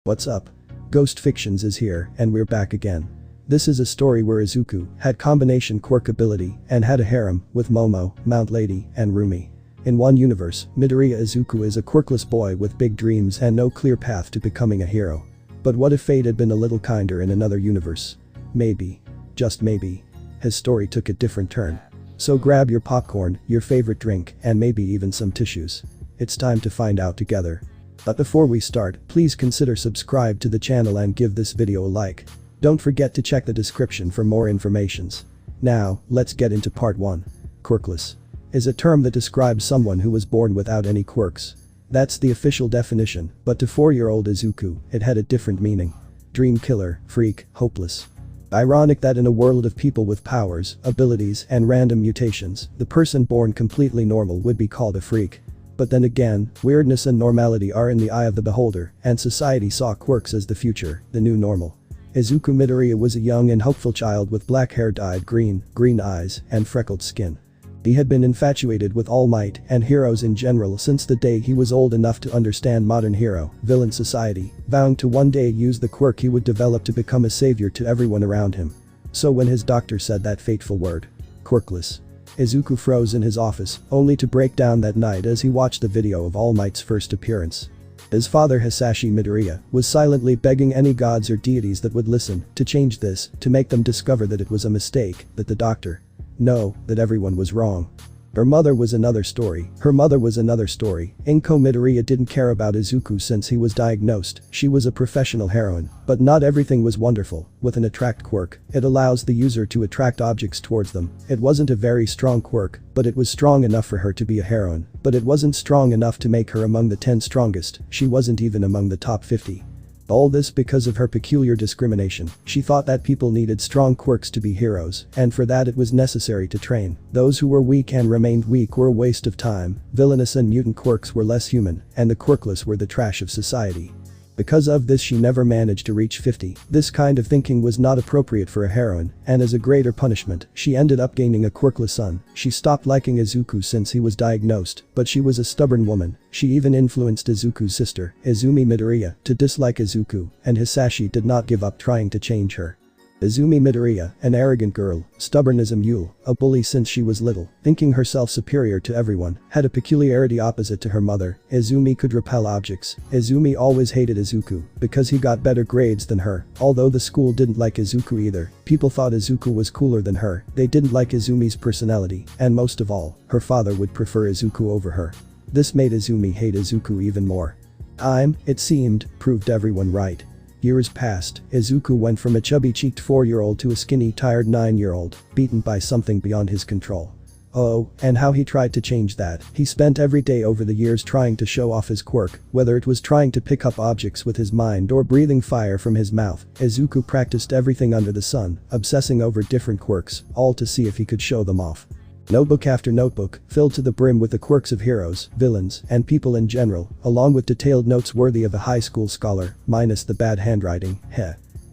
What's up? Ghost Fictions is here and we're back again. This is a story where Izuku had combination quirk ability and had a harem with Momo, Mount Lady, and Rumi. In one universe, Midoriya Izuku is a quirkless boy with big dreams and no clear path to becoming a hero. But what if fate had been a little kinder in another universe? Maybe. Just maybe. His story took a different turn. So grab your popcorn, your favorite drink, and maybe even some tissues. It's time to find out together. But before we start, please consider subscribe to the channel and give this video a like. Don't forget to check the description for more informations. Now, let's get into part 1. Quirkless is a term that describes someone who was born without any quirks. That's the official definition, but to 4-year-old Izuku, it had a different meaning. Dream killer, freak, hopeless. Ironic that in a world of people with powers, abilities, and random mutations, the person born completely normal would be called a freak. But then again, weirdness and normality are in the eye of the beholder, and society saw quirks as the future, the new normal. Izuku Midoriya was a young and hopeful child with black hair dyed green eyes, and freckled skin. He had been infatuated with All Might and heroes in general since the day he was old enough to understand modern hero-villain society, vowing to one day use the quirk he would develop to become a savior to everyone around him. So when his doctor said that fateful word, quirkless, Izuku froze in his office, only to break down that night as he watched the video of All Might's first appearance. His father Hisashi Midoriya was silently begging any gods or deities that would listen to change this, to make them discover that it was a mistake, that the doctor, no, that everyone was wrong. Her mother was another story. Inko Midoriya didn't care about Izuku since he was diagnosed. She was a professional heroine, but not everything was wonderful. With an attract quirk, it allows the user to attract objects towards them. It wasn't a very strong quirk, but it was strong enough for her to be a heroine. But it wasn't strong enough to make her among the 10 strongest. She wasn't even among the top 50. All this because of her peculiar discrimination. She thought that people needed strong quirks to be heroes, and for that it was necessary to train. Those who were weak and remained weak were a waste of time. Villainous and mutant quirks were less human, and the quirkless were the trash of society. Because of this she never managed to reach 50. This kind of thinking was not appropriate for a heroine, and as a greater punishment, she ended up gaining a quirkless son. She stopped liking Izuku since he was diagnosed, but she was a stubborn woman. She even influenced Izuku's sister, Izumi Midoriya, to dislike Izuku, and Hisashi did not give up trying to change her. Izumi Midoriya, an arrogant girl, stubborn as a mule, a bully since she was little, thinking herself superior to everyone, had a peculiarity opposite to her mother. Izumi could repel objects. Izumi always hated Izuku because he got better grades than her, although the school didn't like Izuku either. People thought Izuku was cooler than her, they didn't like Izumi's personality, and most of all, her father would prefer Izuku over her. This made Izumi hate Izuku even more. It seemed, proved everyone right. Years passed, Izuku went from a chubby-cheeked 4-year-old to a skinny, tired 9-year-old, beaten by something beyond his control. Oh, and how he tried to change that. He spent every day over the years trying to show off his quirk, whether it was trying to pick up objects with his mind or breathing fire from his mouth. Izuku practiced everything under the sun, obsessing over different quirks, all to see if he could show them off. Notebook after notebook, filled to the brim with the quirks of heroes, villains, and people in general, along with detailed notes worthy of a high school scholar, minus the bad handwriting.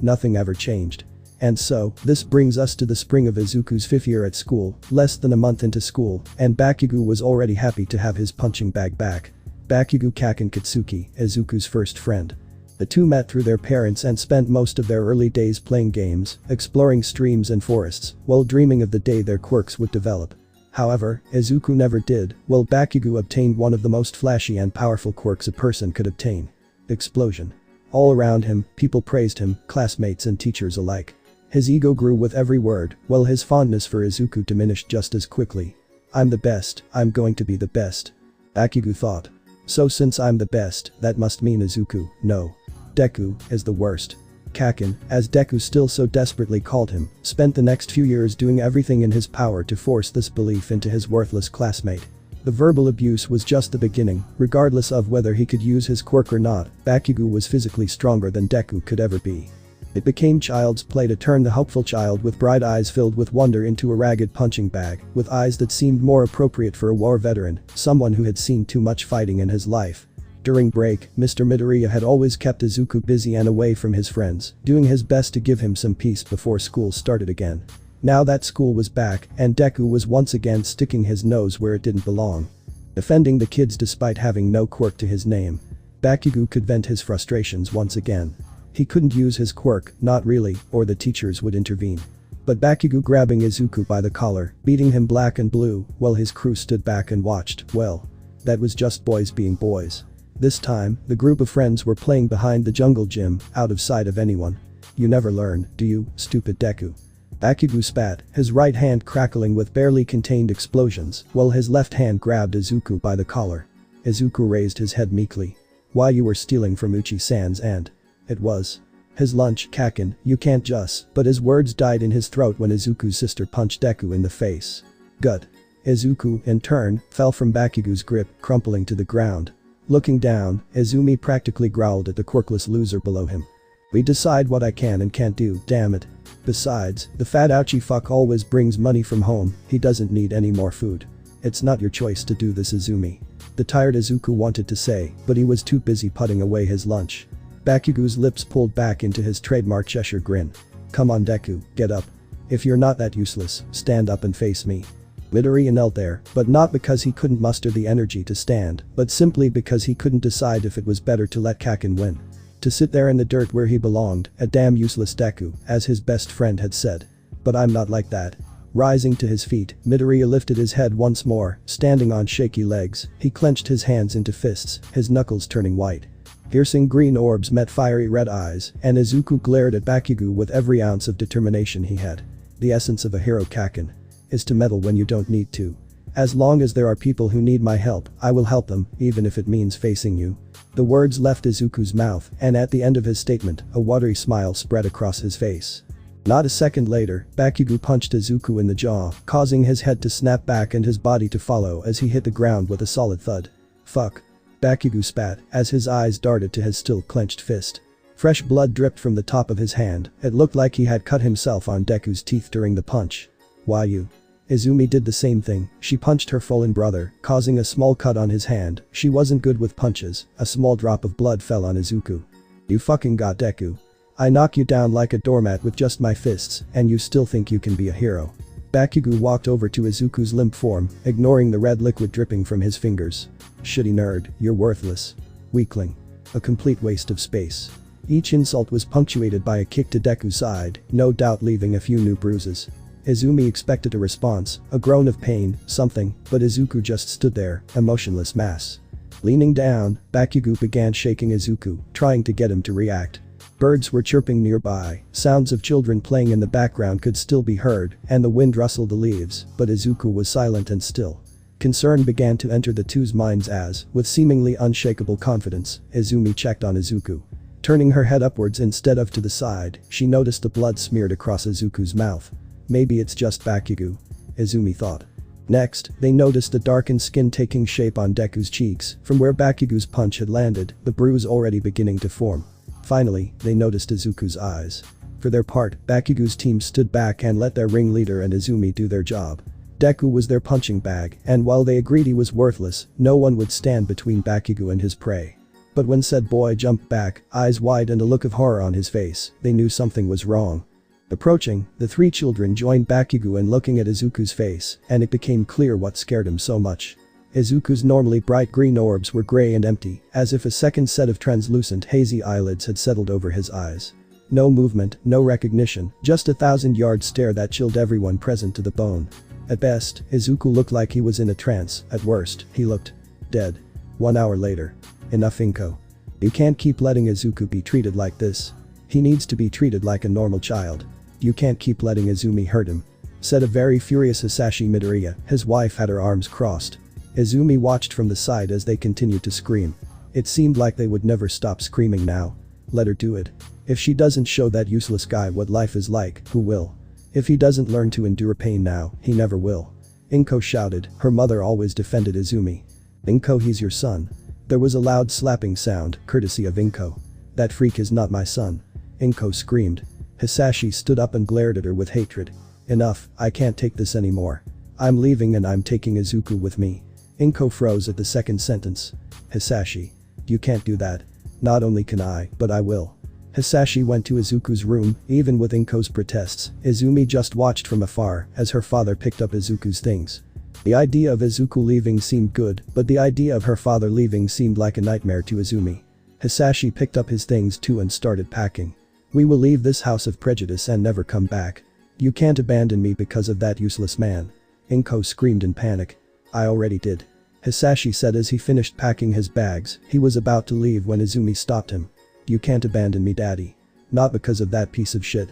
Nothing ever changed. And so, this brings us to the spring of Izuku's 5th year at school, less than a month into school, and Bakugo was already happy to have his punching bag back. Bakugo Kaken Katsuki, Izuku's first friend. The two met through their parents and spent most of their early days playing games, exploring streams and forests, while dreaming of the day their quirks would develop. However, Izuku never did, while Bakugo obtained one of the most flashy and powerful quirks a person could obtain. Explosion. All around him, people praised him, classmates and teachers alike. His ego grew with every word, while his fondness for Izuku diminished just as quickly. I'm the best, I'm going to be the best. Bakugo thought. So since I'm the best, that must mean Izuku, no. Deku, is the worst. Kaken, as Deku still so desperately called him, spent the next few years doing everything in his power to force this belief into his worthless classmate. The verbal abuse was just the beginning. Regardless of whether he could use his quirk or not, Bakugo was physically stronger than Deku could ever be. It became child's play to turn the hopeful child with bright eyes filled with wonder into a ragged punching bag, with eyes that seemed more appropriate for a war veteran, someone who had seen too much fighting in his life. During break, Mr. Midoriya had always kept Izuku busy and away from his friends, doing his best to give him some peace before school started again. Now that school was back, and Deku was once again sticking his nose where it didn't belong. Defending the kids despite having no quirk to his name. Bakugo could vent his frustrations once again. He couldn't use his quirk, not really, or the teachers would intervene. But Bakugo grabbing Izuku by the collar, beating him black and blue, while his crew stood back and watched, well. That was just boys being boys. This time, the group of friends were playing behind the jungle gym, out of sight of anyone. You never learn, do you, stupid Deku? Bakugo spat, his right hand crackling with barely contained explosions, while his left hand grabbed Izuku by the collar. Izuku raised his head meekly. Why you were stealing from Uchi-san's and. It was. His lunch, Kakin, you can't just, but his words died in his throat when Izuku's sister punched Deku in the face. Gut. Izuku, in turn, fell from Bakugo's grip, crumpling to the ground. Looking down, Izumi practically growled at the quirkless loser below him. We decide what I can and can't do, damn it. Besides, the fat ouchie fuck always brings money from home, he doesn't need any more food. It's not your choice to do this, Izumi. The tired Izuku wanted to say, but he was too busy putting away his lunch. Bakugo's lips pulled back into his trademark Cheshire grin. Come on Deku, get up. If you're not that useless, stand up and face me. Midoriya knelt there, but not because he couldn't muster the energy to stand, but simply because he couldn't decide if it was better to let Kakin win. To sit there in the dirt where he belonged, a damn useless Deku, as his best friend had said. But I'm not like that. Rising to his feet, Midoriya lifted his head once more, standing on shaky legs, he clenched his hands into fists, his knuckles turning white. Piercing green orbs met fiery red eyes, and Izuku glared at Bakugo with every ounce of determination he had. The essence of a hero, Kakin, is to meddle when you don't need to. As long as there are people who need my help, I will help them, even if it means facing you. The words left Izuku's mouth, and at the end of his statement, a watery smile spread across his face. Not a second later, Bakugo punched Izuku in the jaw, causing his head to snap back and his body to follow as he hit the ground with a solid thud. Fuck. Bakugo spat, as his eyes darted to his still clenched fist. Fresh blood dripped from the top of his hand, it looked like he had cut himself on Deku's teeth during the punch. Why you? Izumi did the same thing, she punched her fallen brother, causing a small cut on his hand, she wasn't good with punches, a small drop of blood fell on Izuku. You fucking got Deku. I knock you down like a doormat with just my fists, and you still think you can be a hero. Bakugo walked over to Izuku's limp form, ignoring the red liquid dripping from his fingers. Shitty nerd, you're worthless. Weakling. A complete waste of space. Each insult was punctuated by a kick to Deku's side, no doubt leaving a few new bruises. Izumi expected a response, a groan of pain, something, but Izuku just stood there, a motionless mass. Leaning down, Bakugo began shaking Izuku, trying to get him to react. Birds were chirping nearby, sounds of children playing in the background could still be heard, and the wind rustled the leaves, but Izuku was silent and still. Concern began to enter the two's minds as, with seemingly unshakable confidence, Izumi checked on Izuku. Turning her head upwards instead of to the side, she noticed the blood smeared across Izuku's mouth. Maybe it's just Bakugo, Izumi thought. Next, they noticed the darkened skin taking shape on Deku's cheeks, from where Bakugo's punch had landed, the bruise already beginning to form. Finally, they noticed Izuku's eyes. For their part, Bakugo's team stood back and let their ringleader and Izumi do their job. Deku was their punching bag, and while they agreed he was worthless, no one would stand between Bakugo and his prey. But when said boy jumped back, eyes wide and a look of horror on his face, they knew something was wrong. Approaching, the three children joined Bakugo in looking at Izuku's face, and it became clear what scared him so much. Izuku's normally bright green orbs were gray and empty, as if a second set of translucent hazy eyelids had settled over his eyes. No movement, no recognition, just a 1,000-yard stare that chilled everyone present to the bone. At best, Izuku looked like he was in a trance, at worst, he looked dead. 1 hour later. Enough Inko. You can't keep letting Izuku be treated like this. He needs to be treated like a normal child. You can't keep letting Izumi hurt him. Said a very furious Hisashi Midoriya, his wife had her arms crossed. Izumi watched from the side as they continued to scream. It seemed like they would never stop screaming now. Let her do it. If she doesn't show that useless guy what life is like, who will? If he doesn't learn to endure pain now, he never will. Inko shouted, her mother always defended Izumi. Inko, he's your son. There was a loud slapping sound, courtesy of Inko. That freak is not my son. Inko screamed. Hisashi stood up and glared at her with hatred. Enough, I can't take this anymore. I'm leaving and I'm taking Izuku with me. Inko froze at the second sentence. Hisashi. You can't do that. Not only can I, but I will. Hisashi went to Izuku's room, even with Inko's protests, Izumi just watched from afar as her father picked up Izuku's things. The idea of Izuku leaving seemed good, but the idea of her father leaving seemed like a nightmare to Izumi. Hisashi picked up his things too and started packing. We will leave this house of prejudice and never come back. You can't abandon me because of that useless man. Inko screamed in panic. I already did. Hisashi said as he finished packing his bags. He was about to leave when Izumi stopped him. You can't abandon me, daddy. Not because of that piece of shit.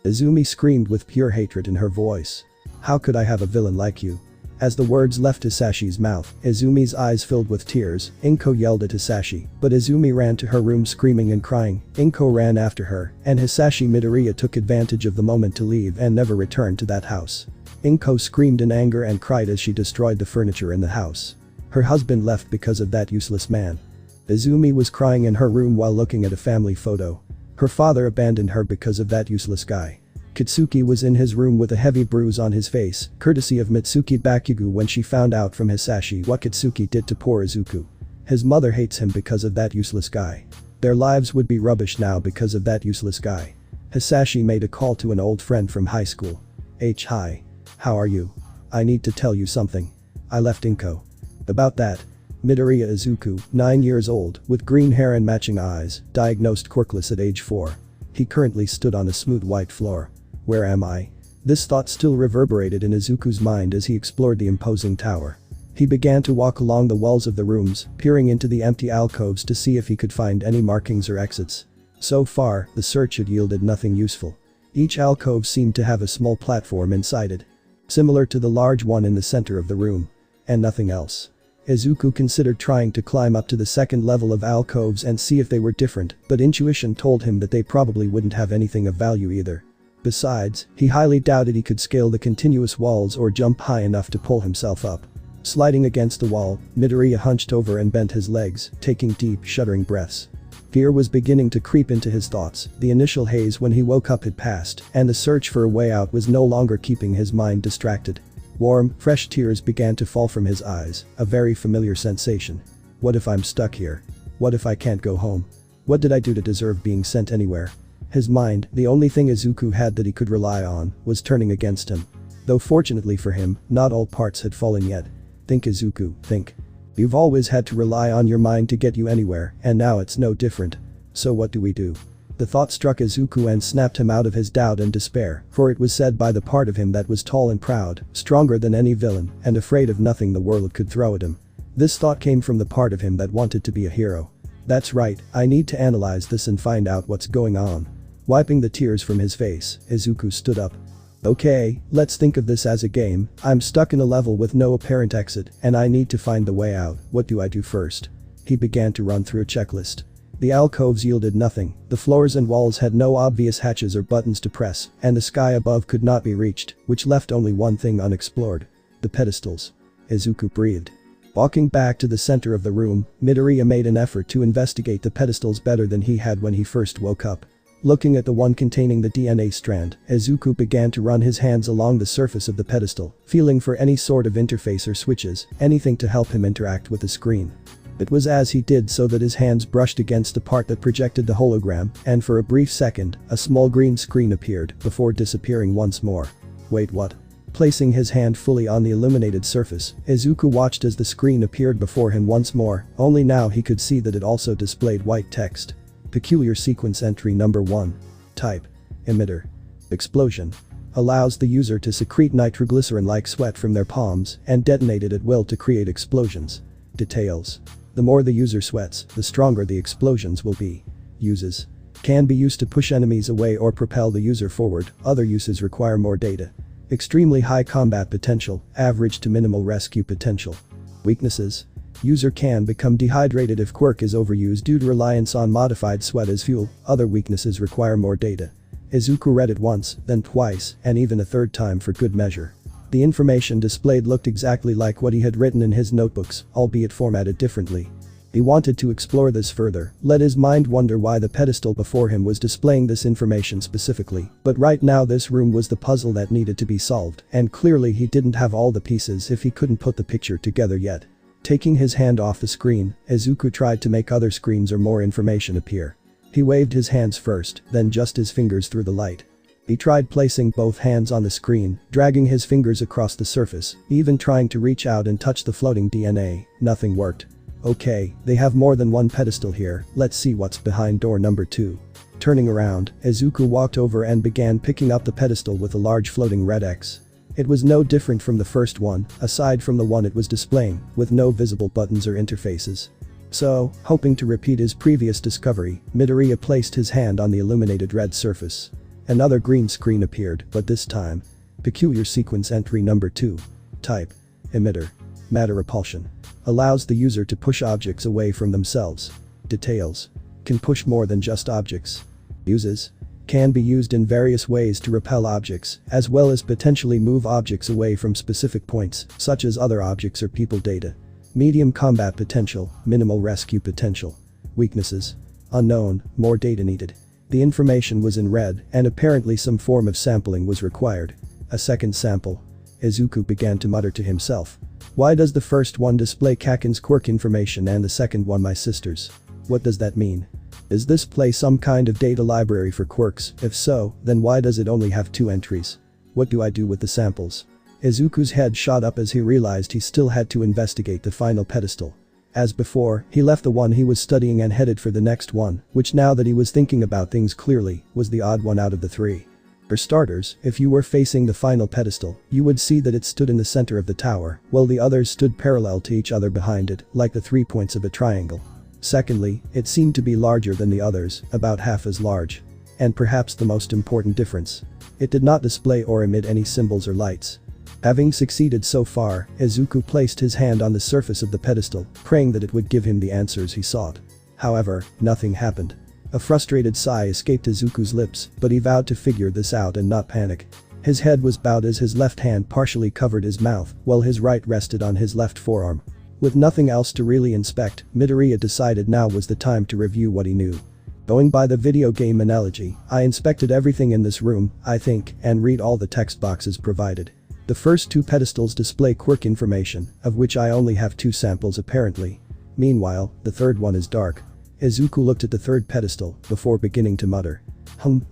Izumi screamed with pure hatred in her voice. How could I have a villain like you? As the words left Hisashi's mouth, Izumi's eyes filled with tears. Inko yelled at Hisashi, but Izumi ran to her room screaming and crying. Inko ran after her, and Hisashi Midoriya took advantage of the moment to leave and never return to that house. Inko screamed in anger and cried as she destroyed the furniture in the house. Her husband left because of that useless man. Izumi was crying in her room while looking at a family photo. Her father abandoned her because of that useless guy. Kitsuki was in his room with a heavy bruise on his face, courtesy of Mitsuki Bakugo when she found out from Hisashi what Kitsuki did to poor Izuku. His mother hates him because of that useless guy. Their lives would be rubbish now because of that useless guy. Hisashi made a call to an old friend from high school. Hi. How are you? I need to tell you something. I left Inko. About that. Midoriya Izuku, 9 years old, with green hair and matching eyes, diagnosed quirkless at age 4. He currently stood on a smooth white floor. Where am I? This thought still reverberated in Izuku's mind as he explored the imposing tower. He began to walk along the walls of the rooms, peering into the empty alcoves to see if he could find any markings or exits. So far, the search had yielded nothing useful. Each alcove seemed to have a small platform inside it, similar to the large one in the center of the room. And nothing else. Izuku considered trying to climb up to the second level of alcoves and see if they were different, but intuition told him that they probably wouldn't have anything of value either. Besides, he highly doubted he could scale the continuous walls or jump high enough to pull himself up. Sliding against the wall, Midoriya hunched over and bent his legs, taking deep, shuddering breaths. Fear was beginning to creep into his thoughts. The initial haze when he woke up had passed, and the search for a way out was no longer keeping his mind distracted. Warm, fresh tears began to fall from his eyes, a very familiar sensation. What if I'm stuck here? What if I can't go home? What did I do to deserve being sent anywhere? His mind, the only thing Izuku had that he could rely on, was turning against him. Though fortunately for him, not all parts had fallen yet. Think, Izuku, think. You've always had to rely on your mind to get you anywhere, and now it's no different. So what do we do? The thought struck Izuku and snapped him out of his doubt and despair, for it was said by the part of him that was tall and proud, stronger than any villain, and afraid of nothing the world could throw at him. This thought came from the part of him that wanted to be a hero. That's right, I need to analyze this and find out what's going on. Wiping the tears from his face, Izuku stood up. Okay, let's think of this as a game. I'm stuck in a level with no apparent exit, and I need to find the way out. What do I do first? He began to run through a checklist. The alcoves yielded nothing, the floors and walls had no obvious hatches or buttons to press, and the sky above could not be reached, which left only one thing unexplored. The pedestals. Izuku breathed. Walking back to the center of the room, Midoriya made an effort to investigate the pedestals better than he had when he first woke up. Looking at the one containing the DNA strand, Izuku began to run his hands along the surface of the pedestal, feeling for any sort of interface or switches, anything to help him interact with the screen. It was as he did so that his hands brushed against the part that projected the hologram, and for a brief second, a small green screen appeared, before disappearing once more. Wait, what? Placing his hand fully on the illuminated surface, Izuku watched as the screen appeared before him once more, only now he could see that it also displayed white text. Peculiar sequence entry number 1. Type. Emitter. Explosion. Allows the user to secrete nitroglycerin-like sweat from their palms and detonate it at will to create explosions. Details. The more the user sweats, the stronger the explosions will be. Uses. Can be used to push enemies away or propel the user forward, other uses require more data. Extremely high combat potential, average to minimal rescue potential. Weaknesses. User can become dehydrated if Quirk is overused due to reliance on modified sweat as fuel, other weaknesses require more data. Izuku read it once, then twice, and even a third time for good measure. The information displayed looked exactly like what he had written in his notebooks, albeit formatted differently. He wanted to explore this further, let his mind wonder why the pedestal before him was displaying this information specifically, but right now this room was the puzzle that needed to be solved, and clearly he didn't have all the pieces if he couldn't put the picture together yet. Taking his hand off the screen, Izuku tried to make other screens or more information appear. He waved his hands first, then just his fingers through the light. He tried placing both hands on the screen, dragging his fingers across the surface, even trying to reach out and touch the floating DNA, nothing worked. Okay, they have more than one pedestal here, let's see what's behind door number 2. Turning around, Izuku walked over and began picking up the pedestal with a large floating red X. It was no different from the first one, aside from the one it was displaying, with no visible buttons or interfaces. So, hoping to repeat his previous discovery, Midoriya placed his hand on the illuminated red surface. Another green screen appeared, but this time. Peculiar sequence entry number 2. Type. Emitter. Matter repulsion. Allows the user to push objects away from themselves. Details. Can push more than just objects. Uses. Can be used in various ways to repel objects, as well as potentially move objects away from specific points, such as other objects or people data. Medium combat potential, minimal rescue potential. Weaknesses. Unknown, more data needed. The information was in red, and apparently some form of sampling was required. A second sample. Izuku began to mutter to himself. Why does the first one display Kaken's quirk information and the second one my sister's? What does that mean? Is this play some kind of data library for quirks? If so, then why does it only have 2 entries? What do I do with the samples? Izuku's head shot up as he realized he still had to investigate the final pedestal. As before, he left the one he was studying and headed for the next one, which now that he was thinking about things clearly, was the odd one out of the 3. For starters, if you were facing the final pedestal, you would see that it stood in the center of the tower, while the others stood parallel to each other behind it, like the 3 points of a triangle. Secondly, it seemed to be larger than the others, about half as large. And perhaps the most important difference. It did not display or emit any symbols or lights. Having succeeded so far, Izuku placed his hand on the surface of the pedestal, praying that it would give him the answers he sought. However, nothing happened. A frustrated sigh escaped Izuku's lips, but he vowed to figure this out and not panic. His head was bowed as his left hand partially covered his mouth, while his right rested on his left forearm. With nothing else to really inspect, Midoriya decided now was the time to review what he knew. Going by the video game analogy, I inspected everything in this room, I think, and read all the text boxes provided. The first 2 pedestals display quirk information, of which I only have 2 samples apparently. Meanwhile, the third one is dark. Izuku looked at the third pedestal, before beginning to mutter.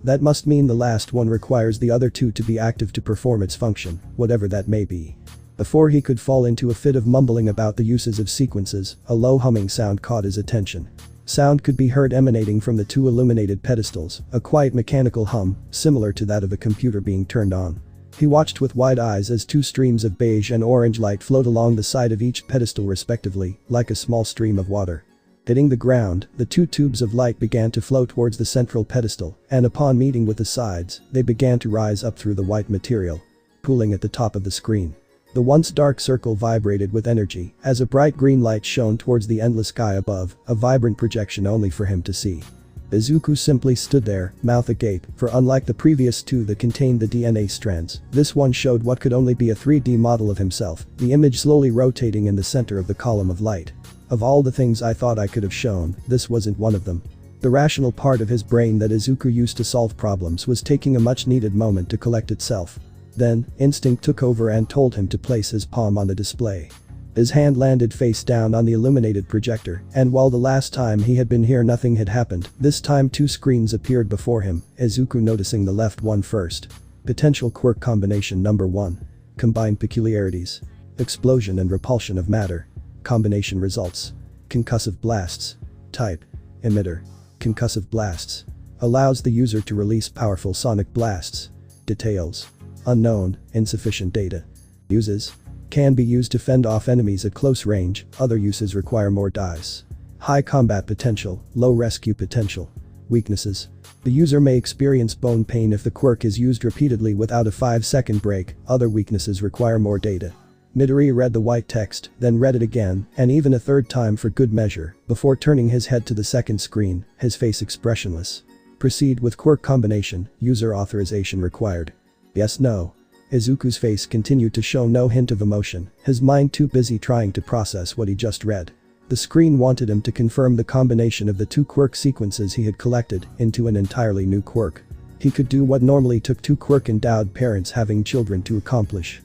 That must mean the last one requires the other 2 to be active to perform its function, whatever that may be. Before he could fall into a fit of mumbling about the uses of sequences, a low humming sound caught his attention. Sound could be heard emanating from the 2 illuminated pedestals, a quiet mechanical hum, similar to that of a computer being turned on. He watched with wide eyes as 2 streams of beige and orange light flowed along the side of each pedestal respectively, like a small stream of water. Hitting the ground, the 2 tubes of light began to flow towards the central pedestal, and upon meeting with the sides, they began to rise up through the white material. Pooling at the top of the screen. The once dark circle vibrated with energy as a bright green light shone towards the endless sky above, a vibrant projection only for him to see. Izuku simply stood there, mouth agape, for unlike the previous 2 that contained the DNA strands, this one showed what could only be a 3D model of himself, the image slowly rotating in the center of the column of light. Of all the things I thought I could have shown, this wasn't one of them. The rational part of his brain that Izuku used to solve problems was taking a much needed moment to collect itself. Then, instinct took over and told him to place his palm on the display. His hand landed face down on the illuminated projector, and while the last time he had been here nothing had happened, this time 2 screens appeared before him, Izuku noticing the left one first. Potential quirk combination number 1. Combined peculiarities. Explosion and repulsion of matter. Combination results. Concussive blasts. Type. Emitter. Concussive blasts. Allows the user to release powerful sonic blasts. Details. Unknown, insufficient data. Uses. Can be used to fend off enemies at close range, other uses require more dice. High combat potential, low rescue potential. Weaknesses. The user may experience bone pain if the quirk is used repeatedly without a 5-second break, other weaknesses require more data. Midoriya read the white text, then read it again, and even a 3rd time for good measure, before turning his head to the second screen, his face expressionless. Proceed with quirk combination, user authorization required. Yes, no. Izuku's face continued to show no hint of emotion, his mind too busy trying to process what he just read. The screen wanted him to confirm the combination of the 2 quirk sequences he had collected into an entirely new quirk. He could do what normally took 2 quirk-endowed parents having children to accomplish.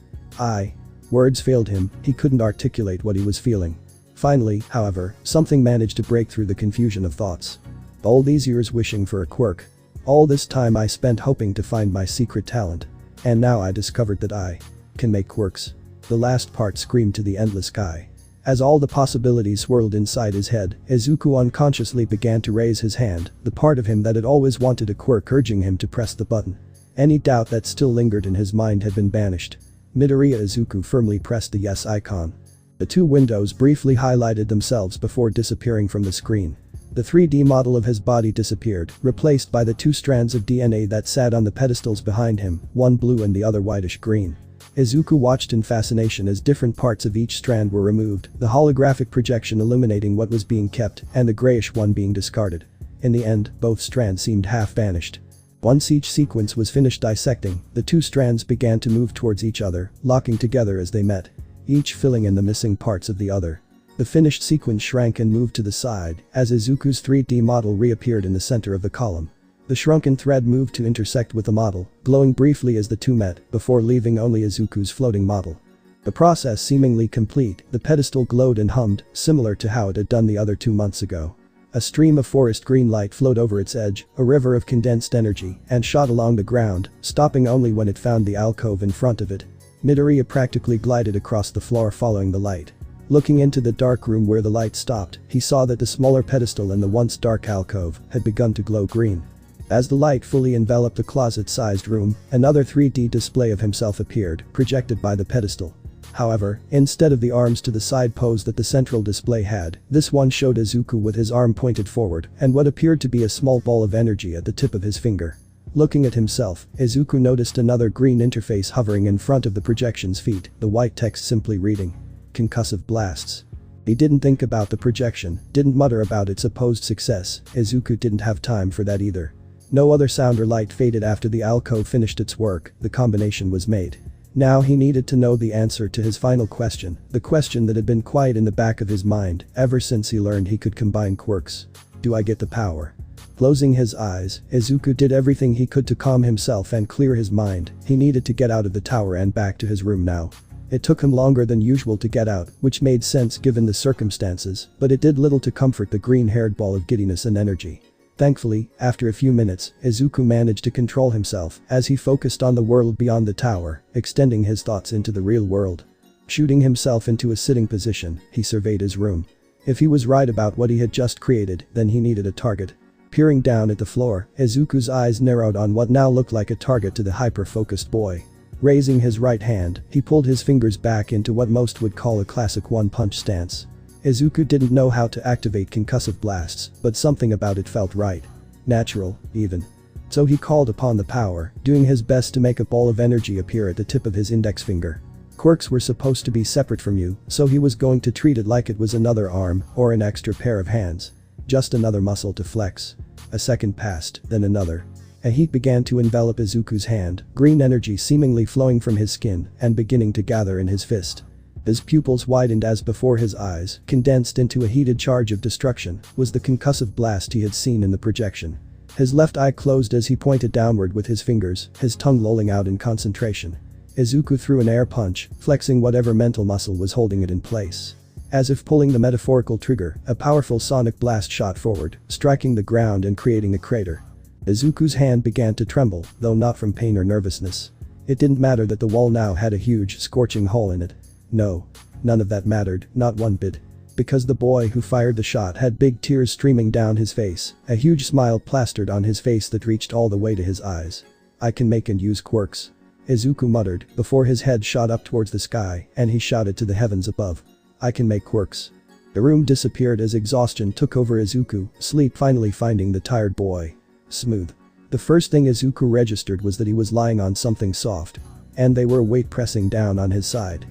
Words failed him, he couldn't articulate what he was feeling. Finally, however, something managed to break through the confusion of thoughts. All these years wishing for a quirk. All this time I spent hoping to find my secret talent. And now I discovered that I can make quirks. The last part screamed to the endless sky. As all the possibilities swirled inside his head, Izuku unconsciously began to raise his hand, the part of him that had always wanted a quirk urging him to press the button. Any doubt that still lingered in his mind had been banished. Midoriya Izuku firmly pressed the yes icon. The two windows briefly highlighted themselves before disappearing from the screen. The 3D model of his body disappeared, replaced by the two strands of DNA that sat on the pedestals behind him, one blue and the other whitish-green. Izuku watched in fascination as different parts of each strand were removed, the holographic projection illuminating what was being kept and the grayish one being discarded. In the end, both strands seemed half vanished. Once each sequence was finished dissecting, the two strands began to move towards each other, locking together as they met, each filling in the missing parts of the other. The finished sequence shrank and moved to the side as Izuku's 3D model reappeared in the center of the column. The shrunken thread moved to intersect with the model, glowing briefly as the two met, before leaving only Izuku's floating model. The process seemingly complete, the pedestal glowed and hummed, similar to how it had done the other 2 months ago. A stream of forest green light flowed over its edge, a river of condensed energy, and shot along the ground, stopping only when it found the alcove in front of it. Midoriya practically glided across the floor following the light. Looking into the dark room where the light stopped, he saw that the smaller pedestal in the once dark alcove had begun to glow green. As the light fully enveloped the closet-sized room, another 3D display of himself appeared, projected by the pedestal. However, instead of the arms to the side pose that the central display had, this one showed Izuku with his arm pointed forward and what appeared to be a small ball of energy at the tip of his finger. Looking at himself, Izuku noticed another green interface hovering in front of the projection's feet, the white text simply reading, "Concussive blasts." He didn't think about the projection, didn't mutter about its supposed success, Izuku didn't have time for that either. No other sound or light faded after the alcove finished its work, the combination was made. Now he needed to know the answer to his final question, the question that had been quiet in the back of his mind ever since he learned he could combine quirks. Do I get the power? Closing his eyes, Izuku did everything he could to calm himself and clear his mind. He needed to get out of the tower and back to his room now. It took him longer than usual to get out, which made sense given the circumstances, but it did little to comfort the green-haired ball of giddiness and energy. Thankfully, after a few minutes, Izuku managed to control himself as he focused on the world beyond the tower, extending his thoughts into the real world. Shooting himself into a sitting position, he surveyed his room. If he was right about what he had just created, then he needed a target. Peering down at the floor, Izuku's eyes narrowed on what now looked like a target to the hyper-focused boy. Raising his right hand, he pulled his fingers back into what most would call a classic one-punch stance. Izuku didn't know how to activate concussive blasts, but something about it felt right. Natural, even. So he called upon the power, doing his best to make a ball of energy appear at the tip of his index finger. Quirks were supposed to be separate from you, so he was going to treat it like it was another arm or an extra pair of hands. Just another muscle to flex. A second passed, then another. A heat began to envelop Izuku's hand, green energy seemingly flowing from his skin and beginning to gather in his fist. His pupils widened as before his eyes, condensed into a heated charge of destruction, was the concussive blast he had seen in the projection. His left eye closed as he pointed downward with his fingers, his tongue lolling out in concentration. Izuku threw an air punch, flexing whatever mental muscle was holding it in place. As if pulling the metaphorical trigger, a powerful sonic blast shot forward, striking the ground and creating a crater. Izuku's hand began to tremble, though not from pain or nervousness. It didn't matter that the wall now had a huge, scorching hole in it. No. None of that mattered, not one bit. Because the boy who fired the shot had big tears streaming down his face, a huge smile plastered on his face that reached all the way to his eyes. I can make and use quirks. Izuku muttered, before his head shot up towards the sky, and he shouted to the heavens above. I can make quirks. The room disappeared as exhaustion took over Izuku, sleep finally finding the tired boy. Smooth. The first thing Izuku registered was that he was lying on something soft. And they were a weight pressing down on his side.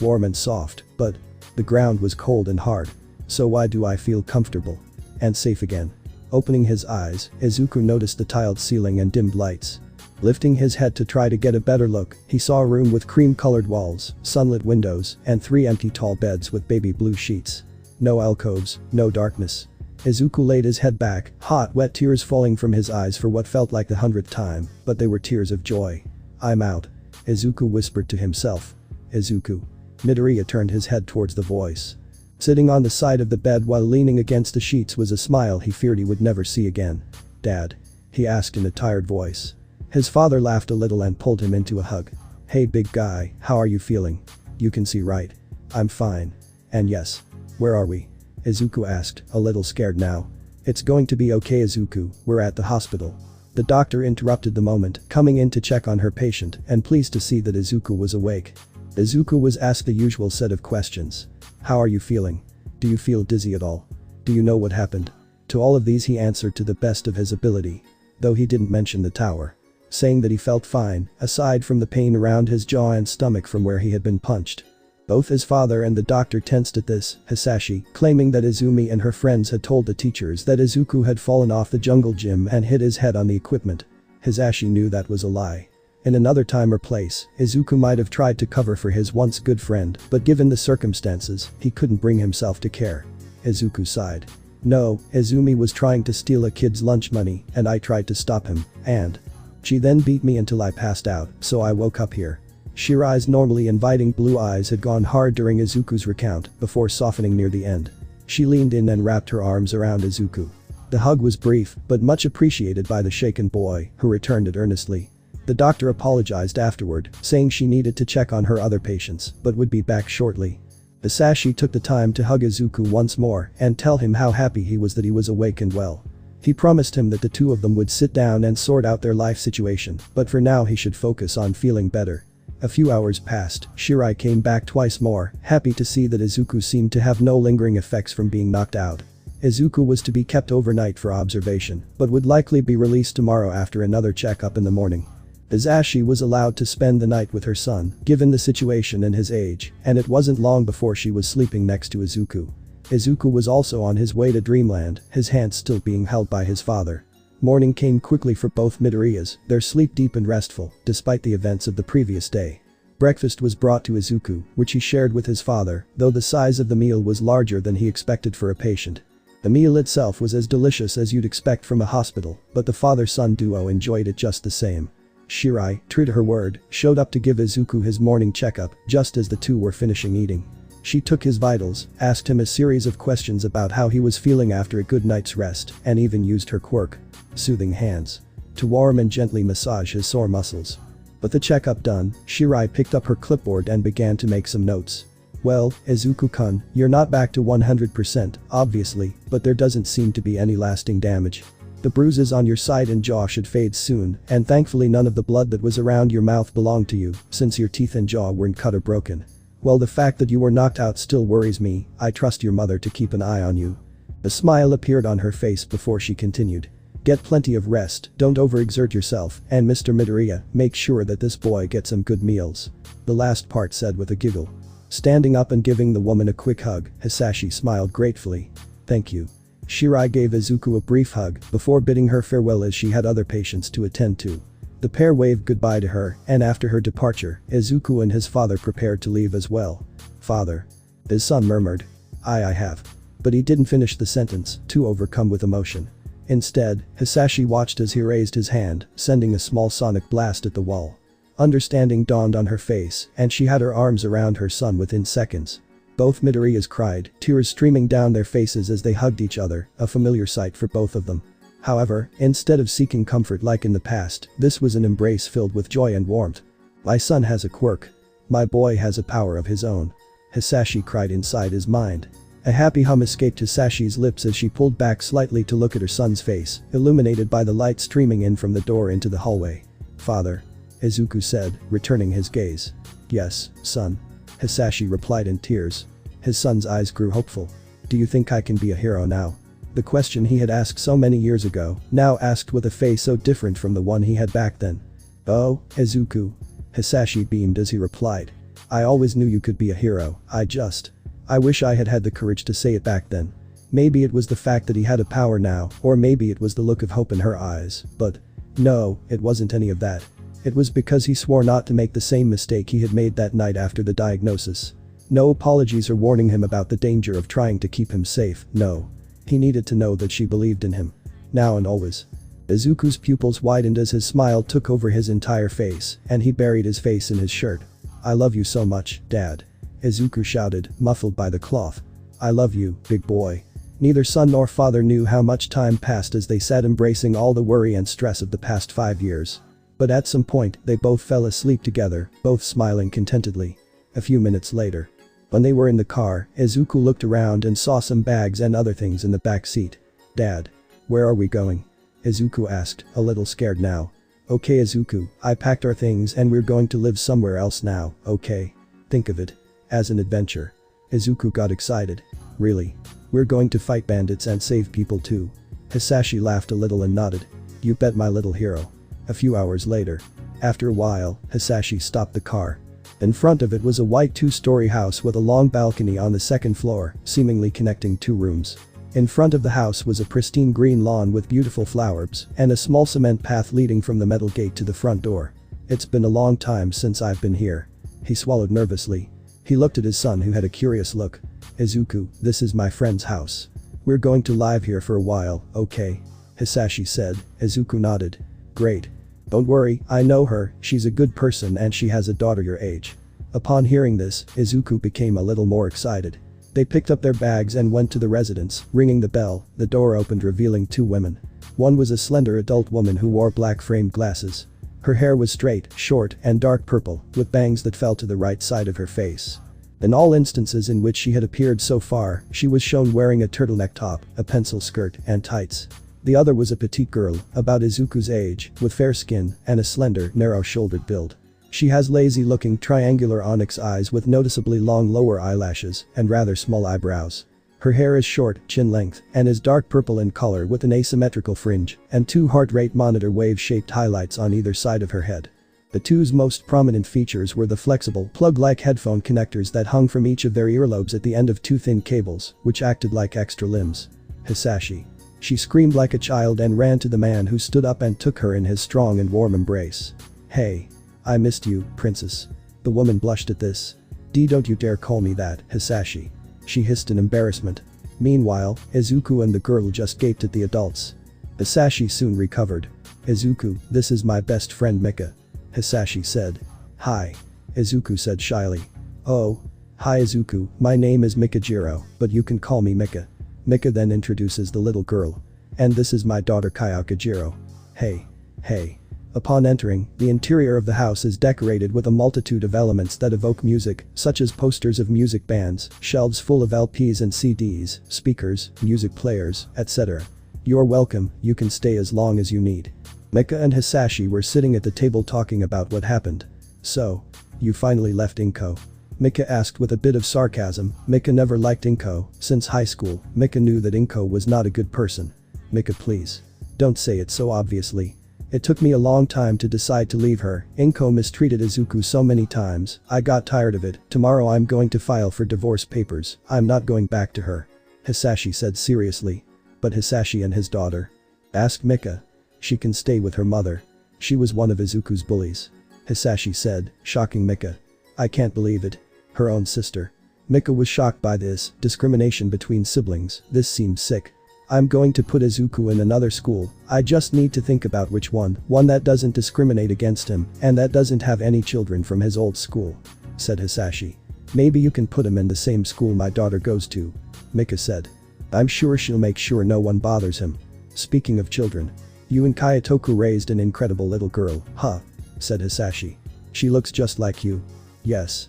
Warm and soft, but the ground was cold and hard. So why do I feel comfortable? And safe again? Opening his eyes, Izuku noticed the tiled ceiling and dimmed lights. Lifting his head to try to get a better look, he saw a room with cream-colored walls, sunlit windows, and 3 empty tall beds with baby blue sheets. No alcoves, no darkness. Izuku laid his head back, hot wet tears falling from his eyes for what felt like the 100th time, but they were tears of joy. I'm out. Izuku whispered to himself. Izuku. Midoriya turned his head towards the voice. Sitting on the side of the bed while leaning against the sheets was a smile he feared he would never see again. Dad? He asked in a tired voice. His father laughed a little and pulled him into a hug. Hey big guy, how are you feeling? You can see right. I'm fine. And yes. Where are we? Izuku asked, a little scared now. It's going to be okay, Izuku, we're at the hospital. The doctor interrupted the moment, coming in to check on her patient and pleased to see that Izuku was awake. Izuku was asked the usual set of questions. How are you feeling? Do you feel dizzy at all? Do you know what happened? To all of these he answered to the best of his ability. Though he didn't mention the tower. Saying that he felt fine, aside from the pain around his jaw and stomach from where he had been punched. Both his father and the doctor tensed at this, Hisashi claiming that Izumi and her friends had told the teachers that Izuku had fallen off the jungle gym and hit his head on the equipment. Hisashi knew that was a lie. In another time or place, Izuku might have tried to cover for his once good friend, but given the circumstances, he couldn't bring himself to care. Izuku sighed. No, Izumi was trying to steal a kid's lunch money, and I tried to stop him, and she then beat me until I passed out, so I woke up here. Shirai's normally inviting blue eyes had gone hard during Izuku's recount, before softening near the end. She leaned in and wrapped her arms around Izuku. The hug was brief, but much appreciated by the shaken boy, who returned it earnestly. The doctor apologized afterward, saying she needed to check on her other patients, but would be back shortly. Hisashi took the time to hug Izuku once more and tell him how happy he was that he was awake and well. He promised him that the two of them would sit down and sort out their life situation, but for now he should focus on feeling better. A few hours passed, Shirai came back twice more, happy to see that Izuku seemed to have no lingering effects from being knocked out. Izuku was to be kept overnight for observation, but would likely be released tomorrow after another checkup in the morning. Hisashi was allowed to spend the night with her son, given the situation and his age, and it wasn't long before she was sleeping next to Izuku. Izuku was also on his way to Dreamland, his hands still being held by his father. Morning came quickly for both Midoriyas, their sleep deep and restful, despite the events of the previous day. Breakfast was brought to Izuku, which he shared with his father, though the size of the meal was larger than he expected for a patient. The meal itself was as delicious as you'd expect from a hospital, but the father-son duo enjoyed it just the same. Shirai, true to her word, showed up to give Izuku his morning checkup, just as the two were finishing eating. She took his vitals, asked him a series of questions about how he was feeling after a good night's rest, and even used her quirk. Soothing hands. To warm and gently massage his sore muscles. But the checkup done, Shirai picked up her clipboard and began to make some notes. Well, Izuku-kun, you're not back to 100%, obviously, but there doesn't seem to be any lasting damage. The bruises on your side and jaw should fade soon, and thankfully none of the blood that was around your mouth belonged to you, since your teeth and jaw weren't cut or broken. Well, the fact that you were knocked out still worries me. I trust your mother to keep an eye on you. A smile appeared on her face before she continued. Get plenty of rest, don't overexert yourself, and Mr. Midoriya, make sure that this boy gets some good meals. The last part said with a giggle. Standing up and giving the woman a quick hug, Hisashi smiled gratefully. Thank you. Shirai gave Izuku a brief hug before bidding her farewell as she had other patients to attend to. The pair waved goodbye to her, and after her departure, Izuku and his father prepared to leave as well. Father. His son murmured. I have. But he didn't finish the sentence, too overcome with emotion. Instead, Hisashi watched as he raised his hand, sending a small sonic blast at the wall. Understanding dawned on her face, and she had her arms around her son within seconds. Both Midoriyas cried, tears streaming down their faces as they hugged each other, a familiar sight for both of them. However, instead of seeking comfort like in the past, this was an embrace filled with joy and warmth. My son has a quirk. My boy has a power of his own. Hisashi cried inside his mind. A happy hum escaped Hisashi's lips as she pulled back slightly to look at her son's face, illuminated by the light streaming in from the door into the hallway. Father. Izuku said, returning his gaze. Yes, son. Hisashi replied in tears. His son's eyes grew hopeful. Do you think I can be a hero now? The question he had asked so many years ago, now asked with a face so different from the one he had back then. Oh, Izuku. Hisashi beamed as he replied. I always knew you could be a hero, I wish I had had the courage to say it back then. Maybe it was the fact that he had a power now, or maybe it was the look of hope in her eyes, but no, it wasn't any of that. It was because he swore not to make the same mistake he had made that night after the diagnosis. No apologies or warning him about the danger of trying to keep him safe, no. He needed to know that she believed in him. Now and always. Izuku's pupils widened as his smile took over his entire face, and he buried his face in his shirt. I love you so much, Dad. Izuku shouted, muffled by the cloth. I love you, big boy. Neither son nor father knew how much time passed as they sat embracing all the worry and stress of the past 5 years. But at some point, they both fell asleep together, both smiling contentedly. A few minutes later. When they were in the car, Izuku looked around and saw some bags and other things in the back seat. "Dad. Where are we going?" Izuku asked, a little scared now. "Okay Izuku, I packed our things and we're going to live somewhere else now, okay? Think of it as an adventure." Izuku got excited. "Really? We're going to fight bandits and save people too?" Hisashi laughed a little and nodded. "You bet my little hero." A few hours later. After a while, Hisashi stopped the car. In front of it was a white two-story house with a long balcony on the second floor, seemingly connecting two rooms. In front of the house was a pristine green lawn with beautiful flowers and a small cement path leading from the metal gate to the front door. "It's been a long time since I've been here." He swallowed nervously. He looked at his son who had a curious look. "Izuku, this is my friend's house. We're going to live here for a while, okay?" Hisashi said. Izuku nodded. "Great. Don't worry, I know her, she's a good person and she has a daughter your age." Upon hearing this, Izuku became a little more excited. They picked up their bags and went to the residence, ringing the bell. The door opened revealing two women. One was a slender adult woman who wore black framed glasses. Her hair was straight, short, and dark purple, with bangs that fell to the right side of her face. In all instances in which she had appeared so far, she was shown wearing a turtleneck top, a pencil skirt, and tights. The other was a petite girl, about Izuku's age, with fair skin and a slender, narrow-shouldered build. She has lazy-looking triangular onyx eyes with noticeably long lower eyelashes and rather small eyebrows. Her hair is short, chin-length, and is dark purple in color with an asymmetrical fringe and two heart rate monitor wave-shaped highlights on either side of her head. The two's most prominent features were the flexible, plug-like headphone connectors that hung from each of their earlobes at the end of two thin cables, which acted like extra limbs. "Hisashi." She screamed like a child and ran to the man who stood up and took her in his strong and warm embrace. "Hey. I missed you, princess." The woman blushed at this. Don't you dare call me that, Hisashi." She hissed in embarrassment. Meanwhile, Izuku and the girl just gaped at the adults. Hisashi soon recovered. "Izuku, this is my best friend Mika." Hisashi said. "Hi." Izuku said shyly. "Oh. Hi Izuku, my name is Mika JIRO, but you can call me Mika." Mika then introduces the little girl. "And this is my daughter Kayaka JIRO. Hey. Hey." Upon entering, the interior of the house is decorated with a multitude of elements that evoke music, such as posters of music bands, shelves full of LPs and CDs, speakers, music players, etc. "You're welcome, you can stay as long as you need." Mika and Hisashi were sitting at the table talking about what happened. "So, you finally left Inko?" Mika asked with a bit of sarcasm. Mika never liked Inko. Since high school, Mika knew that Inko was not a good person. "Mika, please. Don't say it so obviously. It took me a long time to decide to leave her. Inko mistreated Izuku so many times, I got tired of it. Tomorrow I'm going to file for divorce papers. I'm not going back to her." Hisashi said seriously. "But Hisashi and his daughter?" asked Mika. "She can stay with her mother. She was one of Izuku's bullies." Hisashi said, shocking Mika. "I can't believe it. Her own sister." Mika was shocked by this discrimination between siblings. This seemed sick. "I'm going to put Izuku in another school. I just need to think about which one that doesn't discriminate against him and that doesn't have any children from his old school," said Hisashi. "Maybe you can put him in the same school my daughter goes to," Mika said. "I'm sure she'll make sure no one bothers him." "Speaking of children. You and Kayatoku raised an incredible little girl, huh?" said Hisashi. "She looks just like you." Yes,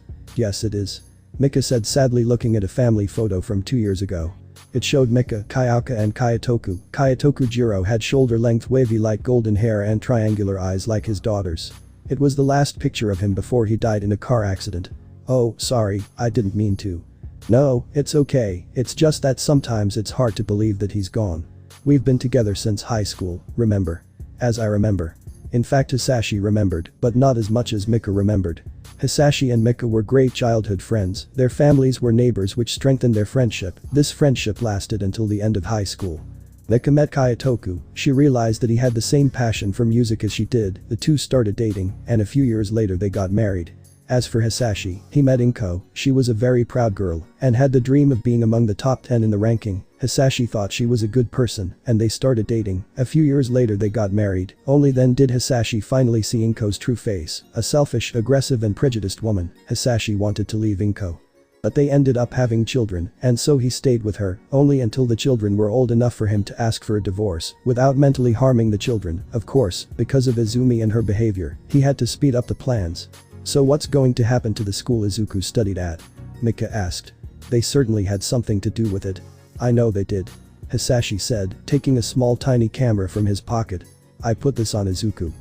it is," Mika said sadly looking at a family photo from 2 years ago. It showed Mika, Kayaka and Kayatoku. Kayatoku JIRO had shoulder-length wavy light golden hair and triangular eyes like his daughter's. It was the last picture of him before he died in a car accident. "Oh, sorry, I didn't mean to." "No, it's okay, it's just that sometimes it's hard to believe that he's gone. We've been together since high school, remember?" "As I remember." In fact Hisashi remembered, but not as much as Mika remembered. Hisashi and Mika were great childhood friends. Their families were neighbors which strengthened their friendship. This friendship lasted until the end of high school. Mika met Kayatoku. She realized that he had the same passion for music as she did. The two started dating, and a few years later they got married. As for Hisashi, he met Inko. She was a very proud girl and had the dream of being among the top 10 in the ranking. Hisashi thought she was a good person and they started dating. A few years later they got married. Only then did Hisashi finally see Inko's true face, a selfish, aggressive and prejudiced woman. Hisashi wanted to leave Inko. But they ended up having children, and so he stayed with her, only until the children were old enough for him to ask for a divorce, without mentally harming the children. Of course, because of Izumi and her behavior, he had to speed up the plans. So what's going to happen to the school Izuku studied at? Mika asked. They certainly had something to do with it. I know they did. Hisashi said, taking a small tiny camera from his pocket. I put this on Izuku.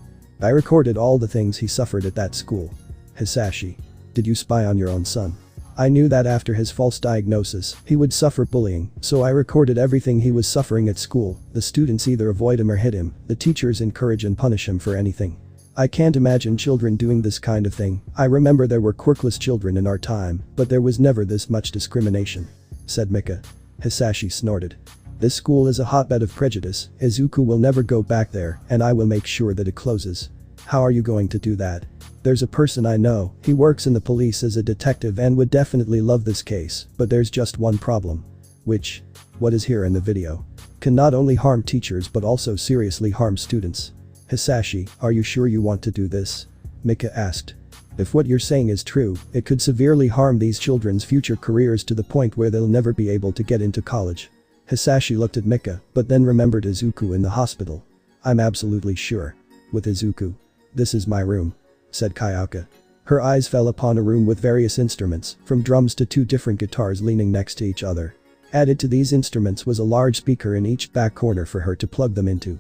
I recorded all the things he suffered at that school. Hisashi. Did you spy on your own son? I knew that after his false diagnosis, he would suffer bullying, so I recorded everything he was suffering at school. The students either avoid him or hit him, the teachers encourage and punish him for anything. I can't imagine children doing this kind of thing. I remember there were quirkless children in our time, but there was never this much discrimination. Said Mika. Hisashi snorted. This school is a hotbed of prejudice. Izuku will never go back there, and I will make sure that it closes. How are you going to do that? There's a person I know, he works in the police as a detective and would definitely love this case, but there's just one problem. Which? What is here in the video? Can not only harm teachers but also seriously harm students. Hisashi, are you sure you want to do this? Mika asked. If what you're saying is true, it could severely harm these children's future careers to the point where they'll never be able to get into college. Hisashi looked at Mika, but then remembered Izuku in the hospital. I'm absolutely sure. With Izuku. This is my room. Said Kayaka. Her eyes fell upon a room with various instruments, from drums to 2 different guitars leaning next to each other. Added to these instruments was a large speaker in each back corner for her to plug them into.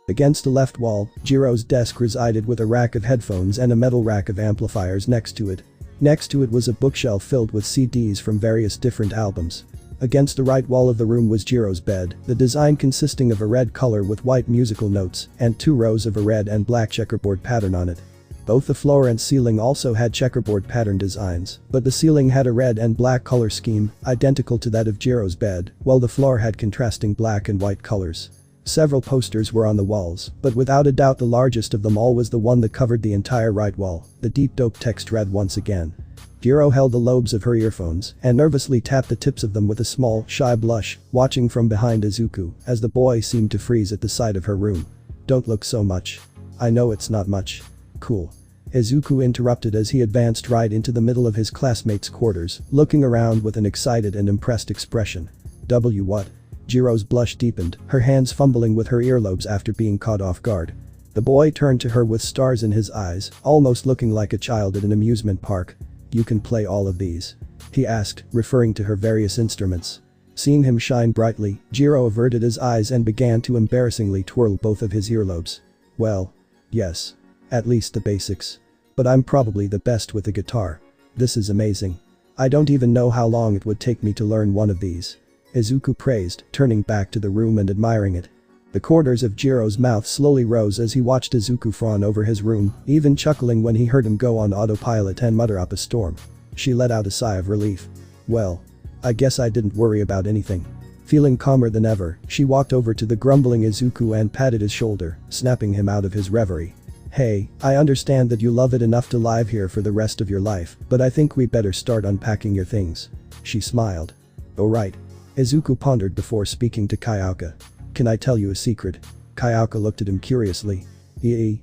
Against the left wall, JIRO's desk resided with a rack of headphones and a metal rack of amplifiers next to it. Next to it was a bookshelf filled with CDs from various different albums. Against the right wall of the room was JIRO's bed, the design consisting of a red color with white musical notes and 2 rows of a red and black checkerboard pattern on it. Both the floor and ceiling also had checkerboard pattern designs, but the ceiling had a red and black color scheme, identical to that of JIRO's bed, while the floor had contrasting black and white colors. Several posters were on the walls, but without a doubt the largest of them all was the one that covered the entire right wall. The deep dope text read once again. JIRO held the lobes of her earphones and nervously tapped the tips of them with a small, shy blush, watching from behind Izuku as the boy seemed to freeze at the sight of her room. Don't look so much. I know it's not much. Cool. Izuku interrupted as he advanced right into the middle of his classmates' quarters, looking around with an excited and impressed expression. What? JIRO's blush deepened, her hands fumbling with her earlobes after being caught off guard. The boy turned to her with stars in his eyes, almost looking like a child at an amusement park. You can play all of these? He asked, referring to her various instruments. Seeing him shine brightly, JIRO averted his eyes and began to embarrassingly twirl both of his earlobes. Well. Yes. At least the basics. But I'm probably the best with the guitar. This is amazing. I don't even know how long it would take me to learn one of these. Izuku praised, turning back to the room and admiring it. The corners of JIRO's mouth slowly rose as he watched Izuku fawn over his room, even chuckling when he heard him go on autopilot and mutter up a storm. She let out a sigh of relief. Well. I guess I didn't worry about anything. Feeling calmer than ever, she walked over to the grumbling Izuku and patted his shoulder, snapping him out of his reverie. Hey, I understand that you love it enough to live here for the rest of your life, but I think we better start unpacking your things. She smiled. Oh right. Izuku pondered before speaking to Kayaka. Can I tell you a secret? Kayaka looked at him curiously.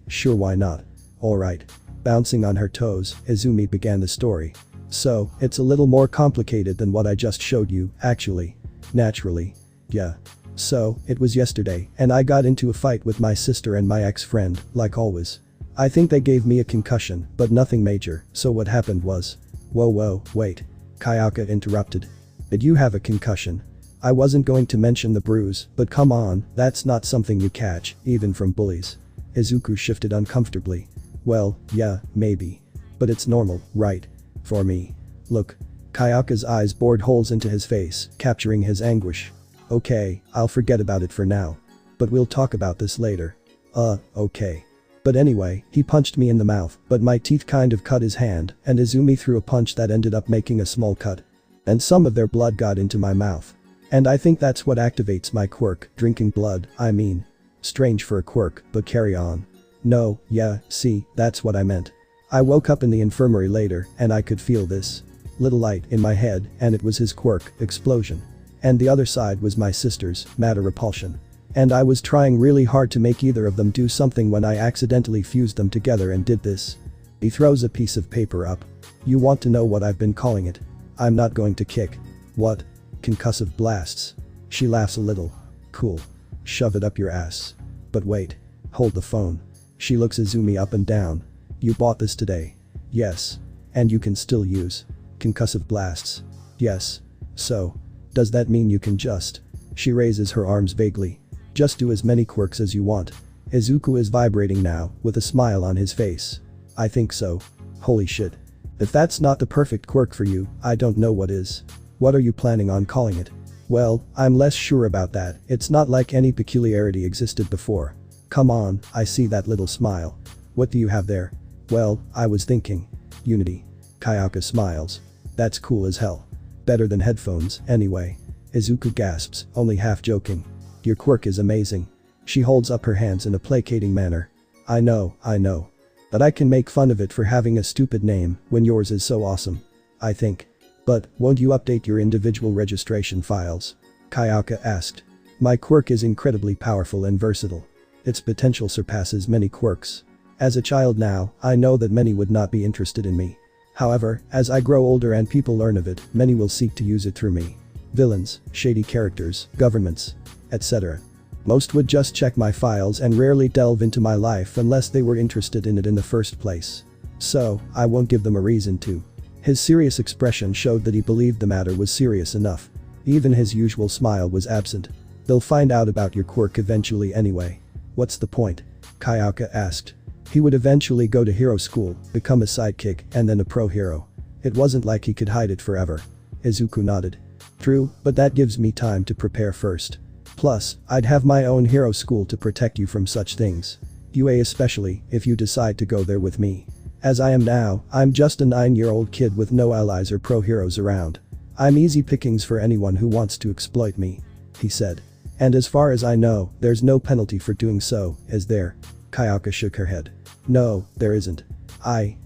Sure, why not? Alright. Bouncing on her toes, Izumi began the story. So, it's a little more complicated than what I just showed you, actually. Naturally. Yeah. So, it was yesterday, and I got into a fight with my sister and my ex-friend, like always. I think they gave me a concussion, but nothing major, so what happened was… Whoa, wait. Kayaka interrupted. Did you have a concussion? I wasn't going to mention the bruise, but come on, that's not something you catch, even from bullies. Izuku shifted uncomfortably. Well, yeah, maybe. But it's normal, right? For me. Look. Kayaka's eyes bored holes into his face, capturing his anguish. Okay, I'll forget about it for now. But we'll talk about this later. Okay. But anyway, he punched me in the mouth, but my teeth kind of cut his hand, and Izumi threw a punch that ended up making a small cut. And some of their blood got into my mouth. And I think that's what activates my quirk, drinking blood, I mean. Strange for a quirk, but carry on. No, yeah, see, that's what I meant. I woke up in the infirmary later, and I could feel this little light in my head, and it was his quirk, explosion. And the other side was my sister's, matter repulsion. And I was trying really hard to make either of them do something when I accidentally fused them together and did this. He throws a piece of paper up. You want to know what I've been calling it? I'm not going to kick. What? Concussive blasts. She laughs a little. Cool. Shove it up your ass. But wait. Hold the phone. She looks Izumi up and down. You bought this today. Yes. And you can still use. concussive blasts. Yes. So. Does that mean you can just? She raises her arms vaguely. Just do as many quirks as you want. Izuku is vibrating now, with a smile on his face. I think so. Holy shit. If that's not the perfect quirk for you, I don't know what is. What are you planning on calling it? Well, I'm less sure about that, it's not like any peculiarity existed before. Come on, I see that little smile. What do you have there? Well, I was thinking. Unity. Kayaka smiles. That's cool as hell. Better than headphones, anyway. Izuku gasps, only half joking. Your quirk is amazing. She holds up her hands in a placating manner. I know. But I can make fun of it for having a stupid name when yours is so awesome. I think. But, won't you update your individual registration files? Kayaka asked. My quirk is incredibly powerful and versatile. Its potential surpasses many quirks. As a child now, I know that many would not be interested in me. However, as I grow older and people learn of it, many will seek to use it through me. Villains, shady characters, governments, etc. Most would just check my files and rarely delve into my life unless they were interested in it in the first place. So, I won't give them a reason to. His serious expression showed that he believed the matter was serious enough. Even his usual smile was absent. They'll find out about your quirk eventually anyway. What's the point? Kayaka asked. He would eventually go to hero school, become a sidekick, and then a pro hero. It wasn't like he could hide it forever. Izuku nodded. True, but that gives me time to prepare first. Plus, I'd have my own hero school to protect you from such things. UA especially, if you decide to go there with me. As I am now, I'm just a 9-year-old kid with no allies or pro heroes around. I'm easy pickings for anyone who wants to exploit me. He said. And as far as I know, there's no penalty for doing so, is there? Kayaka shook her head. No, there isn't. I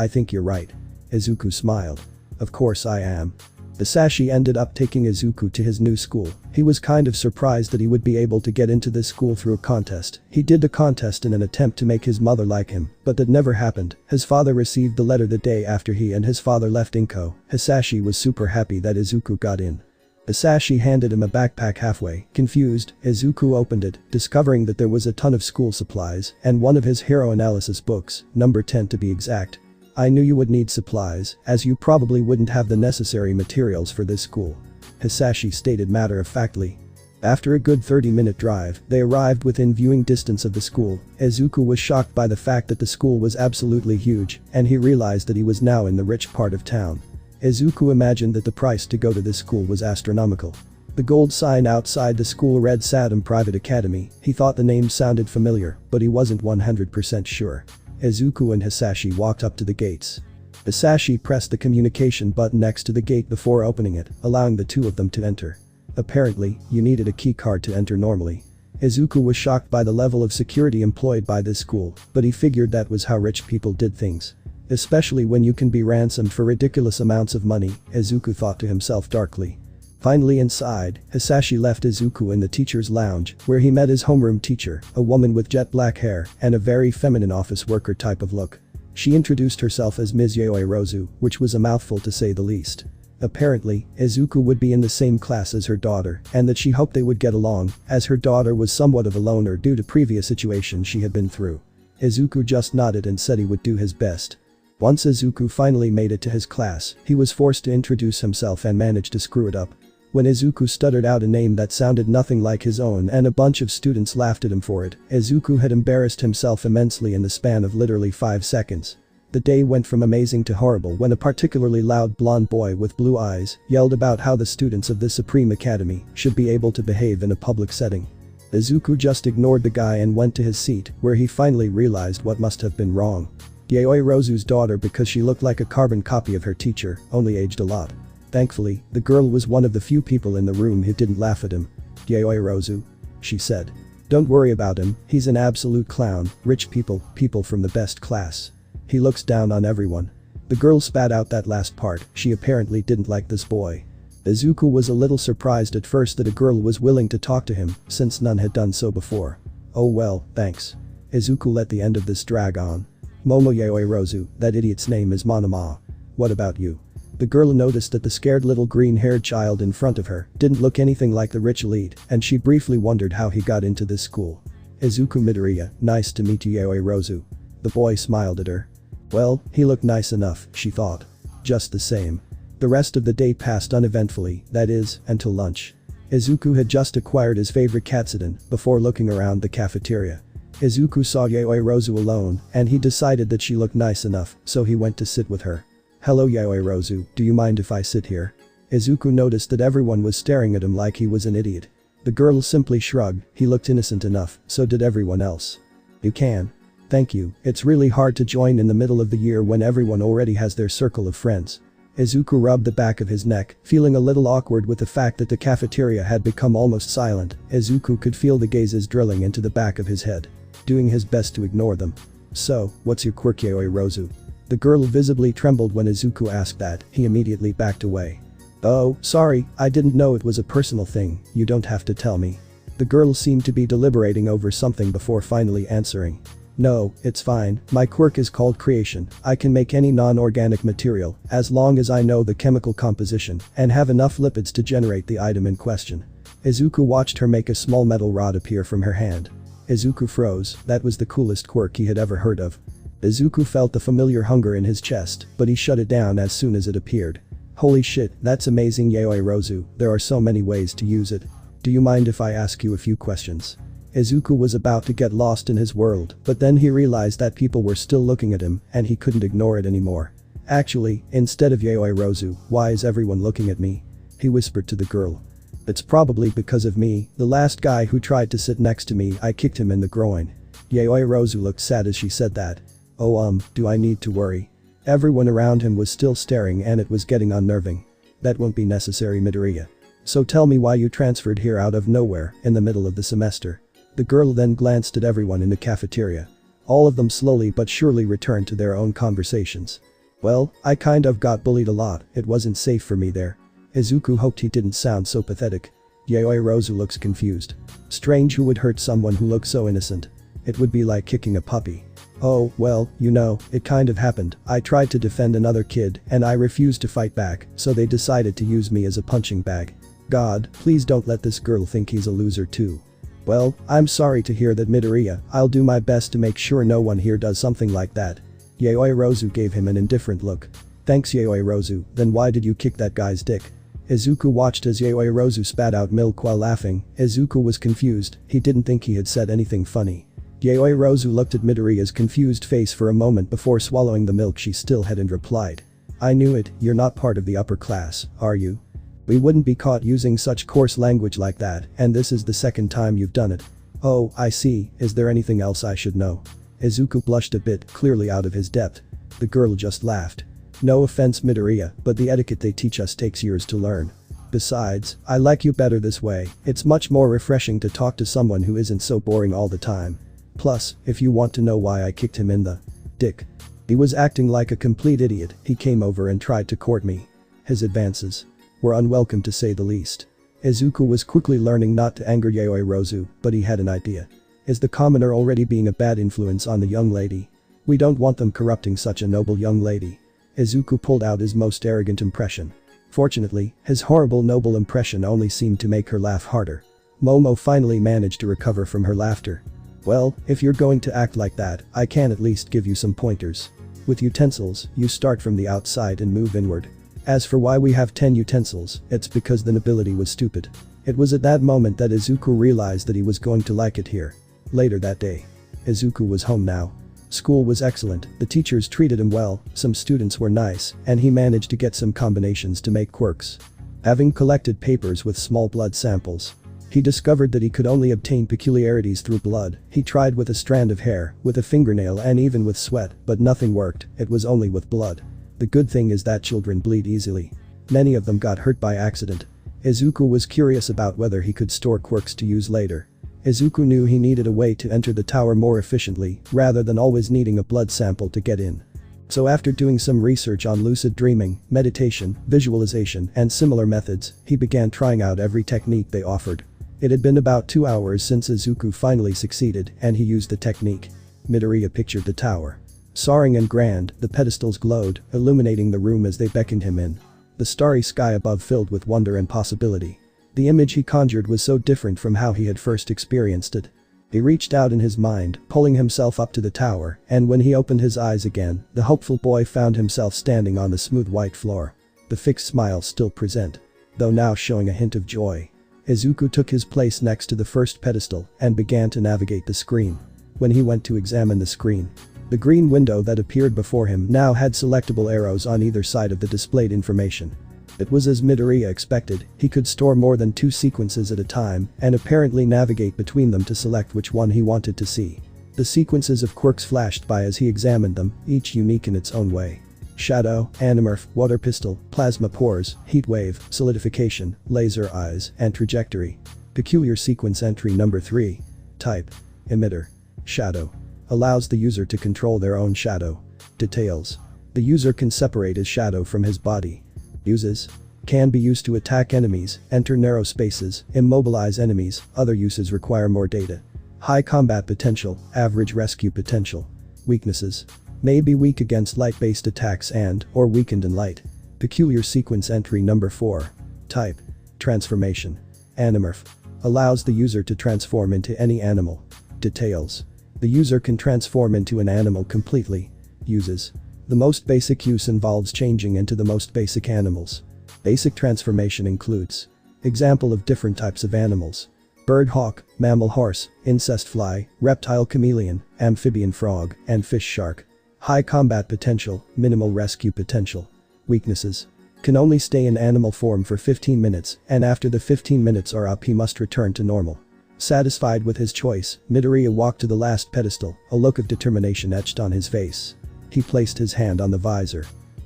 think you're right. Izuku smiled. Of course I am. Hisashi ended up taking Izuku to his new school. He was kind of surprised that he would be able to get into this school through a contest. He did the contest in an attempt to make his mother like him, but that never happened. His father received the letter the day after he and his father left Inko. Hisashi was super happy that Izuku got in. Hisashi handed him a backpack halfway. Confused, Izuku opened it, discovering that there was a ton of school supplies and one of his hero analysis books, number 10 to be exact. I knew you would need supplies, as you probably wouldn't have the necessary materials for this school. Hisashi stated matter-of-factly. After a good 30-minute drive, they arrived within viewing distance of the school. Izuku was shocked by the fact that the school was absolutely huge, and he realized that he was now in the rich part of town. Izuku imagined that the price to go to this school was astronomical. The gold sign outside the school read Saddam Private Academy. He thought the name sounded familiar, but he wasn't 100% sure. Izuku and Hisashi walked up to the gates. Hisashi pressed the communication button next to the gate before opening it, allowing the two of them to enter. Apparently, you needed a key card to enter normally. Izuku was shocked by the level of security employed by this school, but he figured that was how rich people did things. Especially when you can be ransomed for ridiculous amounts of money, Izuku thought to himself darkly. Finally inside, Hisashi left Izuku in the teacher's lounge, where he met his homeroom teacher, a woman with jet black hair and a very feminine office worker type of look. She introduced herself as Ms. Yaoi Rozu, which was a mouthful to say the least. Apparently, Izuku would be in the same class as her daughter, and that she hoped they would get along, as her daughter was somewhat of a loner due to previous situations she had been through. Izuku just nodded and said he would do his best. Once Izuku finally made it to his class, he was forced to introduce himself and managed to screw it up. When Izuku stuttered out a name that sounded nothing like his own and a bunch of students laughed at him for it, Izuku had embarrassed himself immensely in the span of literally 5 seconds. The day went from amazing to horrible when a particularly loud blonde boy with blue eyes yelled about how the students of the Supreme Academy should be able to behave in a public setting. Izuku just ignored the guy and went to his seat, where he finally realized what must have been wrong. Yaoi Rozu's daughter, because she looked like a carbon copy of her teacher, only aged a lot. Thankfully, the girl was one of the few people in the room who didn't laugh at him. Yaoi Rozu. She said. Don't worry about him, he's an absolute clown, rich people from the best class. He looks down on everyone. The girl spat out that last part, she apparently didn't like this boy. Izuku was a little surprised at first that a girl was willing to talk to him, since none had done so before. Oh well, thanks. Izuku let the end of this drag on. Momo Yaoi Rozu, that idiot's name is Monoma. What about you? The girl noticed that the scared little green-haired child in front of her didn't look anything like the rich elite, and she briefly wondered how he got into this school. Izuku Midoriya, nice to meet you Yaoi Rozu. The boy smiled at her. Well, he looked nice enough, she thought. Just the same. The rest of the day passed uneventfully, that is, until lunch. Izuku had just acquired his favorite katsudon before looking around the cafeteria. Izuku saw Yayoi Rozu alone, and he decided that she looked nice enough, so he went to sit with her. "Hello Yayoi Rozu, do you mind if I sit here?" Izuku noticed that everyone was staring at him like he was an idiot. The girl simply shrugged, he looked innocent enough, so did everyone else. "You can. Thank you, it's really hard to join in the middle of the year when everyone already has their circle of friends." Izuku rubbed the back of his neck, feeling a little awkward with the fact that the cafeteria had become almost silent. Izuku could feel the gazes drilling into the back of his head. Doing his best to ignore them. "So, what's your quirk Yayoi Rozu?" The girl visibly trembled when Izuku asked that, he immediately backed away. "Oh, sorry, I didn't know it was a personal thing, you don't have to tell me." The girl seemed to be deliberating over something before finally answering. "No, it's fine, my quirk is called creation, I can make any non-organic material, as long as I know the chemical composition, and have enough lipids to generate the item in question." Izuku watched her make a small metal rod appear from her hand. Izuku froze, that was the coolest quirk he had ever heard of. Izuku felt the familiar hunger in his chest, but he shut it down as soon as it appeared. "Holy shit, that's amazing Yayoi Rozu, there are so many ways to use it. Do you mind if I ask you a few questions?" Izuku was about to get lost in his world, but then he realized that people were still looking at him, and he couldn't ignore it anymore. "Actually, instead of Yayoi Rozu, why is everyone looking at me?" he whispered to the girl. "It's probably because of me, the last guy who tried to sit next to me I kicked him in the groin." Yayoi Rozu looked sad as she said that. "Oh do I need to worry?" Everyone around him was still staring and it was getting unnerving. "That won't be necessary Midoriya. So tell me why you transferred here out of nowhere, in the middle of the semester." The girl then glanced at everyone in the cafeteria. All of them slowly but surely returned to their own conversations. "Well, I kind of got bullied a lot, it wasn't safe for me there." Izuku hoped he didn't sound so pathetic. Yayoi Rozu looks confused. Strange who would hurt someone who looks so innocent. It would be like kicking a puppy. "Oh, well, you know, it kind of happened, I tried to defend another kid and I refused to fight back, so they decided to use me as a punching bag. God, please don't let this girl think he's a loser too." "Well, I'm sorry to hear that Midoriya, I'll do my best to make sure no one here does something like that." Yayoi Rozu gave him an indifferent look. "Thanks Yayoi Rozu, then why did you kick that guy's dick?" Izuku watched as Yayoi Rozu spat out milk while laughing. Izuku was confused, he didn't think he had said anything funny. Yayoi Rozu looked at Midoriya's confused face for a moment before swallowing the milk she still had and replied. "I knew it, you're not part of the upper class, are you? We wouldn't be caught using such coarse language like that, and this is the second time you've done it." "Oh, I see, is there anything else I should know?" Izuku blushed a bit, clearly out of his depth. The girl just laughed. "No offense Midoriya, but the etiquette they teach us takes years to learn. Besides, I like you better this way, it's much more refreshing to talk to someone who isn't so boring all the time. Plus, if you want to know why I kicked him in the dick. He was acting like a complete idiot, he came over and tried to court me. His advances were unwelcome to say the least." Izuku was quickly learning not to anger Yayoi Rozu, but he had an idea. "Is the commoner already being a bad influence on the young lady? We don't want them corrupting such a noble young lady." Izuku pulled out his most arrogant impression. Fortunately, his horrible noble impression only seemed to make her laugh harder. Momo finally managed to recover from her laughter. "Well, if you're going to act like that, I can at least give you some pointers. With utensils, you start from the outside and move inward. As for why we have 10 utensils, it's because the nobility was stupid." It was at that moment that Izuku realized that he was going to like it here. Later that day. Izuku was home now. School was excellent, the teachers treated him well, some students were nice, and he managed to get some combinations to make quirks. Having collected papers with small blood samples, he discovered that he could only obtain peculiarities through blood. He tried with a strand of hair, with a fingernail and even with sweat, but nothing worked, it was only with blood. The good thing is that children bleed easily. Many of them got hurt by accident. Izuku was curious about whether he could store quirks to use later. Izuku knew he needed a way to enter the tower more efficiently, rather than always needing a blood sample to get in. So after doing some research on lucid dreaming, meditation, visualization, and similar methods, he began trying out every technique they offered. It had been about 2 hours since Izuku finally succeeded, and he used the technique. Midoriya pictured the tower. Soaring and grand, the pedestals glowed, illuminating the room as they beckoned him in. The starry sky above filled with wonder and possibility. The image he conjured was so different from how he had first experienced it. He reached out in his mind, pulling himself up to the tower, and when he opened his eyes again, the hopeful boy found himself standing on the smooth white floor. the fixed smile still present, though now showing a hint of joy. Izuku took his place next to the first pedestal and began to navigate the screen. When he went to examine the screen, the green window that appeared before him now had selectable arrows on either side of the displayed information. It was as Midoriya expected, he could store more than 2 sequences at a time and apparently navigate between them to select which one he wanted to see. The sequences of quirks flashed by as he examined them, each unique in its own way. Shadow, Animorph, Water Pistol, Plasma Pores, Heat Wave, Solidification, Laser Eyes, and Trajectory. Peculiar Sequence Entry Number 3. Type. Emitter. Shadow. Allows the user to control their own shadow. Details. The user can separate his shadow from his body. Uses. Can be used to attack enemies, enter narrow spaces, immobilize enemies, other uses require more data. High combat potential, average rescue potential. Weaknesses. May be weak against light-based attacks and/or weakened in light. Peculiar Sequence Entry Number 4. Type. Transformation. Animorph. Allows the user to transform into any animal. Details. The user can transform into an animal completely. Uses. The most basic use involves changing into the most basic animals. Basic transformation includes example of different types of animals: bird hawk, mammal horse, incest fly, reptile chameleon, amphibian frog, and fish shark. High combat potential, minimal rescue potential. Weaknesses. Can only stay in animal form for 15 minutes and after the 15 minutes are up he must return to normal. Satisfied with his choice, Midoriya walked to the last pedestal, a look of determination etched on his face. He placed his hand on the visor.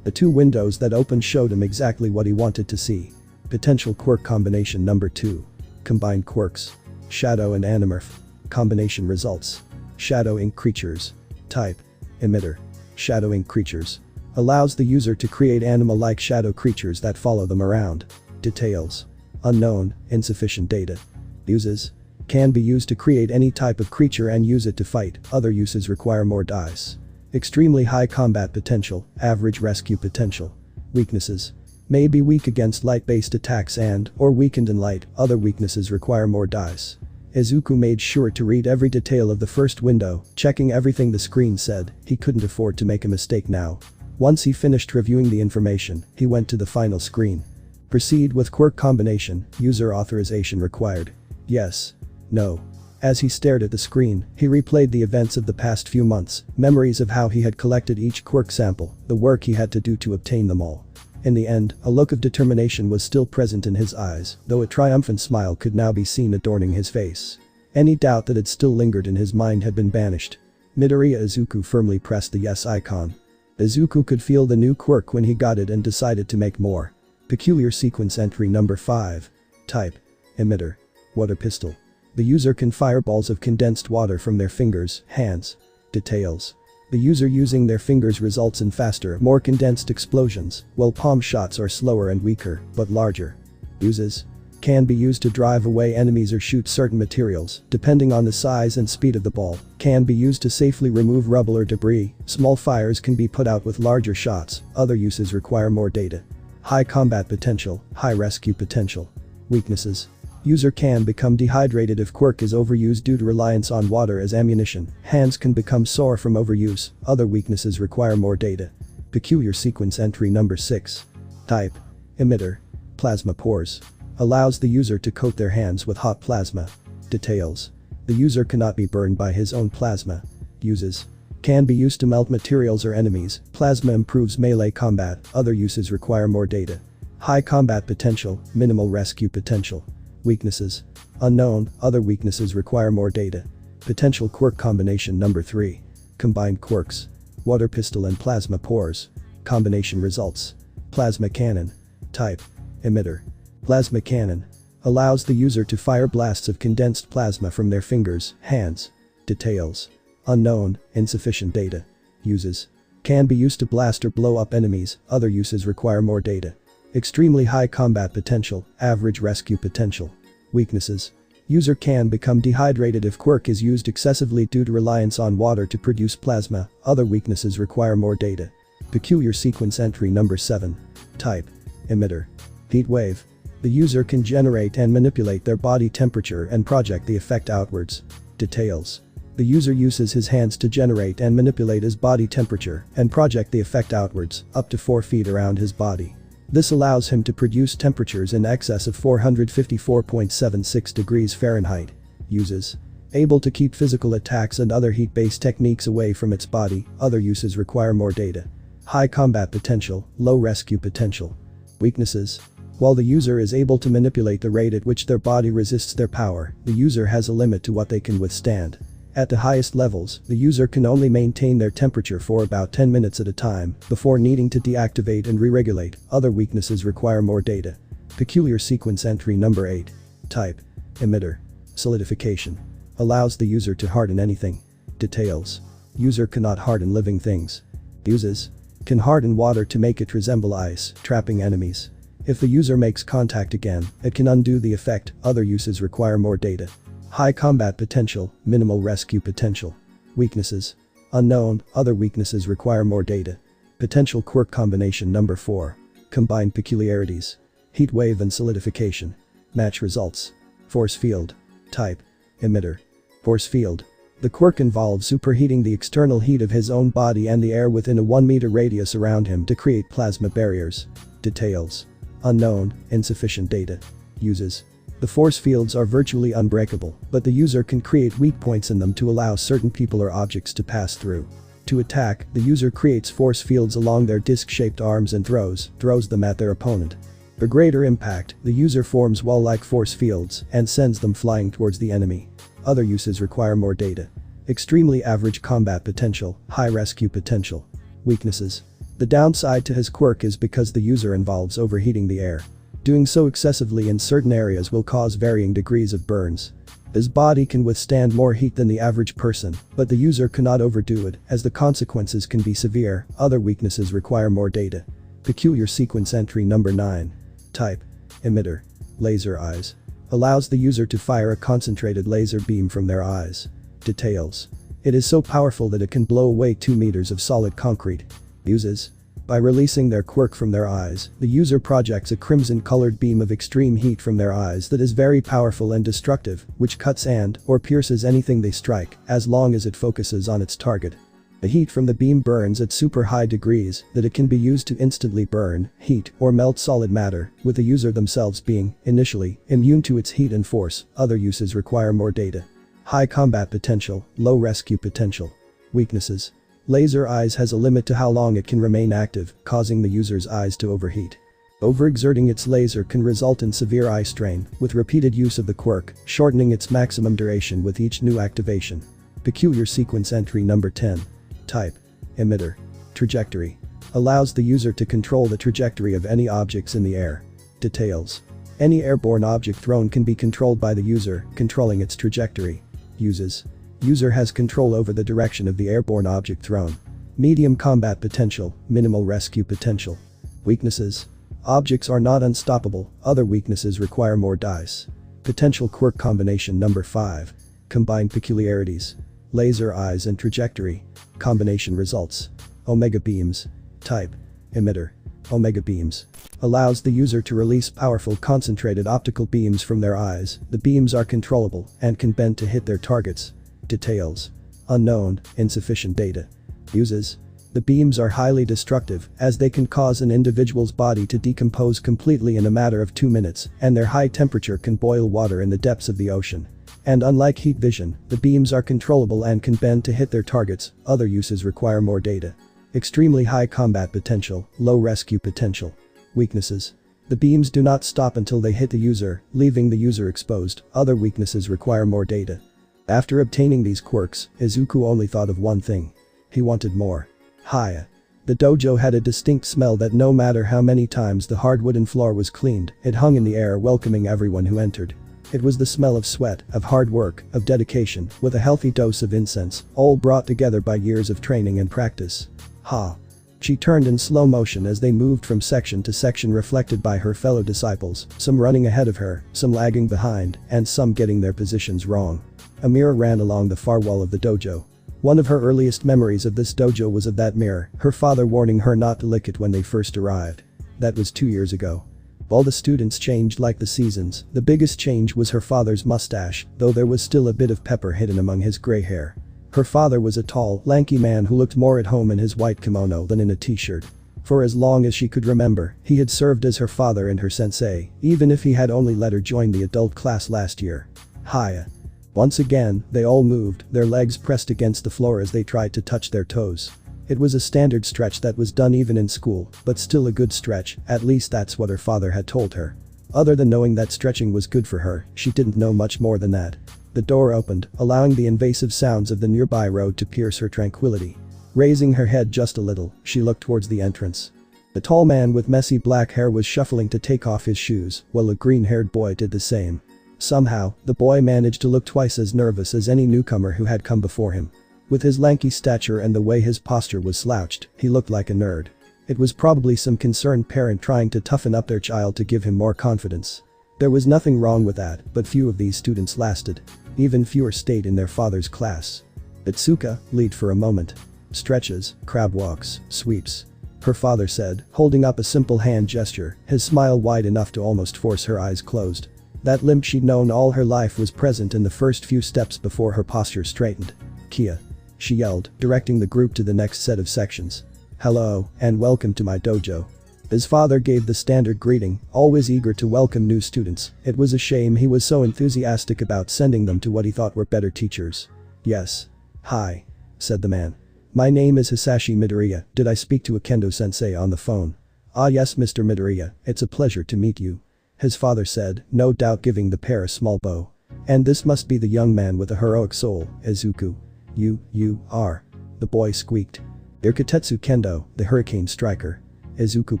The 2 windows that opened showed him exactly what he wanted to see. Potential Quirk Combination Number 2. Combined Quirks. Shadow and Animorph. Combination Results. Shadow Ink Creatures. Type. Emitter. Shadow Ink Creatures. Allows the user to create animal-like shadow creatures that follow them around. Details. Unknown, insufficient data. Uses. Can be used to create any type of creature and use it to fight, other uses require more dice. Extremely high combat potential, average rescue potential. Weaknesses. May be weak against light-based attacks and/or weakened in light, other weaknesses require more dice. Izuku made sure to read every detail of the first window, checking everything the screen said. He couldn't afford to make a mistake now. Once he finished reviewing the information, he went to the final screen. Proceed with quirk combination, user authorization required. Yes. No. As he stared at the screen, he replayed the events of the past few months, memories of how he had collected each quirk sample, the work he had to do to obtain them all. In the end, a look of determination was still present in his eyes, though a triumphant smile could now be seen adorning his face. Any doubt that had still lingered in his mind had been banished. Midoriya Izuku firmly pressed the yes icon. Izuku could feel the new quirk when he got it and decided to make more. Peculiar Sequence Entry Number 5. Type. Emitter. Water Pistol. The user can fire balls of condensed water from their fingers, hands. Details. The user using their fingers results in faster, more condensed explosions, while palm shots are slower and weaker, but larger. Uses. Can be used to drive away enemies or shoot certain materials, depending on the size and speed of the ball. Can be used to safely remove rubble or debris. Small fires can be put out with larger shots, other uses require more data. High combat potential, high rescue potential. Weaknesses. User can become dehydrated if quirk is overused due to reliance on water as ammunition. Hands can become sore from overuse, other weaknesses require more data. Peculiar Sequence Entry Number 6. Type. Emitter. Plasma Pores. Allows the user to coat their hands with hot plasma. Details. The user cannot be burned by his own plasma. Uses. Can be used to melt materials or enemies. Plasma improves melee combat, other uses require more data. High combat potential, minimal rescue potential. Weaknesses. Unknown, other weaknesses require more data. Potential Quirk Combination Number 3. Combined Quirks. Water Pistol and Plasma Pores. Combination Results. Plasma Cannon. Type. Emitter. Plasma Cannon. Allows the user to fire blasts of condensed plasma from their fingers, hands. Details. Unknown, insufficient data. Uses. Can be used to blast or blow up enemies, other uses require more data. Extremely high combat potential, average rescue potential. Weaknesses. User can become dehydrated if quirk is used excessively due to reliance on water to produce plasma, other weaknesses require more data. Peculiar Sequence Entry Number 7. Type. Emitter. Heat Wave. The user can generate and manipulate their body temperature and project the effect outwards. Details. The user uses his hands to generate and manipulate his body temperature and project the effect outwards, up to 4 feet around his body. This allows him to produce temperatures in excess of 454.76 degrees Fahrenheit. Uses. Able to keep physical attacks and other heat-based techniques away from its body. Other uses require more data. High combat potential, low rescue potential. Weaknesses. While the user is able to manipulate the rate at which their body resists their power, the user has a limit to what they can withstand. At the highest levels, the user can only maintain their temperature for about 10 minutes at a time before needing to deactivate and re-regulate. Other weaknesses require more data. Peculiar sequence entry number 8. Type. Emitter. Solidification. Allows the user to harden anything. Details. User cannot harden living things. Uses. Can harden water to make it resemble ice, trapping enemies. If the user makes contact again, it can undo the effect. Other uses require more data. High combat potential, minimal rescue potential. Weaknesses. Unknown. Other weaknesses require more data. Potential quirk combination number 4. Combined peculiarities. Heat wave and solidification. Match results. Force field. Type. Emitter. Force field. The quirk involves superheating the external heat of his own body and the air within a 1-meter radius around him to create plasma barriers. Details. Unknown. Insufficient data. Uses. The force fields are virtually unbreakable, but the user can create weak points in them to allow certain people or objects to pass through. To attack, the user creates force fields along their disc-shaped arms and throws them at their opponent. For greater impact, the user forms wall-like force fields and sends them flying towards the enemy. Other uses require more data. Extremely average combat potential, high rescue potential. Weaknesses. The downside to his quirk is because the user involves overheating the air. Doing so excessively in certain areas will cause varying degrees of burns. His body can withstand more heat than the average person, but the user cannot overdo it, as the consequences can be severe. Other weaknesses require more data. Peculiar sequence entry number 9. Type. Emitter. Laser eyes. Allows the user to fire a concentrated laser beam from their eyes. Details. It is so powerful that it can blow away 2 meters of solid concrete. Uses. By releasing their quirk from their eyes, the user projects a crimson-colored beam of extreme heat from their eyes that is very powerful and destructive, which cuts or pierces anything they strike, as long as it focuses on its target. The heat from the beam burns at super high degrees that it can be used to instantly burn, heat, or melt solid matter, with the user themselves being, initially, immune to its heat and force. Other uses require more data. High combat potential, low rescue potential. Weaknesses. Laser eyes has a limit to how long it can remain active, causing the user's eyes to overheat. Overexerting its laser can result in severe eye strain, with repeated use of the quirk, shortening its maximum duration with each new activation. Peculiar sequence entry number 10. Type. Emitter. Trajectory. Allows the user to control the trajectory of any objects in the air. Details. Any airborne object thrown can be controlled by the user, controlling its trajectory. Uses. User has control over the direction of the airborne object thrown. Medium combat potential, minimal rescue potential. Weaknesses. Objects are not unstoppable. Other weaknesses require more dice. Potential quirk combination number 5. Combined peculiarities. Laser eyes and trajectory. Combination results. Omega beams. Type. Emitter. Omega beams. Allows the user to release powerful concentrated optical beams from their eyes. The beams are controllable and can bend to hit their targets. Details. Unknown. Insufficient data. Uses. The beams are highly destructive, as they can cause an individual's body to decompose completely in a matter of 2 minutes, and their high temperature can boil water in the depths of the ocean. And unlike heat vision, the beams are controllable and can bend to hit their targets. Other uses require more data. Extremely high combat potential, low rescue potential. Weaknesses. The beams do not stop until they hit the user, leaving the user exposed. Other weaknesses require more data. After obtaining these quirks, Izuku only thought of one thing. He wanted more. Haya. The dojo had a distinct smell that no matter how many times the hard wooden floor was cleaned, it hung in the air welcoming everyone who entered. It was the smell of sweat, of hard work, of dedication, with a healthy dose of incense, all brought together by years of training and practice. Ha. She turned in slow motion as they moved from section to section, reflected by her fellow disciples, some running ahead of her, some lagging behind, and some getting their positions wrong. A mirror ran along the far wall of the dojo. One of her earliest memories of this dojo was of that mirror, her father warning her not to lick it when they first arrived. That was 2 years ago. All the students changed like the seasons. The biggest change was her father's mustache, though there was still a bit of pepper hidden among his gray hair. Her father was a tall, lanky man who looked more at home in his white kimono than in a t-shirt. For as long as she could remember, he had served as her father and her sensei, even if he had only let her join the adult class last year. Hiya. Once again, they all moved, their legs pressed against the floor as they tried to touch their toes. It was a standard stretch that was done even in school, but still a good stretch, at least that's what her father had told her. Other than knowing that stretching was good for her, she didn't know much more than that. The door opened, allowing the invasive sounds of the nearby road to pierce her tranquility. Raising her head just a little, she looked towards the entrance. The tall man with messy black hair was shuffling to take off his shoes, while a green-haired boy did the same. Somehow, the boy managed to look twice as nervous as any newcomer who had come before him. With his lanky stature and the way his posture was slouched, he looked like a nerd. It was probably some concerned parent trying to toughen up their child to give him more confidence. There was nothing wrong with that, but few of these students lasted. Even fewer stayed in their father's class. Itsuka, lead for a moment. Stretches, crab walks, sweeps. Her father said, holding up a simple hand gesture, his smile wide enough to almost force her eyes closed. That limp she'd known all her life was present in the first few steps before her posture straightened. Kia. She yelled, directing the group to the next set of sections. Hello, and welcome to my dojo. His father gave the standard greeting, always eager to welcome new students. It was a shame he was so enthusiastic about sending them to what he thought were better teachers. Yes. Hi. Said the man. My name is Hisashi Midoriya. Did I speak to a kendo-sensei on the phone? Ah yes, Mr. Midoriya, it's a pleasure to meet you. His father said, no doubt giving the pair a small bow. And this must be the young man with a heroic soul, Izuku. You are. The boy squeaked. Irkutetsu Kendo, the hurricane striker. Izuku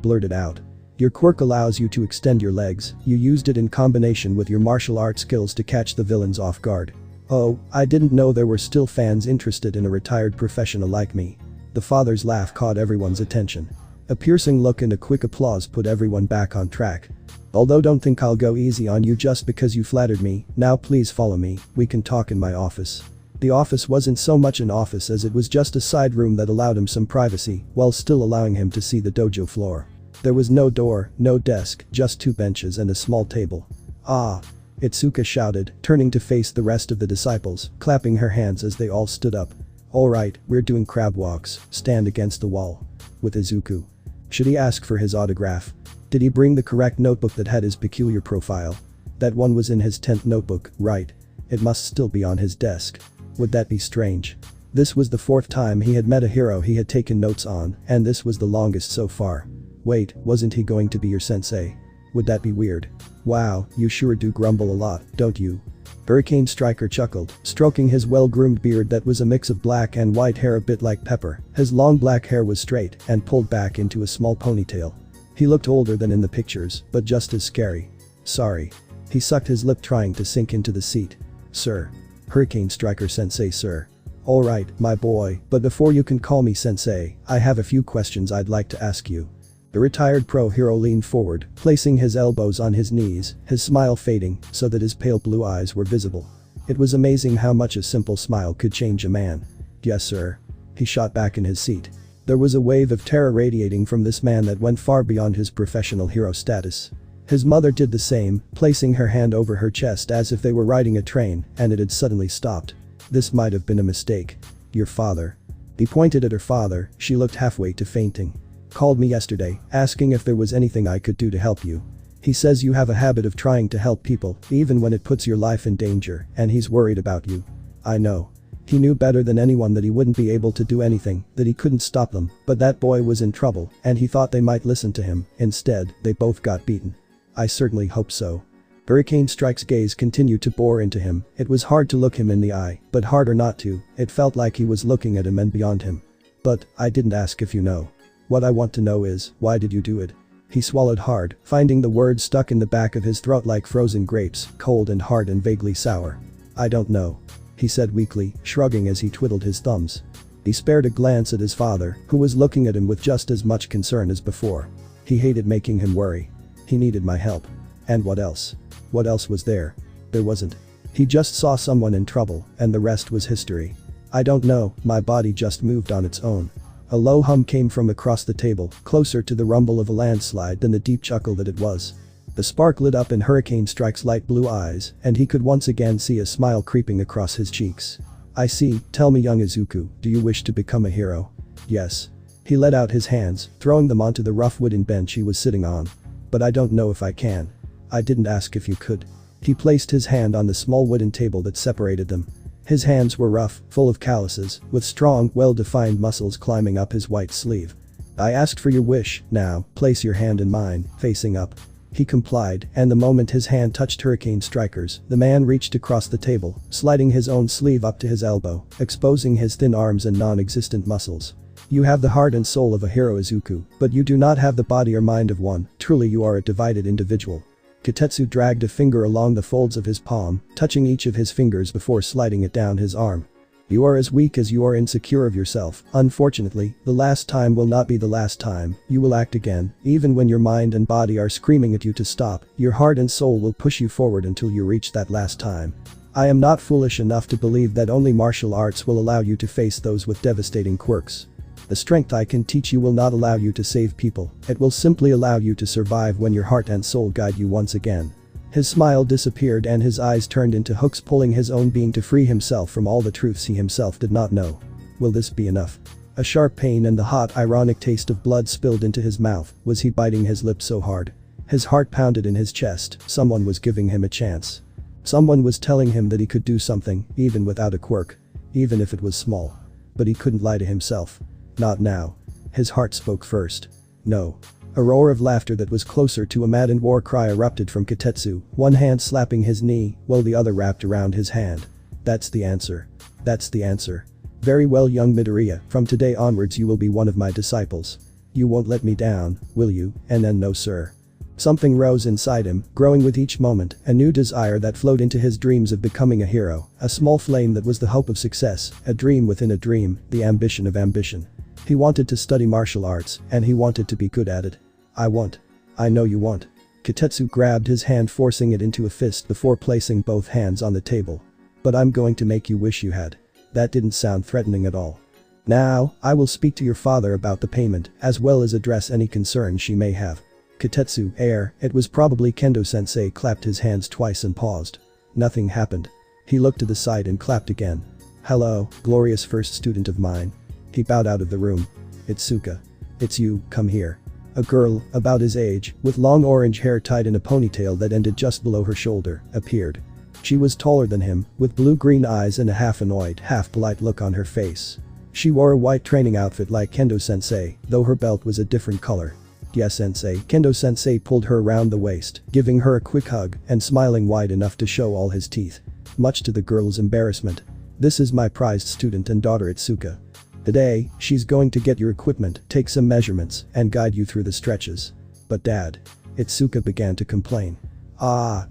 blurted out. Your quirk allows you to extend your legs, you used it in combination with your martial arts skills to catch the villains off guard. Oh, I didn't know there were still fans interested in a retired professional like me. The father's laugh caught everyone's attention. A piercing look and a quick applause put everyone back on track. Although don't think I'll go easy on you just because you flattered me, now please follow me, we can talk in my office. The office wasn't so much an office as it was just a side room that allowed him some privacy, while still allowing him to see the dojo floor. There was no door, no desk, just 2 benches and a small table. Ah! Itsuka shouted, turning to face the rest of the disciples, clapping her hands as they all stood up. Alright, we're doing crab walks, stand against the wall. With Izuku. Should he ask for his autograph? Did he bring the correct notebook that had his peculiar profile? That one was in his 10th notebook, right? It must still be on his desk. Would that be strange? This was the 4th time he had met a hero he had taken notes on, and this was the longest so far. Wait, wasn't he going to be your sensei? Would that be weird? Wow, you sure do grumble a lot, don't you? Hurricane Striker chuckled, stroking his well-groomed beard that was a mix of black and white hair a bit like Pepper. His long black hair was straight and pulled back into a small ponytail. He looked older than in the pictures, but just as scary. Sorry. He sucked his lip trying to sink into the seat. Sir. Hurricane Striker Sensei, sir. Alright, my boy, but before you can call me Sensei, I have a few questions I'd like to ask you. The retired pro hero leaned forward, placing his elbows on his knees, his smile fading so that his pale blue eyes were visible. It was amazing how much a simple smile could change a man. Yes, sir. He shot back in his seat. There was a wave of terror radiating from this man that went far beyond his professional hero status. His mother did the same, placing her hand over her chest as if they were riding a train and it had suddenly stopped. This might have been a mistake. Your father. He pointed at her father, she looked halfway to fainting. Called me yesterday, asking if there was anything I could do to help you. He says you have a habit of trying to help people, even when it puts your life in danger, and he's worried about you. I know. He knew better than anyone that he wouldn't be able to do anything, that he couldn't stop them, but that boy was in trouble, and he thought they might listen to him. Instead, they both got beaten. I certainly hope so. Hurricane Strike's gaze continued to bore into him. It was hard to look him in the eye, but harder not to. It felt like he was looking at him and beyond him. But, I didn't ask if you know. What I want to know is, why did you do it? He swallowed hard, finding the words stuck in the back of his throat like frozen grapes, cold and hard and vaguely sour. I don't know. He said weakly, shrugging as he twiddled his thumbs. He spared a glance at his father, who was looking at him with just as much concern as before. He hated making him worry. He needed my help. And what else? What else was there? There wasn't. He just saw someone in trouble, and the rest was history. I don't know, my body just moved on its own. A low hum came from across the table, closer to the rumble of a landslide than the deep chuckle that it was. The spark lit up in Hurricane Strike's light blue eyes, and he could once again see a smile creeping across his cheeks. I see, tell me young Izuku, do you wish to become a hero? Yes. He let out his hands, throwing them onto the rough wooden bench he was sitting on. But I don't know if I can. I didn't ask if you could. He placed his hand on the small wooden table that separated them. His hands were rough, full of calluses, with strong, well-defined muscles climbing up his white sleeve. I asked for your wish, now, place your hand in mine, facing up. He complied, and the moment his hand touched Hurricane Striker's, the man reached across the table, sliding his own sleeve up to his elbow, exposing his thin arms and non-existent muscles. You have the heart and soul of a hero, Izuku, but you do not have the body or mind of one. Truly you are a divided individual. Kitetsu dragged a finger along the folds of his palm, touching each of his fingers before sliding it down his arm. You are as weak as you are insecure of yourself. Unfortunately, the last time will not be the last time. You will act again, even when your mind and body are screaming at you to stop. Your heart and soul will push you forward until you reach that last time. I am not foolish enough to believe that only martial arts will allow you to face those with devastating quirks. The strength I can teach you will not allow you to save people. It will simply allow you to survive when your heart and soul guide you once again. His smile disappeared and his eyes turned into hooks, pulling his own being to free himself from all the truths he himself did not know. Will this be enough? A sharp pain and the hot, ironic taste of blood spilled into his mouth. Was he biting his lip so hard? His heart pounded in his chest. Someone was giving him a chance. Someone was telling him that he could do something, even without a quirk. Even if it was small. But he couldn't lie to himself. Not now. His heart spoke first. No. A roar of laughter that was closer to a maddened war cry erupted from Kitetsu, one hand slapping his knee, while the other wrapped around his hand. That's the answer. That's the answer. Very well, young Midoriya, from today onwards you will be one of my disciples. You won't let me down, will you? And then no sir. Something rose inside him, growing with each moment, a new desire that flowed into his dreams of becoming a hero, a small flame that was the hope of success, a dream within a dream, the ambition of ambition. He wanted to study martial arts, and he wanted to be good at it. I know you want. Kitetsu grabbed his hand, forcing it into a fist before placing both hands on the table. But I'm going to make you wish you had. That didn't sound threatening at all. Now, I will speak to your father about the payment, as well as address any concerns she may have. Kitetsu, it was probably Kendo-sensei, clapped his hands twice and paused. Nothing happened. He looked to the side and clapped again. Hello, glorious first student of mine. He bowed out of the room. It's Suka. It's you, come here. A girl, about his age, with long orange hair tied in a ponytail that ended just below her shoulder, appeared. She was taller than him, with blue-green eyes and a half-annoyed, half-polite look on her face. She wore a white training outfit like Kendo-sensei, though her belt was a different color. Yes, sensei. Kendo-sensei pulled her around the waist, giving her a quick hug and smiling wide enough to show all his teeth. Much to the girl's embarrassment. This is my prized student and daughter Itsuka. Today, she's going to get your equipment, take some measurements, and guide you through the stretches. But dad. Itsuka began to complain.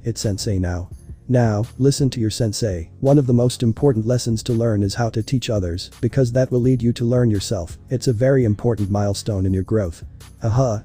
It's sensei now. Now, listen to your sensei. One of the most important lessons to learn is how to teach others, because that will lead you to learn yourself. It's a very important milestone in your growth.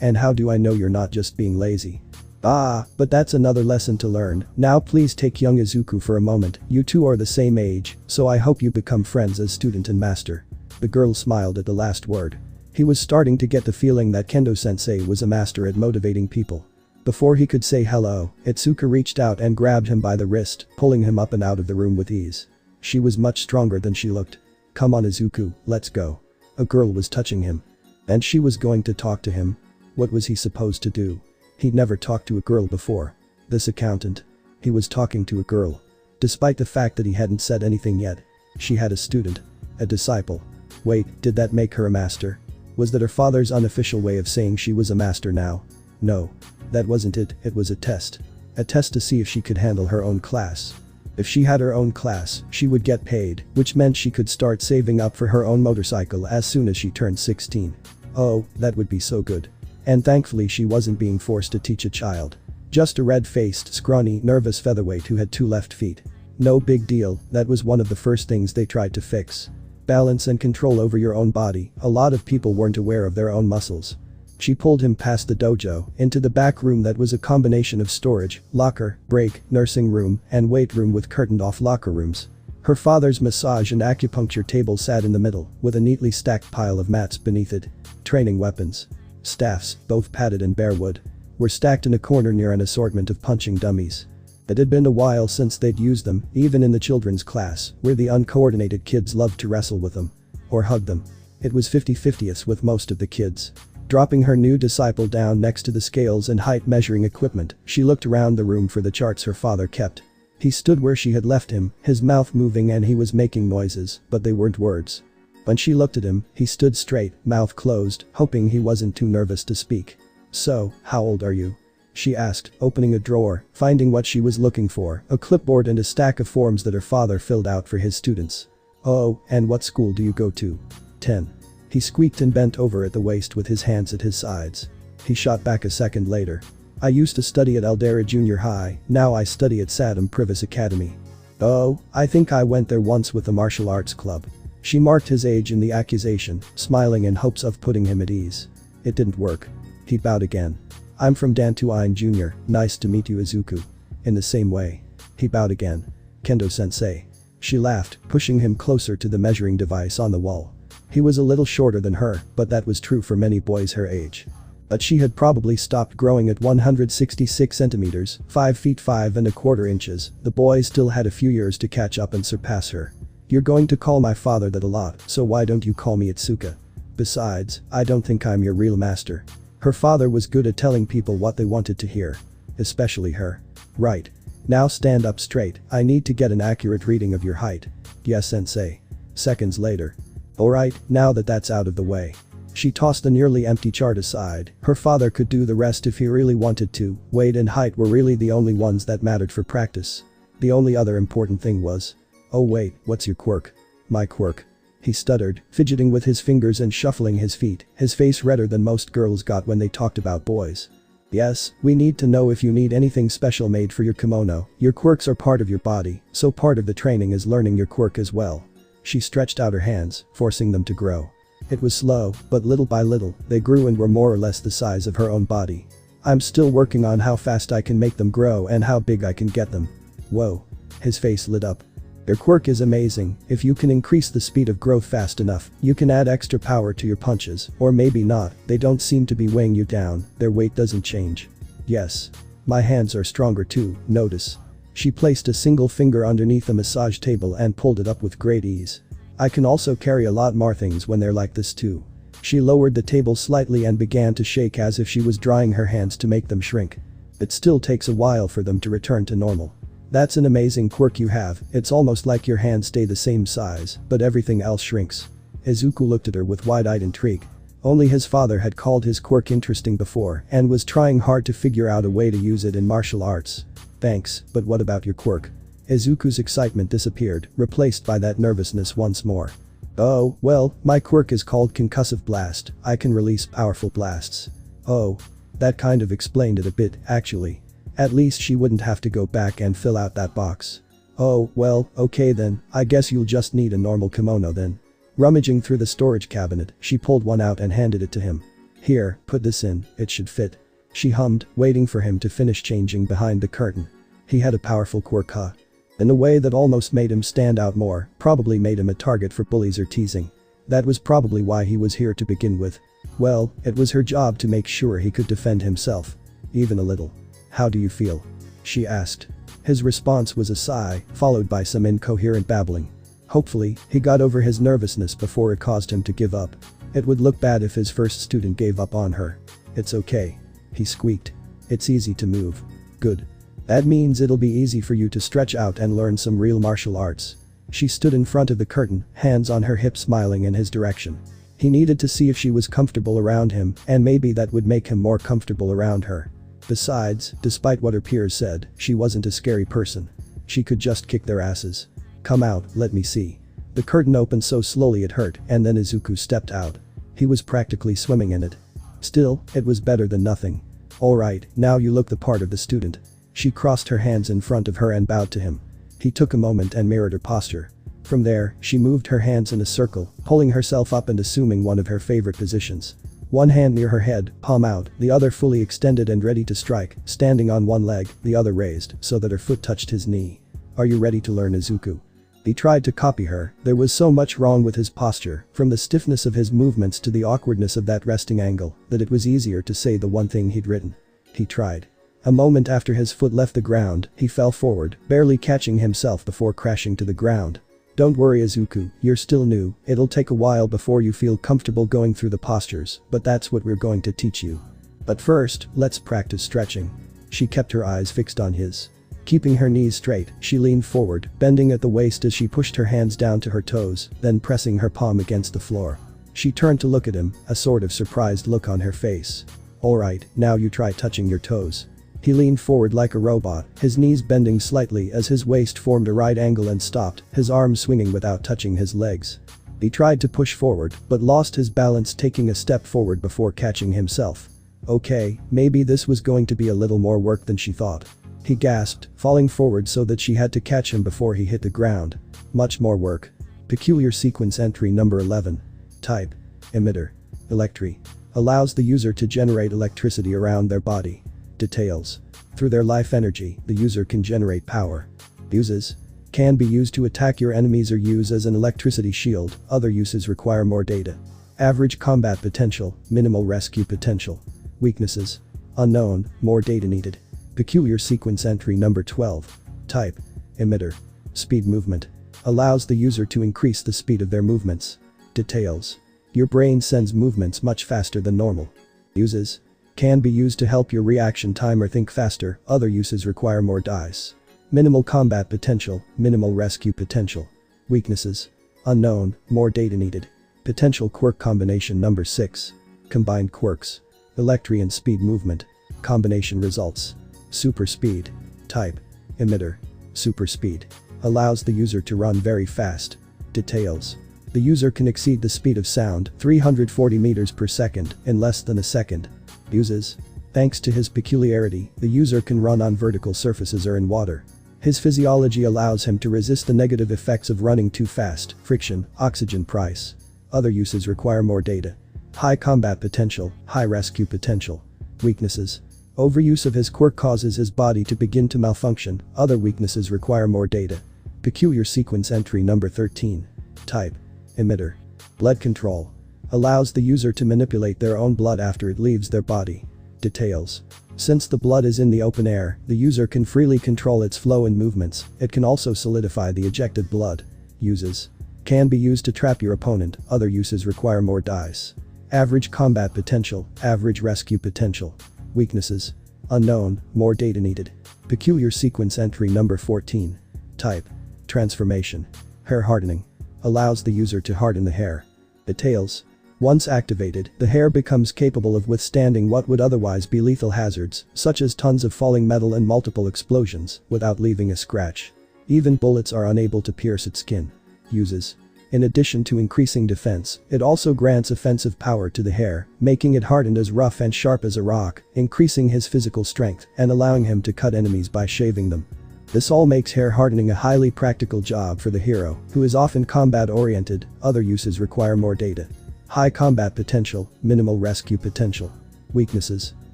And how do I know you're not just being lazy? But that's another lesson to learn. Now please take young Izuku for a moment. You two are the same age, so I hope you become friends as student and master. The girl smiled at the last word. He was starting to get the feeling that Kendo-sensei was a master at motivating people. Before he could say hello, Itsuka reached out and grabbed him by the wrist, pulling him up and out of the room with ease. She was much stronger than she looked. Come on Izuku, let's go. A girl was touching him. And she was going to talk to him. What was he supposed to do? He'd never talked to a girl before. This accountant. He was talking to a girl. Despite the fact that he hadn't said anything yet. She had a student. A disciple. Wait, did that make her a master? Was that her father's unofficial way of saying she was a master now? No. That wasn't it, it was a test. A test to see if she could handle her own class. If she had her own class, she would get paid, which meant she could start saving up for her own motorcycle as soon as she turned 16. Oh, that would be so good. And thankfully she wasn't being forced to teach a child. Just a red-faced, scrawny, nervous featherweight who had 2 left feet. No big deal, that was one of the first things they tried to fix. Balance and control over your own body. A lot of people weren't aware of their own muscles. She pulled him past the dojo, into the back room that was a combination of storage, locker, break, nursing room, and weight room with curtained-off locker rooms. Her father's massage and acupuncture table sat in the middle, with a neatly stacked pile of mats beneath it. Training weapons. Staffs, both padded and bare wood, were stacked in a corner near an assortment of punching dummies. It had been a while since they'd used them, even in the children's class, where the uncoordinated kids loved to wrestle with them. Or hug them. It was 50-50 with most of the kids. Dropping her new disciple down next to the scales and height measuring equipment, she looked around the room for the charts her father kept. He stood where she had left him, his mouth moving and he was making noises, but they weren't words. When she looked at him, he stood straight, mouth closed, hoping he wasn't too nervous to speak. "So, how old are you?" she asked, opening a drawer, finding what she was looking for, a clipboard and a stack of forms that her father filled out for his students. "Oh, and what school do you go to?" 10. He squeaked and bent over at the waist with his hands at his sides. He shot back a second later. "I used to study at Aldera Junior High, now I study at Saddam Privis Academy." "Oh, I think I went there once with the martial arts club." She marked his age in the accusation, smiling in hopes of putting him at ease. It didn't work. He bowed again. "I'm from Dantuine Jr., nice to meet you Izuku." In the same way. He bowed again. "Kendo-sensei." She laughed, pushing him closer to the measuring device on the wall. He was a little shorter than her, but that was true for many boys her age. But she had probably stopped growing at 166 centimeters, 5 feet 5¼ inches, the boy still had a few years to catch up and surpass her. "You're going to call my father that a lot, so why don't you call me Itsuka? Besides, I don't think I'm your real master." Her father was good at telling people what they wanted to hear. Especially her. "Right. Now stand up straight, I need to get an accurate reading of your height." "Yes sensei." Seconds later. "Alright, now that that's out of the way." She tossed the nearly empty chart aside, her father could do the rest if he really wanted to, weight and height were really the only ones that mattered for practice. The only other important thing was, "Oh wait, what's your quirk?" "My quirk?" He stuttered, fidgeting with his fingers and shuffling his feet, his face redder than most girls got when they talked about boys. "Yes, we need to know if you need anything special made for your kimono, your quirks are part of your body, so part of the training is learning your quirk as well." She stretched out her hands, forcing them to grow. It was slow, but little by little, they grew and were more or less the size of her own body. "I'm still working on how fast I can make them grow and how big I can get them." "Whoa." His face lit up. "Your quirk is amazing, if you can increase the speed of growth fast enough, you can add extra power to your punches, or maybe not, they don't seem to be weighing you down, their weight doesn't change." "Yes. My hands are stronger too, notice." She placed a single finger underneath the massage table and pulled it up with great ease. "I can also carry a lot more things when they're like this too." She lowered the table slightly and began to shake as if she was drying her hands to make them shrink. "It still takes a while for them to return to normal." "That's an amazing quirk you have, it's almost like your hands stay the same size, but everything else shrinks." Izuku looked at her with wide-eyed intrigue. Only his father had called his quirk interesting before and was trying hard to figure out a way to use it in martial arts. "Thanks, but what about your quirk?" Izuku's excitement disappeared, replaced by that nervousness once more. "Oh, well, my quirk is called Concussive Blast, I can release powerful blasts." "Oh. That kind of explained it a bit, actually. At least she wouldn't have to go back and fill out that box." "Oh, well, okay then, I guess you'll just need a normal kimono then." Rummaging through the storage cabinet, she pulled one out and handed it to him. "Here, put this in, it should fit." She hummed, waiting for him to finish changing behind the curtain. He had a powerful quirk, huh? In a way that almost made him stand out more, probably made him a target for bullies or teasing. That was probably why he was here to begin with. Well, it was her job to make sure he could defend himself. Even a little. "How do you feel?" she asked. His response was a sigh, followed by some incoherent babbling. Hopefully, he got over his nervousness before it caused him to give up. It would look bad if his first student gave up on her. "It's okay." He squeaked. "It's easy to move." "Good. That means it'll be easy for you to stretch out and learn some real martial arts." She stood in front of the curtain, hands on her hips smiling in his direction. He needed to see if she was comfortable around him, and maybe that would make him more comfortable around her. Besides, despite what her peers said, she wasn't a scary person. She could just kick their asses. "Come out, let me see." The curtain opened so slowly it hurt, and then Izuku stepped out. He was practically swimming in it. Still, it was better than nothing. "Alright, now you look the part of the student." She crossed her hands in front of her and bowed to him. He took a moment and mirrored her posture. From there, she moved her hands in a circle, pulling herself up and assuming one of her favorite positions. One hand near her head, palm out, the other fully extended and ready to strike, standing on one leg, the other raised, so that her foot touched his knee. "Are you ready to learn Izuku?" He tried to copy her, there was so much wrong with his posture, from the stiffness of his movements to the awkwardness of that resting angle, that it was easier to say the one thing he'd written. He tried. A moment after his foot left the ground, he fell forward, barely catching himself before crashing to the ground. Don't worry Izuku, you're still new, it'll take a while before you feel comfortable going through the postures, but that's what we're going to teach you. But first, let's practice stretching. She kept her eyes fixed on his. Keeping her knees straight, she leaned forward, bending at the waist as she pushed her hands down to her toes, then pressing her palm against the floor. She turned to look at him, a sort of surprised look on her face. Alright, now you try touching your toes. He leaned forward like a robot, his knees bending slightly as his waist formed a right angle and stopped, his arms swinging without touching his legs. He tried to push forward, but lost his balance taking a step forward before catching himself. Okay, maybe this was going to be a little more work than she thought. He gasped, falling forward so that she had to catch him before he hit the ground. Much more work. Peculiar sequence entry number 11. Type. Emitter. Electri. Allows the user to generate electricity around their body. Details. Through their life energy, the user can generate power. Uses. Can be used to attack your enemies or use as an electricity shield, other uses require more data. Average combat potential, minimal rescue potential. Weaknesses. Unknown, more data needed. Peculiar sequence entry number 12. Type. Emitter. Speed movement. Allows the user to increase the speed of their movements. Details. Your brain sends movements much faster than normal. Uses. Can be used to help your reaction time or think faster, other uses require more dice. Minimal combat potential, minimal rescue potential. Weaknesses. Unknown, more data needed. Potential quirk combination number 6. Combined quirks. Electri and speed movement. Combination results. Super speed. Type. Emitter. Super speed. Allows the user to run very fast. Details. The user can exceed the speed of sound, 340 meters per second, in less than a second. Uses. Thanks to his peculiarity, the user can run on vertical surfaces or in water. His physiology allows him to resist the negative effects of running too fast, friction, oxygen price. Other uses require more data. High combat potential, high rescue potential. Weaknesses. Overuse of his quirk causes his body to begin to malfunction, other weaknesses require more data. Peculiar sequence entry number 13. Type. Emitter. Blood control. Allows the user to manipulate their own blood after it leaves their body. Details. Since the blood is in the open air, the user can freely control its flow and movements, it can also solidify the ejected blood. Uses. Can be used to trap your opponent, other uses require more dice. Average combat potential, average rescue potential. Weaknesses. Unknown, more data needed. Peculiar sequence entry number 14. Type. Transformation. Hair hardening. Allows the user to harden the hair. Details. Once activated, the hair becomes capable of withstanding what would otherwise be lethal hazards, such as tons of falling metal and multiple explosions, without leaving a scratch. Even bullets are unable to pierce its skin. Uses. In addition to increasing defense, it also grants offensive power to the hair, making it hardened as rough and sharp as a rock, increasing his physical strength and allowing him to cut enemies by shaving them. This all makes hair hardening a highly practical job for the hero, who is often combat-oriented, other uses require more data. High combat potential, minimal rescue potential. Weaknesses.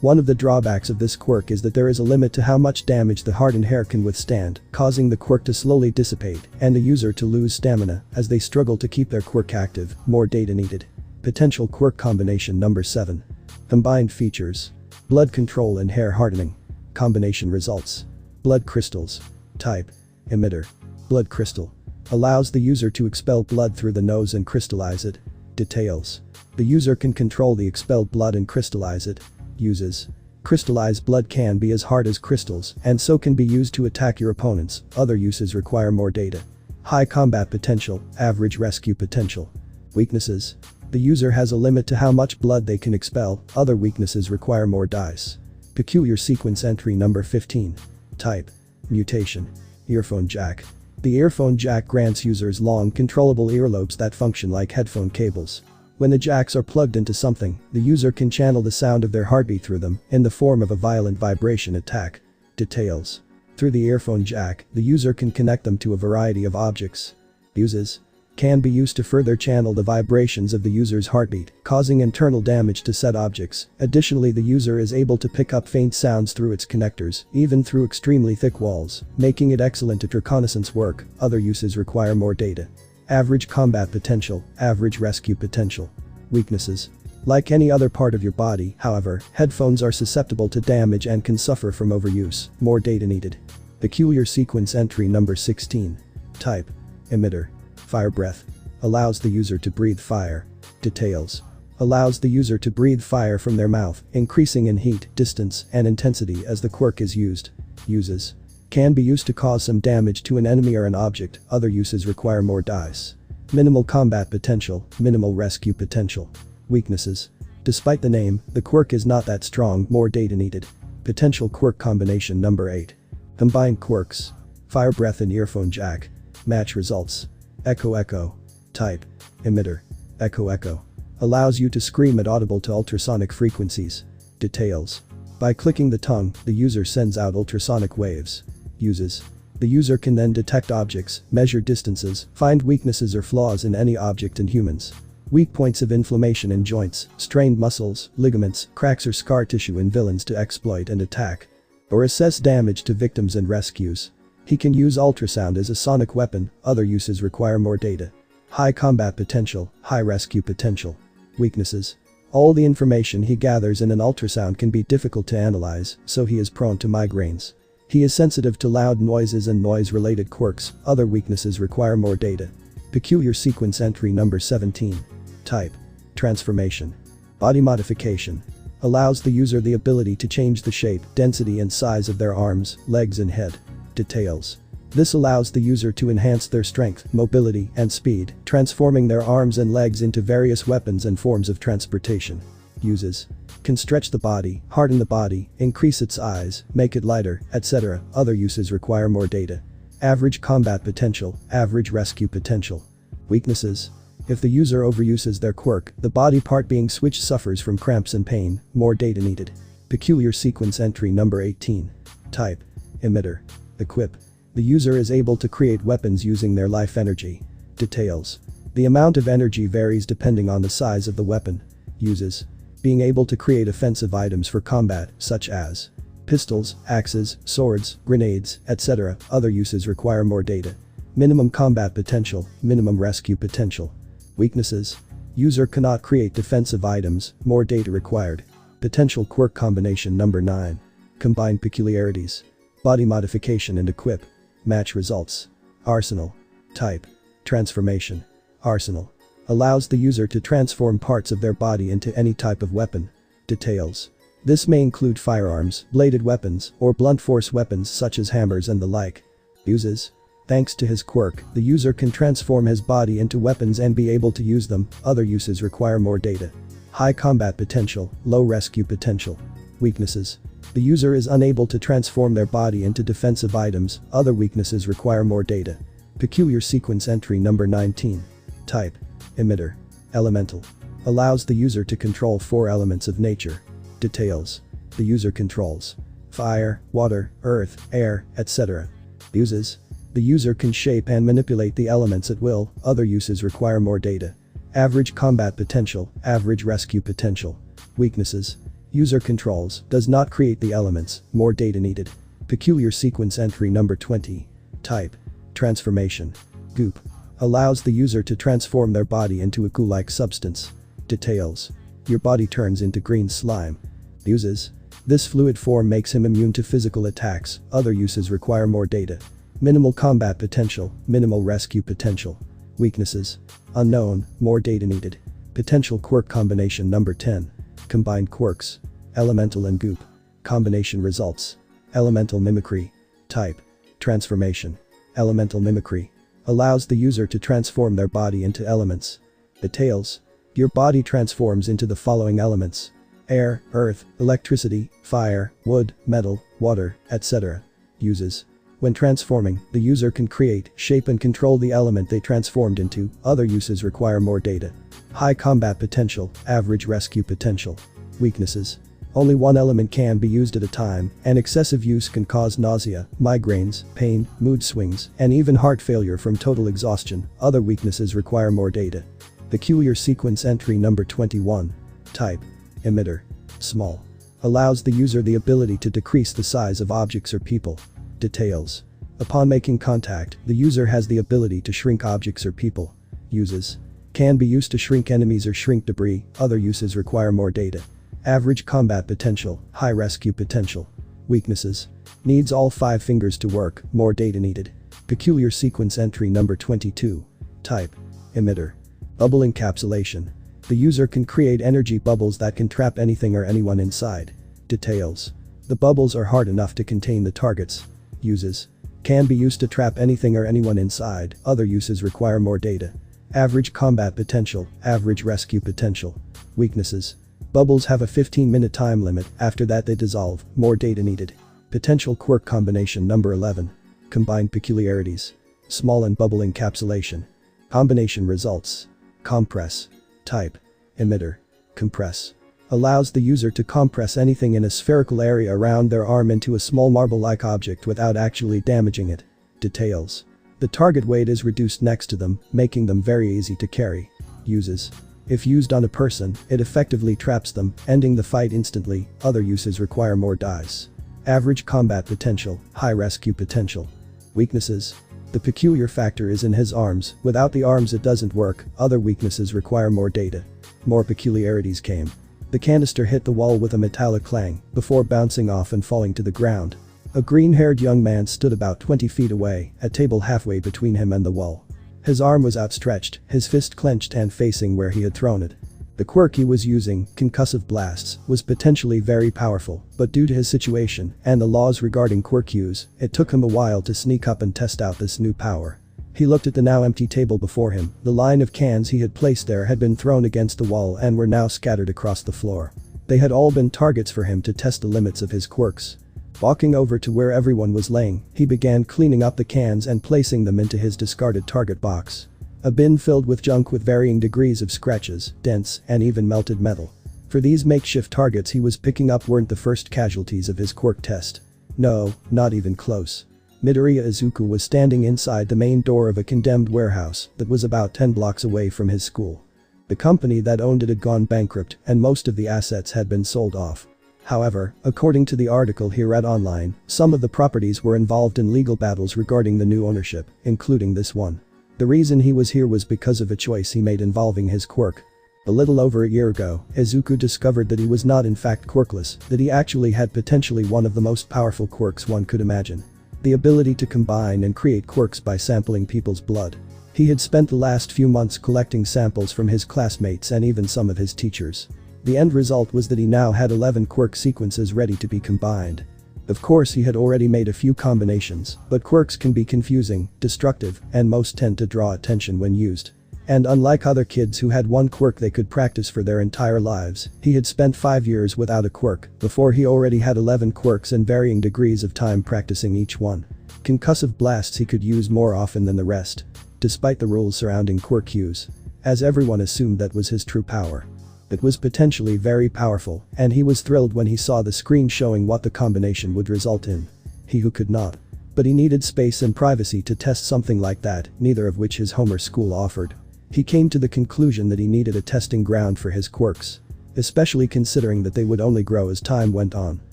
One of the drawbacks of this quirk is that there is a limit to how much damage the hardened hair can withstand, causing the quirk to slowly dissipate and the user to lose stamina as they struggle to keep their quirk active, more data needed. Potential quirk combination number 7. Combined features. Blood control and hair hardening. Combination results. Blood crystals. Type. Emitter. Blood crystal. Allows the user to expel blood through the nose and crystallize it. Details. The user can control the expelled blood and crystallize it. Uses. Crystallized blood can be as hard as crystals and so can be used to attack your opponents, other uses require more data. High combat potential, average rescue potential. Weaknesses. The user has a limit to how much blood they can expel, other weaknesses require more dice. Peculiar sequence entry number 15. Type. Mutation. Earphone jack. The earphone jack grants users long, controllable earlobes that function like headphone cables. When the jacks are plugged into something, the user can channel the sound of their heartbeat through them in the form of a violent vibration attack. Details. Through the earphone jack, the user can connect them to a variety of objects. Uses. Can be used to further channel the vibrations of the user's heartbeat, causing internal damage to said objects. Additionally, the user is able to pick up faint sounds through its connectors, even through extremely thick walls, making it excellent at reconnaissance work. Other uses require more data. Average combat potential, average rescue potential. Weaknesses. Like any other part of your body, however, headphones are susceptible to damage and can suffer from overuse, more data needed. Peculiar sequence entry number 16. Type. Emitter. Fire breath. Allows the user to breathe fire. Details. Allows the user to breathe fire from their mouth, increasing in heat, distance, and intensity as the quirk is used. Uses. Can be used to cause some damage to an enemy or an object, other uses require more dice. Minimal combat potential, minimal rescue potential. Weaknesses. Despite the name, the quirk is not that strong, more data needed. Potential quirk combination number 8. Combined quirks. Fire breath and earphone jack. Match results. Echo echo. Type. Emitter. Echo echo. Allows you to scream at audible to ultrasonic frequencies. Details. By clicking the tongue, the user sends out ultrasonic waves. Uses. The user can then detect objects, measure distances, find weaknesses or flaws in any object in humans. Weak points of inflammation in joints, strained muscles, ligaments, cracks or scar tissue in villains to exploit and attack. Or assess damage to victims and rescues. He can use ultrasound as a sonic weapon, other uses require more data. High combat potential, high rescue potential. Weaknesses. All the information he gathers in an ultrasound can be difficult to analyze, so he is prone to migraines. He is sensitive to loud noises and noise-related quirks, other weaknesses require more data. Peculiar sequence entry number 17. Type. Transformation. Body modification. Allows the user the ability to change the shape, density and size of their arms, legs and head. Details. This allows the user to enhance their strength, mobility and speed, transforming their arms and legs into various weapons and forms of transportation. Uses. Can stretch the body, harden the body, increase its size, make it lighter, etc. Other uses require more data. Average combat potential, average rescue potential. Weaknesses. If the user overuses their quirk, the body part being switched suffers from cramps and pain, more data needed. Peculiar sequence entry number 18. Type. Emitter. Equip. The user is able to create weapons using their life energy. Details. The amount of energy varies depending on the size of the weapon. Uses. Being able to create offensive items for combat, such as pistols, axes, swords, grenades, etc. Other uses require more data. Minimum combat potential, minimum rescue potential. Weaknesses. User cannot create defensive items, more data required. Potential quirk combination number 9. Combined peculiarities. Body modification and equip. Match results. Arsenal. Type. Transformation. Arsenal. Allows the user to transform parts of their body into any type of weapon. Details. This may include firearms, bladed weapons, or blunt force weapons such as hammers and the like. Uses. Thanks to his quirk, the user can transform his body into weapons and be able to use them, other uses require more data. High combat potential, low rescue potential. Weaknesses. The user is unable to transform their body into defensive items, other weaknesses require more data. Peculiar sequence entry number 19. Type. Emitter. Elemental. Allows the user to control 4 elements of nature. Details. The user controls fire, water, earth, air, etc. Uses. The user can shape and manipulate the elements at will, other uses require more data. Average combat potential, average rescue potential. Weaknesses. User controls, does not create the elements, more data needed. Peculiar sequence entry number 20. Type. Transformation. Goop. Allows the user to transform their body into a goo-like substance. Details. Your body turns into green slime. Uses. This fluid form makes him immune to physical attacks, other uses require more data. Minimal combat potential, minimal rescue potential. Weaknesses. Unknown, more data needed. Potential quirk combination number 10. Combined quirks. Elemental and goop. Combination results. Elemental mimicry. Type. Transformation. Elemental mimicry. Allows the user to transform their body into elements. Details. Your body transforms into the following elements: air, earth, electricity, fire, wood, metal, water, etc. Uses. When transforming, the user can create, shape and control the element they transformed into, other uses require more data. High combat potential, average rescue potential. Weaknesses. Only one element can be used at a time, and excessive use can cause nausea, migraines, pain, mood swings, and even heart failure from total exhaustion, other weaknesses require more data. Peculiar sequence entry number 21. Type. Emitter. Small. Allows the user the ability to decrease the size of objects or people. Details. Upon making contact, the user has the ability to shrink objects or people. Uses. Can be used to shrink enemies or shrink debris, other uses require more data. Average combat potential, high rescue potential. Weaknesses. Needs all 5 fingers to work, more data needed. Peculiar sequence entry number 22. Type: emitter. Bubble encapsulation. The user can create energy bubbles that can trap anything or anyone inside. Details: the bubbles are hard enough to contain the targets. Uses: can be used to trap anything or anyone inside, other uses require more data. Average combat potential, average rescue potential. Weaknesses: bubbles have a 15-minute time limit, after that they dissolve, more data needed. Potential quirk combination number 11. Combined peculiarities. Small and bubble encapsulation. Combination results. Compress. Type: emitter. Compress. Allows the user to compress anything in a spherical area around their arm into a small marble-like object without actually damaging it. Details: the target weight is reduced next to them, making them very easy to carry. Uses: if used on a person, it effectively traps them, ending the fight instantly. Other uses require more dice. Average combat potential, high rescue potential. Weaknesses: the peculiar factor is in his arms, without the arms it doesn't work, other weaknesses require more data. More peculiarities came. The canister hit the wall with a metallic clang, before bouncing off and falling to the ground. A green-haired young man stood about 20 feet away, a table halfway between him and the wall. His arm was outstretched, his fist clenched and facing where he had thrown it. The quirk he was using, concussive blasts, was potentially very powerful, but due to his situation and the laws regarding quirk use, it took him a while to sneak up and test out this new power. He looked at the now empty table before him. The line of cans he had placed there had been thrown against the wall and were now scattered across the floor. They had all been targets for him to test the limits of his quirks. Walking over to where everyone was laying, he began cleaning up the cans and placing them into his discarded target box. A bin filled with junk with varying degrees of scratches, dents, and even melted metal. For these makeshift targets he was picking up weren't the first casualties of his quirk test. No, not even close. Midoriya Izuku was standing inside the main door of a condemned warehouse that was about 10 blocks away from his school. The company that owned it had gone bankrupt and most of the assets had been sold off. However, according to the article he read online, some of the properties were involved in legal battles regarding the new ownership, including this one. The reason he was here was because of a choice he made involving his quirk. A little over a year ago, Izuku discovered that he was not in fact quirkless, that he actually had potentially one of the most powerful quirks one could imagine. The ability to combine and create quirks by sampling people's blood. He had spent the last few months collecting samples from his classmates and even some of his teachers. The end result was that he now had 11 quirk sequences ready to be combined. Of course he had already made a few combinations, but quirks can be confusing, destructive, and most tend to draw attention when used. And unlike other kids who had one quirk they could practice for their entire lives, he had spent 5 years without a quirk before he already had 11 quirks and varying degrees of time practicing each one. Concussive blasts he could use more often than the rest, despite the rules surrounding quirk use, as everyone assumed that was his true power. It was potentially very powerful, and he was thrilled when he saw the screen showing what the combination would result in. He who could not. But he needed space and privacy to test something like that, neither of which his home or school offered. He came to the conclusion that he needed a testing ground for his quirks, especially considering that they would only grow as time went on.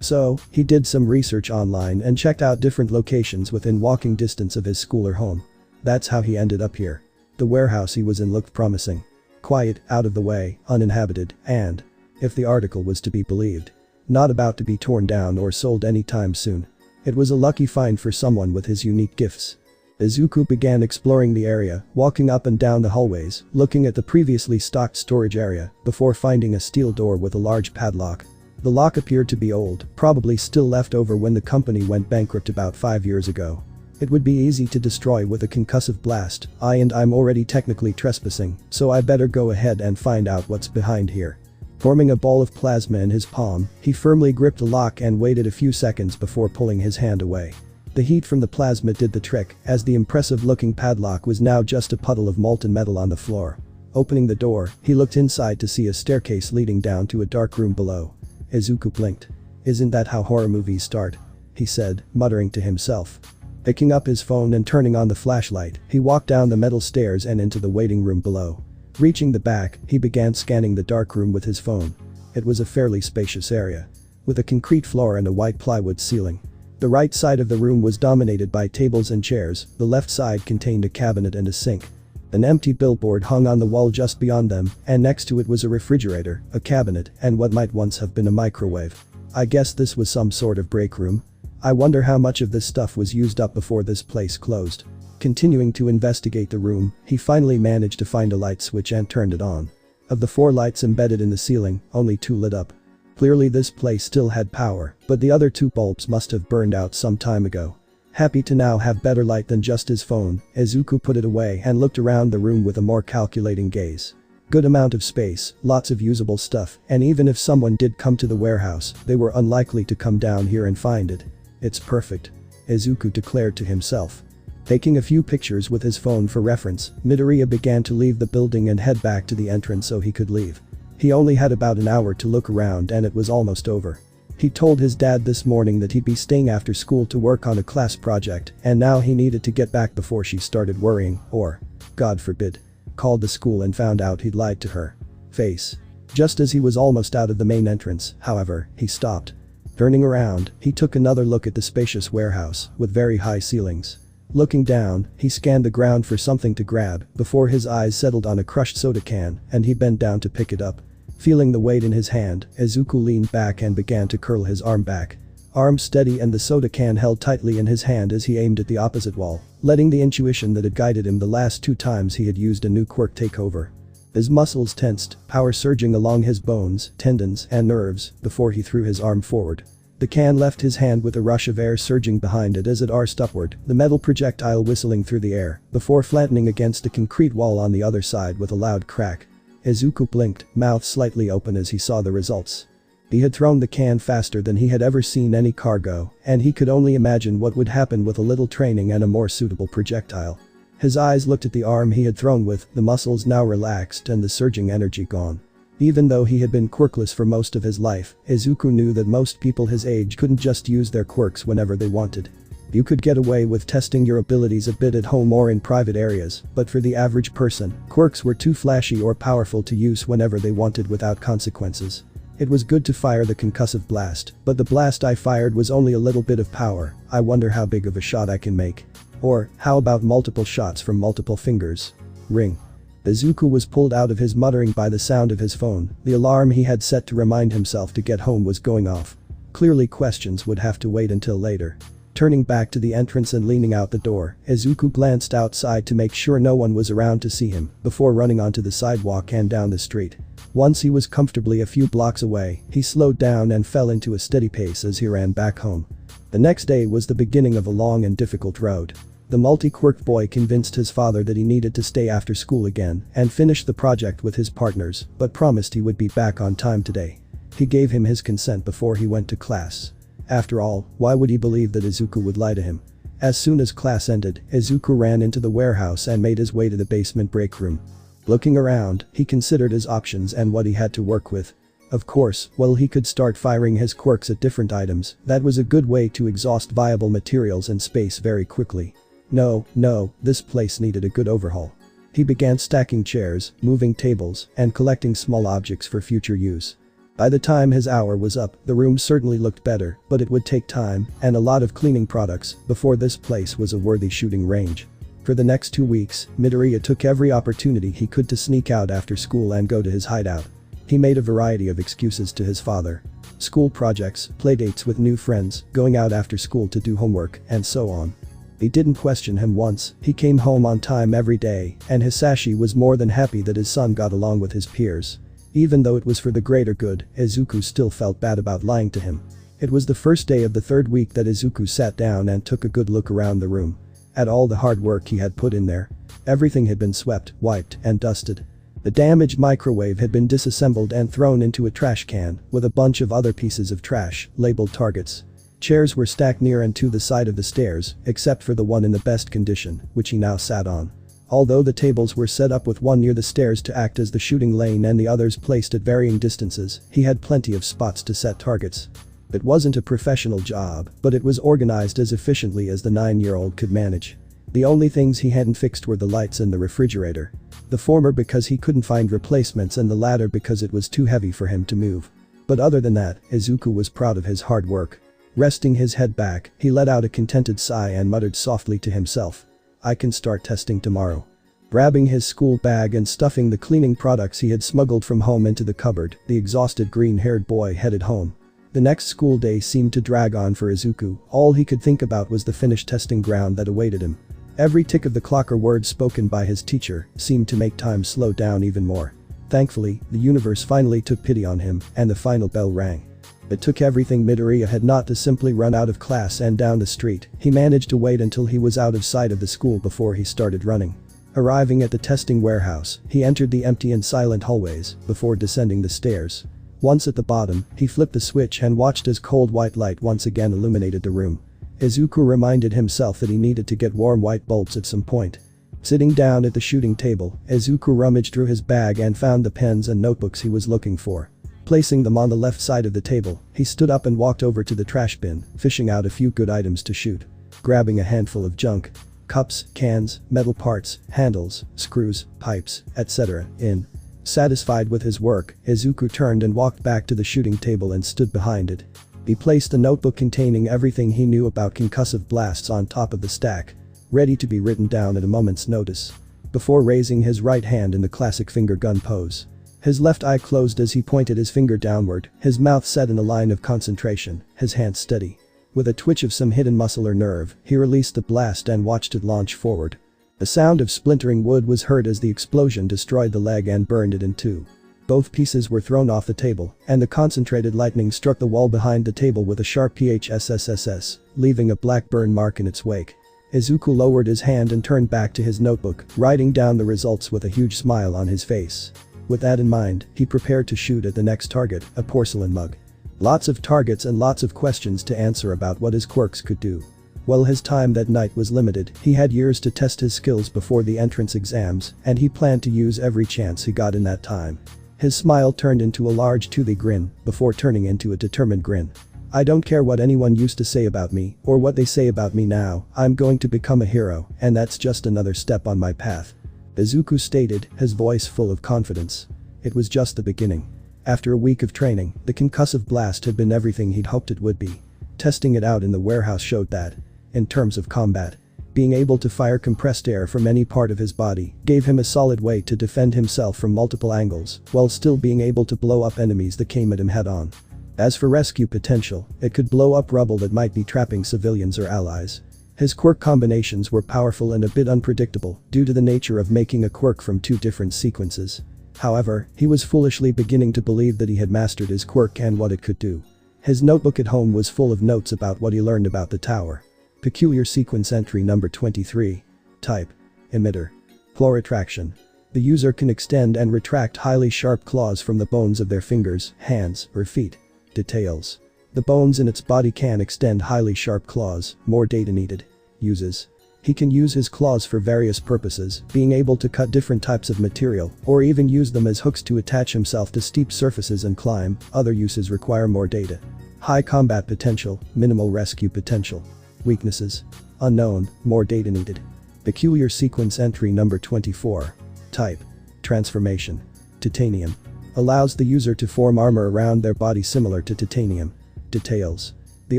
So, he did some research online and checked out different locations within walking distance of his school or home. That's how he ended up here. The warehouse he was in looked promising. Quiet, out of the way, uninhabited, and, if the article was to be believed, not about to be torn down or sold anytime soon. It was a lucky find for someone with his unique gifts. Izuku began exploring the area, walking up and down the hallways, looking at the previously stocked storage area, before finding a steel door with a large padlock. The lock appeared to be old, probably still left over when the company went bankrupt about 5 years ago. It would be easy to destroy with a concussive blast. I'm already technically trespassing, so I better go ahead and find out what's behind here. Forming a ball of plasma in his palm, he firmly gripped the lock and waited a few seconds before pulling his hand away. The heat from the plasma did the trick, as the impressive-looking padlock was now just a puddle of molten metal on the floor. Opening the door, he looked inside to see a staircase leading down to a dark room below. Izuku blinked. "Isn't that how horror movies start?" he said, muttering to himself. Picking up his phone and turning on the flashlight, he walked down the metal stairs and into the waiting room below. Reaching the back, he began scanning the dark room with his phone. It was a fairly spacious area, with a concrete floor and a white plywood ceiling. The right side of the room was dominated by tables and chairs, the left side contained a cabinet and a sink. An empty billboard hung on the wall just beyond them, and next to it was a refrigerator, a cabinet, and what might once have been a microwave. I guess this was some sort of break room. I wonder how much of this stuff was used up before this place closed. Continuing to investigate the room, he finally managed to find a light switch and turned it on. Of the 4 lights embedded in the ceiling, only 2 lit up. Clearly this place still had power, but the other 2 bulbs must have burned out some time ago. Happy to now have better light than just his phone, Izuku put it away and looked around the room with a more calculating gaze. Good amount of space, lots of usable stuff, and even if someone did come to the warehouse, they were unlikely to come down here and find it. It's perfect, Izuku declared to himself. Taking a few pictures with his phone for reference, Midoriya began to leave the building and head back to the entrance so he could leave. He only had about an hour to look around and it was almost over. He told his dad this morning that he'd be staying after school to work on a class project and now he needed to get back before she started worrying or, God forbid, called the school and found out he'd lied to her face. Just as he was almost out of the main entrance, however, he stopped. Turning around, he took another look at the spacious warehouse with very high ceilings. Looking down, he scanned the ground for something to grab before his eyes settled on a crushed soda can and he bent down to pick it up. Feeling the weight in his hand, Izuku leaned back and began to curl his arm back. Arm steady and the soda can held tightly in his hand as he aimed at the opposite wall, letting the intuition that had guided him the last 2 times he had used a new quirk take over. His muscles tensed, power surging along his bones, tendons, and nerves before he threw his arm forward. The can left his hand with a rush of air surging behind it as it arced upward, the metal projectile whistling through the air, before flattening against a concrete wall on the other side with a loud crack. Izuku blinked, mouth slightly open as he saw the results. He had thrown the can faster than he had ever seen any car go, and he could only imagine what would happen with a little training and a more suitable projectile. His eyes looked at the arm he had thrown with, the muscles now relaxed and the surging energy gone. Even though he had been quirkless for most of his life, Izuku knew that most people his age couldn't just use their quirks whenever they wanted. You could get away with testing your abilities a bit at home or in private areas, but for the average person, quirks were too flashy or powerful to use whenever they wanted without consequences. It was good to fire the concussive blast, but the blast I fired was only a little bit of power. I wonder how big of a shot I can make. Or, how about multiple shots from multiple fingers? Ring. Izuku was pulled out of his muttering by the sound of his phone. The alarm he had set to remind himself to get home was going off. Clearly questions would have to wait until later. Turning back to the entrance and leaning out the door, Izuku glanced outside to make sure no one was around to see him before running onto the sidewalk and down the street. Once he was comfortably a few blocks away, he slowed down and fell into a steady pace as he ran back home. The next day was the beginning of a long and difficult road. The multi-quirk boy convinced his father that he needed to stay after school again and finish the project with his partners, but promised he would be back on time today. He gave him his consent before he went to class. After all, why would he believe that Izuku would lie to him? As soon as class ended, Izuku ran into the warehouse and made his way to the basement break room. Looking around, he considered his options and what he had to work with. Of course, while he could start firing his quirks at different items, that was a good way to exhaust viable materials and space very quickly. No, this place needed a good overhaul. He began stacking chairs, moving tables, and collecting small objects for future use. By the time his hour was up, the room certainly looked better, but it would take time and a lot of cleaning products before this place was a worthy shooting range. For the next 2 weeks, Midoriya took every opportunity he could to sneak out after school and go to his hideout. He made a variety of excuses to his father. School projects, playdates with new friends, going out after school to do homework, and so on. He didn't question him once. He came home on time every day, and Hisashi was more than happy that his son got along with his peers. Even though it was for the greater good, Izuku still felt bad about lying to him. It was the first day of the 3rd week that Izuku sat down and took a good look around the room. At all the hard work he had put in there. Everything had been swept, wiped, and dusted. The damaged microwave had been disassembled and thrown into a trash can, with a bunch of other pieces of trash, labeled targets. Chairs were stacked near and to the side of the stairs, except for the one in the best condition, which he now sat on. Although the tables were set up with one near the stairs to act as the shooting lane and the others placed at varying distances, he had plenty of spots to set targets. It wasn't a professional job, but it was organized as efficiently as the 9-year-old could manage. The only things he hadn't fixed were the lights and the refrigerator. The former because he couldn't find replacements and the latter because it was too heavy for him to move. But other than that, Izuku was proud of his hard work. Resting his head back, he let out a contented sigh and muttered softly to himself. I can start testing tomorrow. Grabbing his school bag and stuffing the cleaning products he had smuggled from home into the cupboard, the exhausted green-haired boy headed home. The next school day seemed to drag on for Izuku. All he could think about was the finished testing ground that awaited him. Every tick of the clock or word spoken by his teacher seemed to make time slow down even more. Thankfully, the universe finally took pity on him and the final bell rang. It took everything Midoriya had not to simply run out of class and down the street. He managed to wait until he was out of sight of the school before he started running. Arriving at the testing warehouse, he entered the empty and silent hallways before descending the stairs. Once at the bottom, he flipped the switch and watched as cold white light once again illuminated the room. Izuku reminded himself that he needed to get warm white bulbs at some point. Sitting down at the shooting table, Izuku rummaged through his bag and found the pens and notebooks he was looking for. Placing them on the left side of the table, he stood up and walked over to the trash bin, fishing out a few good items to shoot. Grabbing a handful of junk. Cups, cans, metal parts, handles, screws, pipes, etc. in. Satisfied with his work, Izuku turned and walked back to the shooting table and stood behind it. He placed a notebook containing everything he knew about concussive blasts on top of the stack, ready to be written down at a moment's notice. Before raising his right hand in the classic finger gun pose. His left eye closed as he pointed his finger downward, his mouth set in a line of concentration, his hand steady. With a twitch of some hidden muscle or nerve, he released the blast and watched it launch forward. The sound of splintering wood was heard as the explosion destroyed the leg and burned it in two. Both pieces were thrown off the table, and the concentrated lightning struck the wall behind the table with a sharp PHSSSS, leaving a black burn mark in its wake. Izuku lowered his hand and turned back to his notebook, writing down the results with a huge smile on his face. With that in mind, he prepared to shoot at the next target, a porcelain mug. Lots of targets and lots of questions to answer about what his quirks could do. While his time that night was limited, he had years to test his skills before the entrance exams, and he planned to use every chance he got in that time. His smile turned into a large toothy grin, before turning into a determined grin. I don't care what anyone used to say about me, or what they say about me now, I'm going to become a hero, and that's just another step on my path. Izuku stated, his voice full of confidence. It was just the beginning. After a week of training, the concussive blast had been everything he'd hoped it would be. Testing it out in the warehouse showed that, in terms of combat, being able to fire compressed air from any part of his body gave him a solid way to defend himself from multiple angles, while still being able to blow up enemies that came at him head-on. As for rescue potential, it could blow up rubble that might be trapping civilians or allies. His quirk combinations were powerful and a bit unpredictable due to the nature of making a quirk from two different sequences. However, he was foolishly beginning to believe that he had mastered his quirk and what it could do. His notebook at home was full of notes about what he learned about the tower. Peculiar sequence entry number 23. Type. Emitter. Claw retraction. The user can extend and retract highly sharp claws from the bones of their fingers, hands, or feet. Details. The bones in its body can extend highly sharp claws, more data needed. Uses. He can use his claws for various purposes, being able to cut different types of material, or even use them as hooks to attach himself to steep surfaces and climb. Other uses require more data. High combat potential, minimal rescue potential. Weaknesses. Unknown, more data needed. Peculiar sequence entry number 24. Type. Transformation. Titanium. Allows the user to form armor around their body similar to titanium. Details. The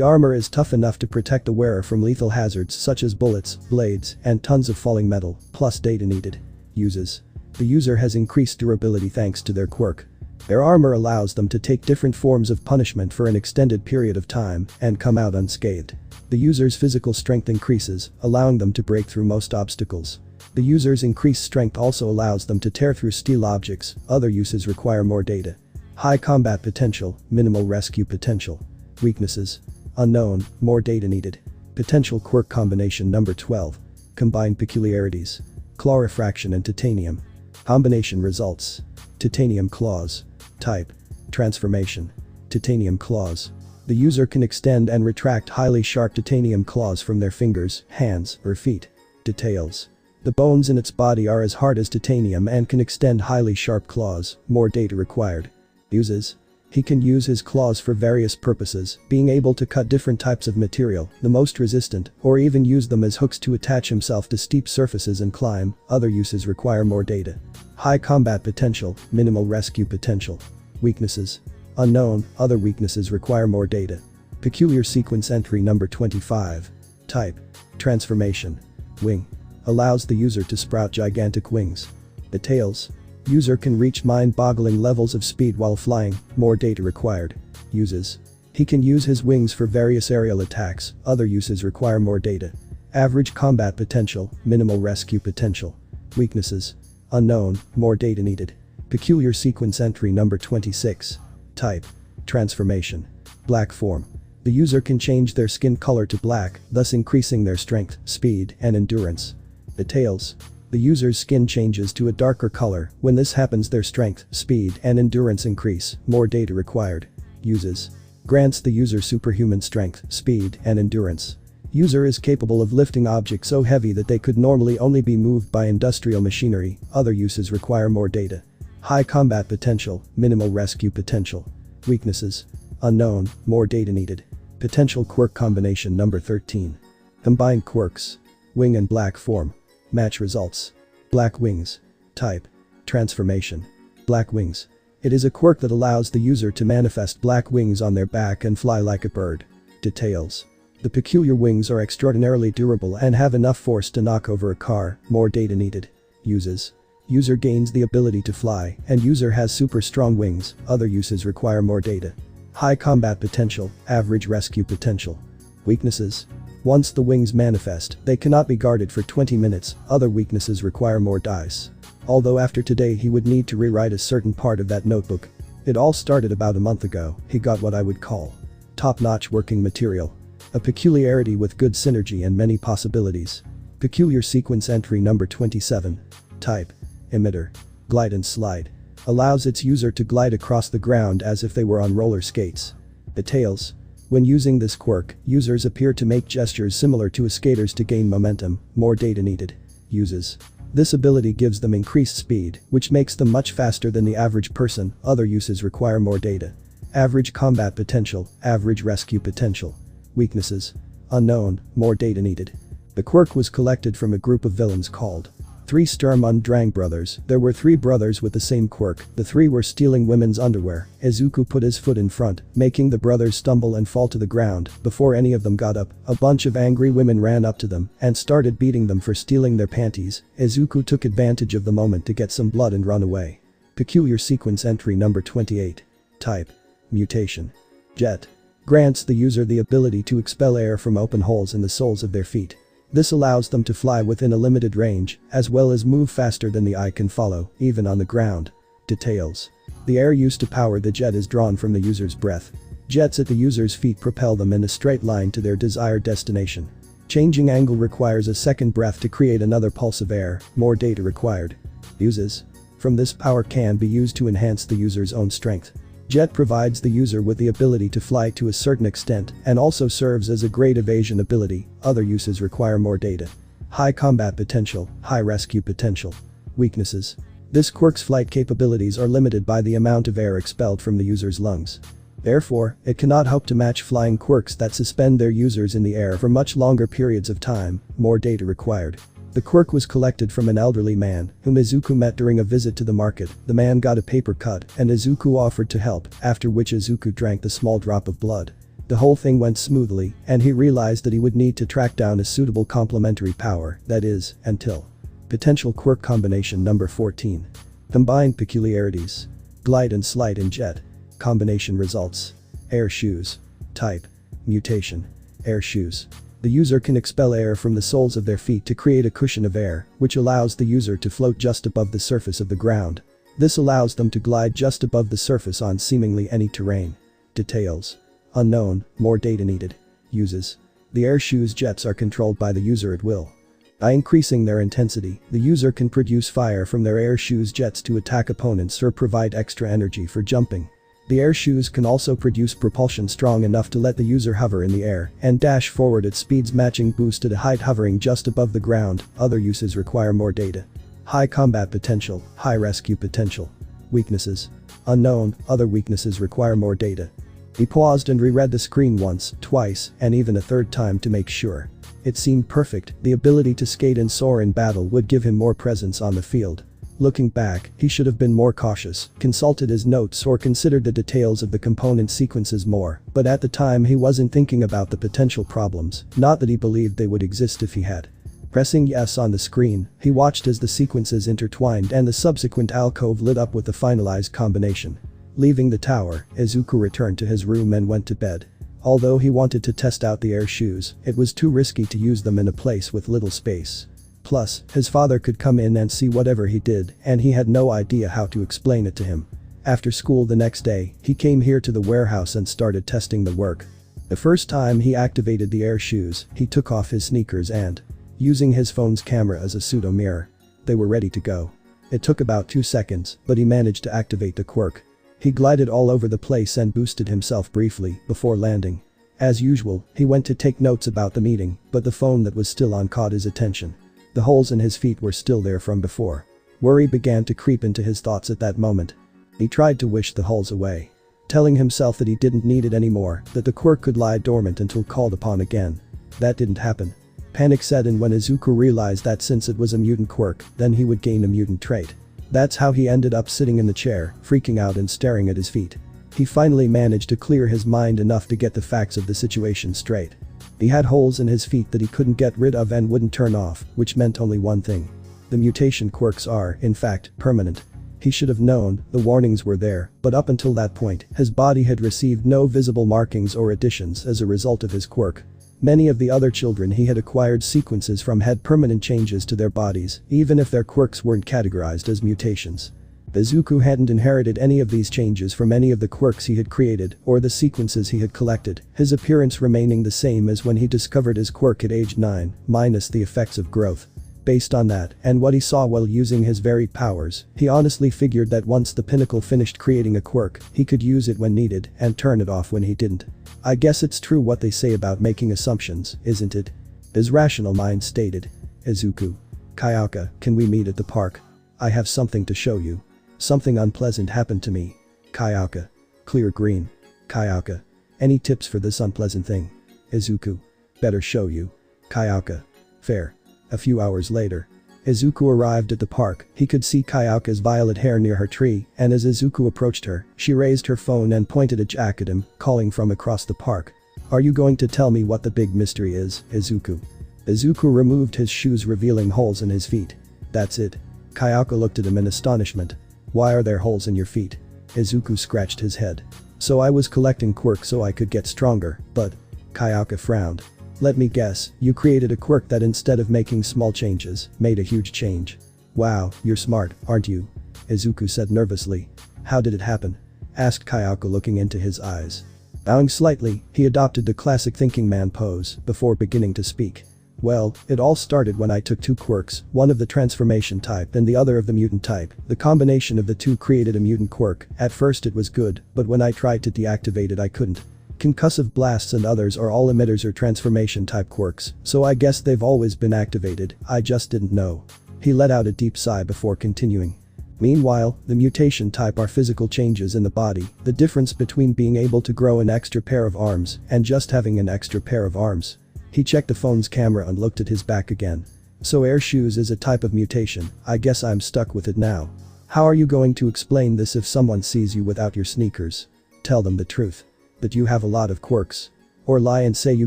armor is tough enough to protect the wearer from lethal hazards such as bullets, blades, and tons of falling metal, plus data needed. Uses. The user has increased durability thanks to their quirk. Their armor allows them to take different forms of punishment for an extended period of time and come out unscathed. The user's physical strength increases, allowing them to break through most obstacles. The user's increased strength also allows them to tear through steel objects. Other uses require more data. High combat potential, minimal rescue potential. Weaknesses. Unknown, more data needed. Potential quirk combination number 12. Combined peculiarities. Claw refraction and titanium. Combination results. Titanium claws. Type. Transformation. Titanium claws. The user can extend and retract highly sharp titanium claws from their fingers, hands, or feet. Details. The bones in its body are as hard as titanium and can extend highly sharp claws, more data required. Uses. He can use his claws for various purposes, being able to cut different types of material, the most resistant, or even use them as hooks to attach himself to steep surfaces and climb. Other uses require more data. High combat potential, minimal rescue potential. Weaknesses. Unknown, other weaknesses require more data. Peculiar sequence entry number 25. Type. Transformation. Wing. Allows the user to sprout gigantic wings. Details. User can reach mind-boggling levels of speed while flying, more data required. Uses. He can use his wings for various aerial attacks. Other uses require more data. Average combat potential, minimal rescue potential. Weaknesses. Unknown, more data needed. Peculiar sequence entry number 26. Type. Transformation. Black form. The user can change their skin color to black, thus increasing their strength, speed, and endurance. Details. The user's skin changes to a darker color. When this happens, their strength, speed, and endurance increase, more data required. Uses. Grants the user superhuman strength, speed, and endurance. User is capable of lifting objects so heavy that they could normally only be moved by industrial machinery. Other uses require more data. High combat potential, minimal rescue potential. Weaknesses. Unknown, more data needed. Potential quirk combination number 13. Combined quirks. Wing and black form. Match results. Black wings. Type. Transformation. Black wings. It is a quirk that allows the user to manifest black wings on their back and fly like a bird. Details. The peculiar wings are extraordinarily durable and have enough force to knock over a car. More data needed. Uses. User gains the ability to fly, and user has super strong wings. Other uses require more data. High combat potential, average rescue potential. Weaknesses. Once the wings manifest, they cannot be guarded for 20 minutes. Other weaknesses require more dice. Although after today he would need to rewrite a certain part of that notebook. It all started about a month ago. He got what I would call top-notch working material. A peculiarity with good synergy and many possibilities. Peculiar sequence entry number 27. Type. Emitter. Glide and slide. Allows its user to glide across the ground as if they were on roller skates. Details. When using this quirk, users appear to make gestures similar to a skater's to gain momentum. More data needed. Uses. This ability gives them increased speed, which makes them much faster than the average person. Other uses require more data. Average combat potential, average rescue potential. Weaknesses. Unknown, more data needed. The quirk was collected from a group of villains called 3 Sturm und Drang brothers. There were 3 brothers with the same quirk. The 3 were stealing women's underwear. Izuku put his foot in front, making the brothers stumble and fall to the ground. Before any of them got up, a bunch of angry women ran up to them and started beating them for stealing their panties. Izuku took advantage of the moment to get some blood and run away. Peculiar sequence entry number 28. Type. Mutation. Jet. Grants the user the ability to expel air from open holes in the soles of their feet. This allows them to fly within a limited range, as well as move faster than the eye can follow, even on the ground. Details. The air used to power the jet is drawn from the user's breath. Jets at the user's feet propel them in a straight line to their desired destination. Changing angle requires a second breath to create another pulse of air. More data required. Uses. From this power can be used to enhance the user's own strength. Jet provides the user with the ability to fly to a certain extent and also serves as a great evasion ability. Other uses require more data. High combat potential, high rescue potential. Weaknesses. This quirk's flight capabilities are limited by the amount of air expelled from the user's lungs. Therefore, it cannot hope to match flying quirks that suspend their users in the air for much longer periods of time. More data required. The quirk was collected from an elderly man whom Izuku met during a visit to the market. The man got a paper cut and Izuku offered to help, after which Izuku drank the small drop of blood. The whole thing went smoothly and he realized that he would need to track down a suitable complementary power, that is, until. Potential quirk combination number 14. Combined peculiarities. Glide and slide in jet. Combination results. Air shoes. Type. Mutation. Air shoes. The user can expel air from the soles of their feet to create a cushion of air, which allows the user to float just above the surface of the ground. This allows them to glide just above the surface on seemingly any terrain. Details. Unknown, more data needed. Uses. The air shoes jets are controlled by the user at will. By increasing their intensity, the user can produce fire from their air shoes jets to attack opponents or provide extra energy for jumping. The air shoes can also produce propulsion strong enough to let the user hover in the air and dash forward at speeds matching boost at a height hovering just above the ground. Other uses require more data. High combat potential, high rescue potential. Weaknesses. Unknown, other weaknesses require more data. He paused and reread the screen once, twice, and even a third time to make sure. It seemed perfect. The ability to skate and soar in battle would give him more presence on the field. Looking back, he should have been more cautious, consulted his notes or considered the details of the component sequences more, but at the time he wasn't thinking about the potential problems, not that he believed they would exist if he had. Pressing yes on the screen, he watched as the sequences intertwined and the subsequent alcove lit up with the finalized combination. Leaving the tower, Izuku returned to his room and went to bed. Although he wanted to test out the air shoes, it was too risky to use them in a place with little space. Plus, his father could come in and see whatever he did, and he had no idea how to explain it to him. After school the next day, he came here to the warehouse and started testing the work. The first time he activated the air shoes, he took off his sneakers and, using his phone's camera as a pseudo mirror, they were ready to go. It took about 2 seconds, but he managed to activate the quirk. He glided all over the place and boosted himself briefly before landing. As usual, he went to take notes about the meeting, but the phone that was still on caught his attention. The holes in his feet were still there from before. Worry began to creep into his thoughts at that moment. He tried to wish the holes away, telling himself that he didn't need it anymore, that the quirk could lie dormant until called upon again. That didn't happen. Panic set in when Izuku realized that since it was a mutant quirk, then he would gain a mutant trait. That's how he ended up sitting in the chair, freaking out and staring at his feet. He finally managed to clear his mind enough to get the facts of the situation straight. He had holes in his feet that he couldn't get rid of and wouldn't turn off, which meant only one thing. The mutation quirks are, in fact, permanent. He should have known, the warnings were there, but up until that point, his body had received no visible markings or additions as a result of his quirk. Many of the other children he had acquired sequences from had permanent changes to their bodies, even if their quirks weren't categorized as mutations. Izuku hadn't inherited any of these changes from any of the quirks he had created or the sequences he had collected, his appearance remaining the same as when he discovered his quirk at age 9, minus the effects of growth. Based on that, and what he saw while using his varied powers, he honestly figured that once the Pinnacle finished creating a quirk, he could use it when needed and turn it off when he didn't. I guess it's true what they say about making assumptions, isn't it? His rational mind stated. Izuku. Kayaka, can we meet at the park? I have something to show you. Something unpleasant happened to me. Kayaka. Clear green. Kayaka. Any tips for this unpleasant thing? Izuku. Better show you. Kayaka. Fair. A few hours later. Izuku arrived at the park. He could see Kayaka's violet hair near her tree, and as Izuku approached her, she raised her phone and pointed a jack at him, calling from across the park. Are you going to tell me what the big mystery is, Izuku? Izuku removed his shoes, revealing holes in his feet. That's it. Kayaka looked at him in astonishment. Why are there holes in your feet? Izuku scratched his head. So I was collecting quirks so I could get stronger, but… Kayaka frowned. Let me guess, you created a quirk that instead of making small changes, made a huge change. Wow, you're smart, aren't you? Izuku said nervously. How did it happen? Asked Kayaka, looking into his eyes. Bowing slightly, he adopted the classic thinking man pose before beginning to speak. Well, it all started when I took 2 quirks, one of the transformation type and the other of the mutant type. The combination of the 2 created a mutant quirk. At first it was good, but when I tried to deactivate it I couldn't. Concussive blasts and others are all emitters or transformation type quirks, so I guess they've always been activated, I just didn't know. He let out a deep sigh before continuing. Meanwhile, the mutation type are physical changes in the body, the difference between being able to grow an extra pair of arms and just having an extra pair of arms. He checked the phone's camera and looked at his back again. So air shoes is a type of mutation, I guess I'm stuck with it now. How are you going to explain this if someone sees you without your sneakers? Tell them the truth. That you have a lot of quirks. Or lie and say you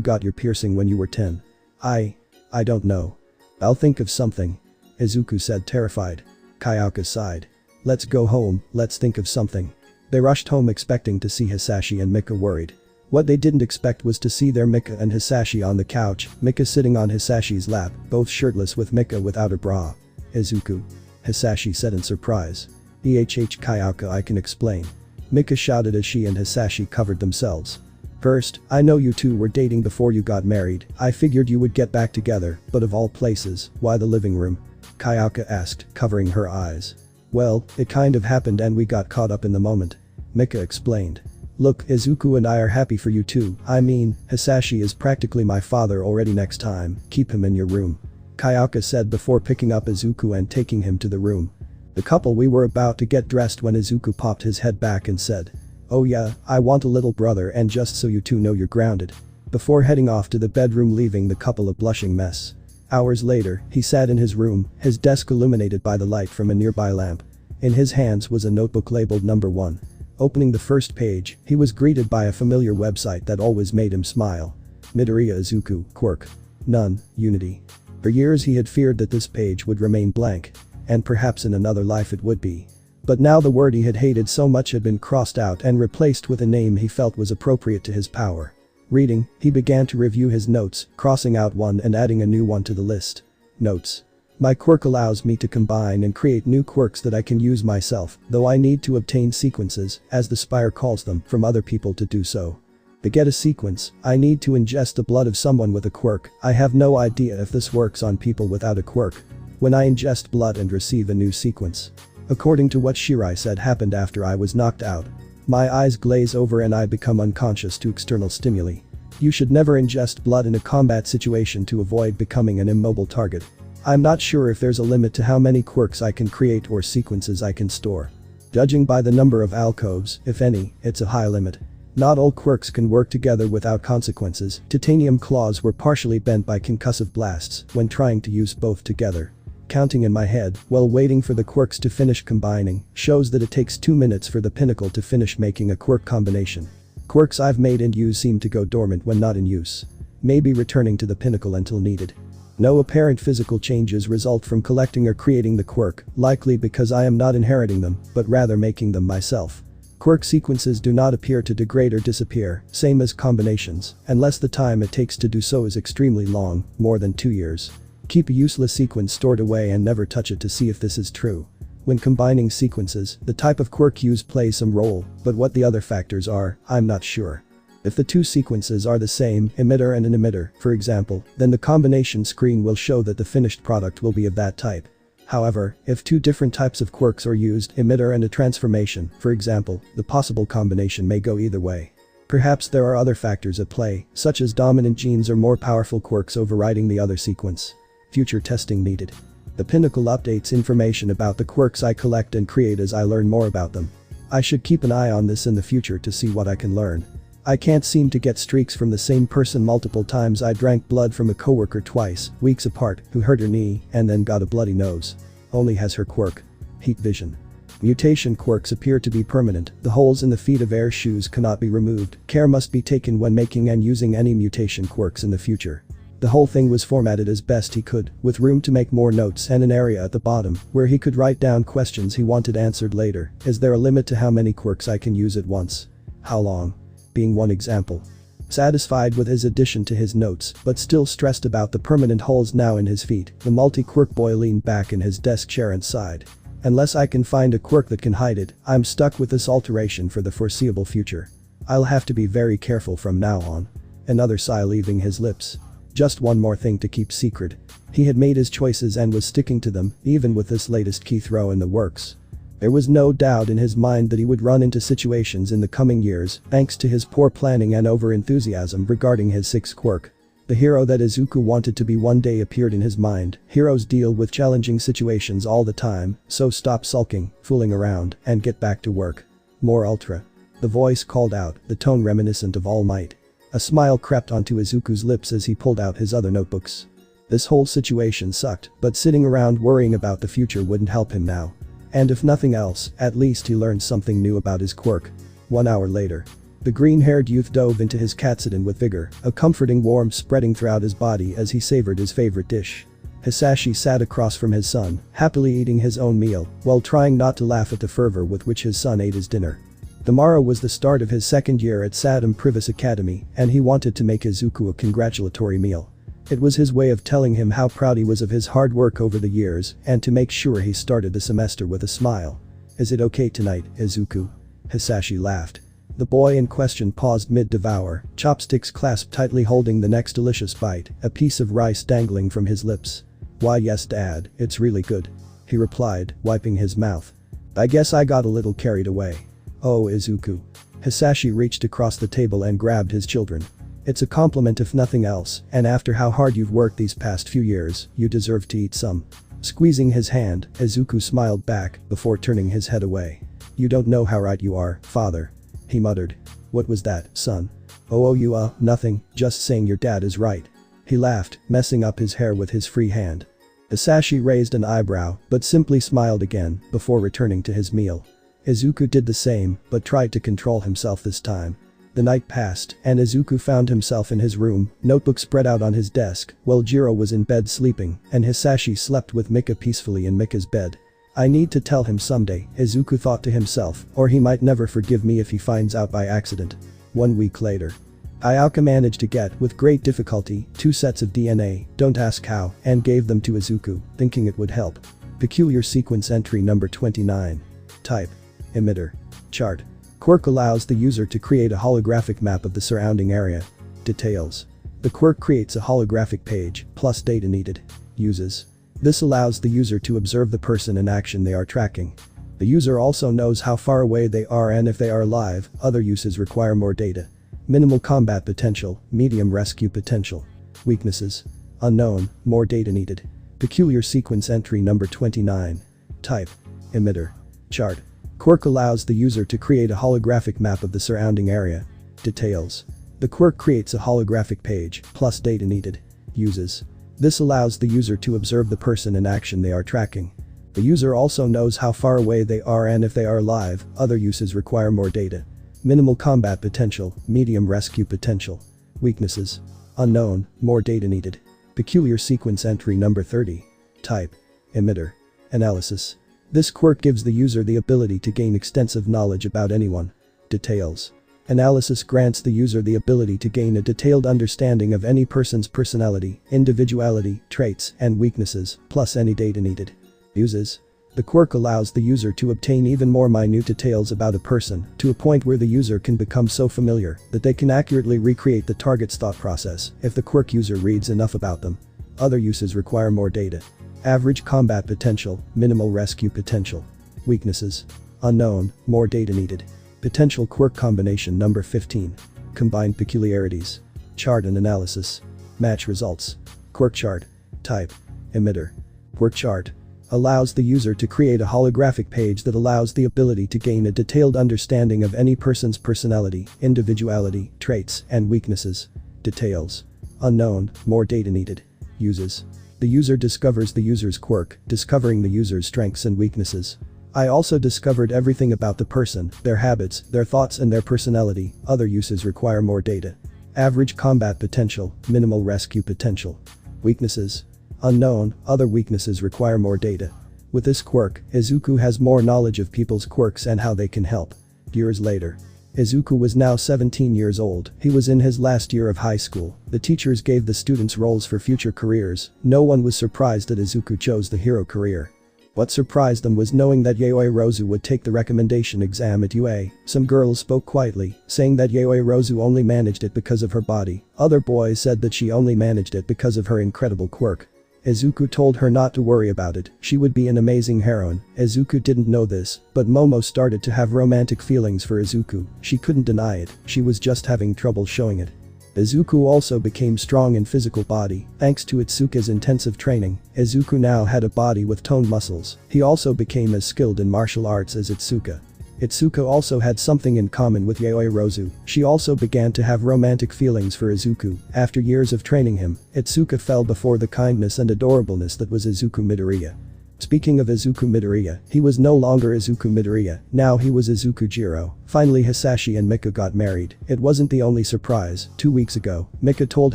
got your piercing when you were 10. I don't know. I'll think of something. Izuku said, terrified. Kayaka sighed. Let's go home, let's think of something. They rushed home expecting to see Hisashi and Mika worried. What they didn't expect was to see their Mika and Hisashi on the couch, Mika sitting on Hisashi's lap, both shirtless with Mika without a bra. Izuku. Hisashi said in surprise. Kayaka, I can explain. Mika shouted as she and Hisashi covered themselves. First, I know you two were dating before you got married. I figured you would get back together, but of all places, why the living room? Kayaka asked, covering her eyes. Well, it kind of happened and we got caught up in the moment. Mika explained. Look, Izuku and I are happy for you too. I mean, Hisashi is practically my father already. Next time, keep him in your room. Kayaka said before picking up Izuku and taking him to the room. The couple we were about to get dressed when Izuku popped his head back and said. Oh yeah, I want a little brother, and just so you two know you're grounded. Before heading off to the bedroom, leaving the couple a blushing mess. Hours later, he sat in his room, his desk illuminated by the light from a nearby lamp. In his hands was a notebook labeled number 1. Opening the first page, he was greeted by a familiar website that always made him smile. Midoriya Izuku, Quirk. None, Unity. For years he had feared that this page would remain blank. And perhaps in another life it would be. But now the word he had hated so much had been crossed out and replaced with a name he felt was appropriate to his power. Reading, he began to review his notes, crossing out one and adding a new one to the list. Notes. My quirk allows me to combine and create new quirks that I can use myself, though I need to obtain sequences, as the spire calls them, from other people to do so. To get a sequence, I need to ingest the blood of someone with a quirk. I have no idea if this works on people without a quirk. When I ingest blood and receive a new sequence. According to what Shirai said happened after I was knocked out. My eyes glaze over and I become unconscious to external stimuli. You should never ingest blood in a combat situation to avoid becoming an immobile target. I'm not sure if there's a limit to how many quirks I can create or sequences I can store. Judging by the number of alcoves, if any, it's a high limit. Not all quirks can work together without consequences. Titanium claws were partially bent by concussive blasts when trying to use both together. Counting in my head, while waiting for the quirks to finish combining, shows that it takes 2 minutes for the pinnacle to finish making a quirk combination. Quirks I've made and used seem to go dormant when not in use. Maybe returning to the pinnacle until needed. No apparent physical changes result from collecting or creating the quirk, likely because I am not inheriting them, but rather making them myself. Quirk sequences do not appear to degrade or disappear, same as combinations, unless the time it takes to do so is extremely long, more than 2 years. Keep a useless sequence stored away and never touch it to see if this is true. When combining sequences, the type of quirk used plays some role, but what the other factors are, I'm not sure. If the two sequences are the same, emitter and an emitter, for example, then the combination screen will show that the finished product will be of that type. However, if two different types of quirks are used, emitter and a transformation, for example, the possible combination may go either way. Perhaps there are other factors at play, such as dominant genes or more powerful quirks overriding the other sequence. Future testing needed. The pinnacle updates information about the quirks I collect and create as I learn more about them. I should keep an eye on this in the future to see what I can learn. I can't seem to get streaks from the same person multiple times. I drank blood from a coworker twice, weeks apart, who hurt her knee and then got a bloody nose. Only has her quirk. Heat vision. Mutation quirks appear to be permanent. The holes in the feet of Air shoes cannot be removed. Care must be taken when making and using any mutation quirks in the future. The whole thing was formatted as best he could, with room to make more notes and an area at the bottom where he could write down questions he wanted answered later. Is there a limit to how many quirks I can use at once? How long? Being one example. Satisfied with his addition to his notes, but still stressed about the permanent holes now in his feet, the multi-quirk boy leaned back in his desk chair and sighed. Unless I can find a quirk that can hide it, I'm stuck with this alteration for the foreseeable future. I'll have to be very careful from now on. Another sigh leaving his lips. Just one more thing to keep secret. He had made his choices and was sticking to them, even with this latest key throw in the works. There was no doubt in his mind that he would run into situations in the coming years, thanks to his poor planning and over-enthusiasm regarding his sixth quirk. The hero that Izuku wanted to be one day appeared in his mind. Heroes deal with challenging situations all the time, so stop sulking, fooling around, and get back to work. More Ultra. The voice called out, the tone reminiscent of All Might. A smile crept onto Izuku's lips as he pulled out his other notebooks. This whole situation sucked, but sitting around worrying about the future wouldn't help him now. And if nothing else, at least he learned something new about his quirk. 1 hour later. The green-haired youth dove into his katsudon with vigor, a comforting warmth spreading throughout his body as he savored his favorite dish. Hisashi sat across from his son, happily eating his own meal, while trying not to laugh at the fervor with which his son ate his dinner. Tomorrow was the start of his second year at Sadam Privis Academy, and he wanted to make Izuku a congratulatory meal. It was his way of telling him how proud he was of his hard work over the years and to make sure he started the semester with a smile. Is it okay tonight, Izuku? Hisashi laughed. The boy in question paused mid-devour, chopsticks clasped tightly holding the next delicious bite, a piece of rice dangling from his lips. Why yes dad, it's really good. He replied, wiping his mouth. I guess I got a little carried away. Oh Izuku. Hisashi reached across the table and grabbed his children. It's a compliment if nothing else, and after how hard you've worked these past few years, you deserve to eat some. Squeezing his hand, Izuku smiled back before turning his head away. You don't know how right you are, father. He muttered. What was that, son? Oh, nothing, just saying your dad is right. He laughed, messing up his hair with his free hand. Hisashi raised an eyebrow, but simply smiled again before returning to his meal. Izuku did the same, but tried to control himself this time. The night passed, and Izuku found himself in his room, notebook spread out on his desk, while JIRO was in bed sleeping, and Hisashi slept with Mika peacefully in Mika's bed. I need to tell him someday, Izuku thought to himself, or he might never forgive me if he finds out by accident. 1 week later. Ayaka managed to get, with great difficulty, 2 sets of DNA, don't ask how, and gave them to Izuku, thinking it would help. Peculiar sequence entry number 29. Type. Emitter. Chart. Quirk allows the user to create a holographic map of the surrounding area. Details. The quirk creates a holographic page, plus data needed. Uses. This allows the user to observe the person in action they are tracking. The user also knows how far away they are and if they are alive. Other uses require more data. Minimal combat potential, medium rescue potential. Weaknesses. Unknown, more data needed. Peculiar sequence entry number 29. Type. Emitter. Chart. Quirk allows the user to create a holographic map of the surrounding area. Details. The quirk creates a holographic page, plus data needed. Uses. This allows the user to observe the person in action they are tracking. The user also knows how far away they are and if they are alive. Other uses require more data. Minimal combat potential, medium rescue potential. Weaknesses. Unknown, more data needed. Peculiar sequence entry number 30. Type. Emitter. Analysis. This quirk gives the user the ability to gain extensive knowledge about anyone. Details. Analysis grants the user the ability to gain a detailed understanding of any person's personality, individuality, traits, and weaknesses, plus any data needed. Uses. The quirk allows the user to obtain even more minute details about a person, to a point where the user can become so familiar that they can accurately recreate the target's thought process if the quirk user reads enough about them. Other uses require more data. Average combat potential, minimal rescue potential. Weaknesses. Unknown, more data needed. Potential quirk combination number 15. Combined peculiarities. Chart and analysis. Match results. Quirk chart. Type. Emitter. Quirk chart. Allows the user to create a holographic page that allows the ability to gain a detailed understanding of any person's personality, individuality, traits, and weaknesses. Details. Unknown, more data needed. Uses. The user discovers the user's quirk, discovering the user's strengths and weaknesses. I also discovered everything about the person, their habits, their thoughts and their personality. Other uses require more data. Average combat potential, minimal rescue potential. Weaknesses. Unknown, other weaknesses require more data. With this quirk, Izuku has more knowledge of people's quirks and how they can help. Years later. Izuku was now 17 years old. He was in his last year of high school. The teachers gave the students roles for future careers. No one was surprised that Izuku chose the hero career. What surprised them was knowing that Yayoi Rozu would take the recommendation exam at UA. Some girls spoke quietly, saying that Yayoi Rozu only managed it because of her body. Other boys said that she only managed it because of her incredible quirk. Izuku told her not to worry about it, she would be an amazing heroine. Izuku didn't know this, but Momo started to have romantic feelings for Izuku. She couldn't deny it, she was just having trouble showing it. Izuku also became strong in physical body, thanks to Itsuka's intensive training. Izuku now had a body with toned muscles. He also became as skilled in martial arts as Itsuka. Itsuka also had something in common with Yayoi Rozu. She also began to have romantic feelings for Izuku. After years of training him, Itsuka fell before the kindness and adorableness that was Izuku Midoriya. Speaking of Izuku Midoriya, he was no longer Izuku Midoriya, now he was Izuku JIRO. Finally Hisashi and Mika got married. It wasn't the only surprise. 2 weeks ago, Mika told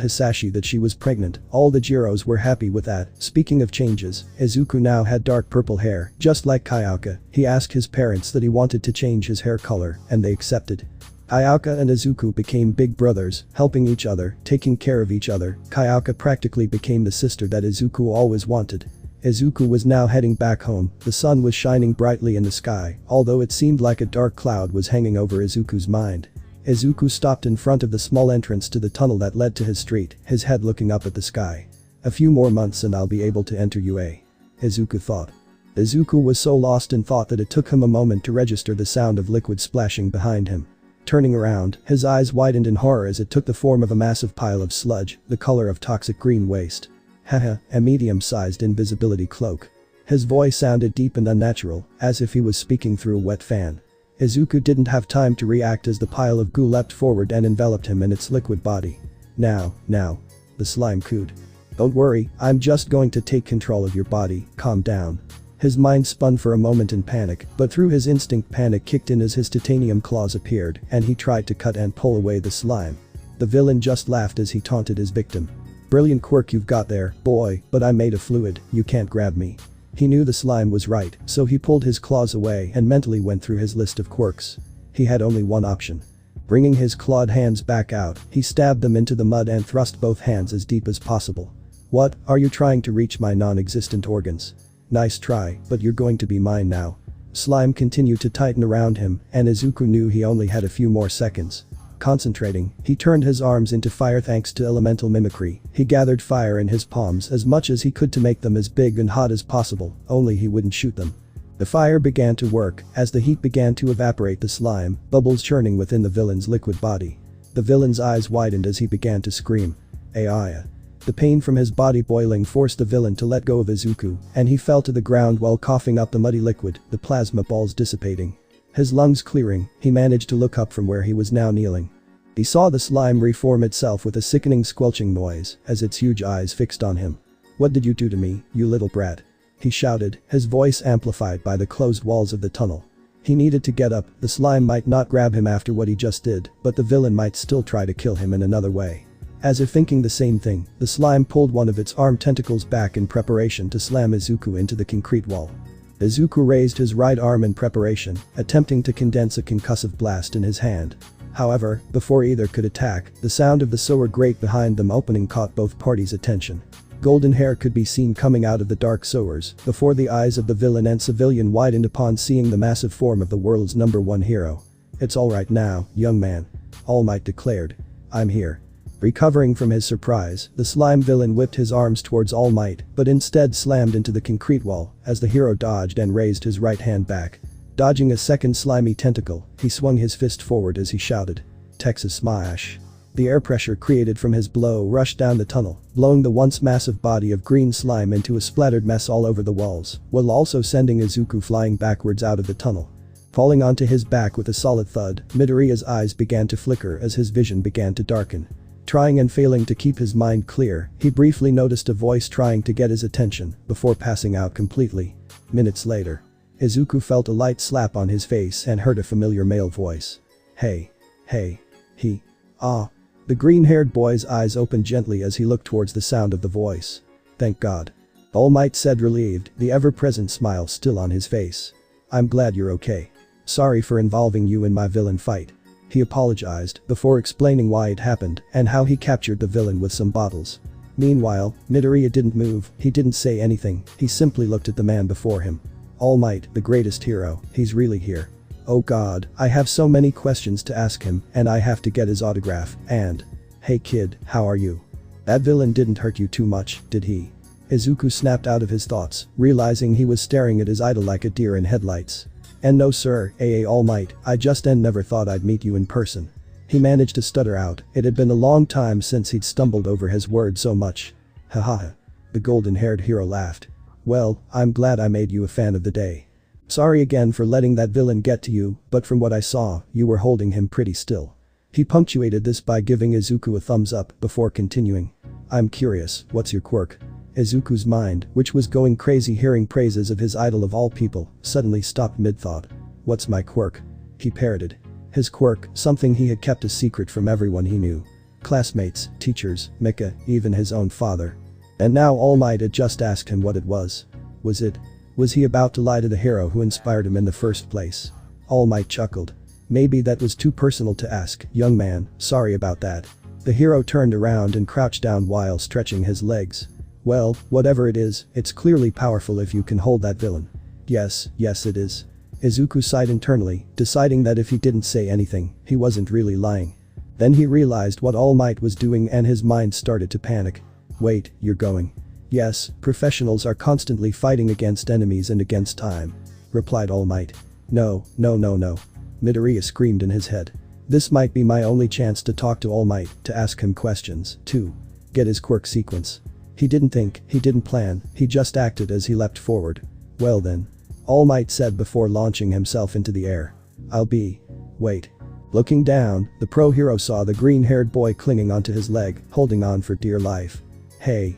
Hisashi that she was pregnant. All the JIROs were happy with that. Speaking of changes, Izuku now had dark purple hair, just like Kayaka. He asked his parents that he wanted to change his hair color, and they accepted. Kayaka and Izuku became big brothers, helping each other, taking care of each other. Kayaka practically became the sister that Izuku always wanted. Izuku was now heading back home. The sun was shining brightly in the sky, although it seemed like a dark cloud was hanging over Izuku's mind. Izuku stopped in front of the small entrance to the tunnel that led to his street, his head looking up at the sky. A few more months and I'll be able to enter UA. Izuku thought. Izuku was so lost in thought that it took him a moment to register the sound of liquid splashing behind him. Turning around, his eyes widened in horror as it took the form of a massive pile of sludge, the color of toxic green waste. Haha, a medium-sized invisibility cloak. His voice sounded deep and unnatural, as if he was speaking through a wet fan. Izuku didn't have time to react as the pile of goo leapt forward and enveloped him in its liquid body. Now. The slime cooed. Don't worry, I'm just going to take control of your body, calm down. His mind spun for a moment in panic, but through his instinct panic kicked in as his titanium claws appeared and he tried to cut and pull away the slime. The villain just laughed as he taunted his victim. Brilliant quirk you've got there, boy, but I'm made of fluid, you can't grab me. He knew the slime was right, so he pulled his claws away and mentally went through his list of quirks. He had only one option. Bringing his clawed hands back out, he stabbed them into the mud and thrust both hands as deep as possible. What, are you trying to reach my non-existent organs? Nice try, but you're going to be mine now. Slime continued to tighten around him, and Izuku knew he only had a few more seconds. Concentrating, he turned his arms into fire thanks to elemental mimicry. He gathered fire in his palms as much as he could to make them as big and hot as possible, only he wouldn't shoot them. The fire began to work as the heat began to evaporate the slime, bubbles churning within the villain's liquid body. The villain's eyes widened as he began to scream. Aya. The pain from his body boiling forced the villain to let go of Izuku, and he fell to the ground while coughing up the muddy liquid, the plasma balls dissipating. His lungs clearing, he managed to look up from where he was now kneeling. He saw the slime reform itself with a sickening squelching noise as its huge eyes fixed on him. What did you do to me, you little brat? He shouted, his voice amplified by the closed walls of the tunnel. He needed to get up, the slime might not grab him after what he just did, but the villain might still try to kill him in another way. As if thinking the same thing, the slime pulled one of its arm tentacles back in preparation to slam Izuku into the concrete wall. Izuku raised his right arm in preparation, attempting to condense a concussive blast in his hand. However, before either could attack, the sound of the sewer grate behind them opening caught both parties' attention. Golden hair could be seen coming out of the dark sewers before the eyes of the villain and civilian widened upon seeing the massive form of the world's #1 hero. It's alright now, young man. All Might declared. I'm here. Recovering from his surprise, the slime villain whipped his arms towards All Might, but instead slammed into the concrete wall as the hero dodged and raised his right hand back. Dodging a second slimy tentacle, he swung his fist forward as he shouted. Texas Smash. The air pressure created from his blow rushed down the tunnel, blowing the once massive body of green slime into a splattered mess all over the walls, while also sending Izuku flying backwards out of the tunnel. Falling onto his back with a solid thud, Midoriya's eyes began to flicker as his vision began to darken. Trying and failing to keep his mind clear, he briefly noticed a voice trying to get his attention before passing out completely. Minutes later, Izuku felt a light slap on his face and heard a familiar male voice. Hey. He. Ah. The green-haired boy's eyes opened gently as he looked towards the sound of the voice. Thank God. All Might said relieved, the ever-present smile still on his face. I'm glad you're okay. Sorry for involving you in my villain fight. He apologized before explaining why it happened and how he captured the villain with some bottles. Meanwhile, Midoriya didn't move, he didn't say anything, he simply looked at the man before him. All Might, the greatest hero, he's really here. Oh God, I have so many questions to ask him and I have to get his autograph and… Hey kid, how are you? That villain didn't hurt you too much, did he? Izuku snapped out of his thoughts, realizing he was staring at his idol like a deer in headlights. And no sir, All Might, I just never thought I'd meet you in person. He managed to stutter out, it had been a long time since he'd stumbled over his words so much. Haha. The golden-haired hero laughed. Well, I'm glad I made you a fan of the day. Sorry again for letting that villain get to you, but from what I saw, you were holding him pretty still. He punctuated this by giving Izuku a thumbs up before continuing. I'm curious, what's your quirk? Izuku's mind, which was going crazy hearing praises of his idol of all people, suddenly stopped mid-thought. What's my quirk? He parroted. His quirk, something he had kept a secret from everyone he knew. Classmates, teachers, Mika, even his own father. And now All Might had just asked him what it was. Was he about to lie to the hero who inspired him in the first place? All Might chuckled. Maybe that was too personal to ask, young man, sorry about that. The hero turned around and crouched down while stretching his legs. Well, whatever it is, it's clearly powerful if you can hold that villain. Yes it is. Izuku sighed internally, deciding that if he didn't say anything, he wasn't really lying. Then he realized what All Might was doing and his mind started to panic. Wait, you're going. Yes, professionals are constantly fighting against enemies and against time. Replied All Might. No. Midoriya screamed in his head. This might be my only chance to talk to All Might, to ask him questions, to get his quirk sequence. He didn't think, he didn't plan, he just acted as he leapt forward. Well then. All Might said before launching himself into the air. Wait. Looking down, the pro hero saw the green-haired boy clinging onto his leg, holding on for dear life. Hey.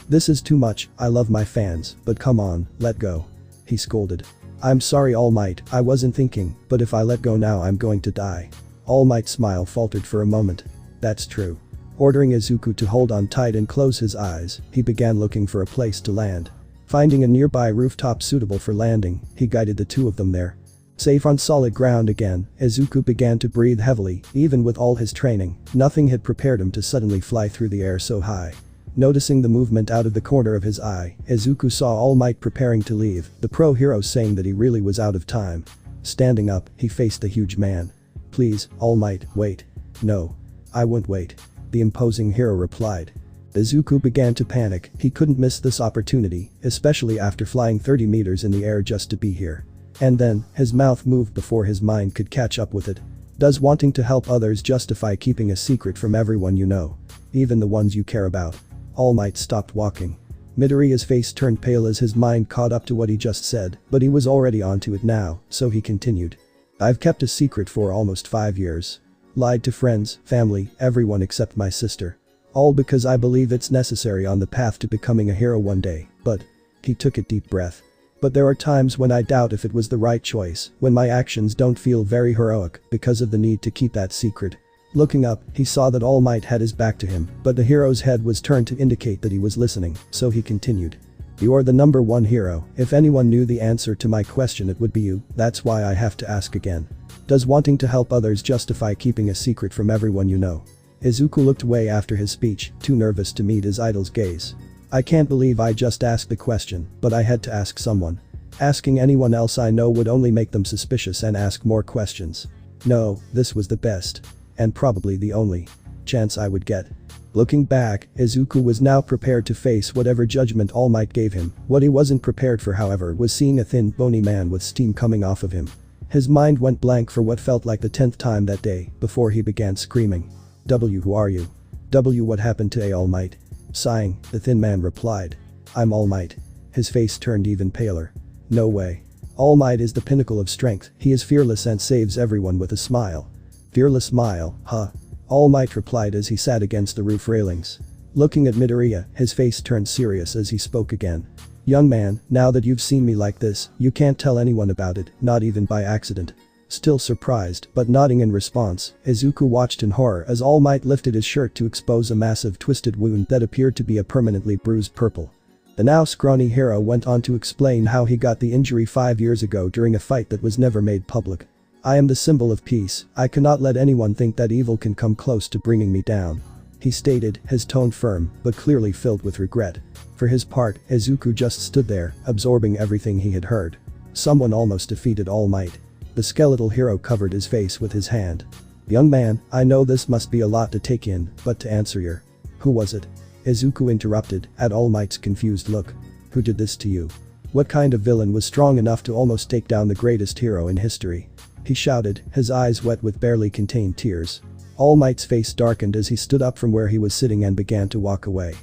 This is too much, I love my fans, but come on, let go. He scolded. I'm sorry All Might, I wasn't thinking, but if I let go now I'm going to die. All Might's smile faltered for a moment. That's true. Ordering Izuku to hold on tight and close his eyes, he began looking for a place to land. Finding a nearby rooftop suitable for landing, he guided the two of them there. Safe on solid ground again, Izuku began to breathe heavily, even with all his training, nothing had prepared him to suddenly fly through the air so high. Noticing the movement out of the corner of his eye, Izuku saw All Might preparing to leave, the pro hero saying that he really was out of time. Standing up, he faced the huge man. "Please, All Might, wait." "No. I won't wait," the imposing hero replied. Izuku began to panic, he couldn't miss this opportunity, especially after flying 30 meters in the air just to be here. And then, his mouth moved before his mind could catch up with it. Does wanting to help others justify keeping a secret from everyone you know? Even the ones you care about? All Might stopped walking. Midoriya's face turned pale as his mind caught up to what he just said, but he was already onto it now, so he continued. "I've kept a secret for almost 5 years. Lied to friends, family, everyone except my sister. All because I believe it's necessary on the path to becoming a hero one day, but..." He took a deep breath. "But there are times when I doubt if it was the right choice, when my actions don't feel very heroic because of the need to keep that secret." Looking up, he saw that All Might had his back to him, but the hero's head was turned to indicate that he was listening, so he continued. "You are the number one hero, if anyone knew the answer to my question it would be you, that's why I have to ask again. Does wanting to help others justify keeping a secret from everyone you know?" Izuku looked away after his speech, too nervous to meet his idol's gaze. "I can't believe I just asked the question, but I had to ask someone. Asking anyone else I know would only make them suspicious and ask more questions. No, this was the best. And probably the only chance I would get." Looking back, Izuku was now prepared to face whatever judgment All Might gave him. What he wasn't prepared for, however, was seeing a thin, bony man with steam coming off of him. His mind went blank for what felt like the 10th time that day, before he began screaming. "W, who are you? W, what happened to All Might?" Sighing, the thin man replied. "I'm All Might." His face turned even paler. "No way. All Might is the pinnacle of strength, he is fearless and saves everyone with a smile." "Fearless smile, huh?" All Might replied as he sat against the roof railings. Looking at Midoriya, his face turned serious as he spoke again. "Young man, now that you've seen me like this, you can't tell anyone about it, not even by accident." Still surprised, but nodding in response, Izuku watched in horror as All Might lifted his shirt to expose a massive twisted wound that appeared to be a permanently bruised purple. The now scrawny hero went on to explain how he got the injury 5 years ago during a fight that was never made public. "I am the symbol of peace, I cannot let anyone think that evil can come close to bringing me down," he stated, his tone firm, but clearly filled with regret. For his part, Izuku just stood there, absorbing everything he had heard. Someone almost defeated All Might. The skeletal hero covered his face with his hand. "Young man, I know this must be a lot to take in, but to answer your..." "Who was it?" Izuku interrupted, at All Might's confused look. "Who did this to you? What kind of villain was strong enough to almost take down the greatest hero in history?" he shouted, his eyes wet with barely contained tears. All Might's face darkened as he stood up from where he was sitting and began to walk away.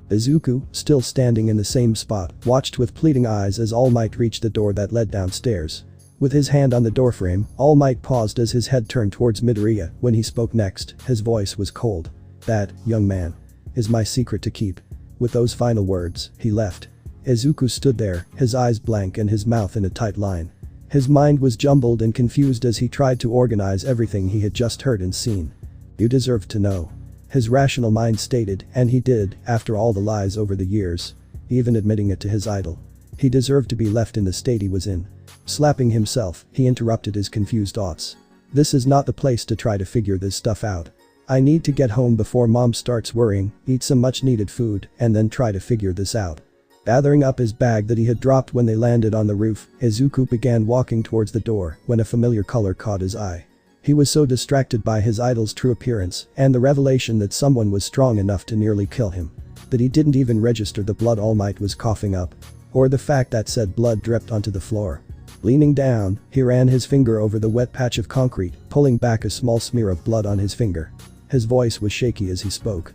Izuku, still standing in the same spot, watched with pleading eyes as All Might reached the door that led downstairs. With his hand on the doorframe, All Might paused as his head turned towards Midoriya. When he spoke next, his voice was cold. "That, young man, is my secret to keep." With those final words, he left. Izuku stood there, his eyes blank and his mouth in a tight line. His mind was jumbled and confused as he tried to organize everything he had just heard and seen. "You deserve to know," his rational mind stated, and he did, after all the lies over the years. Even admitting it to his idol. He deserved to be left in the state he was in. Slapping himself, he interrupted his confused thoughts. "This is not the place to try to figure this stuff out. I need to get home before mom starts worrying, eat some much needed food, and then try to figure this out." Gathering up his bag that he had dropped when they landed on the roof, Izuku began walking towards the door when a familiar color caught his eye. He was so distracted by his idol's true appearance and the revelation that someone was strong enough to nearly kill him that he didn't even register the blood All Might was coughing up. Or the fact that said blood dripped onto the floor. Leaning down, he ran his finger over the wet patch of concrete, pulling back a small smear of blood on his finger. His voice was shaky as he spoke.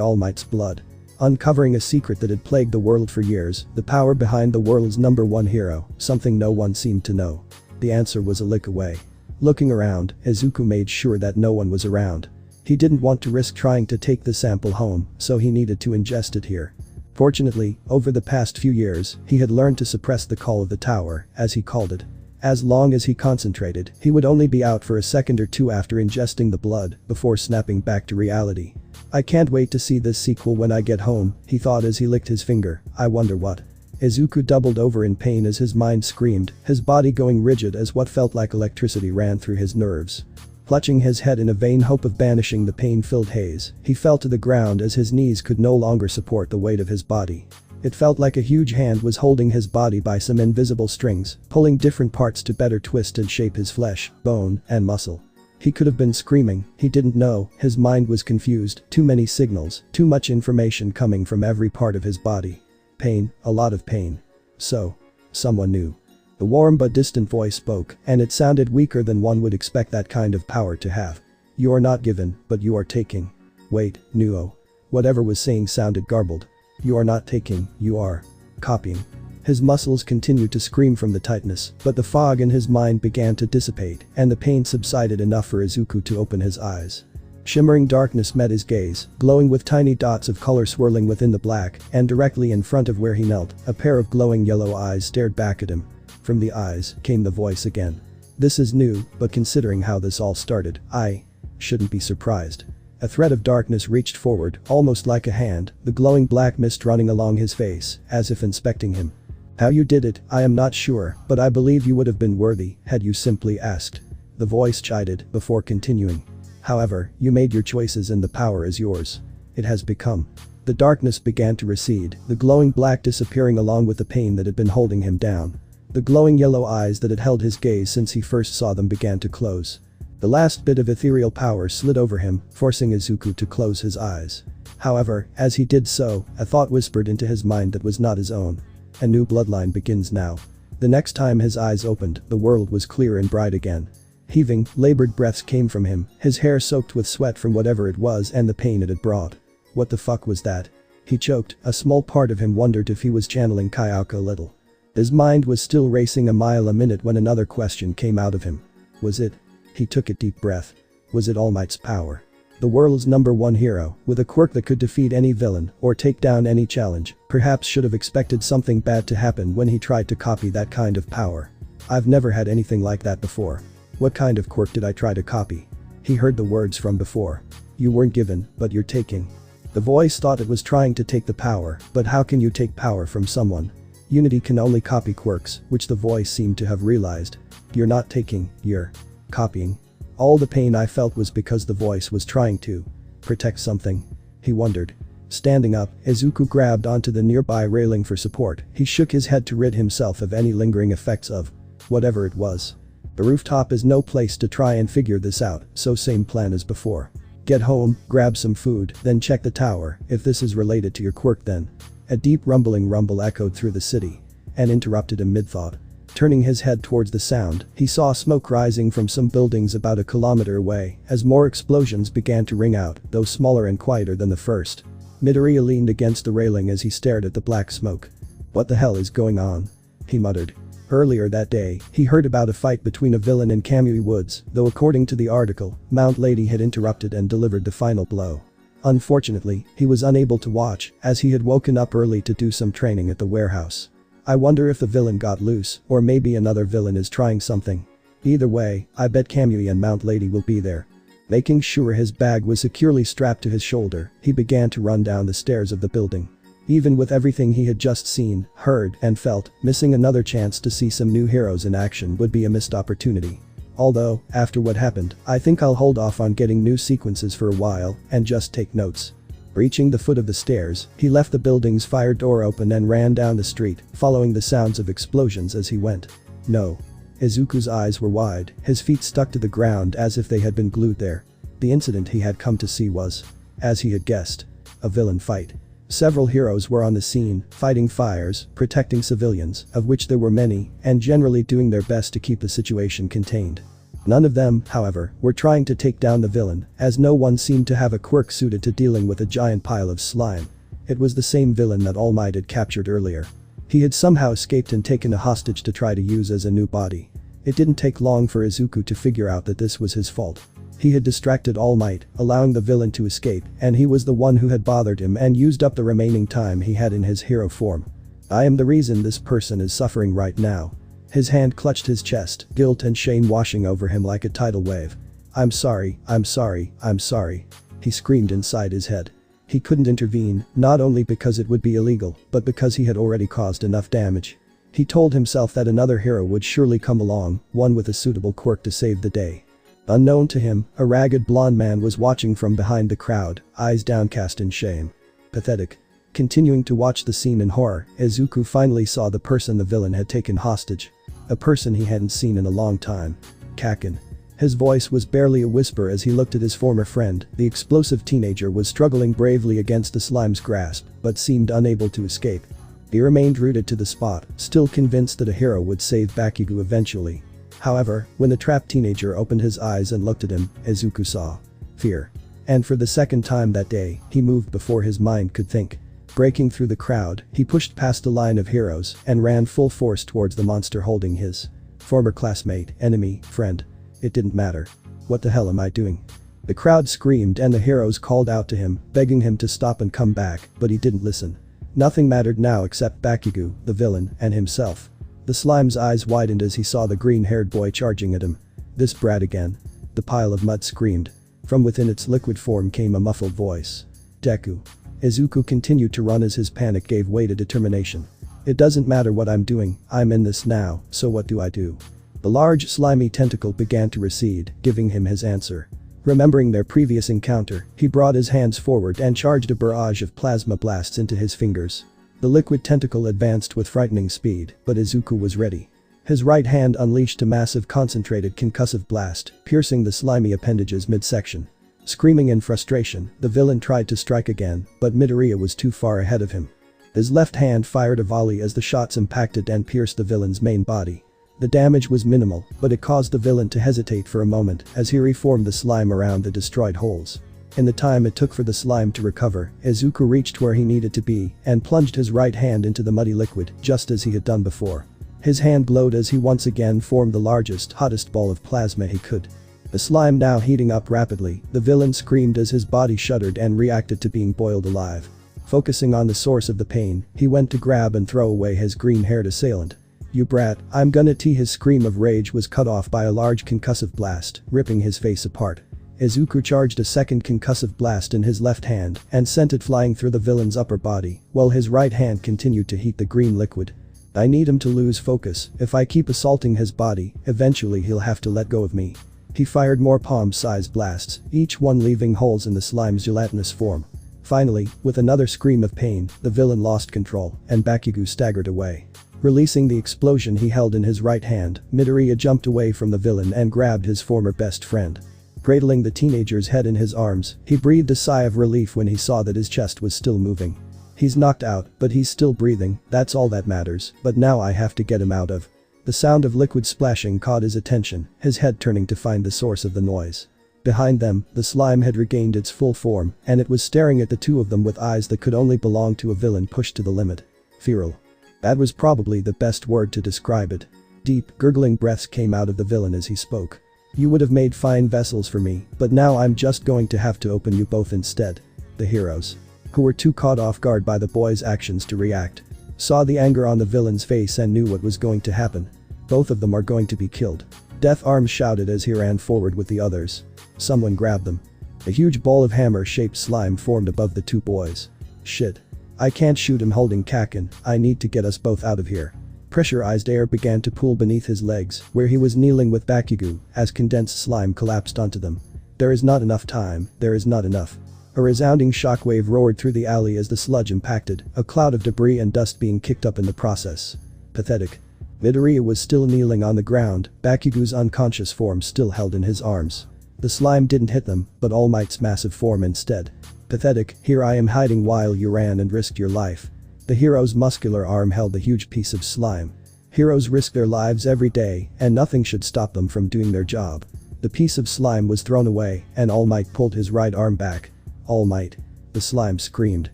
All Might's blood. Uncovering a secret that had plagued the world for years, the power behind the world's number one hero, something no one seemed to know. The answer was a lick away. Looking around, Izuku made sure that no one was around. He didn't want to risk trying to take the sample home, so he needed to ingest it here. Fortunately, over the past few years, he had learned to suppress the call of the tower, as he called it. As long as he concentrated, he would only be out for a second or two after ingesting the blood, before snapping back to reality. "I can't wait to see this sequel when I get home," he thought as he licked his finger. "I wonder what Izuku doubled over in pain as his mind screamed, his body going rigid as what felt like electricity ran through his nerves. Clutching his head in a vain hope of banishing the pain-filled haze, he fell to the ground as his knees could no longer support the weight of his body. It felt like a huge hand was holding his body by some invisible strings, pulling different parts to better twist and shape his flesh, bone, and muscle. He could have been screaming, he didn't know, his mind was confused, too many signals, too much information coming from every part of his body. Pain, a lot of pain. So. Someone knew. The warm but distant voice spoke, and it sounded weaker than one would expect that kind of power to have. You are not given, but you are taking. Wait, Nuo. Whatever was saying sounded garbled. You are not taking, you are copying. His muscles continued to scream from the tightness, but the fog in his mind began to dissipate, and the pain subsided enough for Izuku to open his eyes. Shimmering darkness met his gaze, glowing with tiny dots of color swirling within the black, and directly in front of where he knelt, a pair of glowing yellow eyes stared back at him. From the eyes came the voice again. This is new, but considering how this all started, I shouldn't be surprised. A thread of darkness reached forward, almost like a hand, the glowing black mist running along his face, as if inspecting him. How you did it, I am not sure, but I believe you would have been worthy, had you simply asked. The voice chided, before continuing. However, you made your choices and the power is yours. It has become. The darkness began to recede, the glowing black disappearing along with the pain that had been holding him down. The glowing yellow eyes that had held his gaze since he first saw them began to close. The last bit of ethereal power slid over him, forcing Izuku to close his eyes. However, as he did so, a thought whispered into his mind that was not his own. A new bloodline begins now. The next time his eyes opened, the world was clear and bright again. Heaving, labored breaths came from him, his hair soaked with sweat from whatever it was and the pain it had brought. What the fuck was that? He choked, a small part of him wondered if he was channeling Kayaka a little. His mind was still racing a mile a minute when another question came out of him. Was it? He took a deep breath. Was it All Might's power? The world's #1 hero, with a quirk that could defeat any villain or take down any challenge, perhaps should have expected something bad to happen when he tried to copy that kind of power. I've never had anything like that before. What kind of quirk did I try to copy? He heard the words from before. You weren't given, but you're taking. The voice thought it was trying to take the power, but how can you take power from someone? Unity can only copy quirks, which the voice seemed to have realized. You're not taking, you're copying. All the pain I felt was because the voice was trying to protect something. He wondered. Standing up, Izuku grabbed onto the nearby railing for support. He shook his head to rid himself of any lingering effects of whatever it was. The rooftop is no place to try and figure this out, so same plan as before. Get home, grab some food, then check the tower, if this is related to your quirk then. A deep rumbling rumble echoed through the city and interrupted him mid-thought. Turning his head towards the sound, he saw smoke rising from some buildings about a kilometer away as more explosions began to ring out, though smaller and quieter than the first. Midoriya leaned against the railing as he stared at the black smoke. What the hell is going on? He muttered. Earlier that day, he heard about a fight between a villain in Kamui Woods, though according to the article, Mount Lady had interrupted and delivered the final blow. Unfortunately, he was unable to watch, as he had woken up early to do some training at the warehouse. I wonder if the villain got loose, or maybe another villain is trying something. Either way, I bet Kamui and Mount Lady will be there. Making sure his bag was securely strapped to his shoulder, he began to run down the stairs of the building. Even with everything he had just seen, heard, and felt, missing another chance to see some new heroes in action would be a missed opportunity. Although, after what happened, I think I'll hold off on getting new sequences for a while and just take notes. Reaching the foot of the stairs, he left the building's fire door open and ran down the street, following the sounds of explosions as he went. No. Izuku's eyes were wide, his feet stuck to the ground as if they had been glued there. The incident he had come to see was, as he had guessed, a villain fight. Several heroes were on the scene, fighting fires, protecting civilians, of which there were many, and generally doing their best to keep the situation contained. None of them, however, were trying to take down the villain, as no one seemed to have a quirk suited to dealing with a giant pile of slime. It was the same villain that All Might had captured earlier. He had somehow escaped and taken a hostage to try to use as a new body. It didn't take long for Izuku to figure out that this was his fault. He had distracted All Might, allowing the villain to escape, and he was the one who had bothered him and used up the remaining time he had in his hero form. I am the reason this person is suffering right now. His hand clutched his chest, guilt and shame washing over him like a tidal wave. I'm sorry, I'm sorry, I'm sorry. He screamed inside his head. He couldn't intervene, not only because it would be illegal, but because he had already caused enough damage. He told himself that another hero would surely come along, one with a suitable quirk to save the day. Unknown to him, a ragged blonde man was watching from behind the crowd, eyes downcast in shame. Pathetic. Continuing to watch the scene in horror, Izuku finally saw the person the villain had taken hostage. A person he hadn't seen in a long time. Kaken. His voice was barely a whisper as he looked at his former friend. The explosive teenager was struggling bravely against the slime's grasp, but seemed unable to escape. He remained rooted to the spot, still convinced that a hero would save Bakugo eventually. However, when the trapped teenager opened his eyes and looked at him, Izuku saw fear. And for the second time that day, he moved before his mind could think. Breaking through the crowd, he pushed past the line of heroes and ran full force towards the monster holding his former classmate, enemy, friend. It didn't matter. What the hell am I doing? The crowd screamed and the heroes called out to him, begging him to stop and come back, but he didn't listen. Nothing mattered now except Bakugo, the villain, and himself. The slime's eyes widened as he saw the green-haired boy charging at him. This brat again. The pile of mud screamed. From within its liquid form came a muffled voice. Deku. Izuku continued to run as his panic gave way to determination. It doesn't matter what I'm doing, I'm in this now, so what do I do? The large slimy tentacle began to recede, giving him his answer. Remembering their previous encounter, he brought his hands forward and charged a barrage of plasma blasts into his fingers. The liquid tentacle advanced with frightening speed, but Izuku was ready. His right hand unleashed a massive concentrated concussive blast, piercing the slimy appendage's midsection. Screaming in frustration, the villain tried to strike again, but Midoriya was too far ahead of him. His left hand fired a volley as the shots impacted and pierced the villain's main body. The damage was minimal, but it caused the villain to hesitate for a moment as he reformed the slime around the destroyed holes. In the time it took for the slime to recover, Izuku reached where he needed to be and plunged his right hand into the muddy liquid, just as he had done before. His hand glowed as he once again formed the largest, hottest ball of plasma he could. The slime now heating up rapidly, the villain screamed as his body shuddered and reacted to being boiled alive. Focusing on the source of the pain, he went to grab and throw away his green-haired assailant. "You brat, I'm gonna tee." His scream of rage was cut off by a large concussive blast, ripping his face apart. Izuku charged a second concussive blast in his left hand and sent it flying through the villain's upper body, while his right hand continued to heat the green liquid. "I need him to lose focus. If I keep assaulting his body, eventually he'll have to let go of me." He fired more palm-sized blasts, each one leaving holes in the slime's gelatinous form. Finally, with another scream of pain, the villain lost control, and Bakugo staggered away. Releasing the explosion he held in his right hand, Midoriya jumped away from the villain and grabbed his former best friend. Cradling the teenager's head in his arms, he breathed a sigh of relief when he saw that his chest was still moving. "He's knocked out, but he's still breathing, that's all that matters, but now I have to get him out of." The sound of liquid splashing caught his attention, his head turning to find the source of the noise. Behind them, the slime had regained its full form, and it was staring at the two of them with eyes that could only belong to a villain pushed to the limit. Feral. That was probably the best word to describe it. Deep, gurgling breaths came out of the villain as he spoke. "You would have made fine vessels for me, but now I'm just going to have to open you both instead." The heroes, who were too caught off guard by the boy's actions to react, saw the anger on the villain's face and knew what was going to happen. Both of them are going to be killed. Death Arms shouted as he ran forward with the others. Someone grabbed them. A huge ball of hammer-shaped slime formed above the two boys. "Shit. I can't shoot him." holding Kaken, "I need to get us both out of here." Pressurized air began to pool beneath his legs, where he was kneeling with Bakugo, as condensed slime collapsed onto them. "There is not enough time, there is not enough." A resounding shockwave roared through the alley as the sludge impacted, a cloud of debris and dust being kicked up in the process. Pathetic. Midoriya was still kneeling on the ground, Bakugo's unconscious form still held in his arms. The slime didn't hit them, but All Might's massive form instead. "Pathetic, here I am hiding while you ran and risked your life." The hero's muscular arm held a huge piece of slime. Heroes risk their lives every day, and nothing should stop them from doing their job. The piece of slime was thrown away, and All Might pulled his right arm back. "All Might." The slime screamed.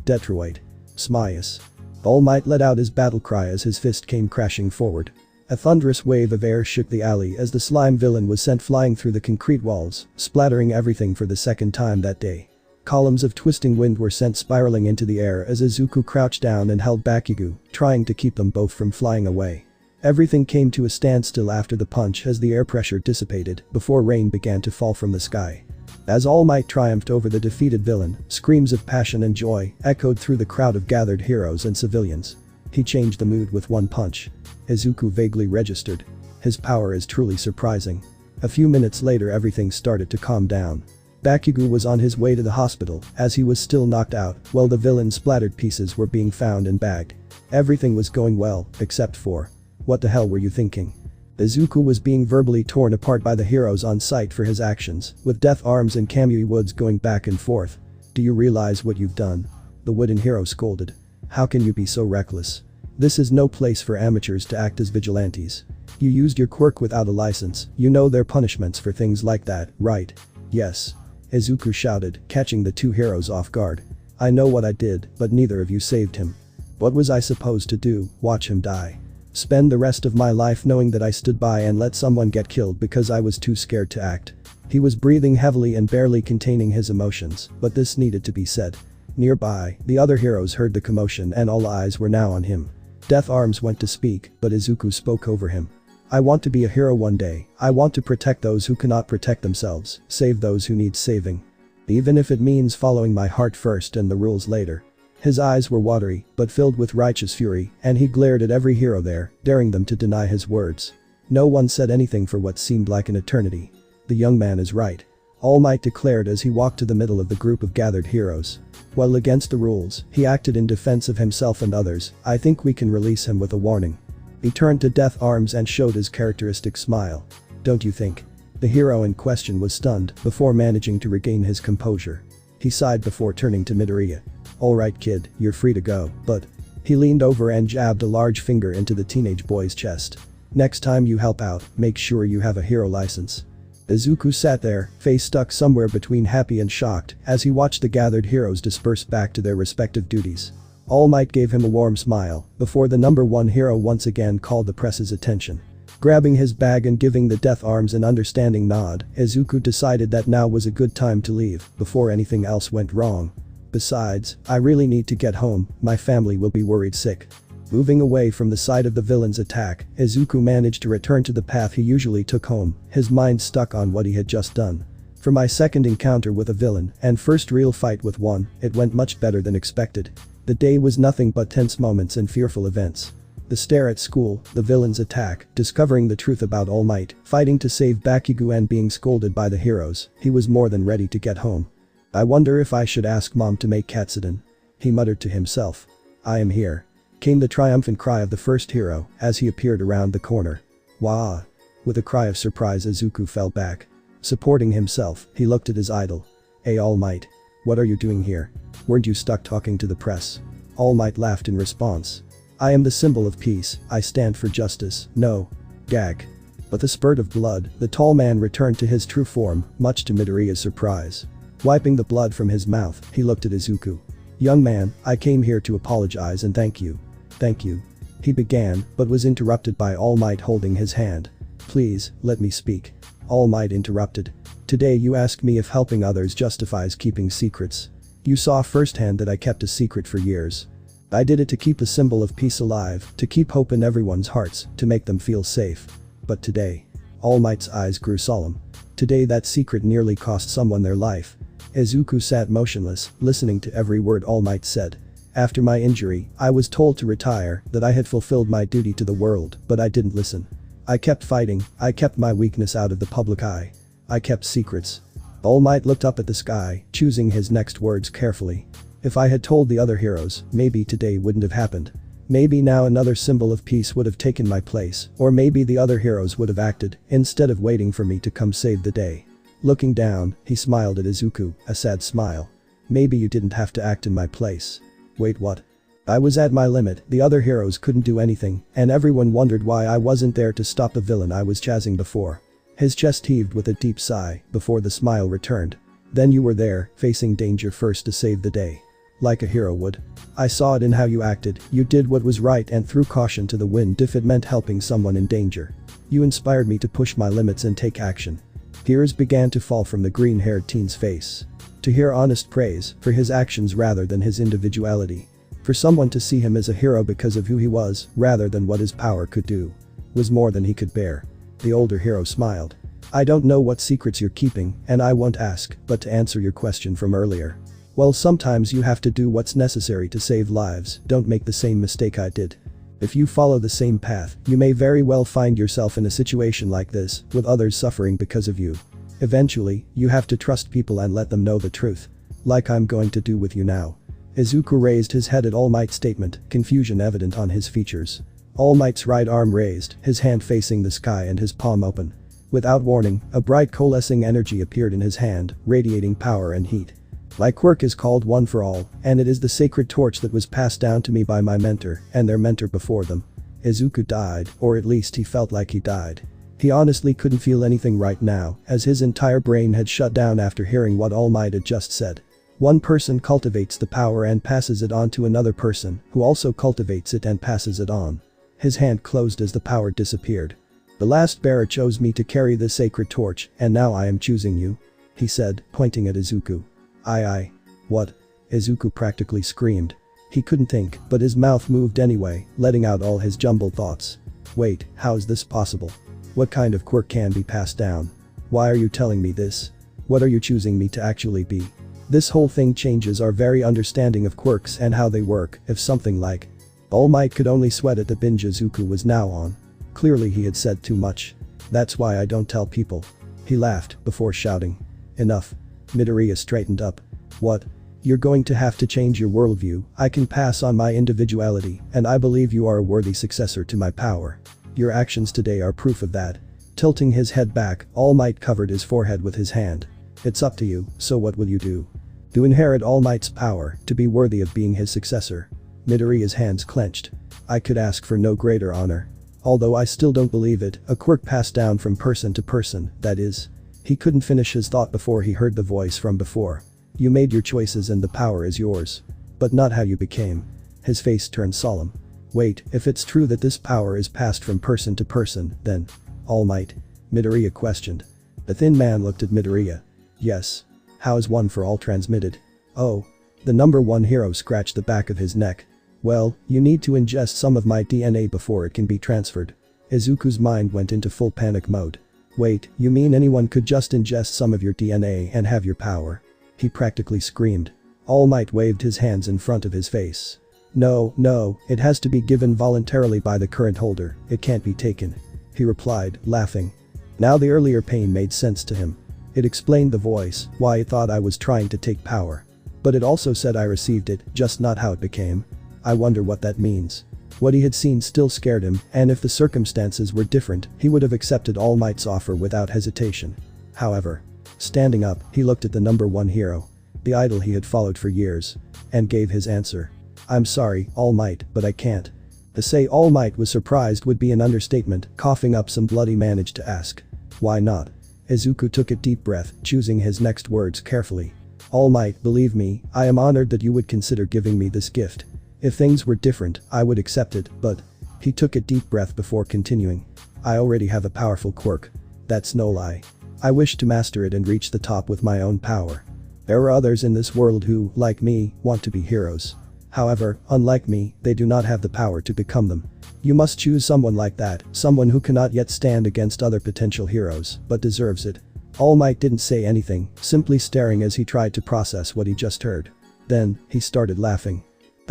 "Detroit. Smias." All Might let out his battle cry as his fist came crashing forward. A thunderous wave of air shook the alley as the slime villain was sent flying through the concrete walls, splattering everything for the second time that day. Columns of twisting wind were sent spiraling into the air as Izuku crouched down and held Bakugo, trying to keep them both from flying away. Everything came to a standstill after the punch as the air pressure dissipated before rain began to fall from the sky. As All Might triumphed over the defeated villain, screams of passion and joy echoed through the crowd of gathered heroes and civilians. He changed the mood with one punch. Izuku vaguely registered. His power is truly surprising. A few minutes later everything started to calm down. Bakugo was on his way to the hospital as he was still knocked out while the villain's splattered pieces were being found and bagged. Everything was going well, except for… What the hell were you thinking? Izuku was being verbally torn apart by the heroes on site for his actions, with Death Arms and Kamui Woods going back and forth. Do you realize what you've done? The wooden hero scolded. How can you be so reckless? This is no place for amateurs to act as vigilantes. You used your quirk without a license, you know there are punishments for things like that, right? Yes. Izuku shouted, catching the two heroes off guard. I know what I did, but neither of you saved him. What was I supposed to do, watch him die? Spend the rest of my life knowing that I stood by and let someone get killed because I was too scared to act. He was breathing heavily and barely containing his emotions, but this needed to be said. Nearby, the other heroes heard the commotion and all eyes were now on him. Death Arms went to speak, but Izuku spoke over him. I want to be a hero one day, I want to protect those who cannot protect themselves, save those who need saving. Even if it means following my heart first and the rules later. His eyes were watery, but filled with righteous fury, and he glared at every hero there, daring them to deny his words. No one said anything for what seemed like an eternity. The young man is right. All Might declared as he walked to the middle of the group of gathered heroes. While against the rules, he acted in defense of himself and others. I think we can release him with a warning. He turned to Death Arms and showed his characteristic smile. Don't you think? The hero in question was stunned before managing to regain his composure. He sighed before turning to Midoriya. Alright kid, you're free to go, but… He leaned over and jabbed a large finger into the teenage boy's chest. Next time you help out, make sure you have a hero license. Izuku sat there, face stuck somewhere between happy and shocked as he watched the gathered heroes disperse back to their respective duties. All Might gave him a warm smile before the number one hero once again called the press's attention. Grabbing his bag and giving the Death Arms an understanding nod, Izuku decided that now was a good time to leave before anything else went wrong. Besides, I really need to get home, my family will be worried sick. Moving away from the site of the villain's attack, Izuku managed to return to the path he usually took home, his mind stuck on what he had just done. For my second encounter with a villain and first real fight with one, it went much better than expected. The day was nothing but tense moments and fearful events. The stare at school, the villain's attack, discovering the truth about All Might, fighting to save Bakugo and being scolded by the heroes, he was more than ready to get home. I wonder if I should ask Mom to make Katsuden. He muttered to himself. I am here. Came the triumphant cry of the first hero as he appeared around the corner. Wah! With a cry of surprise Izuku fell back. Supporting himself, he looked at his idol. Hey All Might. What are you doing here? Weren't you stuck talking to the press? All Might laughed in response. I am the symbol of peace, I stand for justice, no. Gag. With a spurt of blood, the tall man returned to his true form, much to Midoriya's surprise. Wiping the blood from his mouth, he looked at Izuku. Young man, I came here to apologize and thank you. Thank you. He began, but was interrupted by All Might holding his hand. Please, let me speak. All Might interrupted. Today you ask me if helping others justifies keeping secrets. You saw firsthand that I kept a secret for years. I did it to keep the symbol of peace alive, to keep hope in everyone's hearts, to make them feel safe. But today… All Might's eyes grew solemn. Today that secret nearly cost someone their life. Izuku sat motionless, listening to every word All Might said. After my injury, I was told to retire, that I had fulfilled my duty to the world, but I didn't listen. I kept fighting, I kept my weakness out of the public eye. I kept secrets. All Might looked up at the sky, choosing his next words carefully. If I had told the other heroes, maybe today wouldn't have happened. Maybe now another symbol of peace would have taken my place, or maybe the other heroes would have acted, instead of waiting for me to come save the day. Looking down, he smiled at Izuku, a sad smile. Maybe you didn't have to act in my place. Wait, what? I was at my limit, the other heroes couldn't do anything, and everyone wondered why I wasn't there to stop the villain I was chasing before. His chest heaved with a deep sigh, before the smile returned. Then you were there, facing danger first to save the day. Like a hero would. I saw it in how you acted, you did what was right and threw caution to the wind if it meant helping someone in danger. You inspired me to push my limits and take action. Tears began to fall from the green-haired teen's face. To hear honest praise for his actions rather than his individuality. For someone to see him as a hero because of who he was, rather than what his power could do. was more than he could bear. The older hero smiled. I don't know what secrets you're keeping, and I won't ask, but to answer your question from earlier. Well, sometimes you have to do what's necessary to save lives, don't make the same mistake I did. If you follow the same path, you may very well find yourself in a situation like this, with others suffering because of you. Eventually, you have to trust people and let them know the truth. Like I'm going to do with you now. Izuku raised his head at All Might's statement, confusion evident on his features. All Might's right arm raised, his hand facing the sky and his palm open. Without warning, a bright coalescing energy appeared in his hand, radiating power and heat. My quirk is called One for All, and it is the sacred torch that was passed down to me by my mentor, and their mentor before them. Izuku died, or at least he felt like he died. He honestly couldn't feel anything right now, as his entire brain had shut down after hearing what All Might had just said. One person cultivates the power and passes it on to another person, who also cultivates it and passes it on. His hand closed as the power disappeared. The last bearer chose me to carry the sacred torch, and now I am choosing you. He said, pointing at Izuku. Aye. What? Izuku practically screamed. He couldn't think, but his mouth moved anyway, letting out all his jumbled thoughts. Wait, how is this possible? What kind of quirk can be passed down? Why are you telling me this? What are you choosing me to actually be? This whole thing changes our very understanding of quirks and how they work, if something like. All Might could only sweat at the binge Izuku was now on. Clearly he had said too much. That's why I don't tell people. He laughed, before shouting. Enough. Midoriya straightened up. What? You're going to have to change your worldview. I can pass on my individuality, and I believe you are a worthy successor to my power. Your actions today are proof of that. Tilting his head back, All Might covered his forehead with his hand. It's up to you, so what will you do? To inherit All Might's power, to be worthy of being his successor. Midoriya's hands clenched. I could ask for no greater honor. Although I still don't believe it, a quirk passed down from person to person, that is. He couldn't finish his thought before he heard the voice from before. You made your choices and the power is yours. But not how you became. His face turned solemn. Wait, if it's true that this power is passed from person to person, then. All Might? Midoriya questioned. The thin man looked at Midoriya. Yes. How is One for All transmitted? Oh. The number one hero scratched the back of his neck. Well, you need to ingest some of my DNA before it can be transferred. Izuku's mind went into full panic mode. Wait, you mean anyone could just ingest some of your DNA and have your power? He practically screamed. All Might waved his hands in front of his face. No, it has to be given voluntarily by the current holder, it can't be taken. He replied, laughing. Now the earlier pain made sense to him. It explained the voice, why it thought I was trying to take power. But it also said I received it, just not how it became. I wonder what that means. What he had seen still scared him, and if the circumstances were different, he would have accepted All Might's offer without hesitation. However, standing up, he looked at the number one hero, the idol he had followed for years, and gave his answer. I'm sorry, All Might, but I can't. To say All Might was surprised would be an understatement, coughing up some blood he managed to ask. Why not? Izuku took a deep breath, choosing his next words carefully. All Might, believe me, I am honored that you would consider giving me this gift. If things were different, I would accept it, but. He took a deep breath before continuing. I already have a powerful quirk. That's no lie. I wish to master it and reach the top with my own power. There are others in this world who, like me, want to be heroes. However, unlike me, they do not have the power to become them. You must choose someone like that, someone who cannot yet stand against other potential heroes, but deserves it. All Might didn't say anything, simply staring as he tried to process what he just heard. Then, he started laughing.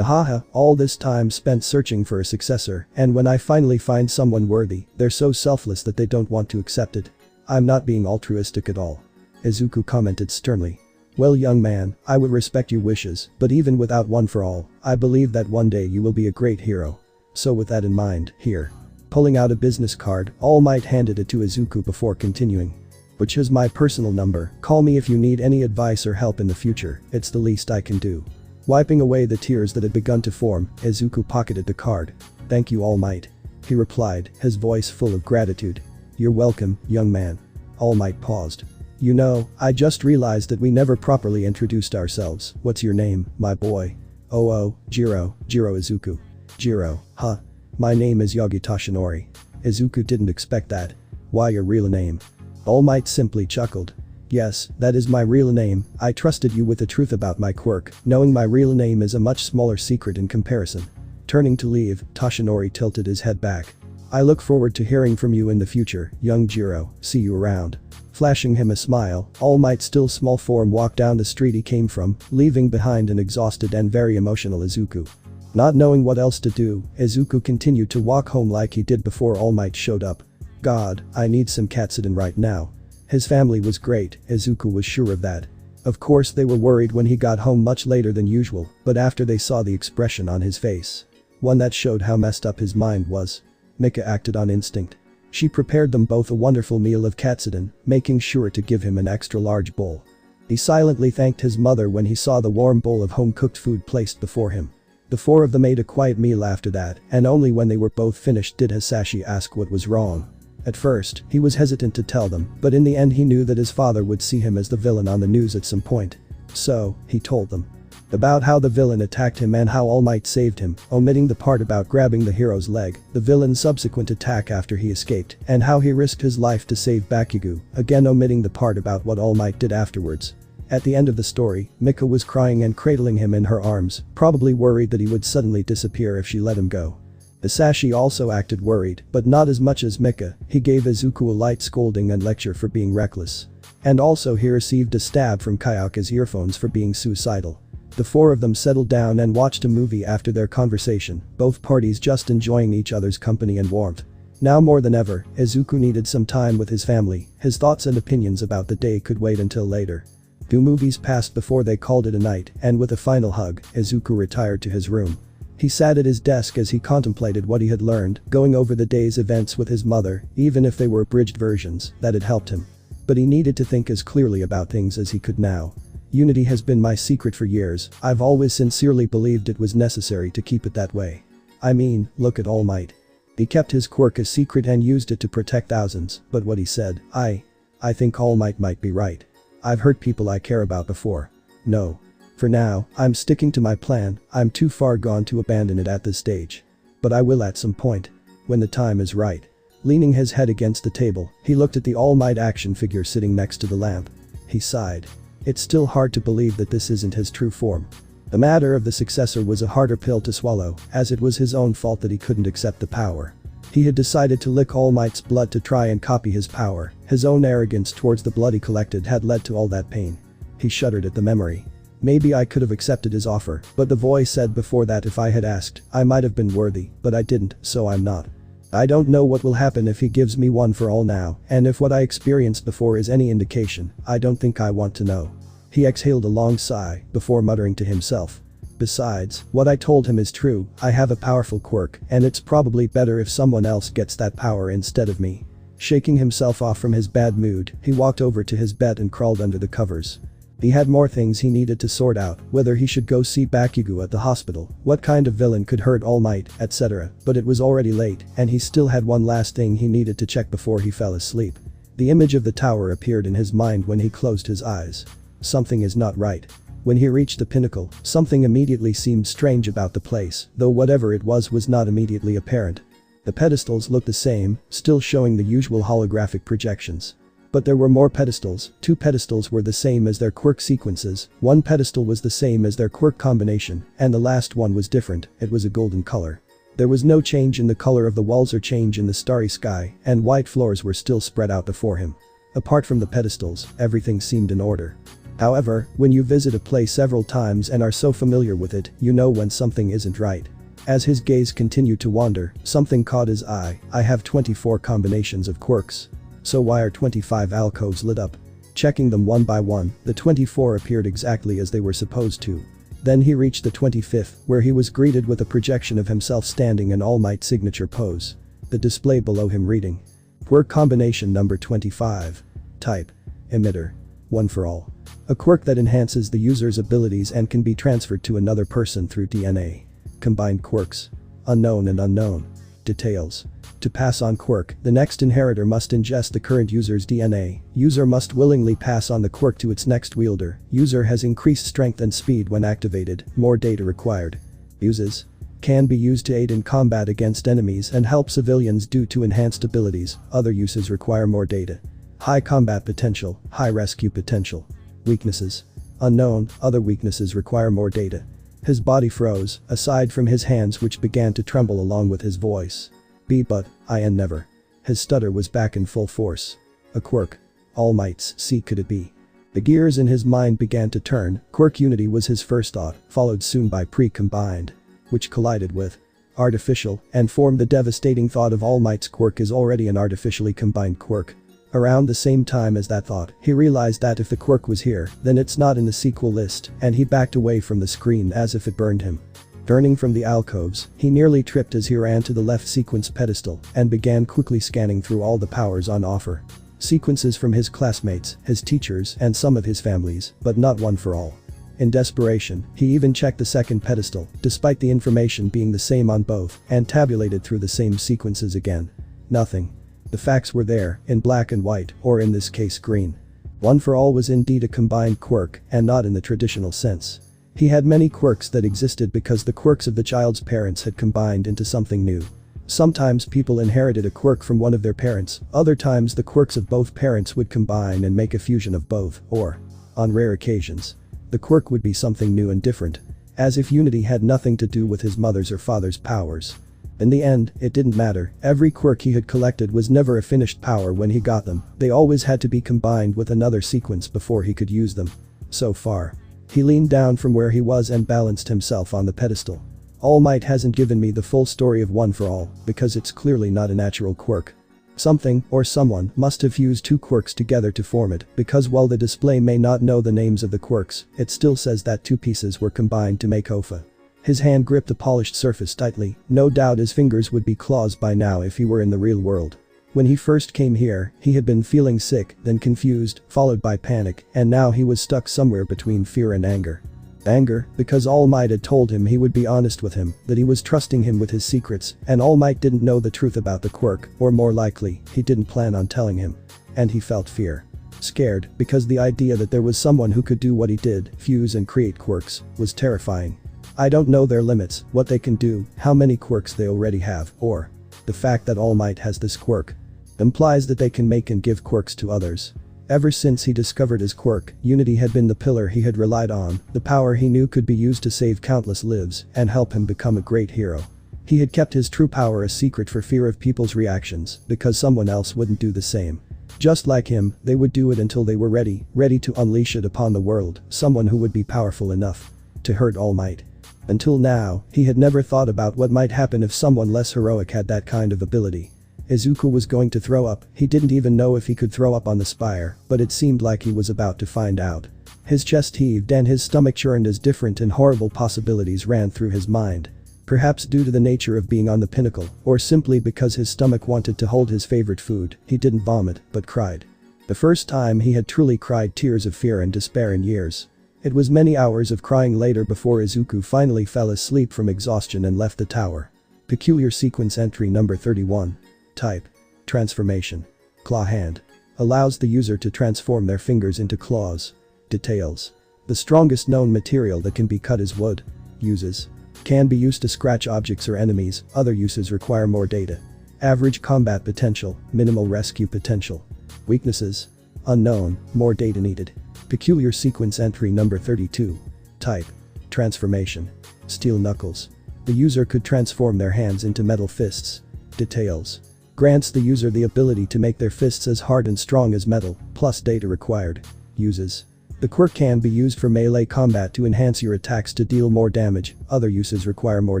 Haha, all this time spent searching for a successor, and when I finally find someone worthy, they're so selfless that they don't want to accept it. I'm not being altruistic at all. Izuku commented sternly. Well, young man, I would respect your wishes, but even without One for All, I believe that one day you will be a great hero. So with that in mind, here. Pulling out a business card, All Might handed it to Izuku before continuing. Which is my personal number, call me if you need any advice or help in the future, it's the least I can do. Wiping away the tears that had begun to form, Izuku pocketed the card. Thank you, All Might. He replied, his voice full of gratitude. You're welcome, young man. All Might paused. You know, I just realized that we never properly introduced ourselves. What's your name, my boy? Oh, JIRO Izuku. JIRO, huh? My name is Yagi Toshinori. Izuku didn't expect that. Why your real name? All Might simply chuckled. Yes, that is my real name. I trusted you with the truth about my quirk, knowing my real name is a much smaller secret in comparison. Turning to leave, Toshinori tilted his head back. I look forward to hearing from you in the future, young JIRO, see you around. Flashing him a smile, All Might's still small form walked down the street he came from, leaving behind an exhausted and very emotional Izuku. Not knowing what else to do, Izuku continued to walk home like he did before All Might showed up. God, I need some Katsuden right now. His family was great, Izuku was sure of that. Of course they were worried when he got home much later than usual, but after they saw the expression on his face. One that showed how messed up his mind was. Mika acted on instinct. She prepared them both a wonderful meal of Katsuden, making sure to give him an extra large bowl. He silently thanked his mother when he saw the warm bowl of home-cooked food placed before him. The four of them ate a quiet meal after that, and only when they were both finished did Hisashi ask what was wrong. At first, he was hesitant to tell them, but in the end he knew that his father would see him as the villain on the news at some point. So, he told them. About how the villain attacked him and how All Might saved him, omitting the part about grabbing the hero's leg, the villain's subsequent attack after he escaped, and how he risked his life to save Bakugo, again omitting the part about what All Might did afterwards. At the end of the story, Mika was crying and cradling him in her arms, probably worried that he would suddenly disappear if she let him go. Hisashi also acted worried, but not as much as Mika. He gave Izuku a light scolding and lecture for being reckless. And also he received a stab from Kayaka's earphones for being suicidal. The four of them settled down and watched a movie after their conversation, both parties just enjoying each other's company and warmth. Now more than ever, Izuku needed some time with his family. His thoughts and opinions about the day could wait until later. 2 movies passed before they called it a night, and with a final hug, Izuku retired to his room. He sat at his desk as he contemplated what he had learned, going over the day's events with his mother, even if they were abridged versions, that had helped him. But he needed to think as clearly about things as he could now. Unity has been my secret for years. I've always sincerely believed it was necessary to keep it that way. I mean, look at All Might. He kept his quirk a secret and used it to protect thousands, but what he said, I think All might be right. I've hurt people I care about before. No. For now, I'm sticking to my plan. I'm too far gone to abandon it at this stage. But I will at some point. When the time is right. Leaning his head against the table, he looked at the All Might action figure sitting next to the lamp. He sighed. It's still hard to believe that this isn't his true form. The matter of the successor was a harder pill to swallow, as it was his own fault that he couldn't accept the power. He had decided to lick All Might's blood to try and copy his power. His own arrogance towards the blood he collected had led to all that pain. He shuddered at the memory. Maybe I could have accepted his offer, but the voice said before that if I had asked, I might have been worthy, but I didn't, so I'm not. I don't know what will happen if he gives me one for all now, and if what I experienced before is any indication, I don't think I want to know. He exhaled a long sigh, before muttering to himself. Besides, what I told him is true, I have a powerful quirk, and it's probably better if someone else gets that power instead of me. Shaking himself off from his bad mood, he walked over to his bed and crawled under the covers. He had more things he needed to sort out, whether he should go see Bakugo at the hospital, what kind of villain could hurt All Might, etc. But it was already late, and he still had one last thing he needed to check before he fell asleep. The image of the tower appeared in his mind when he closed his eyes. Something is not right. When he reached the pinnacle, something immediately seemed strange about the place, though whatever it was not immediately apparent. The pedestals looked the same, still showing the usual holographic projections. But there were more pedestals. 2 pedestals were the same as their quirk sequences, 1 pedestal was the same as their quirk combination, and the last one was different. It was a golden color. There was no change in the color of the walls or change in the starry sky, and white floors were still spread out before him. Apart from the pedestals, everything seemed in order. However, when you visit a place several times and are so familiar with it, you know when something isn't right. As his gaze continued to wander, something caught his eye. I have 24 combinations of quirks. So why are 25 alcoves lit up? Checking them one by one, the 24 appeared exactly as they were supposed to. Then he reached the 25th, where he was greeted with a projection of himself standing in All Might signature pose. The display below him reading. Quirk combination number 25. Type. Emitter. One for all. A quirk that enhances the user's abilities and can be transferred to another person through DNA. Combined quirks. Unknown and unknown. Details. To pass on quirk, the next inheritor must ingest the current user's DNA. User must willingly pass on the quirk to its next wielder. User has increased strength and speed when activated. More data required. Uses. Can be used to aid in combat against enemies and help civilians due to enhanced abilities. Other uses require more data. High combat potential, high rescue potential. Weaknesses. Unknown, other weaknesses require more data. His body froze, aside from his hands which began to tremble along with his voice. But, I and never. His stutter was back in full force. A quirk. All Might's, see could it be? The gears in his mind began to turn, quirk unity was his first thought, followed soon by pre-combined. Which collided with artificial and formed the devastating thought of All Might's quirk is already an artificially combined quirk. Around the same time as that thought, he realized that if the quirk was here, then it's not in the sequel list, and he backed away from the screen as if it burned him. Turning from the alcoves, he nearly tripped as he ran to the left sequence pedestal and began quickly scanning through all the powers on offer. Sequences from his classmates, his teachers, and some of his families, but not one for all. In desperation, he even checked the second pedestal, despite the information being the same on both, and tabulated through the same sequences again. Nothing. The facts were there, in black and white, or in this case green. One for all was indeed a combined quirk, and not in the traditional sense. He had many quirks that existed because the quirks of the child's parents had combined into something new. Sometimes people inherited a quirk from one of their parents, other times the quirks of both parents would combine and make a fusion of both, or, on rare occasions, the quirk would be something new and different, as if unity had nothing to do with his mother's or father's powers. In the end, it didn't matter, every quirk he had collected was never a finished power when he got them, they always had to be combined with another sequence before he could use them. So far. He leaned down from where he was and balanced himself on the pedestal. All Might hasn't given me the full story of One for All, because it's clearly not a natural quirk. Something, or someone, must have fused two quirks together to form it, because while the display may not know the names of the quirks, it still says that two pieces were combined to make Ofa. His hand gripped the polished surface tightly, no doubt his fingers would be claws by now if he were in the real world. When he first came here, he had been feeling sick, then confused, followed by panic, and now he was stuck somewhere between fear and anger. Anger, because All Might had told him he would be honest with him, that he was trusting him with his secrets, and All Might didn't know the truth about the quirk, or more likely, he didn't plan on telling him. And he felt fear. Scared, because the idea that there was someone who could do what he did, fuse and create quirks, was terrifying. I don't know their limits, what they can do, how many quirks they already have, or the fact that All Might has this quirk implies that they can make and give quirks to others. Ever since he discovered his quirk, unity had been the pillar he had relied on, the power he knew could be used to save countless lives and help him become a great hero. He had kept his true power a secret for fear of people's reactions, because someone else wouldn't do the same. Just like him, they would do it until they were ready to unleash it upon the world, someone who would be powerful enough to hurt All Might. Until now, he had never thought about what might happen if someone less heroic had that kind of ability. Izuku was going to throw up, he didn't even know if he could throw up on the spire, but it seemed like he was about to find out. His chest heaved and his stomach churned as different and horrible possibilities ran through his mind. Perhaps due to the nature of being on the pinnacle, or simply because his stomach wanted to hold his favorite food, he didn't vomit, but cried. The first time he had truly cried tears of fear and despair in years. It was many hours of crying later before Izuku finally fell asleep from exhaustion and left the tower. Peculiar sequence entry number 31. Type. Transformation. Claw hand. Allows the user to transform their fingers into claws. Details. The strongest known material that can be cut is wood. Uses. Can be used to scratch objects or enemies, other uses require more data. Average combat potential, minimal rescue potential. Weaknesses. Unknown, more data needed. Peculiar sequence entry number 32. Type. Transformation. Steel knuckles. The user could transform their hands into metal fists. Details. Grants the user the ability to make their fists as hard and strong as metal, plus data required. Uses. The quirk can be used for melee combat to enhance your attacks to deal more damage, other uses require more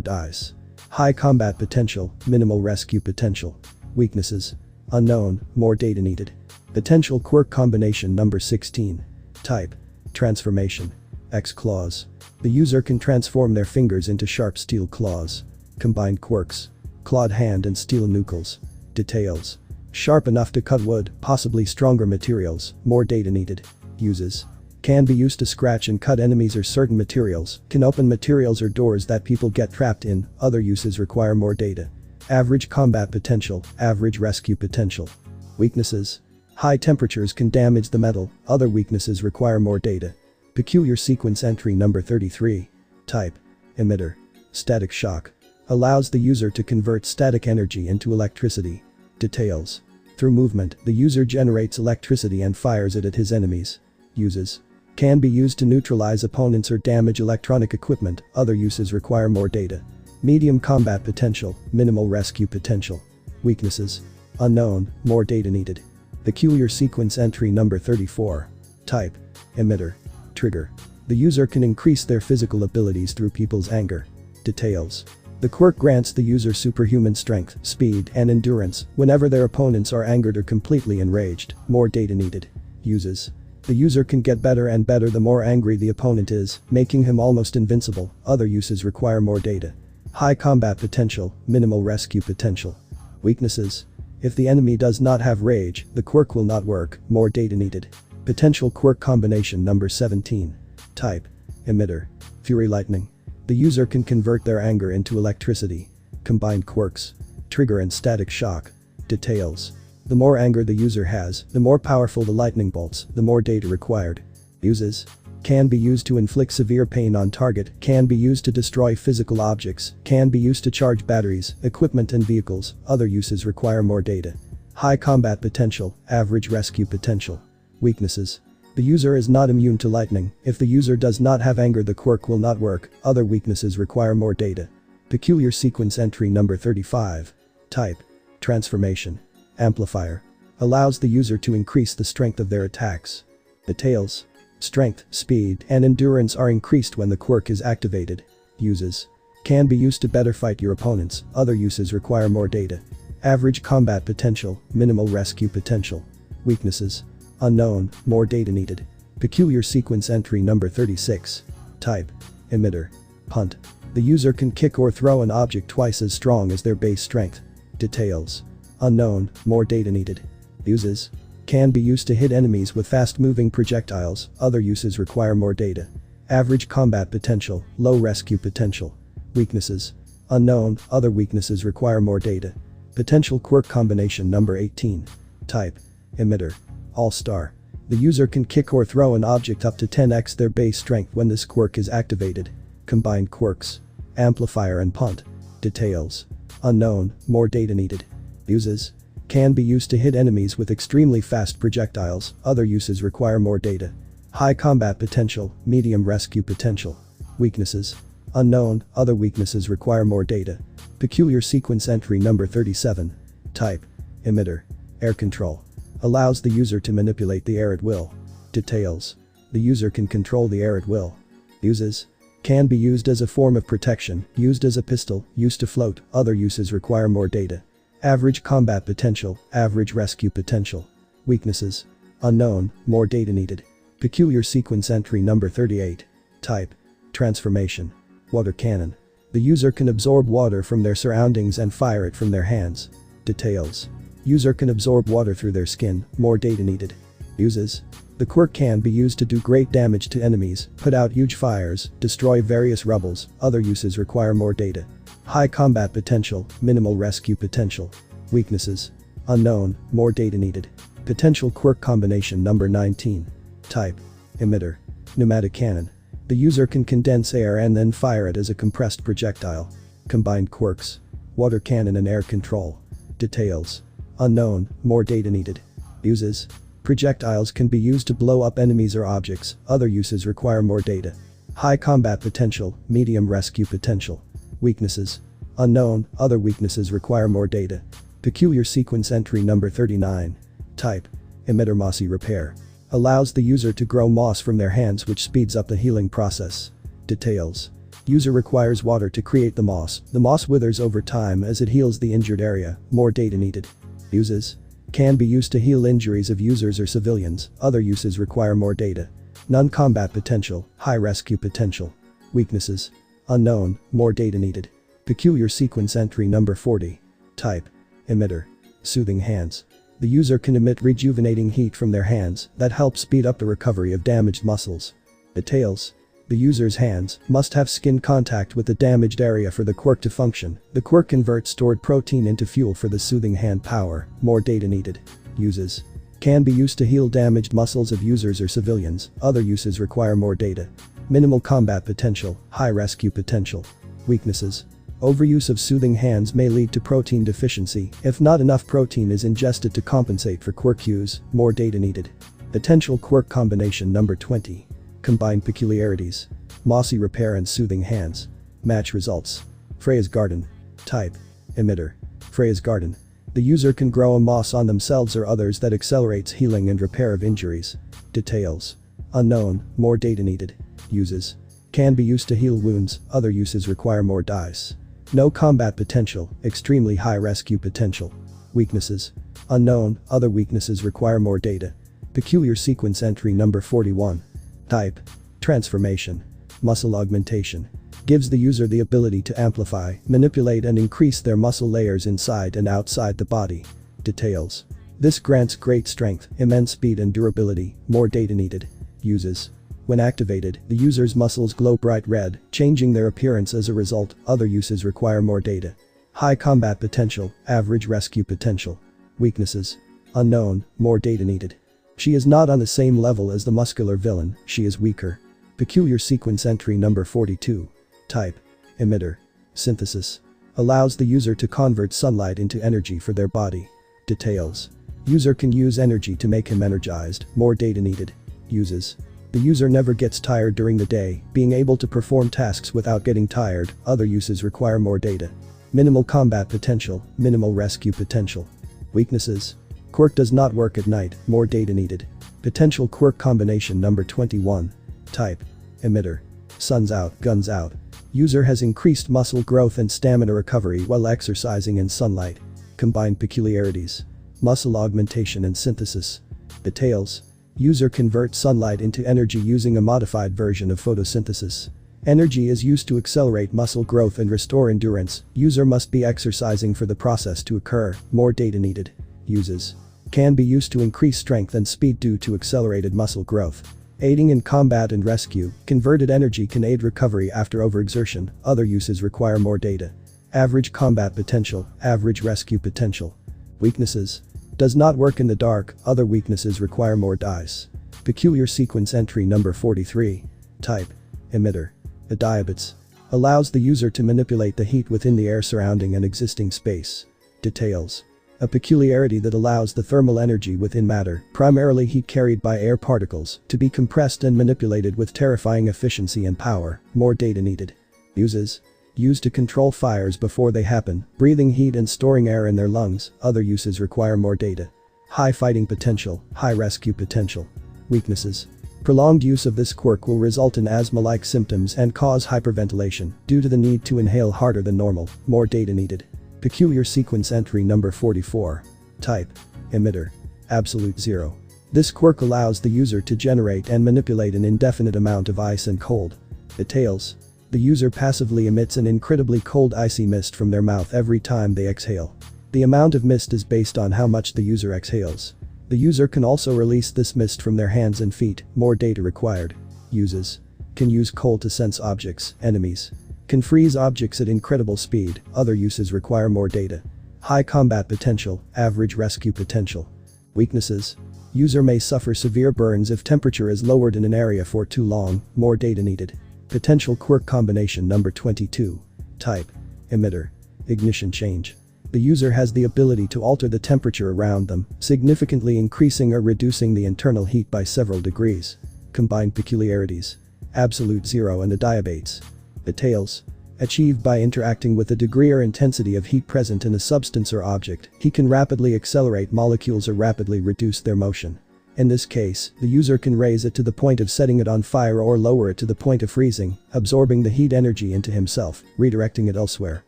dice. High combat potential, minimal rescue potential. Weaknesses. Unknown, more data needed. Potential quirk combination number 16. Type. Transformation. X claws. The user can transform their fingers into sharp steel claws. Combined quirks. Clawed hand and steel knuckles. Details. Sharp enough to cut wood, possibly stronger materials, more data needed. Uses. Can be used to scratch and cut enemies or certain materials, can open materials or doors that people get trapped in, other uses require more data. Average combat potential, average rescue potential. Weaknesses. High temperatures can damage the metal, other weaknesses require more data. Peculiar sequence entry number 33. Type. Emitter. Static shock. Allows the user to convert static energy into electricity. Details. Through movement, the user generates electricity and fires it at his enemies. Uses. Can be used to neutralize opponents or damage electronic equipment, other uses require more data. Medium combat potential, minimal rescue potential. Weaknesses. Unknown, more data needed. Peculiar sequence entry number 34. Type. Emitter. Trigger. The user can increase their physical abilities through people's anger. Details. The quirk grants the user superhuman strength, speed, and endurance whenever their opponents are angered or completely enraged. More data needed. Uses. The user can get better and better the more angry the opponent is, making him almost invincible. Other uses require more data. High combat potential, minimal rescue potential. Weaknesses. If the enemy does not have rage, the quirk will not work. More data needed. Potential quirk combination number 17. Type. Emitter. Fury lightning. The user can convert their anger into electricity. Combined quirks. Trigger and static shock. Details. The more anger the user has, the more powerful the lightning bolts, the more data required. Uses. Can be used to inflict severe pain on target, can be used to destroy physical objects, can be used to charge batteries, equipment and vehicles. Other uses require more data. High combat potential, average rescue potential. Weaknesses. The user is not immune to lightning. If the user does not have anger, the quirk will not work. Other weaknesses require more data. Peculiar sequence entry number 35. Type. Transformation. Amplifier. Allows the user to increase the strength of their attacks. Details. Strength, speed, and endurance are increased when the quirk is activated. Uses. Can be used to better fight your opponents. Other uses require more data. Average combat potential, minimal rescue potential. Weaknesses. Unknown, more data needed. Peculiar sequence entry number 36. Type. Emitter. Punt. The user can kick or throw an object twice as strong as their base strength. Details. Unknown, more data needed. Uses. Can be used to hit enemies with fast-moving projectiles. Other uses require more data. Average combat potential, low rescue potential. Weaknesses. Unknown, other weaknesses require more data. Potential quirk combination number 18. Type. Emitter. All-Star. The user can kick or throw an object up to 10x their base strength when this quirk is activated. Combined quirks. Amplifier and punt. Details. Unknown, more data needed. Uses. Can be used to hit enemies with extremely fast projectiles. Other uses require more data. High combat potential, medium rescue potential. Weaknesses. Unknown, other weaknesses require more data. Peculiar sequence entry number 37. Type. Emitter. Air control. Allows the user to manipulate the air at will. Details. The user can control the air at will. Uses. Can be used as a form of protection, used as a pistol, used to float. Other uses require more data. Average combat potential, average rescue potential. Weaknesses. Unknown, more data needed. Peculiar sequence entry number 38. Type. Transformation. Water cannon. The user can absorb water from their surroundings and fire it from their hands. Details. User can absorb water through their skin. More data needed. Uses. The quirk can be used to do great damage to enemies, put out huge fires, destroy various rubbles. Other uses require more data. High combat potential, minimal rescue potential. Weaknesses. Unknown, more data needed. Potential quirk combination number 19. Type. Emitter. Pneumatic cannon. The user can condense air and then fire it as a compressed projectile. Combined quirks. Water cannon and air control. Details. Unknown, more data needed. Uses. Projectiles can be used to blow up enemies or objects. Other uses require more data. High combat potential, medium rescue potential. Weaknesses. Unknown, other weaknesses require more data. Peculiar sequence entry number 39. Type. Emitter mossy repair. Allows the user to grow moss from their hands, which speeds up the healing process. Details. User requires water to create the moss. The moss withers over time as it heals the injured area. More data needed. Uses. Can be used to heal injuries of users or civilians. Other uses require more data. Non-combat potential, high rescue potential. Weaknesses. Unknown, more data needed. Peculiar sequence entry number 40. Type. Emitter. Soothing hands. The user can emit rejuvenating heat from their hands that helps speed up the recovery of damaged muscles. Details. The user's hands must have skin contact with the damaged area for the quirk to function. The quirk converts stored protein into fuel for the soothing hand power. More data needed. Uses. Can be used to heal damaged muscles of users or civilians. Other uses require more data. Minimal combat potential, high rescue potential. Weaknesses. Overuse of soothing hands may lead to protein deficiency if not enough protein is ingested to compensate for quirk use. More data needed. Potential quirk combination number 20. Combined peculiarities. Mossy repair and soothing hands. Match results. Freya's garden. Type. Emitter. Freya's garden. The user can grow a moss on themselves or others that accelerates healing and repair of injuries. Details. Unknown, more data needed. Uses. Can be used to heal wounds, other uses require more dice. No combat potential, extremely high rescue potential. Weaknesses. Unknown, other weaknesses require more data. Peculiar sequence entry number 41. Type. Transformation. Muscle augmentation. Gives the user the ability to amplify, manipulate and increase their muscle layers inside and outside the body. Details. This grants great strength, immense speed and durability, more data needed. Uses. When activated, the user's muscles glow bright red, changing their appearance as a result, other uses require more data. High combat potential, average rescue potential. Weaknesses. Unknown, more data needed. She is not on the same level as the muscular villain, she is weaker. Peculiar sequence entry number 42. Type. Emitter. Synthesis. Allows the user to convert sunlight into energy for their body. Details. User can use energy to make him energized, more data needed. Uses. The user never gets tired during the day, being able to perform tasks without getting tired, other uses require more data. Minimal combat potential, minimal rescue potential. Weaknesses. Quirk does not work at night, more data needed. Potential quirk combination number 21. Type. Emitter. Sun's out, guns out. User has increased muscle growth and stamina recovery while exercising in sunlight. Combined peculiarities. Muscle augmentation and synthesis. Details. User converts sunlight into energy using a modified version of photosynthesis. Energy is used to accelerate muscle growth and restore endurance. User must be exercising for the process to occur, more data needed. Uses. Can be used to increase strength and speed due to accelerated muscle growth. Aiding in combat and rescue, converted energy can aid recovery after overexertion, other uses require more data. Average combat potential, average rescue potential. Weaknesses. Does not work in the dark, other weaknesses require more dice. Peculiar sequence entry number 43. Type. Emitter. Adiabats. Allows the user to manipulate the heat within the air surrounding an existing space. Details. A peculiarity that allows the thermal energy within matter, primarily heat carried by air particles, to be compressed and manipulated with terrifying efficiency and power, more data needed. Uses. Used to control fires before they happen, breathing heat and storing air in their lungs, other uses require more data. High fighting potential, high rescue potential. Weaknesses. Prolonged use of this quirk will result in asthma-like symptoms and cause hyperventilation, due to the need to inhale harder than normal, more data needed. Peculiar sequence entry number 44. Type. Emitter. Absolute zero. This quirk allows the user to generate and manipulate an indefinite amount of ice and cold. Details. The user passively emits an incredibly cold icy mist from their mouth every time they exhale. The amount of mist is based on how much the user exhales. The user can also release this mist from their hands and feet, more data required. Uses. Can use cold to sense objects, enemies. Can freeze objects at incredible speed, other uses require more data. High combat potential, average rescue potential. Weaknesses. User may suffer severe burns if temperature is lowered in an area for too long, more data needed. Potential quirk combination number 22. Type. Emitter. Ignition change. The user has the ability to alter the temperature around them, significantly increasing or reducing the internal heat by several degrees. Combined peculiarities. Absolute zero and adiabates. Details. Achieved by interacting with the degree or intensity of heat present in a substance or object, he can rapidly accelerate molecules or rapidly reduce their motion. In this case, the user can raise it to the point of setting it on fire or lower it to the point of freezing, absorbing the heat energy into himself, redirecting it elsewhere.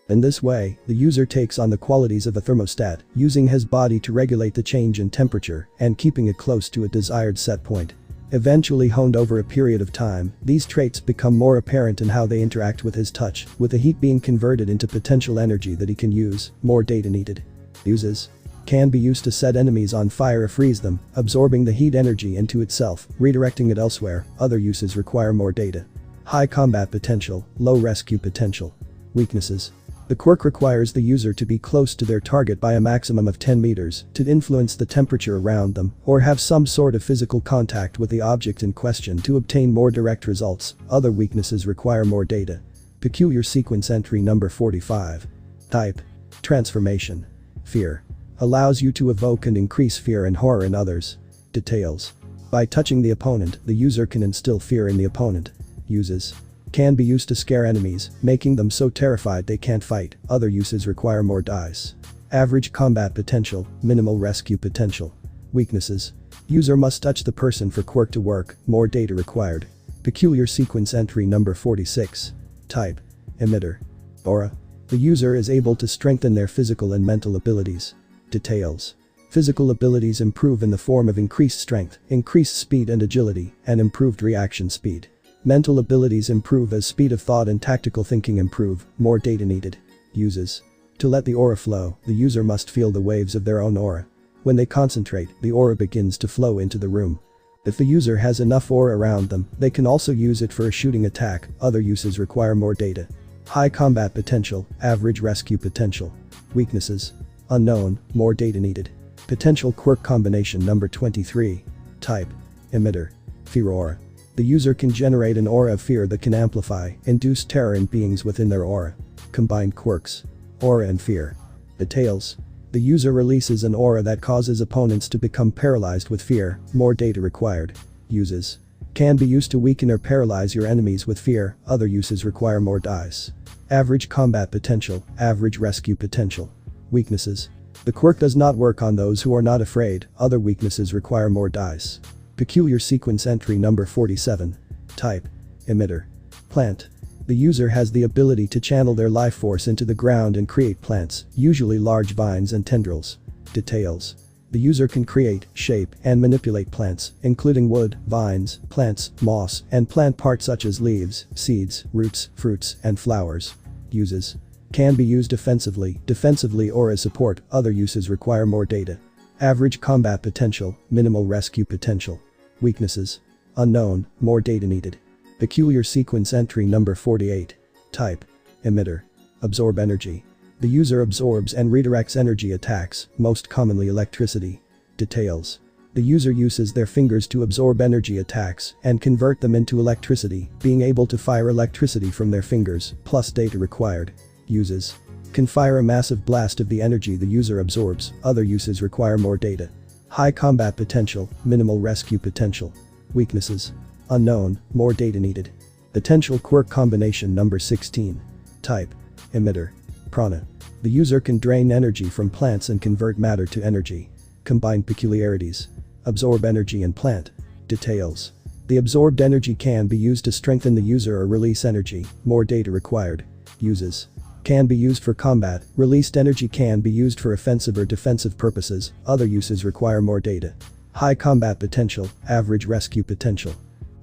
In this way, the user takes on the qualities of a thermostat, using his body to regulate the change in temperature and keeping it close to a desired set point. Eventually honed over a period of time, these traits become more apparent in how they interact with his touch, with the heat being converted into potential energy that he can use, more data needed. Uses. Can be used to set enemies on fire or freeze them, absorbing the heat energy into itself, redirecting it elsewhere, other uses require more data. High combat potential, low rescue potential. Weaknesses. The quirk requires the user to be close to their target by a maximum of 10 meters to influence the temperature around them or have some sort of physical contact with the object in question to obtain more direct results, other weaknesses require more data. Peculiar sequence entry number 45. Type. Transformation. Fear. Allows you to evoke and increase fear and horror in others. Details. By touching the opponent, the user can instill fear in the opponent. Uses. Can be used to scare enemies, making them so terrified they can't fight, other uses require more dice. Average combat potential, minimal rescue potential. Weaknesses. User must touch the person for quirk to work, more data required. Peculiar sequence entry number 46. Type. Emitter. Aura. The user is able to strengthen their physical and mental abilities. Details. Physical abilities improve in the form of increased strength, increased speed and agility, and improved reaction speed. Mental abilities improve as speed of thought and tactical thinking improve, more data needed. Uses. To let the aura flow, the user must feel the waves of their own aura. When they concentrate, the aura begins to flow into the room. If the user has enough aura around them, they can also use it for a shooting attack. Other uses require more data. High combat potential, average rescue potential. Weaknesses. Unknown, more data needed. Potential quirk combination number 23. Type. Emitter. Fear aura. The user can generate an aura of fear that can amplify, induce terror in beings within their aura. Combined quirks. Aura and fear. Details. The user releases an aura that causes opponents to become paralyzed with fear, more data required. Uses. Can be used to weaken or paralyze your enemies with fear, other uses require more dice. Average combat potential, average rescue potential. Weaknesses. The quirk does not work on those who are not afraid, other weaknesses require more dice. Peculiar sequence entry number 47. Type. Emitter. Plant. The user has the ability to channel their life force into the ground and create plants, usually large vines and tendrils. Details. The user can create, shape, and manipulate plants, including wood, vines, plants, moss, and plant parts such as leaves, seeds, roots, fruits, and flowers. Uses. Can be used defensively or as support, other uses require more data. Average combat potential, minimal rescue potential. Weaknesses. Unknown, more data needed. Peculiar sequence entry number 48. Type. Emitter. Absorb energy. The user absorbs and redirects energy attacks, most commonly electricity. Details. The user uses their fingers to absorb energy attacks and convert them into electricity, being able to fire electricity from their fingers, plus data required. Uses. Can fire a massive blast of the energy the user absorbs, other uses require more data. High combat potential, minimal rescue potential. Weaknesses. Unknown, more data needed. Potential quirk combination number 16. Type. Emitter. Prana. The user can drain energy from plants and convert matter to energy. Combined peculiarities. Absorb energy and plant. Details. The absorbed energy can be used to strengthen the user or release energy, more data required. Uses. Can be used for combat, released energy can be used for offensive or defensive purposes, other uses require more data. High combat potential, average rescue potential.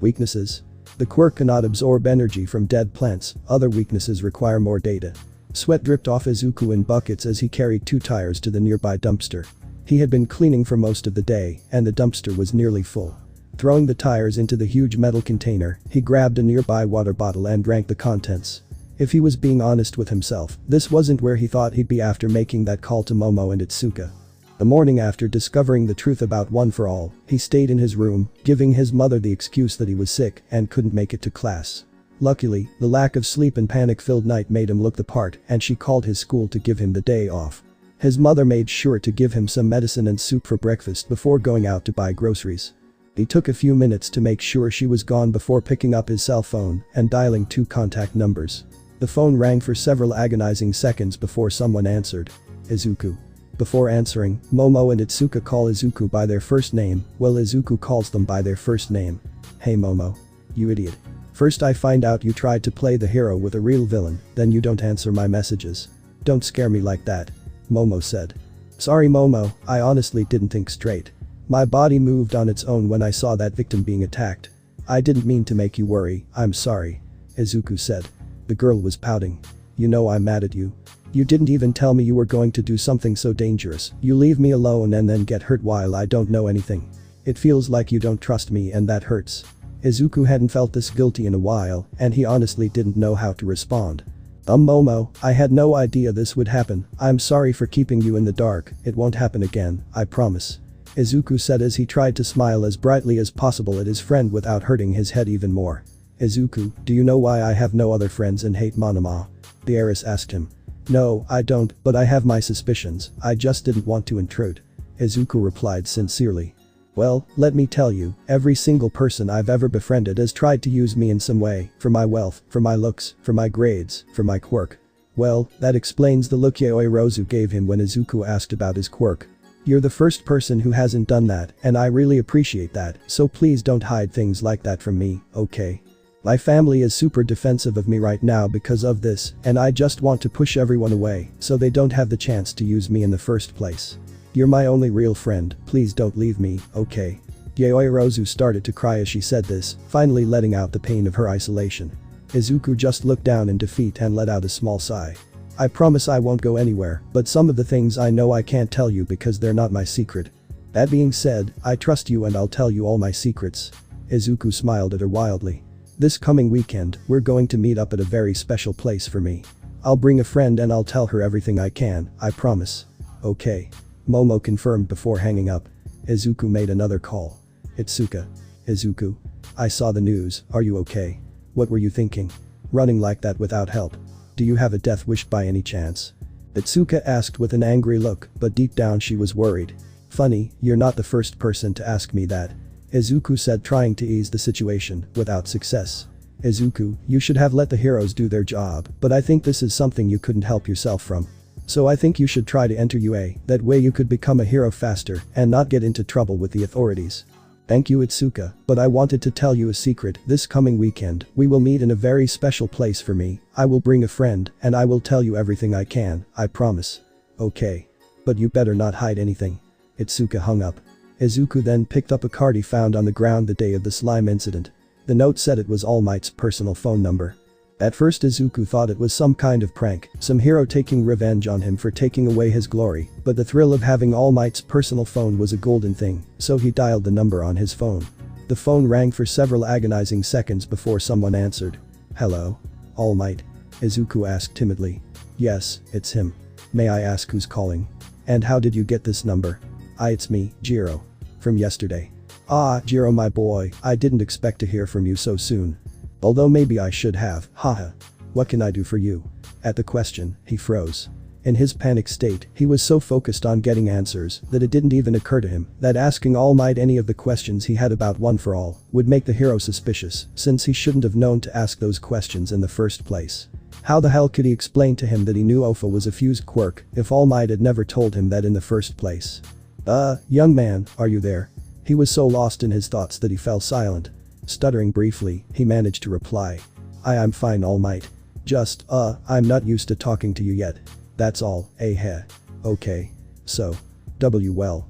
Weaknesses. The quirk cannot absorb energy from dead plants, other weaknesses require more data. Sweat dripped off Izuku in buckets as he carried 2 tires to the nearby dumpster. He had been cleaning for most of the day, and the dumpster was nearly full. Throwing the tires into the huge metal container, he grabbed a nearby water bottle and drank the contents. If he was being honest with himself, this wasn't where he thought he'd be after making that call to Momo and Itsuka. The morning after discovering the truth about One for All, he stayed in his room, giving his mother the excuse that he was sick and couldn't make it to class. Luckily, the lack of sleep and panic-filled night made him look the part, and she called his school to give him the day off. His mother made sure to give him some medicine and soup for breakfast before going out to buy groceries. He took a few minutes to make sure she was gone before picking up his cell phone and dialing 2 contact numbers. The phone rang for several agonizing seconds before someone answered. Izuku. Before answering, Momo and Itsuka call Izuku by their first name, while Izuku calls them by their first name. Hey Momo. You idiot. First I find out you tried to play the hero with a real villain, then you don't answer my messages. Don't scare me like that. Momo said. Sorry Momo, I honestly didn't think straight. My body moved on its own when I saw that victim being attacked. I didn't mean to make you worry, I'm sorry. Izuku said. The girl was pouting. You know I'm mad at you. You didn't even tell me you were going to do something so dangerous, you leave me alone and then get hurt while I don't know anything. It feels like you don't trust me and that hurts. Izuku hadn't felt this guilty in a while, and he honestly didn't know how to respond. Momo, I had no idea this would happen, I'm sorry for keeping you in the dark, it won't happen again, I promise. Izuku said as he tried to smile as brightly as possible at his friend without hurting his head even more. Izuku, do you know why I have no other friends and hate Monoma? The heiress asked him. No, I don't, but I have my suspicions, I just didn't want to intrude. Izuku replied sincerely. Well, let me tell you, every single person I've ever befriended has tried to use me in some way, for my wealth, for my looks, for my grades, for my quirk. Well, that explains the look Yaoirozu gave him when Izuku asked about his quirk. You're the first person who hasn't done that, and I really appreciate that, so please don't hide things like that from me, okay? My family is super defensive of me right now because of this, and I just want to push everyone away so they don't have the chance to use me in the first place. You're my only real friend, please don't leave me, okay? Yaoirozu started to cry as she said this, finally letting out the pain of her isolation. Izuku just looked down in defeat and let out a small sigh. I promise I won't go anywhere, but some of the things I know I can't tell you because they're not my secret. That being said, I trust you and I'll tell you all my secrets. Izuku smiled at her wildly. This coming weekend, we're going to meet up at a very special place for me. I'll bring a friend and I'll tell her everything I can, I promise. Okay. Momo confirmed before hanging up. Izuku made another call. Itsuka. Izuku. I saw the news, are you okay? What were you thinking? Running like that without help. Do you have a death wish by any chance? Itsuka asked with an angry look, but deep down she was worried. Funny, you're not the first person to ask me that. Izuku said, trying to ease the situation, without success. Izuku, you should have let the heroes do their job, but I think this is something you couldn't help yourself from. So I think you should try to enter UA, that way you could become a hero faster and not get into trouble with the authorities. Thank you Itsuka, but I wanted to tell you a secret. This coming weekend, we will meet in a very special place for me. I will bring a friend and I will tell you everything I can, I promise. Okay. But you better not hide anything. Itsuka hung up. Izuku then picked up a card he found on the ground the day of the slime incident. The note said it was All Might's personal phone number. At first Izuku thought it was some kind of prank, some hero taking revenge on him for taking away his glory, but the thrill of having All Might's personal phone was a golden thing, so he dialed the number on his phone. The phone rang for several agonizing seconds before someone answered. Hello? All Might? Izuku asked timidly. Yes, it's him. May I ask who's calling? And how did you get this number? It's me, JIRO. From yesterday. Ah, JIRO my boy, I didn't expect to hear from you so soon. Although maybe I should have, haha. What can I do for you? At the question, he froze. In his panic state, he was so focused on getting answers that it didn't even occur to him that asking All Might any of the questions he had about One for All would make the hero suspicious, since he shouldn't have known to ask those questions in the first place. How the hell could he explain to him that he knew Ofa was a fused quirk if All Might had never told him that in the first place? Young man, are you there? He was so lost in his thoughts that he fell silent. Stuttering briefly, he managed to reply. I'm fine All Might. Just, I'm not used to talking to you yet. That's all, heh. Okay. So. Well,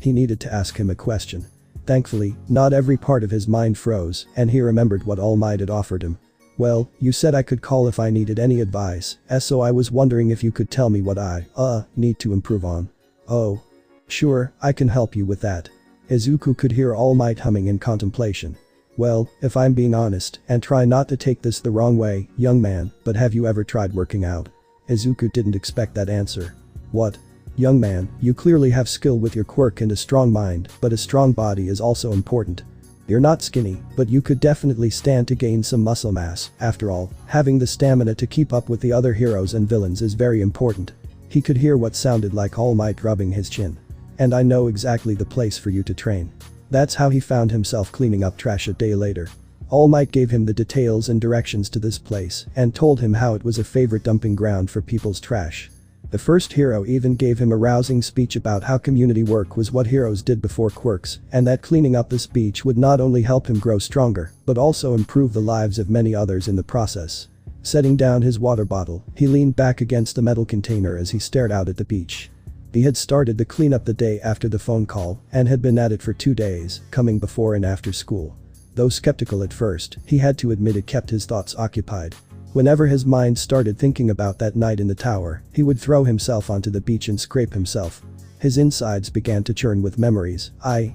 he needed to ask him a question. Thankfully, not every part of his mind froze, and he remembered what All Might had offered him. Well, you said I could call if I needed any advice, so I was wondering if you could tell me what I, need to improve on. Oh. Sure, I can help you with that. Izuku could hear All Might humming in contemplation. Well, if I'm being honest, and try not to take this the wrong way, young man, but have you ever tried working out? Izuku didn't expect that answer. What? Young man, you clearly have skill with your quirk and a strong mind, but a strong body is also important. You're not skinny, but you could definitely stand to gain some muscle mass. After all, having the stamina to keep up with the other heroes and villains is very important. He could hear what sounded like All Might rubbing his chin. And I know exactly the place for you to train. That's how he found himself cleaning up trash a day later. All Might gave him the details and directions to this place and told him how it was a favorite dumping ground for people's trash. The first hero even gave him a rousing speech about how community work was what heroes did before quirks, and that cleaning up this beach would not only help him grow stronger, but also improve the lives of many others in the process. Setting down his water bottle, he leaned back against the metal container as he stared out at the beach. He had started the cleanup the day after the phone call and had been at it for 2 days, coming before and after school. Though skeptical at first, he had to admit it kept his thoughts occupied. Whenever his mind started thinking about that night in the tower, he would throw himself onto the beach and scrape himself. His insides began to churn with memories. I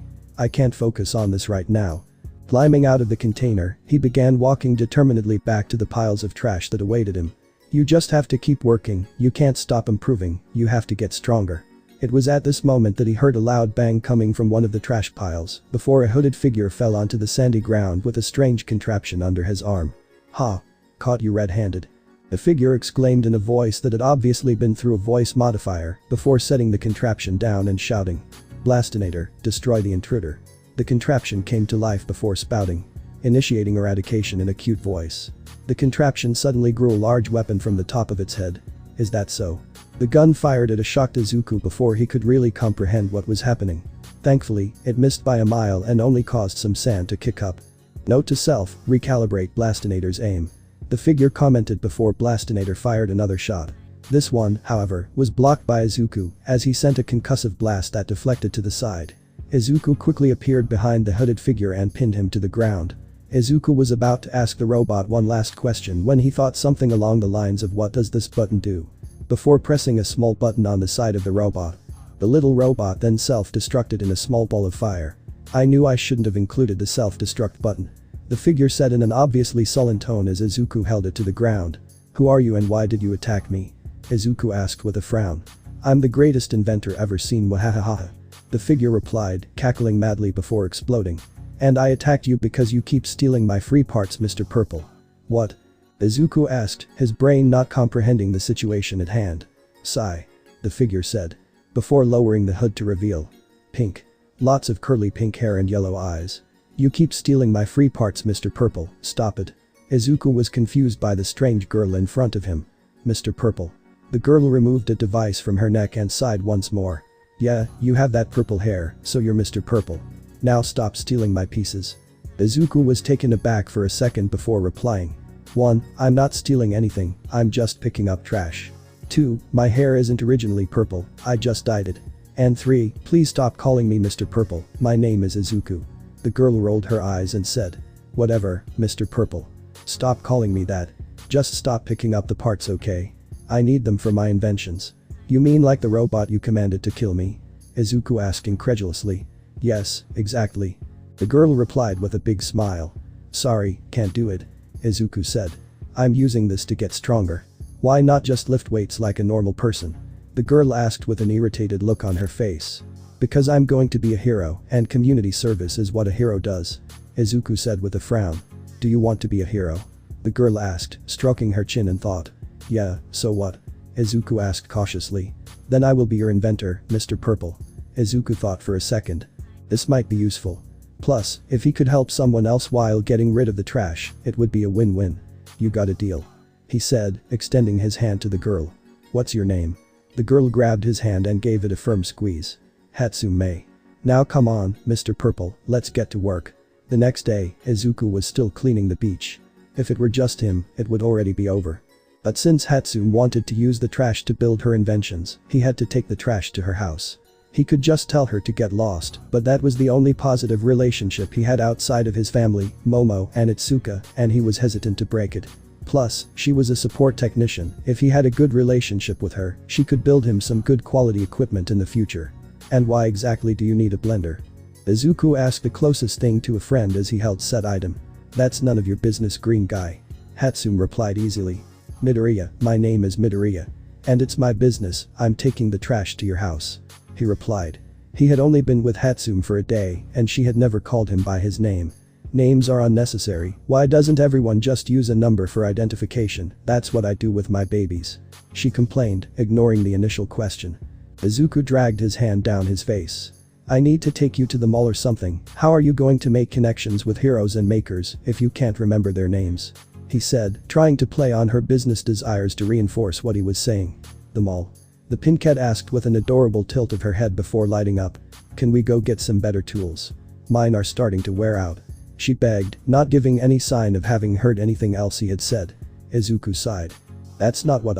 can't focus on this right now. Climbing out of the container, he began walking determinedly back to the piles of trash that awaited him. You just have to keep working, you can't stop improving, you have to get stronger. It was at this moment that he heard a loud bang coming from one of the trash piles, before a hooded figure fell onto the sandy ground with a strange contraption under his arm. Ha! Caught you red-handed. The figure exclaimed in a voice that had obviously been through a voice modifier, before setting the contraption down and shouting. Blastinator, destroy the intruder. The contraption came to life before spouting. Initiating eradication in a cute voice. The contraption suddenly grew a large weapon from the top of its head. Is that so? The gun fired at a shocked Izuku before he could really comprehend what was happening. Thankfully, it missed by a mile and only caused some sand to kick up. Note to self, recalibrate Blastinator's aim. The figure commented before Blastinator fired another shot. This one, however, was blocked by Izuku as he sent a concussive blast that deflected to the side. Izuku quickly appeared behind the hooded figure and pinned him to the ground. Izuku was about to ask the robot one last question when he thought something along the lines of "What does this button do?" before pressing a small button on the side of the robot. The little robot then self-destructed in a small ball of fire. I knew I shouldn't have included the self-destruct button. The figure said in an obviously sullen tone as Izuku held it to the ground. Who are you and why did you attack me? Izuku asked with a frown. I'm the greatest inventor ever seen, wahahaha. The figure replied, cackling madly before exploding. And I attacked you because you keep stealing my free parts, Mr. Purple. What? Izuku asked, his brain not comprehending the situation at hand. Sigh. The figure said. Before lowering the hood to reveal. Pink. Lots of curly pink hair and yellow eyes. You keep stealing my free parts, Mr. Purple, stop it. Izuku was confused by the strange girl in front of him. Mr. Purple. The girl removed a device from her neck and sighed once more. Yeah, you have that purple hair, so you're Mr. Purple. Now stop stealing my pieces. Izuku was taken aback for a second before replying. 1. I'm not stealing anything, I'm just picking up trash. 2. My hair isn't originally purple, I just dyed it. And 3. Please stop calling me Mr. Purple, my name is Izuku. The girl rolled her eyes and said. Whatever, Mr. Purple. Stop calling me that. Just stop picking up the parts, okay? I need them for my inventions. You mean like the robot you commanded to kill me? Izuku asked incredulously. Yes, exactly. The girl replied with a big smile. Sorry, can't do it. Izuku said. I'm using this to get stronger. Why not just lift weights like a normal person? The girl asked with an irritated look on her face. Because I'm going to be a hero and community service is what a hero does. Izuku said with a frown. Do you want to be a hero? The girl asked, stroking her chin in thought. Yeah, so what? Izuku asked cautiously. Then I will be your inventor, Mr. Purple. Izuku thought for a second. This might be useful. Plus, if he could help someone else while getting rid of the trash, it would be a win-win. You got a deal. He said, extending his hand to the girl. What's your name? The girl grabbed his hand and gave it a firm squeeze. Hatsume. Now come on, Mr. Purple, let's get to work. The next day, Izuku was still cleaning the beach. If it were just him, it would already be over. But since Hatsume wanted to use the trash to build her inventions, he had to take the trash to her house. He could just tell her to get lost, but that was the only positive relationship he had outside of his family, Momo and Itsuka, and he was hesitant to break it. Plus, she was a support technician. If he had a good relationship with her, she could build him some good quality equipment in the future. And why exactly do you need a blender? Izuku asked the closest thing to a friend as he held said item. That's none of your business, green guy. Hatsume replied easily. Midoriya, my name is Midoriya. And it's my business, I'm taking the trash to your house. He replied. He had only been with Hatsume for a day and she had never called him by his name. Names are unnecessary, why doesn't everyone just use a number for identification? That's what I do with my babies. She complained, ignoring the initial question. Izuku dragged his hand down his face. I need to take you to the mall or something. How are you going to make connections with heroes and makers if you can't remember their names? He said, trying to play on her business desires to reinforce what he was saying. The mall. The pinkette asked with an adorable tilt of her head before lighting up. Can we go get some better tools? Mine are starting to wear out. She begged, not giving any sign of having heard anything else he had said. Izuku sighed. That's not what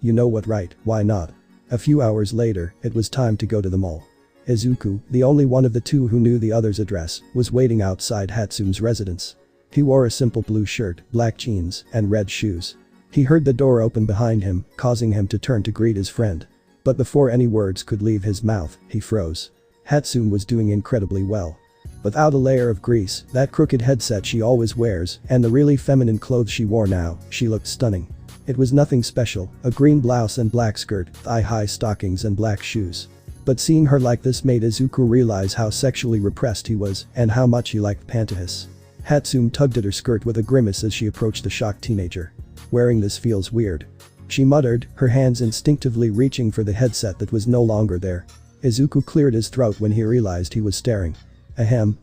You know what, right, why not? A few hours later, it was time to go to the mall. Izuku, the only one of the two who knew the other's address, was waiting outside Hatsume's residence. He wore a simple blue shirt, black jeans, and red shoes. He heard the door open behind him, causing him to turn to greet his friend. But before any words could leave his mouth, he froze. Hatsume was doing incredibly well. Without a layer of grease, that crooked headset she always wears, and the really feminine clothes she wore now, she looked stunning. It was nothing special, a green blouse and black skirt, thigh-high stockings and black shoes. But seeing her like this made Izuku realize how sexually repressed he was and how much he liked pantyhose. Hatsume tugged at her skirt with a grimace as she approached the shocked teenager. Wearing this feels weird. She muttered, her hands instinctively reaching for the headset that was no longer there. Izuku cleared his throat when he realized he was staring. Ahem,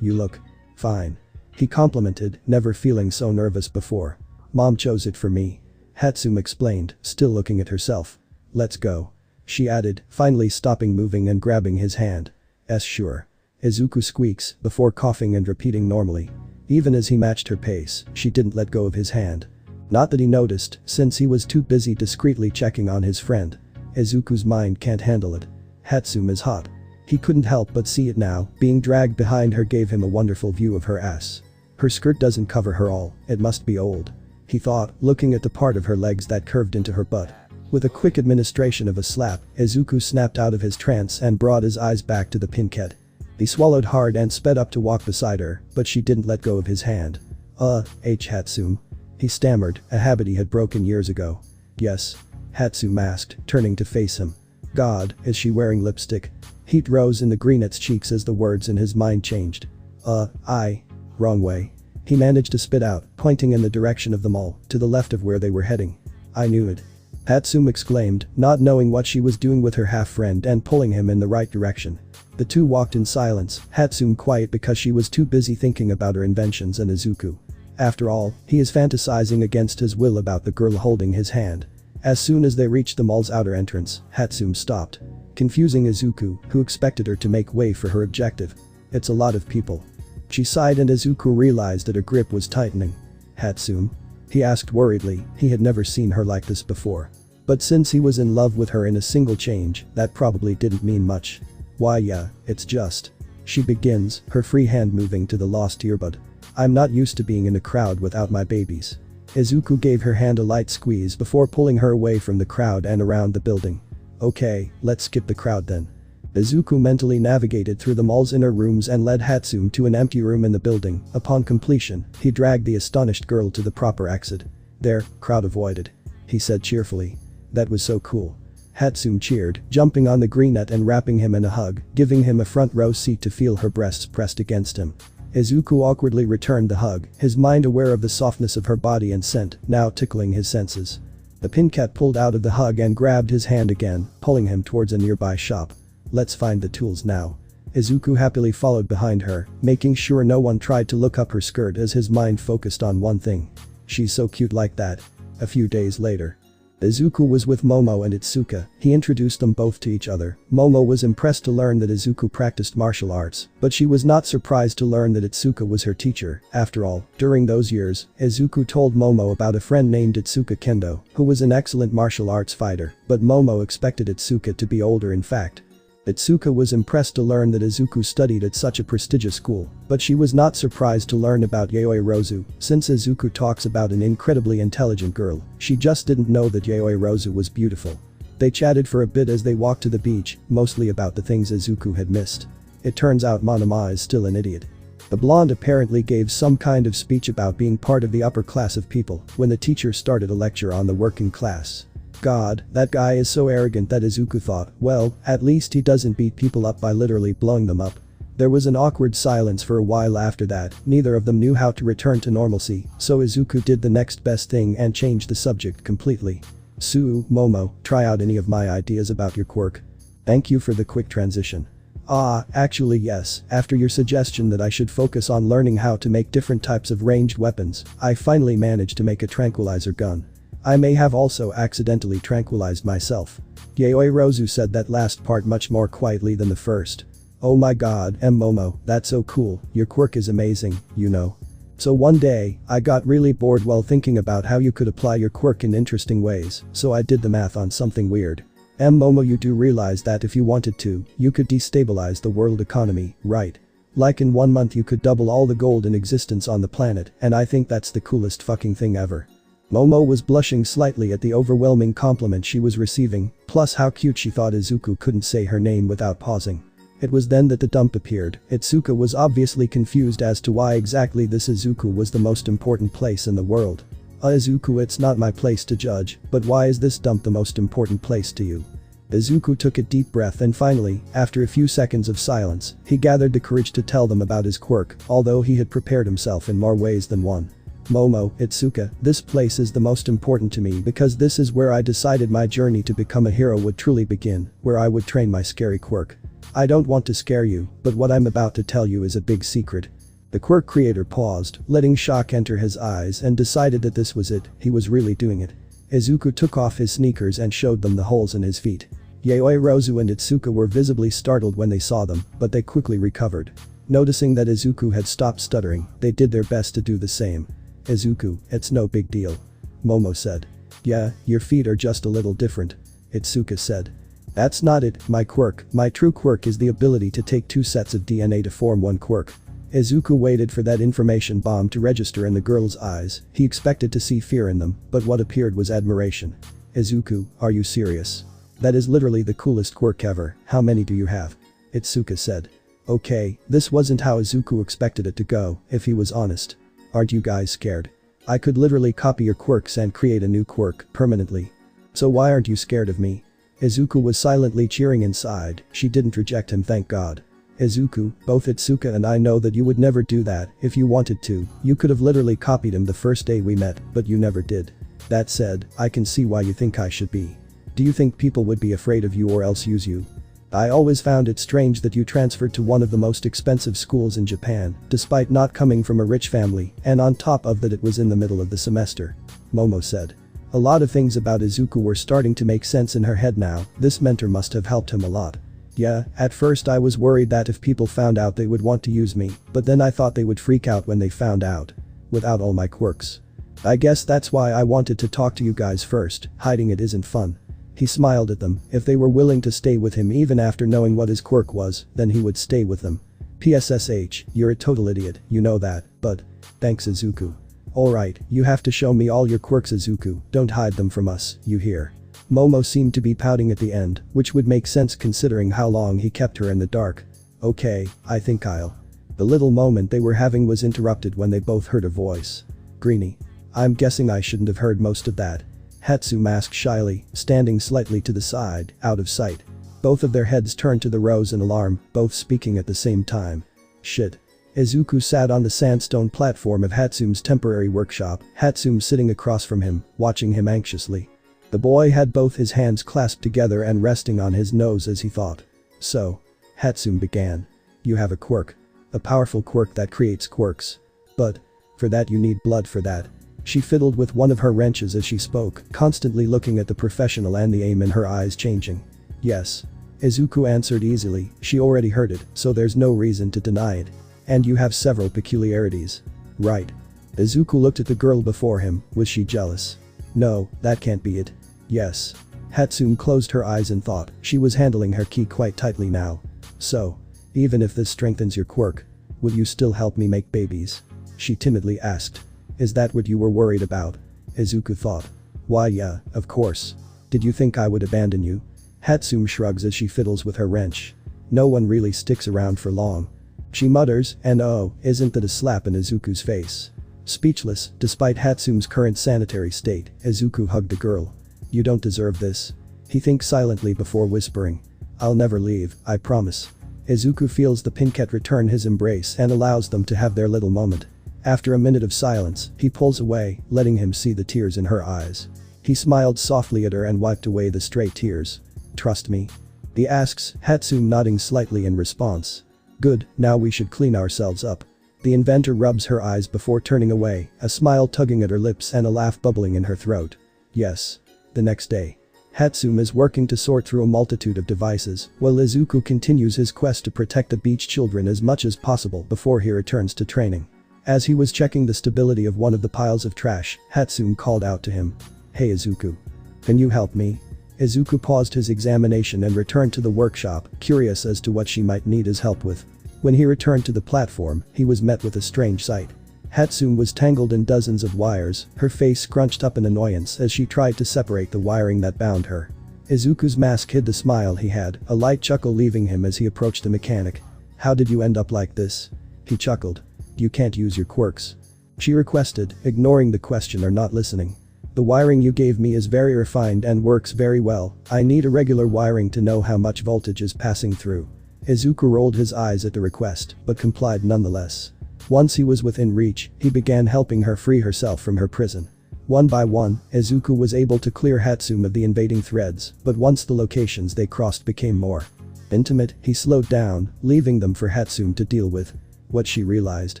you look fine. He complimented, never feeling so nervous before. Mom chose it for me. Hatsume explained, still looking at herself. Let's go. She added, finally stopping moving and grabbing his hand. Sure. Izuku squeaks, before coughing and repeating normally. Even as he matched her pace, she didn't let go of his hand. Not that he noticed, since he was too busy discreetly checking on his friend. Izuku's mind can't handle it. Hatsume is hot. He couldn't help but see it now, being dragged behind her gave him a wonderful view of her ass. Her skirt doesn't cover her all, it must be old. He thought, looking at the part of her legs that curved into her butt. With a quick administration of a slap, Izuku snapped out of his trance and brought his eyes back to the pinkette. He swallowed hard and sped up to walk beside her, but she didn't let go of his hand. Hatsume. He stammered, a habit he had broken years ago. Yes. Hatsume asked, turning to face him. God, is she wearing lipstick? Heat rose in the greenette's cheeks as the words in his mind changed. Wrong way. He managed to spit out, pointing in the direction of the mall, to the left of where they were heading. I knew it. Hatsume exclaimed, not knowing what she was doing with her half-friend and pulling him in the right direction. The two walked in silence, Hatsume quiet because she was too busy thinking about her inventions and Izuku. After all, he is fantasizing against his will about the girl holding his hand. As soon as they reached the mall's outer entrance, Hatsume stopped. Confusing Izuku, who expected her to make way for her objective. It's a lot of people. She sighed and Izuku realized that her grip was tightening. Hatsume? He asked worriedly, he had never seen her like this before. But since he was in love with her in a single change, that probably didn't mean much. Why yeah, it's just. She begins, her free hand moving to the lost earbud. I'm not used to being in a crowd without my babies. Izuku gave her hand a light squeeze before pulling her away from the crowd and around the building. Okay, let's skip the crowd then. Izuku mentally navigated through the mall's inner rooms and led Hatsume to an empty room in the building. Upon completion, he dragged the astonished girl to the proper exit. There, crowd avoided. He said cheerfully. That was so cool. Hatsume cheered, jumping on the greenette and wrapping him in a hug, giving him a front row seat to feel her breasts pressed against him. Izuku awkwardly returned the hug, his mind aware of the softness of her body and scent, now tickling his senses. The pinkette pulled out of the hug and grabbed his hand again, pulling him towards a nearby shop. Let's find the tools now. Izuku happily followed behind her, making sure no one tried to look up her skirt as his mind focused on one thing. She's so cute like that. A few days later. Izuku was with Momo and Itsuka, he introduced them both to each other. Momo was impressed to learn that Izuku practiced martial arts, but she was not surprised to learn that Itsuka was her teacher. After all, during those years, Izuku told Momo about a friend named Itsuka Kendo, who was an excellent martial arts fighter, but Momo expected Itsuka to be older in fact. Itsuka was impressed to learn that Izuku studied at such a prestigious school, but she was not surprised to learn about Yayoi Rozu, since Izuku talks about an incredibly intelligent girl, she just didn't know that Yayoi Rozu was beautiful. They chatted for a bit as they walked to the beach, mostly about the things Izuku had missed. It turns out Monoma is still an idiot. The blonde apparently gave some kind of speech about being part of the upper class of people when the teacher started a lecture on the working class. God, that guy is so arrogant that Izuku thought, well, at least he doesn't beat people up by literally blowing them up. There was an awkward silence for a while after that, neither of them knew how to return to normalcy, so Izuku did the next best thing and changed the subject completely. Momo, try out any of my ideas about your quirk. Thank you for the quick transition. Actually yes, after your suggestion that I should focus on learning how to make different types of ranged weapons, I finally managed to make a tranquilizer gun. I may have also accidentally tranquilized myself. Yayoi Rozu said that last part much more quietly than the first. Oh my god, Momo, that's so cool, your quirk is amazing, you know. So one day, I got really bored while thinking about how you could apply your quirk in interesting ways, so I did the math on something weird. Momo, you do realize that if you wanted to, you could destabilize the world economy, right? Like in 1 month you could double all the gold in existence on the planet, and I think that's the coolest fucking thing ever. Momo was blushing slightly at the overwhelming compliment she was receiving, plus how cute she thought Izuku couldn't say her name without pausing. It was then that the dump appeared. Itsuka was obviously confused as to why exactly this Izuku was the most important place in the world. Izuku, it's not my place to judge, but why is this dump the most important place to you? Izuku took a deep breath and finally, after a few seconds of silence, he gathered the courage to tell them about his quirk, although he had prepared himself in more ways than one. Momo, Itsuka, this place is the most important to me because this is where I decided my journey to become a hero would truly begin, where I would train my scary quirk. I don't want to scare you, but what I'm about to tell you is a big secret. The quirk creator paused, letting shock enter his eyes and decided that this was it, he was really doing it. Izuku took off his sneakers and showed them the holes in his feet. Yayoi, Rozu and Itsuka were visibly startled when they saw them, but they quickly recovered. Noticing that Izuku had stopped stuttering, they did their best to do the same. Izuku, it's no big deal. Momo said. Yeah, your feet are just a little different. Itsuka said. That's not it, my quirk, my true quirk is the ability to take 2 sets of DNA to form one quirk. Izuku waited for that information bomb to register in the girl's eyes, he expected to see fear in them, but what appeared was admiration. Izuku, are you serious? That is literally the coolest quirk ever, how many do you have? Itsuka said. Okay, this wasn't how Izuku expected it to go, if he was honest. Aren't you guys scared? I could literally copy your quirks and create a new quirk, permanently. So why aren't you scared of me? Izuku was silently cheering inside, she didn't reject him, thank God. Izuku, both Itsuka and I know that you would never do that, if you wanted to, you could have literally copied him the first day we met, but you never did. That said, I can see why you think I should be. Do you think people would be afraid of you or else use you? I always found it strange that you transferred to one of the most expensive schools in Japan, despite not coming from a rich family, and on top of that it was in the middle of the semester. Momo said. A lot of things about Izuku were starting to make sense in her head now, this mentor must have helped him a lot. Yeah, at first I was worried that if people found out they would want to use me, but then I thought they would freak out when they found out. Without all my quirks. I guess that's why I wanted to talk to you guys first, hiding it isn't fun. He smiled at them, if they were willing to stay with him even after knowing what his quirk was, then he would stay with them. PSSH, you're a total idiot, you know that, but. Thanks Izuku. Alright, you have to show me all your quirks Izuku, don't hide them from us, you hear. Momo seemed to be pouting at the end, which would make sense considering how long he kept her in the dark. Okay, I think I'll. The little moment they were having was interrupted when they both heard a voice. Greenie. I'm guessing I shouldn't have heard most of that. Hatsu asked shyly, standing slightly to the side, out of sight. Both of their heads turned to the rows in alarm, both speaking at the same time. Shit. Izuku sat on the sandstone platform of Hatsume's temporary workshop, Hatsume sitting across from him, watching him anxiously. The boy had both his hands clasped together and resting on his nose as he thought. So. Hatsume began. You have a quirk. A powerful quirk that creates quirks. But. For that you need blood for that. She fiddled with one of her wrenches as she spoke, constantly looking at the professional and the aim in her eyes changing. Yes. Izuku answered easily, she already heard it, so there's no reason to deny it. And you have several peculiarities. Right. Izuku looked at the girl before him, was she jealous? No, that can't be it. Yes. Hatsume closed her eyes and thought, she was handling her ki quite tightly now. So. Even if this strengthens your quirk. Will you still help me make babies? She timidly asked. Is that what you were worried about? Izuku thought. Why yeah, of course. Did you think I would abandon you? Hatsume shrugs as she fiddles with her wrench. No one really sticks around for long. She mutters, and oh, isn't that a slap in Izuku's face? Speechless, despite Hatsume's current sanitary state, Izuku hugged the girl. You don't deserve this. He thinks silently before whispering. I'll never leave, I promise. Izuku feels the Pinket return his embrace and allows them to have their little moment. After a minute of silence, he pulls away, letting him see the tears in her eyes. He smiled softly at her and wiped away the stray tears. Trust me? He asks, Hatsume nodding slightly in response. Good, now we should clean ourselves up. The inventor rubs her eyes before turning away, a smile tugging at her lips and a laugh bubbling in her throat. Yes. The next day. Hatsume is working to sort through a multitude of devices, while Izuku continues his quest to protect the beach children as much as possible before he returns to training. As he was checking the stability of one of the piles of trash, Hatsume called out to him. Hey Izuku. Can you help me? Izuku paused his examination and returned to the workshop, curious as to what she might need his help with. When he returned to the platform, he was met with a strange sight. Hatsume was tangled in dozens of wires, her face scrunched up in annoyance as she tried to separate the wiring that bound her. Izuku's mask hid the smile he had, a light chuckle leaving him as he approached the mechanic. How did you end up like this? He chuckled. You can't use your quirks. She requested, ignoring the question or not listening. The wiring you gave me is very refined and works very well, I need a regular wiring to know how much voltage is passing through. Izuku rolled his eyes at the request, but complied nonetheless. Once he was within reach, he began helping her free herself from her prison. One by one, Izuku was able to clear Hatsume of the invading threads, but once the locations they crossed became more intimate, he slowed down, leaving them for Hatsume to deal with. What she realized.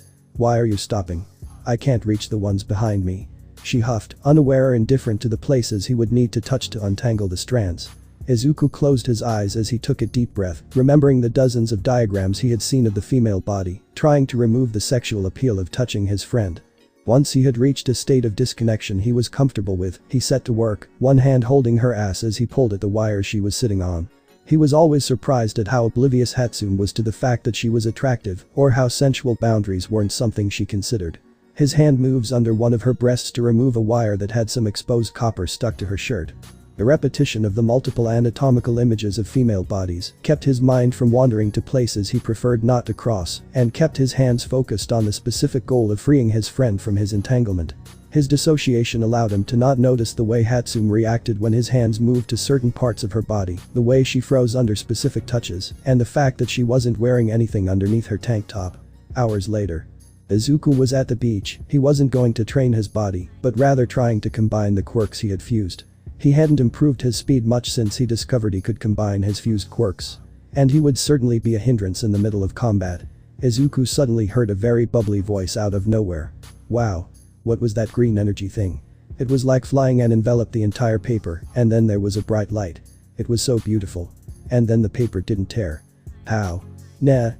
Why are you stopping? I can't reach the ones behind me. She huffed, unaware or indifferent to the places he would need to touch to untangle the strands. Izuku closed his eyes as he took a deep breath, remembering the dozens of diagrams he had seen of the female body, trying to remove the sexual appeal of touching his friend. Once he had reached a state of disconnection he was comfortable with, he set to work, one hand holding her ass as he pulled at the wires she was sitting on. He was always surprised at how oblivious Hatsune was to the fact that she was attractive, or how sensual boundaries weren't something she considered. His hand moves under one of her breasts to remove a wire that had some exposed copper stuck to her shirt. The repetition of the multiple anatomical images of female bodies kept his mind from wandering to places he preferred not to cross and kept his hands focused on the specific goal of freeing his friend from his entanglement. His dissociation allowed him to not notice the way Hatsune reacted when his hands moved to certain parts of her body, the way she froze under specific touches, and the fact that she wasn't wearing anything underneath her tank top. Hours later. Izuku was at the beach. He wasn't going to train his body, but rather trying to combine the quirks he had fused. He hadn't improved his speed much since he discovered he could combine his fused quirks. And he would certainly be a hindrance in the middle of combat. Izuku suddenly heard a very bubbly voice out of nowhere. Wow. What was that green energy thing? It was like flying and enveloped the entire paper, and then there was a bright light. It was so beautiful. And then the paper didn't tear. How? Nah,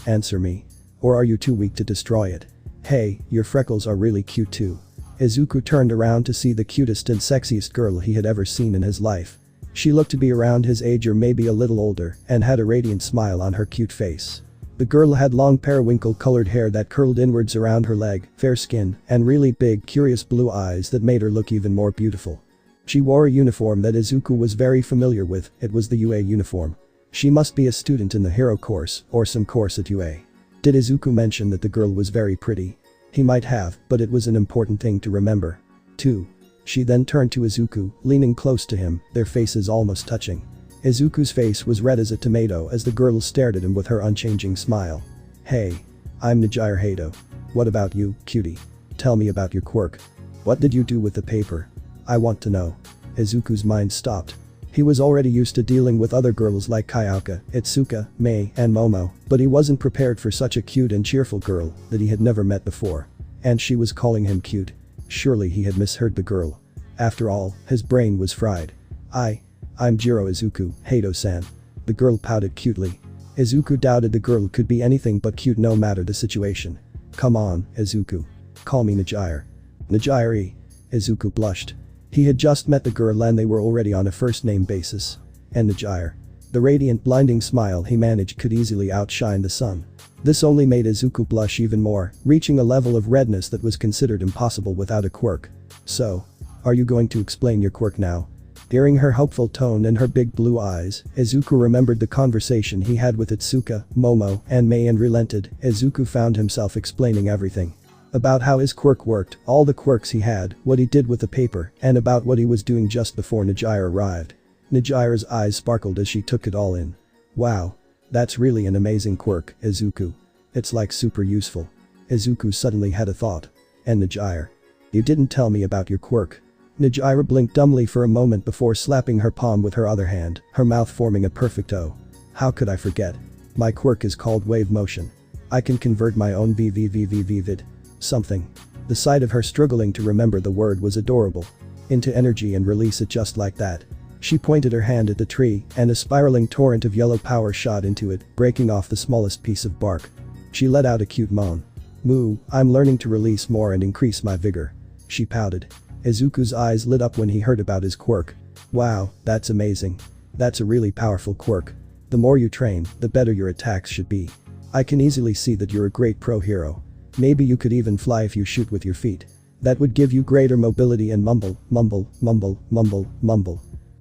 answer me. Or are you too weak to destroy it? Hey, your freckles are really cute too. Izuku turned around to see the cutest and sexiest girl he had ever seen in his life. She looked to be around his age or maybe a little older and had a radiant smile on her cute face. The girl had long periwinkle-colored hair that curled inwards around her leg, fair skin, and really big, curious blue eyes that made her look even more beautiful. She wore a uniform that Izuku was very familiar with. It was the UA uniform. She must be a student in the hero course or some course at UA. Did Izuku mention that the girl was very pretty? He might have, but it was an important thing to remember. 2. She then turned to Izuku, leaning close to him, their faces almost touching. Izuku's face was red as a tomato as the girl stared at him with her unchanging smile. Hey. I'm Nijire Hado. What about you, cutie? Tell me about your quirk. What did you do with the paper? I want to know. Izuku's mind stopped. He was already used to dealing with other girls like Kayaka, Itsuka, Mei, and Momo, but he wasn't prepared for such a cute and cheerful girl that he had never met before. And she was calling him cute. Surely he had misheard the girl. After all, his brain was fried. I'm JIRO Izuku, Hado-san. The girl pouted cutely. Izuku doubted the girl could be anything but cute no matter the situation. Come on, Izuku. Call me Nijire. Nijire. Izuku blushed. He had just met the girl and they were already on a first-name basis. And Nijire. The radiant, blinding smile he managed could easily outshine the sun. This only made Izuku blush even more, reaching a level of redness that was considered impossible without a quirk. So. Are you going to explain your quirk now? Hearing her hopeful tone and her big blue eyes, Izuku remembered the conversation he had with Itsuka, Momo, and Mei and relented. Izuku found himself explaining everything. About how his quirk worked, all the quirks he had, what he did with the paper, and about what he was doing just before Nijire arrived. Nijire's eyes sparkled as she took it all in. Wow. That's really an amazing quirk, Izuku. It's like super useful. Izuku suddenly had a thought. And Nijire. You didn't tell me about your quirk. Nijire blinked dumbly for a moment before slapping her palm with her other hand, her mouth forming a perfect O. How could I forget? My quirk is called wave motion. I can convert my own vivid something. The sight of her struggling to remember the word was adorable. Into energy and release it just like that. She pointed her hand at the tree and a spiraling torrent of yellow power shot into it, breaking off the smallest piece of bark. She let out a cute moan. Moo, I'm learning to release more and increase my vigor. She pouted. Izuku's eyes lit up when he heard about his quirk. Wow, that's amazing. That's a really powerful quirk. The more you train, the better your attacks should be. I can easily see that you're a great pro hero. Maybe you could even fly if you shoot with your feet. That would give you greater mobility and mumble.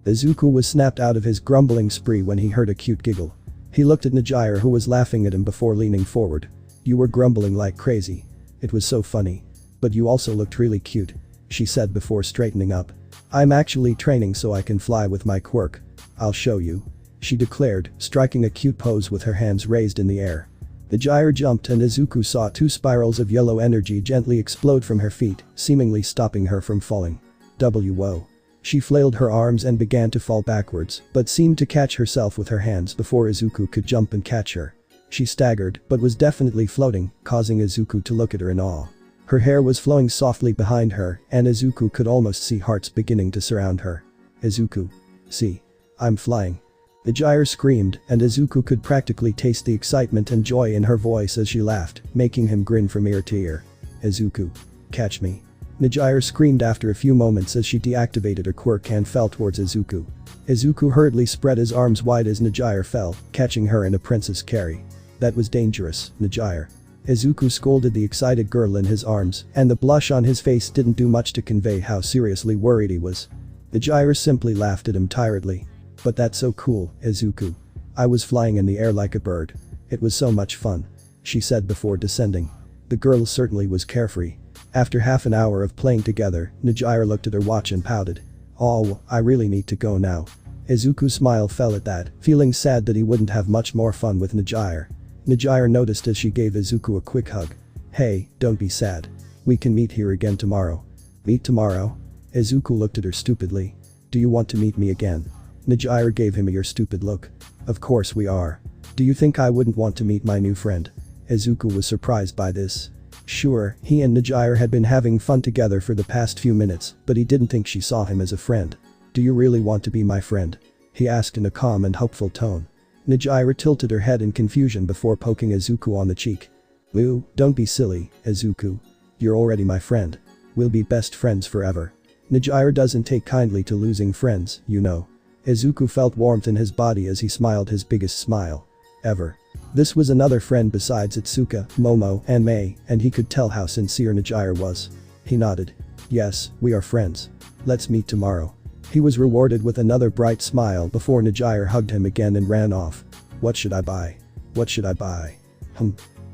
Izuku was snapped out of his grumbling spree when he heard a cute giggle. He looked at Nijire who was laughing at him before leaning forward. You were grumbling like crazy. It was so funny. But you also looked really cute. She said before straightening up. I'm actually training so I can fly with my quirk. I'll show you. She declared, striking a cute pose with her hands raised in the air. The gyre jumped and Izuku saw 2 spirals of yellow energy gently explode from her feet, seemingly stopping her from falling. Whoa. She flailed her arms and began to fall backwards, but seemed to catch herself with her hands before Izuku could jump and catch her. She staggered, but was definitely floating, causing Izuku to look at her in awe. Her hair was flowing softly behind her, and Izuku could almost see hearts beginning to surround her. Izuku. See. I'm flying. The JIRO screamed, and Izuku could practically taste the excitement and joy in her voice as she laughed, making him grin from ear to ear. Izuku. Catch me. JIRO screamed after a few moments as she deactivated her quirk and fell towards Izuku. Izuku hurriedly spread his arms wide as JIRO fell, catching her in a princess carry. That was dangerous, JIRO. Izuku scolded the excited girl in his arms, and the blush on his face didn't do much to convey how seriously worried he was. JIRO simply laughed at him tiredly. But that's so cool, Izuku. I was flying in the air like a bird. It was so much fun. She said before descending. The girl certainly was carefree. After half an hour of playing together, JIRO looked at her watch and pouted. Oh, I really need to go now. Izuku's smile fell at that, feeling sad that he wouldn't have much more fun with JIRO. JIRO noticed as she gave Izuku a quick hug. Hey, don't be sad. We can meet here again tomorrow. Meet tomorrow? Izuku looked at her stupidly. Do you want to meet me again? JIRO gave him a "you're stupid" look. Of course we are. Do you think I wouldn't want to meet my new friend? Izuku was surprised by this. Sure, he and JIRO had been having fun together for the past few minutes, but he didn't think she saw him as a friend. Do you really want to be my friend? He asked in a calm and hopeful tone. JIRO tilted her head in confusion before poking Izuku on the cheek. Ooh, don't be silly, Izuku. You're already my friend. We'll be best friends forever. JIRO doesn't take kindly to losing friends, you know. Izuku felt warmth in his body as he smiled his biggest smile ever. This was another friend besides Itsuka, Momo, and Mei, and he could tell how sincere JIRO was. He nodded. Yes, we are friends. Let's meet tomorrow. He was rewarded with another bright smile before JIRO hugged him again and ran off. What should I buy? What should I buy?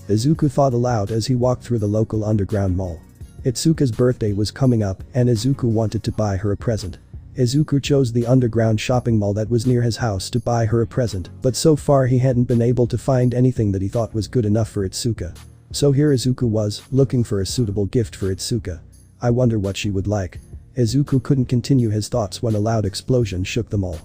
Izuku thought aloud as he walked through the local underground mall. Itsuka's birthday was coming up, and Izuku wanted to buy her a present. Izuku chose the underground shopping mall that was near his house to buy her a present, but so far he hadn't been able to find anything that he thought was good enough for Itsuka. So here Izuku was, looking for a suitable gift for Itsuka. I wonder what she would like. Izuku couldn't continue his thoughts when a loud explosion shook the mall.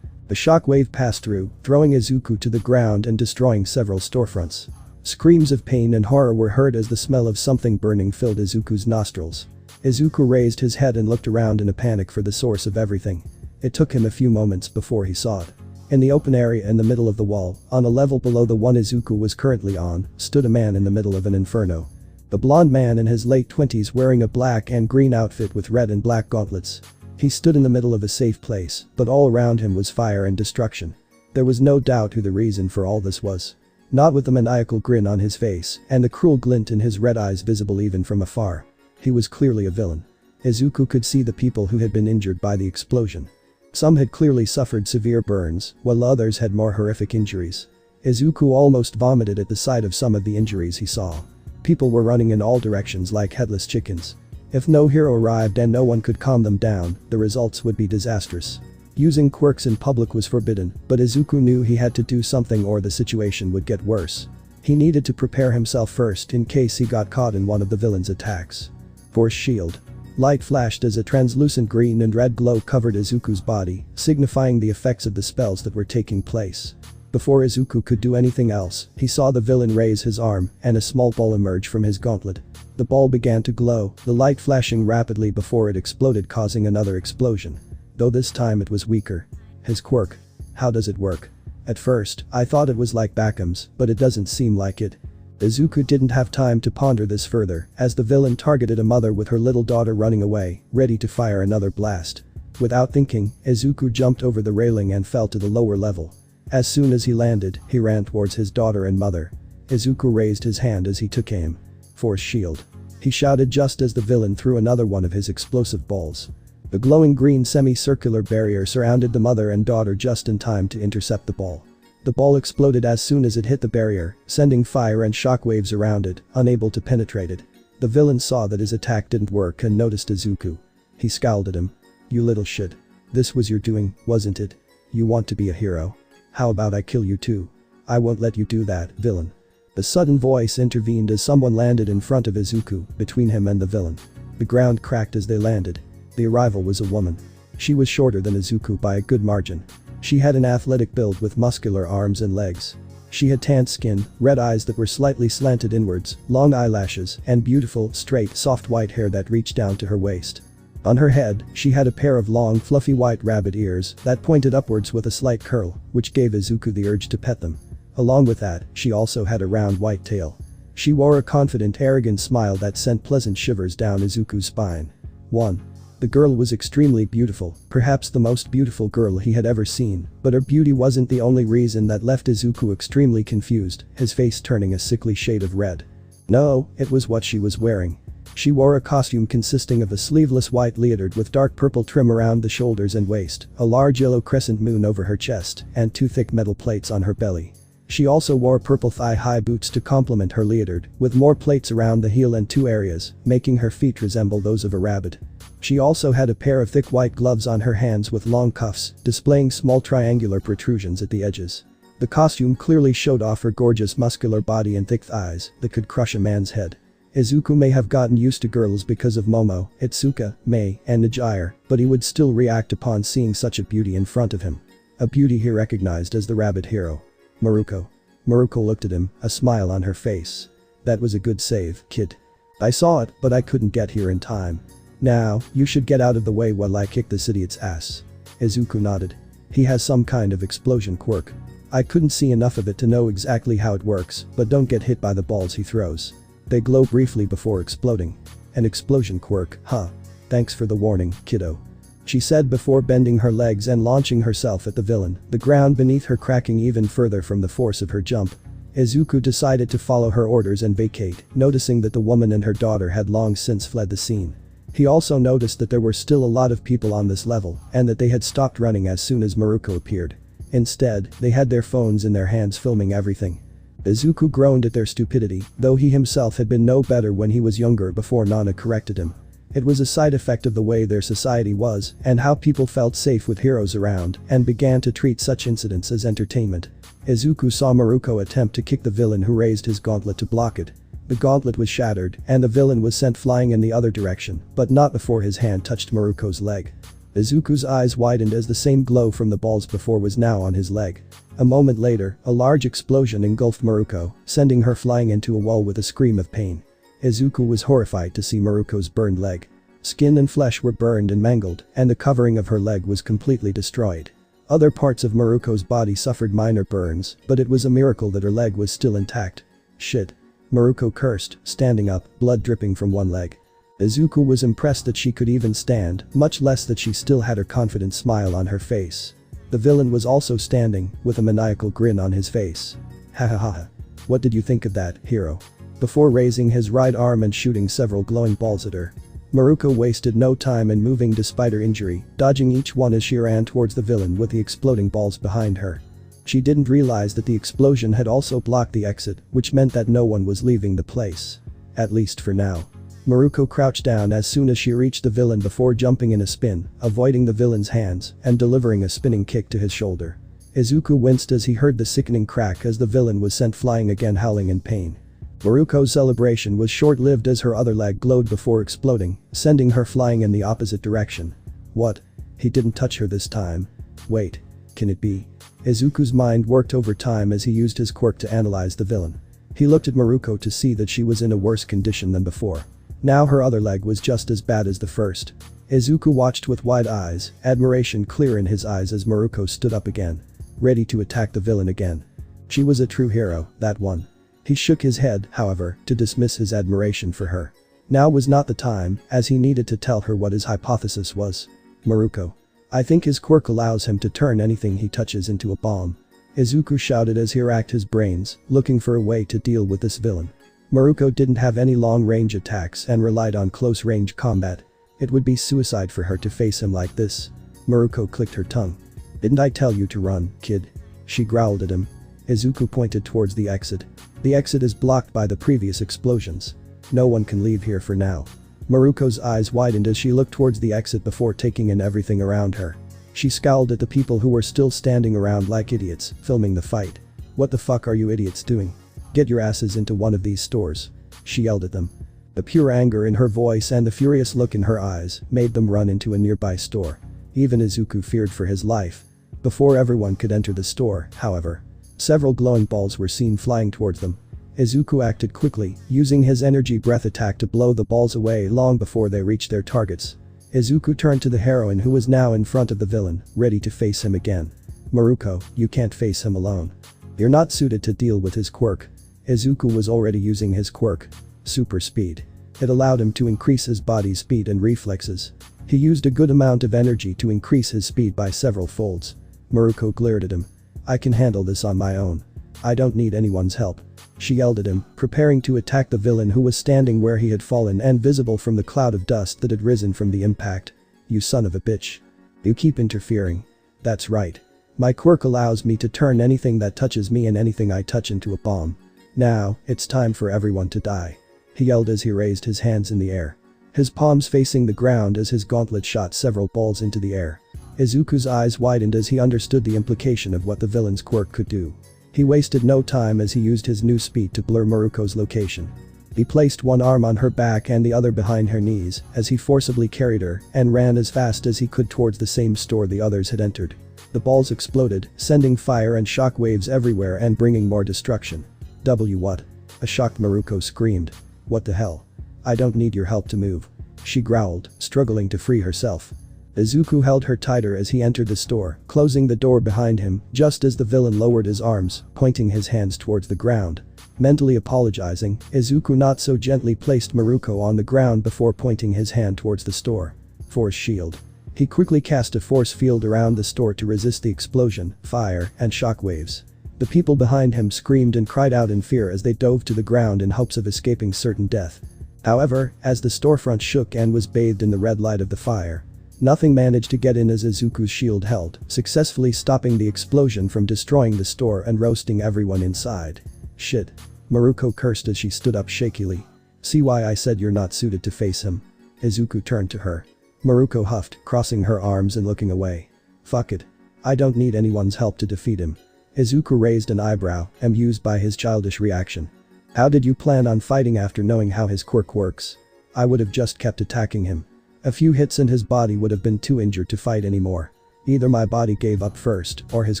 The shockwave passed through, throwing Izuku to the ground and destroying several storefronts. Screams of pain and horror were heard as the smell of something burning filled Izuku's nostrils. Izuku raised his head and looked around in a panic for the source of everything. It took him a few moments before he saw it. In the open area in the middle of the wall, on a level below the one Izuku was currently on, stood a man in the middle of an inferno. The blonde man in his late 20s wearing a black and green outfit with red and black gauntlets. He stood in the middle of a safe place, but all around him was fire and destruction. There was no doubt who the reason for all this was. Not with the maniacal grin on his face and the cruel glint in his red eyes visible even from afar. He was clearly a villain. Izuku could see the people who had been injured by the explosion. Some had clearly suffered severe burns, while others had more horrific injuries. Izuku almost vomited at the sight of some of the injuries he saw. People were running in all directions like headless chickens. If no hero arrived and no one could calm them down, the results would be disastrous. Using quirks in public was forbidden, but Izuku knew he had to do something or the situation would get worse. He needed to prepare himself first in case he got caught in one of the villain's attacks. Force shield. Light flashed as a translucent green and red glow covered Izuku's body, signifying the effects of the spells that were taking place. Before Izuku could do anything else, he saw the villain raise his arm and a small ball emerge from his gauntlet. The ball began to glow, the light flashing rapidly before it exploded, causing another explosion. Though this time it was weaker. His quirk. How does it work? At first, I thought it was like Bakum's, but it doesn't seem like it. Izuku didn't have time to ponder this further, as the villain targeted a mother with her little daughter running away, ready to fire another blast. Without thinking, Izuku jumped over the railing and fell to the lower level. As soon as he landed, he ran towards his daughter and mother. Izuku raised his hand as he took aim. Force shield. He shouted just as the villain threw another one of his explosive balls. The glowing green semicircular barrier surrounded the mother and daughter just in time to intercept the ball. The ball exploded as soon as it hit the barrier, sending fire and shockwaves around it, unable to penetrate it. The villain saw that his attack didn't work and noticed Izuku. He scowled at him. You little shit. This was your doing, wasn't it? You want to be a hero? How about I kill you too? I won't let you do that, villain. The sudden voice intervened as someone landed in front of Izuku, between him and the villain. The ground cracked as they landed. The arrival was a woman. She was shorter than Izuku by a good margin. She had an athletic build with muscular arms and legs. She had tanned skin, red eyes that were slightly slanted inwards, long eyelashes, and beautiful, straight, soft white hair that reached down to her waist. On her head, she had a pair of long, fluffy white rabbit ears that pointed upwards with a slight curl, which gave Izuku the urge to pet them. Along with that, she also had a round white tail. She wore a confident, arrogant smile that sent pleasant shivers down Izuku's spine. 1. The girl was extremely beautiful, perhaps the most beautiful girl he had ever seen, but her beauty wasn't the only reason that left Izuku extremely confused, his face turning a sickly shade of red. No, it was what she was wearing. She wore a costume consisting of a sleeveless white leotard with dark purple trim around the shoulders and waist, a large yellow crescent moon over her chest, and 2 thick metal plates on her belly. She also wore purple thigh-high boots to complement her leotard, with more plates around the heel and 2 areas, making her feet resemble those of a rabbit. She also had a pair of thick white gloves on her hands with long cuffs, displaying small triangular protrusions at the edges. The costume clearly showed off her gorgeous muscular body and thick thighs that could crush a man's head. Izuku may have gotten used to girls because of Momo, Itsuka, Mei, and JIRO, but he would still react upon seeing such a beauty in front of him. A beauty he recognized as the rabbit hero. Maruko. Maruko looked at him, a smile on her face. That was a good save, kid. I saw it, but I couldn't get here in time. Now, you should get out of the way while I kick this idiot's ass. Izuku nodded. He has some kind of explosion quirk. I couldn't see enough of it to know exactly how it works, but don't get hit by the balls he throws. They glow briefly before exploding. An explosion quirk, huh? Thanks for the warning, kiddo. She said before bending her legs and launching herself at the villain, the ground beneath her cracking even further from the force of her jump. Izuku decided to follow her orders and vacate, noticing that the woman and her daughter had long since fled the scene. He also noticed that there were still a lot of people on this level, and that they had stopped running as soon as Maruko appeared. Instead, they had their phones in their hands filming everything. Izuku groaned at their stupidity, though he himself had been no better when he was younger before Nana corrected him. It was a side effect of the way their society was, and how people felt safe with heroes around, and began to treat such incidents as entertainment. Izuku saw Maruko attempt to kick the villain who raised his gauntlet to block it. The gauntlet was shattered, and the villain was sent flying in the other direction, but not before his hand touched Maruko's leg. Izuku's eyes widened as the same glow from the balls before was now on his leg. A moment later, a large explosion engulfed Maruko, sending her flying into a wall with a scream of pain. Izuku was horrified to see Maruko's burned leg. Skin and flesh were burned and mangled, and the covering of her leg was completely destroyed. Other parts of Maruko's body suffered minor burns, but it was a miracle that her leg was still intact. Shit. Maruko cursed, standing up, blood dripping from one leg. Izuku was impressed that she could even stand, much less that she still had her confident smile on her face. The villain was also standing, with a maniacal grin on his face. Ha ha ha. What did you think of that, hero? Before raising his right arm and shooting several glowing balls at her. Maruko wasted no time in moving despite her injury, dodging each one as she ran towards the villain with the exploding balls behind her. She didn't realize that the explosion had also blocked the exit, which meant that no one was leaving the place. At least for now. Maruko crouched down as soon as she reached the villain before jumping in a spin, avoiding the villain's hands, and delivering a spinning kick to his shoulder. Izuku winced as he heard the sickening crack as the villain was sent flying again, howling in pain. Maruko's celebration was short-lived as her other leg glowed before exploding, sending her flying in the opposite direction. What? He didn't touch her this time. Wait. Can it be? Izuku's mind worked overtime as he used his quirk to analyze the villain. He looked at Maruko to see that she was in a worse condition than before. Now her other leg was just as bad as the first. Izuku watched with wide eyes, admiration clear in his eyes as Maruko stood up again. Ready to attack the villain again. She was a true hero, that one. He shook his head, however, to dismiss his admiration for her. Now was not the time, as he needed to tell her what his hypothesis was. Maruko. I think his quirk allows him to turn anything he touches into a bomb. Izuku shouted as he racked his brains, looking for a way to deal with this villain. Maruko didn't have any long-range attacks and relied on close-range combat. It would be suicide for her to face him like this. Maruko clicked her tongue. Didn't I tell you to run, kid? She growled at him. Izuku pointed towards the exit. The exit is blocked by the previous explosions. No one can leave here for now. Maruko's eyes widened as she looked towards the exit before taking in everything around her. She scowled at the people who were still standing around like idiots, filming the fight. What the fuck are you idiots doing? Get your asses into one of these stores. She yelled at them. The pure anger in her voice and the furious look in her eyes made them run into a nearby store. Even Izuku feared for his life. Before everyone could enter the store, however. Several glowing balls were seen flying towards them. Izuku acted quickly, using his energy breath attack to blow the balls away long before they reached their targets. Izuku turned to the heroine who was now in front of the villain, ready to face him again. "Maruko, you can't face him alone. You're not suited to deal with his quirk." Izuku was already using his quirk. Super speed. It allowed him to increase his body's speed and reflexes. He used a good amount of energy to increase his speed by several folds. Maruko glared at him. "I can handle this on my own. I don't need anyone's help." She yelled at him, preparing to attack the villain who was standing where he had fallen and visible from the cloud of dust that had risen from the impact. "You son of a bitch. You keep interfering." "That's right. My quirk allows me to turn anything that touches me and anything I touch into a bomb. Now, it's time for everyone to die." He yelled as he raised his hands in the air. His palms facing the ground as his gauntlet shot several balls into the air. Izuku's eyes widened as he understood the implication of what the villain's quirk could do. He wasted no time as he used his new speed to blur Maruko's location. He placed one arm on her back and the other behind her knees as he forcibly carried her and ran as fast as he could towards the same store the others had entered. The balls exploded, sending fire and shock waves everywhere and bringing more destruction. What? A shocked Maruko screamed. "What the hell? I don't need your help to move," she growled, struggling to free herself. Izuku held her tighter as he entered the store, closing the door behind him just as the villain lowered his arms, pointing his hands towards the ground. Mentally apologizing, Izuku not so gently placed Maruko on the ground before pointing his hand towards the store. Force shield. He quickly cast a force field around the store to resist the explosion, fire, and shock waves. The people behind him screamed and cried out in fear as they dove to the ground in hopes of escaping certain death. However, as the storefront shook and was bathed in the red light of the fire, nothing managed to get in as Izuku's shield held, successfully stopping the explosion from destroying the store and roasting everyone inside. "Shit." Maruko cursed as she stood up shakily. "See why I said you're not suited to face him?" Izuku turned to her. Maruko huffed, crossing her arms and looking away. "Fuck it. I don't need anyone's help to defeat him." Izuku raised an eyebrow, amused by his childish reaction. "How did you plan on fighting after knowing how his quirk works?" "I would have just kept attacking him. A few hits and his body would have been too injured to fight anymore. Either my body gave up first, or his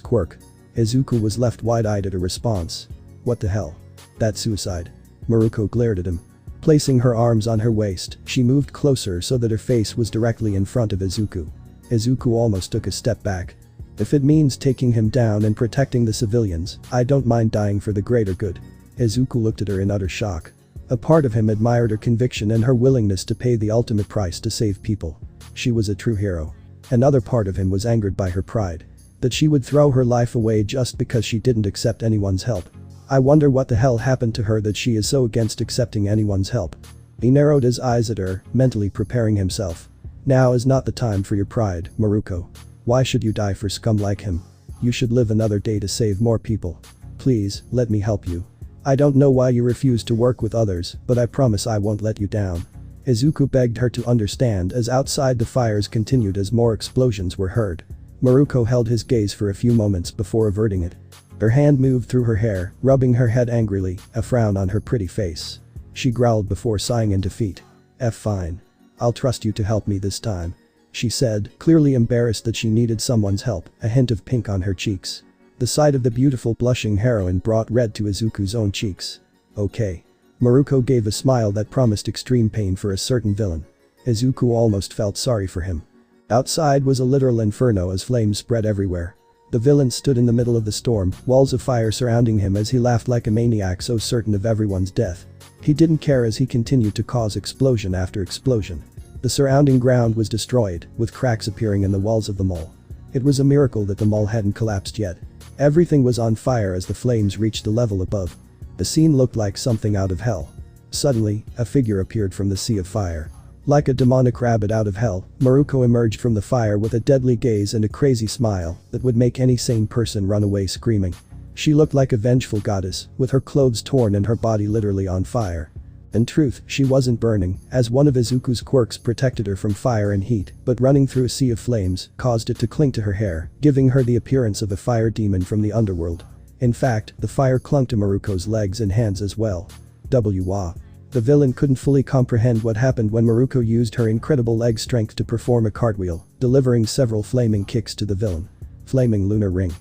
quirk." Izuku was left wide-eyed at a response. "What the hell? That's suicide." Maruko glared at him. Placing her arms on her waist, she moved closer so that her face was directly in front of Izuku. Izuku almost took a step back. "If it means taking him down and protecting the civilians, I don't mind dying for the greater good." Izuku looked at her in utter shock. A part of him admired her conviction and her willingness to pay the ultimate price to save people. She was a true hero. Another part of him was angered by her pride. That she would throw her life away just because she didn't accept anyone's help. "I wonder what the hell happened to her that she is so against accepting anyone's help." He narrowed his eyes at her, mentally preparing himself. "Now is not the time for your pride, Maruko. Why should you die for scum like him? You should live another day to save more people. Please, let me help you. I don't know why you refuse to work with others, but I promise I won't let you down." Izuku begged her to understand as outside the fires continued as more explosions were heard. Maruko held his gaze for a few moments before averting it. Her hand moved through her hair, rubbing her head angrily, a frown on her pretty face. She growled before sighing in defeat. Fine. I'll trust you to help me this time," she said, clearly embarrassed that she needed someone's help, a hint of pink on her cheeks. The sight of the beautiful blushing heroine brought red to Izuku's own cheeks. "Okay." Maruko gave a smile that promised extreme pain for a certain villain. Izuku almost felt sorry for him. Outside was a literal inferno as flames spread everywhere. The villain stood in the middle of the storm, walls of fire surrounding him as he laughed like a maniac so certain of everyone's death. He didn't care as he continued to cause explosion after explosion. The surrounding ground was destroyed, with cracks appearing in the walls of the mall. It was a miracle that the mall hadn't collapsed yet. Everything was on fire as the flames reached the level above. The scene looked like something out of hell. Suddenly, a figure appeared from the sea of fire. Like a demonic rabbit out of hell, Maruko emerged from the fire with a deadly gaze and a crazy smile that would make any sane person run away screaming. She looked like a vengeful goddess, with her clothes torn and her body literally on fire. In truth, she wasn't burning, as one of Izuku's quirks protected her from fire and heat, but running through a sea of flames caused it to cling to her hair, giving her the appearance of a fire demon from the underworld. In fact, the fire clung to Maruko's legs and hands as well. The villain couldn't fully comprehend what happened when Maruko used her incredible leg strength to perform a cartwheel, delivering several flaming kicks to the villain. Flaming lunar ring.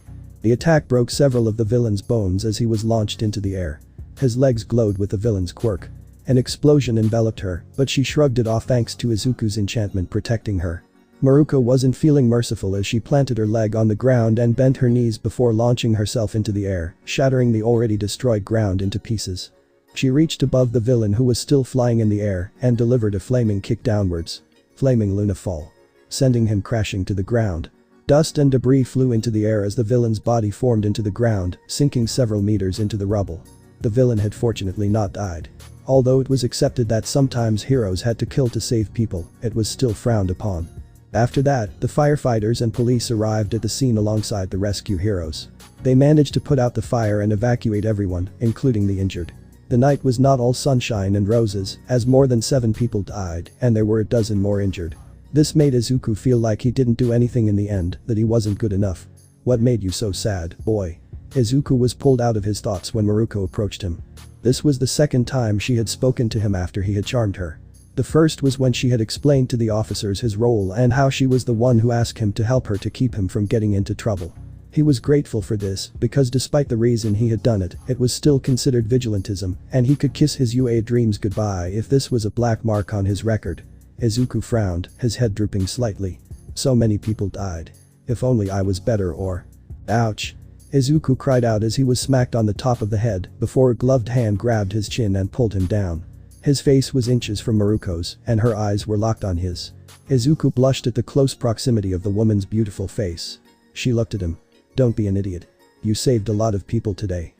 The attack broke several of the villain's bones as he was launched into the air. His legs glowed with the villain's quirk. An explosion enveloped her, but she shrugged it off thanks to Izuku's enchantment protecting her. Maruko wasn't feeling merciful as she planted her leg on the ground and bent her knees before launching herself into the air, shattering the already destroyed ground into pieces. She reached above the villain who was still flying in the air and delivered a flaming kick downwards. Flaming Luna fall, sending him crashing to the ground. Dust and debris flew into the air as the villain's body formed into the ground, sinking several meters into the rubble. The villain had fortunately not died. Although it was accepted that sometimes heroes had to kill to save people, it was still frowned upon. After that, the firefighters and police arrived at the scene alongside the rescue heroes. They managed to put out the fire and evacuate everyone, including the injured. The night was not all sunshine and roses, as more than 7 people died and there were a dozen more injured. This made Izuku feel like he didn't do anything in the end, that he wasn't good enough. "What made you so sad, boy?" Izuku was pulled out of his thoughts when Maruko approached him. This was the second time she had spoken to him after he had charmed her. The first was when she had explained to the officers his role and how she was the one who asked him to help her to keep him from getting into trouble. He was grateful for this because despite the reason he had done it, it was still considered vigilantism and he could kiss his UA dreams goodbye if this was a black mark on his record. Izuku frowned, his head drooping slightly. So many people died. If only I was better or… Ouch. Izuku cried out as he was smacked on the top of the head before a gloved hand grabbed his chin and pulled him down. His face was inches from Maruko's and her eyes were locked on his. Izuku blushed at the close proximity of the woman's beautiful face. She looked at him. "Don't be an idiot. You saved a lot of people today."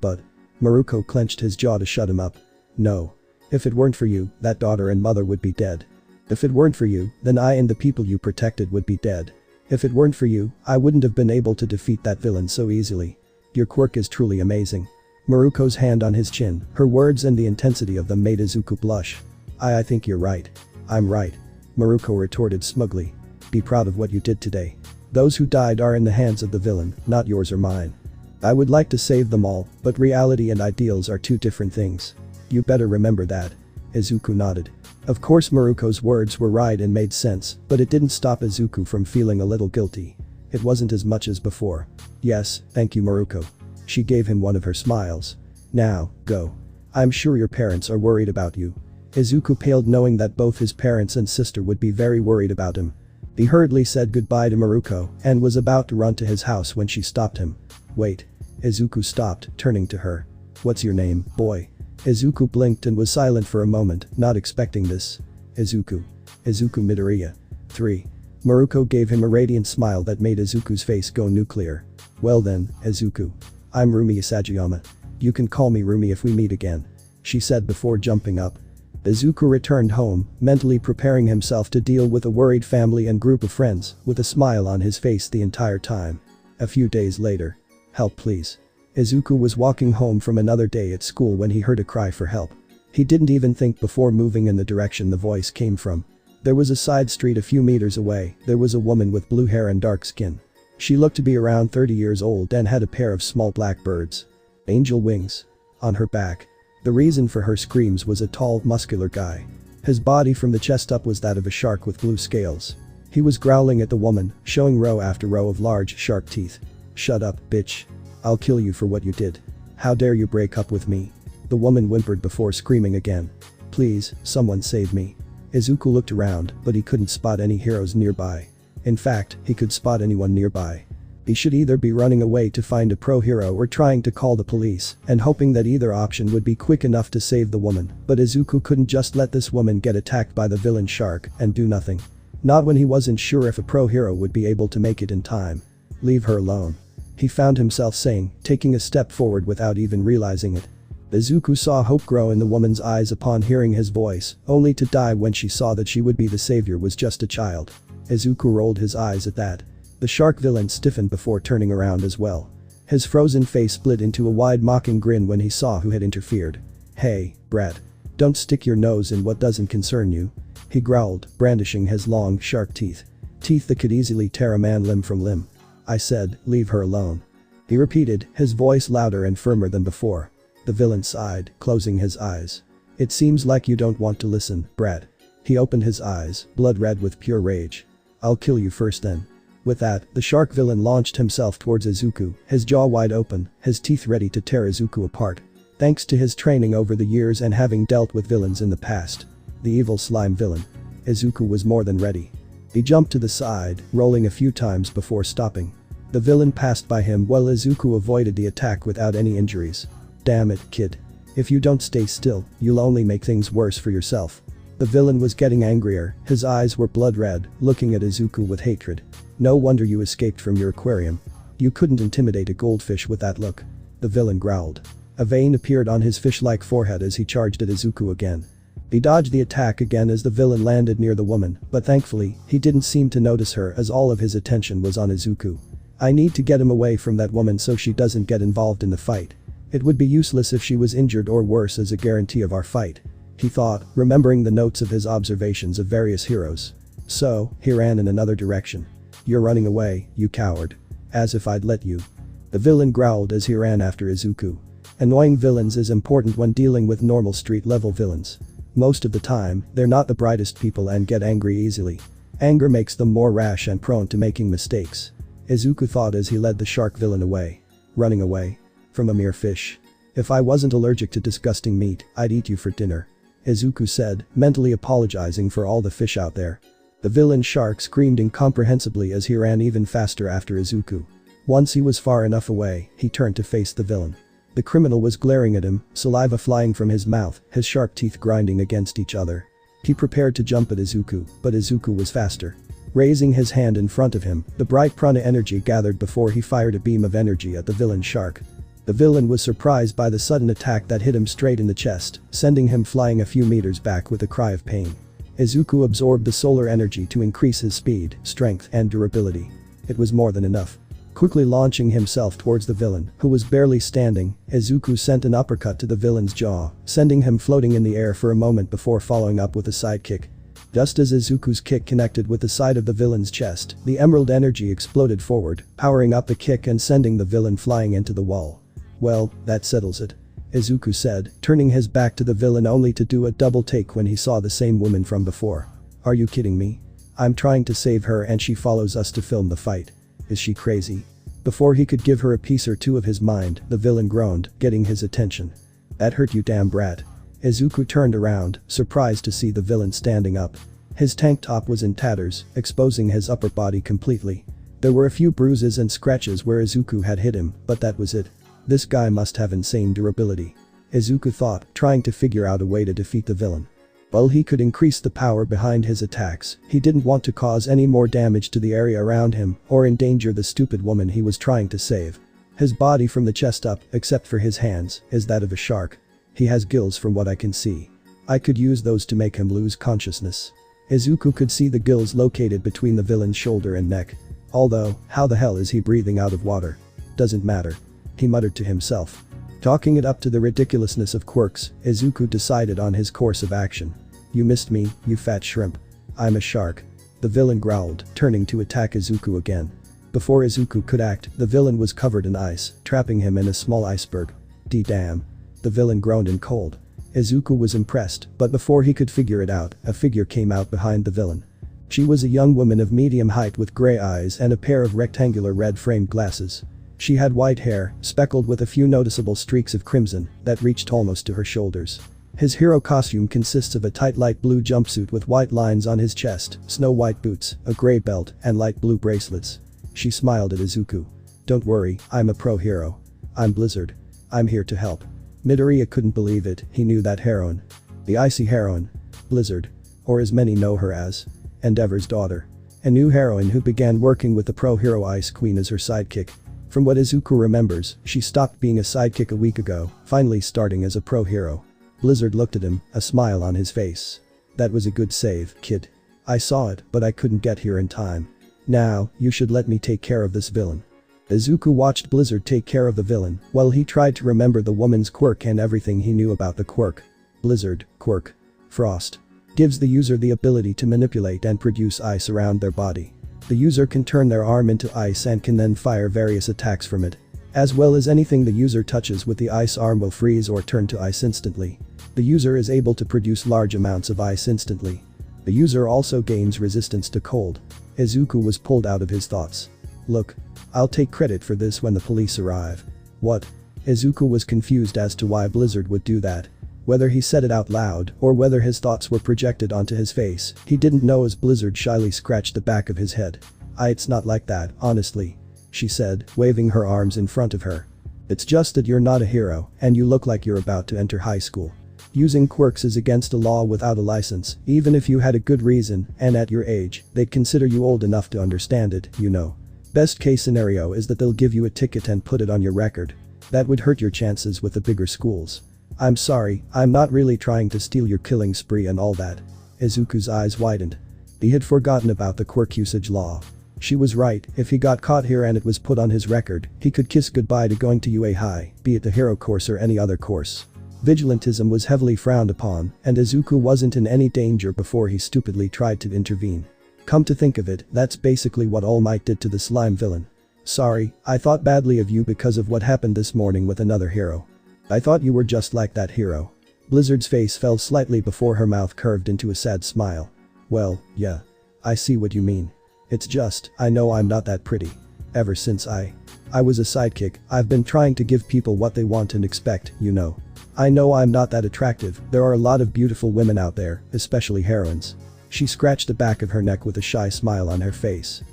But Maruko clenched his jaw to shut him up. "No. If it weren't for you, that daughter and mother would be dead. If it weren't for you, then I and the people you protected would be dead. If it weren't for you, I wouldn't have been able to defeat that villain so easily. Your quirk is truly amazing." Maruko's hand on his chin, her words and the intensity of them made Izuku blush. I think you're right. I'm right. Maruko retorted smugly. "Be proud of what you did today. Those who died are in the hands of the villain, not yours or mine. I would like to save them all, but reality and ideals are two different things. You better remember that." Izuku nodded. Of course Maruko's words were right and made sense, but it didn't stop Izuku from feeling a little guilty. It wasn't as much as before. "Yes, thank you Maruko." She gave him one of her smiles. "Now, go. I'm sure your parents are worried about you." Izuku paled knowing that both his parents and sister would be very worried about him. He hurriedly said goodbye to Maruko and was about to run to his house when she stopped him. "Wait." Izuku stopped, turning to her. "What's your name, boy?" Izuku blinked and was silent for a moment, not expecting this. Izuku Midoriya. 3. Maruko gave him a radiant smile that made Izuku's face go nuclear. "Well then, Izuku. I'm Rumi Isagayama. You can call me Rumi if we meet again," she said before jumping up. Izuku returned home, mentally preparing himself to deal with a worried family and group of friends, with a smile on his face the entire time. A few days later. "Help please." Izuku was walking home from another day at school when he heard a cry for help. He didn't even think before moving in the direction the voice came from. There was a side street a few meters away, there was a woman with blue hair and dark skin. She looked to be around 30 years old and had a pair of small black birds. Angel wings. On her back. The reason for her screams was a tall, muscular guy. His body from the chest up was that of a shark with blue scales. He was growling at the woman, showing row after row of large shark teeth. "Shut up, bitch. I'll kill you for what you did. How dare you break up with me?" The woman whimpered before screaming again. "Please, someone save me." Izuku looked around, but he couldn't spot any heroes nearby. In fact, he could spot anyone nearby. He should either be running away to find a pro hero or trying to call the police and hoping that either option would be quick enough to save the woman, but Izuku couldn't just let this woman get attacked by the villain shark and do nothing. Not when he wasn't sure if a pro hero would be able to make it in time. "Leave her alone," he found himself saying, taking a step forward without even realizing it. Izuku saw hope grow in the woman's eyes upon hearing his voice, only to die when she saw that she would be the savior was just a child. Izuku rolled his eyes at that. The shark villain stiffened before turning around as well. His frozen face split into a wide mocking grin when he saw who had interfered. "Hey, brat. Don't stick your nose in what doesn't concern you," he growled, brandishing his long, shark teeth. Teeth that could easily tear a man limb from limb. "I said, leave her alone," he repeated, his voice louder and firmer than before. The villain sighed, closing his eyes. "It seems like you don't want to listen, brat." He opened his eyes, blood red with pure rage. "I'll kill you first then." With that, the shark villain launched himself towards Izuku, his jaw wide open, his teeth ready to tear Izuku apart. Thanks to his training over the years and having dealt with villains in the past. The evil slime villain. Izuku was more than ready. He jumped to the side, rolling a few times before stopping. The villain passed by him while Izuku avoided the attack without any injuries. Damn it, kid. If you don't stay still, you'll only make things worse for yourself. The villain was getting angrier, his eyes were blood red, looking at Izuku with hatred. No wonder you escaped from your aquarium. You couldn't intimidate a goldfish with that look. The villain growled. A vein appeared on his fish-like forehead as he charged at Izuku again. He dodged the attack again as the villain landed near the woman, but thankfully, he didn't seem to notice her as all of his attention was on Izuku. I need to get him away from that woman so she doesn't get involved in the fight. It would be useless if she was injured or worse as a guarantee of our fight. He thought, remembering the notes of his observations of various heroes. So, he ran in another direction. You're running away, you coward. As if I'd let you. The villain growled as he ran after Izuku. Annoying villains is important when dealing with normal street-level villains. Most of the time, they're not the brightest people and get angry easily. Anger makes them more rash and prone to making mistakes. Izuku thought as he led the shark villain away. Running away? From a mere fish. If I wasn't allergic to disgusting meat, I'd eat you for dinner. Izuku said, mentally apologizing for all the fish out there. The villain shark screamed incomprehensibly as he ran even faster after Izuku. Once he was far enough away, he turned to face the villain. The criminal was glaring at him, saliva flying from his mouth, his sharp teeth grinding against each other. He prepared to jump at Izuku, but Izuku was faster. Raising his hand in front of him, the bright prana energy gathered before he fired a beam of energy at the villain shark. The villain was surprised by the sudden attack that hit him straight in the chest, sending him flying a few meters back with a cry of pain. Izuku absorbed the solar energy to increase his speed, strength, and durability. It was more than enough. Quickly launching himself towards the villain, who was barely standing, Izuku sent an uppercut to the villain's jaw, sending him floating in the air for a moment before following up with a side kick. Just as Izuku's kick connected with the side of the villain's chest, the emerald energy exploded forward, powering up the kick and sending the villain flying into the wall. Well, that settles it. Izuku said, turning his back to the villain only to do a double take when he saw the same woman from before. Are you kidding me? I'm trying to save her and she follows us to film the fight. Is she crazy? Before he could give her a piece or two of his mind, the villain groaned, getting his attention. That hurt you damn brat. Izuku turned around, surprised to see the villain standing up. His tank top was in tatters, exposing his upper body completely. There were a few bruises and scratches where Izuku had hit him, but that was it. This guy must have insane durability. Izuku thought, trying to figure out a way to defeat the villain. While he could increase the power behind his attacks, he didn't want to cause any more damage to the area around him or endanger the stupid woman he was trying to save. His body from the chest up, except for his hands, is that of a shark. He has gills from what I can see. I could use those to make him lose consciousness. Izuku could see the gills located between the villain's shoulder and neck. Although, how the hell is he breathing out of water? Doesn't matter. He muttered to himself. Talking it up to the ridiculousness of quirks, Izuku decided on his course of action. You missed me, you fat shrimp. I'm a shark. The villain growled, turning to attack Izuku again. Before Izuku could act, the villain was covered in ice, trapping him in a small iceberg. Damn. The villain groaned in cold. Izuku was impressed, but before he could figure it out, a figure came out behind the villain. She was a young woman of medium height with gray eyes and a pair of rectangular red-framed glasses. She had white hair, speckled with a few noticeable streaks of crimson, that reached almost to her shoulders. His hero costume consists of a tight light blue jumpsuit with white lines on his chest, snow-white boots, a gray belt, and light blue bracelets. She smiled at Izuku. Don't worry, I'm a pro hero. I'm Blizzard. I'm here to help. Midoriya couldn't believe it, he knew that heroine. The icy heroine. Blizzard. Or as many know her as. Endeavor's daughter. A new heroine who began working with the pro hero Ice Queen as her sidekick. From what Izuku remembers, she stopped being a sidekick a week ago, finally starting as a pro hero. Blizzard looked at him, a smile on his face. That was a good save, kid. I saw it, but I couldn't get here in time. Now, you should let me take care of this villain. Izuku watched Blizzard take care of the villain, while he tried to remember the woman's quirk and everything he knew about the quirk. Blizzard, quirk. Frost. Gives the user the ability to manipulate and produce ice around their body. The user can turn their arm into ice and can then fire various attacks from it. As well as anything the user touches with the ice arm will freeze or turn to ice instantly. The user is able to produce large amounts of ice instantly. The user also gains resistance to cold. Izuku was pulled out of his thoughts. Look. I'll take credit for this when the police arrive. What? Izuku was confused as to why Blizzard would do that. Whether he said it out loud or whether his thoughts were projected onto his face, he didn't know as Blizzard shyly scratched the back of his head. It's not like that, honestly. She said, waving her arms in front of her. It's just that you're not a hero and you look like you're about to enter high school. Using quirks is against the law without a license, even if you had a good reason, and at your age, they'd consider you old enough to understand it, you know. Best case scenario is that they'll give you a ticket and put it on your record. That would hurt your chances with the bigger schools. I'm sorry, I'm not really trying to steal your killing spree and all that. Izuku's eyes widened. He had forgotten about the quirk usage law. She was right, if he got caught here and it was put on his record, he could kiss goodbye to going to UA High, be it the hero course or any other course. Vigilantism was heavily frowned upon, and Izuku wasn't in any danger before he stupidly tried to intervene. Come to think of it, that's basically what All Might did to the slime villain. Sorry, I thought badly of you because of what happened this morning with another hero. I thought you were just like that hero. Blizzard's face fell slightly before her mouth curved into a sad smile. Well, yeah. I see what you mean. It's just, I know I'm not that pretty. Ever since I was a sidekick, I've been trying to give people what they want and expect, you know. I know I'm not that attractive, there are a lot of beautiful women out there, especially heroines. She scratched the back of her neck with a shy smile on her face.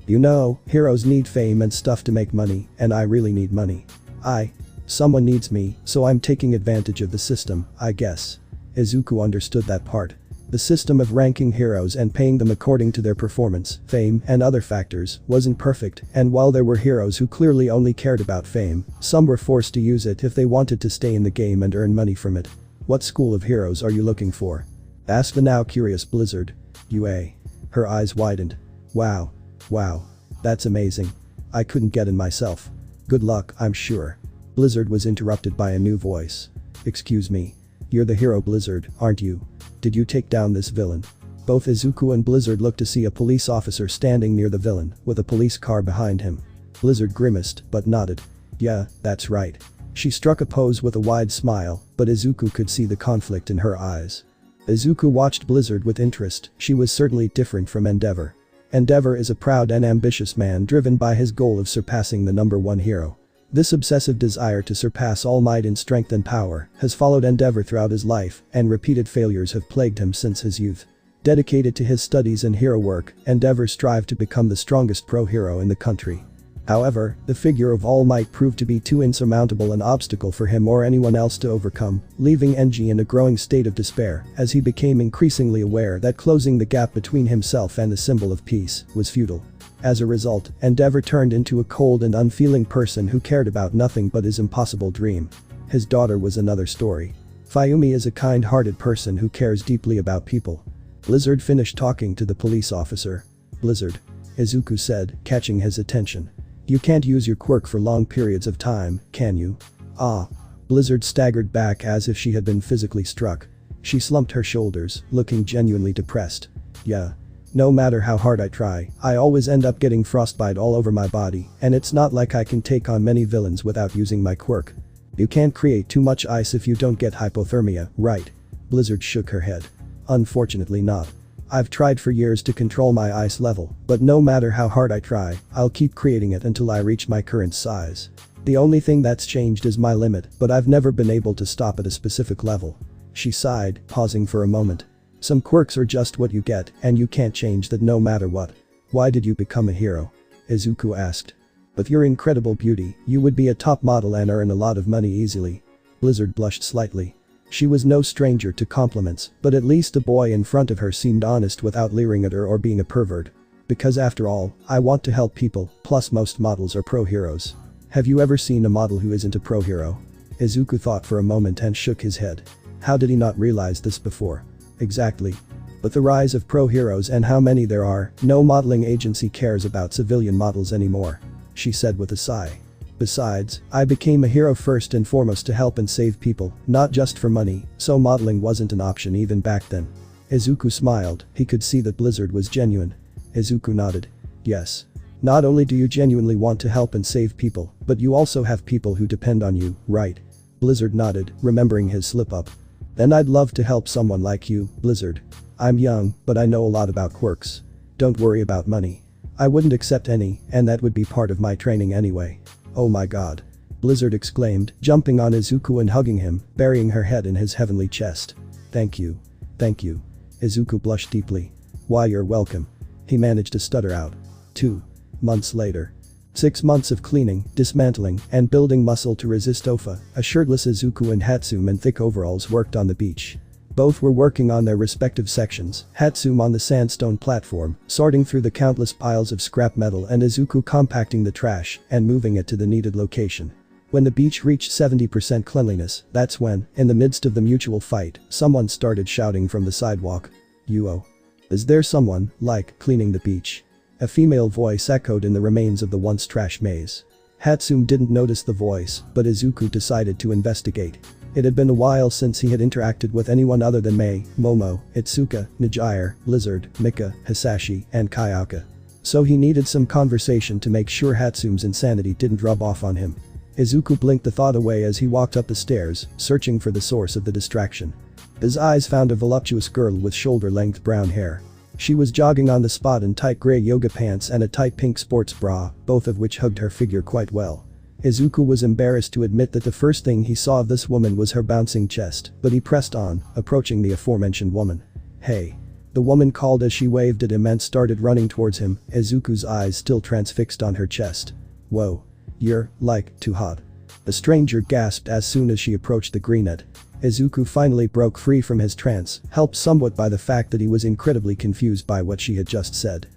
You know, heroes need fame and stuff to make money, and I really need money. Someone needs me, so I'm taking advantage of the system, I guess. Izuku understood that part. The system of ranking heroes and paying them according to their performance, fame, and other factors wasn't perfect, and while there were heroes who clearly only cared about fame, some were forced to use it if they wanted to stay in the game and earn money from it. What school of heroes are you looking for? Asked the now curious Blizzard. UA. Her eyes widened. Wow. That's amazing. I couldn't get in myself. Good luck, I'm sure. Blizzard was interrupted by a new voice. Excuse me. You're the hero Blizzard, aren't you? Did you take down this villain? Both Izuku and Blizzard looked to see a police officer standing near the villain, with a police car behind him. Blizzard grimaced, but nodded. Yeah, that's right. She struck a pose with a wide smile, but Izuku could see the conflict in her eyes. Izuku watched Blizzard with interest, she was certainly different from Endeavor. Endeavor is a proud and ambitious man driven by his goal of surpassing the #1 hero. This obsessive desire to surpass All Might in strength and power has followed Endeavor throughout his life, and repeated failures have plagued him since his youth. Dedicated to his studies and hero work, Endeavor strived to become the strongest pro-hero in the country. However, the figure of All Might proved to be too insurmountable an obstacle for him or anyone else to overcome, leaving Enji in a growing state of despair as he became increasingly aware that closing the gap between himself and the symbol of peace was futile. As a result, Endeavor turned into a cold and unfeeling person who cared about nothing but his impossible dream. His daughter was another story. Fayumi is a kind-hearted person who cares deeply about people. Blizzard finished talking to the police officer. Blizzard. Izuku said, catching his attention. You can't use your quirk for long periods of time, can you? Blizzard staggered back as if she had been physically struck. She slumped her shoulders, looking genuinely depressed. Yeah. No matter how hard I try, I always end up getting frostbite all over my body, and it's not like I can take on many villains without using my quirk. You can't create too much ice if you don't get hypothermia, right? Blizzard shook her head. Unfortunately not. I've tried for years to control my ice level, but no matter how hard I try, I'll keep creating it until I reach my current size. The only thing that's changed is my limit, but I've never been able to stop at a specific level. She sighed, pausing for a moment. Some quirks are just what you get, and you can't change that no matter what. Why did you become a hero? Izuku asked. With your incredible beauty, you would be a top model and earn a lot of money easily. Blizzard blushed slightly. She was no stranger to compliments, but at least the boy in front of her seemed honest without leering at her or being a pervert. Because after all, I want to help people, plus most models are pro-heroes. Have you ever seen a model who isn't a pro-hero? Izuku thought for a moment and shook his head. How did he not realize this before? Exactly. With the rise of pro-heroes and how many there are, no modeling agency cares about civilian models anymore. She said with a sigh. Besides, I became a hero first and foremost to help and save people, not just for money, so modeling wasn't an option even back then. Izuku smiled, he could see that Blizzard was genuine. Izuku nodded. Yes. Not only do you genuinely want to help and save people, but you also have people who depend on you, right? Blizzard nodded, remembering his slip-up. Then I'd love to help someone like you, Blizzard. I'm young, but I know a lot about quirks. Don't worry about money. I wouldn't accept any, and that would be part of my training anyway. Oh my god. Blizzard exclaimed, jumping on Izuku and hugging him, burying her head in his heavenly chest. Thank you. Thank you. Izuku blushed deeply. Why, you're welcome. He managed to stutter out. 2 months later. 6 months of cleaning, dismantling, and building muscle to resist Ofa, a shirtless Izuku and Hatsum in thick overalls worked on the beach. Both were working on their respective sections, Hatsum on the sandstone platform, sorting through the countless piles of scrap metal, and Izuku compacting the trash and moving it to the needed location. When the beach reached 70% cleanliness, that's when, in the midst of the mutual fight, someone started shouting from the sidewalk. Yuo. Is there someone, like, cleaning the beach? A female voice echoed in the remains of the once trash maze. Hatsum didn't notice the voice, but Izuku decided to investigate. It had been a while since he had interacted with anyone other than Mei, Momo, Itsuka, Nijire, Blizzard, Mika, Hisashi, and Kayaka. So he needed some conversation to make sure Hatsum's insanity didn't rub off on him. Izuku blinked the thought away as he walked up the stairs, searching for the source of the distraction. His eyes found a voluptuous girl with shoulder-length brown hair. She was jogging on the spot in tight grey yoga pants and a tight pink sports bra, both of which hugged her figure quite well. Izuku was embarrassed to admit that the first thing he saw of this woman was her bouncing chest, but he pressed on, approaching the aforementioned woman. Hey. The woman called as she waved at him and started running towards him, Izuku's eyes still transfixed on her chest. Whoa. You're, like, too hot. The stranger gasped as soon as she approached the greenette. Izuku finally broke free from his trance, helped somewhat by the fact that he was incredibly confused by what she had just said.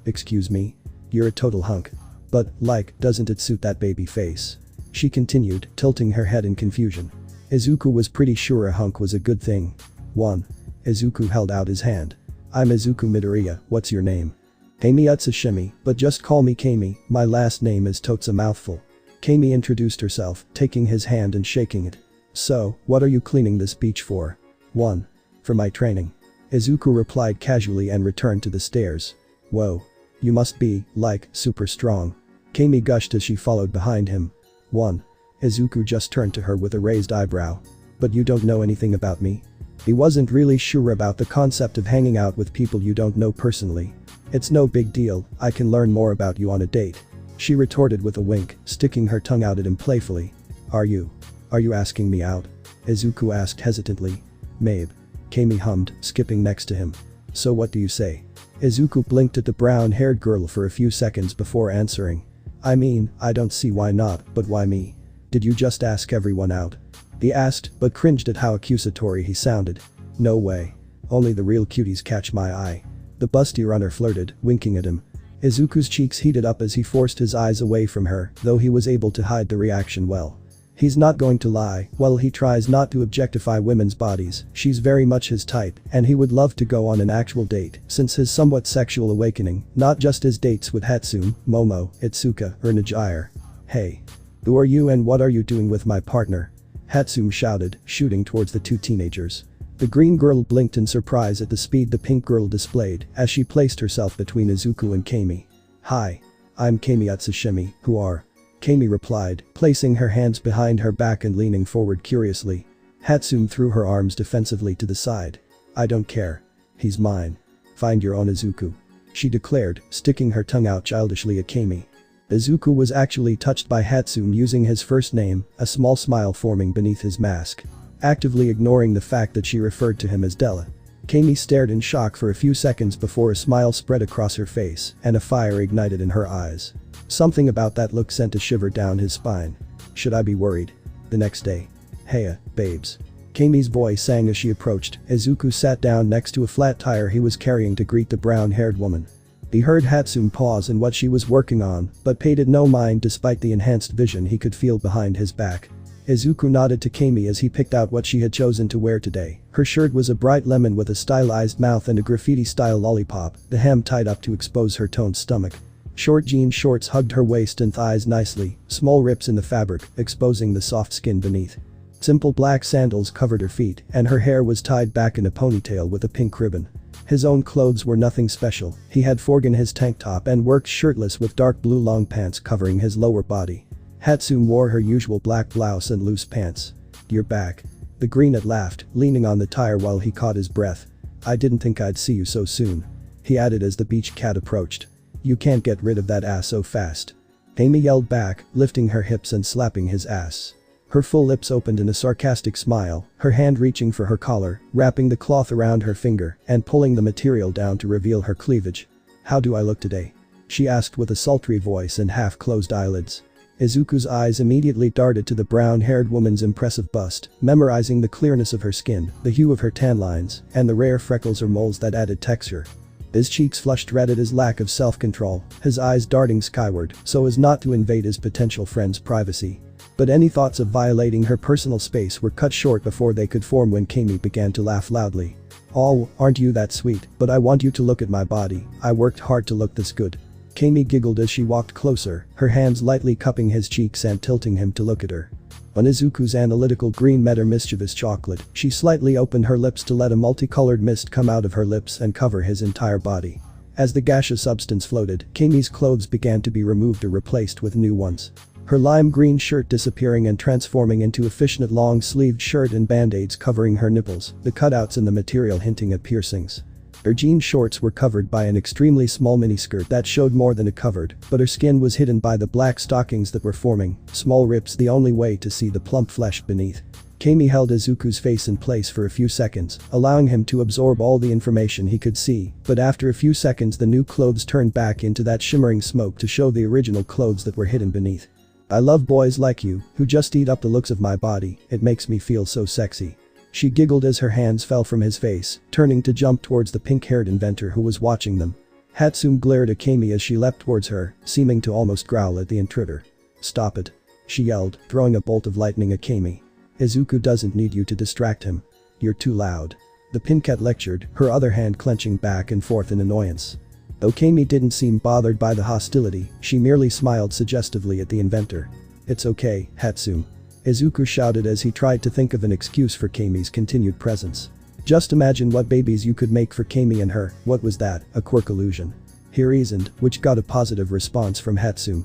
Excuse me? You're a total hunk. But, like, doesn't it suit that baby face? She continued, tilting her head in confusion. Izuku was pretty sure a hunk was a good thing. 1. Izuku held out his hand. I'm Izuku Midoriya, what's your name? Kami Utsushimi, but just call me Kami, my last name is Tot's a mouthful. Kami introduced herself, taking his hand and shaking it. So, what are you cleaning this beach for? 1. For my training. Izuku replied casually and returned to the stairs. Whoa. You must be, like, super strong. Kami gushed as she followed behind him. 1. Izuku just turned to her with a raised eyebrow. But you don't know anything about me? He wasn't really sure about the concept of hanging out with people you don't know personally. It's no big deal, I can learn more about you on a date. She retorted with a wink, sticking her tongue out at him playfully. Are you asking me out? Izuku asked hesitantly. Maybe. Kami hummed, skipping next to him. So what do you say? Izuku blinked at the brown-haired girl for a few seconds before answering. I mean, I don't see why not, but why me? Did you just ask everyone out? He asked, but cringed at how accusatory he sounded. No way. Only the real cuties catch my eye. The busty runner flirted, winking at him. Izuku's cheeks heated up as he forced his eyes away from her, though he was able to hide the reaction well. He's not going to lie, while he tries not to objectify women's bodies, she's very much his type, and he would love to go on an actual date, since his somewhat sexual awakening, not just his dates with Hatsum, Momo, Itsuka, or Nijire. Hey. Who are you and what are you doing with my partner? Hatsum shouted, shooting towards the two teenagers. The green girl blinked in surprise at the speed the pink girl displayed as she placed herself between Izuku and Kami. Hi. I'm Kami Utsushimi, who are? Kami replied, placing her hands behind her back and leaning forward curiously. Hatsum threw her arms defensively to the side. I don't care. He's mine. Find your own Izuku. She declared, sticking her tongue out childishly at Kami. Izuku was actually touched by Hatsum using his first name, a small smile forming beneath his mask. Actively ignoring the fact that she referred to him as Della. Kami stared in shock for a few seconds before a smile spread across her face and a fire ignited in her eyes. Something about that look sent a shiver down his spine. Should I be worried? The next day. Heya, babes. Kami's voice sang as she approached. Izuku sat down next to a flat tire he was carrying to greet the brown-haired woman. He heard Hatsum pause in what she was working on, but paid it no mind despite the enhanced vision he could feel behind his back. Izuku nodded to Kami as he picked out what she had chosen to wear today. Her shirt was a bright lemon with a stylized mouth and a graffiti-style lollipop, the hem tied up to expose her toned stomach. Short jean shorts hugged her waist and thighs nicely, small rips in the fabric, exposing the soft skin beneath. Simple black sandals covered her feet, and her hair was tied back in a ponytail with a pink ribbon. His own clothes were nothing special, he had forgotten his tank top and worked shirtless with dark blue long pants covering his lower body. Hatsum wore her usual black blouse and loose pants. You're back. The greenette laughed, leaning on the tire while he caught his breath. I didn't think I'd see you so soon. he added as the beach cat approached. You can't get rid of that ass so fast. Amy yelled back, lifting her hips and slapping his ass. Her full lips opened in a sarcastic smile, her hand reaching for her collar, wrapping the cloth around her finger and pulling the material down to reveal her cleavage. How do I look today? She asked with a sultry voice and half-closed eyelids. Izuku's eyes immediately darted to the brown-haired woman's impressive bust, memorizing the clearness of her skin, the hue of her tan lines, and the rare freckles or moles that added texture. His cheeks flushed red at his lack of self-control, his eyes darting skyward so as not to invade his potential friend's privacy. But any thoughts of violating her personal space were cut short before they could form when Kami began to laugh loudly. Oh, aren't you that sweet, but I want you to look at my body, I worked hard to look this good. Kami giggled as she walked closer, her hands lightly cupping his cheeks and tilting him to look at her. When Izuku's analytical grin met her mischievous chocolate, she slightly opened her lips to let a multicolored mist come out of her lips and cover his entire body. As the gaseous substance floated, Kami's clothes began to be removed or replaced with new ones. Her lime green shirt disappearing and transforming into a fishnet long-sleeved shirt and band-aids covering her nipples, the cutouts in the material hinting at piercings. Her jean shorts were covered by an extremely small miniskirt that showed more than it covered, but her skin was hidden by the black stockings that were forming, small rips the only way to see the plump flesh beneath. Kami held Izuku's face in place for a few seconds, allowing him to absorb all the information he could see, but after a few seconds the new clothes turned back into that shimmering smoke to show the original clothes that were hidden beneath. I love boys like you, who just eat up the looks of my body, it makes me feel so sexy. She giggled as her hands fell from his face, turning to jump towards the pink-haired inventor who was watching them. Hatsune glared at Kami as she leapt towards her, seeming to almost growl at the intruder. Stop it. She yelled, throwing a bolt of lightning at Kami. Izuku doesn't need you to distract him. You're too loud. The pink cat lectured, her other hand clenching back and forth in annoyance. Though Kami didn't seem bothered by the hostility, she merely smiled suggestively at the inventor. It's okay, Hatsune. Izuku shouted as he tried to think of an excuse for Kami's continued presence. Just imagine what babies you could make for Kami and her, what was that, a quirk illusion? He reasoned, which got a positive response from Hatsune.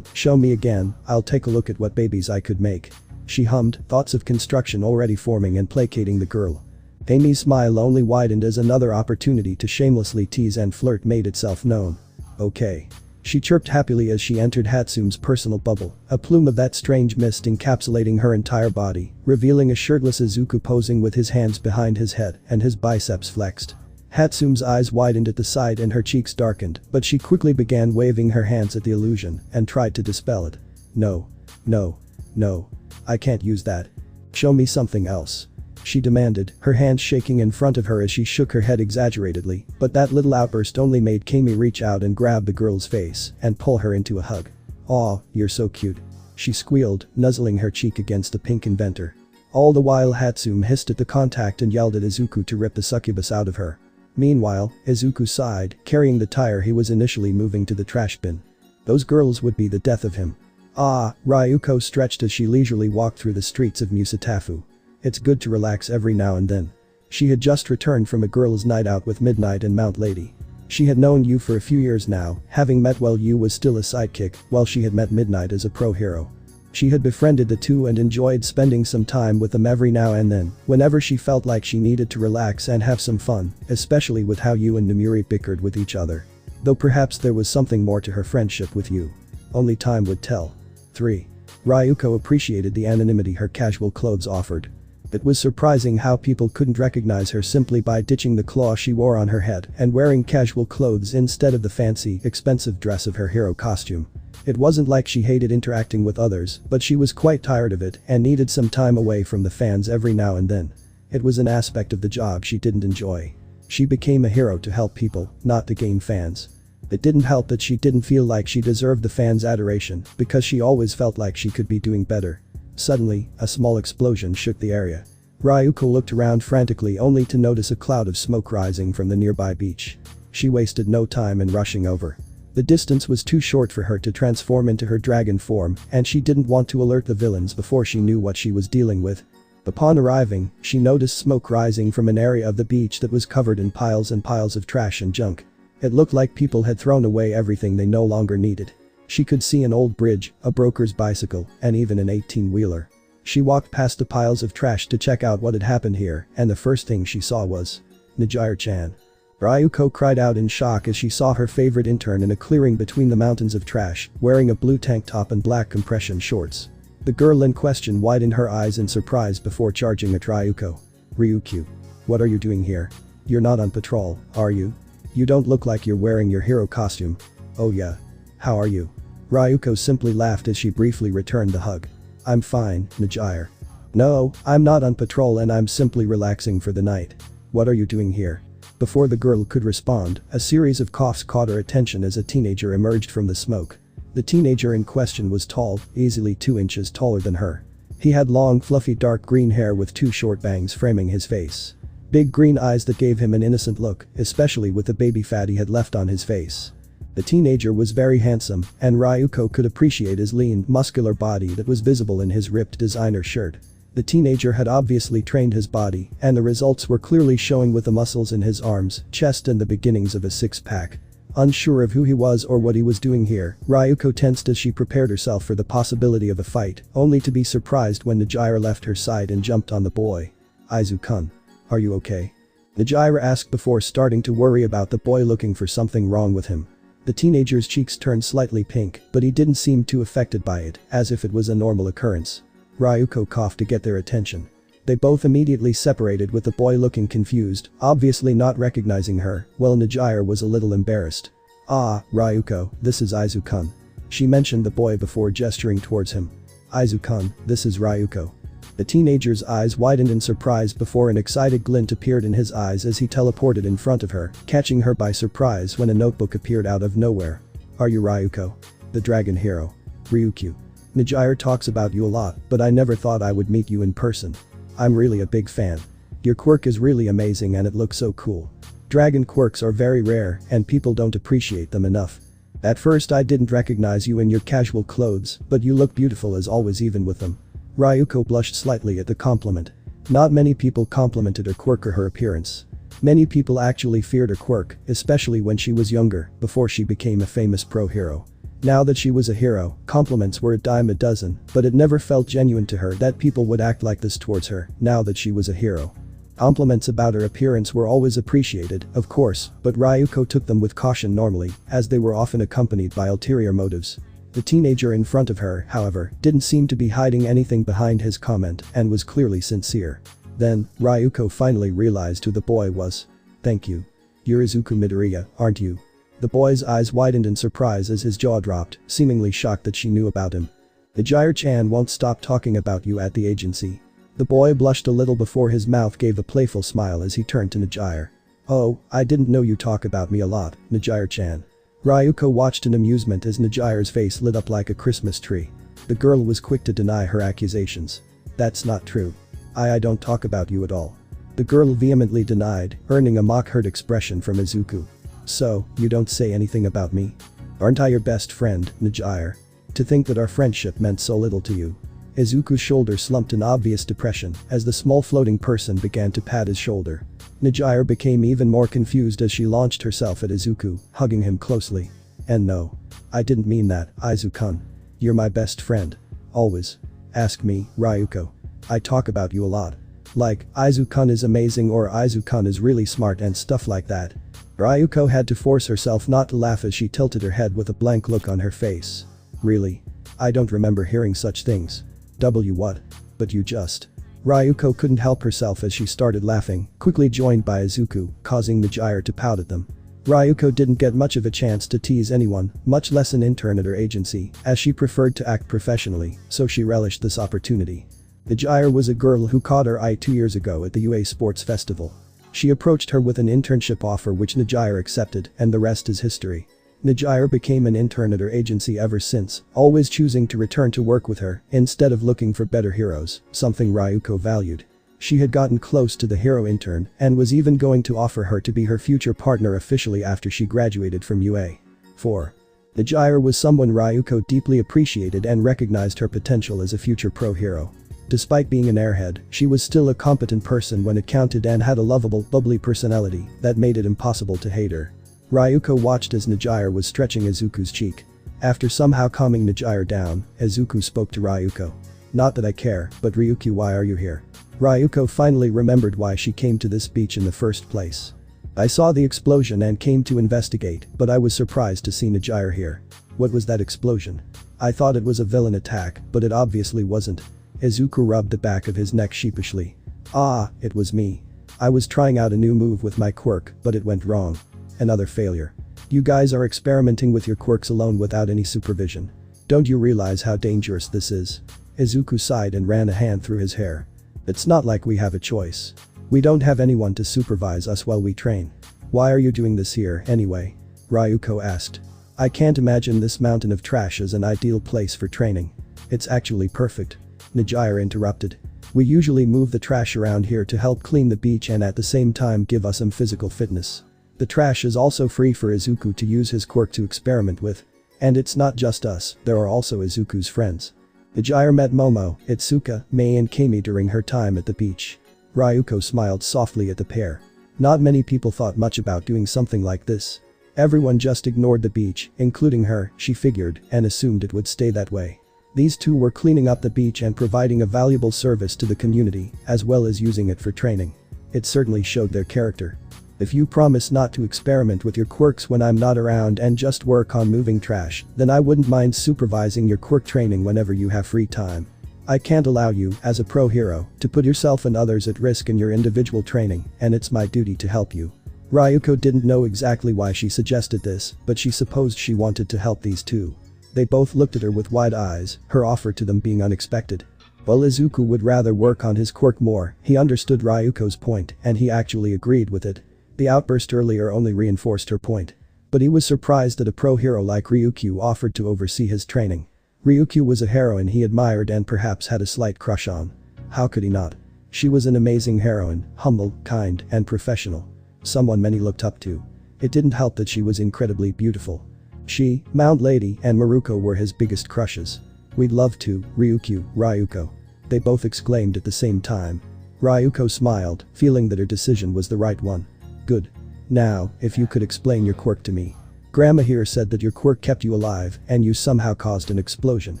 Show me again, I'll take a look at what babies I could make. She hummed, thoughts of construction already forming and placating the girl. Kami's smile only widened as another opportunity to shamelessly tease and flirt made itself known. Okay. She chirped happily as she entered Hatsune's personal bubble, a plume of that strange mist encapsulating her entire body, revealing a shirtless Izuku posing with his hands behind his head and his biceps flexed. Hatsune's eyes widened at the sight and her cheeks darkened, but she quickly began waving her hands at the illusion and tried to dispel it. No. No. No. I can't use that. Show me something else. She demanded, her hands shaking in front of her as she shook her head exaggeratedly, but that little outburst only made Kami reach out and grab the girl's face and pull her into a hug. Aw, you're so cute. She squealed, nuzzling her cheek against the pink inventor. All the while Hatsune hissed at the contact and yelled at Izuku to rip the succubus out of her. Meanwhile, Izuku sighed, carrying the tire he was initially moving to the trash bin. Those girls would be the death of him. Ah, Ryuko stretched as she leisurely walked through the streets of Musatafu. It's good to relax every now and then. She had just returned from a girls' night out with Midnight and Mount Lady. She had known Yu for a few years now, having met while Yu was still a sidekick, while she had met Midnight as a pro hero. She had befriended the two and enjoyed spending some time with them every now and then, whenever she felt like she needed to relax and have some fun, especially with how Yu and Nomuri bickered with each other. Though perhaps there was something more to her friendship with Yu. Only time would tell. 3. Ryuko appreciated the anonymity her casual clothes offered. It was surprising how people couldn't recognize her simply by ditching the claw she wore on her head and wearing casual clothes instead of the fancy, expensive dress of her hero costume. It wasn't like she hated interacting with others, but she was quite tired of it and needed some time away from the fans every now and then. It was an aspect of the job she didn't enjoy. She became a hero to help people, not to gain fans. It didn't help that she didn't feel like she deserved the fans' adoration because she always felt like she could be doing better. Suddenly, a small explosion shook the area. Ryuko looked around frantically only to notice a cloud of smoke rising from the nearby beach. She wasted no time in rushing over. The distance was too short for her to transform into her dragon form, and she didn't want to alert the villains before she knew what she was dealing with. Upon arriving, she noticed smoke rising from an area of the beach that was covered in piles and piles of trash and junk. It looked like people had thrown away everything they no longer needed. She could see an old bridge, a broker's bicycle, and even an 18-wheeler. She walked past the piles of trash to check out what had happened here, and the first thing she saw was Nijire-chan. Ryuko cried out in shock as she saw her favorite intern in a clearing between the mountains of trash, wearing a blue tank top and black compression shorts. The girl in question widened her eyes in surprise before charging at Ryuko. "Ryukyu. What are you doing here? You're not on patrol, are you? You don't look like you're wearing your hero costume." "Oh yeah. How are you?" Ryuko simply laughed as she briefly returned the hug. "I'm fine, Midoriya." "No, I'm not on patrol and I'm simply relaxing for the night." "What are you doing here?" Before the girl could respond, a series of coughs caught her attention as a teenager emerged from the smoke. The teenager in question was tall, easily 2 inches taller than her. He had long, fluffy dark green hair with 2 short bangs framing his face. Big green eyes that gave him an innocent look, especially with the baby fat he had left on his face. The teenager was very handsome, and Ryuko could appreciate his lean, muscular body that was visible in his ripped designer shirt. The teenager had obviously trained his body, and the results were clearly showing with the muscles in his arms, chest and the beginnings of a six-pack. Unsure of who he was or what he was doing here, Ryuko tensed as she prepared herself for the possibility of a fight, only to be surprised when Midoriya left her side and jumped on the boy. "Izuku-kun. Are you okay?" Midoriya asked before starting to worry about the boy looking for something wrong with him. The teenager's cheeks turned slightly pink, but he didn't seem too affected by it, as if it was a normal occurrence. Ryuko coughed to get their attention. They both immediately separated with the boy looking confused, obviously not recognizing her, while Midoriya was a little embarrassed. "Ah, Ryuko, this is Izuku-kun." She mentioned the boy before gesturing towards him. "Izuku-kun, this is Ryuko." The teenager's eyes widened in surprise before an excited glint appeared in his eyes as he teleported in front of her, catching her by surprise when a notebook appeared out of nowhere. "Are you Ryuko? The dragon hero? Ryukyu. Midoriya talks about you a lot, but I never thought I would meet you in person. I'm really a big fan. Your quirk is really amazing and it looks so cool. Dragon quirks are very rare and people don't appreciate them enough. At first I didn't recognize you in your casual clothes, but you look beautiful as always even with them." Ryuko blushed slightly at the compliment. Not many people complimented her quirk or her appearance. Many people actually feared her quirk, especially when she was younger, before she became a famous pro hero. Now that she was a hero, compliments were a dime a dozen, but it never felt genuine to her that people would act like this towards her, now that she was a hero. Compliments about her appearance were always appreciated, of course, but Ryuko took them with caution normally, as they were often accompanied by ulterior motives. The teenager in front of her, however, didn't seem to be hiding anything behind his comment and was clearly sincere. Then, Ryuko finally realized who the boy was. "Thank you. You're Izuku Midoriya, aren't you?" The boy's eyes widened in surprise as his jaw dropped, seemingly shocked that she knew about him. "Midoriya-chan won't stop talking about you at the agency." The boy blushed a little before his mouth gave a playful smile as he turned to Midoriya. "Oh, I didn't know you talk about me a lot, Midoriya-chan." Ryuko watched in amusement as Midoriya's face lit up like a Christmas tree. The girl was quick to deny her accusations. "That's not true. I don't talk about you at all." The girl vehemently denied, earning a mock-hurt expression from Izuku. "So, you don't say anything about me? Aren't I your best friend, Midoriya? To think that our friendship meant so little to you." Izuku's shoulder slumped in obvious depression as the small floating person began to pat his shoulder. Midoriya became even more confused as she launched herself at Izuku, hugging him closely. "And no. I didn't mean that, Izuku-kun. You're my best friend. Always. Ask me, Ryuko. I talk about you a lot. Like, Izuku-kun is amazing or Izuku-kun is really smart and stuff like that." Ryuko had to force herself not to laugh as she tilted her head with a blank look on her face. "Really? I don't remember hearing such things." What? But you just." Ryuko couldn't help herself as she started laughing, quickly joined by Izuku, causing Midoriya to pout at them. Ryuko didn't get much of a chance to tease anyone, much less an intern at her agency, as she preferred to act professionally, so she relished this opportunity. Midoriya was a girl who caught her eye 2 years ago at the UA Sports Festival. She approached her with an internship offer which Midoriya accepted, and the rest is history. Midoriya became an intern at her agency ever since, always choosing to return to work with her instead of looking for better heroes, something Ryuko valued. She had gotten close to the hero intern and was even going to offer her to be her future partner officially after she graduated from UA. 4. Midoriya was someone Ryuko deeply appreciated and recognized her potential as a future pro hero. Despite being an airhead, she was still a competent person when it counted and had a lovable, bubbly personality that made it impossible to hate her. Ryuko watched as Midoriya was stretching Izuku's cheek. After somehow calming Midoriya down, Izuku spoke to Ryuko. "Not that I care, but Ryukyu, why are you here?" Ryuko finally remembered why she came to this beach in the first place. I saw the explosion and came to investigate, but I was surprised to see JIRO here. What was that explosion? I thought it was a villain attack, but it obviously wasn't. Izuku rubbed the back of his neck sheepishly. Ah, it was me. I was trying out a new move with my quirk, but it went wrong. Another failure. You guys are experimenting with your quirks alone without any supervision. Don't you realize how dangerous this is? Izuku sighed and ran a hand through his hair. It's not like we have a choice. We don't have anyone to supervise us while we train. Why are you doing this here, anyway? Ryuko asked. I can't imagine this mountain of trash as an ideal place for training. It's actually perfect. JIRO interrupted. We usually move the trash around here to help clean the beach and at the same time give us some physical fitness. The trash is also free for Izuku to use his quirk to experiment with. And it's not just us, there are also Izuku's friends. JIRO met Momo, Itsuka, Mei and Kami during her time at the beach. Ryuko smiled softly at the pair. Not many people thought much about doing something like this. Everyone just ignored the beach, including her, she figured, and assumed it would stay that way. These two were cleaning up the beach and providing a valuable service to the community, as well as using it for training. It certainly showed their character. If you promise not to experiment with your quirks when I'm not around and just work on moving trash, then I wouldn't mind supervising your quirk training whenever you have free time. I can't allow you, as a pro hero, to put yourself and others at risk in your individual training, and it's my duty to help you. Ryuko didn't know exactly why she suggested this, but she supposed she wanted to help these two. They both looked at her with wide eyes, her offer to them being unexpected. While Izuku would rather work on his quirk more, he understood Ryuko's point and he actually agreed with it. The outburst earlier only reinforced her point. But he was surprised that a pro hero like Ryukyu offered to oversee his training. Ryukyu was a heroine he admired and perhaps had a slight crush on. How could he not? She was an amazing heroine, humble, kind, and professional. Someone many looked up to. It didn't help that she was incredibly beautiful. She, Mount Lady, and Maruko were his biggest crushes. We'd love to, Ryuko. They both exclaimed at the same time. Ryuko smiled, feeling that her decision was the right one. Good. Now, if you could explain your quirk to me. Grandma here said that your quirk kept you alive and you somehow caused an explosion.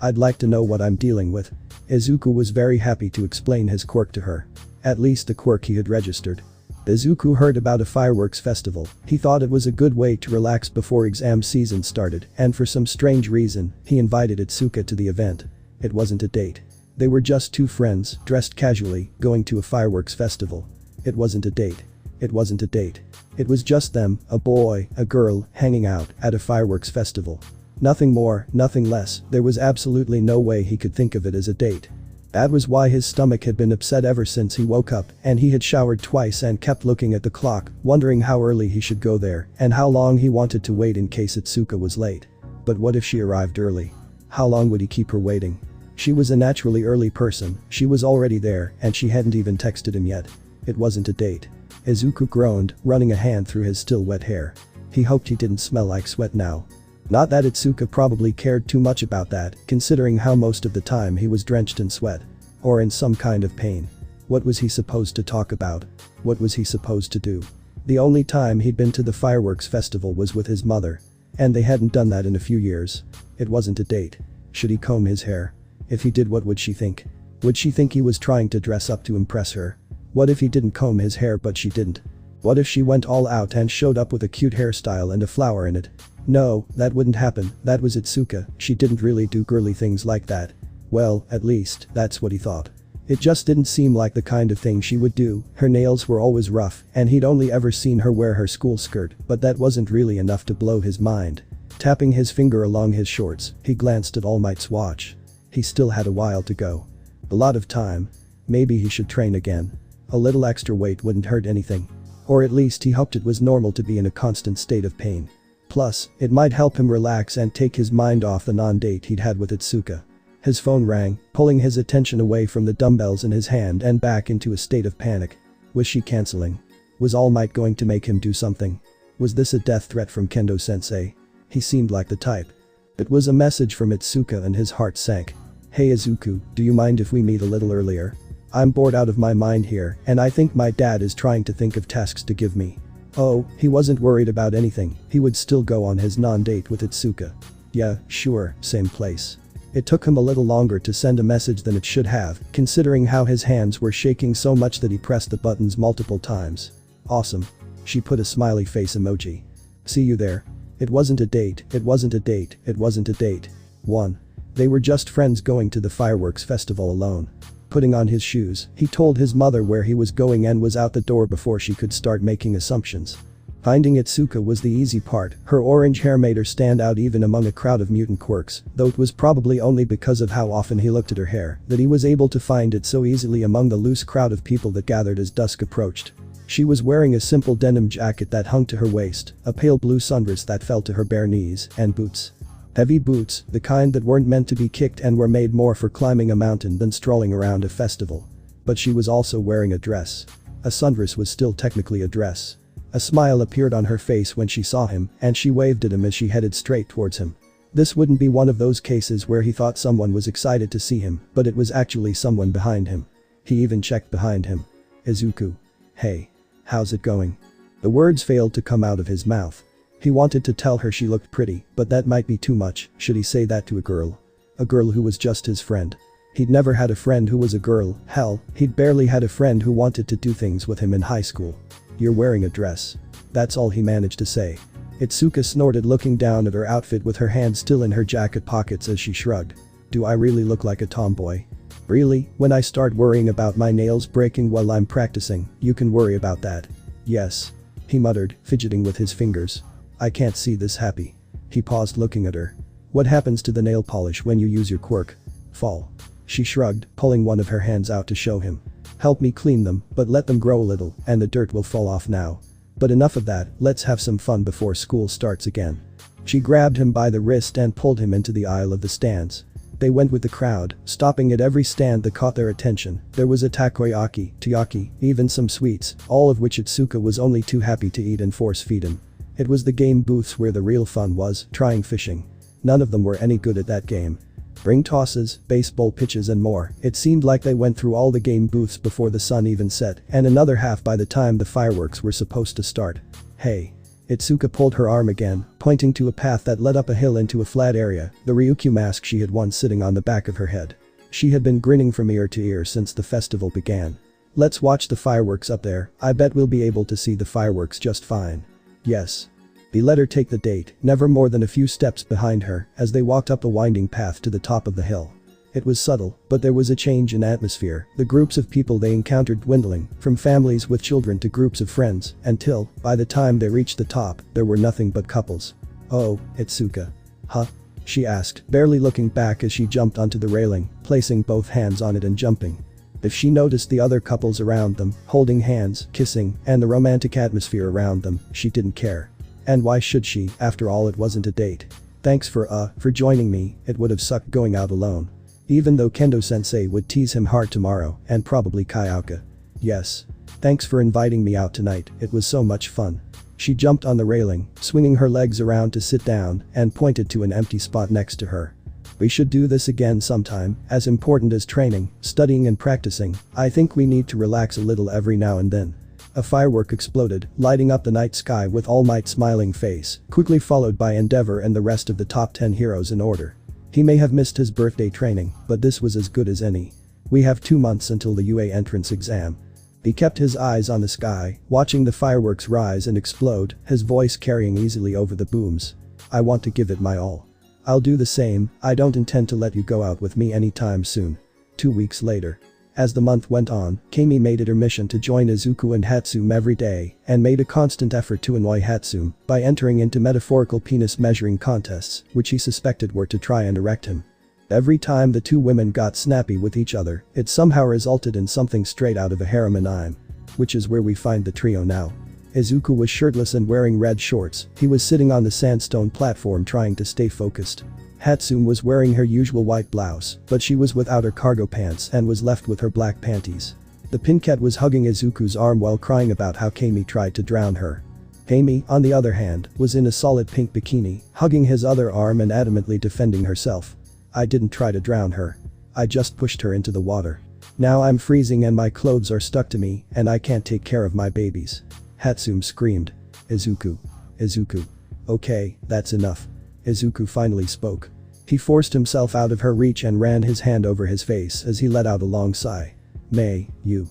I'd like to know what I'm dealing with. Izuku was very happy to explain his quirk to her. At least the quirk he had registered. Izuku heard about a fireworks festival. He thought it was a good way to relax before exam season started, and for some strange reason, he invited Itsuka to the event. It wasn't a date. They were just two friends, dressed casually, going to a fireworks festival. It wasn't a date. It wasn't a date. It was just them, a boy, a girl, hanging out at a fireworks festival. Nothing more, nothing less, there was absolutely no way he could think of it as a date. That was why his stomach had been upset ever since he woke up and he had showered twice and kept looking at the clock, wondering how early he should go there and how long he wanted to wait in case Itsuka was late. But what if she arrived early? How long would he keep her waiting? She was a naturally early person, she was already there and she hadn't even texted him yet. It wasn't a date. Izuku groaned, running a hand through his still wet hair. He hoped he didn't smell like sweat now. Not that Itsuka probably cared too much about that, considering how most of the time he was drenched in sweat. Or in some kind of pain. What was he supposed to talk about? What was he supposed to do? The only time he'd been to the fireworks festival was with his mother. And they hadn't done that in a few years. It wasn't a date. Should he comb his hair? If he did, what would she think? Would she think he was trying to dress up to impress her? What if he didn't comb his hair but she didn't? What if she went all out and showed up with a cute hairstyle and a flower in it? No, that wouldn't happen, that was Itsuka, she didn't really do girly things like that. Well, at least, that's what he thought. It just didn't seem like the kind of thing she would do, her nails were always rough and he'd only ever seen her wear her school skirt, but that wasn't really enough to blow his mind. Tapping his finger along his shorts, he glanced at All Might's watch. He still had a while to go. A lot of time. Maybe he should train again. A little extra weight wouldn't hurt anything. Or at least he hoped it was normal to be in a constant state of pain. Plus, it might help him relax and take his mind off the non-date he'd had with Itsuka. His phone rang, pulling his attention away from the dumbbells in his hand and back into a state of panic. Was she canceling? Was All Might going to make him do something? Was this a death threat from Kendo-sensei? He seemed like the type. It was a message from Itsuka and his heart sank. Hey Izuku, do you mind if we meet a little earlier? I'm bored out of my mind here and I think my dad is trying to think of tasks to give me. Oh, he wasn't worried about anything, he would still go on his non-date with Itsuka. Yeah, sure, same place. It took him a little longer to send a message than it should have, considering how his hands were shaking so much that he pressed the buttons multiple times. Awesome. she put a smiley face emoji. See you there. It wasn't a date, it wasn't a date, it wasn't a date. 1. They were just friends going to the fireworks festival alone. Putting on his shoes, he told his mother where he was going and was out the door before she could start making assumptions. Finding Itsuka was the easy part, her orange hair made her stand out even among a crowd of mutant quirks, though it was probably only because of how often he looked at her hair that he was able to find it so easily among the loose crowd of people that gathered as dusk approached. She was wearing a simple denim jacket that hung to her waist, a pale blue sundress that fell to her bare knees, and boots. Heavy boots, the kind that weren't meant to be kicked and were made more for climbing a mountain than strolling around a festival. But she was also wearing a dress. A sundress was still technically a dress. A smile appeared on her face when she saw him, and she waved at him as she headed straight towards him. This wouldn't be one of those cases where he thought someone was excited to see him, but it was actually someone behind him. He even checked behind him. Izuku. Hey. How's it going? The words failed to come out of his mouth. He wanted to tell her she looked pretty, but that might be too much. Should he say that to a girl? A girl who was just his friend. He'd never had a friend who was a girl, hell, he'd barely had a friend who wanted to do things with him in high school. You're wearing a dress. That's all he managed to say. Itsuka snorted, looking down at her outfit with her hands still in her jacket pockets as she shrugged. Do I really look like a tomboy? Really, when I start worrying about my nails breaking while I'm practicing, you can worry about that. Yes. He muttered, fidgeting with his fingers. I can't see this happy. He paused, looking at her. What happens to the nail polish when you use your quirk? Fall. She shrugged, pulling one of her hands out to show him. Help me clean them, but let them grow a little, and the dirt will fall off now. But enough of that, let's have some fun before school starts again. She grabbed him by the wrist and pulled him into the aisle of the stands. They went with the crowd, stopping at every stand that caught their attention. There was a takoyaki, even some sweets, all of which Itsuka was only too happy to eat and force feed him. It was the game booths where the real fun was, trying fishing. None of them were any good at that game. Ring tosses, baseball pitches and more. It seemed like they went through all the game booths before the sun even set, and another half by the time the fireworks were supposed to start. Hey. Itsuka pulled her arm again, pointing to a path that led up a hill into a flat area, the Ryukyu mask she had worn sitting on the back of her head. She had been grinning from ear to ear since the festival began. Let's watch the fireworks up there, I bet we'll be able to see the fireworks just fine. Yes. He let her take the date, never more than a few steps behind her, as they walked up a winding path to the top of the hill. It was subtle, but there was a change in atmosphere, the groups of people they encountered dwindling, from families with children to groups of friends, until, by the time they reached the top, there were nothing but couples. Oh, Itsuka. Huh? She asked, barely looking back as she jumped onto the railing, placing both hands on it and jumping. If she noticed the other couples around them, holding hands, kissing, and the romantic atmosphere around them, she didn't care. And why should she, after all it wasn't a date. Thanks for joining me, it would have sucked going out alone. Even though Kendo-sensei would tease him hard tomorrow, and probably Kayaka. Yes. Thanks for inviting me out tonight, it was so much fun. She jumped on the railing, swinging her legs around to sit down, and pointed to an empty spot next to her. We should do this again sometime, as important as training, studying and practicing, I think we need to relax a little every now and then. A firework exploded, lighting up the night sky with All Might's smiling face, quickly followed by Endeavor and the rest of the top 10 heroes in order. He may have missed his birthday training, but this was as good as any. We have 2 months until the UA entrance exam. He kept his eyes on the sky, watching the fireworks rise and explode, his voice carrying easily over the booms. I want to give it my all. I'll do the same, I don't intend to let you go out with me anytime soon. 2 weeks later. As the month went on, Kami made it her mission to join Izuku and Hatsume every day, and made a constant effort to annoy Hatsume by entering into metaphorical penis measuring contests, which he suspected were to try and erect him. Every time the two women got snappy with each other, it somehow resulted in something straight out of a harem anime. Which is where we find the trio now. Izuku was shirtless and wearing red shorts, he was sitting on the sandstone platform trying to stay focused. Hatsume was wearing her usual white blouse, but she was without her cargo pants and was left with her black panties. The Pinket was hugging Izuku's arm while crying about how Kami tried to drown her. Kami, on the other hand, was in a solid pink bikini, hugging his other arm and adamantly defending herself. I didn't try to drown her. I just pushed her into the water. Now I'm freezing and my clothes are stuck to me, and I can't take care of my babies. Hatsume screamed. Izuku. Izuku. Okay, that's enough. Izuku finally spoke. He forced himself out of her reach and ran his hand over his face as he let out a long sigh. You.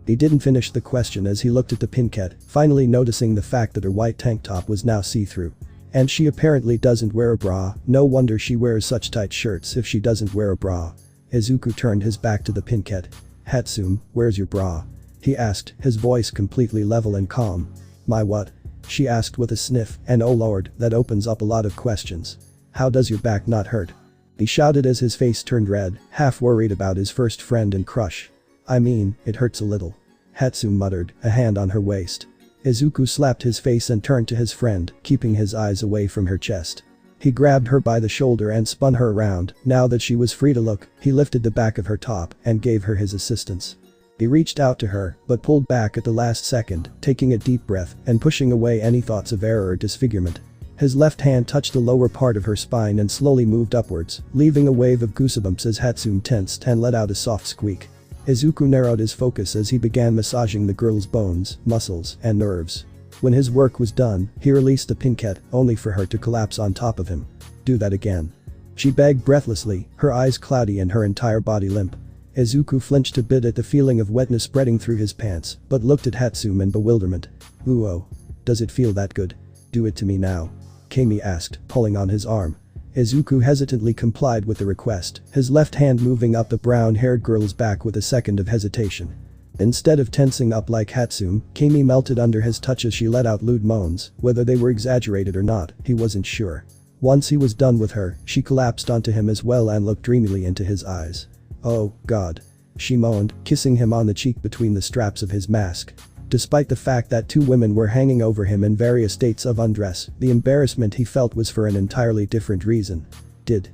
He didn't finish the question as he looked at the Pinkette, finally noticing the fact that her white tank top was now see-through. And she apparently doesn't wear a bra, no wonder she wears such tight shirts if she doesn't wear a bra. Izuku turned his back to the Pinkette. "Hatsum, where's your bra?" he asked, his voice completely level and calm. "My what?" she asked with a sniff, and oh lord, that opens up a lot of questions. "How does your back not hurt?" he shouted as his face turned red, half worried about his first friend and crush. "I mean, it hurts a little," Hatsum muttered, a hand on her waist. Izuku slapped his face and turned to his friend, keeping his eyes away from her chest. He grabbed her by the shoulder and spun her around. Now that she was free to look, he lifted the back of her top and gave her his assistance. He reached out to her, but pulled back at the last second, taking a deep breath and pushing away any thoughts of error or disfigurement. His left hand touched the lower part of her spine and slowly moved upwards, leaving a wave of goosebumps as Hatsum tensed and let out a soft squeak. Izuku narrowed his focus as he began massaging the girl's bones, muscles, and nerves. When his work was done, he released the Pinkette, only for her to collapse on top of him. "Do that again," she begged breathlessly, her eyes cloudy and her entire body limp. Izuku flinched a bit at the feeling of wetness spreading through his pants, but looked at Hatsum in bewilderment. "Ooh oh. Does it feel that good? Do it to me now," Kami asked, pulling on his arm. Izuku hesitantly complied with the request, his left hand moving up the brown-haired girl's back with a second of hesitation. Instead of tensing up like Hatsum, Kami melted under his touch as she let out lewd moans, whether they were exaggerated or not, he wasn't sure. Once he was done with her, she collapsed onto him as well and looked dreamily into his eyes. "Oh, God," she moaned, kissing him on the cheek between the straps of his mask. Despite the fact that two women were hanging over him in various states of undress, the embarrassment he felt was for an entirely different reason. Did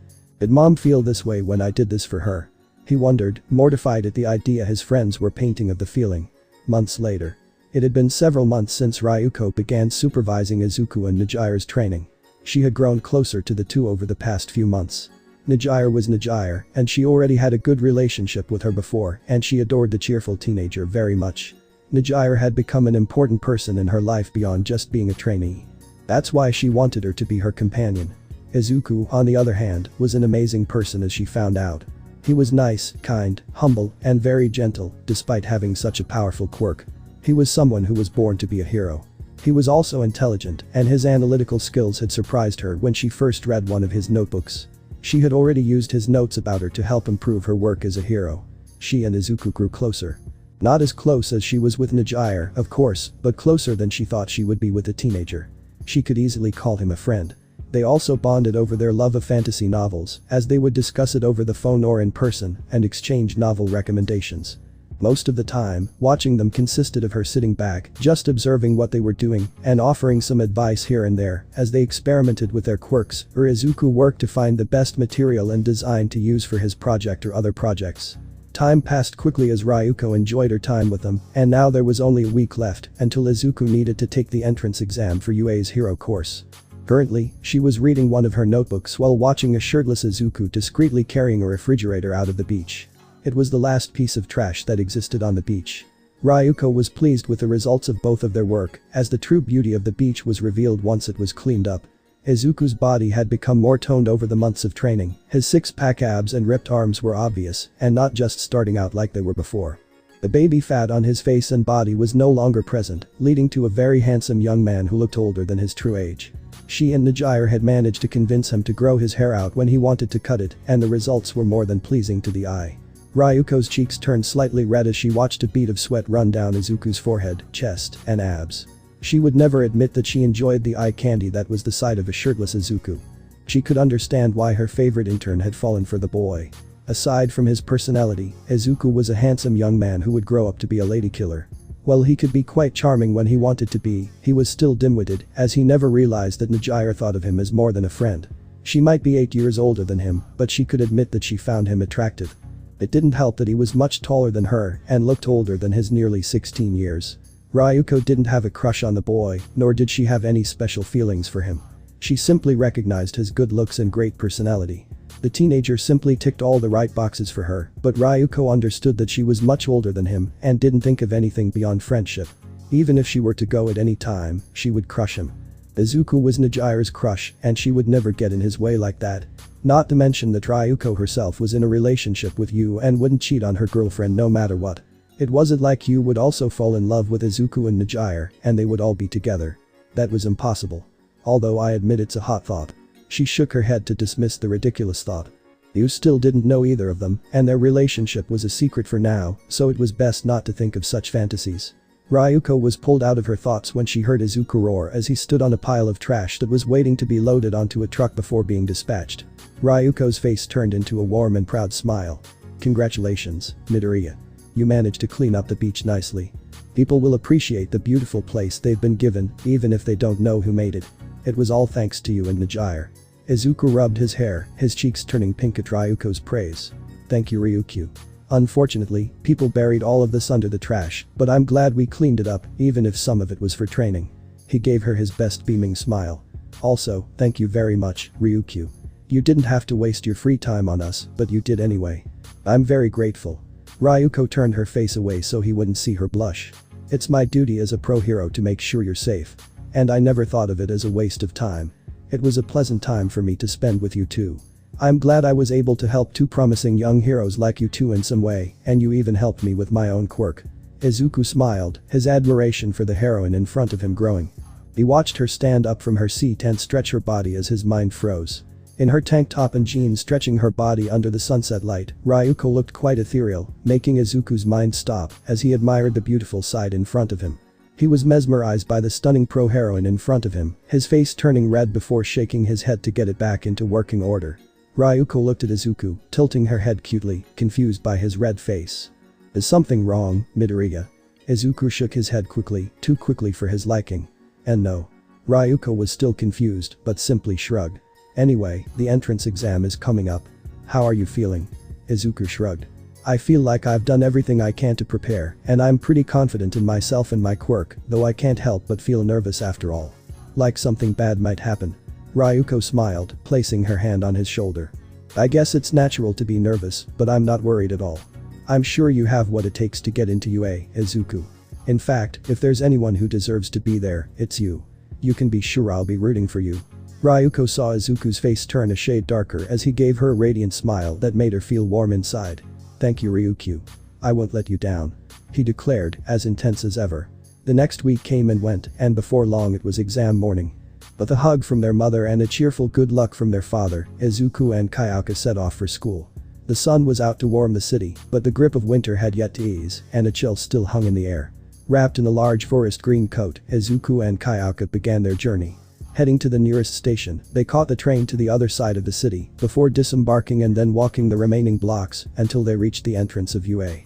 Mom feel this way when I did this for her? He wondered, mortified at the idea his friends were painting of the feeling. Months later. It had been several months since Ryuko began supervising Izuku and Nijire's training. She had grown closer to the two over the past few months. Nijire was Nijire, and she already had a good relationship with her before, and she adored the cheerful teenager very much. Nijire had become an important person in her life beyond just being a trainee. That's why she wanted her to be her companion. Izuku, on the other hand, was an amazing person as she found out. He was nice, kind, humble, and very gentle, despite having such a powerful quirk. He was someone who was born to be a hero. He was also intelligent, and his analytical skills had surprised her when she first read one of his notebooks. She had already used his notes about her to help improve her work as a hero. She and Izuku grew closer. Not as close as she was with Nijire, of course, but closer than she thought she would be with a teenager. She could easily call him a friend. They also bonded over their love of fantasy novels, as they would discuss it over the phone or in person, and exchange novel recommendations. Most of the time, watching them consisted of her sitting back, just observing what they were doing, and offering some advice here and there, as they experimented with their quirks, or Izuku worked to find the best material and design to use for his project or other projects. Time passed quickly as Ryuko enjoyed her time with them, and now there was only a week left until Izuku needed to take the entrance exam for UA's hero course. Currently, she was reading one of her notebooks while watching a shirtless Izuku discreetly carrying a refrigerator out of the beach. It was the last piece of trash that existed on the beach. Ryuko was pleased with the results of both of their work, as the true beauty of the beach was revealed once it was cleaned up. Izuku's body had become more toned over the months of training, his six-pack abs and ripped arms were obvious, and not just starting out like they were before. The baby fat on his face and body was no longer present, leading to a very handsome young man who looked older than his true age. She and Nijire had managed to convince him to grow his hair out when he wanted to cut it, and the results were more than pleasing to the eye. Ryuko's cheeks turned slightly red as she watched a bead of sweat run down Izuku's forehead, chest, and abs. She would never admit that she enjoyed the eye candy that was the sight of a shirtless Izuku. She could understand why her favorite intern had fallen for the boy. Aside from his personality, Izuku was a handsome young man who would grow up to be a lady killer. While he could be quite charming when he wanted to be, he was still dim-witted, as he never realized that Nijire thought of him as more than a friend. She might be 8 years older than him, but she could admit that she found him attractive. It didn't help that he was much taller than her and looked older than his nearly 16 years. Ryuko didn't have a crush on the boy, nor did she have any special feelings for him. She simply recognized his good looks and great personality. The teenager simply ticked all the right boxes for her, but Ryuko understood that she was much older than him and didn't think of anything beyond friendship. Even if she were to go at any time, she would crush him. Izuku was Nijire's crush, and she would never get in his way like that. Not to mention that Ryuko herself was in a relationship with Yu and wouldn't cheat on her girlfriend no matter what. It wasn't like you would also fall in love with Izuku and Najire and they would all be together. That was impossible. Although I admit it's a hot thought. She shook her head to dismiss the ridiculous thought. You still didn't know either of them, and their relationship was a secret for now, so it was best not to think of such fantasies. Ryuko was pulled out of her thoughts when she heard Izuku roar as he stood on a pile of trash that was waiting to be loaded onto a truck before being dispatched. Ryuko's face turned into a warm and proud smile. Congratulations, Midoriya. You managed to clean up the beach nicely. People will appreciate the beautiful place they've been given, even if they don't know who made it. It was all thanks to you and Najire. Izuku rubbed his hair, his cheeks turning pink at Ryuko's praise. Thank you, Ryukyu. Unfortunately, people buried all of this under the trash, but I'm glad we cleaned it up, even if some of it was for training. He gave her his best beaming smile. Also, thank you very much, Ryukyu. You didn't have to waste your free time on us, but you did anyway. I'm very grateful. Ryuko turned her face away so he wouldn't see her blush. It's my duty as a pro hero to make sure you're safe. And I never thought of it as a waste of time. It was a pleasant time for me to spend with you too. I'm glad I was able to help two promising young heroes like you two in some way, and you even helped me with my own quirk. Izuku smiled, his admiration for the heroine in front of him growing. He watched her stand up from her seat and stretch her body as his mind froze. In her tank top and jeans stretching her body under the sunset light, Ryuko looked quite ethereal, making Izuku's mind stop as he admired the beautiful sight in front of him. He was mesmerized by the stunning pro heroine in front of him, his face turning red before shaking his head to get it back into working order. Ryuko looked at Izuku, tilting her head cutely, confused by his red face. Is something wrong, Midoriya? Izuku shook his head quickly, too quickly for his liking. And no. Ryuko was still confused, but simply shrugged. Anyway, the entrance exam is coming up. How are you feeling? Izuku shrugged. I feel like I've done everything I can to prepare, and I'm pretty confident in myself and my quirk, though I can't help but feel nervous after all. Like something bad might happen. Ryuko smiled, placing her hand on his shoulder. I guess it's natural to be nervous, but I'm not worried at all. I'm sure you have what it takes to get into UA, Izuku. In fact, if there's anyone who deserves to be there, it's you. You can be sure I'll be rooting for you. Ryuko saw Izuku's face turn a shade darker as he gave her a radiant smile that made her feel warm inside. Thank you, Ryukyu. I won't let you down. He declared, as intense as ever. The next week came and went, and before long it was exam morning. With a hug from their mother and a cheerful good luck from their father, Izuku and Kayaka set off for school. The sun was out to warm the city, but the grip of winter had yet to ease, and a chill still hung in the air. Wrapped in a large forest green coat, Izuku and Kayaka began their journey. Heading to the nearest station, they caught the train to the other side of the city, before disembarking and then walking the remaining blocks until they reached the entrance of UA.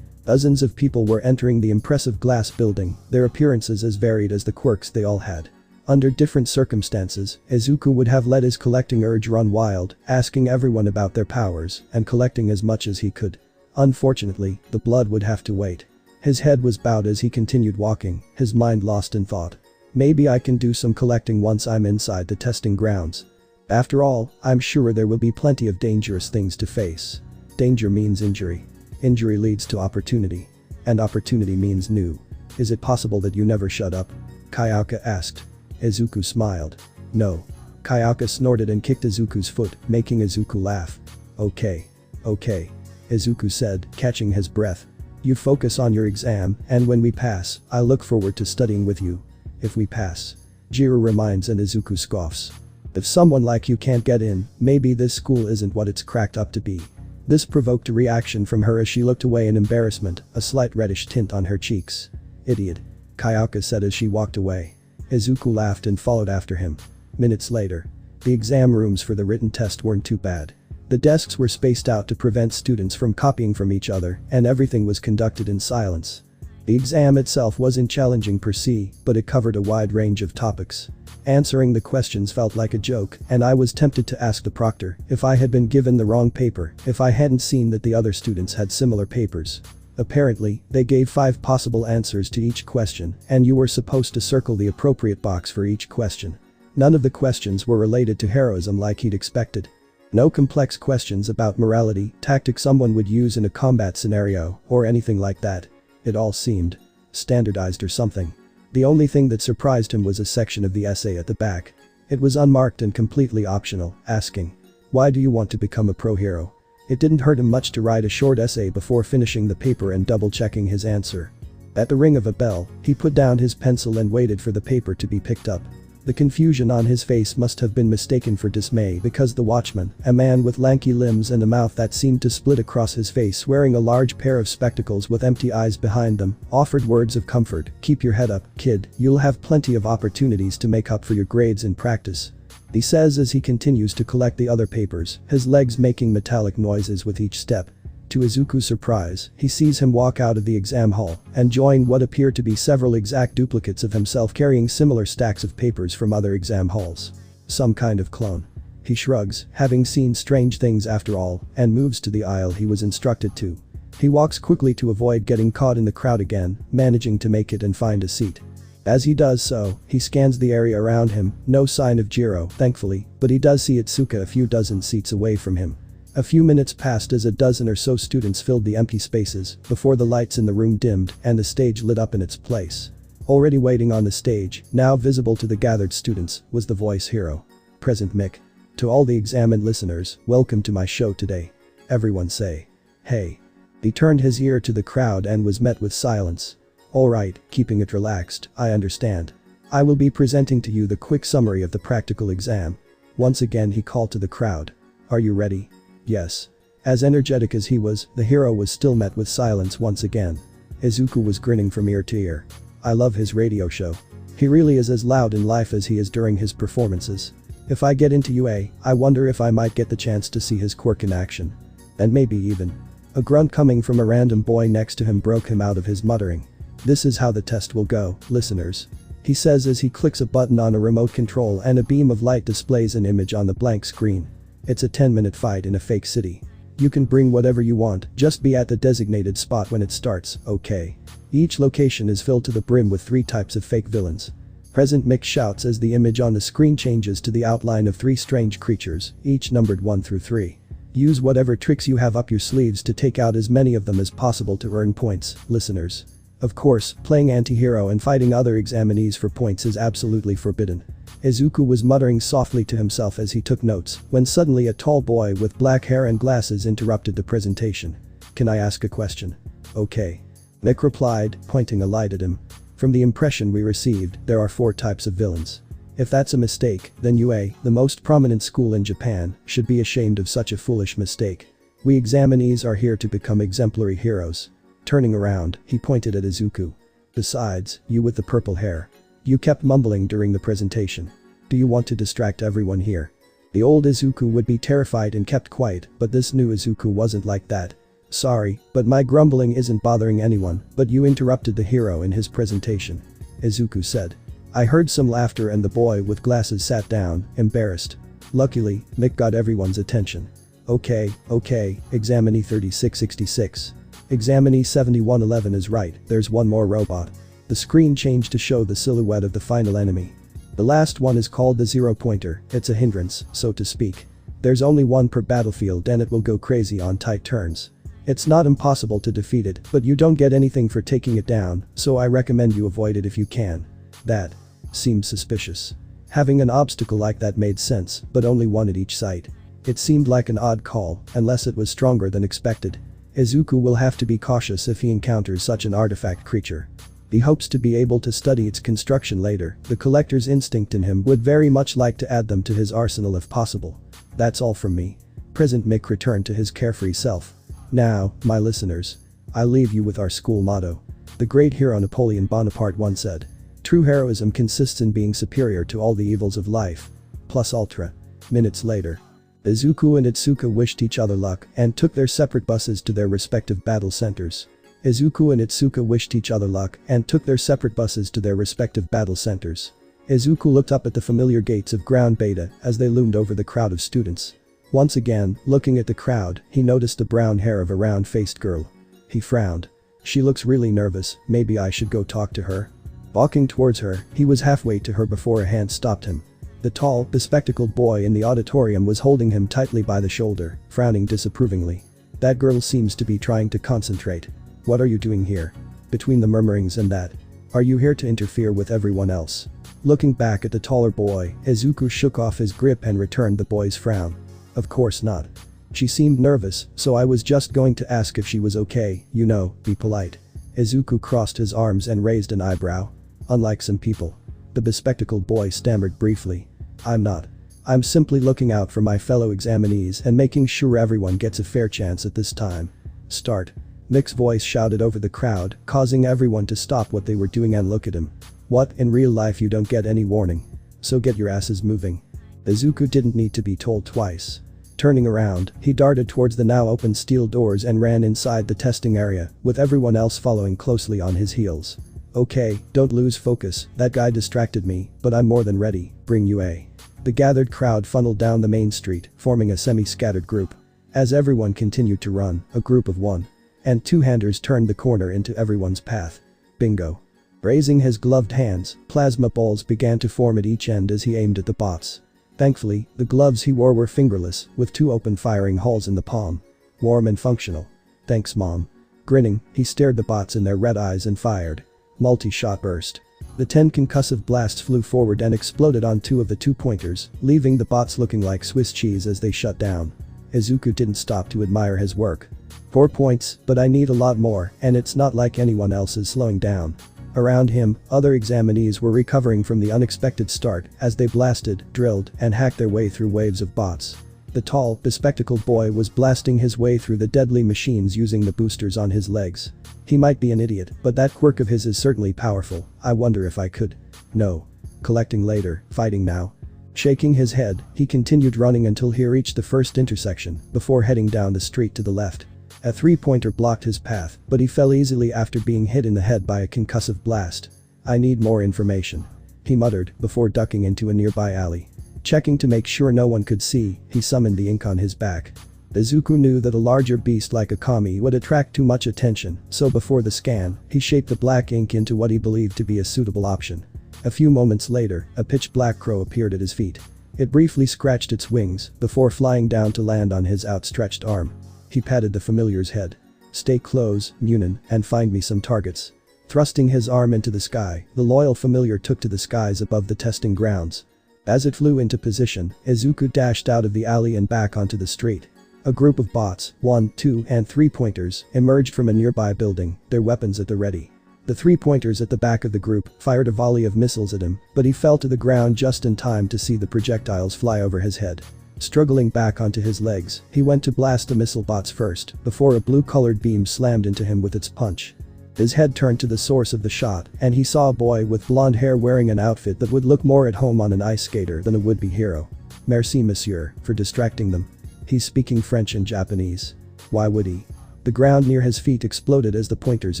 Dozens of people were entering the impressive glass building, their appearances as varied as the quirks they all had. Under different circumstances, Izuku would have let his collecting urge run wild, asking everyone about their powers and collecting as much as he could. Unfortunately, the blood would have to wait. His head was bowed as he continued walking, his mind lost in thought. Maybe I can do some collecting once I'm inside the testing grounds. After all, I'm sure there will be plenty of dangerous things to face. Danger means injury. Injury leads to opportunity. And opportunity means new. Is it possible that you never shut up? Kayaka asked. Izuku smiled. No. Kayaka snorted and kicked Izuku's foot, making Izuku laugh. Okay. Okay. Izuku said, catching his breath. You focus on your exam, and when we pass, I look forward to studying with you. If we pass. JIRO reminds and Izuku scoffs. If someone like you can't get in, maybe this school isn't what it's cracked up to be. This provoked a reaction from her as she looked away in embarrassment, a slight reddish tint on her cheeks. Idiot. Kayaka said as she walked away. Izuku laughed and followed after him. Minutes later. The exam rooms for the written test weren't too bad. The desks were spaced out to prevent students from copying from each other, and everything was conducted in silence. The exam itself wasn't challenging per se, but it covered a wide range of topics. Answering the questions felt like a joke, and I was tempted to ask the proctor if I had been given the wrong paper if I hadn't seen that the other students had similar papers. Apparently, they gave 5 possible answers to each question, and you were supposed to circle the appropriate box for each question. None of the questions were related to heroism like he'd expected. No complex questions about morality, tactics someone would use in a combat scenario, or anything like that. It all seemed standardized or something. The only thing that surprised him was a section of the essay at the back. It was unmarked and completely optional, asking, "Why do you want to become a pro hero?" It didn't hurt him much to write a short essay before finishing the paper and double-checking his answer. At the ring of a bell, he put down his pencil and waited for the paper to be picked up. The confusion on his face must have been mistaken for dismay because the watchman, a man with lanky limbs and a mouth that seemed to split across his face wearing a large pair of spectacles with empty eyes behind them, offered words of comfort. "Keep your head up, kid, you'll have plenty of opportunities to make up for your grades in practice," he says as he continues to collect the other papers, his legs making metallic noises with each step. To Izuku's surprise, he sees him walk out of the exam hall and join what appear to be several exact duplicates of himself carrying similar stacks of papers from other exam halls. Some kind of clone. He shrugs, having seen strange things after all, and moves to the aisle he was instructed to. He walks quickly to avoid getting caught in the crowd again, managing to make it and find a seat. As he does so, he scans the area around him, no sign of JIRO, thankfully, but he does see Itsuka a few dozen seats away from him. A few minutes passed as a dozen or so students filled the empty spaces before the lights in the room dimmed and the stage lit up in its place. Already waiting on the stage, now visible to the gathered students, was the voice hero. "Present Mick. To all the examined listeners, welcome to my show today. Everyone say, hey." He turned his ear to the crowd and was met with silence. "Alright, keeping it relaxed, I understand. I will be presenting to you the quick summary of the practical exam." Once again he called to the crowd. "Are you ready?" Yes. As energetic as he was, the hero was still met with silence once again. Izuku was grinning from ear to ear. "I love his radio show. He really is as loud in life as he is during his performances. If I get into UA, I wonder if I might get the chance to see his quirk in action. And maybe even." A grunt coming from a random boy next to him broke him out of his muttering. "This is how the test will go, listeners," he says as he clicks a button on a remote control and a beam of light displays an image on the blank screen. It's a 10-minute fight in a fake city. You can bring whatever you want, just be at the designated spot when it starts, okay? Each location is filled to the brim with 3 types of fake villains. Present Mick shouts as the image on the screen changes to the outline of 3 strange creatures, each numbered 1 through 3. Use whatever tricks you have up your sleeves to take out as many of them as possible to earn points, listeners. Of course, playing anti-hero and fighting other examinees for points is absolutely forbidden. Izuku was muttering softly to himself as he took notes when suddenly a tall boy with black hair and glasses interrupted the presentation. "Can I ask a question?" "Okay." Mick replied, pointing a light at him. "From the impression we received, there are 4 types of villains. If that's a mistake, then UA, the most prominent school in Japan, should be ashamed of such a foolish mistake. We examinees are here to become exemplary heroes." Turning around, he pointed at Izuku. "Besides, you with the purple hair. You kept mumbling during the presentation. Do you want to distract everyone here?" The old Izuku would be terrified and kept quiet, but this new Izuku wasn't like that. "Sorry, but my grumbling isn't bothering anyone, but you interrupted the hero in his presentation," Izuku said. I heard some laughter and the boy with glasses sat down, embarrassed. Luckily, Mick got everyone's attention. Okay, examinee 3666. Examinee 7111 is right, there's one more robot. The screen changed to show the silhouette of the final enemy. The last one is called the 0-pointer, it's a hindrance, so to speak. There's only one per battlefield and it will go crazy on tight turns. It's not impossible to defeat it, but you don't get anything for taking it down, so I recommend you avoid it if you can. That seemed suspicious. Having an obstacle like that made sense, but only one at each site. It seemed like an odd call, unless it was stronger than expected. Izuku will have to be cautious if he encounters such an artifact creature. He hopes to be able to study its construction later, the collector's instinct in him would very much like to add them to his arsenal if possible. That's all from me. Present Mick returned to his carefree self. Now, my listeners. I leave you with our school motto. The great hero Napoleon Bonaparte once said, "True heroism consists in being superior to all the evils of life. Plus ultra." Minutes later. Izuku and Itsuka wished each other luck and took their separate buses to their respective battle centers. Izuku and Itsuka wished each other luck and took their separate buses to their respective battle centers. Izuku looked up at the familiar gates of ground beta as they loomed over the crowd of students. Once again, looking at the crowd, he noticed the brown hair of a round-faced girl. He frowned. She looks really nervous, maybe I should go talk to her. Walking towards her, he was halfway to her before a hand stopped him. The tall, bespectacled boy in the auditorium was holding him tightly by the shoulder, frowning disapprovingly. That girl seems to be trying to concentrate. What are you doing here? Between the murmurings and that. Are you here to interfere with everyone else? Looking back at the taller boy, Izuku shook off his grip and returned the boy's frown. Of course not. She seemed nervous, so I was just going to ask if she was okay, you know, be polite. Izuku crossed his arms and raised an eyebrow. Unlike some people. The bespectacled boy stammered briefly. I'm not. I'm simply looking out for my fellow examinees and making sure everyone gets a fair chance at this time. Start. Mick's voice shouted over the crowd, causing everyone to stop what they were doing and look at him. What, in real life you don't get any warning? So get your asses moving. Izuku didn't need to be told twice. Turning around, he darted towards the now open steel doors and ran inside the testing area, with everyone else following closely on his heels. Okay, don't lose focus, that guy distracted me, but I'm more than ready, bring you a. The gathered crowd funneled down the main street, forming a semi-scattered group. As everyone continued to run, a group of one and two-handers turned the corner into everyone's path. Bingo. Raising his gloved hands, plasma balls began to form at each end as he aimed at the bots. Thankfully, the gloves he wore were fingerless, with 2 open firing holes in the palm. Warm and functional. Thanks, Mom. Grinning, he stared the bots in their red eyes and fired. Multi-shot burst. The 10 concussive blasts flew forward and exploded on 2 of the 2-pointers, leaving the bots looking like Swiss cheese as they shut down. Izuku didn't stop to admire his work. 4 points, but I need a lot more, and it's not like anyone else is slowing down. Around him, other examinees were recovering from the unexpected start as they blasted, drilled, and hacked their way through waves of bots. The tall, bespectacled boy was blasting his way through the deadly machines using the boosters on his legs. He might be an idiot, but that quirk of his is certainly powerful. I wonder if I could. No. Collecting later, fighting now. Shaking his head, he continued running until he reached the first intersection, before heading down the street to the left. A 3-pointer blocked his path, but he fell easily after being hit in the head by a concussive blast. I need more information. He muttered, before ducking into a nearby alley. Checking to make sure no one could see, he summoned the ink on his back. Izuku knew that a larger beast like a kami would attract too much attention, so before the scan, he shaped the black ink into what he believed to be a suitable option. A few moments later, a pitch-black crow appeared at his feet. It briefly scratched its wings, before flying down to land on his outstretched arm. He patted the familiar's head. Stay close, Munin, and find me some targets. Thrusting his arm into the sky, the loyal familiar took to the skies above the testing grounds. As it flew into position, Izuku dashed out of the alley and back onto the street. A group of bots, 1, 2, and 3-pointers, emerged from a nearby building, their weapons at the ready. The 3-pointers at the back of the group fired a volley of missiles at him, but he fell to the ground just in time to see the projectiles fly over his head. Struggling back onto his legs, he went to blast the missile bots first, before a blue-colored beam slammed into him with its punch. His head turned to the source of the shot, and he saw a boy with blonde hair wearing an outfit that would look more at home on an ice skater than a would-be hero. Merci monsieur, for distracting them. He's speaking French and Japanese. Why would he? The ground near his feet exploded as the pointers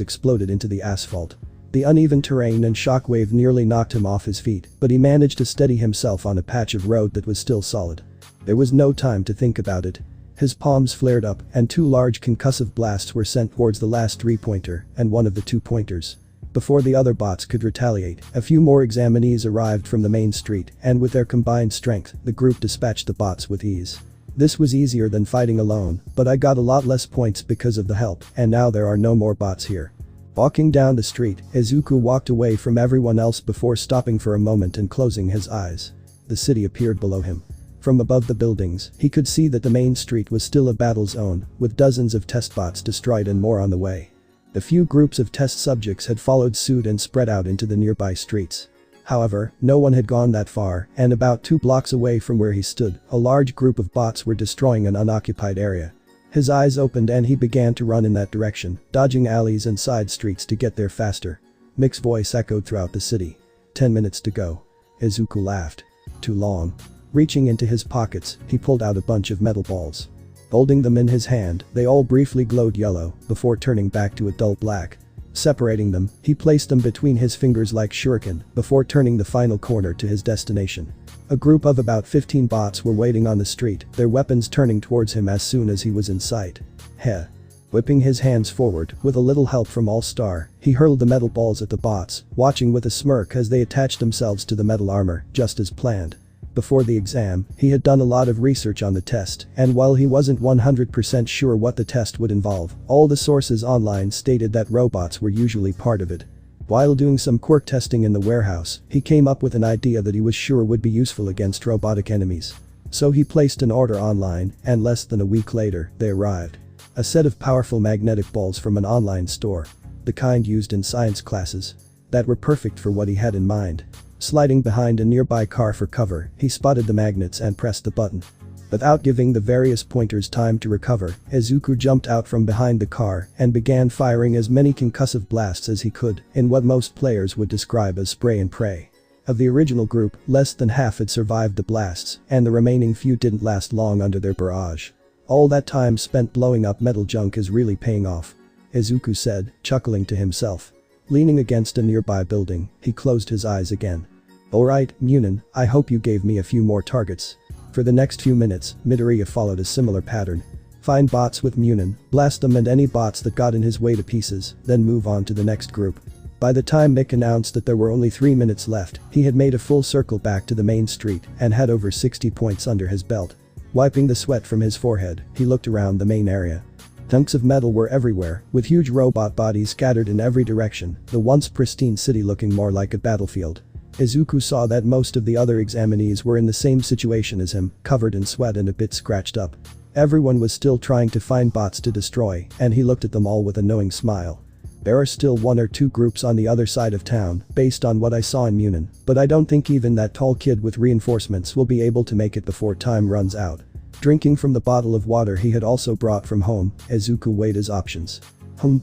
exploded into the asphalt. The uneven terrain and shockwave nearly knocked him off his feet, but he managed to steady himself on a patch of road that was still solid. There was no time to think about it. His palms flared up, and 2 large concussive blasts were sent towards the last 3-pointer and one of the 2-pointers. Before the other bots could retaliate, a few more examinees arrived from the main street, and with their combined strength, the group dispatched the bots with ease. This was easier than fighting alone, but I got a lot less points because of the help, and now there are no more bots here. Walking down the street, Izuku walked away from everyone else before stopping for a moment and closing his eyes. The city appeared below him. From above the buildings, he could see that the main street was still a battle zone, with dozens of test bots destroyed and more on the way. A few groups of test subjects had followed suit and spread out into the nearby streets. However, no one had gone that far, and about 2 blocks away from where he stood, a large group of bots were destroying an unoccupied area. His eyes opened and he began to run in that direction, dodging alleys and side streets to get there faster. Mick's voice echoed throughout the city. 10 minutes to go. Izuku laughed. Too long. Reaching into his pockets, he pulled out a bunch of metal balls. Holding them in his hand, they all briefly glowed yellow, before turning back to a dull black. Separating them, he placed them between his fingers like shuriken, before turning the final corner to his destination. A group of about 15 bots were waiting on the street, their weapons turning towards him as soon as he was in sight. Heh. Whipping his hands forward, with a little help from All-Star, he hurled the metal balls at the bots, watching with a smirk as they attached themselves to the metal armor, just as planned. Before the exam, he had done a lot of research on the test, and while he wasn't 100% sure what the test would involve, all the sources online stated that robots were usually part of it. While doing some quirk testing in the warehouse, he came up with an idea that he was sure would be useful against robotic enemies. So he placed an order online, and less than a week later, they arrived. A set of powerful magnetic balls from an online store. The kind used in science classes. That were perfect for what he had in mind. Sliding behind a nearby car for cover, he spotted the magnets and pressed the button. Without giving the various pointers time to recover, Izuku jumped out from behind the car and began firing as many concussive blasts as he could in what most players would describe as spray and pray. Of the original group, less than half had survived the blasts, and the remaining few didn't last long under their barrage. All that time spent blowing up metal junk is really paying off. Izuku said, chuckling to himself. Leaning against a nearby building, he closed his eyes again. Alright, Munin, I hope you gave me a few more targets. For the next few minutes, Midoriya followed a similar pattern. Find bots with Munin, blast them and any bots that got in his way to pieces, then move on to the next group. By the time Mick announced that there were only 3 minutes left, he had made a full circle back to the main street and had over 60 points under his belt. Wiping the sweat from his forehead, he looked around the main area. Chunks of metal were everywhere, with huge robot bodies scattered in every direction, the once pristine city looking more like a battlefield. Izuku saw that most of the other examinees were in the same situation as him, covered in sweat and a bit scratched up. Everyone was still trying to find bots to destroy, and he looked at them all with a knowing smile. There are still 1 or 2 groups on the other side of town, based on what I saw in Munin, but I don't think even that tall kid with reinforcements will be able to make it before time runs out. Drinking from the bottle of water he had also brought from home, Izuku weighed his options.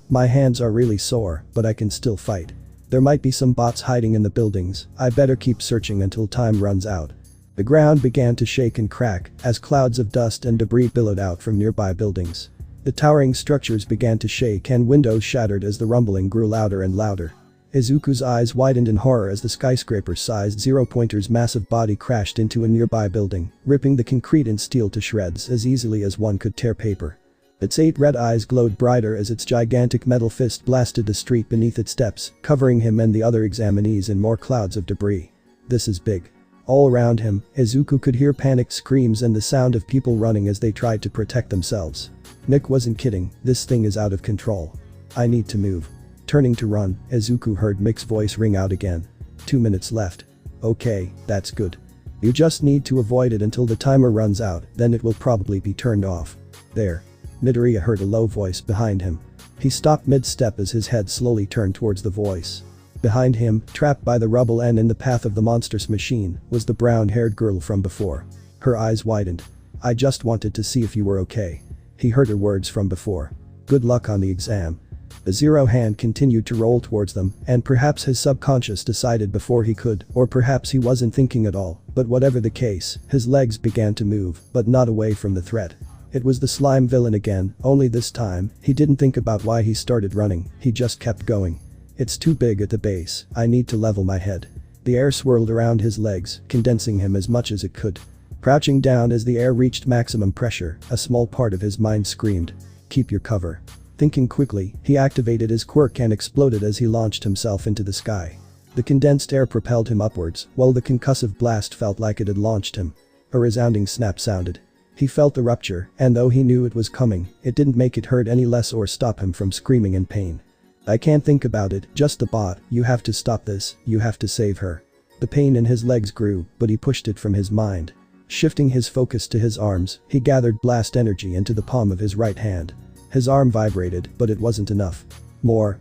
My hands are really sore, but I can still fight. There might be some bots hiding in the buildings, I better keep searching until time runs out. The ground began to shake and crack as clouds of dust and debris billowed out from nearby buildings. The towering structures began to shake and windows shattered as the rumbling grew louder and louder. Izuku's eyes widened in horror as the skyscraper-sized zero-pointer's massive body crashed into a nearby building, ripping the concrete and steel to shreds as easily as one could tear paper. Its 8 red eyes glowed brighter as its gigantic metal fist blasted the street beneath its steps, covering him and the other examinees in more clouds of debris. This is big. All around him, Izuku could hear panicked screams and the sound of people running as they tried to protect themselves. Nick wasn't kidding, this thing is out of control. I need to move. Turning to run, Izuku heard Mick's voice ring out again. 2 minutes left. Okay, that's good. You just need to avoid it until the timer runs out, then it will probably be turned off. There. Midoriya heard a low voice behind him. He stopped mid-step as his head slowly turned towards the voice. Behind him, trapped by the rubble and in the path of the monstrous machine, was the brown-haired girl from before. Her eyes widened. I just wanted to see if you were okay. He heard her words from before. Good luck on the exam. The zero hand continued to roll towards them, and perhaps his subconscious decided before he could, or perhaps he wasn't thinking at all, but whatever the case, his legs began to move, but not away from the threat. It was the slime villain again, only this time, he didn't think about why he started running, he just kept going. It's too big at the base, I need to level my head. The air swirled around his legs, condensing him as much as it could. Crouching down as the air reached maximum pressure, a small part of his mind screamed. Keep your cover. Thinking quickly, he activated his quirk and exploded as he launched himself into the sky. The condensed air propelled him upwards, while the concussive blast felt like it had launched him. A resounding snap sounded. He felt the rupture, and though he knew it was coming, it didn't make it hurt any less or stop him from screaming in pain. I can't think about it, just the bot, you have to stop this, you have to save her. The pain in his legs grew, but he pushed it from his mind. Shifting his focus to his arms, he gathered blast energy into the palm of his right hand. His arm vibrated, but it wasn't enough. More.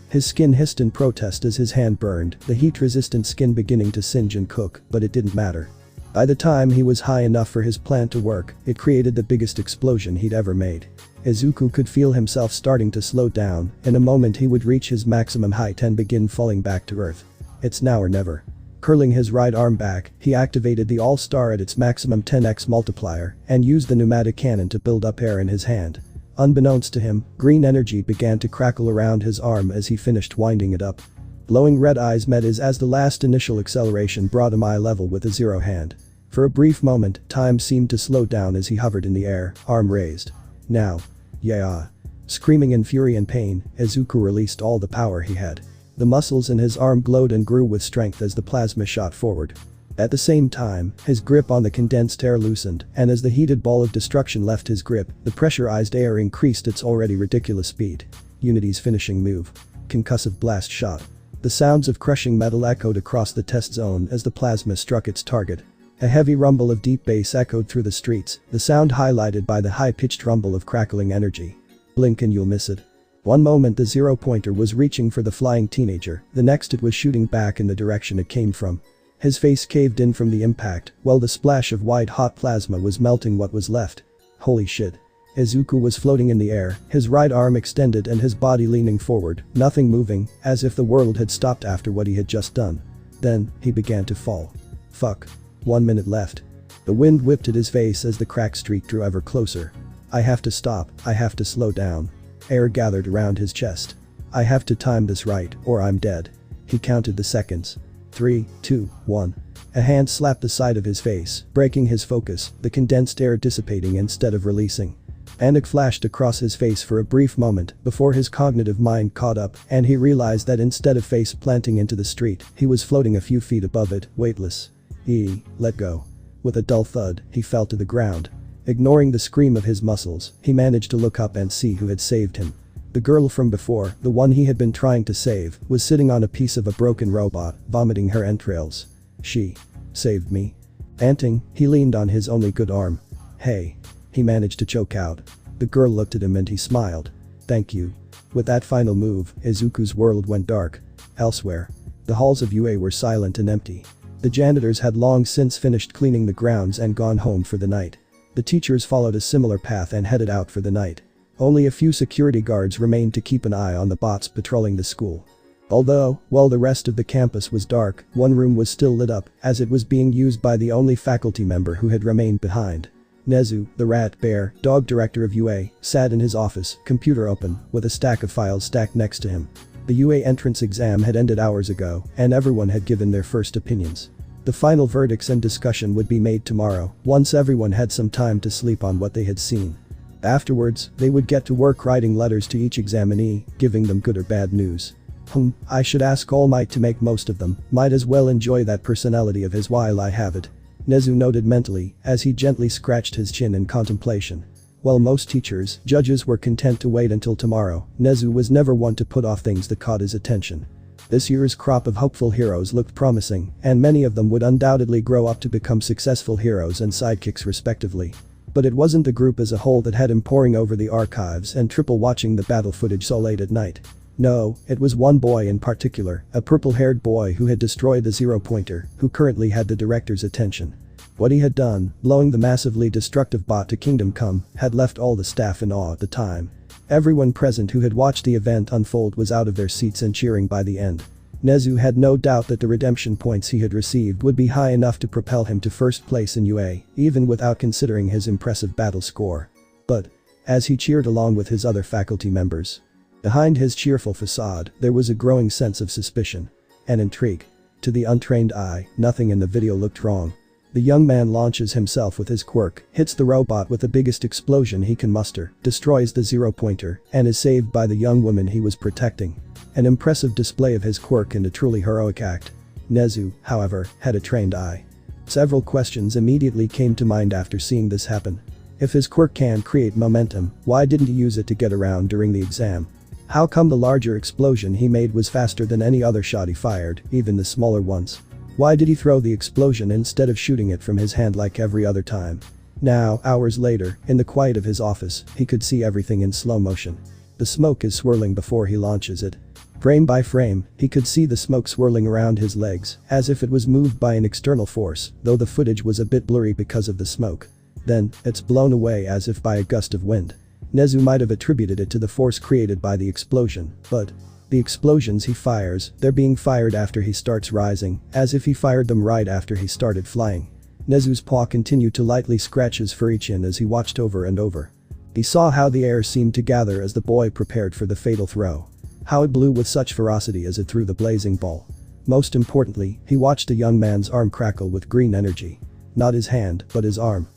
His skin hissed in protest as his hand burned, the heat-resistant skin beginning to singe and cook, but it didn't matter. By the time he was high enough for his plan to work, it created the biggest explosion he'd ever made. Izuku could feel himself starting to slow down, in a moment he would reach his maximum height and begin falling back to earth. It's now or never. Curling his right arm back, he activated the All-Star at its maximum 10x multiplier and used the pneumatic cannon to build up air in his hand. Unbeknownst to him, green energy began to crackle around his arm as he finished winding it up. Glowing red eyes met his as the last initial acceleration brought him eye level with a zero hand. For a brief moment, time seemed to slow down as he hovered in the air, arm raised. Now. Yeah. Screaming in fury and pain, Izuku released all the power he had. The muscles in his arm glowed and grew with strength as the plasma shot forward. At the same time, his grip on the condensed air loosened, and as the heated ball of destruction left his grip, the pressurized air increased its already ridiculous speed. Unity's finishing move. Concussive blast shot. The sounds of crushing metal echoed across the test zone as the plasma struck its target. A heavy rumble of deep bass echoed through the streets, the sound highlighted by the high-pitched rumble of crackling energy. Blink and you'll miss it. One moment the zero-pointer was reaching for the flying teenager, the next it was shooting back in the direction it came from. His face caved in from the impact, while the splash of white-hot plasma was melting what was left. Holy shit. Izuku was floating in the air, his right arm extended and his body leaning forward, nothing moving, as if the world had stopped after what he had just done. Then, he began to fall. Fuck. 1 minute left. The wind whipped at his face as the crack streak drew ever closer. I have to stop, I have to slow down. Air gathered around his chest. I have to time this right, or I'm dead. He counted the seconds. 3, 2, 1. A hand slapped the side of his face, breaking his focus, the condensed air dissipating instead of releasing. Panic flashed across his face for a brief moment before his cognitive mind caught up and he realized that instead of face planting into the street, he was floating a few feet above it, weightless. Let go. With a dull thud, he fell to the ground. Ignoring the scream of his muscles, he managed to look up and see who had saved him. The girl from before, the one he had been trying to save, was sitting on a piece of a broken robot, vomiting her entrails. She saved me. Panting, he leaned on his only good arm. Hey. He managed to choke out. The girl looked at him and he smiled. Thank you. With that final move, Izuku's world went dark. Elsewhere, the halls of UA were silent and empty. The janitors had long since finished cleaning the grounds and gone home for the night. The teachers followed a similar path and headed out for the night. Only a few security guards remained to keep an eye on the bots patrolling the school. Although, while the rest of the campus was dark, one room was still lit up, as it was being used by the only faculty member who had remained behind. Nezu, the rat bear dog director of UA, sat in his office, computer open, with a stack of files stacked next to him. The UA entrance exam had ended hours ago, and everyone had given their first opinions. The final verdicts and discussion would be made tomorrow, once everyone had some time to sleep on what they had seen. Afterwards, they would get to work writing letters to each examinee, giving them good or bad news. I should ask All Might to make most of them, might as well enjoy that personality of his while I have it. Nezu noted mentally, as he gently scratched his chin in contemplation. While most teachers, judges were content to wait until tomorrow, Nezu was never one to put off things that caught his attention. This year's crop of hopeful heroes looked promising, and many of them would undoubtedly grow up to become successful heroes and sidekicks respectively. But it wasn't the group as a whole that had him poring over the archives and triple watching the battle footage so late at night. No, it was one boy in particular, a purple-haired boy who had destroyed the zero-pointer, who currently had the director's attention. What he had done, blowing the massively destructive bot to Kingdom Come, had left all the staff in awe at the time. Everyone present who had watched the event unfold was out of their seats and cheering by the end. Nezu had no doubt that the redemption points he had received would be high enough to propel him to first place in UA, even without considering his impressive battle score. But, as he cheered along with his other faculty members, behind his cheerful facade, there was a growing sense of suspicion and intrigue. To the untrained eye, nothing in the video looked wrong. The young man launches himself with his quirk, hits the robot with the biggest explosion he can muster, destroys the zero-pointer, and is saved by the young woman he was protecting. An impressive display of his quirk and a truly heroic act. Nezu, however, had a trained eye. Several questions immediately came to mind after seeing this happen. If his quirk can create momentum, why didn't he use it to get around during the exam? How come the larger explosion he made was faster than any other shot he fired, even the smaller ones? Why did he throw the explosion instead of shooting it from his hand like every other time? Now, hours later, in the quiet of his office, he could see everything in slow motion. The smoke is swirling before he launches it. Frame by frame, he could see the smoke swirling around his legs, as if it was moved by an external force, though the footage was a bit blurry because of the smoke. Then, it's blown away as if by a gust of wind. Nezu might have attributed it to the force created by the explosion, but the explosions he fires, they're being fired after he starts rising, as if he fired them right after he started flying. Nezu's paw continued to lightly scratch his furry chin as he watched over and over. He saw how the air seemed to gather as the boy prepared for the fatal throw. How it blew with such ferocity as it threw the blazing ball. Most importantly, he watched the young man's arm crackle with green energy. Not his hand, but his arm.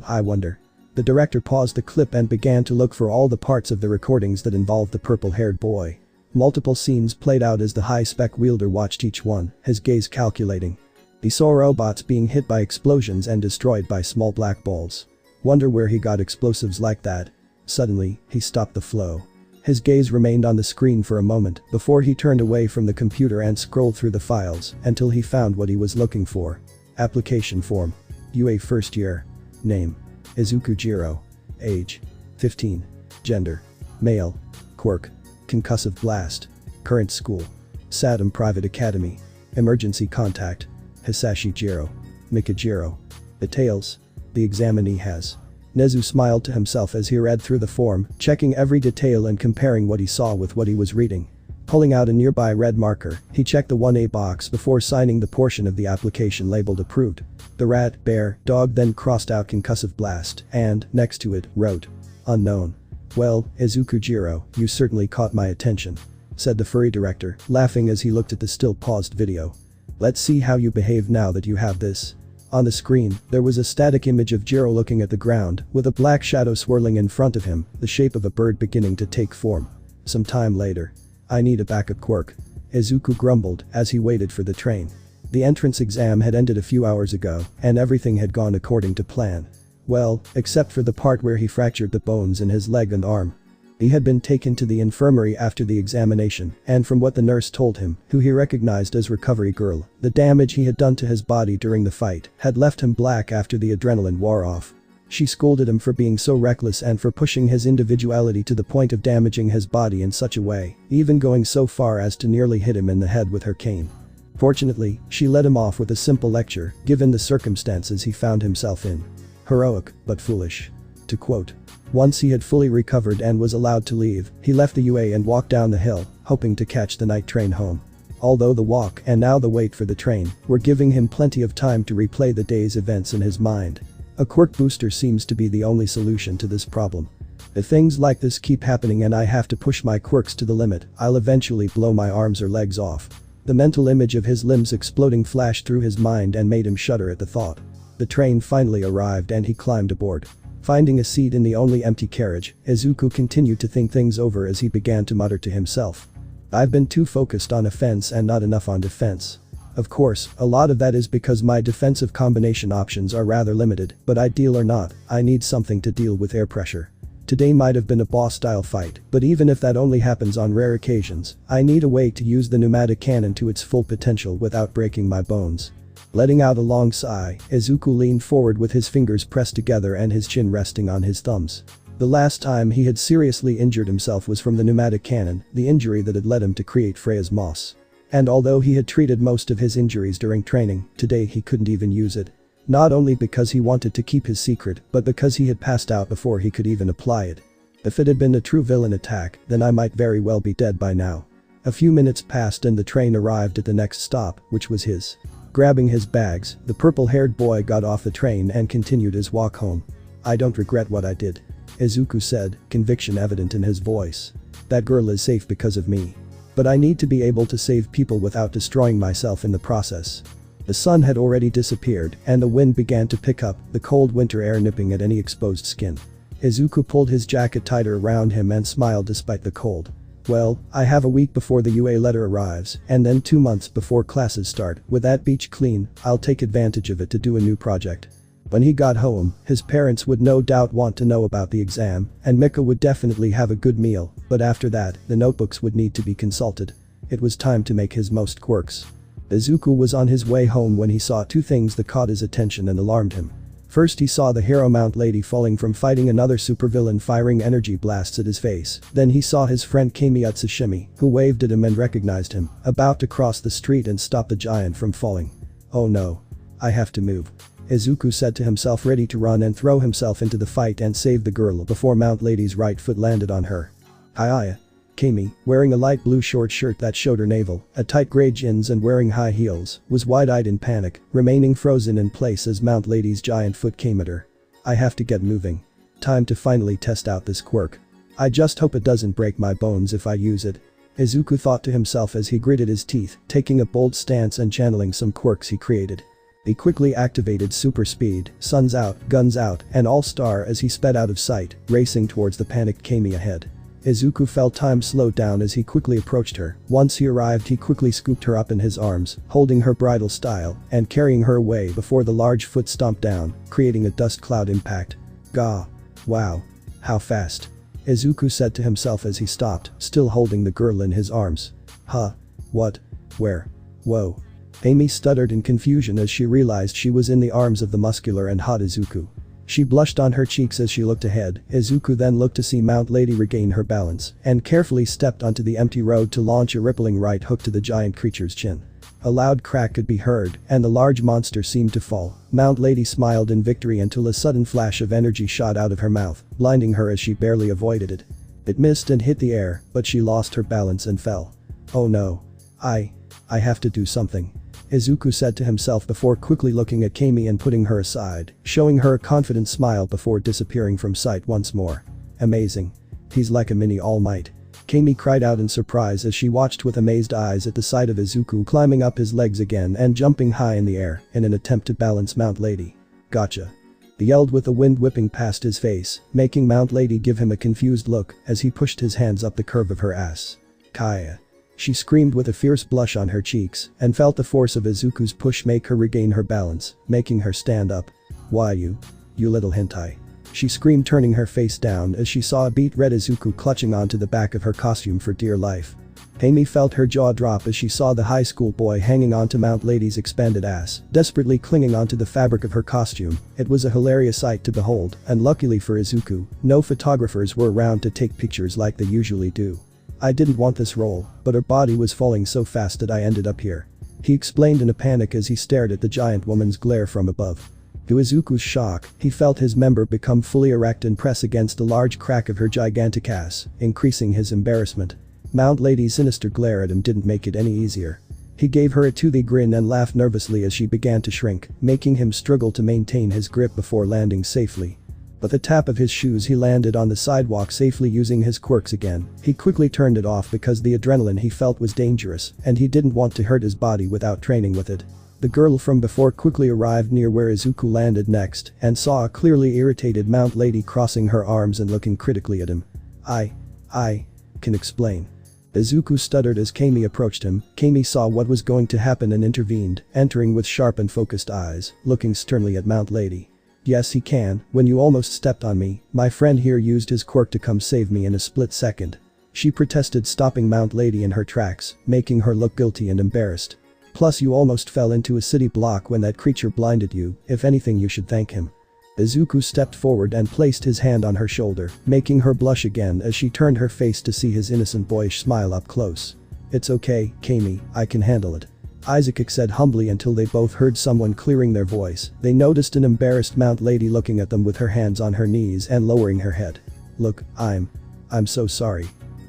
I wonder. The director paused the clip and began to look for all the parts of the recordings that involved the purple-haired boy. Multiple scenes played out as the high-spec wielder watched each one, his gaze calculating. He saw robots being hit by explosions and destroyed by small black balls. Wonder where he got explosives like that. Suddenly, he stopped the flow. His gaze remained on the screen for a moment before he turned away from the computer and scrolled through the files until he found what he was looking for. Application form. UA first year. Name. Izuku JIRO. Age. 15. Gender. Male. Quirk. Concussive blast. Current school. Saddam Private Academy. Emergency contact. Hisashi JIRO. Mika JIRO. Details. The examinee has. Nezu smiled to himself as he read through the form, checking every detail and comparing what he saw with what he was reading. Pulling out a nearby red marker, he checked the 1A box before signing the portion of the application labeled approved. The rat, bear, dog then crossed out concussive blast and, next to it, wrote. Unknown. Well, Izuku JIRO, you certainly caught my attention, said the furry director, laughing as he looked at the still paused video. Let's see how you behave now that you have this. On the screen, there was a static image of JIRO looking at the ground, with a black shadow swirling in front of him, the shape of a bird beginning to take form. Some time later. I need a backup quirk. Izuku grumbled as he waited for the train. The entrance exam had ended a few hours ago, and everything had gone according to plan. Well, except for the part where he fractured the bones in his leg and arm. He had been taken to the infirmary after the examination, and from what the nurse told him, who he recognized as Recovery Girl, the damage he had done to his body during the fight had left him black after the adrenaline wore off. She scolded him for being so reckless and for pushing his individuality to the point of damaging his body in such a way, even going so far as to nearly hit him in the head with her cane. Fortunately, she let him off with a simple lecture, given the circumstances he found himself in. Heroic, but foolish. To quote. Once he had fully recovered and was allowed to leave, he left the UA and walked down the hill, hoping to catch the night train home. Although the walk and now the wait for the train were giving him plenty of time to replay the day's events in his mind. A quirk booster seems to be the only solution to this problem. If things like this keep happening and I have to push my quirks to the limit, I'll eventually blow my arms or legs off. The mental image of his limbs exploding flashed through his mind and made him shudder at the thought. The train finally arrived and he climbed aboard. Finding a seat in the only empty carriage, Izuku continued to think things over as he began to mutter to himself. I've been too focused on offense and not enough on defense. Of course, a lot of that is because my defensive combination options are rather limited, but ideal or not, I need something to deal with air pressure. Today might have been a boss-style fight, but even if that only happens on rare occasions, I need a way to use the pneumatic cannon to its full potential without breaking my bones. Letting out a long sigh, Izuku leaned forward with his fingers pressed together and his chin resting on his thumbs. The last time he had seriously injured himself was from the pneumatic cannon, the injury that had led him to create Freya's moss. And although he had treated most of his injuries during training, today he couldn't even use it. Not only because he wanted to keep his secret, but because he had passed out before he could even apply it. If it had been a true villain attack, then I might very well be dead by now. A few minutes passed and the train arrived at the next stop, which was his. Grabbing his bags, the purple-haired boy got off the train and continued his walk home. I don't regret what I did. Izuku said, conviction evident in his voice. That girl is safe because of me. But I need to be able to save people without destroying myself in the process. The sun had already disappeared and the wind began to pick up, the cold winter air nipping at any exposed skin. Izuku pulled his jacket tighter around him and smiled despite the cold. Well, I have a week before the UA letter arrives, and then 2 months before classes start. With that beach clean, I'll take advantage of it to do a new project. When he got home, his parents would no doubt want to know about the exam, and Mika would definitely have a good meal, but after that, the notebooks would need to be consulted. It was time to make his most quirks. Izuku was on his way home when he saw two things that caught his attention and alarmed him. First he saw the hero mount lady falling from fighting another supervillain firing energy blasts at his face, then he saw his friend Kami Utsushimi, who waved at him and recognized him, about to cross the street and stop the giant from falling. Oh no. I have to move. Izuku said to himself, ready to run and throw himself into the fight and save the girl before Mount Lady's right foot landed on her. Hiya. Kami, wearing a light blue short shirt that showed her navel, a tight gray jeans and wearing high heels, was wide-eyed in panic, remaining frozen in place as Mount Lady's giant foot came at her. I have to get moving. Time to finally test out this quirk. I just hope it doesn't break my bones if I use it. Izuku thought to himself as he gritted his teeth, taking a bold stance and channeling some quirks he created. He quickly activated super speed, suns out, guns out, and all-star as he sped out of sight, racing towards the panicked Kami ahead. Izuku felt time slow down as he quickly approached her. Once he arrived, he quickly scooped her up in his arms, holding her bridal style and carrying her away before the large foot stomped down, creating a dust cloud impact. Gah. Wow. How fast. Izuku said to himself as he stopped, still holding the girl in his arms. Huh. What? Where? Whoa. Amy stuttered in confusion as she realized she was in the arms of the muscular and hot Izuku. She blushed on her cheeks as she looked ahead. Izuku then looked to see Mount Lady regain her balance and carefully stepped onto the empty road to launch a rippling right hook to the giant creature's chin. A loud crack could be heard, and the large monster seemed to fall. Mount Lady smiled in victory until a sudden flash of energy shot out of her mouth, blinding her as she barely avoided it. It missed and hit the air, but she lost her balance and fell. Oh no. I have to do something. Izuku said to himself before quickly looking at Kami and putting her aside, showing her a confident smile before disappearing from sight once more. Amazing. He's like a mini All Might. Kami cried out in surprise as she watched with amazed eyes at the sight of Izuku climbing up his legs again and jumping high in the air in an attempt to balance Mount Lady. Gotcha. He yelled with the wind whipping past his face, making Mount Lady give him a confused look as he pushed his hands up the curve of her ass. Kaya. She screamed with a fierce blush on her cheeks and felt the force of Izuku's push make her regain her balance, making her stand up. Why you little hentai. She screamed, turning her face down as she saw a beet red Izuku clutching onto the back of her costume for dear life. Amy felt her jaw drop as she saw the high school boy hanging onto Mount Lady's expanded ass, desperately clinging onto the fabric of her costume. It was a hilarious sight to behold, and luckily for Izuku, no photographers were around to take pictures like they usually do. I didn't want this role, but her body was falling so fast that I ended up here. He explained in a panic as he stared at the giant woman's glare from above. To Izuku's shock, he felt his member become fully erect and press against the large crack of her gigantic ass, increasing his embarrassment. Mount Lady's sinister glare at him didn't make it any easier. He gave her a toothy grin and laughed nervously as she began to shrink, making him struggle to maintain his grip before landing safely. With the tap of his shoes he landed on the sidewalk safely using his quirks again. He quickly turned it off because the adrenaline he felt was dangerous and he didn't want to hurt his body without training with it. The girl from before quickly arrived near where Izuku landed next and saw a clearly irritated Mount Lady crossing her arms and looking critically at him. I can explain. Izuku stuttered as Kami approached him. Kami saw what was going to happen and intervened, entering with sharp and focused eyes, looking sternly at Mount Lady. Yes, he can. When you almost stepped on me, my friend here used his quirk to come save me in a split second. She protested, stopping Mount Lady in her tracks, making her look guilty and embarrassed. Plus you almost fell into a city block when that creature blinded you. If anything, you should thank him. Izuku stepped forward and placed his hand on her shoulder, making her blush again as she turned her face to see his innocent boyish smile up close. It's okay, Kami, I can handle it. Izuku said humbly until they both heard someone clearing their voice. They noticed an embarrassed Mount Lady looking at them with her hands on her knees and lowering her head. Look, I'm so sorry.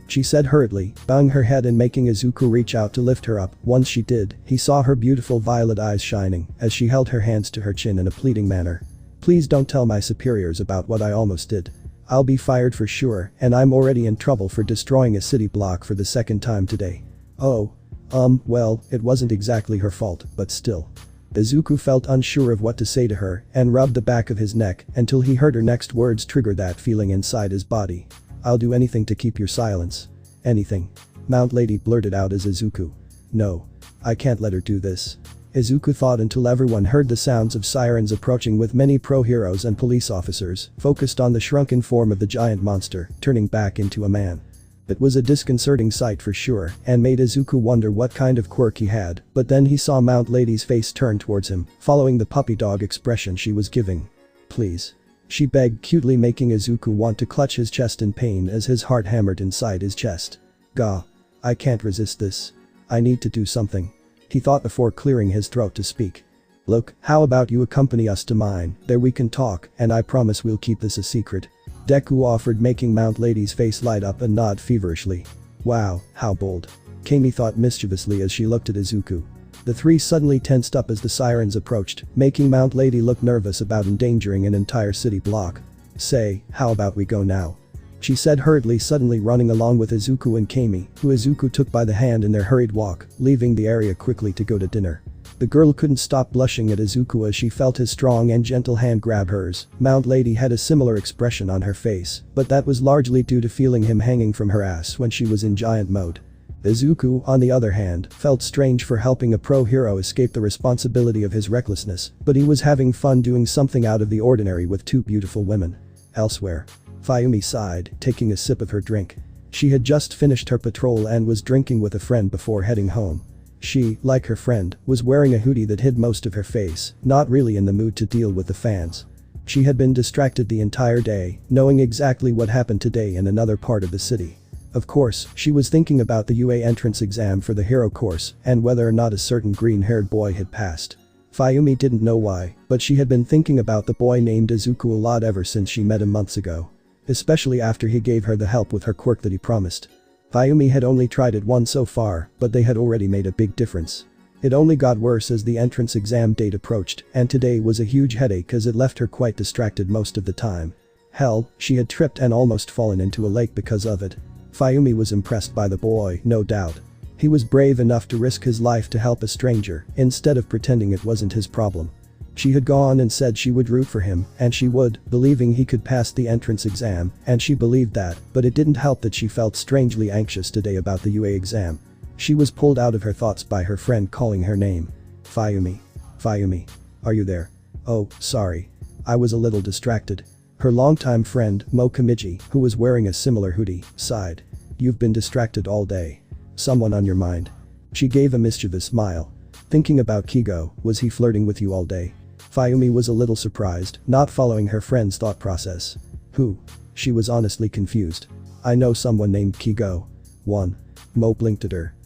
She said hurriedly, bowing her head and making Izuku reach out to lift her up. Once she did, he saw her beautiful violet eyes shining as she held her hands to her chin in a pleading manner. Please don't tell my superiors about what I almost did. I'll be fired for sure, and I'm already in trouble for destroying a city block for the second time today. Oh. Well, it wasn't exactly her fault, but still. Izuku felt unsure of what to say to her and rubbed the back of his neck until he heard her next words trigger that feeling inside his body. I'll do anything to keep your silence. Anything. Mount Lady blurted out as Izuku. No. I can't let her do this. Izuku thought until everyone heard the sounds of sirens approaching with many pro-heroes and police officers focused on the shrunken form of the giant monster, turning back into a man. It was a disconcerting sight for sure and made Izuku wonder what kind of quirk he had, but then he saw Mount Lady's face turn towards him, following the puppy dog expression she was giving. Please. She begged cutely, making Izuku want to clutch his chest in pain as his heart hammered inside his chest. Gah. I can't resist this. I need to do something. He thought before clearing his throat to speak. Look, how about you accompany us to mine, there we can talk, and I promise we'll keep this a secret. Deku offered, making Mount Lady's face light up and nod feverishly. Wow, how bold. Kami thought mischievously as she looked at Izuku. The three suddenly tensed up as the sirens approached, making Mount Lady look nervous about endangering an entire city block. Say, how about we go now? She said hurriedly, suddenly running along with Izuku and Kami, who Izuku took by the hand in their hurried walk, leaving the area quickly to go to dinner. The girl couldn't stop blushing at Izuku as she felt his strong and gentle hand grab hers. Mount Lady had a similar expression on her face, but that was largely due to feeling him hanging from her ass when she was in giant mode. Izuku, on the other hand, felt strange for helping a pro-hero escape the responsibility of his recklessness, but he was having fun doing something out of the ordinary with two beautiful women. Elsewhere. Fayumi sighed, taking a sip of her drink. She had just finished her patrol and was drinking with a friend before heading home. She, like her friend, was wearing a hoodie that hid most of her face, not really in the mood to deal with the fans. She had been distracted the entire day, knowing exactly what happened today in another part of the city. Of course, she was thinking about the UA entrance exam for the hero course and whether or not a certain green-haired boy had passed. Fayumi didn't know why, but she had been thinking about the boy named Izuku a lot ever since she met him months ago. Especially after he gave her the help with her quirk that he promised. Fayumi had only tried it once so far, but they had already made a big difference. It only got worse as the entrance exam date approached, and today was a huge headache as it left her quite distracted most of the time. Hell, she had tripped and almost fallen into a lake because of it. Fayumi was impressed by the boy, no doubt. He was brave enough to risk his life to help a stranger, instead of pretending it wasn't his problem. She had gone and said she would root for him, and she would, believing he could pass the entrance exam, and she believed that, but it didn't help that she felt strangely anxious today about the UA exam. She was pulled out of her thoughts by her friend calling her name. Fayumi. Fayumi. Are you there? Oh, sorry. I was a little distracted. Her longtime friend, Mo Kamiji, who was wearing a similar hoodie, sighed. You've been distracted all day. Someone on your mind? She gave a mischievous smile. Thinking about Kigo, was he flirting with you all day? Fayumi was a little surprised, not following her friend's thought process. Who? She was honestly confused. I know someone named Kigo. 1. Mo blinked at her.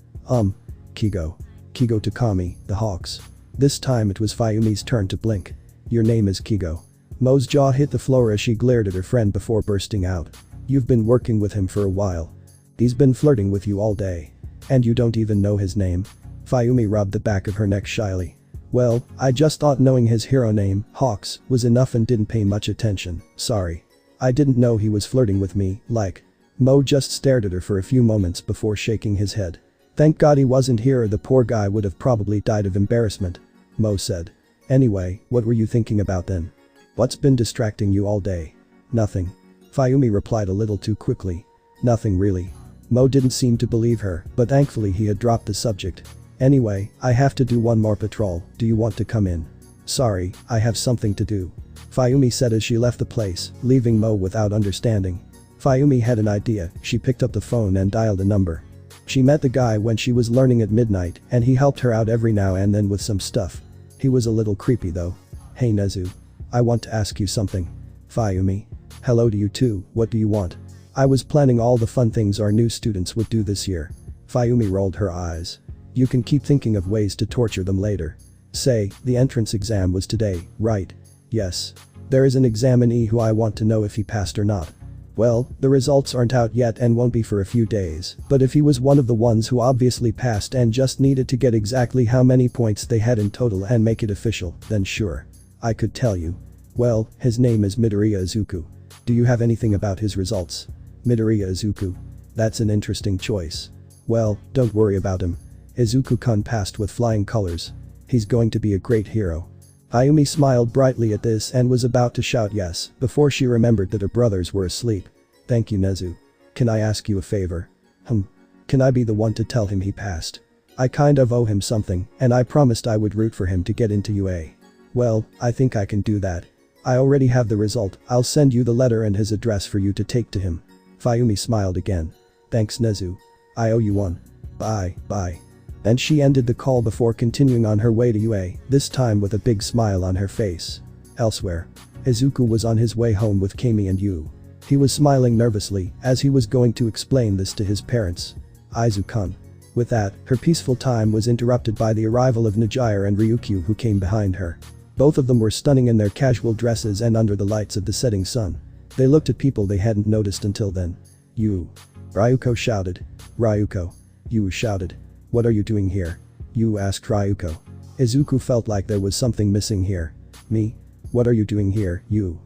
Kigo. Kigo Takami, the Hawks. This time it was Fayumi's turn to blink. Your name is Kigo. Mo's jaw hit the floor as she glared at her friend before bursting out. You've been working with him for a while. He's been flirting with you all day. And you don't even know his name? Fayumi rubbed the back of her neck shyly. Well, I just thought knowing his hero name, Hawks, was enough and didn't pay much attention, sorry. I didn't know he was flirting with me, like. Mo just stared at her for a few moments before shaking his head. Thank God he wasn't here or the poor guy would have probably died of embarrassment. Mo said. Anyway, what were you thinking about then? What's been distracting you all day? Nothing. Fayumi replied a little too quickly. Nothing really. Mo didn't seem to believe her, but thankfully he had dropped the subject. Anyway, I have to do one more patrol, do you want to come in? Sorry, I have something to do. Fayumi said as she left the place, leaving Mo without understanding. Fayumi had an idea, she picked up the phone and dialed a number. She met the guy when she was learning at midnight, and he helped her out every now and then with some stuff. He was a little creepy though. Hey Nezu. I want to ask you something. Fayumi. Hello to you too, what do you want? I was planning all the fun things our new students would do this year. Fayumi rolled her eyes. You can keep thinking of ways to torture them later. Say, the entrance exam was today, right? Yes. There is an examinee who I want to know if he passed or not. Well, the results aren't out yet and won't be for a few days, but if he was one of the ones who obviously passed and just needed to get exactly how many points they had in total and make it official, then sure. I could tell you. Well, his name is Midoriya Izuku. Do you have anything about his results? Midoriya Izuku. That's an interesting choice. Well, don't worry about him. Izuku-kun passed with flying colors. He's going to be a great hero. Ayumi smiled brightly at this and was about to shout yes before she remembered that her brothers were asleep. Thank you Nezu. Can I ask you a favor? Can I be the one to tell him he passed? I kind of owe him something and I promised I would root for him to get into UA. Well, I think I can do that. I already have the result, I'll send you the letter and his address for you to take to him. Fayumi smiled again. Thanks Nezu. I owe you one. Bye. Then she ended the call before continuing on her way to UA, this time with a big smile on her face. Elsewhere. Izuku was on his way home with Kami and Yu. He was smiling nervously as he was going to explain this to his parents. Izuku-kun. With that, her peaceful time was interrupted by the arrival of Nijire and Ryukyu who came behind her. Both of them were stunning in their casual dresses and under the lights of the setting sun. They looked at people they hadn't noticed until then. Yu. Ryuko shouted. Ryuko. Yu shouted. What are you doing here? Yu asked Ryuko. Izuku felt like there was something missing here. Me? What are you doing here, Yu?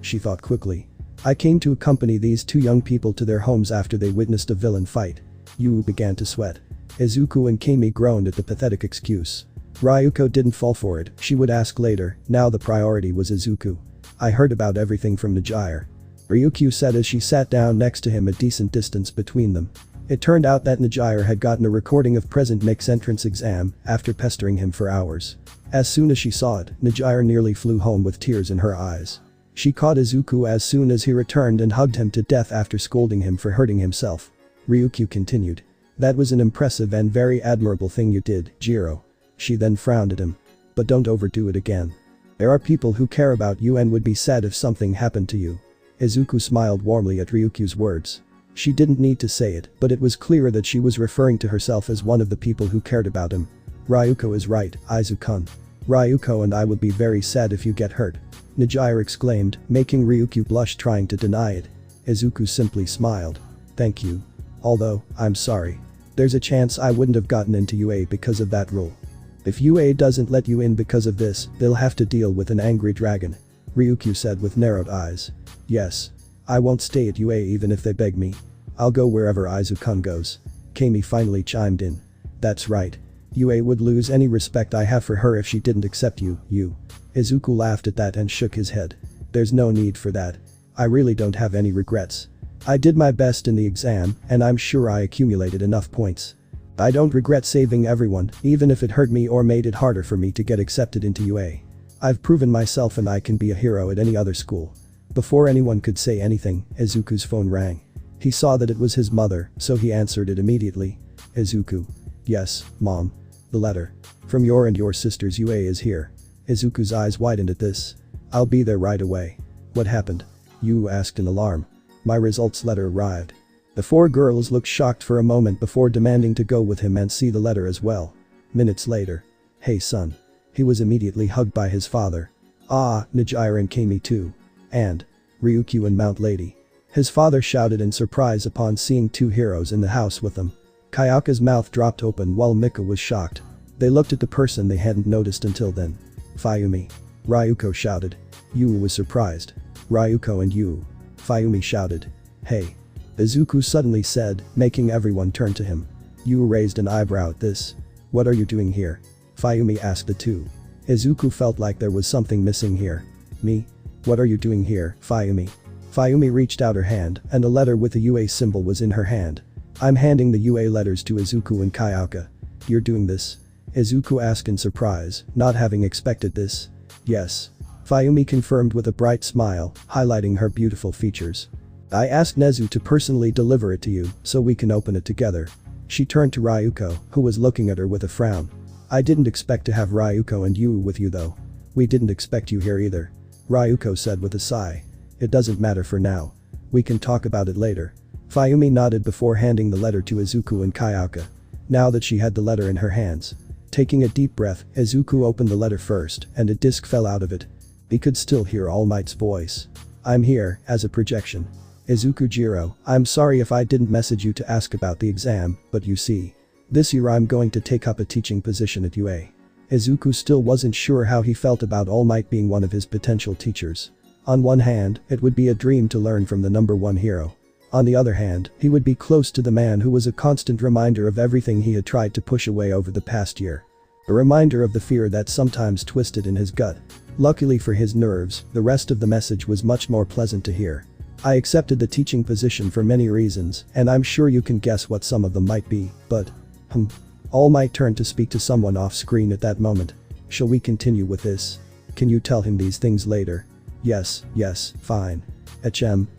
She thought quickly. I came to accompany these two young people to their homes after they witnessed a villain fight. Yu began to sweat. Izuku and Kami groaned at the pathetic excuse. Ryuko didn't fall for it, she would ask later, now the priority was Izuku. I heard about everything from Nijire. Ryukyu said as she sat down next to him a decent distance between them. It turned out that Nijire had gotten a recording of Present Mick's entrance exam after pestering him for hours. As soon as she saw it, Nijire nearly flew home with tears in her eyes. She caught Izuku as soon as he returned and hugged him to death after scolding him for hurting himself. Ryukyu continued. That was an impressive and very admirable thing you did, JIRO. She then frowned at him. But don't overdo it again. There are people who care about you and would be sad if something happened to you. Izuku smiled warmly at Ryukyu's words. She didn't need to say it, but it was clear that she was referring to herself as one of the people who cared about him. Ryuko is right, Izuku-kun. Ryuko and I would be very sad if you get hurt. Nejire exclaimed, making Ryukyu blush trying to deny it. Izuku simply smiled. Thank you. Although, I'm sorry. There's a chance I wouldn't have gotten into UA because of that rule. If UA doesn't let you in because of this, they'll have to deal with an angry dragon. Ryukyu said with narrowed eyes. Yes. I won't stay at UA even if they beg me. I'll go wherever Izuku-kun goes. Kami finally chimed in. That's right. UA would lose any respect I have for her if she didn't accept you. Izuku laughed at that and shook his head. There's no need for that. I really don't have any regrets. I did my best in the exam, and I'm sure I accumulated enough points. I don't regret saving everyone, even if it hurt me or made it harder for me to get accepted into UA. I've proven myself and I can be a hero at any other school. Before anyone could say anything, Izuku's phone rang. He saw that it was his mother, so he answered it immediately. Izuku. Yes, Mom. The letter. From your and your sister's UA is here. Izuku's eyes widened at this. I'll be there right away. What happened? Yu asked in alarm. My results letter arrived. The four girls looked shocked for a moment before demanding to go with him and see the letter as well. Minutes later. Hey son. He was immediately hugged by his father. Ah, Nejire and Kami too. And Ryukyu and Mount Lady. His father shouted in surprise upon seeing two heroes in the house with them. Kayaka's mouth dropped open while Mika was shocked. They looked at the person they hadn't noticed until then. Fayumi. Ryuko shouted. Yu was surprised. Ryuko and Yu. Fayumi shouted. Hey. Izuku suddenly said, making everyone turn to him. Yu raised an eyebrow at this. What are you doing here? Fayumi asked the two. Izuku felt like there was something missing here. Me? What are you doing here, Fayumi? Fayumi reached out her hand and a letter with the UA symbol was in her hand. I'm handing the UA letters to Izuku and Kayaka. You're doing this? Izuku asked in surprise, not having expected this. Yes. Fayumi confirmed with a bright smile, highlighting her beautiful features. I asked Nezu to personally deliver it to you, so we can open it together. She turned to Ryuko, who was looking at her with a frown. I didn't expect to have Ryuko and Yu with you though. We didn't expect you here either. Ryuko said with a sigh. It doesn't matter for now. We can talk about it later. Fayumi nodded before handing the letter to Izuku and Kayaka. Now that she had the letter in her hands. Taking a deep breath, Izuku opened the letter first, and a disc fell out of it. He could still hear All Might's voice. I'm here, as a projection. Izuku JIRO, I'm sorry if I didn't message you to ask about the exam, but you see. This year I'm going to take up a teaching position at UA. Izuku still wasn't sure how he felt about All Might being one of his potential teachers. On one hand, it would be a dream to learn from the #1 hero. On the other hand, he would be close to the man who was a constant reminder of everything he had tried to push away over the past year. A reminder of the fear that sometimes twisted in his gut. Luckily for his nerves, the rest of the message was much more pleasant to hear. I accepted the teaching position for many reasons, and I'm sure you can guess what some of them might be, but… All Might turned to speak to someone off screen at that moment. Shall we continue with this? Can you tell him these things later? Yes, fine.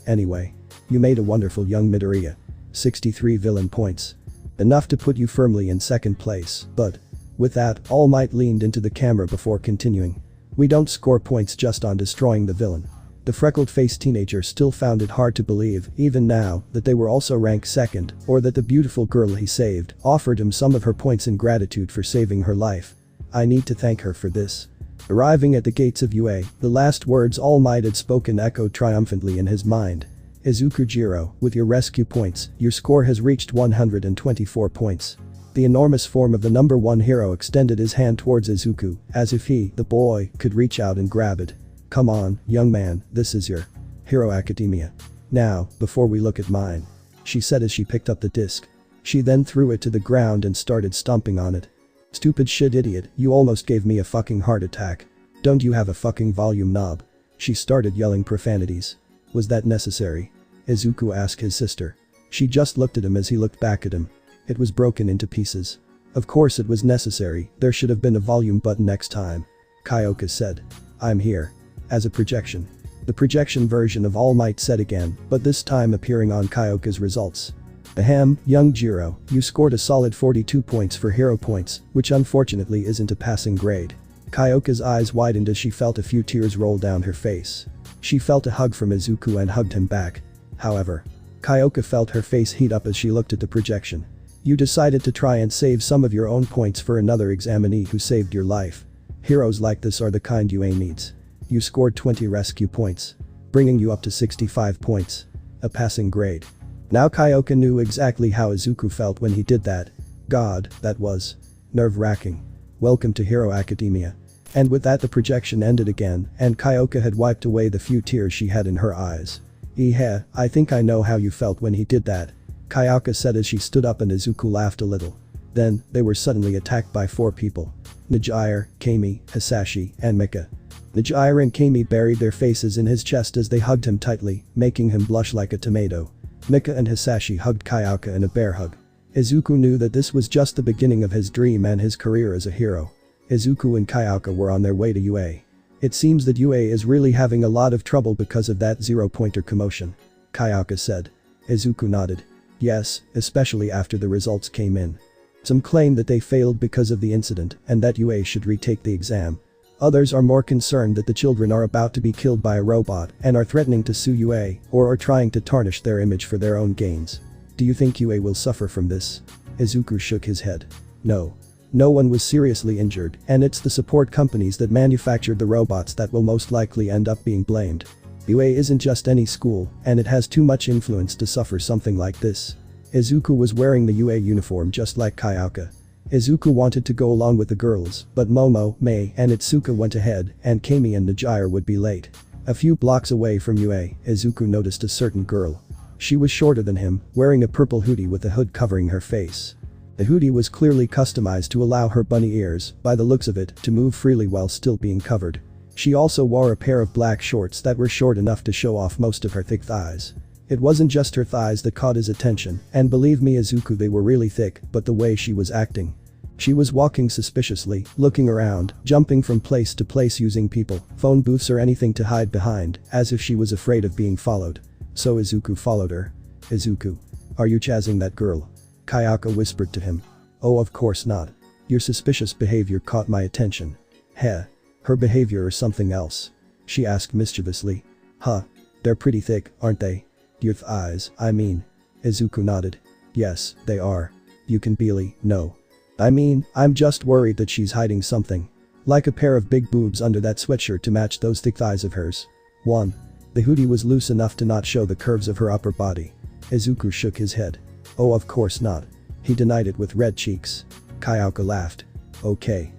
Anyway. You made a wonderful young Midoriya. 63 villain points. Enough to put you firmly in second place, but… With that, All Might leaned into the camera before continuing. We don't score points just on destroying the villain. The freckled-faced teenager still found it hard to believe, even now, that they were also ranked second, or that the beautiful girl he saved offered him some of her points in gratitude for saving her life. I need to thank her for this. Arriving at the gates of UA, the last words All Might had spoken echoed triumphantly in his mind. Izuku JIRO, with your rescue points, your score has reached 124 points. The enormous form of the #1 hero extended his hand towards Izuku, as if he, the boy, could reach out and grab it. Come on, young man, this is your Hero Academia. Now, before we look at mine. She said as she picked up the disc. She then threw it to the ground and started stomping on it. Stupid shit idiot, you almost gave me a fucking heart attack. Don't you have a fucking volume knob? She started yelling profanities. Was that necessary? Izuku asked his sister. She just looked at him as he looked back at him. It was broken into pieces. Of course it was necessary, there should have been a volume button next time. Kyoka said. I'm here. As a projection. The projection version of All Might said again, but this time appearing on Kyoka's results. Ahem, young JIRO, you scored a solid 42 points for hero points, which unfortunately isn't a passing grade. Kyoka's eyes widened as she felt a few tears roll down her face. She felt a hug from Izuku and hugged him back. However, Kyoka felt her face heat up as she looked at the projection. You decided to try and save some of your own points for another examinee who saved your life. Heroes like this are the kind UA needs. You scored 20 rescue points, bringing you up to 65 points. A passing grade. Now Kyoka knew exactly how Izuku felt when he did that. God, that was nerve-wracking. Welcome to Hero Academia. And with that the projection ended again, and Kyoka had wiped away the few tears she had in her eyes. I think I know how you felt when he did that. Kyoka said as she stood up and Izuku laughed a little. Then, they were suddenly attacked by 4 people. Midoriya, Kami, Hisashi, and Mika. Midoriya and Kami buried their faces in his chest as they hugged him tightly, making him blush like a tomato. Mika and Hisashi hugged Kyoka in a bear hug. Izuku knew that this was just the beginning of his dream and his career as a hero. Izuku and Kyoka were on their way to UA. It seems that UA is really having a lot of trouble because of that zero-pointer commotion. Kyoka said. Izuku nodded. Yes, especially after the results came in. Some claim that they failed because of the incident and that UA should retake the exam. Others are more concerned that the children are about to be killed by a robot and are threatening to sue UA or are trying to tarnish their image for their own gains. Do you think UA will suffer from this? Izuku shook his head. No. No one was seriously injured, and it's the support companies that manufactured the robots that will most likely end up being blamed. UA isn't just any school, and it has too much influence to suffer something like this. Izuku was wearing the UA uniform just like Kyoka. Izuku wanted to go along with the girls, but Momo, Mei, and Itsuka went ahead, and Kami and Midoriya would be late. A few blocks away from UA, Izuku noticed a certain girl. She was shorter than him, wearing a purple hoodie with a hood covering her face. The hoodie was clearly customized to allow her bunny ears, by the looks of it, to move freely while still being covered. She also wore a pair of black shorts that were short enough to show off most of her thick thighs. It wasn't just her thighs that caught his attention, and believe me Izuku, they were really thick, but the way she was acting. She was walking suspiciously, looking around, jumping from place to place using people, phone booths or anything to hide behind, as if she was afraid of being followed. So Izuku followed her. Izuku. Are you chasing that girl? Kyoka whispered to him. Oh, of course not. Your suspicious behavior caught my attention. Heh. Her behavior or something else? She asked mischievously. Huh. They're pretty thick, aren't they? Your thighs, I mean. Izuku nodded. Yes, they are. You can barely, no. I mean, I'm just worried that she's hiding something. Like a pair of big boobs under that sweatshirt to match those thick thighs of hers. 1. The hoodie was loose enough to not show the curves of her upper body. Izuku shook his head. Oh, of course not. He denied it with red cheeks. Kyoka laughed. Okay.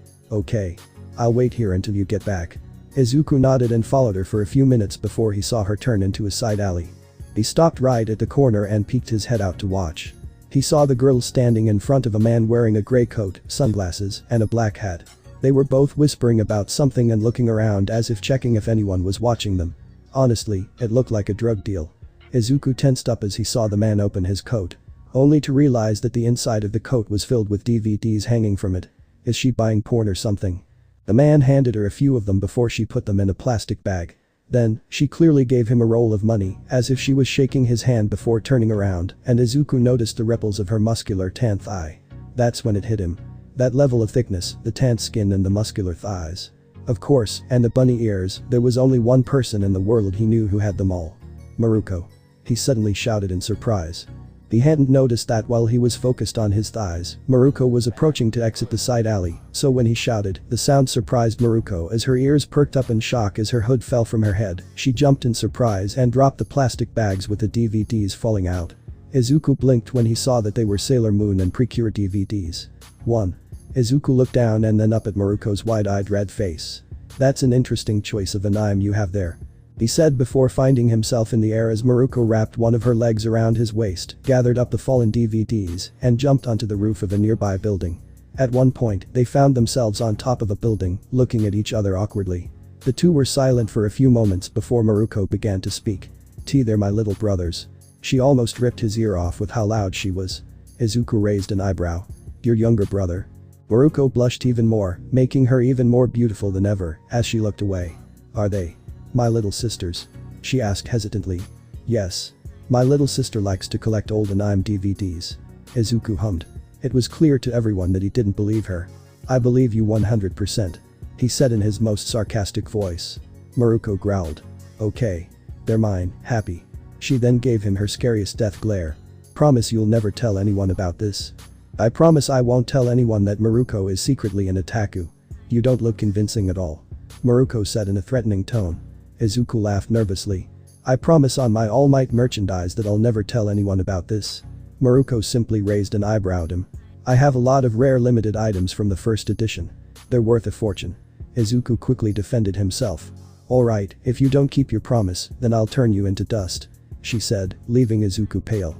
I'll wait here until you get back. Izuku nodded and followed her for a few minutes before he saw her turn into a side alley. He stopped right at the corner and peeked his head out to watch. He saw the girl standing in front of a man wearing a gray coat, sunglasses, and a black hat. They were both whispering about something and looking around as if checking if anyone was watching them. Honestly, it looked like a drug deal. Izuku tensed up as he saw the man open his coat. Only to realize that the inside of the coat was filled with DVDs hanging from it. Is she buying porn or something? The man handed her a few of them before she put them in a plastic bag. Then, she clearly gave him a roll of money, as if she was shaking his hand before turning around, and Izuku noticed the ripples of her muscular tan thigh. That's when it hit him. That level of thickness, the tan skin and the muscular thighs. Of course, and the bunny ears, there was only one person in the world he knew who had them all. Maruko. He suddenly shouted in surprise. He hadn't noticed that while he was focused on his thighs, Maruko was approaching to exit the side alley, so when he shouted, the sound surprised Maruko as her ears perked up in shock as her hood fell from her head. She jumped in surprise and dropped the plastic bags with the DVDs falling out. Izuku blinked when he saw that they were Sailor Moon and Precure DVDs. 1. Izuku looked down and then up at Maruko's wide-eyed red face. That's an interesting choice of an anime you have there. He said before finding himself in the air as Maruko wrapped one of her legs around his waist, gathered up the fallen DVDs, and jumped onto the roof of a nearby building. At one point, they found themselves on top of a building, looking at each other awkwardly. The two were silent for a few moments before Maruko began to speak. They're my little brothers. She almost ripped his ear off with how loud she was. Izuku raised an eyebrow. Your younger brother? Maruko blushed even more, making her even more beautiful than ever, as she looked away. Are they my little sisters? She asked hesitantly. Yes. My little sister likes to collect old anime DVDs. Izuku hummed. It was clear to everyone that he didn't believe her. I believe you 100%. He said in his most sarcastic voice. Maruko growled. Okay. They're mine, happy. She then gave him her scariest death glare. Promise you'll never tell anyone about this? I promise I won't tell anyone that Maruko is secretly an otaku. You don't look convincing at all. Maruko said in a threatening tone. Izuku laughed nervously. I promise on my All Might merchandise that I'll never tell anyone about this. Maruko simply raised an eyebrow at him. I have a lot of rare limited items from the first edition. They're worth a fortune. Izuku quickly defended himself. Alright, if you don't keep your promise, then I'll turn you into dust. She said, leaving Izuku pale.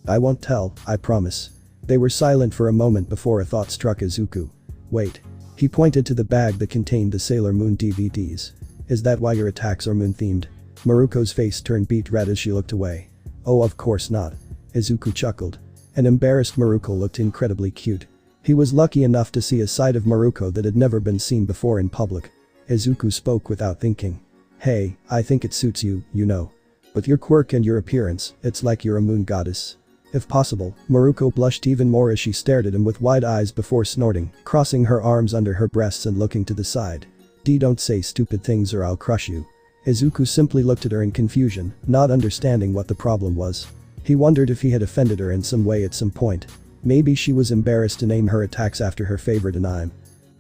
I won't tell, I promise. They were silent for a moment before a thought struck Izuku. Wait. He pointed to the bag that contained the Sailor Moon DVDs. Is that why your attacks are moon-themed? Maruko's face turned beet red as she looked away. Oh, of course not. Izuku chuckled. An embarrassed Maruko looked incredibly cute. He was lucky enough to see a side of Maruko that had never been seen before in public. Izuku spoke without thinking. Hey, I think it suits you, you know. With your quirk and your appearance, it's like you're a moon goddess. If possible, Maruko blushed even more as she stared at him with wide eyes before snorting, crossing her arms under her breasts and looking to the side. Don't say stupid things or I'll crush you. Izuku simply looked at her in confusion, not understanding what the problem was. He wondered if he had offended her in some way at some point. Maybe she was embarrassed to name her attacks after her favorite anime.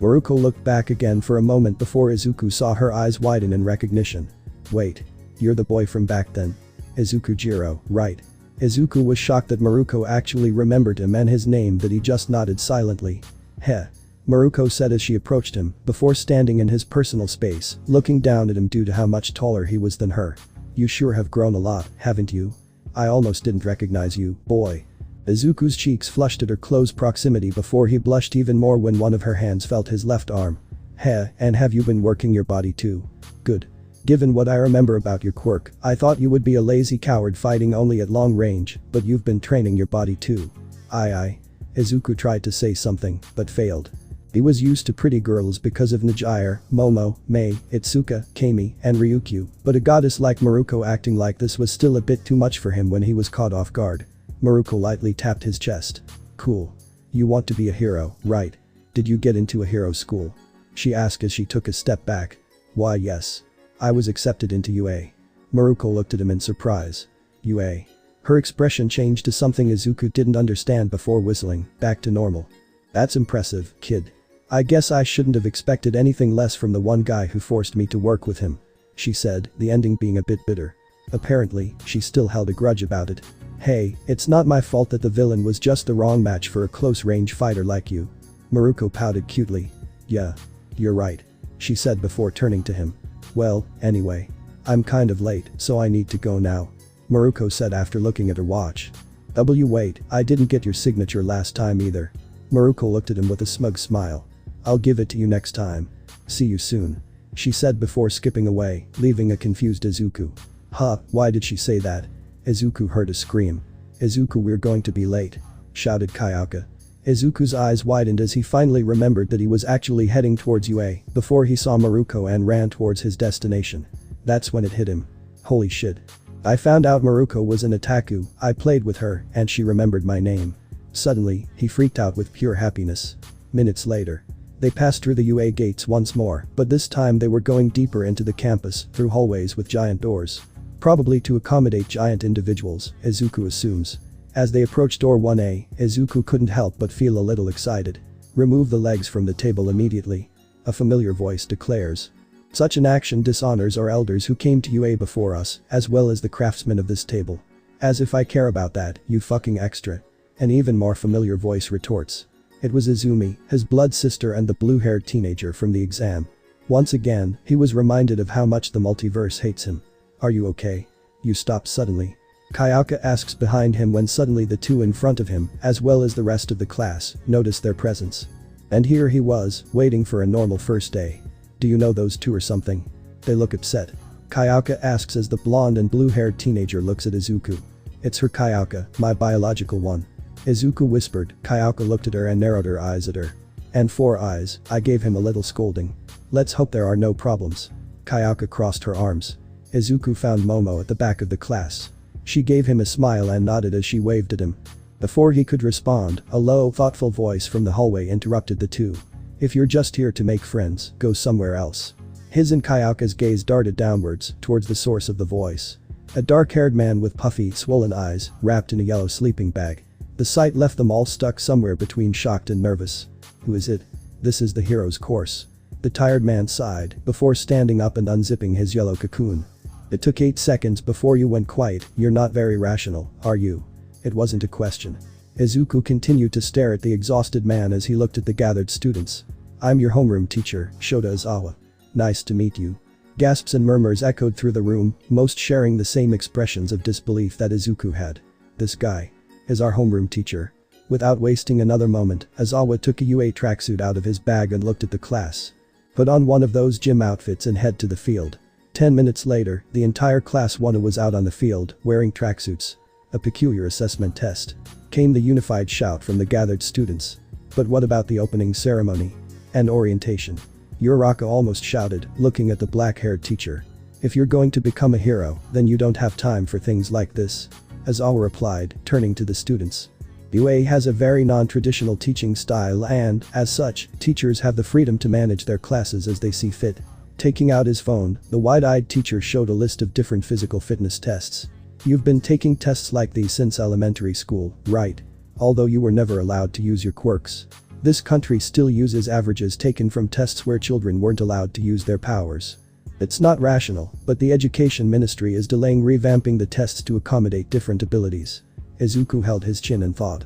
Maruko looked back again for a moment before Izuku saw her eyes widen in recognition. Wait. You're the boy from back then. Izuku JIRO, right. Izuku was shocked that Maruko actually remembered him and his name, that he just nodded silently. Heh. Maruko said as she approached him, before standing in his personal space, looking down at him due to how much taller he was than her. You sure have grown a lot, haven't you? I almost didn't recognize you, boy. Izuku's cheeks flushed at her close proximity before he blushed even more when one of her hands felt his left arm. Heh, and have you been working your body too? Good. Given what I remember about your quirk, I thought you would be a lazy coward fighting only at long range, but you've been training your body too. Aye. Izuku tried to say something, but failed. He was used to pretty girls because of Nejire, Momo, Mei, Itsuka, Kami, and Ryukyu, but a goddess like Maruko acting like this was still a bit too much for him when he was caught off guard. Maruko lightly tapped his chest. Cool. You want to be a hero, right? Did you get into a hero school? She asked as she took a step back. Why yes. I was accepted into UA. Maruko looked at him in surprise. UA. Her expression changed to something Izuku didn't understand before whistling, back to normal. That's impressive, kid. I guess I shouldn't have expected anything less from the one guy who forced me to work with him. She said, the ending being a bit bitter. Apparently, she still held a grudge about it. Hey, it's not my fault that the villain was just the wrong match for a close-range fighter like you. Maruko pouted cutely. Yeah. You're right. She said before turning to him. Well, anyway. I'm kind of late, so I need to go now. Maruko said after looking at her watch. Wait, I didn't get your signature last time either. Maruko looked at him with a smug smile. I'll give it to you next time. See you soon. She said before skipping away, leaving a confused Izuku. Huh, why did she say that? Izuku heard a scream. Izuku, we're going to be late. Shouted Kayaka. Izuku's eyes widened as he finally remembered that he was actually heading towards UA before he saw Maruko and ran towards his destination. That's when it hit him. Holy shit. I found out Maruko was an otaku, I played with her, and she remembered my name. Suddenly, he freaked out with pure happiness. Minutes later. They passed through the UA gates once more, but this time they were going deeper into the campus, through hallways with giant doors. Probably to accommodate giant individuals, Izuku assumes. As they approached door 1A, Izuku couldn't help but feel a little excited. Remove the legs from the table immediately. A familiar voice declares. Such an action dishonors our elders who came to UA before us, as well as the craftsmen of this table. As if I care about that, you fucking extra. An even more familiar voice retorts. It was Izumi, his blood sister and the blue-haired teenager from the exam. Once again, he was reminded of how much the multiverse hates him. Are you okay? You stopped suddenly. Kayaka asks behind him when suddenly the two in front of him, as well as the rest of the class, noticed their presence. And here he was, waiting for a normal first day. Do you know those two or something? They look upset. Kayaka asks as the blonde and blue-haired teenager looks at Izuku. It's her, Kayaka, my biological one. Izuku whispered. Kayaka looked at her and narrowed her eyes at her. And 4 eyes, I gave him a little scolding. Let's hope there are no problems. Kayaka crossed her arms. Izuku found Momo at the back of the class. She gave him a smile and nodded as she waved at him. Before he could respond, a low, thoughtful voice from the hallway interrupted the two. If you're just here to make friends, go somewhere else. His and Kayaka's gaze darted downwards, towards the source of the voice. A dark-haired man with puffy, swollen eyes, wrapped in a yellow sleeping bag. The sight left them all stuck somewhere between shocked and nervous. Who is it? This is the hero's course. The tired man sighed, before standing up and unzipping his yellow cocoon. It took 8 seconds before you went quiet. You're not very rational, are you? It wasn't a question. Izuku continued to stare at the exhausted man as he looked at the gathered students. I'm your homeroom teacher, Shota Izawa. Nice to meet you. Gasps and murmurs echoed through the room, most sharing the same expressions of disbelief that Izuku had. This guy is our homeroom teacher. Without wasting another moment, Izawa took a UA tracksuit out of his bag and looked at the class. Put on one of those gym outfits and head to the field. 10 minutes later, the entire class 1 was out on the field, wearing tracksuits. A peculiar assessment test. Came the unified shout from the gathered students. But what about the opening ceremony? And orientation? Uraraka almost shouted, looking at the black-haired teacher. If you're going to become a hero, then you don't have time for things like this. Izawa replied, turning to the students. UA has a very non-traditional teaching style and, as such, teachers have the freedom to manage their classes as they see fit. Taking out his phone, the wide-eyed teacher showed a list of different physical fitness tests. You've been taking tests like these since elementary school, right? Although you were never allowed to use your quirks. This country still uses averages taken from tests where children weren't allowed to use their powers. It's not rational, but the education ministry is delaying revamping the tests to accommodate different abilities. Izuku held his chin and thought.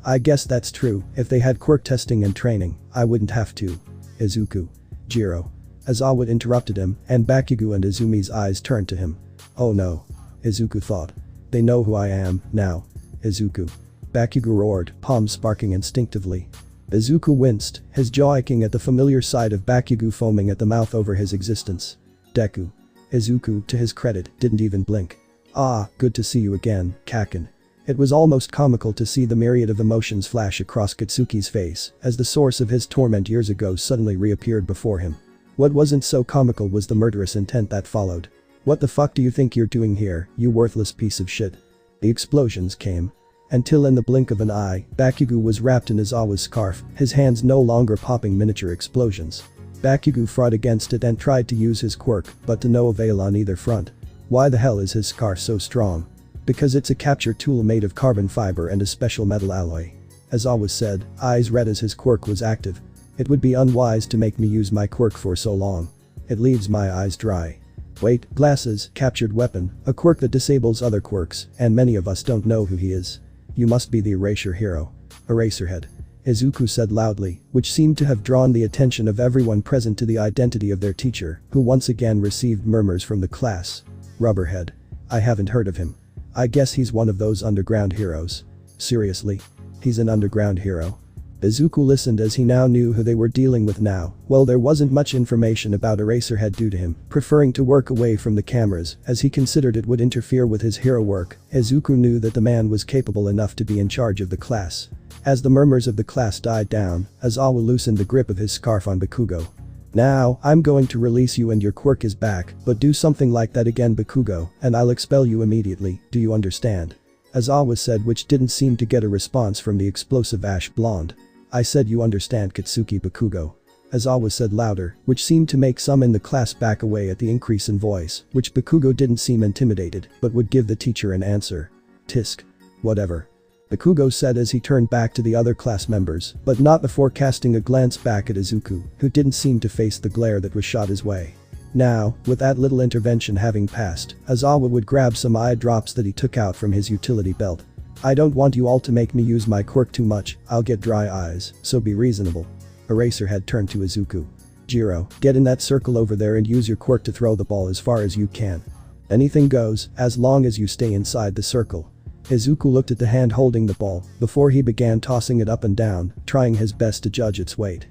I guess that's true. If they had quirk testing and training, I wouldn't have to. Izuku. JIRO. Izawa interrupted him, and Bakugo and Izumi's eyes turned to him. Oh no. Izuku thought. They know who I am, now. Izuku. Bakugo roared, palms sparking instinctively. Izuku winced, his jaw aching at the familiar sight of Bakugo foaming at the mouth over his existence. Deku. Izuku, to his credit, didn't even blink. Ah, good to see you again, Kaken. It was almost comical to see the myriad of emotions flash across Katsuki's face as the source of his torment years ago suddenly reappeared before him. What wasn't so comical was the murderous intent that followed. What the fuck do you think you're doing here, you worthless piece of shit? The explosions came. Until in the blink of an eye, Bakugo was wrapped in Izawa's scarf, his hands no longer popping miniature explosions. Bakugo fought against it and tried to use his quirk, but to no avail on either front. Why the hell is his scarf so strong? Because it's a capture tool made of carbon fiber and a special metal alloy. Izawa said, eyes red as his quirk was active. It would be unwise to make me use my quirk for so long. It leaves my eyes dry. Wait, glasses, captured weapon, a quirk that disables other quirks, and many of us don't know who he is. You must be the Erasure hero. Eraserhead. Izuku said loudly, which seemed to have drawn the attention of everyone present to the identity of their teacher, who once again received murmurs from the class. Rubberhead. I haven't heard of him. I guess he's one of those underground heroes. Seriously? He's an underground hero? Izuku listened as he now knew who they were dealing with now. Well, there wasn't much information about Eraserhead due to him preferring to work away from the cameras as he considered it would interfere with his hero work. Izuku knew that the man was capable enough to be in charge of the class. As the murmurs of the class died down, Izawa loosened the grip of his scarf on Bakugo. Now, I'm going to release you and your quirk is back, but do something like that again, Bakugo, and I'll expel you immediately, do you understand? Izawa said, which didn't seem to get a response from the explosive ash blonde. I said you understand, Katsuki Bakugo. Izawa said louder, which seemed to make some in the class back away at the increase in voice, which Bakugo didn't seem intimidated, but would give the teacher an answer. Tisk. Whatever. Bakugo said as he turned back to the other class members, but not before casting a glance back at Izuku, who didn't seem to face the glare that was shot his way. Now, with that little intervention having passed, Izawa would grab some eye drops that he took out from his utility belt. I don't want you all to make me use my quirk too much, I'll get dry eyes, so be reasonable. Eraserhead turned to Izuku. JIRO, get in that circle over there and use your quirk to throw the ball as far as you can. Anything goes, as long as you stay inside the circle. Izuku looked at the hand holding the ball before he began tossing it up and down, trying his best to judge its weight.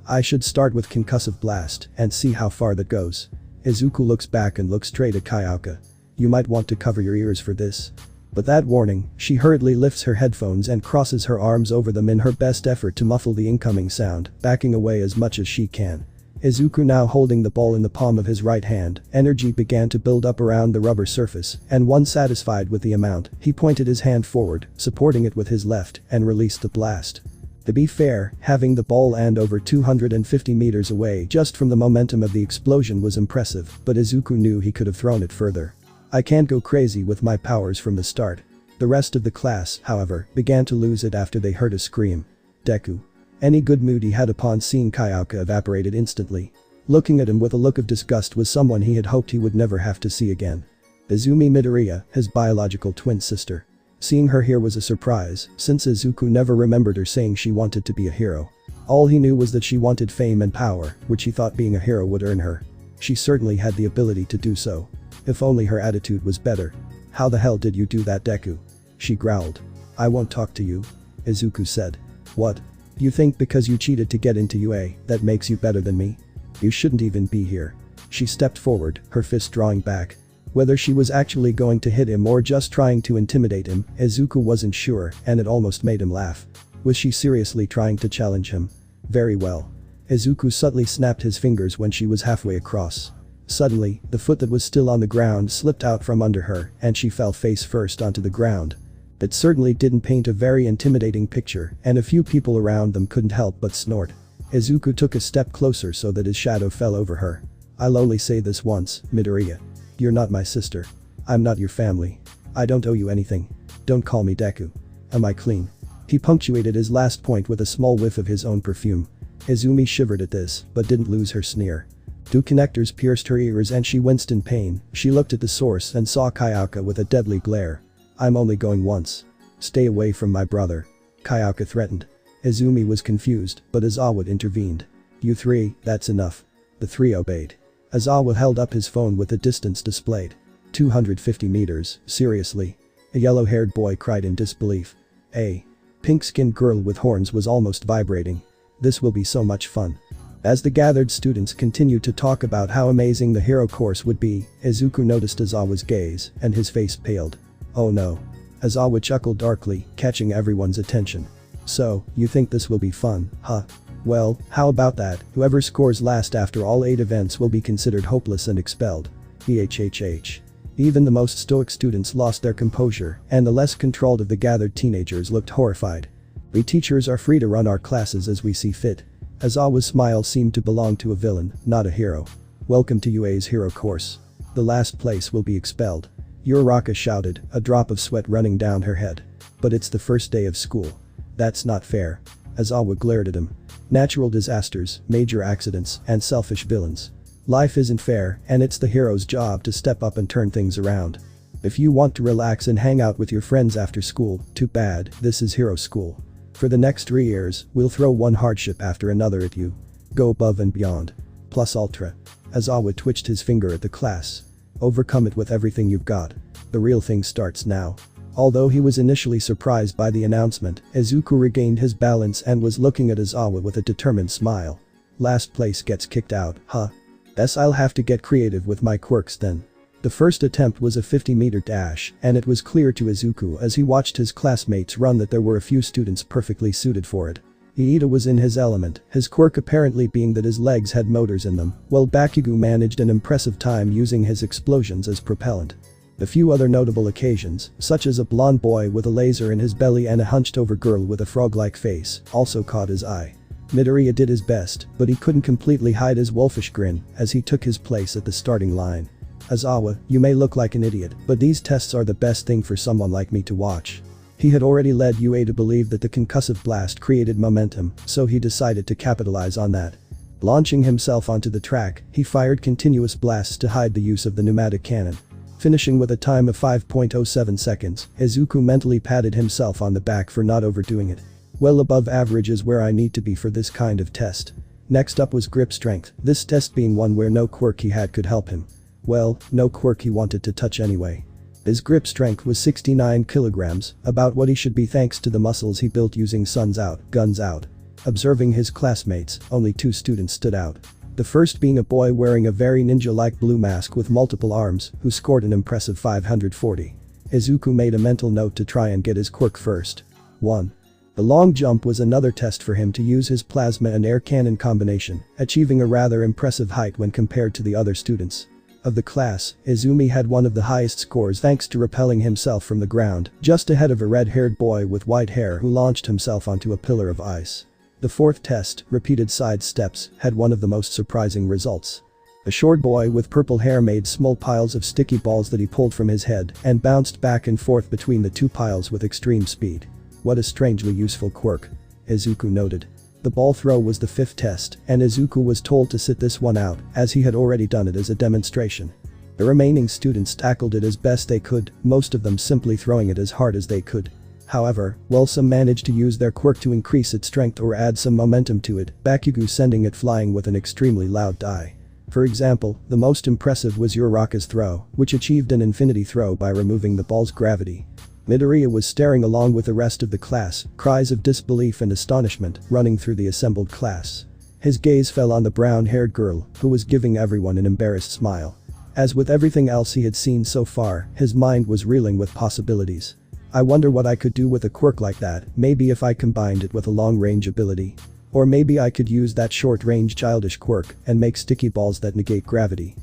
I should start with concussive blast and see how far that goes. Izuku looks back and looks straight at Kayaka. You might want to cover your ears for this. But that warning, she hurriedly lifts her headphones and crosses her arms over them in her best effort to muffle the incoming sound, backing away as much as she can. Izuku now holding the ball in the palm of his right hand, energy began to build up around the rubber surface, and once satisfied with the amount, he pointed his hand forward, supporting it with his left, and released the blast. To be fair, having the ball land over 250 meters away just from the momentum of the explosion was impressive, but Izuku knew he could have thrown it further. I can't go crazy with my powers from the start. The rest of the class, however, began to lose it after they heard a scream. Deku. Any good mood he had upon seeing Kayaka evaporated instantly. Looking at him with a look of disgust was someone he had hoped he would never have to see again. Izumi Midoriya, his biological twin sister. Seeing her here was a surprise, since Izuku never remembered her saying she wanted to be a hero. All he knew was that she wanted fame and power, which he thought being a hero would earn her. She certainly had the ability to do so. If only her attitude was better. How the hell did you do that, Deku? She growled. I won't talk to you. Izuku said. What? You think because you cheated to get into UA, that makes you better than me? You shouldn't even be here. She stepped forward, her fist drawing back. Whether she was actually going to hit him or just trying to intimidate him, Izuku wasn't sure, and it almost made him laugh. Was she seriously trying to challenge him? Very well. Izuku subtly snapped his fingers when she was halfway across. Suddenly, the foot that was still on the ground slipped out from under her, and she fell face first onto the ground. It certainly didn't paint a very intimidating picture, and a few people around them couldn't help but snort. Izuku took a step closer so that his shadow fell over her. I'll only say this once, Midoriya. You're not my sister. I'm not your family. I don't owe you anything. Don't call me Deku. Am I clean? He punctuated his last point with a small whiff of his own perfume. Izumi shivered at this, but didn't lose her sneer. Two connectors pierced her ears and she winced in pain. She looked at the source and saw Kayaka with a deadly glare. I'm only going once. Stay away from my brother. Kayaka threatened. Izumi was confused, but Aizawa intervened. You three, that's enough. The three obeyed. Aizawa held up his phone with the distance displayed. 250 meters, seriously? A yellow-haired boy cried in disbelief. A pink-skinned girl with horns was almost vibrating. This will be so much fun. As the gathered students continued to talk about how amazing the hero course would be, Izuku noticed Aizawa's gaze, and his face paled. Oh no. Aizawa chuckled darkly, catching everyone's attention. So, you think this will be fun, huh? Well, how about that, whoever scores last after all 8 events will be considered hopeless and expelled. EHHH. Even the most stoic students lost their composure, and the less controlled of the gathered teenagers looked horrified. We teachers are free to run our classes as we see fit. Aizawa's smile seemed to belong to a villain, not a hero. Welcome to UA's hero course. The last place will be expelled. Uraraka shouted, a drop of sweat running down her head. But it's the first day of school. That's not fair. Aizawa glared at him. Natural disasters, major accidents, and selfish villains. Life isn't fair, and it's the hero's job to step up and turn things around. If you want to relax and hang out with your friends after school, too bad, this is hero school. For the next 3 years, we'll throw one hardship after another at you. Go above and beyond. Plus ultra. Aizawa twitched his finger at the class. Overcome it with everything you've got. The real thing starts now. Although he was initially surprised by the announcement, Izuku regained his balance and was looking at Aizawa with a determined smile. Last place gets kicked out, huh? Guess I'll have to get creative with my quirks then. The first attempt was a 50-meter dash, and it was clear to Izuku as he watched his classmates run that there were a few students perfectly suited for it. Iida was in his element, his quirk apparently being that his legs had motors in them, while Bakugo managed an impressive time using his explosions as propellant. A few other notable occasions, such as a blonde boy with a laser in his belly and a hunched-over girl with a frog-like face, also caught his eye. Midoriya did his best, but he couldn't completely hide his wolfish grin as he took his place at the starting line. Aizawa, you may look like an idiot, but these tests are the best thing for someone like me to watch. He had already led UA to believe that the concussive blast created momentum, so he decided to capitalize on that. Launching himself onto the track, he fired continuous blasts to hide the use of the pneumatic cannon. Finishing with a time of 5.07 seconds, Izuku mentally patted himself on the back for not overdoing it. Well above average is where I need to be for this kind of test. Next up was grip strength, this test being one where no quirk he had could help him. Well, no quirk he wanted to touch anyway. His grip strength was 69 kilograms, about what he should be thanks to the muscles he built using suns out, guns out. Observing his classmates, only 2 students stood out. The first being a boy wearing a very ninja-like blue mask with multiple arms, who scored an impressive 540. Izuku made a mental note to try and get his quirk first. 1. The long jump was another test for him to use his plasma and air cannon combination, achieving a rather impressive height when compared to the other students. Of the class, Izumi had one of the highest scores thanks to rappelling himself from the ground, just ahead of a red-haired boy with white hair who launched himself onto a pillar of ice. The fourth test, repeated side steps, had one of the most surprising results. A short boy with purple hair made small piles of sticky balls that he pulled from his head and bounced back and forth between the two piles with extreme speed. What a strangely useful quirk, Izuku noted. The ball throw was the fifth test, and Izuku was told to sit this one out, as he had already done it as a demonstration. The remaining students tackled it as best they could, most of them simply throwing it as hard as they could. However, while some managed to use their quirk to increase its strength or add some momentum to it, Bakugo sending it flying with an extremely loud die. For example, the most impressive was Uraraka's throw, which achieved an infinity throw by removing the ball's gravity. Midoriya was staring along with the rest of the class, cries of disbelief and astonishment running through the assembled class. His gaze fell on the brown-haired girl, who was giving everyone an embarrassed smile. As with everything else he had seen so far, his mind was reeling with possibilities. I wonder what I could do with a quirk like that, maybe if I combined it with a long-range ability. Or maybe I could use that short-range childish quirk and make sticky balls that negate gravity.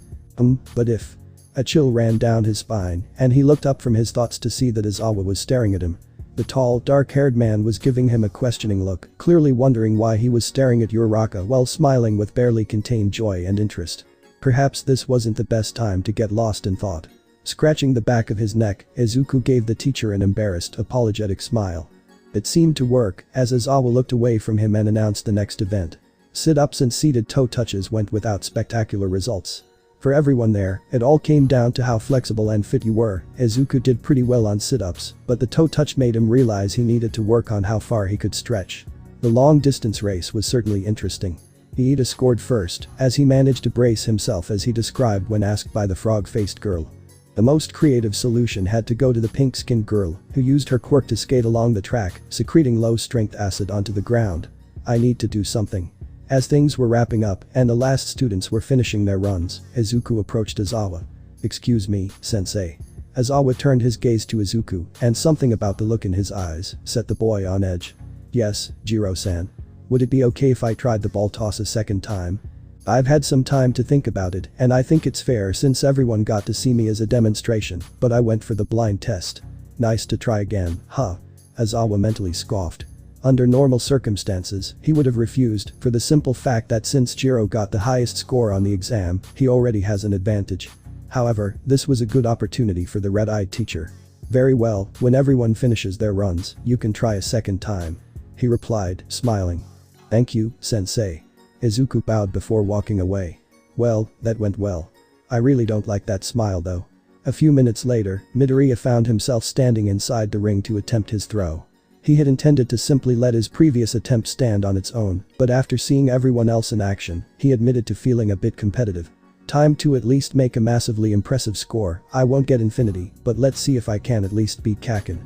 But if... A chill ran down his spine, and he looked up from his thoughts to see that Izawa was staring at him. The tall, dark-haired man was giving him a questioning look, clearly wondering why he was staring at Uraraka while smiling with barely contained joy and interest. Perhaps this wasn't the best time to get lost in thought. Scratching the back of his neck, Izuku gave the teacher an embarrassed, apologetic smile. It seemed to work, as Izawa looked away from him and announced the next event. Sit-ups and seated toe touches went without spectacular results. For everyone there, it all came down to how flexible and fit you were. Izuku did pretty well on sit-ups, but the toe touch made him realize he needed to work on how far he could stretch. The long-distance race was certainly interesting. Iida scored first, as he managed to brace himself as he described when asked by the frog-faced girl. The most creative solution had to go to the pink-skinned girl, who used her quirk to skate along the track, secreting low-strength acid onto the ground. I need to do something. As things were wrapping up and the last students were finishing their runs, Izuku approached Izawa. "Excuse me, sensei." Izawa turned his gaze to Izuku, and something about the look in his eyes set the boy on edge. "Yes, JIRO-san. Would it be okay if I tried the ball toss a second time? I've had some time to think about it, and I think it's fair since everyone got to see me as a demonstration, but I went for the blind test." "Nice to try again, huh?" Izawa mentally scoffed. Under normal circumstances, he would have refused for the simple fact that since JIRO got the highest score on the exam, he already has an advantage. However, this was a good opportunity for the red-eyed teacher. "Very well, when everyone finishes their runs, you can try a second time," he replied, smiling. "Thank you, sensei." Izuku bowed before walking away. "Well, that went well. I really don't like that smile though." A few minutes later, Midoriya found himself standing inside the ring to attempt his throw. He had intended to simply let his previous attempt stand on its own, but after seeing everyone else in action, he admitted to feeling a bit competitive. "Time to at least make a massively impressive score. I won't get infinity, but let's see if I can at least beat Kaken."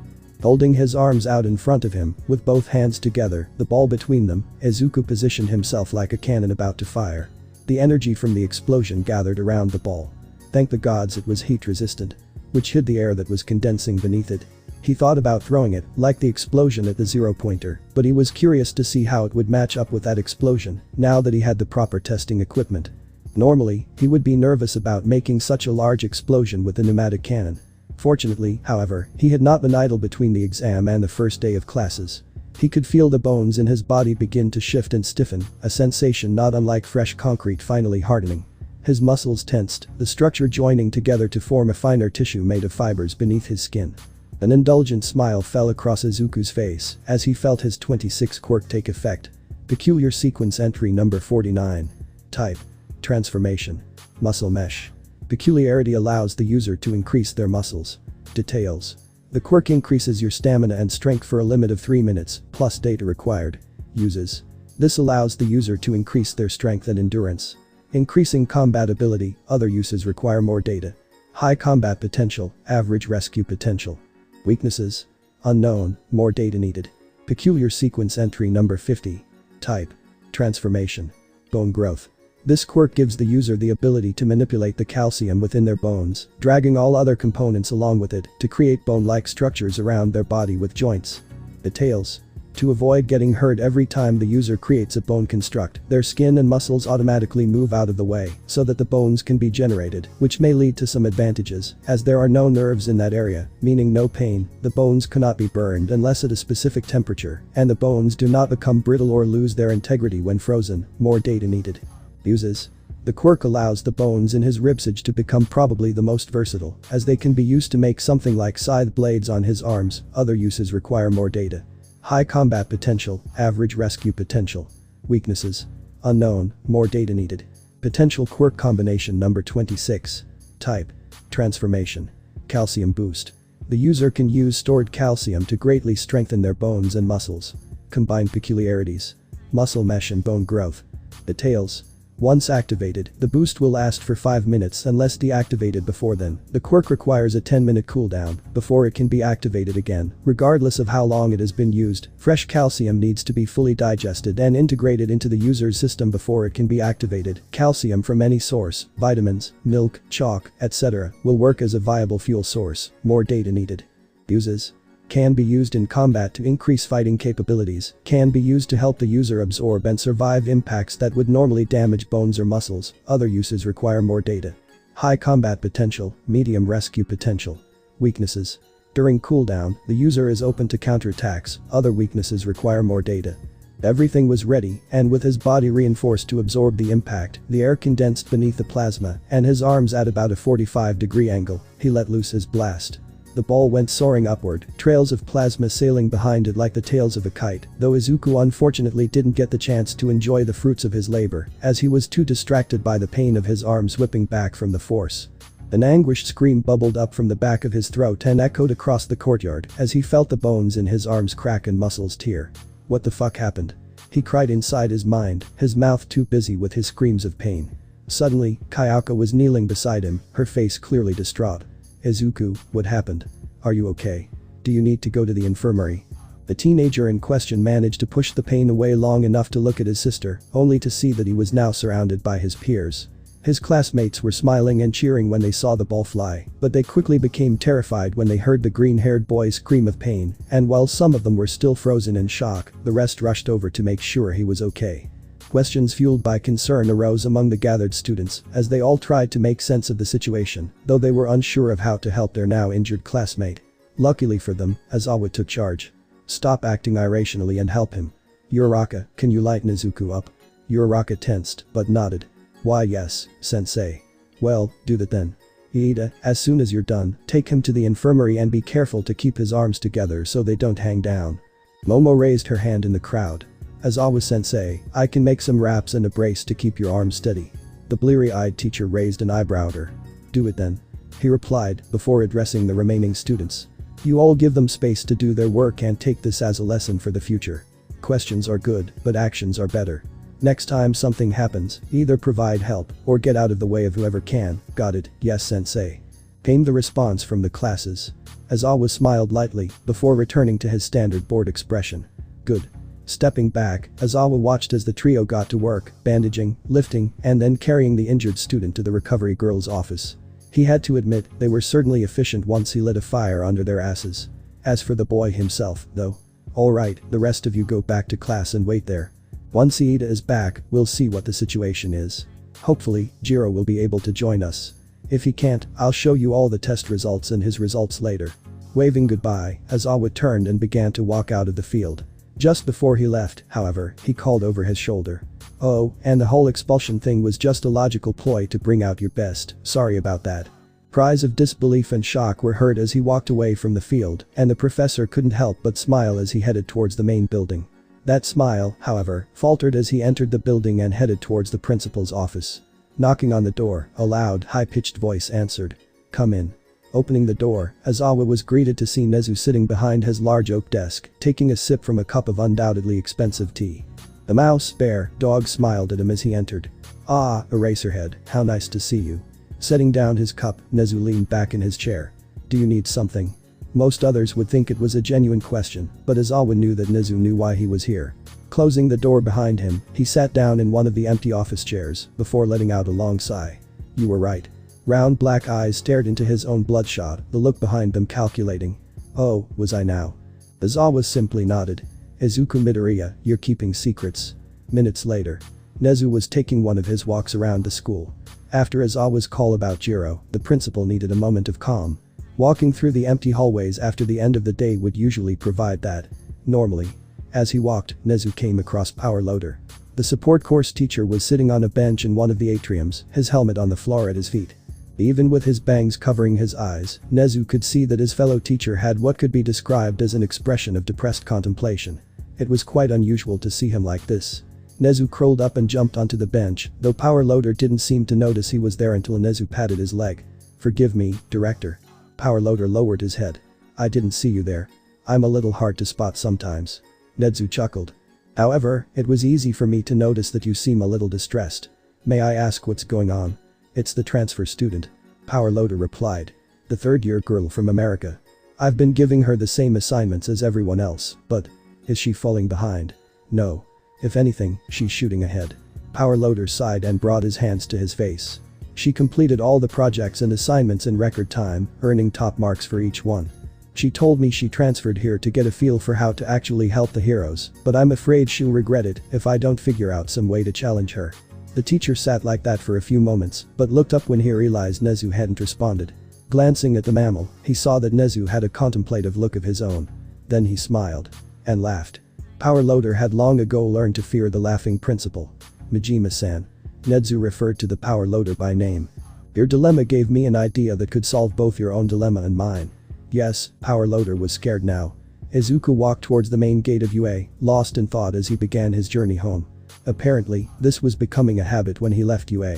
Holding his arms out in front of him, with both hands together, the ball between them, Izuku positioned himself like a cannon about to fire. The energy from the explosion gathered around the ball. Thank the gods it was heat-resistant, which hid the air that was condensing beneath it. He thought about throwing it, like the explosion at the zero-pointer, but he was curious to see how it would match up with that explosion, now that he had the proper testing equipment. Normally, he would be nervous about making such a large explosion with the pneumatic cannon. Fortunately, however, he had not been idle between the exam and the first day of classes. He could feel the bones in his body begin to shift and stiffen, a sensation not unlike fresh concrete finally hardening. His muscles tensed, the structure joining together to form a finer tissue made of fibers beneath his skin. An indulgent smile fell across Izuku's face as he felt his 26 quirk take effect. Peculiar sequence entry number 49. Type. Transformation. Muscle mesh. Peculiarity allows the user to increase their muscles. Details. The quirk increases your stamina and strength for a limit of 3 minutes, plus data required. Uses. This allows the user to increase their strength and endurance. Increasing combat ability, other uses require more data. High combat potential, average rescue potential. Weaknesses. Unknown, more data needed. Peculiar sequence entry number 50. Type. Transformation. Bone growth. This quirk gives the user the ability to manipulate the calcium within their bones, dragging all other components along with it to create bone-like structures around their body with joints. Details. To avoid getting hurt every time the user creates a bone construct, their skin and muscles automatically move out of the way so that the bones can be generated, which may lead to some advantages, as there are no nerves in that area, meaning no pain, the bones cannot be burned unless at a specific temperature, and the bones do not become brittle or lose their integrity when frozen. More data needed. Uses. The quirk allows the bones in his ribcage to become probably the most versatile, as they can be used to make something like scythe blades on his arms. Other uses require more data. High combat potential, average rescue potential. Weaknesses. Unknown, more data needed. Potential quirk combination number 26. Type. Transformation. Calcium boost. The user can use stored calcium to greatly strengthen their bones and muscles. Combined peculiarities. Muscle mesh and bone growth. Details. Once activated, the boost will last for 5 minutes unless deactivated before then. The quirk requires a 10-minute cooldown before it can be activated again, regardless of how long it has been used. Fresh calcium needs to be fully digested and integrated into the user's system before it can be activated. Calcium from any source, vitamins, milk, chalk, etc., will work as a viable fuel source. More data needed. Uses. Can be used in combat to increase fighting capabilities, can be used to help the user absorb and survive impacts that would normally damage bones or muscles. Other uses require more data. High combat potential, medium rescue potential. Weaknesses. During cooldown, the user is open to counterattacks. Other weaknesses require more data. Everything was ready, and with his body reinforced to absorb the impact, the air condensed beneath the plasma, and his arms at about a 45-degree angle, he let loose his blast. The ball went soaring upward, trails of plasma sailing behind it like the tails of a kite, though Izuku unfortunately didn't get the chance to enjoy the fruits of his labor, as he was too distracted by the pain of his arms whipping back from the force. An anguished scream bubbled up from the back of his throat and echoed across the courtyard as he felt the bones in his arms crack and muscles tear. What the fuck happened? He cried inside his mind, his mouth too busy with his screams of pain. Suddenly, Kayaka was kneeling beside him, her face clearly distraught. Izuku, what happened? Are you okay? Do you need to go to the infirmary? The teenager in question managed to push the pain away long enough to look at his sister, only to see that he was now surrounded by his peers. His classmates were smiling and cheering when they saw the ball fly, but they quickly became terrified when they heard the green-haired boy scream of pain, and while some of them were still frozen in shock, the rest rushed over to make sure he was okay. Questions fueled by concern arose among the gathered students as they all tried to make sense of the situation, though they were unsure of how to help their now injured classmate. Luckily for them, Aizawa took charge. Stop acting irrationally and help him. Uraraka, can you lighten Izuku up? Uraraka tensed, but nodded. Why yes, sensei. Well, do that then. Iida, as soon as you're done, take him to the infirmary and be careful to keep his arms together so they don't hang down. Momo raised her hand in the crowd. Aizawa-sensei, I can make some wraps and a brace to keep your arms steady. The bleary-eyed teacher raised an eyebrow at her. Do it then. He replied, before addressing the remaining students. You all give them space to do their work and take this as a lesson for the future. Questions are good, but actions are better. Next time something happens, either provide help or get out of the way of whoever can. Got it, yes sensei. Came the response from the classes. Aizawa smiled lightly before returning to his standard bored expression. Good. Stepping back, Aizawa watched as the trio got to work, bandaging, lifting, and then carrying the injured student to the recovery girl's office. He had to admit they were certainly efficient once he lit a fire under their asses. As for the boy himself, though. Alright, the rest of you go back to class and wait there. Once Iida is back, we'll see what the situation is. Hopefully, JIRO will be able to join us. If he can't, I'll show you all the test results and his results later. Waving goodbye, Aizawa turned and began to walk out of the field. Just before he left, however, he called over his shoulder. Oh, and the whole expulsion thing was just a logical ploy to bring out your best, sorry about that. Cries of disbelief and shock were heard as he walked away from the field, and the professor couldn't help but smile as he headed towards the main building. That smile, however, faltered as he entered the building and headed towards the principal's office. Knocking on the door, a loud, high-pitched voice answered. Come in. Opening the door, Aizawa was greeted to see Nezu sitting behind his large oak desk, taking a sip from a cup of undoubtedly expensive tea. The mouse, bear, dog smiled at him as he entered. Ah, Eraserhead, how nice to see you. Setting down his cup, Nezu leaned back in his chair. Do you need something? Most others would think it was a genuine question, but Aizawa knew that Nezu knew why he was here. Closing the door behind him, he sat down in one of the empty office chairs, before letting out a long sigh. You were right. Round black eyes stared into his own bloodshot, the look behind them calculating. Oh, was I now? Aizawa simply nodded. Izuku Midoriya, you're keeping secrets. Minutes later. Nezu was taking one of his walks around the school. After Aizawa's call about JIRO, the principal needed a moment of calm. Walking through the empty hallways after the end of the day would usually provide that. Normally. As he walked, Nezu came across Power Loader. The support course teacher was sitting on a bench in one of the atriums, his helmet on the floor at his feet. Even with his bangs covering his eyes, Nezu could see that his fellow teacher had what could be described as an expression of depressed contemplation. It was quite unusual to see him like this. Nezu curled up and jumped onto the bench, though Power Loader didn't seem to notice he was there until Nezu patted his leg. Forgive me, director. Power Loader lowered his head. I didn't see you there. I'm a little hard to spot sometimes. Nezu chuckled. However, it was easy for me to notice that you seem a little distressed. May I ask what's going on? It's the transfer student. Power Loader replied. The third-year girl from America. I've been giving her the same assignments as everyone else, but is she falling behind? No. If anything, she's shooting ahead. Power Loader sighed and brought his hands to his face. She completed all the projects and assignments in record time, earning top marks for each one. She told me she transferred here to get a feel for how to actually help the heroes, but I'm afraid she'll regret it if I don't figure out some way to challenge her. The teacher sat like that for a few moments, but looked up when he realized Nezu hadn't responded. Glancing at the mammal, he saw that Nezu had a contemplative look of his own. Then he smiled. And laughed. Power Loader had long ago learned to fear the laughing principal. Majima-san. Nezu referred to the Power Loader by name. Your dilemma gave me an idea that could solve both your own dilemma and mine. Yes, Power Loader was scared now. Izuku walked towards the main gate of UA, lost in thought as he began his journey home. Apparently, this was becoming a habit when he left UA.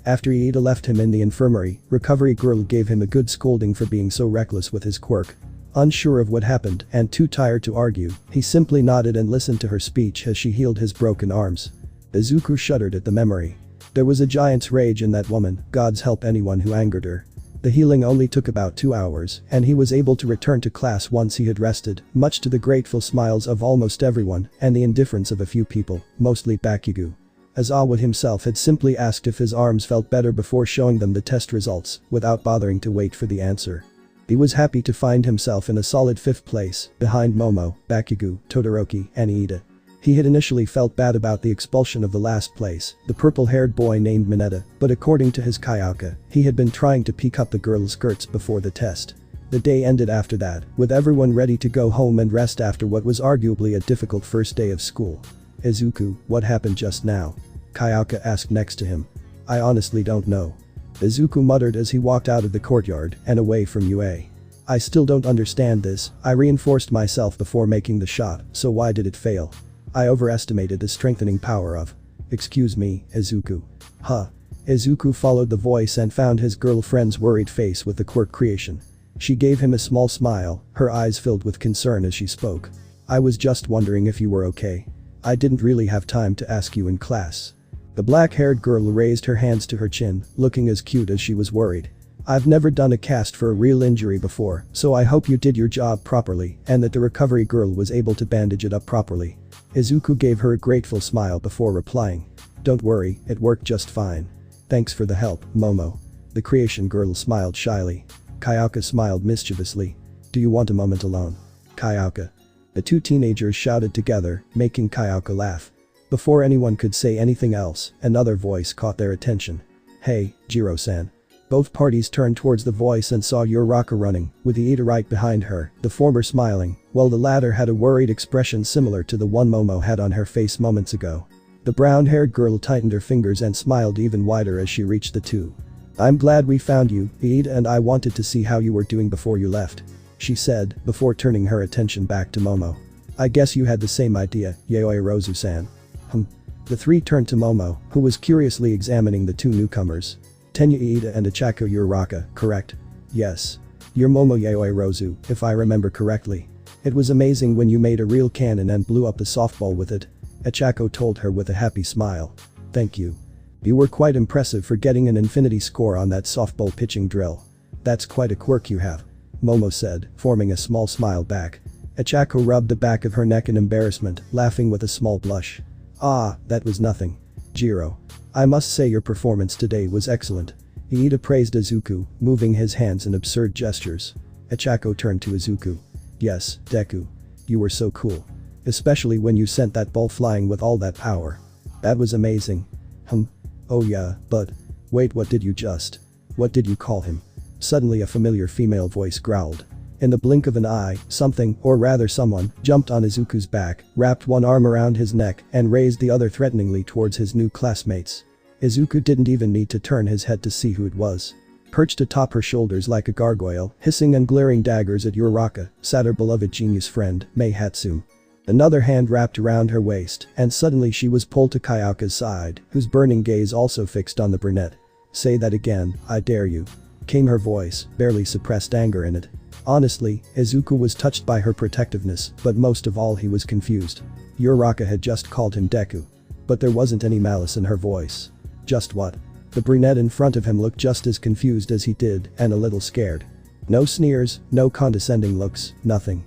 After Iida left him in the infirmary, Recovery Girl gave him a good scolding for being so reckless with his quirk. Unsure of what happened and too tired to argue, he simply nodded and listened to her speech as she healed his broken arms. Izuku shuddered at the memory. There was a giant's rage in that woman, gods help anyone who angered her. The healing only took about 2 hours, and he was able to return to class once he had rested, much to the grateful smiles of almost everyone and the indifference of a few people, mostly Bakugo. Aizawa himself had simply asked if his arms felt better before showing them the test results, without bothering to wait for the answer. He was happy to find himself in a solid 5th place, behind Momo, Bakugo, Todoroki, and Iida. He had initially felt bad about the expulsion of the last place, the purple-haired boy named Mineta, but according to his Kayaka, he had been trying to peek up the girl's skirts before the test. The day ended after that, with everyone ready to go home and rest after what was arguably a difficult first day of school. Izuku, what happened just now? Kayaka asked next to him. I honestly don't know. Izuku muttered as he walked out of the courtyard and away from UA. I still don't understand this. I reinforced myself before making the shot, so why did it fail? I overestimated the strengthening power of. Excuse me, Izuku. Huh. Izuku followed the voice and found his girlfriend's worried face with the quirk creation. She gave him a small smile, her eyes filled with concern as she spoke. I was just wondering if you were okay. I didn't really have time to ask you in class. The black-haired girl raised her hands to her chin, looking as cute as she was worried. I've never done a cast for a real injury before, so I hope you did your job properly and that the recovery girl was able to bandage it up properly. Izuku gave her a grateful smile before replying. Don't worry, it worked just fine. Thanks for the help, Momo. The creation girl smiled shyly. Kayaka smiled mischievously. Do you want a moment alone? Kayaka. The two teenagers shouted together, making Kayaka laugh. Before anyone could say anything else, another voice caught their attention. Hey, JIRO-san. Both parties turned towards the voice and saw Uraraka running, with Iida right behind her, the former smiling, while the latter had a worried expression similar to the one Momo had on her face moments ago. The brown-haired girl tightened her fingers and smiled even wider as she reached the two. I'm glad we found you, Iida, and I wanted to see how you were doing before you left. She said, before turning her attention back to Momo. I guess you had the same idea, Yaoi Rozu-san. The three turned to Momo, who was curiously examining the two newcomers. Tenya Iida and Achako Uraraka, correct? Yes. You're Momo Yaoi Rozu, if I remember correctly. It was amazing when you made a real cannon and blew up the softball with it. Achako told her with a happy smile. Thank you. You were quite impressive for getting an infinity score on that softball pitching drill. That's quite a quirk you have. Momo said, forming a small smile back. Achako rubbed the back of her neck in embarrassment, laughing with a small blush. Ah, that was nothing. JIRO. I must say your performance today was excellent. Iida praised Izuku, moving his hands in absurd gestures. Achako turned to Izuku. Yes, Deku. You were so cool. Especially when you sent that ball flying with all that power. That was amazing. Oh yeah, but. Wait, what did you call him? Suddenly a familiar female voice growled. In the blink of an eye, something, or rather someone, jumped on Izuku's back, wrapped one arm around his neck, and raised the other threateningly towards his new classmates. Izuku didn't even need to turn his head to see who it was. Perched atop her shoulders like a gargoyle, hissing and glaring daggers at Uraraka, sat her beloved genius friend, Mei Hatsume. Another hand wrapped around her waist, and suddenly she was pulled to Kayaka's side, whose burning gaze also fixed on the brunette. "Say that again, I dare you," came her voice, barely suppressed anger in it. Honestly, Izuku was touched by her protectiveness, but most of all he was confused. Uraraka had just called him Deku. But there wasn't any malice in her voice. Just what? The brunette in front of him looked just as confused as he did, and a little scared. No sneers, no condescending looks, nothing.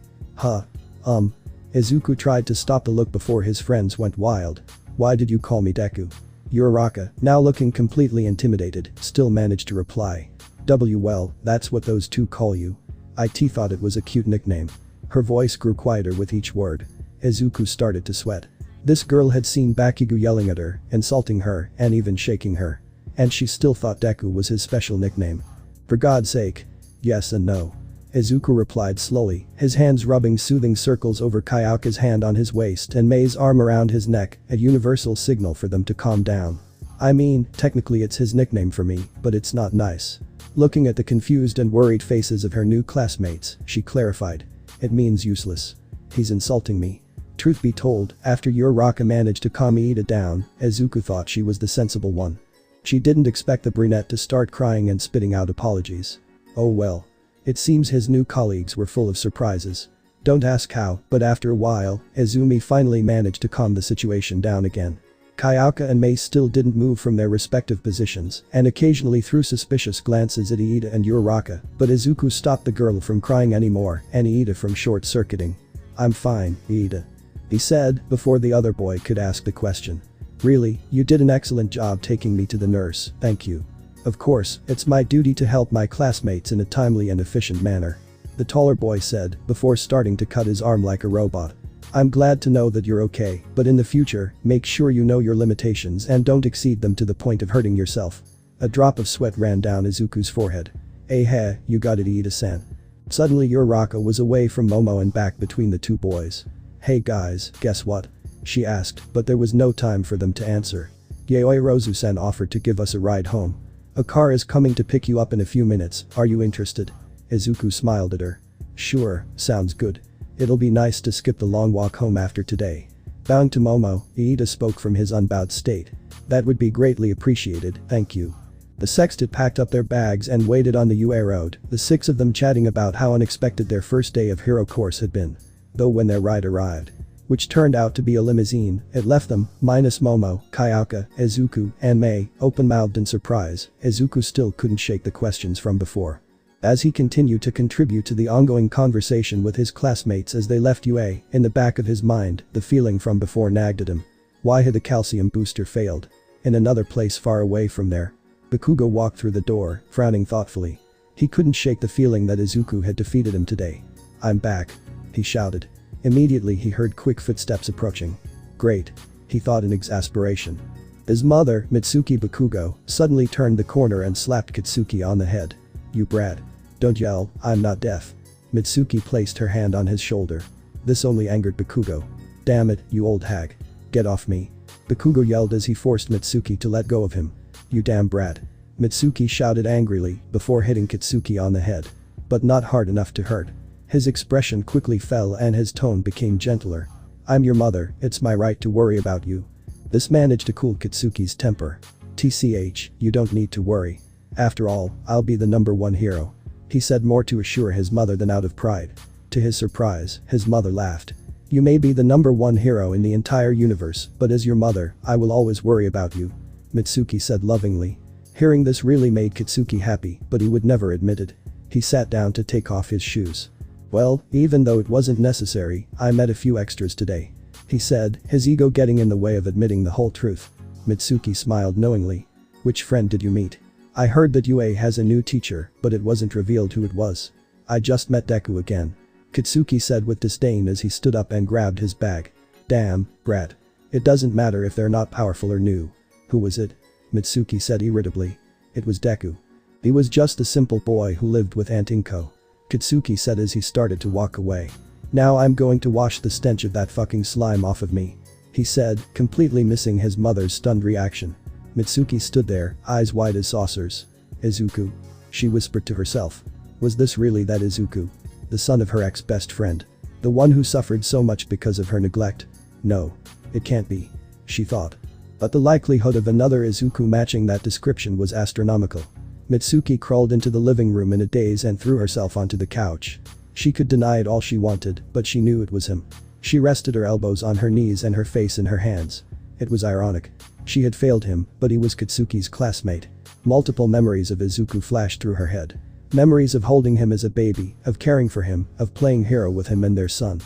Izuku tried to stop the look before his friends went wild. "Why did you call me Deku?" Uraraka, now looking completely intimidated, still managed to reply. Well, that's what those two call you. I thought it was a cute nickname." Her voice grew quieter with each word. Izuku started to sweat. This girl had seen Bakugo yelling at her, insulting her, and even shaking her. And she still thought Deku was his special nickname. "For God's sake." "Yes and no." Izuku replied slowly, his hands rubbing soothing circles over Kayaka's hand on his waist and Mei's arm around his neck, a universal signal for them to calm down. "I mean, technically it's his nickname for me, but it's not nice." Looking at the confused and worried faces of her new classmates, she clarified. "It means useless. He's insulting me." Truth be told, after Uraraka managed to calm Iida down, Izuku thought she was the sensible one. She didn't expect the brunette to start crying and spitting out apologies. Oh well. It seems his new colleagues were full of surprises. Don't ask how, but after a while, Izumi finally managed to calm the situation down again. Kayaka and Mei still didn't move from their respective positions and occasionally threw suspicious glances at Iida and Uraraka, but Izuku stopped the girl from crying anymore and Iida from short-circuiting. "I'm fine, Iida," he said before the other boy could ask the question. "Really, you did an excellent job taking me to the nurse, thank you. Of course, it's my duty to help my classmates in a timely and efficient manner," the taller boy said before starting to cut his arm like a robot. "I'm glad to know that you're okay, but in the future, make sure you know your limitations and don't exceed them to the point of hurting yourself." A drop of sweat ran down Izuku's forehead. "Hey, you got it, Iida-san." Suddenly Uraraka was away from Momo and back between the two boys. "Hey guys, guess what?" she asked, but there was no time for them to answer. "Yaoi Rozu-san offered to give us a ride home. A car is coming to pick you up in a few minutes, are you interested?" Izuku smiled at her. "Sure, sounds good. It'll be nice to skip the long walk home after today." Bowing to Momo, Iida spoke from his unbowed state. "That would be greatly appreciated, thank you." The sextet packed up their bags and waited on the UA road, the six of them chatting about how unexpected their first day of hero course had been. Though when their ride arrived, which turned out to be a limousine, it left them, minus Momo, Kayaka, Izuku, and Mei, open-mouthed in surprise. Izuku still couldn't shake the questions from before. As he continued to contribute to the ongoing conversation with his classmates as they left UA, in the back of his mind, the feeling from before nagged at him. Why had the calcium booster failed? In another place far away from there. Bakugo walked through the door, frowning thoughtfully. He couldn't shake the feeling that Izuku had defeated him today. "I'm back," he shouted. Immediately he heard quick footsteps approaching. Great, he thought in exasperation. His mother, Mitsuki Bakugo, suddenly turned the corner and slapped Kitsuki on the head. "You brat. Don't yell, I'm not deaf." Mitsuki placed her hand on his shoulder. This only angered Bakugo. "Damn it, you old hag. Get off me." Bakugo yelled as he forced Mitsuki to let go of him. "You damn brat." Mitsuki shouted angrily before hitting Kitsuki on the head. But not hard enough to hurt. His expression quickly fell and his tone became gentler. "I'm your mother, it's my right to worry about you." This managed to cool Kitsuki's temper. "TCH, you don't need to worry. After all, I'll be the #1 hero." He said more to assure his mother than out of pride. To his surprise, his mother laughed. "You may be the #1 hero in the entire universe, but as your mother, I will always worry about you," Mitsuki said lovingly. Hearing this really made Kitsuki happy, but he would never admit it. He sat down to take off his shoes. "Well, even though it wasn't necessary, I met a few extras today," he said, his ego getting in the way of admitting the whole truth. Mitsuki smiled knowingly. "Which friend did you meet?" "I heard that UA has a new teacher, but it wasn't revealed who it was." "I just met Deku again." Katsuki said with disdain as he stood up and grabbed his bag. Damn, brat. It doesn't matter if they're not powerful or new. Who was it? Mitsuki said irritably. It was Deku. He was just a simple boy who lived with Aunt Inko. Katsuki said as he started to walk away. Now I'm going to wash the stench of that fucking slime off of me. He said, completely missing his mother's stunned reaction. Mitsuki stood there, eyes wide as saucers. Izuku. She whispered to herself. Was this really that Izuku? The son of her ex-best friend. The one who suffered so much because of her neglect? No. It can't be. She thought. But the likelihood of another Izuku matching that description was astronomical. Mitsuki crawled into the living room in a daze and threw herself onto the couch. She could deny it all she wanted, but she knew it was him. She rested her elbows on her knees and her face in her hands. It was ironic. She had failed him, but he was Katsuki's classmate. Multiple memories of Izuku flashed through her head. Memories of holding him as a baby, of caring for him, of playing hero with him and their son.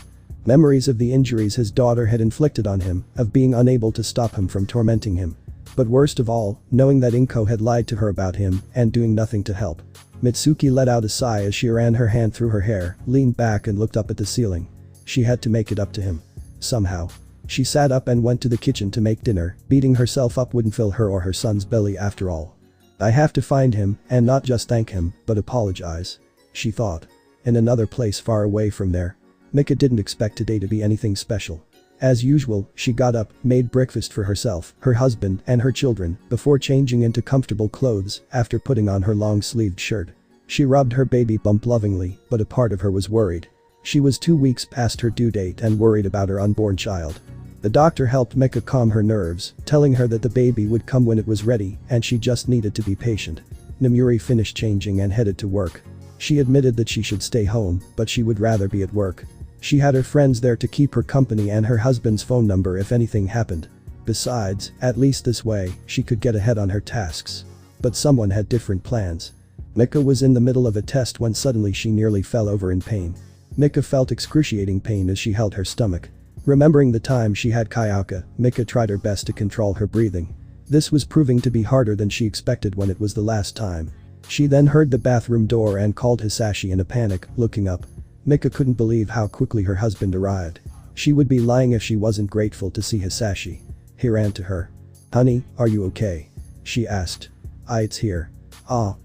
Memories of the injuries his daughter had inflicted on him, of being unable to stop him from tormenting him. But worst of all, knowing that Inko had lied to her about him and doing nothing to help. Mitsuki let out a sigh as she ran her hand through her hair, leaned back and looked up at the ceiling. She had to make it up to him. Somehow. She sat up and went to the kitchen to make dinner, beating herself up wouldn't fill her or her son's belly after all. I have to find him, and not just thank him, but apologize. She thought. In another place far away from there. Mika didn't expect today to be anything special. As usual, she got up, made breakfast for herself, her husband, and her children, before changing into comfortable clothes after putting on her long-sleeved shirt. She rubbed her baby bump lovingly, but a part of her was worried. She was 2 weeks past her due date and worried about her unborn child. The doctor helped Mika calm her nerves, telling her that the baby would come when it was ready and she just needed to be patient. Namuri finished changing and headed to work. She admitted that she should stay home, but she would rather be at work. She had her friends there to keep her company and her husband's phone number if anything happened. Besides, at least this way, she could get ahead on her tasks. But someone had different plans. Mika was in the middle of a test when suddenly she nearly fell over in pain. Mika felt excruciating pain as she held her stomach. Remembering the time she had Kayaka, Mika tried her best to control her breathing. This was proving to be harder than she expected when it was the last time. She then heard the bathroom door and called Hisashi in a panic, looking up. Mika couldn't believe how quickly her husband arrived. She would be lying if she wasn't grateful to see Hisashi. He ran to her. Honey, are you okay? She asked. It's here. Ho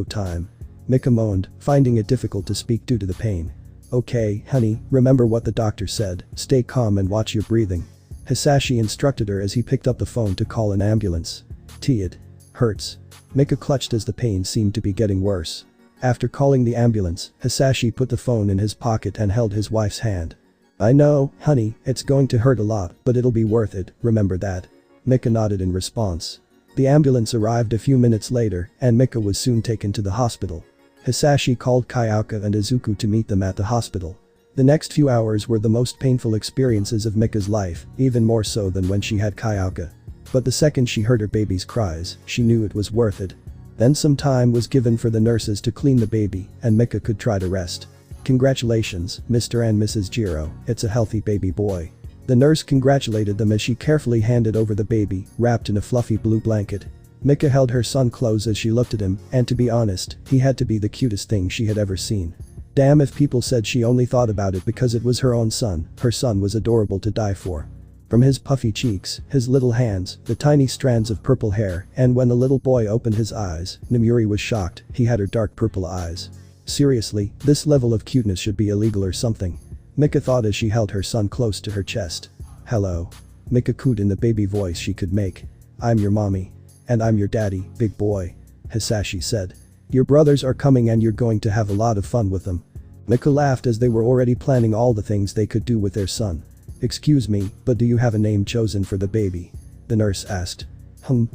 time. Mika moaned, finding it difficult to speak due to the pain. Okay, honey, remember what the doctor said, stay calm and watch your breathing. Hisashi instructed her as he picked up the phone to call an ambulance. It hurts. Mika clutched as the pain seemed to be getting worse. After calling the ambulance, Hisashi put the phone in his pocket and held his wife's hand. I know, honey, it's going to hurt a lot, but it'll be worth it, remember that. Mika nodded in response. The ambulance arrived a few minutes later, and Mika was soon taken to the hospital. Hisashi called Kayaka and Izuku to meet them at the hospital. The next few hours were the most painful experiences of Mika's life, even more so than when she had Kayaka. But the second she heard her baby's cries, she knew it was worth it. Then some time was given for the nurses to clean the baby, and Mika could try to rest. Congratulations, Mr. and Mrs. JIRO, it's a healthy baby boy. The nurse congratulated them as she carefully handed over the baby, wrapped in a fluffy blue blanket. Mika held her son close as she looked at him, and to be honest, he had to be the cutest thing she had ever seen. Damn if people said she only thought about it because it was her own son, her son was adorable to die for. From his puffy cheeks, his little hands, the tiny strands of purple hair, and when the little boy opened his eyes, Namuri was shocked, he had her dark purple eyes. Seriously, this level of cuteness should be illegal or something. Mika thought as she held her son close to her chest. Hello. Mika cooed in the baby voice she could make. I'm your mommy. And I'm your daddy, big boy. Hisashi said. Your brothers are coming and you're going to have a lot of fun with them. Mika laughed as they were already planning all the things they could do with their son. Excuse me, but do you have a name chosen for the baby? The nurse asked.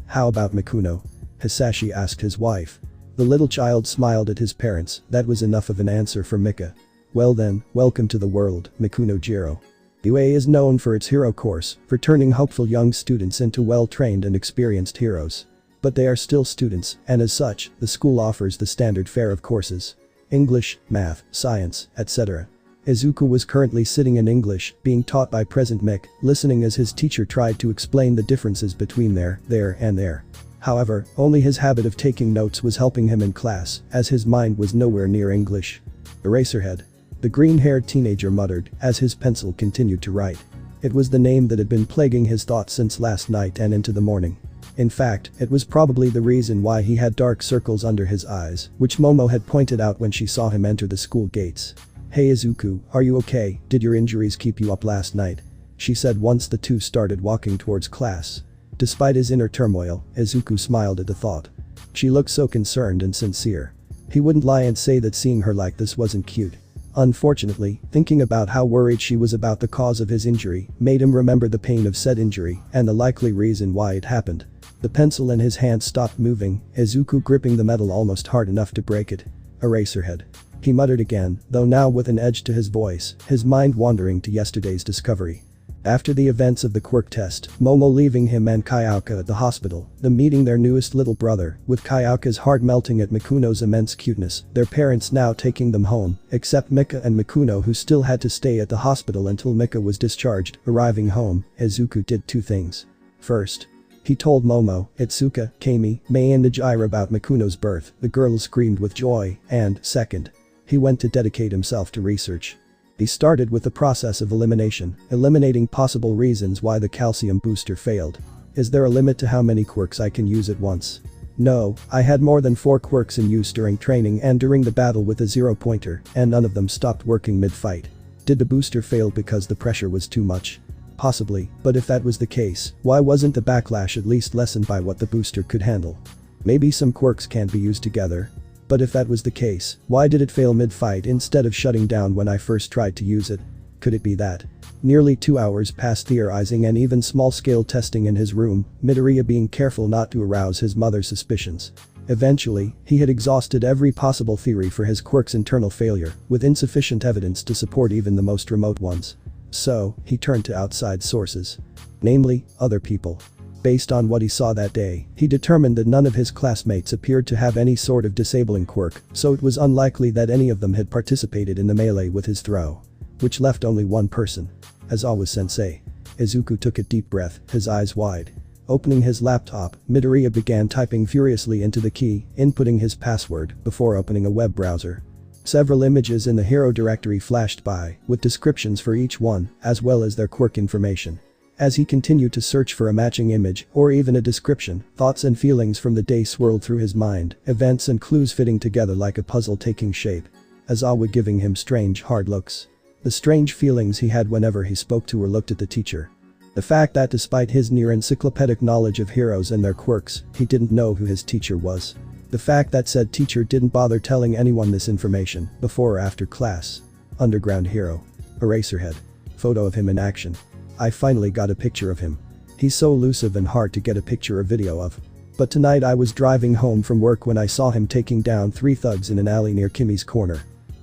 How about Mikuno? Hisashi asked his wife. The little child smiled at his parents, that was enough of an answer for Mika. Well then, welcome to the world, Mikuno JIRO. UA is known for its hero course, for turning hopeful young students into well-trained and experienced heroes. But they are still students, and as such, the school offers the standard fare of courses. English, math, science, etc. Izuku was currently sitting in English, being taught by Present Mick, listening as his teacher tried to explain the differences between there, and there. However, only his habit of taking notes was helping him in class, as his mind was nowhere near English. Eraserhead. The green-haired teenager muttered as his pencil continued to write. It was the name that had been plaguing his thoughts since last night and into the morning. In fact, it was probably the reason why he had dark circles under his eyes, which Momo had pointed out when she saw him enter the school gates. "Hey Izuku, are you okay? Did your injuries keep you up last night?" she said once the two started walking towards class. Despite his inner turmoil, Izuku smiled at the thought. She looked so concerned and sincere. He wouldn't lie and say that seeing her like this wasn't cute. Unfortunately, thinking about how worried she was about the cause of his injury made him remember the pain of said injury and the likely reason why it happened. The pencil in his hand stopped moving, Izuku gripping the metal almost hard enough to break it. "Eraserhead," he muttered again, though now with an edge to his voice, his mind wandering to yesterday's discovery. After the events of the quirk test, Momo leaving him and Kayaka at the hospital, them meeting their newest little brother, with Kayaka's heart melting at Mikuno's immense cuteness, their parents now taking them home, except Mika and Mikuno who still had to stay at the hospital until Mika was discharged. Arriving home, Izuku did two things. First, he told Momo, Itsuka, Kami, Mei and JIRO about Mikuno's birth. The girls screamed with joy, and, second, he went to dedicate himself to research. He started with the process of elimination, eliminating possible reasons why the calcium booster failed. Is there a limit to how many quirks I can use at once? No, I had more than 4 quirks in use during training and during the battle with the zero pointer, and none of them stopped working mid-fight. Did the booster fail because the pressure was too much? Possibly, but if that was the case, why wasn't the backlash at least lessened by what the booster could handle? Maybe some quirks can't be used together. But if that was the case, why did it fail mid-fight instead of shutting down when I first tried to use it? Could it be that? Nearly 2 hours passed theorizing and even small-scale testing in his room, Midoriya being careful not to arouse his mother's suspicions. Eventually, he had exhausted every possible theory for his quirk's internal failure, with insufficient evidence to support even the most remote ones. So, he turned to outside sources. Namely, other people. Based on what he saw that day, he determined that none of his classmates appeared to have any sort of disabling quirk, so it was unlikely that any of them had participated in the melee with his throw. Which left only one person. Aizawa-sensei. Izuku took a deep breath, his eyes wide. Opening his laptop, Midoriya began typing furiously into the key, inputting his password, before opening a web browser. Several images in the hero directory flashed by, with descriptions for each one, as well as their quirk information. As he continued to search for a matching image, or even a description, thoughts and feelings from the day swirled through his mind, events and clues fitting together like a puzzle taking shape. Aizawa giving him strange hard looks. The strange feelings he had whenever he spoke to or looked at the teacher. The fact that despite his near-encyclopedic knowledge of heroes and their quirks, he didn't know who his teacher was. The fact that said teacher didn't bother telling anyone this information, before or after class. Underground hero. Eraserhead. Photo of him in action. I finally got a picture of him. He's so elusive and hard to get a picture or video of. But tonight I was driving home from work when I saw him taking down 3 thugs in an alley near Kimmy's corner.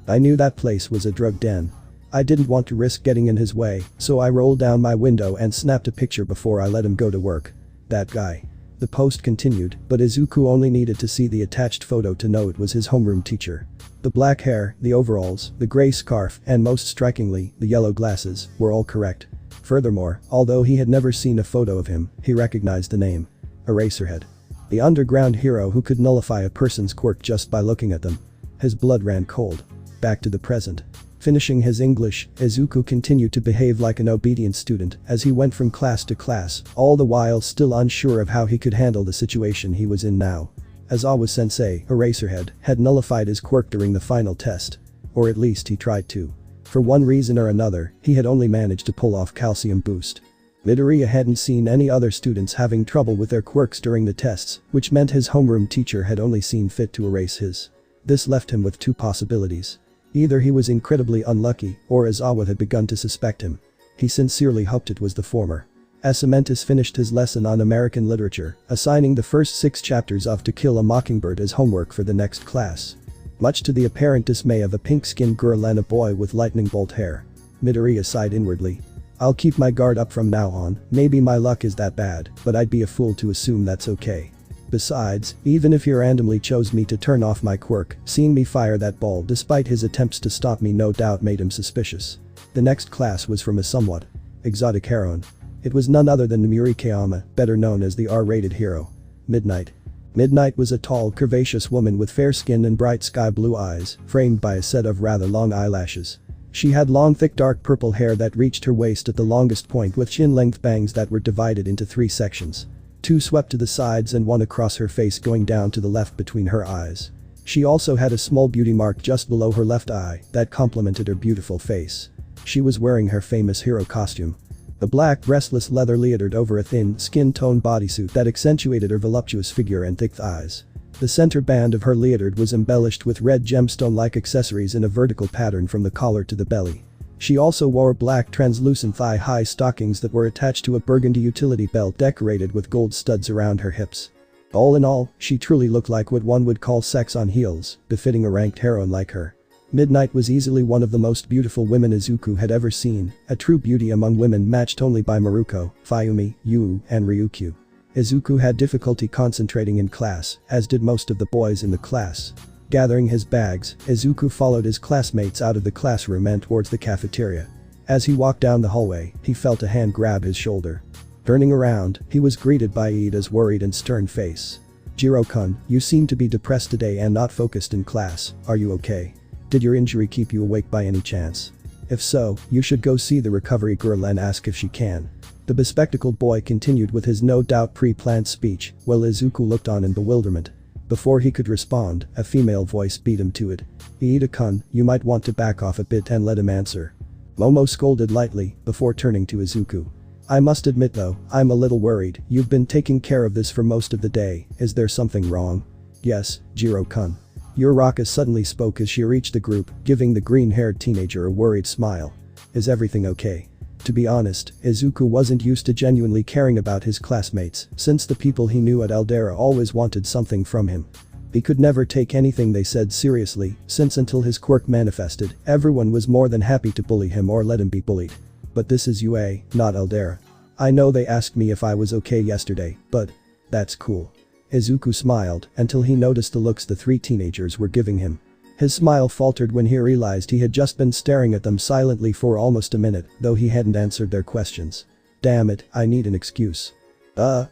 I knew that place was a drug den. I didn't want to risk getting in his way, so I rolled down my window and snapped a picture before I let him go to work. That guy. The post continued, but Izuku only needed to see the attached photo to know it was his homeroom teacher. The black hair, the overalls, the gray scarf, and most strikingly, the yellow glasses, were all correct. Furthermore, although he had never seen a photo of him, he recognized the name. Eraserhead. The underground hero who could nullify a person's quirk just by looking at them. His blood ran cold. Back to the present. Finishing his English, Izuku continued to behave like an obedient student as he went from class to class, all the while still unsure of how he could handle the situation he was in now. Aizawa-sensei, Eraserhead, had nullified his quirk during the final test. Or at least he tried to. For one reason or another, he had only managed to pull off calcium boost. Midoriya hadn't seen any other students having trouble with their quirks during the tests, which meant his homeroom teacher had only seen fit to erase his. This left him with 2 possibilities. Either he was incredibly unlucky, or Aizawa had begun to suspect him. He sincerely hoped it was the former. Cementus finished his lesson on American literature, assigning the first 6 chapters of To Kill a Mockingbird as homework for the next class. Much to the apparent dismay of a pink-skinned girl and a boy with lightning bolt hair. Midoriya sighed inwardly. I'll keep my guard up from now on, maybe my luck is that bad, but I'd be a fool to assume that's okay. Besides, even if he randomly chose me to turn off my quirk, seeing me fire that ball despite his attempts to stop me no doubt made him suspicious. The next class was from a somewhat exotic heroine. It was none other than Namuri Kayama, better known as the R-rated hero. Midnight. Midnight was a tall, curvaceous woman with fair skin and bright sky blue eyes, framed by a set of rather long eyelashes. She had long thick dark purple hair that reached her waist at the longest point with chin-length bangs that were divided into 3 sections. 2 swept to the sides and 1 across her face going down to the left between her eyes. She also had a small beauty mark just below her left eye that complemented her beautiful face. She was wearing her famous hero costume. The black breastless leather leotards over a thin, skin-tone bodysuit that accentuated her voluptuous figure and thick thighs. The center band of her leotard was embellished with red gemstone-like accessories in a vertical pattern from the collar to the belly. She also wore black translucent thigh-high stockings that were attached to a burgundy utility belt decorated with gold studs around her hips. All in all, she truly looked like what one would call sex on heels, befitting a ranked heroine like her. Midnight was easily one of the most beautiful women Izuku had ever seen, a true beauty among women matched only by Maruko, Fayumi, Yu, and Ryukyu. Izuku had difficulty concentrating in class, as did most of the boys in the class. Gathering his bags, Izuku followed his classmates out of the classroom and towards the cafeteria. As he walked down the hallway, he felt a hand grab his shoulder. Turning around, he was greeted by Iida's worried and stern face. "JIRO-kun, you seem to be depressed today and not focused in class, are you okay? Did your injury keep you awake by any chance? If so, you should go see the recovery girl and ask if she can." The bespectacled boy continued with his no doubt pre-planned speech, while Izuku looked on in bewilderment. Before he could respond, a female voice beat him to it. "Iida-kun, you might want to back off a bit and let him answer." Momo scolded lightly, before turning to Izuku. "I must admit though, I'm a little worried, you've been taking care of this for most of the day, is there something wrong?" "Yes, JIRO-kun." Uraraka suddenly spoke as she reached the group, giving the green-haired teenager a worried smile. "Is everything okay?" To be honest, Izuku wasn't used to genuinely caring about his classmates, since the people he knew at Aldera always wanted something from him. He could never take anything they said seriously, since until his quirk manifested, everyone was more than happy to bully him or let him be bullied. But this is UA, not Aldera. "I know they asked me if I was okay yesterday, but that's cool." Izuku smiled until he noticed the looks the 3 teenagers were giving him. His smile faltered when he realized he had just been staring at them silently for almost a minute, though he hadn't answered their questions. "Damn it, I need an excuse." Well,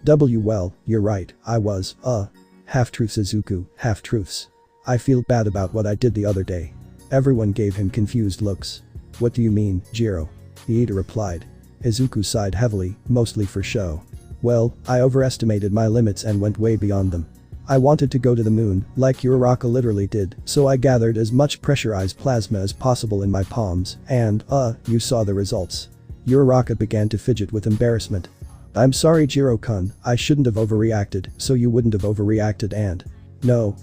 you're right, I was, half-truths Izuku, half-truths. "I feel bad about what I did the other day." Everyone gave him confused looks. "What do you mean, Jiro?" Iida replied. Izuku sighed heavily, mostly for show. "Well, I overestimated my limits and went way beyond them. I wanted to go to the moon, like Uraraka literally did, so I gathered as much pressurized plasma as possible in my palms, and, you saw the results." Uraraka began to fidget with embarrassment. "I'm sorry JIRO-kun, I shouldn't have overreacted, so you wouldn't have overreacted and—" No,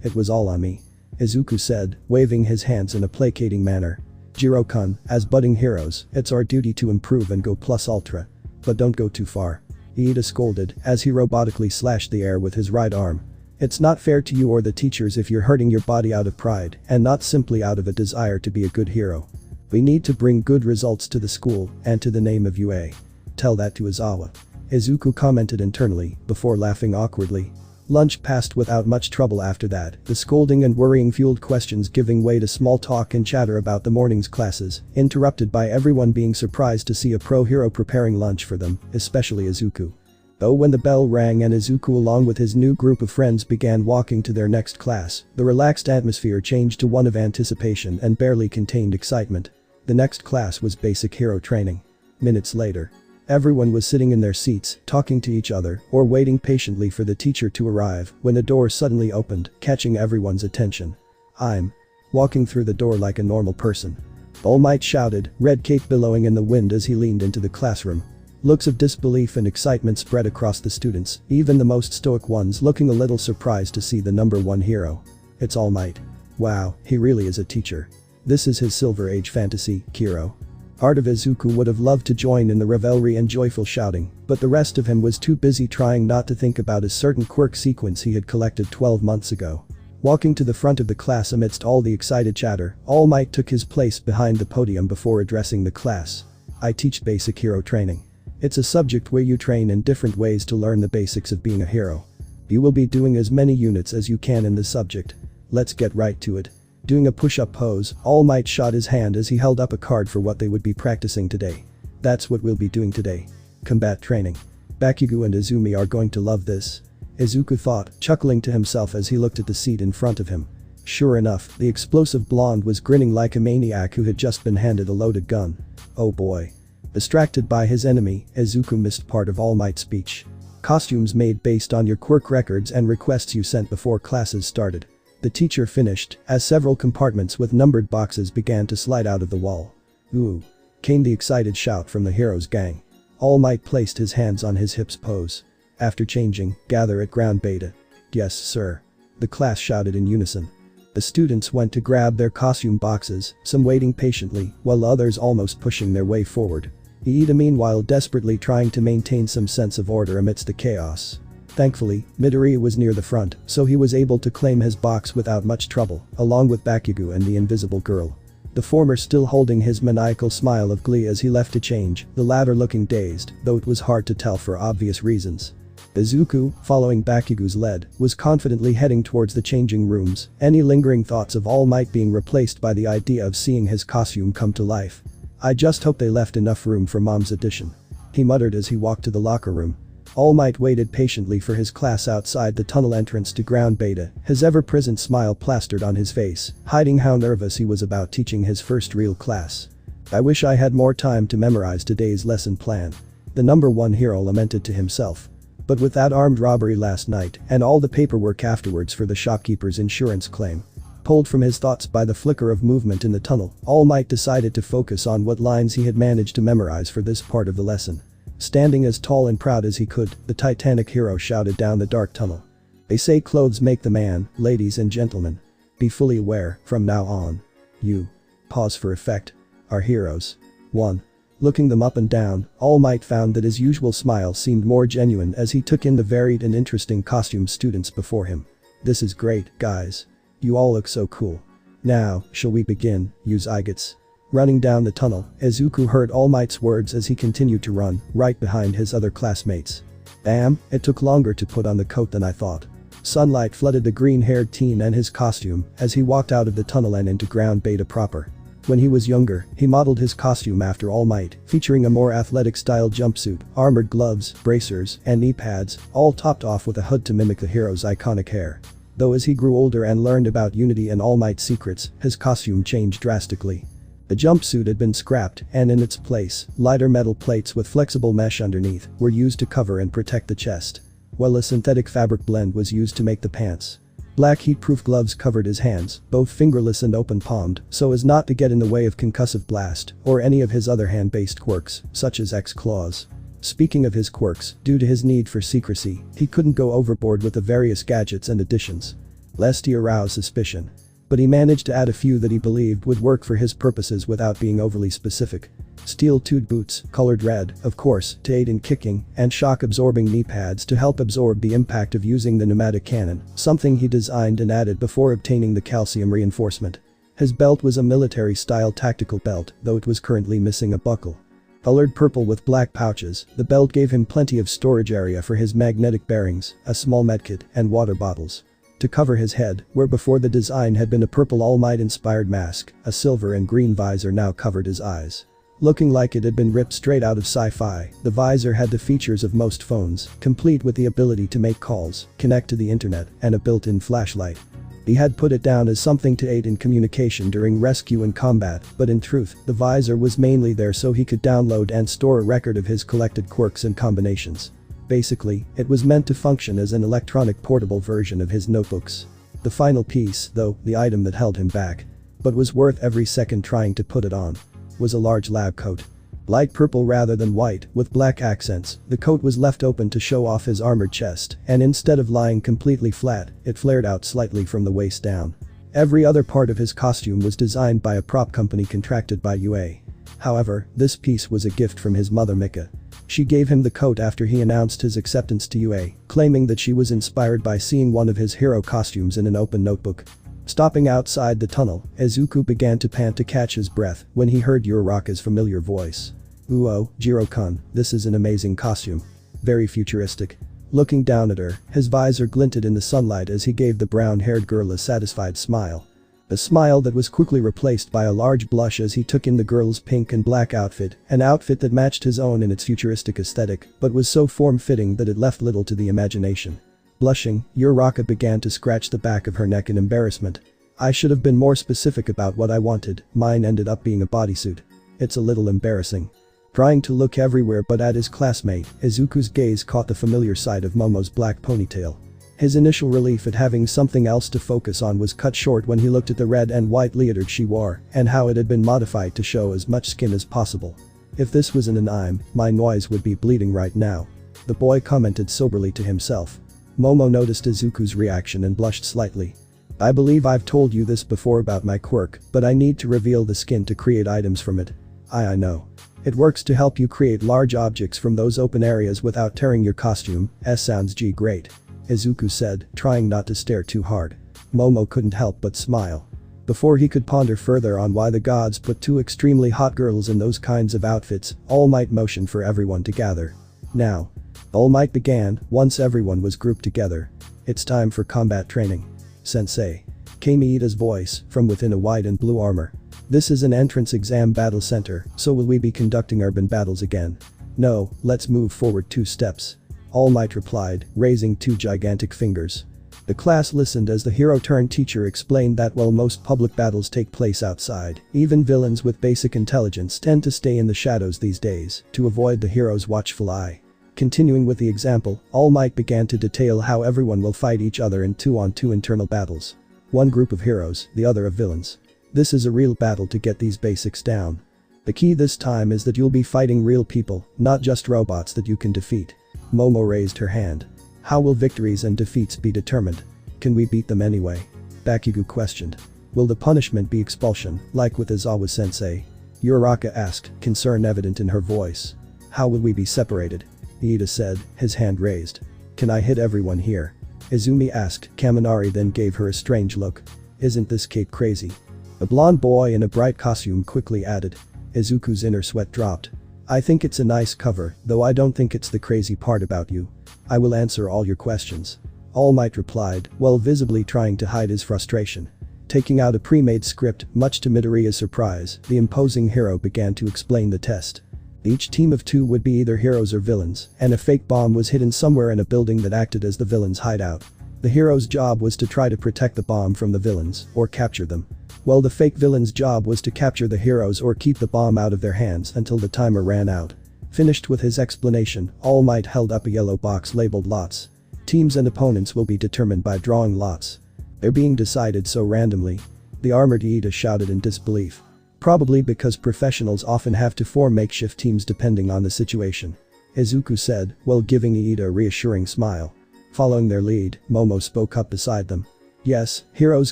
it was all on me," Izuku said, waving his hands in a placating manner. "JIRO-kun, as budding heroes, it's our duty to improve and go plus ultra. But don't go too far." Iida scolded as he robotically slashed the air with his right arm. "It's not fair to you or the teachers if you're hurting your body out of pride and not simply out of a desire to be a good hero. We need to bring good results to the school and to the name of UA. Tell that to Izawa." Izuku commented internally before laughing awkwardly. Lunch passed without much trouble after that, the scolding and worrying fueled questions giving way to small talk and chatter about the morning's classes, interrupted by everyone being surprised to see a pro-hero preparing lunch for them, especially Izuku. Though when the bell rang and Izuku along with his new group of friends began walking to their next class, the relaxed atmosphere changed to one of anticipation and barely contained excitement. The next class was basic hero training. Minutes later, everyone was sitting in their seats, talking to each other, or waiting patiently for the teacher to arrive when the door suddenly opened, catching everyone's attention. "I'm walking through the door like a normal person," All Might shouted, red cape billowing in the wind as he leaned into the classroom. Looks of disbelief and excitement spread across the students, even the most stoic ones looking a little surprised to see the #1 hero. "It's All Might. Wow, he really is a teacher. This is his Silver Age fantasy, Kiro." Part of Izuku would have loved to join in the revelry and joyful shouting, but the rest of him was too busy trying not to think about a certain quirk sequence he had collected 12 months ago. Walking to the front of the class amidst all the excited chatter, All Might took his place behind the podium before addressing the class. "I teach basic hero training. It's a subject where you train in different ways to learn the basics of being a hero. You will be doing as many units as you can in this subject. Let's get right to it." Doing a push-up pose, All Might shot his hand as he held up a card for what they would be practicing today. "That's what we'll be doing today. Combat training. Bakugo and Izumi are going to love this," Izuku thought, chuckling to himself as he looked at the seat in front of him. Sure enough, the explosive blonde was grinning like a maniac who had just been handed a loaded gun. Oh boy. Distracted by his enemy, Izuku missed part of All Might's speech. Costumes made based on your quirk records and requests you sent before classes started. The teacher finished, as several compartments with numbered boxes began to slide out of the wall. Ooh. Came the excited shout from the hero's gang. All Might placed his hands on his hips pose. After changing, gather at ground beta. Yes, sir. The class shouted in unison. The students went to grab their costume boxes, some waiting patiently, while others almost pushing their way forward. Iida meanwhile desperately trying to maintain some sense of order amidst the chaos. Thankfully, Midoriya was near the front, so he was able to claim his box without much trouble, along with Bakugo and the invisible girl. The former still holding his maniacal smile of glee as he left to change, the latter looking dazed, though it was hard to tell for obvious reasons. Izuku, following Bakugo's lead, was confidently heading towards the changing rooms, any lingering thoughts of All Might being replaced by the idea of seeing his costume come to life. I just hope they left enough room for Mom's addition. He muttered as he walked to the locker room. All Might waited patiently for his class outside the tunnel entrance to ground beta, his ever-present smile plastered on his face, hiding how nervous he was about teaching his first real class. I wish I had more time to memorize today's lesson plan. The number one hero lamented to himself. But with that armed robbery last night and all the paperwork afterwards for the shopkeeper's insurance claim. Pulled from his thoughts by the flicker of movement in the tunnel, All Might decided to focus on what lines he had managed to memorize for this part of the lesson. Standing as tall and proud as he could, the Titanic hero shouted down the dark tunnel. They say clothes make the man, ladies and gentlemen. Be fully aware, from now on. You. Pause for effect. Are heroes. 1. Looking them up and down, All Might found that his usual smile seemed more genuine as he took in the varied and interesting costume students before him. This is great, guys. You all look so cool. Now, shall we begin, you Zygots? Running down the tunnel, Izuku heard All Might's words as he continued to run, right behind his other classmates. Damn, it took longer to put on the coat than I thought. Sunlight flooded the green-haired teen and his costume as he walked out of the tunnel and into ground beta proper. When he was younger, he modeled his costume after All Might, featuring a more athletic-style jumpsuit, armored gloves, bracers, and knee pads, all topped off with a hood to mimic the hero's iconic hair. Though as he grew older and learned about Unity and All Might's secrets, his costume changed drastically. The jumpsuit had been scrapped, and in its place, lighter metal plates with flexible mesh underneath were used to cover and protect the chest, while a synthetic fabric blend was used to make the pants. Black heat-proof gloves covered his hands, both fingerless and open-palmed, so as not to get in the way of concussive blast or any of his other hand-based quirks, such as X-Claws. Speaking of his quirks, due to his need for secrecy, he couldn't go overboard with the various gadgets and additions, lest he arouse suspicion. But he managed to add a few that he believed would work for his purposes without being overly specific. Steel-toed boots, colored red, of course, to aid in kicking, and shock-absorbing knee pads to help absorb the impact of using the pneumatic cannon, something he designed and added before obtaining the calcium reinforcement. His belt was a military-style tactical belt, though it was currently missing a buckle. Colored purple with black pouches, the belt gave him plenty of storage area for his magnetic bearings, a small medkit, and water bottles. To cover his head, where before the design had been a purple All Might-inspired mask, a silver and green visor now covered his eyes. Looking like it had been ripped straight out of sci-fi, the visor had the features of most phones, complete with the ability to make calls, connect to the internet, and a built-in flashlight. He had put it down as something to aid in communication during rescue and combat, but in truth, the visor was mainly there so he could download and store a record of his collected quirks and combinations. Basically, it was meant to function as an electronic portable version of his notebooks. The final piece, though, the item that held him back, but was worth every second trying to put it on, was a large lab coat. Light purple rather than white, with black accents, the coat was left open to show off his armored chest, and instead of lying completely flat, it flared out slightly from the waist down. Every other part of his costume was designed by a prop company contracted by UA. However, this piece was a gift from his mother Mika. She gave him the coat after he announced his acceptance to UA, claiming that she was inspired by seeing one of his hero costumes in an open notebook. Stopping outside the tunnel, Izuku began to pant to catch his breath when he heard Uraraka's familiar voice. "Ooh, JIRO-kun, this is an amazing costume. Very futuristic." Looking down at her, his visor glinted in the sunlight as he gave the brown-haired girl a satisfied smile. A smile that was quickly replaced by a large blush as he took in the girl's pink and black outfit, an outfit that matched his own in its futuristic aesthetic, but was so form-fitting that it left little to the imagination. Blushing, Uraraka began to scratch the back of her neck in embarrassment. I should have been more specific about what I wanted, mine ended up being a bodysuit. It's a little embarrassing. Trying to look everywhere but at his classmate, Izuku's gaze caught the familiar side of Momo's black ponytail. His initial relief at having something else to focus on was cut short when he looked at the red and white leotard she wore and how it had been modified to show as much skin as possible. If this was an anime, my nose would be bleeding right now. The boy commented soberly to himself. Momo noticed Izuku's reaction and blushed slightly. I believe I've told you this before about my quirk, but I need to reveal the skin to create items from it. I know. It works to help you create large objects from those open areas without tearing your costume. Sounds great. Izuku said, trying not to stare too hard. Momo couldn't help but smile. Before he could ponder further on why the gods put two extremely hot girls in those kinds of outfits, All Might motioned for everyone to gather. Now. All Might began, once everyone was grouped together. It's time for combat training. Sensei. Came Iida's voice from within a white and blue armor. This is an entrance exam battle center, so will we be conducting urban battles again? No, let's move forward 2 steps. All Might replied, raising 2 gigantic fingers. The class listened as the hero-turned-teacher explained that while most public battles take place outside, even villains with basic intelligence tend to stay in the shadows these days to avoid the hero's watchful eye. Continuing with the example, All Might began to detail how everyone will fight each other in 2-on-2 internal battles. One group of heroes, the other of villains. This is a real battle to get these basics down. The key this time is that you'll be fighting real people, not just robots that you can defeat. Momo raised her hand. How will victories and defeats be determined? Can we beat them anyway? Bakugo questioned. Will the punishment be expulsion, like with Izawa-sensei? Uraraka asked, concern evident in her voice. How will we be separated? Iida said, his hand raised. Can I hit everyone here? Izumi asked, Kaminari then gave her a strange look. Isn't this cape crazy? A blonde boy in a bright costume quickly added. Izuku's inner sweat dropped. I think it's a nice cover, though I don't think it's the crazy part about you. I will answer all your questions. All Might replied, while visibly trying to hide his frustration. Taking out a pre-made script, much to Midoriya's surprise, the imposing hero began to explain the test. Each team of 2 would be either heroes or villains, and a fake bomb was hidden somewhere in a building that acted as the villains' hideout. The hero's job was to try to protect the bomb from the villains, or capture them. While the fake villain's job was to capture the heroes or keep the bomb out of their hands until the timer ran out. Finished with his explanation, All Might held up a yellow box labeled lots. Teams and opponents will be determined by drawing lots. They're being decided so randomly. The armored Iida shouted in disbelief. Probably because professionals often have to form makeshift teams depending on the situation. Izuku said, while giving Iida a reassuring smile. Following their lead, Momo spoke up beside them. Yes, heroes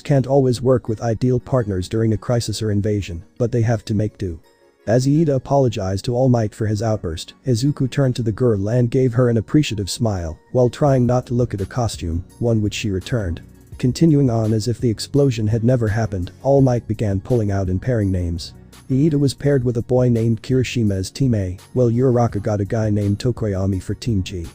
can't always work with ideal partners during a crisis or invasion, but they have to make do. As Iida apologized to All Might for his outburst, Izuku turned to the girl and gave her an appreciative smile, while trying not to look at her costume, one which she returned. Continuing on as if the explosion had never happened, All Might began pulling out and pairing names. Iida was paired with a boy named Kirishima as Team A, while Uraraka got a guy named Tokoyami for Team G.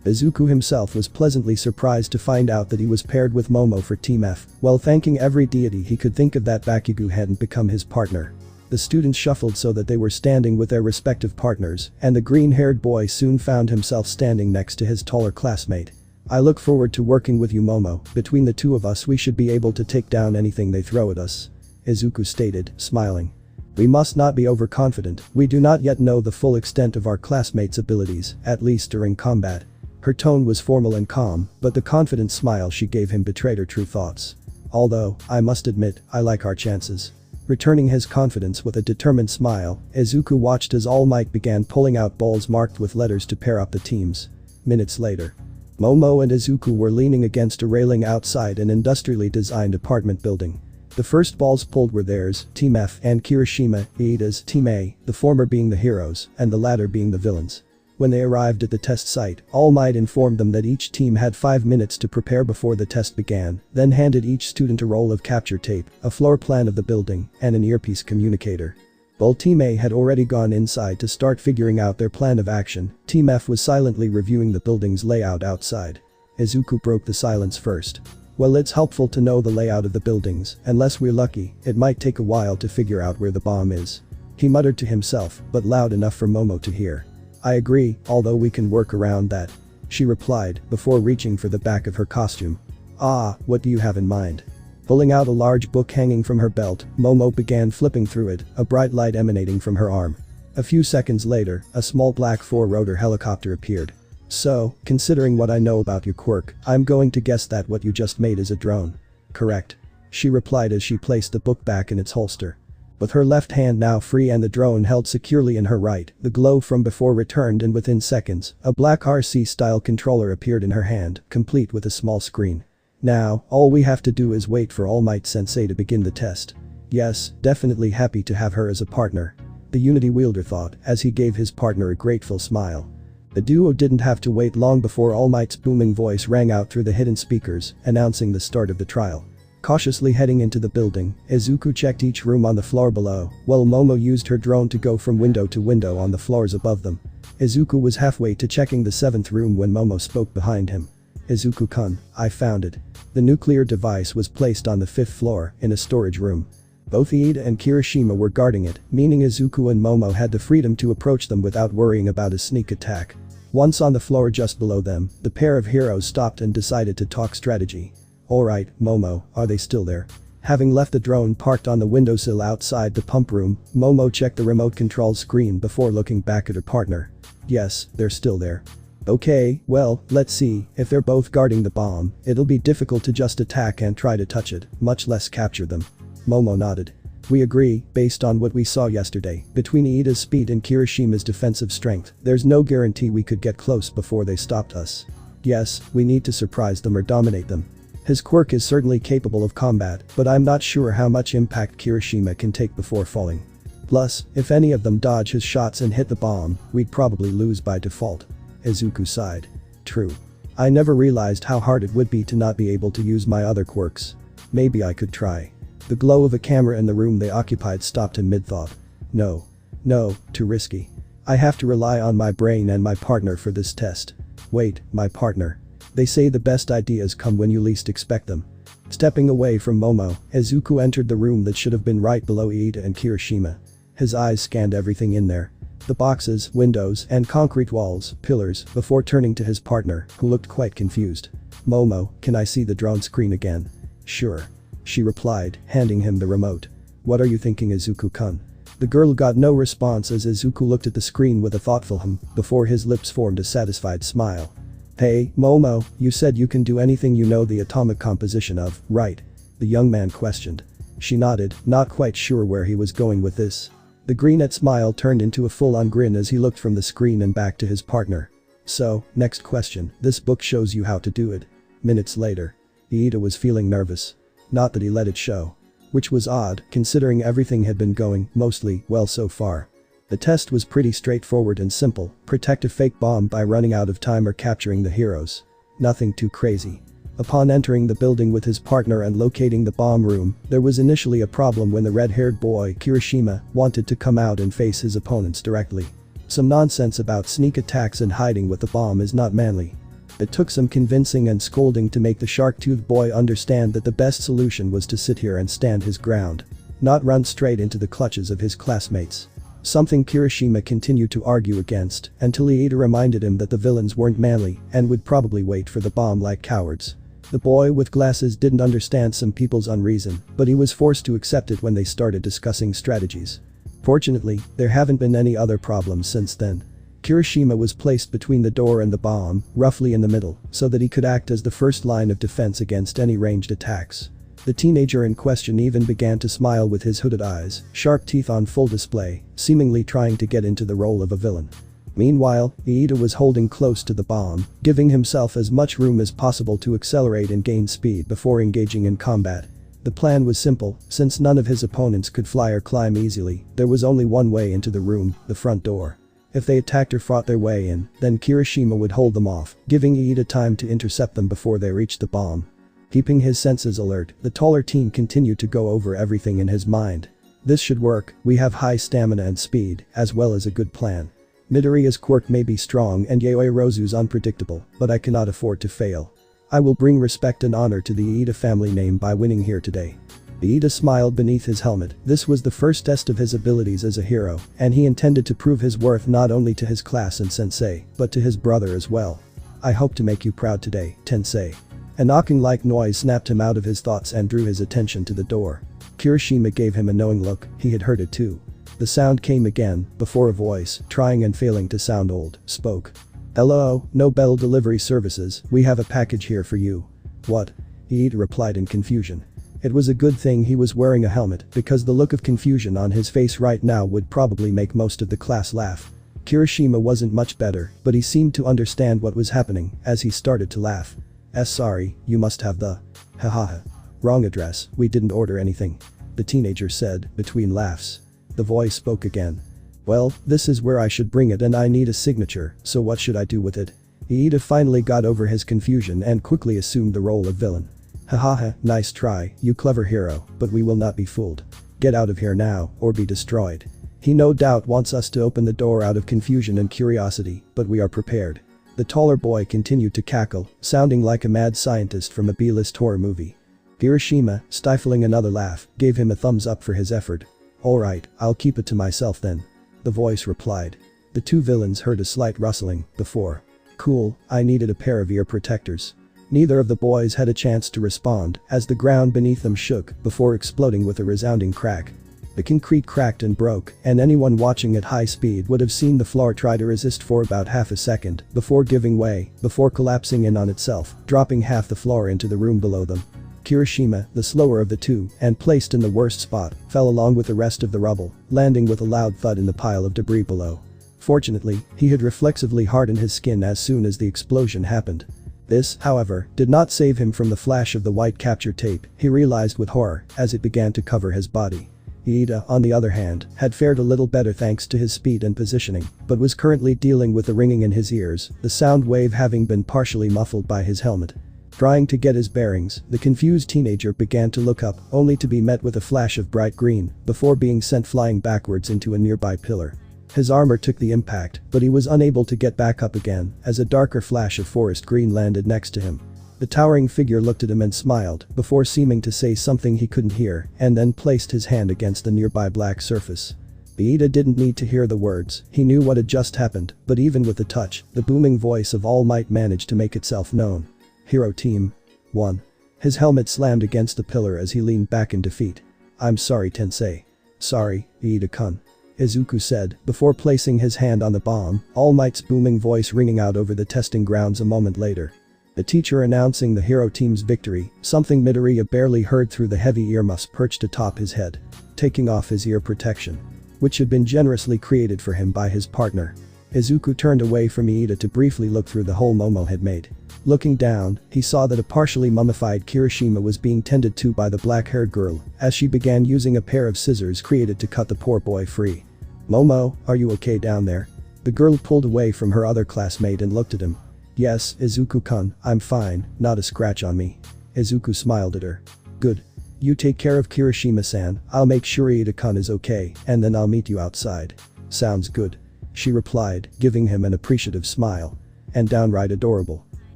Izuku himself was pleasantly surprised to find out that he was paired with Momo for Team F, while thanking every deity he could think of that Bakugo hadn't become his partner. The students shuffled so that they were standing with their respective partners, and the green-haired boy soon found himself standing next to his taller classmate. I look forward to working with you, Momo. Between the 2 of us we should be able to take down anything they throw at us. Izuku stated, smiling. We must not be overconfident, we do not yet know the full extent of our classmates' abilities, at least during combat. Her tone was formal and calm, but the confident smile she gave him betrayed her true thoughts. Although, I must admit, I like our chances. Returning his confidence with a determined smile, Izuku watched as All Might began pulling out balls marked with letters to pair up the teams. Minutes later. Momo and Izuku were leaning against a railing outside an industrially designed apartment building. The first balls pulled were theirs, Team F and Kirishima, Iida's Team A, the former being the heroes, and the latter being the villains. When they arrived at the test site, All Might informed them that each team had 5 minutes to prepare before the test began, then handed each student a roll of capture tape, a floor plan of the building, and an earpiece communicator. While Team A had already gone inside to start figuring out their plan of action, Team F was silently reviewing the building's layout outside. Izuku broke the silence first. Well, it's helpful to know the layout of the buildings, unless we're lucky, it might take a while to figure out where the bomb is. He muttered to himself, but loud enough for Momo to hear. I agree, although we can work around that. She replied, before reaching for the back of her costume. Ah, what do you have in mind? Pulling out a large book hanging from her belt, Momo began flipping through it, a bright light emanating from her arm. A few seconds later, a small black four-rotor helicopter appeared. So, considering what I know about your Quirk, I'm going to guess that what you just made is a drone. Correct. She replied as she placed the book back in its holster. With her left hand now free and the drone held securely in her right, the glow from before returned and within seconds, a black RC-style controller appeared in her hand, complete with a small screen. Now, all we have to do is wait for All Might Sensei to begin the test. Yes, definitely happy to have her as a partner. The Unity wielder thought as he gave his partner a grateful smile. The duo didn't have to wait long before All Might's booming voice rang out through the hidden speakers, announcing the start of the trial. Cautiously heading into the building, Izuku checked each room on the floor below, while Momo used her drone to go from window to window on the floors above them. Izuku was halfway to checking the 7th room when Momo spoke behind him. Izuku-kun, I found it. The nuclear device was placed on the 5th floor, in a storage room. Both Iida and Kirishima were guarding it, meaning Izuku and Momo had the freedom to approach them without worrying about a sneak attack. Once on the floor just below them, the pair of heroes stopped and decided to talk strategy. Alright, Momo, are they still there? Having left the drone parked on the windowsill outside the pump room, Momo checked the remote control screen before looking back at her partner. Yes, they're still there. Okay, well, let's see, if they're both guarding the bomb, it'll be difficult to just attack and try to touch it, much less capture them. Momo nodded. We agree, based on what we saw yesterday, between Iida's speed and Kirishima's defensive strength, there's no guarantee we could get close before they stopped us. Yes, we need to surprise them or dominate them. His Quirk is certainly capable of combat, but I'm not sure how much impact Kirishima can take before falling. Plus, if any of them dodge his shots and hit the bomb, we'd probably lose by default. Izuku sighed. True. I never realized how hard it would be to not be able to use my other quirks. Maybe I could try. The glow of a camera in the room they occupied stopped him mid-thought. No. No, too risky. I have to rely on my brain and my partner for this test. Wait, my partner. They say the best ideas come when you least expect them. Stepping away from Momo, Izuku entered the room that should have been right below Iida and Kirishima. His eyes scanned everything in there. The boxes, windows, and concrete walls, pillars, before turning to his partner, who looked quite confused. Momo, can I see the drone screen again? Sure. She replied, handing him the remote. What are you thinking, Izuku-kun? The girl got no response as Izuku looked at the screen with a thoughtful before his lips formed a satisfied smile. Hey, Momo, you said you can do anything you know the atomic composition of, right? The young man questioned. She nodded, not quite sure where he was going with this. The greenette smile turned into a full-on grin as he looked from the screen and back to his partner. So, next question, this book shows you how to do it. Minutes later. Iida was feeling nervous. Not that he let it show. Which was odd, considering everything had been going, mostly, well so far. The test was pretty straightforward and simple, protect a fake bomb by running out of time or capturing the heroes. Nothing too crazy. Upon entering the building with his partner and locating the bomb room, there was initially a problem when the red-haired boy, Kirishima, wanted to come out and face his opponents directly. Some nonsense about sneak attacks and hiding with the bomb is not manly. It took some convincing and scolding to make the shark-toothed boy understand that the best solution was to sit here and stand his ground. Not run straight into the clutches of his classmates. Something Kirishima continued to argue against, until Iida reminded him that the villains weren't manly and would probably wait for the bomb like cowards. The boy with glasses didn't understand some people's unreason, but he was forced to accept it when they started discussing strategies. Fortunately, there haven't been any other problems since then. Kirishima was placed between the door and the bomb, roughly in the middle, so that he could act as the first line of defense against any ranged attacks. The teenager in question even began to smile with his hooded eyes, sharp teeth on full display, seemingly trying to get into the role of a villain. Meanwhile, Iida was holding close to the bomb, giving himself as much room as possible to accelerate and gain speed before engaging in combat. The plan was simple, since none of his opponents could fly or climb easily, there was only one way into the room, the front door. If they attacked or fought their way in, then Kirishima would hold them off, giving Iida time to intercept them before they reached the bomb. Keeping his senses alert, the taller teen continued to go over everything in his mind. This should work, we have high stamina and speed, as well as a good plan. Midoriya's quirk may be strong and Yaoirozu's unpredictable, but I cannot afford to fail. I will bring respect and honor to the Iida family name by winning here today. Iida smiled beneath his helmet, this was the first test of his abilities as a hero, and he intended to prove his worth not only to his class and sensei, but to his brother as well. I hope to make you proud today, Tensei. A knocking-like noise snapped him out of his thoughts and drew his attention to the door. Kirishima gave him a knowing look, he had heard it too. The sound came again, before a voice, trying and failing to sound old, spoke. "Hello, no bell delivery services, we have a package here for you." "What?" Iida replied in confusion. It was a good thing he was wearing a helmet because the look of confusion on his face right now would probably make most of the class laugh. Kirishima wasn't much better, but he seemed to understand what was happening as he started to laugh. Sorry, you must have the… Hahaha. Wrong address, we didn't order anything," the teenager said, between laughs. The voice spoke again. "Well, this is where I should bring it and I need a signature, so what should I do with it?" Iida finally got over his confusion and quickly assumed the role of villain. "Hahaha, nice try, you clever hero, but we will not be fooled. Get out of here now, or be destroyed." He no doubt wants us to open the door out of confusion and curiosity, but we are prepared. The taller boy continued to cackle, sounding like a mad scientist from a B-list horror movie. Kirishima, stifling another laugh, gave him a thumbs up for his effort. "Alright, I'll keep it to myself then," the voice replied. The two villains heard a slight rustling, before. "Cool, I needed a pair of ear protectors." Neither of the boys had a chance to respond as the ground beneath them shook before exploding with a resounding crack. The concrete cracked and broke, and anyone watching at high speed would have seen the floor try to resist for about half a second before giving way, before collapsing in on itself, dropping half the floor into the room below them. Kirishima, the slower of the two and placed in the worst spot, fell along with the rest of the rubble, landing with a loud thud in the pile of debris below. Fortunately, he had reflexively hardened his skin as soon as the explosion happened. This, however, did not save him from the flash of the white capture tape, he realized with horror, as it began to cover his body. Iida, on the other hand, had fared a little better thanks to his speed and positioning, but was currently dealing with the ringing in his ears, the sound wave having been partially muffled by his helmet. Trying to get his bearings, the confused teenager began to look up, only to be met with a flash of bright green, before being sent flying backwards into a nearby pillar. His armor took the impact, but he was unable to get back up again, as a darker flash of forest green landed next to him. The towering figure looked at him and smiled, before seeming to say something he couldn't hear, and then placed his hand against the nearby black surface. Iida didn't need to hear the words, he knew what had just happened, but even with the touch, the booming voice of All Might managed to make itself known. "Hero Team 1. His helmet slammed against the pillar as he leaned back in defeat. "I'm sorry, Tensei." "Sorry, Iida-kun," Izuku said, before placing his hand on the bomb, All Might's booming voice ringing out over the testing grounds a moment later. The teacher announcing the hero team's victory, something Midoriya barely heard through the heavy earmuffs perched atop his head. Taking off his ear protection, which had been generously created for him by his partner. Izuku turned away from Iida to briefly look through the hole Momo had made. Looking down, he saw that a partially mummified Kirishima was being tended to by the black-haired girl, as she began using a pair of scissors created to cut the poor boy free. "Momo, are you okay down there?" The girl pulled away from her other classmate and looked at him. "Yes, Izuku-kun, I'm fine, not a scratch on me." Izuku smiled at her. "Good. You take care of Kirishima-san, I'll make sure Iida-kun is okay, and then I'll meet you outside." "Sounds good," she replied, giving him an appreciative smile. "And downright adorable."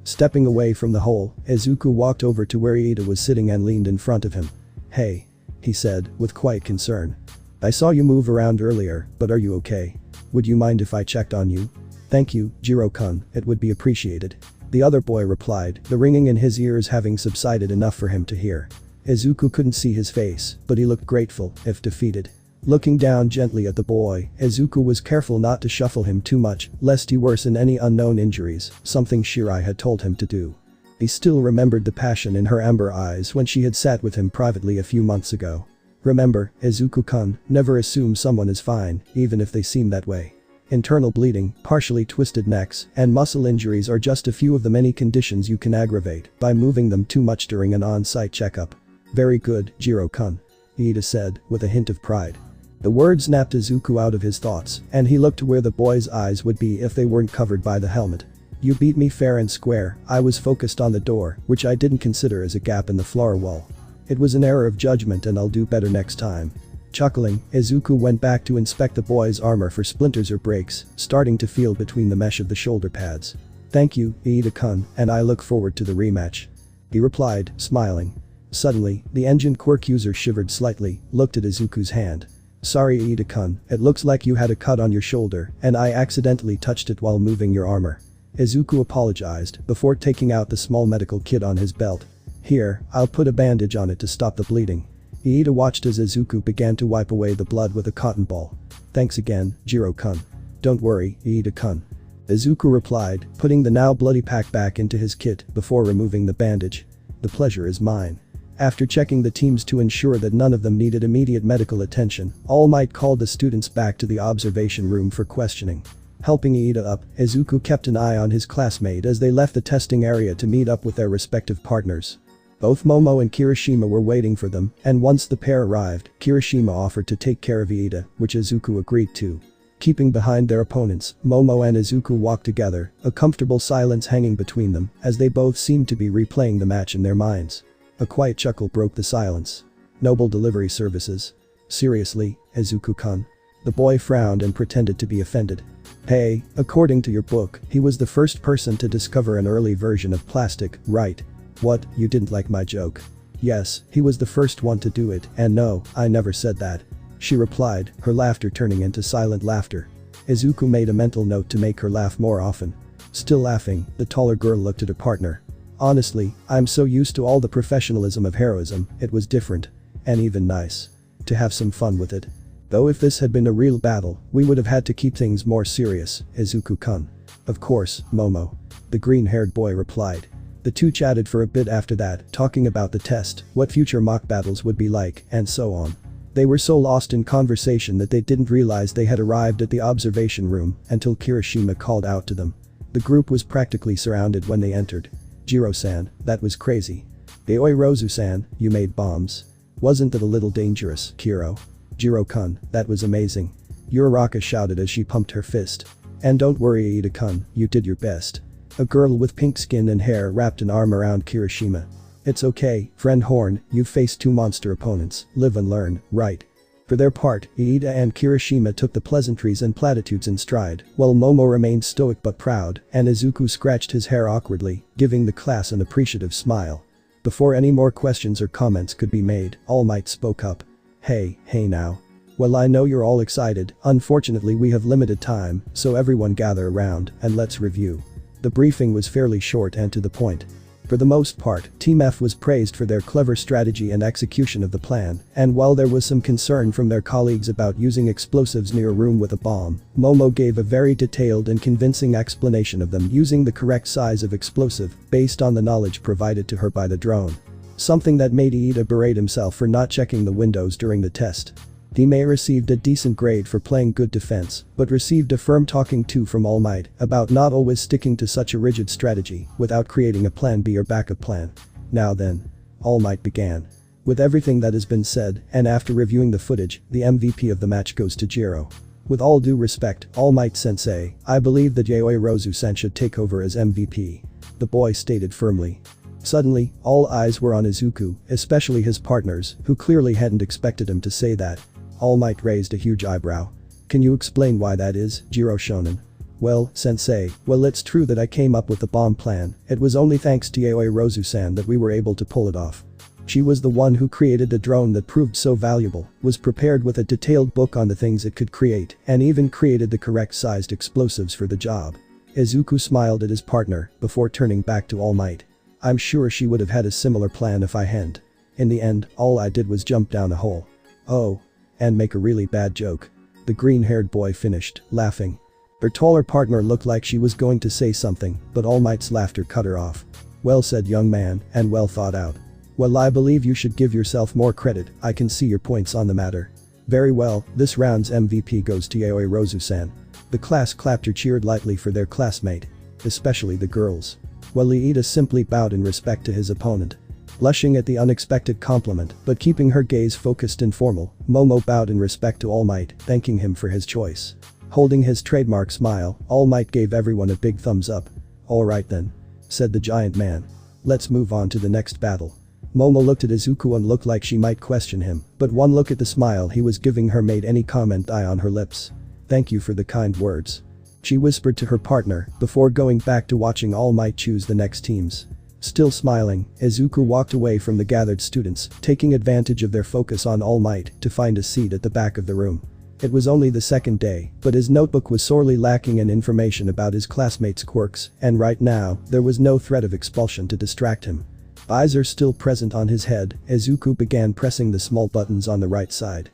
Stepping away from the hole, Izuku walked over to where Iida was sitting and leaned in front of him. "Hey," he said, with quiet concern. "I saw you move around earlier, but are you okay? Would you mind if I checked on you?" "Thank you, JIRO-kun, it would be appreciated," the other boy replied, the ringing in his ears having subsided enough for him to hear. Izuku couldn't see his face, but he looked grateful, if defeated. Looking down gently at the boy, Izuku was careful not to shuffle him too much, lest he worsen any unknown injuries, something Shirai had told him to do. He still remembered the passion in her amber eyes when she had sat with him privately a few months ago. Remember, Izuku-kun, never assume someone is fine, even if they seem that way. Internal bleeding, partially twisted necks, and muscle injuries are just a few of the many conditions you can aggravate by moving them too much during an on-site checkup. "Very good, JIRO-kun," Iida said, with a hint of pride. The word snapped Izuku out of his thoughts, and he looked to where the boy's eyes would be if they weren't covered by the helmet. "You beat me fair and square, I was focused on the door, which I didn't consider as a gap in the floor wall. It was an error of judgment and I'll do better next time." Chuckling, Izuku went back to inspect the boy's armor for splinters or breaks, starting to feel between the mesh of the shoulder pads. "Thank you, Iida-kun, and I look forward to the rematch," he replied, smiling. Suddenly, the engine Quirk user shivered slightly, looked at Izuku's hand. "Sorry, Iida-kun, it looks like you had a cut on your shoulder, and I accidentally touched it while moving your armor." Izuku apologized before taking out the small medical kit on his belt. Here, I'll put a bandage on it to stop the bleeding. Iida watched as Izuku began to wipe away the blood with a cotton ball. Thanks again, JIRO-kun. Don't worry, Iida-kun. Izuku replied, putting the now bloody pack back into his kit before removing the bandage. The pleasure is mine. After checking the teams to ensure that none of them needed immediate medical attention, All Might called the students back to the observation room for questioning. Helping Iida up, Izuku kept an eye on his classmate as they left the testing area to meet up with their respective partners. Both Momo and Kirishima were waiting for them, and once the pair arrived, Kirishima offered to take care of Iida, which Izuku agreed to. Keeping behind their opponents, Momo and Izuku walked together, a comfortable silence hanging between them, as they both seemed to be replaying the match in their minds. A quiet chuckle broke the silence. Noble delivery services. Seriously, Izuku-kun? The boy frowned and pretended to be offended. Hey, according to your book, he was the first person to discover an early version of plastic, right? What, you didn't like my joke? Yes, he was the first one to do it, and no, I never said that. She replied, her laughter turning into silent laughter. Izuku made a mental note to make her laugh more often. Still laughing, the taller girl looked at her partner. Honestly, I'm so used to all the professionalism of heroism, it was different. And even nice. To have some fun with it. Though if this had been a real battle, we would have had to keep things more serious, Izuku-kun. Of course, Momo. The green-haired boy replied. The two chatted for a bit after that, talking about the test, what future mock battles would be like, and so on. They were so lost in conversation that they didn't realize they had arrived at the observation room until Kirishima called out to them. The group was practically surrounded when they entered. Jiro-san, that was crazy. Aoi Rozu-san, you made bombs. Wasn't that a little dangerous, Kiro? Jiro-kun, that was amazing. Uraraka shouted as she pumped her fist. And don't worry Iida-kun, you did your best. A girl with pink skin and hair wrapped an arm around Kirishima. It's okay, friend Horn, you've faced two monster opponents, live and learn, right? For their part, Iida and Kirishima took the pleasantries and platitudes in stride, while Momo remained stoic but proud, and Izuku scratched his hair awkwardly, giving the class an appreciative smile. Before any more questions or comments could be made, All Might spoke up. Hey now. Well, I know you're all excited, unfortunately we have limited time, so everyone gather around, and let's review. The briefing was fairly short and to the point. For the most part, Team F was praised for their clever strategy and execution of the plan, and while there was some concern from their colleagues about using explosives near a room with a bomb, Momo gave a very detailed and convincing explanation of them using the correct size of explosive based on the knowledge provided to her by the drone. Something that made Iida berate himself for not checking the windows during the test. Dime received a decent grade for playing good defense, but received a firm talking to from All Might about not always sticking to such a rigid strategy without creating a plan B or backup plan. Now then. All Might began. With everything that has been said, and after reviewing the footage, the MVP of the match goes to JIRO. With all due respect, All Might Sensei, I believe that Yaoi Rozu-san should take over as MVP. The boy stated firmly. Suddenly, all eyes were on Izuku, especially his partners, who clearly hadn't expected him to say that. All Might raised a huge eyebrow. Can you explain why that is, Jiro Shonen? Well, sensei, well it's true that I came up with the bomb plan, it was only thanks to Yaoi Rozu-san that we were able to pull it off. She was the one who created the drone that proved so valuable, was prepared with a detailed book on the things it could create, and even created the correct sized explosives for the job. Izuku smiled at his partner, before turning back to All Might. I'm sure she would have had a similar plan if I hadn't. In the end, all I did was jump down a hole. Oh. And make a really bad joke. The green-haired boy finished, laughing. Her taller partner looked like she was going to say something, but All Might's laughter cut her off. Well said young man, and well thought out. Well I believe you should give yourself more credit, I can see your points on the matter. Very well, this round's MVP goes to Yaoi Rozu-san. The class clapped or cheered lightly for their classmate. Especially the girls. While Iida simply bowed in respect to his opponent. Blushing at the unexpected compliment, but keeping her gaze focused and formal, Momo bowed in respect to All Might, thanking him for his choice. Holding his trademark smile, All Might gave everyone a big thumbs up. Alright then. Said the giant man. Let's move on to the next battle. Momo looked at Izuku and looked like she might question him, but one look at the smile he was giving her made any comment die on her lips. Thank you for the kind words. She whispered to her partner, before going back to watching All Might choose the next teams. Still smiling, Izuku walked away from the gathered students, taking advantage of their focus on All Might to find a seat at the back of the room. It was only the second day, but his notebook was sorely lacking in information about his classmates' quirks, and right now, there was no threat of expulsion to distract him. Visor still present on his head, Izuku began pressing the small buttons on the right side.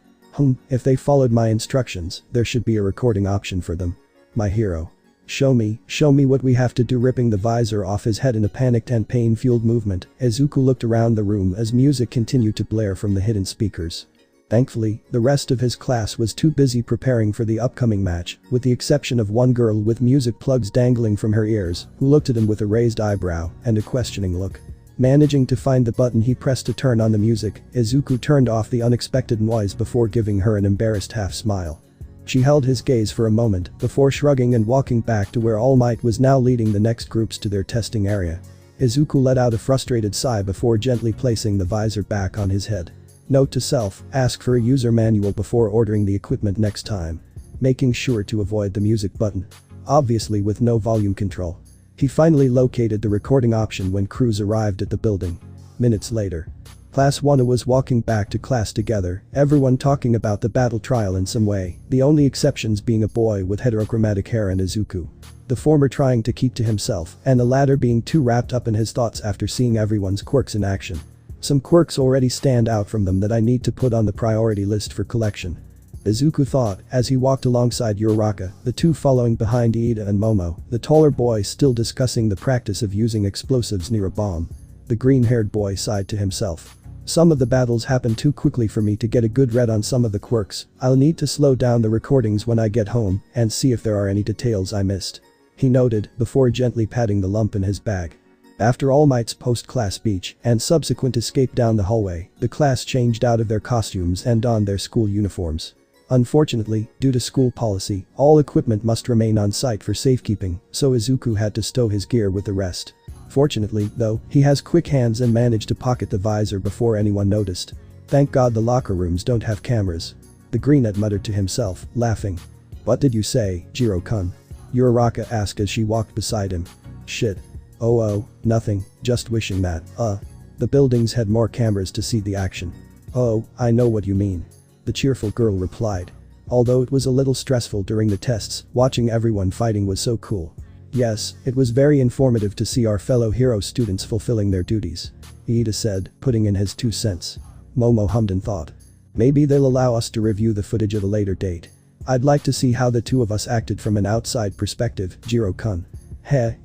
If they followed my instructions, there should be a recording option for them. My hero. Show me what we have to do. Ripping the visor off his head in a panicked and pain-fueled movement, Izuku looked around the room as music continued to blare from the hidden speakers. Thankfully, the rest of his class was too busy preparing for the upcoming match, with the exception of one girl with music plugs dangling from her ears, who looked at him with a raised eyebrow and a questioning look. Managing to find the button he pressed to turn on the music, Izuku turned off the unexpected noise before giving her an embarrassed half-smile. She held his gaze for a moment before shrugging and walking back to where All Might was now leading the next groups to their testing area. Izuku let out a frustrated sigh before gently placing the visor back on his head. Note to self, ask for a user manual before ordering the equipment next time. Making sure to avoid the music button. Obviously with no volume control. He finally located the recording option when crews arrived at the building. Minutes later. Class 1 was walking back to class together, everyone talking about the battle trial in some way, the only exceptions being a boy with heterochromatic hair and Izuku. The former trying to keep to himself, and the latter being too wrapped up in his thoughts after seeing everyone's quirks in action. Some quirks already stand out from them that I need to put on the priority list for collection. Izuku thought as he walked alongside Uraraka, the two following behind Iida and Momo, the taller boy still discussing the practice of using explosives near a bomb. The green-haired boy sighed to himself. Some of the battles happen too quickly for me to get a good read on some of the quirks. I'll need to slow down the recordings when I get home and see if there are any details I missed. He noted before gently patting the lump in his bag. After All Might's post-class speech and subsequent escape down the hallway, the class changed out of their costumes and donned their school uniforms. Unfortunately, due to school policy, all equipment must remain on site for safekeeping, so Izuku had to stow his gear with the rest. Fortunately, though, he has quick hands and managed to pocket the visor before anyone noticed. Thank God the locker rooms don't have cameras. The greenette muttered to himself, laughing. What did you say, JIRO-kun? Uraraka asked as she walked beside him. Shit. Oh, nothing, just wishing that, the buildings had more cameras to see the action. Oh, I know what you mean. The cheerful girl replied. Although it was a little stressful during the tests, watching everyone fighting was so cool. Yes, it was very informative to see our fellow hero students fulfilling their duties. Iida said, putting in his 2 cents. Momo hummed in thought. Maybe they'll allow us to review the footage at a later date. I'd like to see how the two of us acted from an outside perspective, JIRO-kun.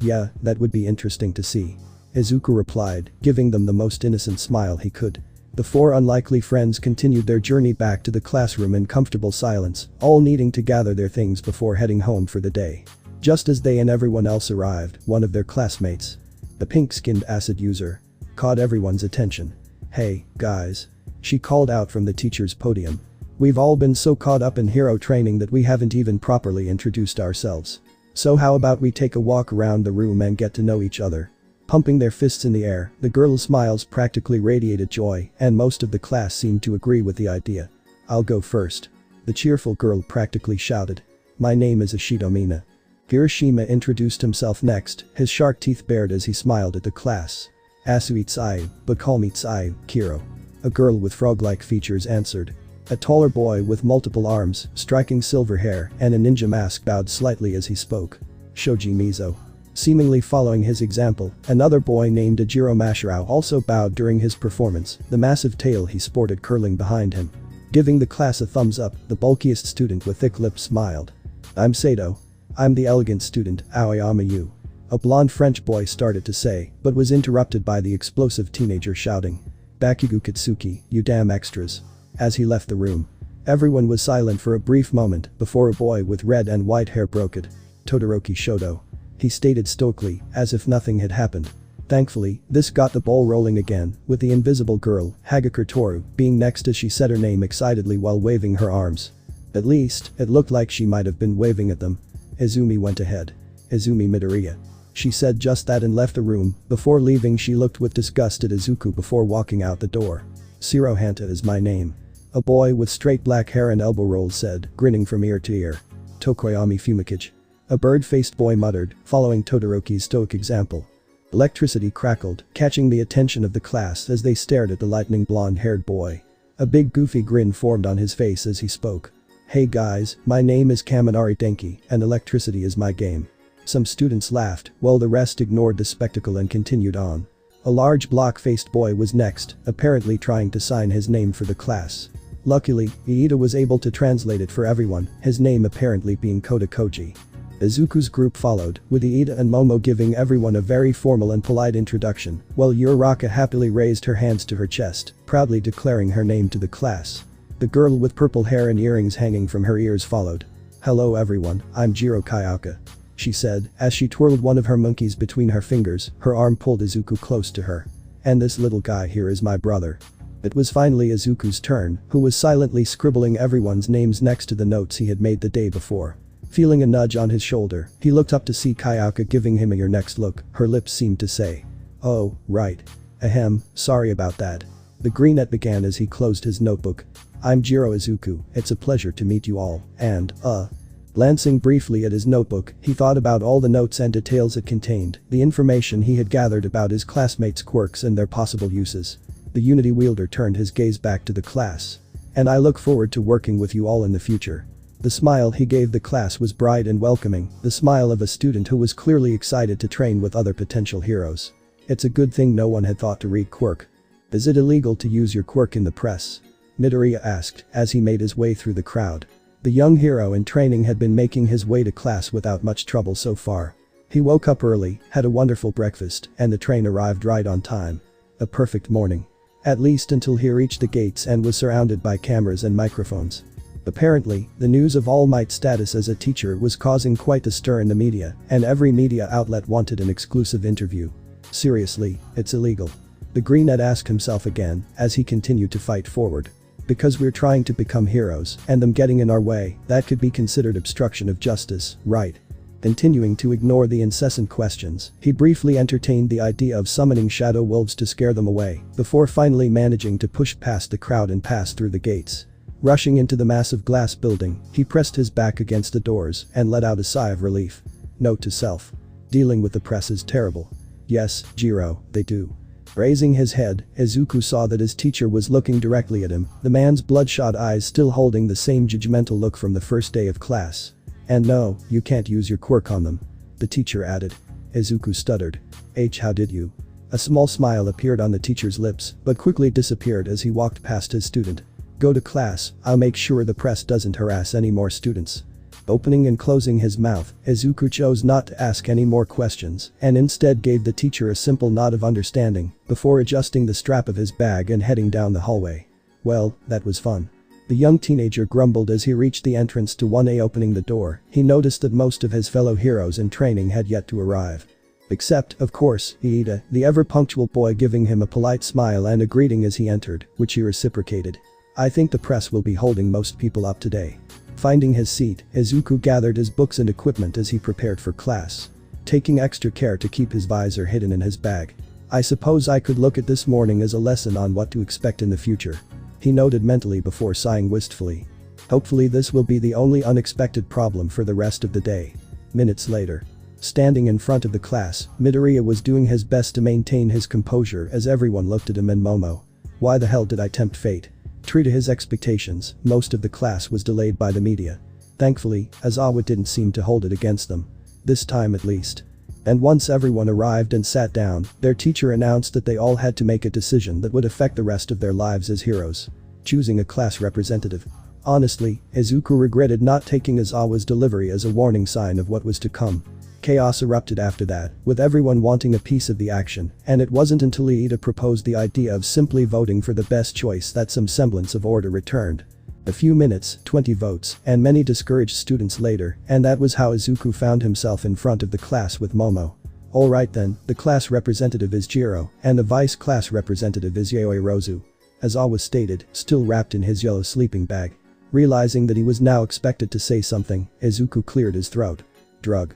Yeah, that would be interesting to see. Izuku replied, giving them the most innocent smile he could. The 4 unlikely friends continued their journey back to the classroom in comfortable silence, all needing to gather their things before heading home for the day. Just as they and everyone else arrived, one of their classmates, the pink-skinned acid user, caught everyone's attention. Hey, guys. She called out from the teacher's podium. We've all been so caught up in hero training that we haven't even properly introduced ourselves. So how about we take a walk around the room and get to know each other? Pumping their fists in the air, the girl's smiles practically radiated joy, and most of the class seemed to agree with the idea. I'll go first. The cheerful girl practically shouted. My name is Ashidomina. Kirishima introduced himself next, his shark teeth bared as he smiled at the class. Asui Tsuyu, but call me Tsuyu, Kiro. A girl with frog-like features answered. A taller boy with multiple arms, striking silver hair, and a ninja mask bowed slightly as he spoke. Shoji Mizo. Seemingly following his example, another boy named Ajiro Mashirao also bowed during his performance, the massive tail he sported curling behind him. Giving the class a thumbs up, the bulkiest student with thick lips smiled. I'm Sato. I'm the elegant student, Aoyama Yu. A blonde French boy started to say, but was interrupted by the explosive teenager shouting. Bakugu Katsuki, you damn extras. As he left the room. Everyone was silent for a brief moment before a boy with red and white hair broke it. Todoroki Shoto. He stated stoically, as if nothing had happened. Thankfully, this got the ball rolling again, with the invisible girl, Hagakure Toru, being next as she said her name excitedly while waving her arms. At least, it looked like she might have been waving at them. Izumi went ahead. Izumi Midoriya. She said just that and left the room. Before leaving she looked with disgust at Izuku before walking out the door. Shirohanta is my name. A boy with straight black hair and elbow rolls said, grinning from ear to ear. Tokoyami Fumikage. A bird-faced boy muttered, following Todoroki's stoic example. Electricity crackled, catching the attention of the class as they stared at the lightning blonde-haired boy. A big goofy grin formed on his face as he spoke. Hey guys, my name is Kaminari Denki, and electricity is my game. Some students laughed, while the rest ignored the spectacle and continued on. A large block-faced boy was next, apparently trying to sign his name for the class. Luckily, Iida was able to translate it for everyone, his name apparently being Kota Koji. Izuku's group followed, with Iida and Momo giving everyone a very formal and polite introduction, while Uraraka happily raised her hands to her chest, proudly declaring her name to the class. The girl with purple hair and earrings hanging from her ears followed. Hello everyone, I'm JIRO Kayaka, she said, as she twirled one of her monkeys between her fingers. Her arm pulled Izuku close to her. And this little guy here is my brother. It was finally Izuku's turn, who was silently scribbling everyone's names next to the notes he had made the day before. Feeling a nudge on his shoulder, he looked up to see Kayaka giving him a "your next" look. Her lips seemed to say, "Oh, right. Ahem, sorry about that." The greenette began as he closed his notebook. I'm JIRO Izuku, it's a pleasure to meet you all, and, Glancing briefly at his notebook, he thought about all the notes and details it contained, the information he had gathered about his classmates' quirks and their possible uses. The Unity wielder turned his gaze back to the class. And I look forward to working with you all in the future. The smile he gave the class was bright and welcoming, the smile of a student who was clearly excited to train with other potential heroes. It's a good thing no one had thought to read Quirk. Is it illegal to use your quirk in the press? Midoriya asked, as he made his way through the crowd. The young hero in training had been making his way to class without much trouble so far. He woke up early, had a wonderful breakfast, and the train arrived right on time. A perfect morning. At least until he reached the gates and was surrounded by cameras and microphones. Apparently, the news of All Might's status as a teacher was causing quite a stir in the media, and every media outlet wanted an exclusive interview. Seriously, it's illegal. The greenette asked himself again, as he continued to fight forward. Because we're trying to become heroes, and them getting in our way, that could be considered obstruction of justice, right? Continuing to ignore the incessant questions, he briefly entertained the idea of summoning shadow wolves to scare them away, before finally managing to push past the crowd and pass through the gates. Rushing into the massive glass building, he pressed his back against the doors and let out a sigh of relief. Note to self. Dealing with the press is terrible. Yes, JIRO, they do. Raising his head, Izuku saw that his teacher was looking directly at him, the man's bloodshot eyes still holding the same judgmental look from the first day of class. And no, you can't use your quirk on them. The teacher added. Izuku stuttered. How did you? A small smile appeared on the teacher's lips, but quickly disappeared as he walked past his student. Go to class, I'll make sure the press doesn't harass any more students. Opening and closing his mouth, Izuku chose not to ask any more questions and instead gave the teacher a simple nod of understanding before adjusting the strap of his bag and heading down the hallway. Well, that was fun. The young teenager grumbled as he reached the entrance to 1A. Opening the door, he noticed that most of his fellow heroes in training had yet to arrive. Except, of course, Iida, the ever-punctual boy, giving him a polite smile and a greeting as he entered, which he reciprocated. I think the press will be holding most people up today. Finding his seat, Izuku gathered his books and equipment as he prepared for class. Taking extra care to keep his visor hidden in his bag. I suppose I could look at this morning as a lesson on what to expect in the future. He noted mentally before sighing wistfully. Hopefully this will be the only unexpected problem for the rest of the day. Minutes later. Standing in front of the class, Midoriya was doing his best to maintain his composure as everyone looked at him and Momo. Why the hell did I tempt fate? True to his expectations, most of the class was delayed by the media. Thankfully, Aizawa didn't seem to hold it against them. This time at least. And once everyone arrived and sat down, their teacher announced that they all had to make a decision that would affect the rest of their lives as heroes. Choosing a class representative. Honestly, Izuku regretted not taking Aizawa's delivery as a warning sign of what was to come. Chaos erupted after that, with everyone wanting a piece of the action, and it wasn't until Iida proposed the idea of simply voting for the best choice that some semblance of order returned. A few minutes, 20 votes, and many discouraged students later, and that was how Izuku found himself in front of the class with Momo. Alright then, the class representative is JIRO, and the vice class representative is Yaoi Rozu. As always stated, still wrapped in his yellow sleeping bag. Realizing that he was now expected to say something, Izuku cleared his throat. Drug.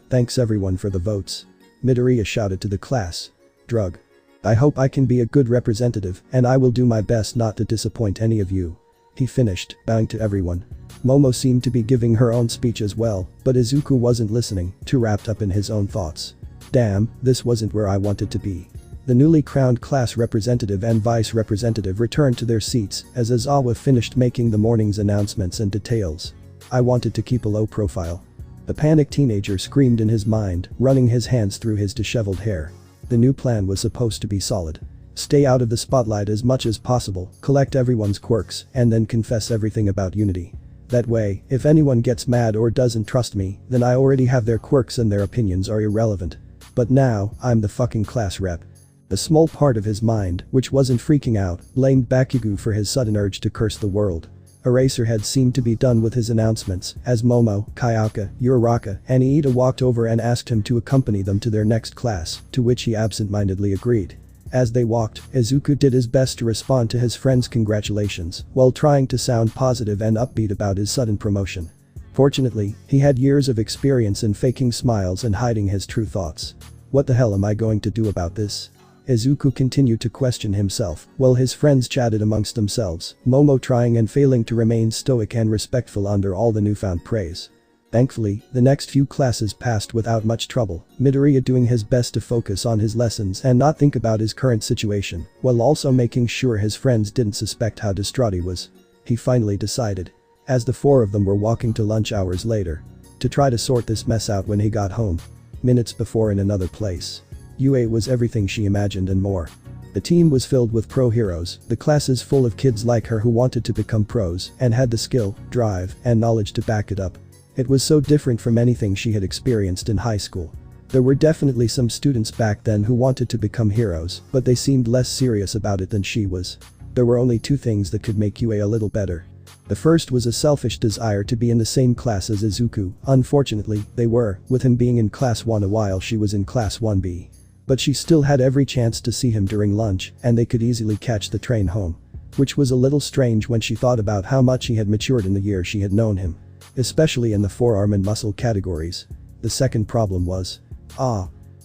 Thanks everyone for the votes. Midoriya shouted to the class. Drug. I hope I can be a good representative, and I will do my best not to disappoint any of you. He finished, bowing to everyone. Momo seemed to be giving her own speech as well, but Izuku wasn't listening, too wrapped up in his own thoughts. Damn, this wasn't where I wanted to be. The newly crowned class representative and vice representative returned to their seats as Aizawa finished making the morning's announcements and details. I wanted to keep a low profile. The panicked teenager screamed in his mind, running his hands through his disheveled hair. The new plan was supposed to be solid. Stay out of the spotlight as much as possible, collect everyone's quirks, and then confess everything about unity. That way, if anyone gets mad or doesn't trust me, then I already have their quirks and their opinions are irrelevant. But now, I'm the fucking class rep. A small part of his mind, which wasn't freaking out, blamed Bakugo for his sudden urge to curse the world. Eraserhead seemed to be done with his announcements as Momo, Kayaka, Uraraka, and Iida walked over and asked him to accompany them to their next class, to which he absent-mindedly agreed. As they walked, Izuku did his best to respond to his friend's congratulations, while trying to sound positive and upbeat about his sudden promotion. Fortunately, he had years of experience in faking smiles and hiding his true thoughts. What the hell am I going to do about this? Izuku continued to question himself, while his friends chatted amongst themselves, Momo trying and failing to remain stoic and respectful under all the newfound praise. Thankfully, the next few classes passed without much trouble, Midoriya doing his best to focus on his lessons and not think about his current situation, while also making sure his friends didn't suspect how distraught he was. He finally decided, as the four of them were walking to lunch hours later, to try to sort this mess out when he got home. Minutes before in another place. UA was everything she imagined and more. The team was filled with pro heroes, the classes full of kids like her who wanted to become pros and had the skill, drive, and knowledge to back it up. It was so different from anything she had experienced in high school. There were definitely some students back then who wanted to become heroes, but they seemed less serious about it than she was. There were only two things that could make UA a little better. The first was a selfish desire to be in the same class as Izuku. Unfortunately, they were, with him being in class 1 while she was in class 1B. But she still had every chance to see him during lunch, and they could easily catch the train home. Which was a little strange when she thought about how much he had matured in the year she had known him. Especially in the forearm and muscle categories. The second problem was,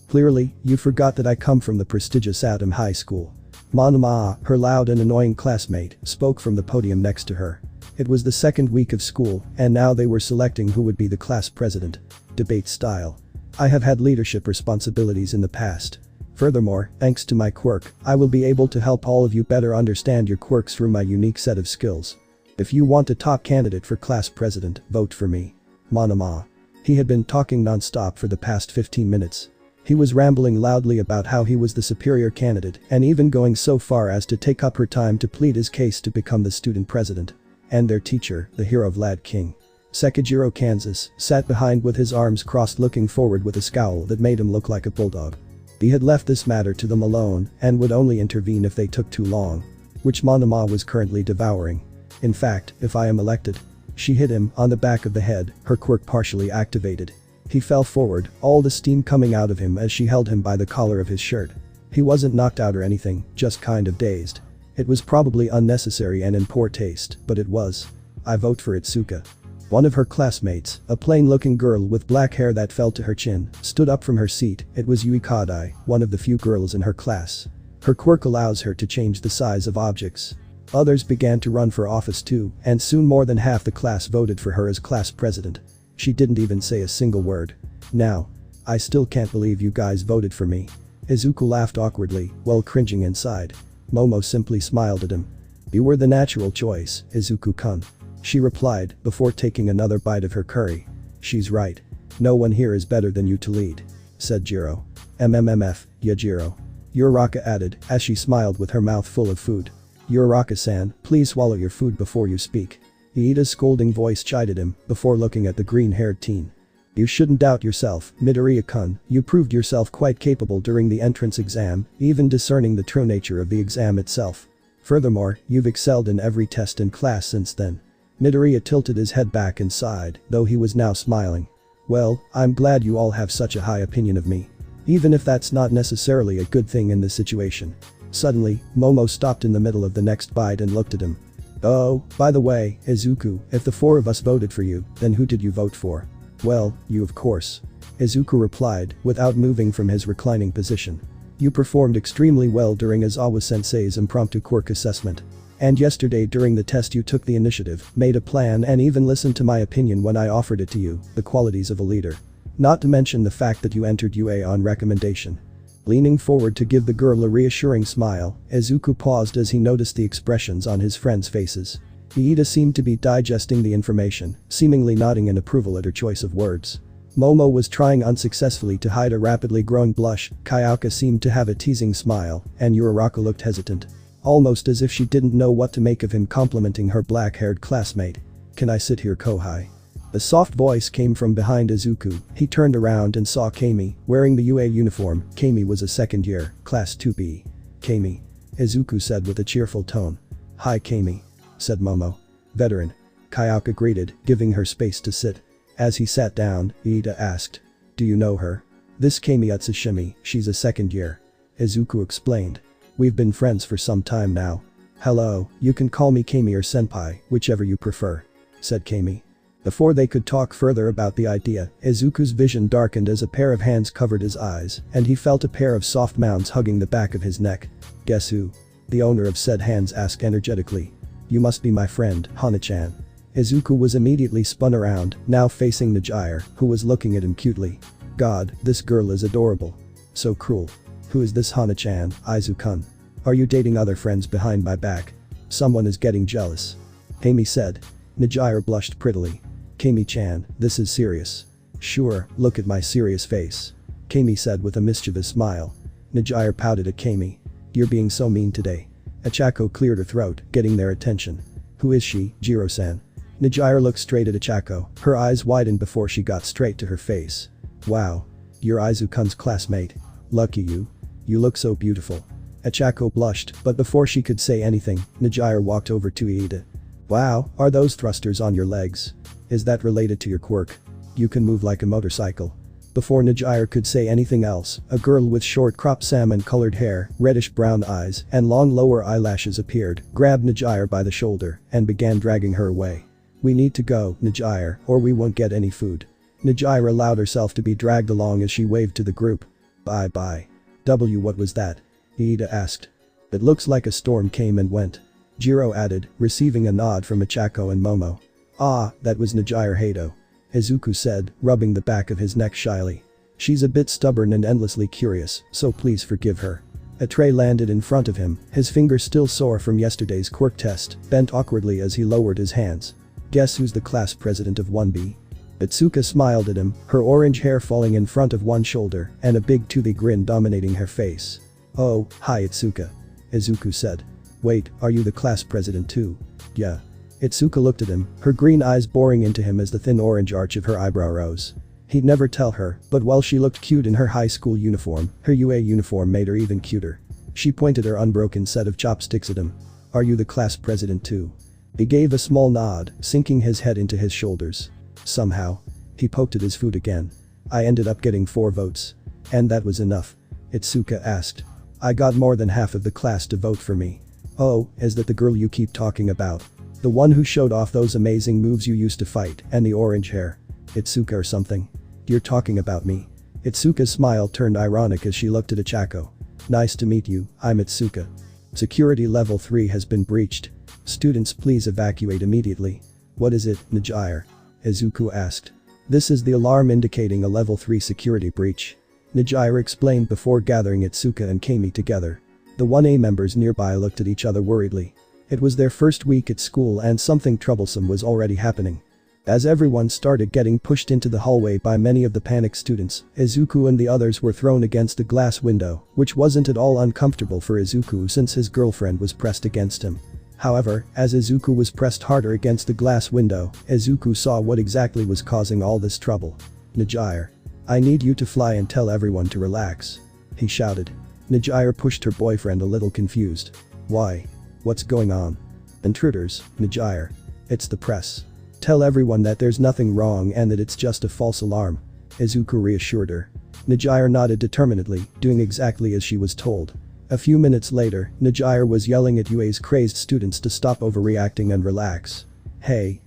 clearly, you forgot that I come from the prestigious Harem High School. Monoma, her loud and annoying classmate, spoke from the podium next to her. It was the second week of school, and now they were selecting who would be the class president. Debate style. I have had leadership responsibilities in the past. Furthermore, thanks to my quirk, I will be able to help all of you better understand your quirks through my unique set of skills. If you want a top candidate for class president, vote for me. Monoma. He had been talking non-stop for the past 15 minutes. He was rambling loudly about how he was the superior candidate and even going so far as to take up her time to plead his case to become the student president. And their teacher, the hero Vlad King. Sekijiro Kansas, sat behind with his arms crossed looking forward with a scowl that made him look like a bulldog. He had left this matter to them alone and would only intervene if they took too long. Which Monoma was currently devouring. In fact, if I am elected. She hit him on the back of the head, her quirk partially activated. He fell forward, all the steam coming out of him as she held him by the collar of his shirt. He wasn't knocked out or anything, just kind of dazed. It was probably unnecessary and in poor taste, but it was. I vote for Itsuka. One of her classmates, a plain-looking girl with black hair that fell to her chin, stood up from her seat. It was Yui Kadai, one of the few girls in her class. Her quirk allows her to change the size of objects. Others began to run for office too, and soon more than half the class voted for her as class president. She didn't even say a single word. Now. I still can't believe you guys voted for me. Izuku laughed awkwardly, while cringing inside. Momo simply smiled at him. You were the natural choice, Izuku-kun. She replied, before taking another bite of her curry. She's right. No one here is better than you to lead. Said JIRO. MMMF, yeah JIRO. Uraraka added, as she smiled with her mouth full of food. Uraraka-san, please swallow your food before you speak. Iida's scolding voice chided him, before looking at the green-haired teen. You shouldn't doubt yourself, Midoriya-kun, you proved yourself quite capable during the entrance exam, even discerning the true nature of the exam itself. Furthermore, you've excelled in every test in class since then. Midoriya tilted his head back and sighed, though he was now smiling. Well, I'm glad you all have such a high opinion of me. Even if that's not necessarily a good thing in this situation. Suddenly, Momo stopped in the middle of the next bite and looked at him. Oh, by the way, Izuku, if the four of us voted for you, then who did you vote for? Well, you of course. Izuku replied, without moving from his reclining position. You performed extremely well during Aizawa-sensei's impromptu quirk assessment. And yesterday during the test you took the initiative, made a plan and even listened to my opinion when I offered it to you, the qualities of a leader. Not to mention the fact that you entered UA on recommendation. Leaning forward to give the girl a reassuring smile, Izuku paused as he noticed the expressions on his friends' faces. Iida seemed to be digesting the information, seemingly nodding in approval at her choice of words. Momo was trying unsuccessfully to hide a rapidly growing blush, Kayaka seemed to have a teasing smile, and Uraraka looked hesitant. Almost as if she didn't know what to make of him complimenting her black-haired classmate. "Can I sit here, Kohai?" A soft voice came from behind Izuku. He turned around and saw Kami, wearing the UA uniform. Kami was a second year, class 2B. "Kami," Izuku said with a cheerful tone. "Hi Kami," said Momo. "Veteran." Kayaka greeted, giving her space to sit. As he sat down, Iida asked. "Do you know her?" "This Kami Utsushimi, she's a second year." Izuku explained. "We've been friends for some time now." "Hello, you can call me Kami or Senpai, whichever you prefer," said Kami. Before they could talk further about the idea, Izuku's vision darkened as a pair of hands covered his eyes, and he felt a pair of soft mounds hugging the back of his neck. "Guess who?" the owner of said hands asked energetically. "You must be my friend, Hana-chan." Izuku was immediately spun around, now facing Midoriya, who was looking at him cutely. "God, this girl is adorable. So cruel. Who is this Hana-chan, Izuku-kun? Are you dating other friends behind my back? Someone is getting jealous." Kami said. Midoriya blushed prettily. "Kami-chan, this is serious." "Sure, look at my serious face," Kami said with a mischievous smile. Midoriya pouted at Kami. "You're being so mean today." Achako cleared her throat, getting their attention. "Who is she, JIRO-san?" Midoriya looked straight at Achako, her eyes widened before she got straight to her face. "Wow. You're Izuku-kun's classmate. Lucky you. You look so beautiful." Achako blushed, but before she could say anything, Midoriya walked over to Iida. "Wow, are those thrusters on your legs? Is that related to your quirk? You can move like a motorcycle." Before Midoriya could say anything else, a girl with short cropped salmon-colored hair, reddish-brown eyes, and long lower eyelashes appeared, grabbed Midoriya by the shoulder, and began dragging her away. "We need to go, Midoriya, or we won't get any food." Midoriya allowed herself to be dragged along as she waved to the group. Bye. What was that?" Iida asked. "It looks like a storm came and went," JIRO added, receiving a nod from Achako and Momo. "Ah, that was Midoriya Hato," Izuku said, rubbing the back of his neck shyly. "She's a bit stubborn and endlessly curious, so please forgive her." A tray landed in front of him, his fingers still sore from yesterday's quirk test, bent awkwardly as he lowered his hands. "Guess who's the class president of 1B? Itsuka smiled at him, her orange hair falling in front of one shoulder, and a big toothy grin dominating her face. "Oh, hi Itsuka," Izuku said. "Wait, are you the class president too?" "Yeah." Itsuka looked at him, her green eyes boring into him as the thin orange arch of her eyebrow rose. He'd never tell her, but while she looked cute in her high school uniform, her UA uniform made her even cuter. She pointed her unbroken set of chopsticks at him. "Are you the class president too?" He gave a small nod, sinking his head into his shoulders. Somehow. He poked at his food again. "I ended up getting 4 votes. And that was enough?" Itsuka asked. "I got more than half of the class to vote for me." "Oh, is that the girl you keep talking about? The one who showed off those amazing moves you used to fight and the orange hair? Itsuka or something? You're talking about me?" Itsuka's smile turned ironic as she looked at Achako. "Nice to meet you, I'm Itsuka. Security level 3 has been breached. Students please evacuate immediately." "What is it, Midoriya?" Izuku asked. "This is the alarm indicating a level 3 security breach," Midoriya explained before gathering Itsuka and Kami together. The 1A members nearby looked at each other worriedly. It was their first week at school and something troublesome was already happening. As everyone started getting pushed into the hallway by many of the panicked students, Izuku and the others were thrown against the glass window, which wasn't at all uncomfortable for Izuku since his girlfriend was pressed against him. However, as Izuku was pressed harder against the glass window, Izuku saw what exactly was causing all this trouble. "Midoriya, I need you to fly and tell everyone to relax," he shouted. Midoriya pushed her boyfriend a little confused. "Why? What's going on?" "Intruders, Midoriya. It's the press. Tell everyone that there's nothing wrong and that it's just a false alarm," Izuku reassured her. Midoriya nodded determinedly, doing exactly as she was told. A few minutes later, Midoriya was yelling at UA's crazed students to stop overreacting and relax. Hey.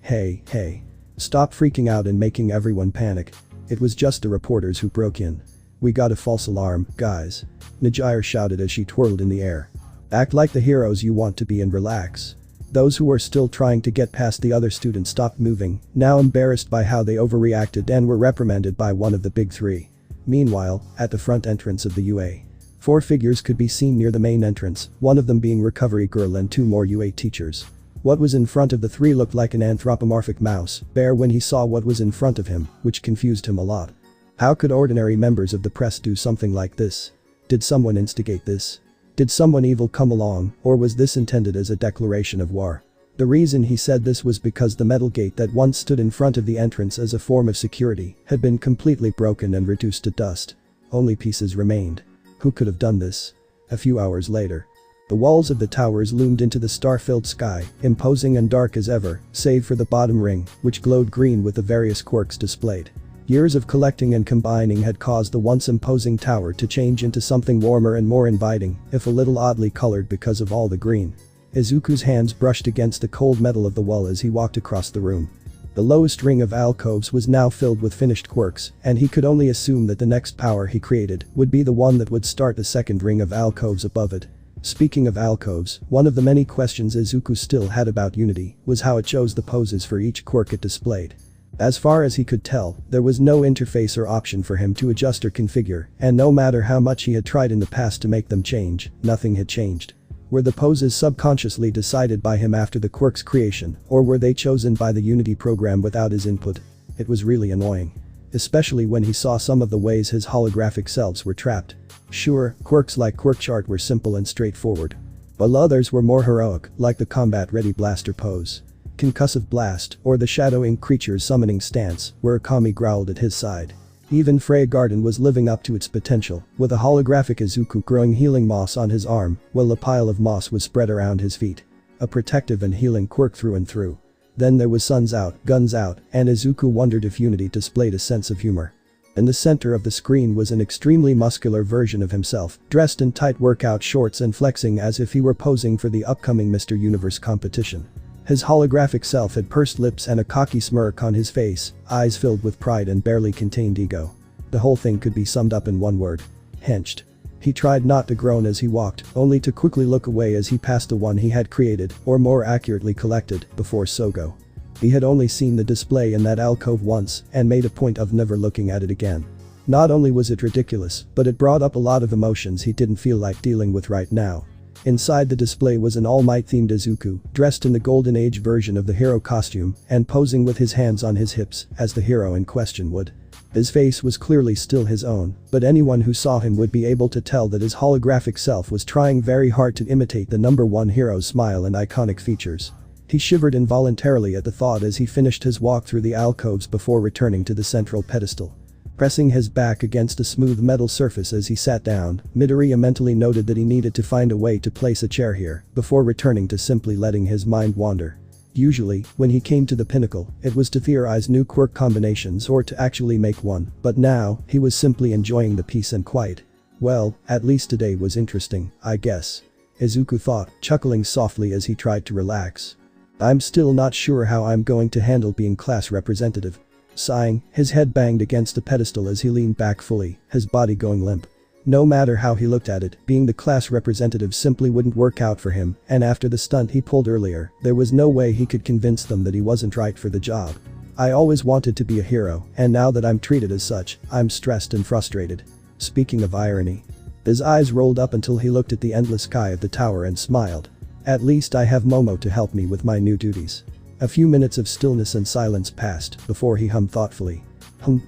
Stop freaking out and making everyone panic. It was just the reporters who broke in. We got a false alarm, guys," Midoriya shouted as she twirled in the air. "Act like the heroes you want to be and relax." Those who were still trying to get past the other students stopped moving, now embarrassed by how they overreacted and were reprimanded by one of the big 3. Meanwhile, at the front entrance of the UA, 4 figures could be seen near the main entrance, one of them being Recovery Girl and 2 more UA teachers. What was in front of the 3 looked like an anthropomorphic mouse bear when he saw what was in front of him, which confused him a lot. How could ordinary members of the press do something like this? Did someone instigate this? Did someone evil come along, or was this intended as a declaration of war? The reason he said this was because the metal gate that once stood in front of the entrance as a form of security had been completely broken and reduced to dust. Only pieces remained. Who could have done this? A few hours later. The walls of the towers loomed into the star-filled sky, imposing and dark as ever, save for the bottom ring, which glowed green with the various quirks displayed. Years of collecting and combining had caused the once imposing tower to change into something warmer and more inviting, if a little oddly colored because of all the green. Izuku's hands brushed against the cold metal of the wall as he walked across the room. The lowest ring of alcoves was now filled with finished quirks, and he could only assume that the next power he created would be the one that would start the second ring of alcoves above it. Speaking of alcoves, one of the many questions Izuku still had about Unity was how it chose the poses for each quirk it displayed. As far as he could tell, there was no interface or option for him to adjust or configure, and no matter how much he had tried in the past to make them change, nothing had changed. Were the poses subconsciously decided by him after the quirk's creation, or were they chosen by the Unity program without his input? It was really annoying. Especially when he saw some of the ways his holographic selves were trapped. Sure, quirks like Quirk Chart were simple and straightforward. While others were more heroic, like the Combat Ready Blaster pose. Concussive Blast, or the shadowing creature's summoning stance, where Akami growled at his side. Even Freya Garden was living up to its potential, with a holographic Izuku growing healing moss on his arm, while a pile of moss was spread around his feet. A protective and healing quirk through and through. Then there was Suns Out, Guns Out, and Izuku wondered if Unity displayed a sense of humor. In the center of the screen was an extremely muscular version of himself, dressed in tight workout shorts and flexing as if he were posing for the upcoming Mr. Universe competition. His holographic self had pursed lips and a cocky smirk on his face, eyes filled with pride and barely contained ego. The whole thing could be summed up in one word. Henched. He tried not to groan as he walked, only to quickly look away as he passed the one he had created, or more accurately collected, before Sogo. He had only seen the display in that alcove once and made a point of never looking at it again. Not only was it ridiculous, but it brought up a lot of emotions he didn't feel like dealing with right now. Inside the display was an All Might-themed Izuku, dressed in the Golden Age version of the hero costume and posing with his hands on his hips, as the hero in question would. His face was clearly still his own, but anyone who saw him would be able to tell that his holographic self was trying very hard to imitate the #1 hero's smile and iconic features. He shivered involuntarily at the thought as he finished his walk through the alcoves before returning to the central pedestal. Pressing his back against a smooth metal surface as he sat down, Midoriya mentally noted that he needed to find a way to place a chair here before returning to simply letting his mind wander. Usually, when he came to the pinnacle, it was to theorize new quirk combinations or to actually make one, but now, he was simply enjoying the peace and quiet. Well, at least today was interesting, I guess. Izuku thought, chuckling softly as he tried to relax. I'm still not sure how I'm going to handle being class representative. Sighing, his head banged against the pedestal as he leaned back fully, his body going limp. No matter how he looked at it, being the class representative simply wouldn't work out for him, and after the stunt he pulled earlier, there was no way he could convince them that he wasn't right for the job. I always wanted to be a hero, and now that I'm treated as such, I'm stressed and frustrated. Speaking of irony. His eyes rolled up until he looked at the endless sky of the tower and smiled. At least I have Momo to help me with my new duties. A few minutes of stillness and silence passed before he hummed thoughtfully.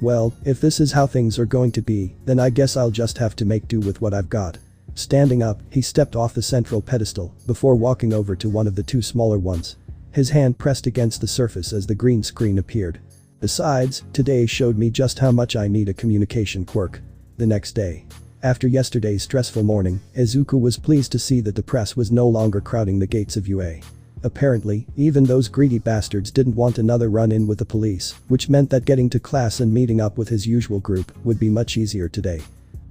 Well, if this is how things are going to be, then I guess I'll just have to make do with what I've got. Standing up, he stepped off the central pedestal before walking over to one of the 2 smaller ones. His hand pressed against the surface as the green screen appeared. Besides, today showed me just how much I need a communication quirk. The next day. After yesterday's stressful morning, Izuku was pleased to see that the press was no longer crowding the gates of UA. Apparently, even those greedy bastards didn't want another run-in with the police, which meant that getting to class and meeting up with his usual group would be much easier today.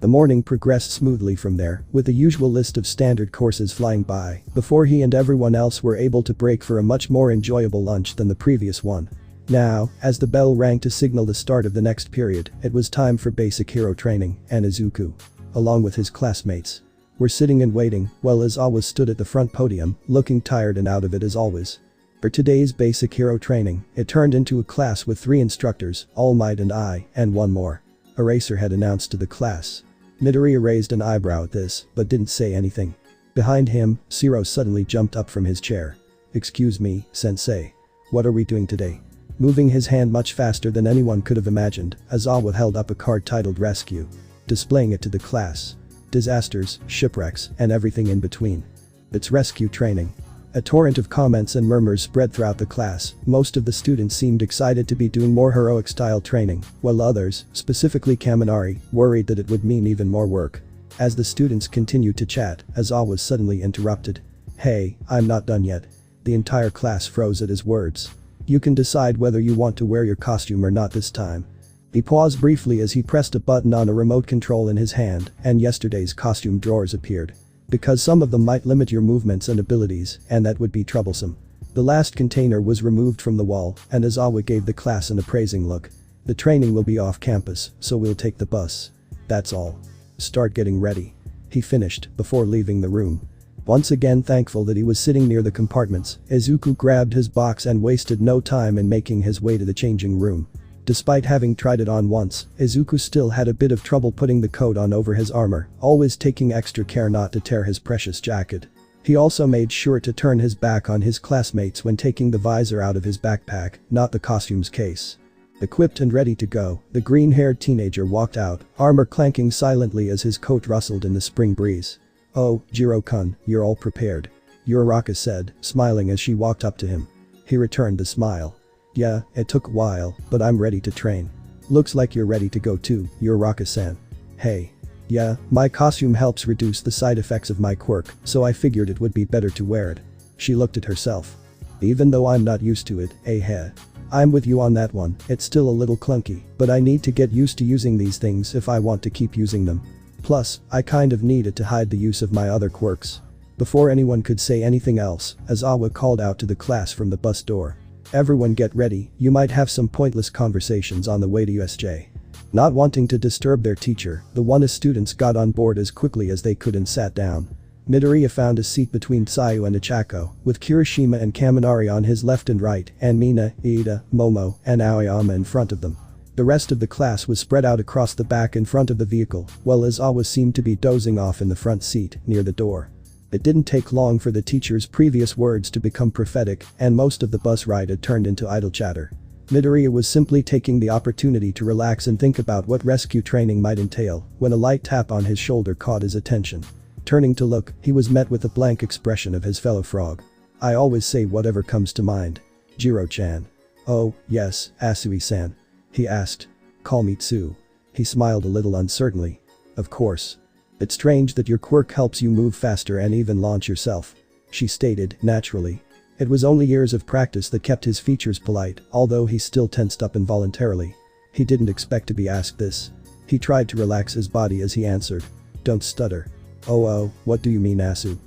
The morning progressed smoothly from there, with the usual list of standard courses flying by, before he and everyone else were able to break for a much more enjoyable lunch than the previous one. Now, as the bell rang to signal the start of the next period, it was time for basic hero training, and Izuku, along with his classmates, were sitting and waiting while Izawa stood at the front podium, looking tired and out of it as always. For today's basic hero training, it turned into a class with 3 instructors, All Might and I, and one more. Eraser had announced to the class. Midoriya raised an eyebrow at this, but didn't say anything. Behind him, JIRO suddenly jumped up from his chair. "Excuse me, sensei. What are we doing today?" Moving his hand much faster than anyone could have imagined, Aizawa held up a card titled Rescue. Displaying it to the class. Disasters, shipwrecks, and everything in between. It's rescue training. A torrent of comments and murmurs spread throughout the class. Most of the students seemed excited to be doing more heroic-style training, while others, specifically Kaminari, worried that it would mean even more work. As the students continued to chat, Aizawa was suddenly interrupted. "Hey, I'm not done yet." The entire class froze at his words. "You can decide whether you want to wear your costume or not this time." He paused briefly as he pressed a button on a remote control in his hand, and yesterday's costume drawers appeared. Because some of them might limit your movements and abilities, and that would be troublesome. The last container was removed from the wall, and Aizawa gave the class an appraising look. "The training will be off campus, so we'll take the bus. That's all. Start getting ready." He finished, before leaving the room. Once again thankful that he was sitting near the compartments, Izuku grabbed his box and wasted no time in making his way to the changing room. Despite having tried it on once, Izuku still had a bit of trouble putting the coat on over his armor, always taking extra care not to tear his precious jacket. He also made sure to turn his back on his classmates when taking the visor out of his backpack, not the costume's case. Equipped and ready to go, the green-haired teenager walked out, armor clanking silently as his coat rustled in the spring breeze. "Oh, JIRO-kun, you're all prepared," Uraraka said, smiling as she walked up to him. He returned the smile. "Yeah, it took a while, but I'm ready to train." "Looks like you're ready to go too, Uraraka-san." "Hey. Yeah, my costume helps reduce the side effects of my quirk, so I figured it would be better to wear it." She looked at herself. "Even though I'm not used to it, heh. I'm with you on that one, it's still a little clunky, but I need to get used to using these things if I want to keep using them. Plus, I kind of need it to hide the use of my other quirks." Before anyone could say anything else, Aizawa called out to the class from the bus door. "Everyone get ready, you might have some pointless conversations on the way to USJ." Not wanting to disturb their teacher, the one students got on board as quickly as they could and sat down. Midoriya found a seat between Tsuyu and Ichako, with Kirishima and Kaminari on his left and right, and Mina, Ida, Momo, and Aoyama in front of them. The rest of the class was spread out across the back in front of the vehicle, while Aizawa seemed to be dozing off in the front seat, near the door. It didn't take long for the teacher's previous words to become prophetic, and most of the bus ride had turned into idle chatter. Midoriya was simply taking the opportunity to relax and think about what rescue training might entail, when a light tap on his shoulder caught his attention. Turning to look, he was met with a blank expression of his fellow frog. "I always say whatever comes to mind. JIRO-chan." "Oh, yes, Asui-san?" he asked. "Call me Tsu." He smiled a little uncertainly. "Of course. It's strange that your quirk helps you move faster and even launch yourself," she stated, naturally. It was only years of practice that kept his features polite, although he still tensed up involuntarily. He didn't expect to be asked this. He tried to relax his body as he answered. "Don't stutter." Oh, what do you mean, Asu?"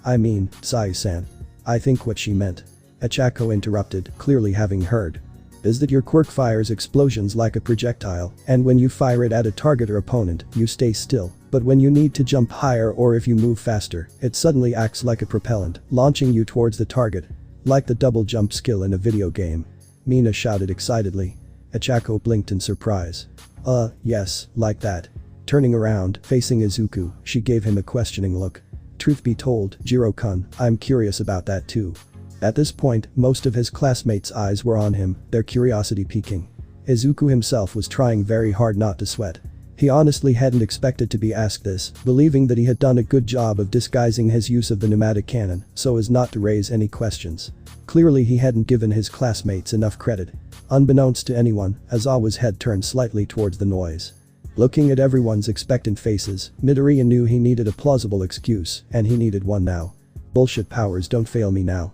I mean, Tsuyu-san." I think what she meant. Ichako interrupted, clearly having heard. "Is that your quirk fires explosions like a projectile, and when you fire it at a target or opponent, you stay still, but when you need to jump higher or if you move faster, it suddenly acts like a propellant, launching you towards the target. Like the double jump skill in a video game." Mina shouted excitedly. Ichako blinked in surprise. Yes, like that." Turning around, facing Izuku, she gave him a questioning look. "Truth be told, JIRO-kun, I'm curious about that too." At this point, most of his classmates' eyes were on him, their curiosity piquing. Izuku himself was trying very hard not to sweat. He honestly hadn't expected to be asked this, believing that he had done a good job of disguising his use of the pneumatic cannon so as not to raise any questions. Clearly he hadn't given his classmates enough credit. Unbeknownst to anyone, Aizawa's head turned slightly towards the noise. Looking at everyone's expectant faces, Midoriya knew he needed a plausible excuse, and he needed one now. "Bullshit powers don't fail me now.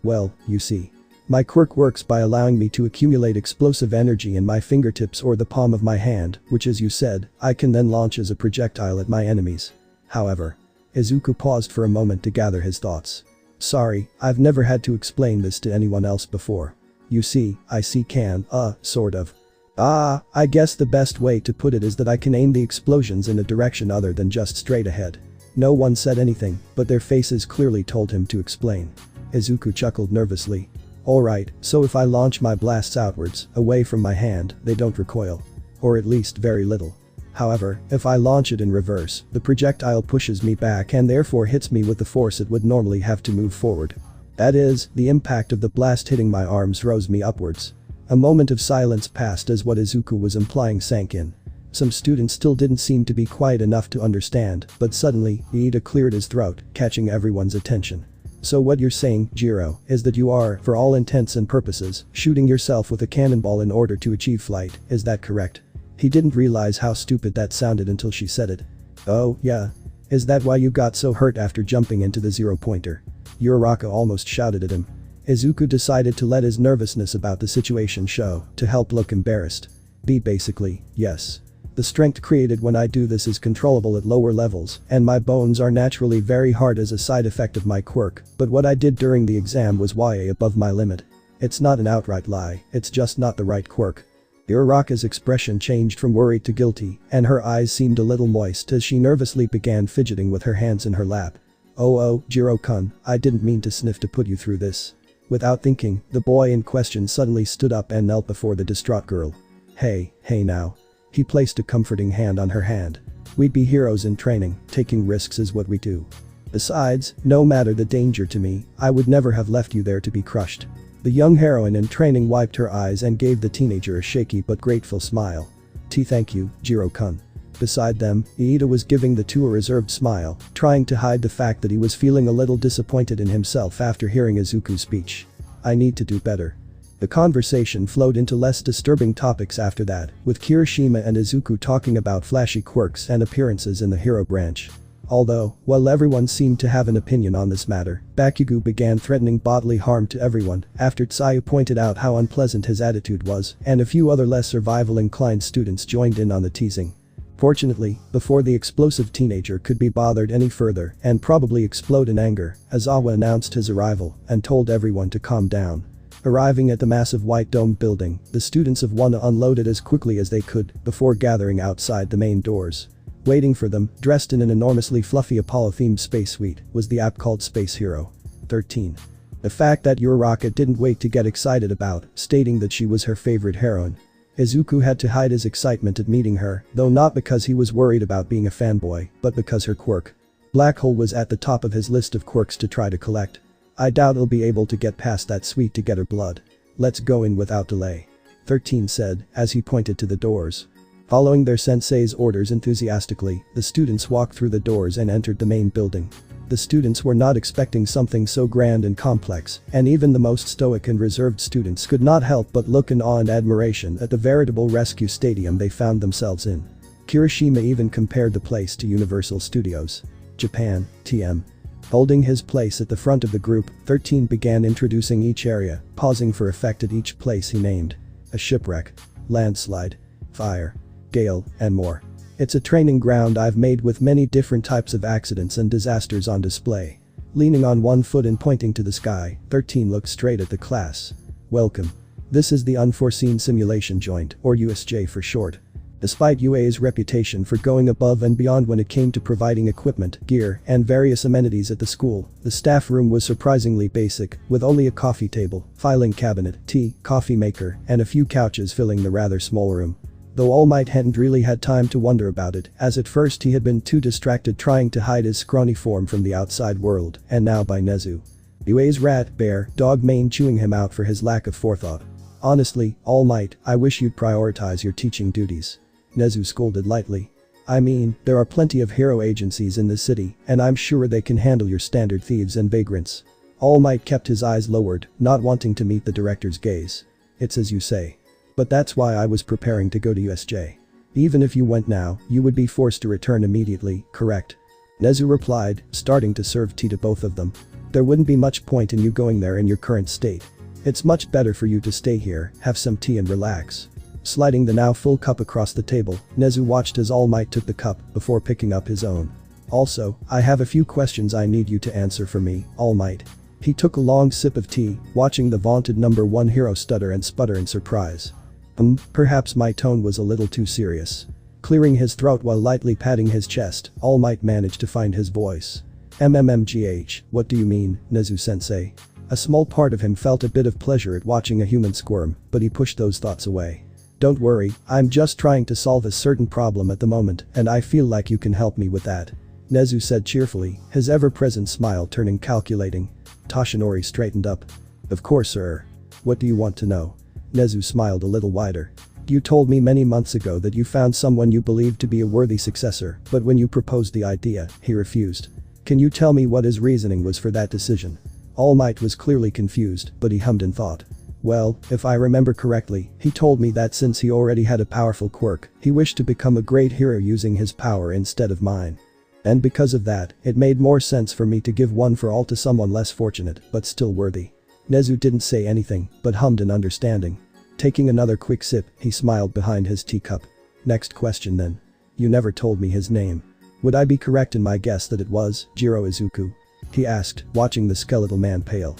Well, you see. My quirk works by allowing me to accumulate explosive energy in my fingertips or the palm of my hand, which as you said, I can then launch as a projectile at my enemies. However." Izuku paused for a moment to gather his thoughts. "Sorry, I've never had to explain this to anyone else before. You see, I can, sort of. I guess the best way to put it is that I can aim the explosions in a direction other than just straight ahead." No one said anything, but their faces clearly told him to explain. Izuku chuckled nervously. "Alright, so if I launch my blasts outwards, away from my hand, they don't recoil. Or at least very little." However, if I launch it in reverse, the projectile pushes me back and therefore hits me with the force it would normally have to move forward. That is, the impact of the blast hitting my arms rose me upwards. A moment of silence passed as what Izuku was implying sank in. Some students still didn't seem to be quiet enough to understand, but suddenly, Iida cleared his throat, catching everyone's attention. So what you're saying, JIRO, is that you are, for all intents and purposes, shooting yourself with a cannonball in order to achieve flight, is that correct? He didn't realize how stupid that sounded until she said it. Oh, yeah. Is that why you got so hurt after jumping into the zero-pointer? Uraraka almost shouted at him. Izuku decided to let his nervousness about the situation show, to help look embarrassed. Basically, yes. The strength created when I do this is controllable at lower levels, and my bones are naturally very hard as a side effect of my quirk, but what I did during the exam was way above my limit. It's not an outright lie, it's just not the right quirk. Uraraka's expression changed from worried to guilty, and her eyes seemed a little moist as she nervously began fidgeting with her hands in her lap. Oh, JIRO-kun, I didn't mean to sniff to put you through this. Without thinking, the boy in question suddenly stood up and knelt before the distraught girl. Hey now. He placed a comforting hand on her hand. We'd be heroes in training, taking risks is what we do. Besides, no matter the danger to me, I would never have left you there to be crushed. The young heroine in training wiped her eyes and gave the teenager a shaky but grateful smile. Thank you, JIRO-kun. Beside them, Iida was giving the two a reserved smile, trying to hide the fact that he was feeling a little disappointed in himself after hearing Izuku's speech. I need to do better. The conversation flowed into less disturbing topics after that, with Kirishima and Izuku talking about flashy quirks and appearances in the hero branch. Although, while everyone seemed to have an opinion on this matter, Bakugo began threatening bodily harm to everyone after Tsuyu pointed out how unpleasant his attitude was, and a few other less survival-inclined students joined in on the teasing. Fortunately, before the explosive teenager could be bothered any further and probably explode in anger, Aizawa announced his arrival and told everyone to calm down. Arriving at the massive white dome building, the students of Wano unloaded as quickly as they could before gathering outside the main doors. Waiting for them, dressed in an enormously fluffy Apollo-themed space suite, was the app called Space Hero. 13. The fact that Uraraka didn't wait to get excited about, stating that she was her favorite heroine. Izuku had to hide his excitement at meeting her, though not because he was worried about being a fanboy, but because her quirk. Black Hole was at the top of his list of quirks to try to collect. I doubt he'll be able to get past that suite to get her blood. Let's go in without delay. 13 said, as he pointed to the doors. Following their sensei's orders enthusiastically, the students walked through the doors and entered the main building. The students were not expecting something so grand and complex, and even the most stoic and reserved students could not help but look in awe and admiration at the veritable rescue stadium they found themselves in. Kirishima even compared the place to Universal Studios Japan, TM. Holding his place at the front of the group, 13 began introducing each area, pausing for effect at each place he named. A shipwreck, landslide, fire, gale, and more. It's a training ground I've made with many different types of accidents and disasters on display. Leaning on one foot and pointing to the sky, 13 looked straight at the class. Welcome. This is the Unforeseen Simulation Joint, or USJ for short. Despite UA's reputation for going above and beyond when it came to providing equipment, gear, and various amenities at the school, the staff room was surprisingly basic, with only a coffee table, filing cabinet, tea, coffee maker, and a few couches filling the rather small room. Though All Might hadn't really had time to wonder about it, as at first he had been too distracted trying to hide his scrawny form from the outside world, and now by Nezu. UA's rat, bear, dog mane chewing him out for his lack of forethought. Honestly, All Might, I wish you'd prioritize your teaching duties. Nezu scolded lightly. I mean, there are plenty of hero agencies in the city, and I'm sure they can handle your standard thieves and vagrants. All Might kept his eyes lowered, not wanting to meet the director's gaze. It's as you say. But that's why I was preparing to go to USJ. Even if you went now, you would be forced to return immediately, correct? Nezu replied, starting to serve tea to both of them. There wouldn't be much point in you going there in your current state. It's much better for you to stay here, have some tea and relax. Sliding the now full cup across the table, Nezu watched as All Might took the cup before picking up his own. Also, I have a few questions I need you to answer for me, All Might. He took a long sip of tea, watching the vaunted #1 hero stutter and sputter in surprise. Perhaps my tone was a little too serious. Clearing his throat while lightly patting his chest, All Might managed to find his voice. What do you mean, Nezu-sensei? A small part of him felt a bit of pleasure at watching a human squirm, but he pushed those thoughts away. Don't worry, I'm just trying to solve a certain problem at the moment and I feel like you can help me with that. Nezu said cheerfully, his ever-present smile turning calculating. Toshinori straightened up. Of course sir. What do you want to know? Nezu smiled a little wider. You told me many months ago that you found someone you believed to be a worthy successor, but when you proposed the idea, he refused. Can you tell me what his reasoning was for that decision? All Might was clearly confused, but he hummed in thought. Well, if I remember correctly, he told me that since he already had a powerful quirk, he wished to become a great hero using his power instead of mine. And because of that, it made more sense for me to give one for all to someone less fortunate, but still worthy. Nezu didn't say anything, but hummed in understanding. Taking another quick sip, he smiled behind his teacup. Next question then. You never told me his name. Would I be correct in my guess that it was JIRO Izuku? He asked, watching the skeletal man pale.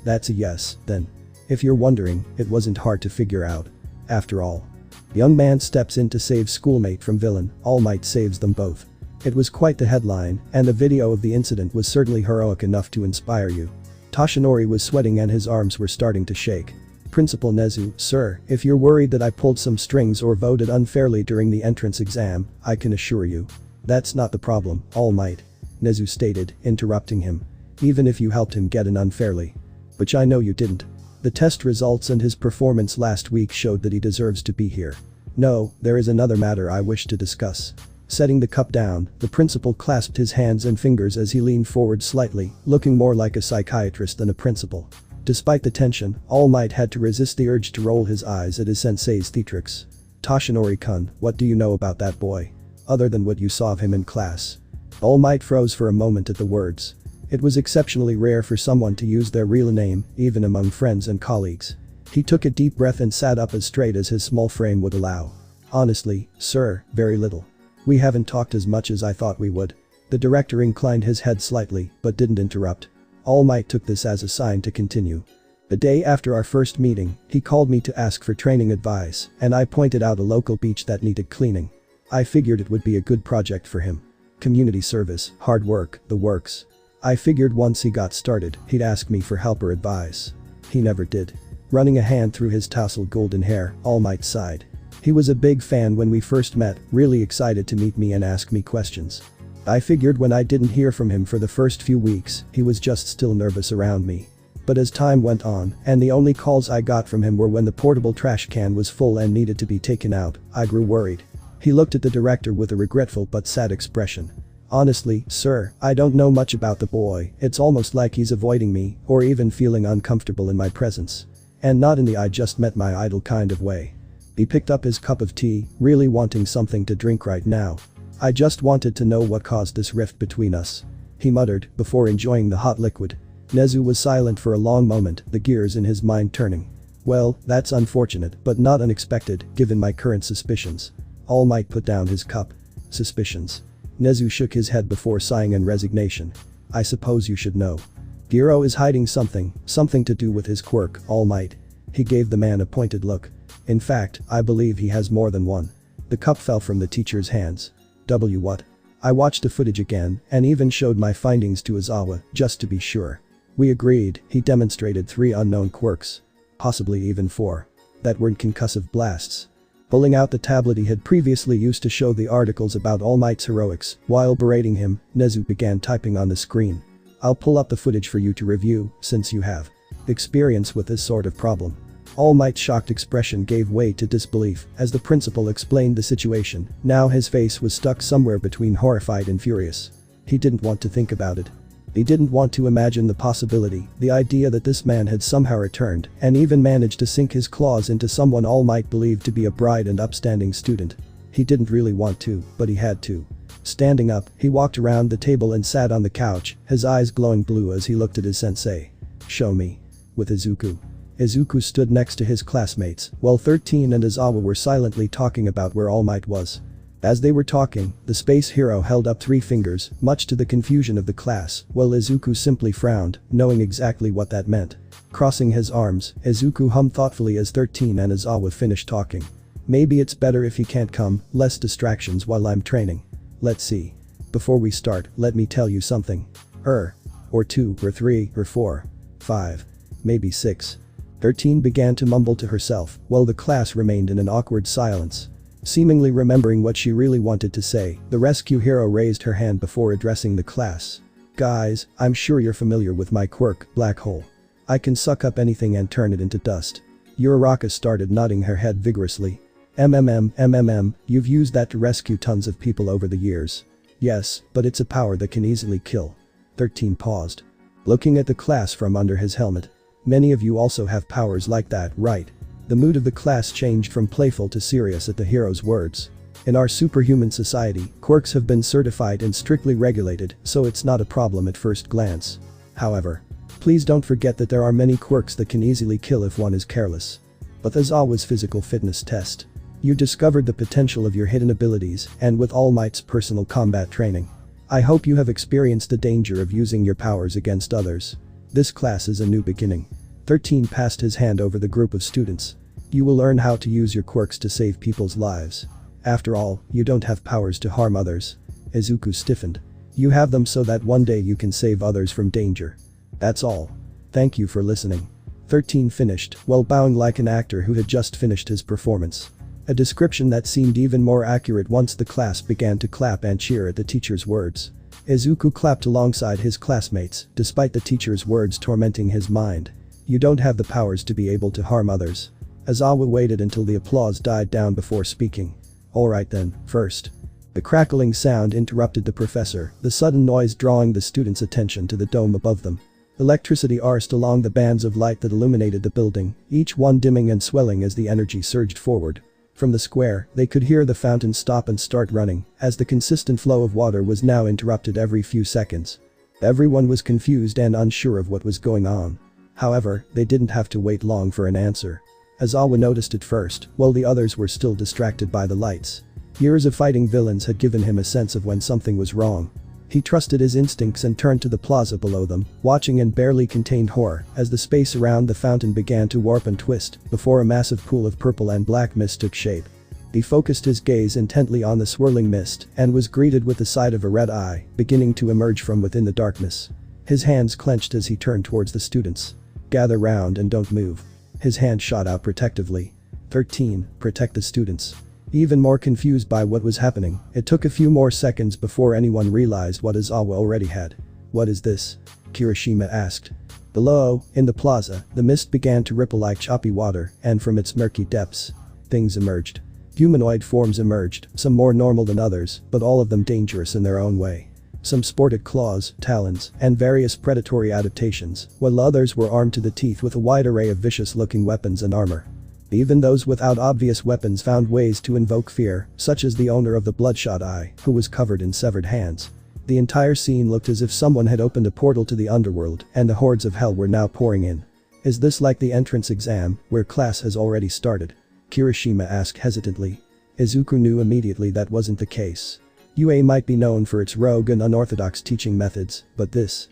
That's a yes, then. If you're wondering, it wasn't hard to figure out. After all. Young man steps in to save schoolmate from villain, All Might saves them both. It was quite the headline, and the video of the incident was certainly heroic enough to inspire you. Toshinori was sweating and his arms were starting to shake. Principal Nezu, sir, if you're worried that I pulled some strings or voted unfairly during the entrance exam, I can assure you. That's not the problem, All Might. Nezu stated, interrupting him. Even if you helped him get in unfairly. Which I know you didn't. The test results and his performance last week showed that he deserves to be here. No, there is another matter I wish to discuss. Setting the cup down, the principal clasped his hands and fingers as he leaned forward slightly, looking more like a psychiatrist than a principal. Despite the tension, All Might had to resist the urge to roll his eyes at his sensei's theatrics. Toshinori-kun, what do you know about that boy? Other than what you saw of him in class. All Might froze for a moment at the words. It was exceptionally rare for someone to use their real name, even among friends and colleagues. He took a deep breath and sat up as straight as his small frame would allow. Honestly, sir, very little. We haven't talked as much as I thought we would. The director inclined his head slightly, but didn't interrupt. All Might took this as a sign to continue. The day after our first meeting, he called me to ask for training advice, and I pointed out a local beach that needed cleaning. I figured it would be a good project for him. Community service, hard work, the works. I figured once he got started, he'd ask me for help or advice. He never did. Running a hand through his tousled golden hair, All Might sighed. He was a big fan when we first met, really excited to meet me and ask me questions. I figured when I didn't hear from him for the first few weeks, he was just still nervous around me. But as time went on, and the only calls I got from him were when the portable trash can was full and needed to be taken out, I grew worried. He looked at the director with a regretful but sad expression. Honestly, sir, I don't know much about the boy, it's almost like he's avoiding me, or even feeling uncomfortable in my presence. And not in the I just met my idol kind of way. He picked up his cup of tea, really wanting something to drink right now. I just wanted to know what caused this rift between us. He muttered, before enjoying the hot liquid. Nezu was silent for a long moment, the gears in his mind turning. Well, that's unfortunate, but not unexpected, given my current suspicions. All Might put down his cup. Suspicions. Nezu shook his head before sighing in resignation. I suppose you should know. JIRO is hiding something to do with his quirk, All Might. He gave the man a pointed look. In fact, I believe he has more than one. The cup fell from the teacher's hands. What? I watched the footage again and even showed my findings to Izawa, just to be sure. We agreed, he demonstrated 3 unknown quirks. Possibly even 4. That weren't concussive blasts. Pulling out the tablet he had previously used to show the articles about All Might's heroics, while berating him, Nezu began typing on the screen. I'll pull up the footage for you to review, since you have experience with this sort of problem. All Might's shocked expression gave way to disbelief as the principal explained the situation. Now his face was stuck somewhere between horrified and furious. He didn't want to think about it. He didn't want to imagine the possibility, the idea that this man had somehow returned and even managed to sink his claws into someone All Might believed to be a bright and upstanding student. He didn't really want to, but he had to. Standing up, he walked around the table and sat on the couch, his eyes glowing blue as he looked at his sensei. Show me. With Izuku. Izuku stood next to his classmates, while 13 and Izawa were silently talking about where All Might was. As they were talking, the space hero held up 3 fingers, much to the confusion of the class, while Izuku simply frowned, knowing exactly what that meant. Crossing his arms, Izuku hummed thoughtfully as 13 and Izawa finished talking. Maybe it's better if he can't come, less distractions while I'm training. Let's see. Before we start, let me tell you something. Or 2, or 3, or 4. 5. Maybe 6. 13 began to mumble to herself while the class remained in an awkward silence. Seemingly remembering what she really wanted to say, the rescue hero raised her hand before addressing the class. Guys, I'm sure you're familiar with my quirk, black hole. I can suck up anything and turn it into dust. Uraraka started nodding her head vigorously. You've used that to rescue tons of people over the years. Yes, but it's a power that can easily kill. 13 paused. Looking at the class from under his helmet. Many of you also have powers like that, right? The mood of the class changed from playful to serious at the hero's words. In our superhuman society, quirks have been certified and strictly regulated, so it's not a problem at first glance. However, please don't forget that there are many quirks that can easily kill if one is careless. But as always, physical fitness test. You discovered the potential of your hidden abilities and with All Might's personal combat training. I hope you have experienced the danger of using your powers against others. This class is a new beginning. 13 passed his hand over the group of students. You will learn how to use your quirks to save people's lives. After all, you don't have powers to harm others. Izuku stiffened. You have them so that one day you can save others from danger. That's all. Thank you for listening. 13 finished while bowing like an actor who had just finished his performance. A description that seemed even more accurate once the class began to clap and cheer at the teacher's words. Izuku clapped alongside his classmates, despite the teacher's words tormenting his mind. You don't have the powers to be able to harm others. Aizawa waited until the applause died down before speaking. Alright then, first. The crackling sound interrupted the professor, the sudden noise drawing the students' attention to the dome above them. Electricity arced along the bands of light that illuminated the building, each one dimming and swelling as the energy surged forward. From the square, they could hear the fountain stop and start running, as the consistent flow of water was now interrupted every few seconds. Everyone was confused and unsure of what was going on. However, they didn't have to wait long for an answer. Aizawa noticed it first, while the others were still distracted by the lights. Years of fighting villains had given him a sense of when something was wrong. He trusted his instincts and turned to the plaza below them, watching in barely contained horror as the space around the fountain began to warp and twist before a massive pool of purple and black mist took shape. He focused his gaze intently on the swirling mist and was greeted with the sight of a red eye beginning to emerge from within the darkness. His hands clenched as he turned towards the students. Gather round and don't move. His hand shot out protectively. 13, protect the students. Even more confused by what was happening, it took a few more seconds before anyone realized what Aizawa already had. What is this? Kirishima asked. Below, in the plaza, the mist began to ripple like choppy water, and from its murky depths, things emerged. Humanoid forms emerged, some more normal than others, but all of them dangerous in their own way. Some sported claws, talons, and various predatory adaptations, while others were armed to the teeth with a wide array of vicious-looking weapons and armor. Even those without obvious weapons found ways to invoke fear, such as the owner of the bloodshot eye, who was covered in severed hands. The entire scene looked as if someone had opened a portal to the underworld and the hordes of hell were now pouring in. Is this like the entrance exam, where class has already started? Kirishima asked hesitantly. Izuku knew immediately that wasn't the case. UA might be known for its rogue and unorthodox teaching methods, but this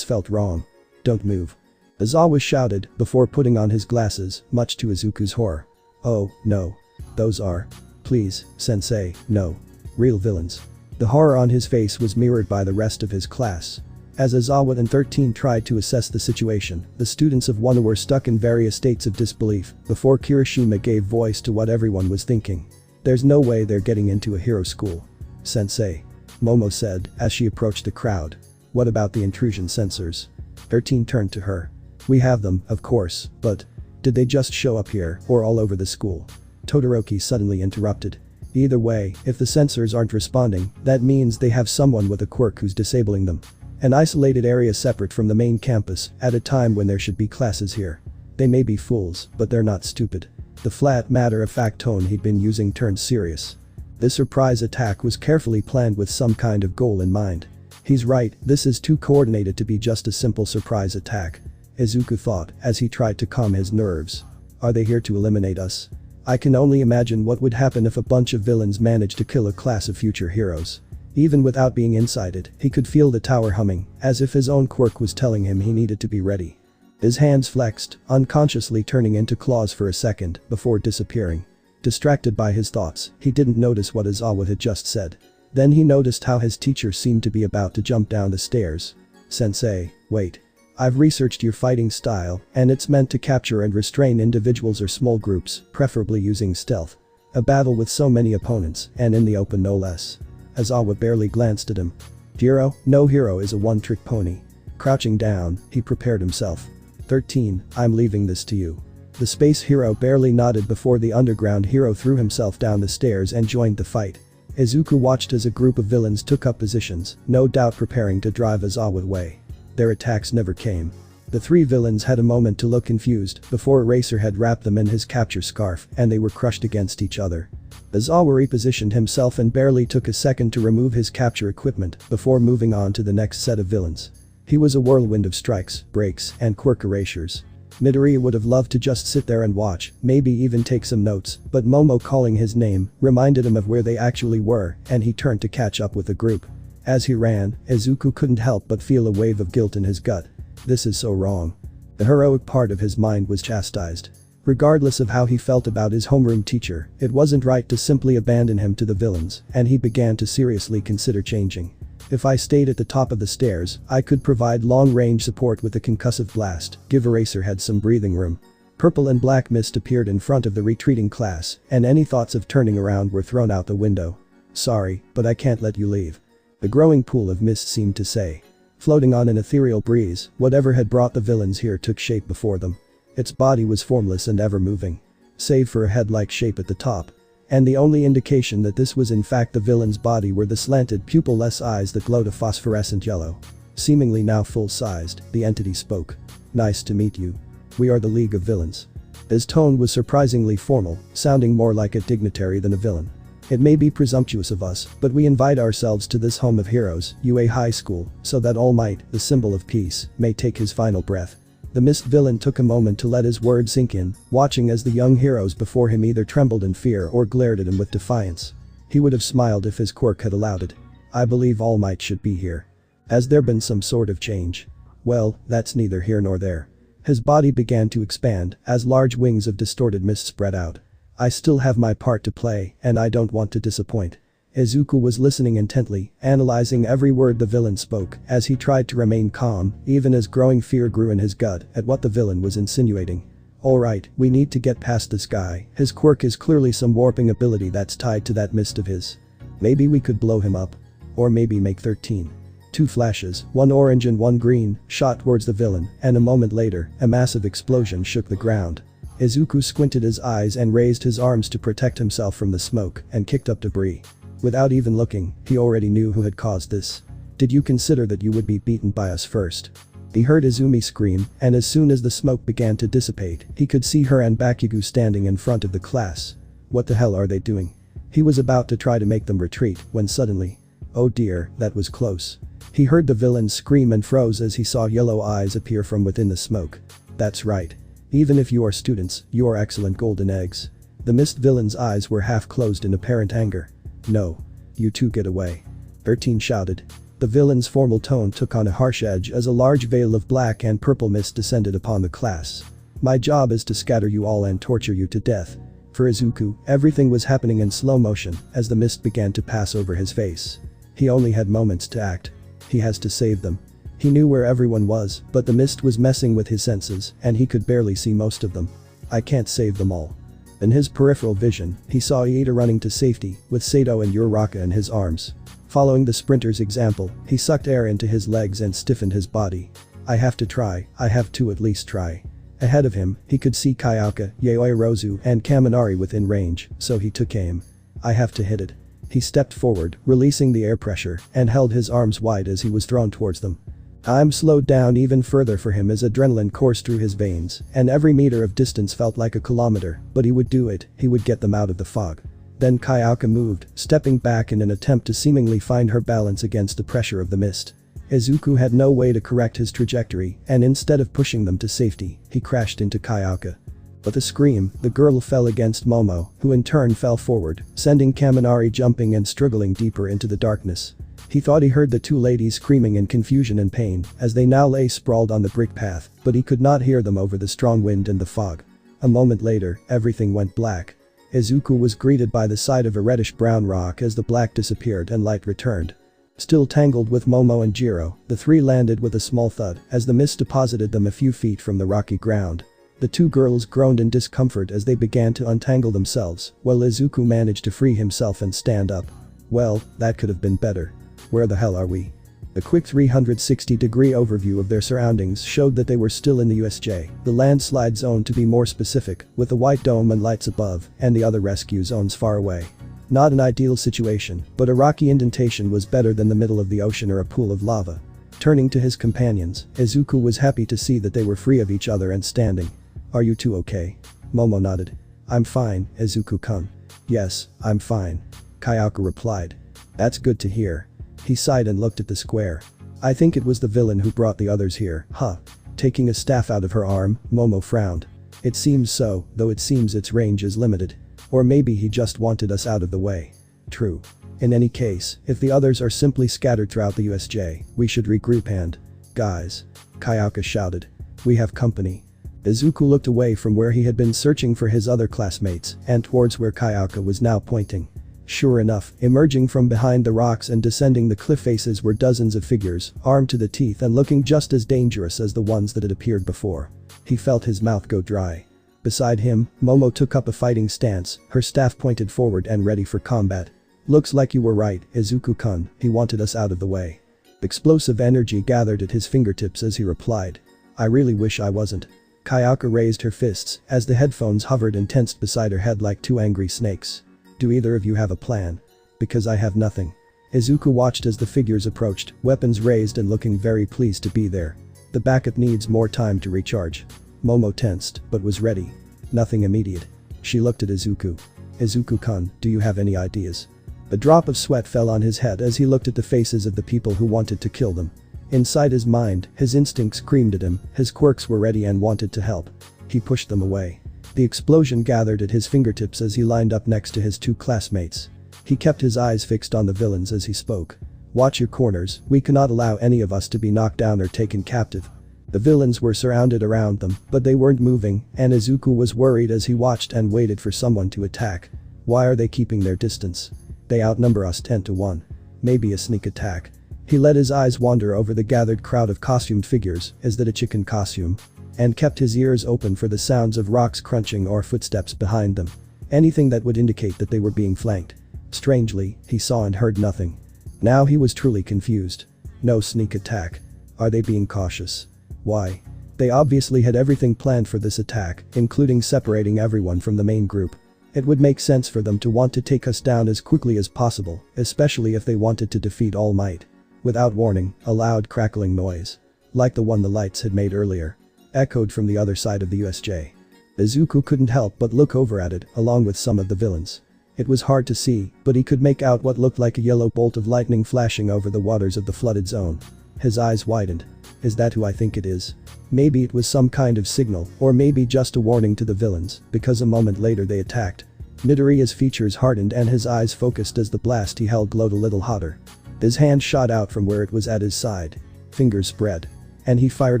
felt wrong. Don't move. Aizawa shouted before putting on his glasses, much to Izuku's horror. Oh, no. Those are. Please, sensei, no. Real villains. The horror on his face was mirrored by the rest of his class. As Aizawa and 13 tried to assess the situation, the students of Wano were stuck in various states of disbelief before Kirishima gave voice to what everyone was thinking. There's no way they're getting into a hero school. Sensei. Momo said as she approached the crowd. What about the intrusion sensors? 13 turned to her. We have them, of course, but did they just show up here or all over the school? Todoroki suddenly interrupted. Either way, if the sensors aren't responding, that means they have someone with a quirk who's disabling them. An isolated area separate from the main campus at a time when there should be classes here. They may be fools, but they're not stupid. The flat matter-of-fact tone he'd been using turned serious. This surprise attack was carefully planned with some kind of goal in mind. He's right, this is too coordinated to be just a simple surprise attack. Izuku thought as he tried to calm his nerves. Are they here to eliminate us? I can only imagine what would happen if a bunch of villains managed to kill a class of future heroes. Even without being incited, he could feel the tower humming, as if his own quirk was telling him he needed to be ready. His hands flexed, unconsciously turning into claws for a second before disappearing. Distracted by his thoughts, he didn't notice what Aizawa had just said. Then he noticed how his teacher seemed to be about to jump down the stairs. Sensei, wait. I've researched your fighting style, and it's meant to capture and restrain individuals or small groups, preferably using stealth. A battle with so many opponents, and in the open no less. Aizawa barely glanced at him. JIRO, no hero is a one-trick pony. Crouching down, he prepared himself. 13, I'm leaving this to you. The space hero barely nodded before the underground hero threw himself down the stairs and joined the fight. Izuku watched as a group of villains took up positions, no doubt preparing to drive Aizawa away. Their attacks never came. The three villains had a moment to look confused before Eraser had wrapped them in his capture scarf and they were crushed against each other. Aizawa repositioned himself and barely took a second to remove his capture equipment before moving on to the next set of villains. He was a whirlwind of strikes, breaks, and quirk erasures. Midoriya would have loved to just sit there and watch, maybe even take some notes, but Momo calling his name reminded him of where they actually were and he turned to catch up with the group. As he ran, Izuku couldn't help but feel a wave of guilt in his gut. This is so wrong. The heroic part of his mind was chastised. Regardless of how he felt about his homeroom teacher, it wasn't right to simply abandon him to the villains, and he began to seriously consider changing. If I stayed at the top of the stairs, I could provide long-range support with a concussive blast, give Eraserhead some breathing room. Purple and black mist appeared in front of the retreating class, and any thoughts of turning around were thrown out the window. Sorry, but I can't let you leave. The growing pool of mist seemed to say. Floating on an ethereal breeze, whatever had brought the villains here took shape before them. Its body was formless and ever-moving. Save for a head-like shape at the top. And the only indication that this was in fact the villain's body were the slanted pupil-less eyes that glowed a phosphorescent yellow. Seemingly now full-sized, the entity spoke. Nice to meet you. We are the League of Villains. His tone was surprisingly formal, sounding more like a dignitary than a villain. It may be presumptuous of us, but we invite ourselves to this home of heroes, UA High School, so that All Might, the symbol of peace, may take his final breath. The mist villain took a moment to let his words sink in, watching as the young heroes before him either trembled in fear or glared at him with defiance. He would have smiled if his quirk had allowed it. I believe All Might should be here. Has there been some sort of change? Well, that's neither here nor there. His body began to expand as large wings of distorted mist spread out. I still have my part to play, and I don't want to disappoint. Izuku was listening intently, analyzing every word the villain spoke as he tried to remain calm, even as growing fear grew in his gut at what the villain was insinuating. Alright, we need to get past this guy, his quirk is clearly some warping ability that's tied to that mist of his. Maybe we could blow him up. Or maybe make 13. Two flashes, one orange and one green, shot towards the villain, and a moment later, a massive explosion shook the ground. Izuku squinted his eyes and raised his arms to protect himself from the smoke and kicked up debris. Without even looking, he already knew who had caused this. Did you consider that you would be beaten by us first? He heard Izumi scream, and as soon as the smoke began to dissipate, he could see her and Bakugo standing in front of the class. What the hell are they doing? He was about to try to make them retreat when suddenly. Oh dear, that was close. He heard the villain scream and froze as he saw yellow eyes appear from within the smoke. That's right. Even if you are students, you are excellent golden eggs. The mist villain's eyes were half closed in apparent anger. No. You two get away. 13 shouted. The villain's formal tone took on a harsh edge as a large veil of black and purple mist descended upon the class. My job is to scatter you all and torture you to death. For Izuku, everything was happening in slow motion as the mist began to pass over his face. He only had moments to act. He has to save them. He knew where everyone was, but the mist was messing with his senses and he could barely see most of them. I can't save them all. In his peripheral vision, he saw Iida running to safety, with Sato and Uraraka in his arms. Following the sprinter's example, he sucked air into his legs and stiffened his body. I have to try, I have to at least try. Ahead of him, he could see Kayaka, Yaoirozu and Kaminari within range, so he took aim. I have to hit it. He stepped forward, releasing the air pressure, and held his arms wide as he was thrown towards them. Time slowed down even further for him as adrenaline coursed through his veins, and every meter of distance felt like a kilometer, but he would do it, he would get them out of the fog. Then Kayaka moved, stepping back in an attempt to seemingly find her balance against the pressure of the mist. Izuku had no way to correct his trajectory, and instead of pushing them to safety, he crashed into Kayaka. With a scream, the girl fell against Momo, who in turn fell forward, sending Kaminari jumping and struggling deeper into the darkness. He thought he heard the two ladies screaming in confusion and pain as they now lay sprawled on the brick path, but he could not hear them over the strong wind and the fog. A moment later, everything went black. Izuku was greeted by the sight of a reddish-brown rock as the black disappeared and light returned. Still tangled with Momo and JIRO, the three landed with a small thud as the mist deposited them a few feet from the rocky ground. The two girls groaned in discomfort as they began to untangle themselves, while Izuku managed to free himself and stand up. Well, that could have been better. Where the hell are we? A quick 360-degree overview of their surroundings showed that they were still in the USJ, the landslide zone to be more specific, with the white dome and lights above, and the other rescue zones far away. Not an ideal situation, but a rocky indentation was better than the middle of the ocean or a pool of lava. Turning to his companions, Izuku was happy to see that they were free of each other and standing. "Are you two okay?" Momo nodded. "I'm fine, Izuku-kun." "Yes, I'm fine," Kayaka replied. "That's good to hear." He sighed and looked at the square. "I think it was the villain who brought the others here, huh?" Taking a staff out of her arm, Momo frowned. "It seems so, though it seems its range is limited. Or maybe he just wanted us out of the way." "True. In any case, if the others are simply scattered throughout the USJ, we should regroup and..." "Guys," Kayaka shouted. "We have company." Izuku looked away from where he had been searching for his other classmates and towards where Kayaka was now pointing. Sure enough, emerging from behind the rocks and descending the cliff faces were dozens of figures, armed to the teeth and looking just as dangerous as the ones that had appeared before. He felt his mouth go dry. Beside him, Momo took up a fighting stance, her staff pointed forward and ready for combat. "Looks like you were right, Izuku-kun, he wanted us out of the way." Explosive energy gathered at his fingertips as he replied. "I really wish I wasn't." Kayaka raised her fists as the headphones hovered and tensed beside her head like two angry snakes. "Do either of you have a plan? Because I have nothing." Izuku watched as the figures approached, weapons raised and looking very pleased to be there. "The backup needs more time to recharge." Momo tensed, but was ready. "Nothing immediate." She looked at Izuku. "Izuku-kun, do you have any ideas?" A drop of sweat fell on his head as he looked at the faces of the people who wanted to kill them. Inside his mind, his instincts screamed at him, his quirks were ready and wanted to help. He pushed them away. The explosion gathered at his fingertips as he lined up next to his two classmates. He kept his eyes fixed on the villains as he spoke. "Watch your corners, we cannot allow any of us to be knocked down or taken captive." The villains were surrounded around them, but they weren't moving, and Izuku was worried as he watched and waited for someone to attack. Why are they keeping their distance? They outnumber us 10 to 1. Maybe a sneak attack. He let his eyes wander over the gathered crowd of costumed figures. Is that a chicken costume? And kept his ears open for the sounds of rocks crunching or footsteps behind them. Anything that would indicate that they were being flanked. Strangely, he saw and heard nothing. Now he was truly confused. No sneak attack. Are they being cautious? Why? They obviously had everything planned for this attack, including separating everyone from the main group. It would make sense for them to want to take us down as quickly as possible, especially if they wanted to defeat All Might. Without warning, a loud crackling noise, like the one the lights had made earlier, echoed from the other side of the USJ. Izuku couldn't help but look over at it, along with some of the villains. It was hard to see, but he could make out what looked like a yellow bolt of lightning flashing over the waters of the flooded zone. His eyes widened. Is that who I think it is? Maybe it was some kind of signal, or maybe just a warning to the villains, because a moment later they attacked. Midoriya's features hardened and his eyes focused as the blast he held glowed a little hotter. His hand shot out from where it was at his side. Fingers spread. And he fired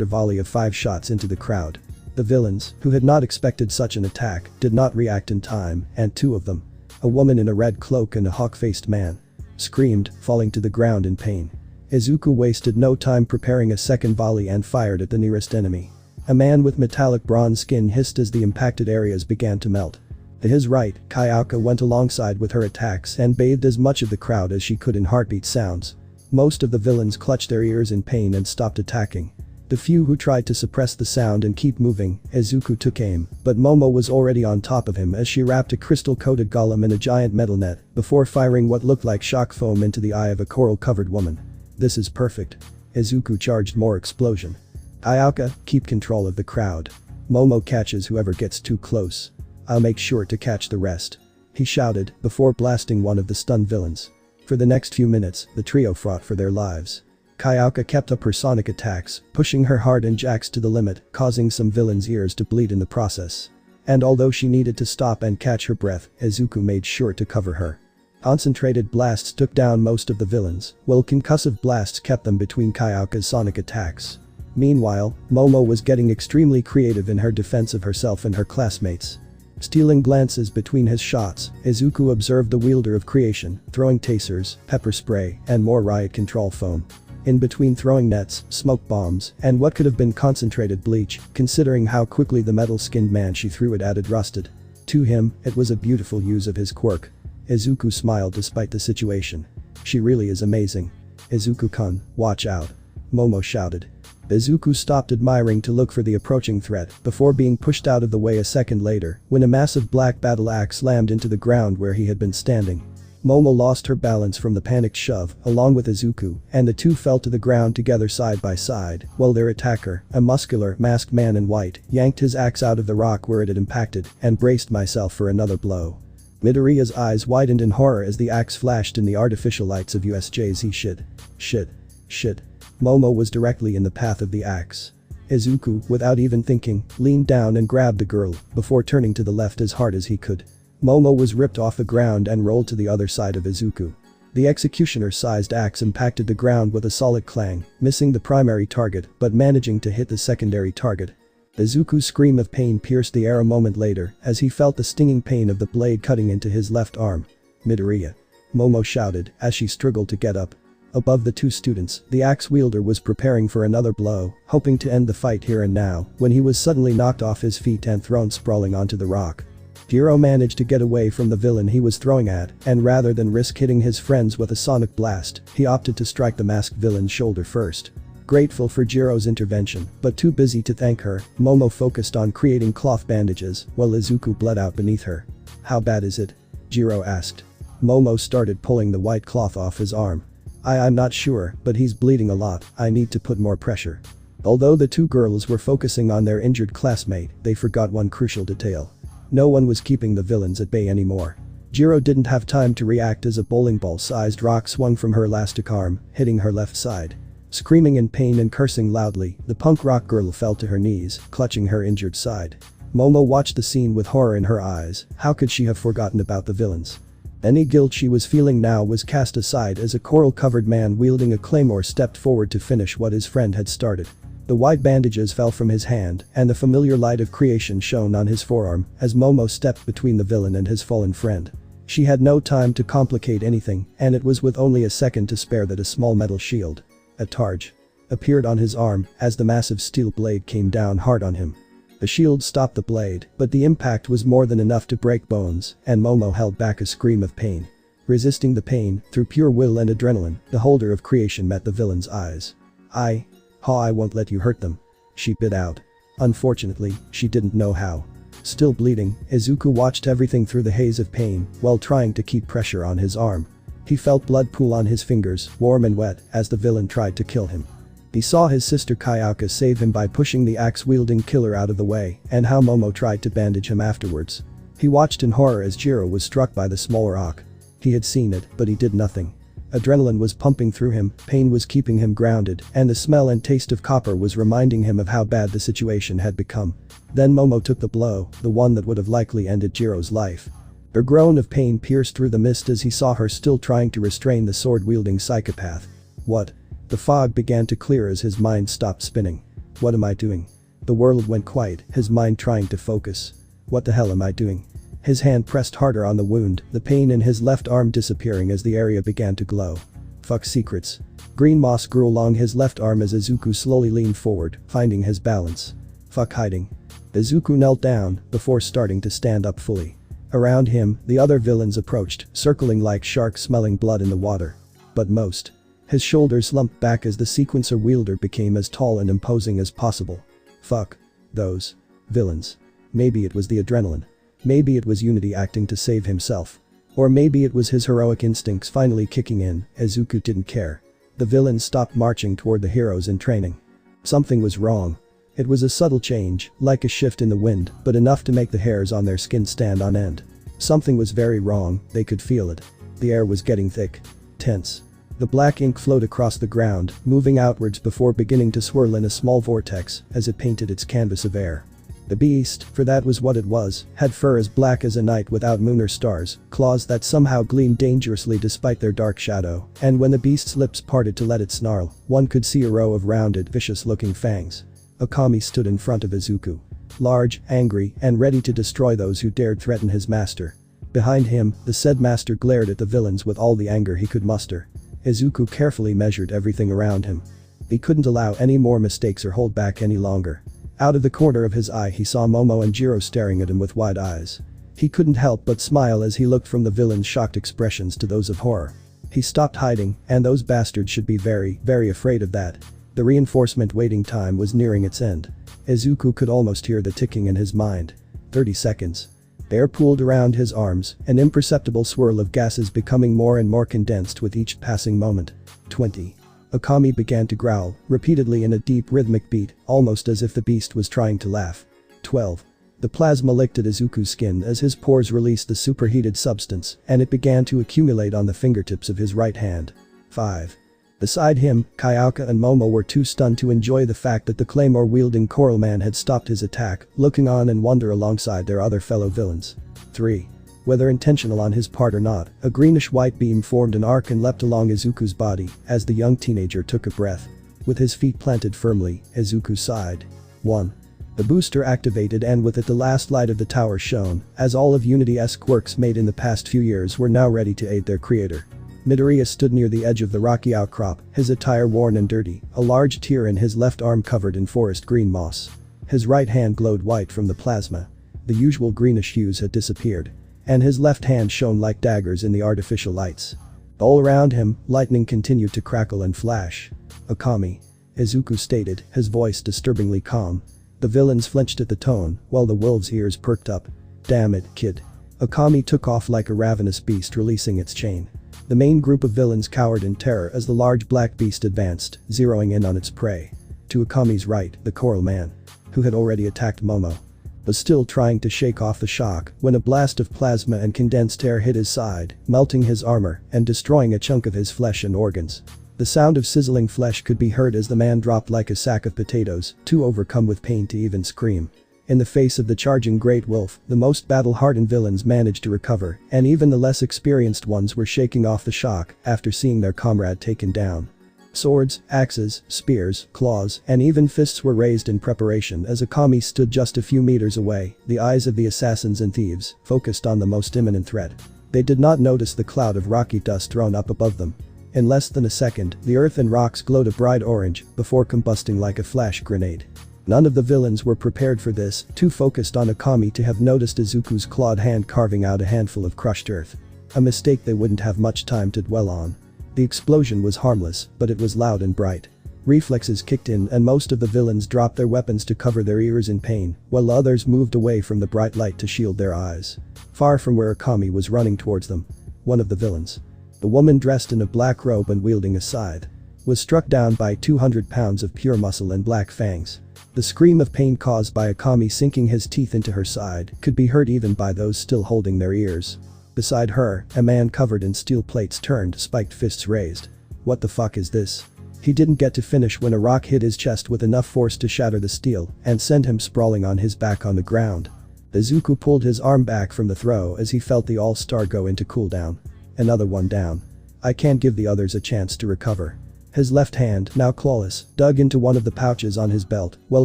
a volley of 5 shots into the crowd. The villains, who had not expected such an attack, did not react in time, and 2 of them, a woman in a red cloak and a hawk-faced man, screamed, falling to the ground in pain. Izuku wasted no time preparing a second volley and fired at the nearest enemy. A man with metallic bronze skin hissed as the impacted areas began to melt. To his right, Kayaka went alongside with her attacks and bathed as much of the crowd as she could in heartbeat sounds. Most of the villains clutched their ears in pain and stopped attacking. The few who tried to suppress the sound and keep moving, Izuku took aim, but Momo was already on top of him as she wrapped a crystal-coated golem in a giant metal net before firing what looked like shock foam into the eye of a coral-covered woman. This is perfect. Izuku charged more explosion. Kayaka, keep control of the crowd. Momo catches whoever gets too close. I'll make sure to catch the rest. He shouted before blasting one of the stunned villains. For the next few minutes, the trio fought for their lives. Kayaka kept up her sonic attacks, pushing her hardened jacks to the limit, causing some villains' ears to bleed in the process. And although she needed to stop and catch her breath, Izuku made sure to cover her. Concentrated blasts took down most of the villains, while concussive blasts kept them between Kayaka's sonic attacks. Meanwhile, Momo was getting extremely creative in her defense of herself and her classmates. Stealing glances between his shots, Izuku observed the wielder of creation, throwing tasers, pepper spray, and more riot control foam. In between throwing nets, smoke bombs, and what could have been concentrated bleach, considering how quickly the metal-skinned man she threw it at had rusted. To him, it was a beautiful use of his quirk. Izuku smiled despite the situation. She really is amazing. Izuku-kun, watch out. Momo shouted. Izuku stopped admiring to look for the approaching threat before being pushed out of the way a second later when a massive black battle axe slammed into the ground where he had been standing. Momo lost her balance from the panicked shove along with Izuku, and the two fell to the ground together side by side while their attacker, a muscular, masked man in white, yanked his axe out of the rock where it had impacted and braced myself for another blow. Midoriya's eyes widened in horror as the axe flashed in the artificial lights of USJZ. Shit. Momo was directly in the path of the axe. Izuku, without even thinking, leaned down and grabbed the girl before turning to the left as hard as he could. Momo was ripped off the ground and rolled to the other side of Izuku. The executioner-sized axe impacted the ground with a solid clang, missing the primary target but managing to hit the secondary target. Izuku's scream of pain pierced the air a moment later as he felt the stinging pain of the blade cutting into his left arm. Midoriya. Momo shouted as she struggled to get up. Above the two students, the axe wielder was preparing for another blow, hoping to end the fight here and now, when he was suddenly knocked off his feet and thrown sprawling onto the rock. JIRO managed to get away from the villain he was throwing at, and rather than risk hitting his friends with a sonic blast, he opted to strike the masked villain's shoulder first. Grateful for JIRO's intervention, but too busy to thank her, Momo focused on creating cloth bandages while Izuku bled out beneath her. How bad is it? JIRO asked. Momo started pulling the white cloth off his arm. I'm not sure, but he's bleeding a lot, I need to put more pressure. Although the two girls were focusing on their injured classmate, they forgot one crucial detail. No one was keeping the villains at bay anymore. JIRO didn't have time to react as a bowling ball-sized rock swung from her elastic arm, hitting her left side. Screaming in pain and cursing loudly, the punk rock girl fell to her knees, clutching her injured side. Momo watched the scene with horror in her eyes. How could she have forgotten about the villains? Any guilt she was feeling now was cast aside as a coral-covered man wielding a claymore stepped forward to finish what his friend had started. The white bandages fell from his hand, and the familiar light of creation shone on his forearm as Momo stepped between the villain and his fallen friend. She had no time to complicate anything, and it was with only a second to spare that a small metal shield, a targe, appeared on his arm as the massive steel blade came down hard on him. The shield stopped the blade, but the impact was more than enough to break bones, and Momo held back a scream of pain. Resisting the pain, through pure will and adrenaline, the holder of creation met the villain's eyes. I won't let you hurt them. She bit out. Unfortunately, she didn't know how. Still bleeding, Izuku watched everything through the haze of pain while trying to keep pressure on his arm. He felt blood pool on his fingers, warm and wet, as the villain tried to kill him. He saw his sister Kayaka save him by pushing the axe-wielding killer out of the way, and how Momo tried to bandage him afterwards. He watched in horror as JIRO was struck by the small rock. He had seen it, but he did nothing. Adrenaline was pumping through him, pain was keeping him grounded, and the smell and taste of copper was reminding him of how bad the situation had become. Then Momo took the blow, the one that would have likely ended JIRO's life. Her groan of pain pierced through the mist as he saw her still trying to restrain the sword-wielding psychopath. What? The fog began to clear as his mind stopped spinning. What am I doing? The world went quiet, his mind trying to focus. What the hell am I doing? His hand pressed harder on the wound, the pain in his left arm disappearing as the area began to glow. Fuck secrets. Green moss grew along his left arm as Izuku slowly leaned forward, finding his balance. Fuck hiding. Izuku knelt down before starting to stand up fully. Around him, the other villains approached, circling like sharks smelling blood in the water. But most. His shoulders slumped back as the sequencer wielder became as tall and imposing as possible. Fuck. Those. Villains. Maybe it was the adrenaline. Maybe it was Unity acting to save himself. Or maybe it was his heroic instincts finally kicking in. Izuku didn't care. The villains stopped marching toward the heroes in training. Something was wrong. It was a subtle change, like a shift in the wind, but enough to make the hairs on their skin stand on end. Something was very wrong, they could feel it. The air was getting thick. Tense. The black ink flowed across the ground, moving outwards before beginning to swirl in a small vortex as it painted its canvas of air. The beast, for that was what it was, had fur as black as a night without moon or stars, claws that somehow gleamed dangerously despite their dark shadow, and when the beast's lips parted to let it snarl, one could see a row of rounded, vicious-looking fangs. Okami stood in front of Izuku. Large, angry, and ready to destroy those who dared threaten his master. Behind him, the said master glared at the villains with all the anger he could muster. Izuku carefully measured everything around him. He couldn't allow any more mistakes or hold back any longer. Out of the corner of his eye he saw Momo and JIRO staring at him with wide eyes. He couldn't help but smile as he looked from the villains' shocked expressions to those of horror. He stopped hiding, and those bastards should be very, very afraid of that. The reinforcement waiting time was nearing its end. Izuku could almost hear the ticking in his mind. 30 seconds. Air pooled around his arms, an imperceptible swirl of gases becoming more and more condensed with each passing moment. 20. Akami began to growl, repeatedly in a deep rhythmic beat, almost as if the beast was trying to laugh. 12. The plasma licked at Izuku's skin as his pores released the superheated substance, and it began to accumulate on the fingertips of his right hand. 5. Beside him, Kayaka and Momo were too stunned to enjoy the fact that the claymore-wielding Coral Man had stopped his attack, looking on in wonder alongside their other fellow villains. 3. Whether intentional on his part or not, a greenish-white beam formed an arc and leapt along Izuku's body as the young teenager took a breath. With his feet planted firmly, Izuku sighed. 1. The booster activated, and with it the last light of the tower shone, as all of Unity's quirks made in the past few years were now ready to aid their creator. Midoriya stood near the edge of the rocky outcrop, his attire worn and dirty, a large tear in his left arm covered in forest green moss. His right hand glowed white from the plasma. The usual greenish hues had disappeared. And his left hand shone like daggers in the artificial lights. All around him, lightning continued to crackle and flash. Akami. Izuku stated, his voice disturbingly calm. The villains flinched at the tone, while the wolves' ears perked up. Damn it, kid. Akami took off like a ravenous beast releasing its chain. The main group of villains cowered in terror as the large black beast advanced, zeroing in on its prey. To Akami's right, the Coral Man, who had already attacked Momo, was still trying to shake off the shock when a blast of plasma and condensed air hit his side, melting his armor and destroying a chunk of his flesh and organs. The sound of sizzling flesh could be heard as the man dropped like a sack of potatoes, too overcome with pain to even scream. In the face of the charging great wolf, the most battle-hardened villains managed to recover, and even the less experienced ones were shaking off the shock after seeing their comrade taken down. Swords, axes, spears, claws, and even fists were raised in preparation as Akami stood just a few meters away, the eyes of the assassins and thieves focused on the most imminent threat. They did not notice the cloud of rocky dust thrown up above them. In less than a second, the earth and rocks glowed a bright orange before combusting like a flash grenade. None of the villains were prepared for this, too focused on Akami to have noticed Izuku's clawed hand carving out a handful of crushed earth. A mistake they wouldn't have much time to dwell on. The explosion was harmless, but it was loud and bright. Reflexes kicked in and most of the villains dropped their weapons to cover their ears in pain, while others moved away from the bright light to shield their eyes. Far from where Akami was running towards them, one of the villains, the woman dressed in a black robe and wielding a scythe, was struck down by 200 pounds of pure muscle and black fangs. The scream of pain caused by Akami sinking his teeth into her side could be heard even by those still holding their ears. Beside her, a man covered in steel plates turned, spiked fists raised. What the fuck is this? He didn't get to finish when a rock hit his chest with enough force to shatter the steel and send him sprawling on his back on the ground. Izuku pulled his arm back from the throw as he felt the all-star go into cooldown. Another one down. I can't give the others a chance to recover. His left hand, now clawless, dug into one of the pouches on his belt, while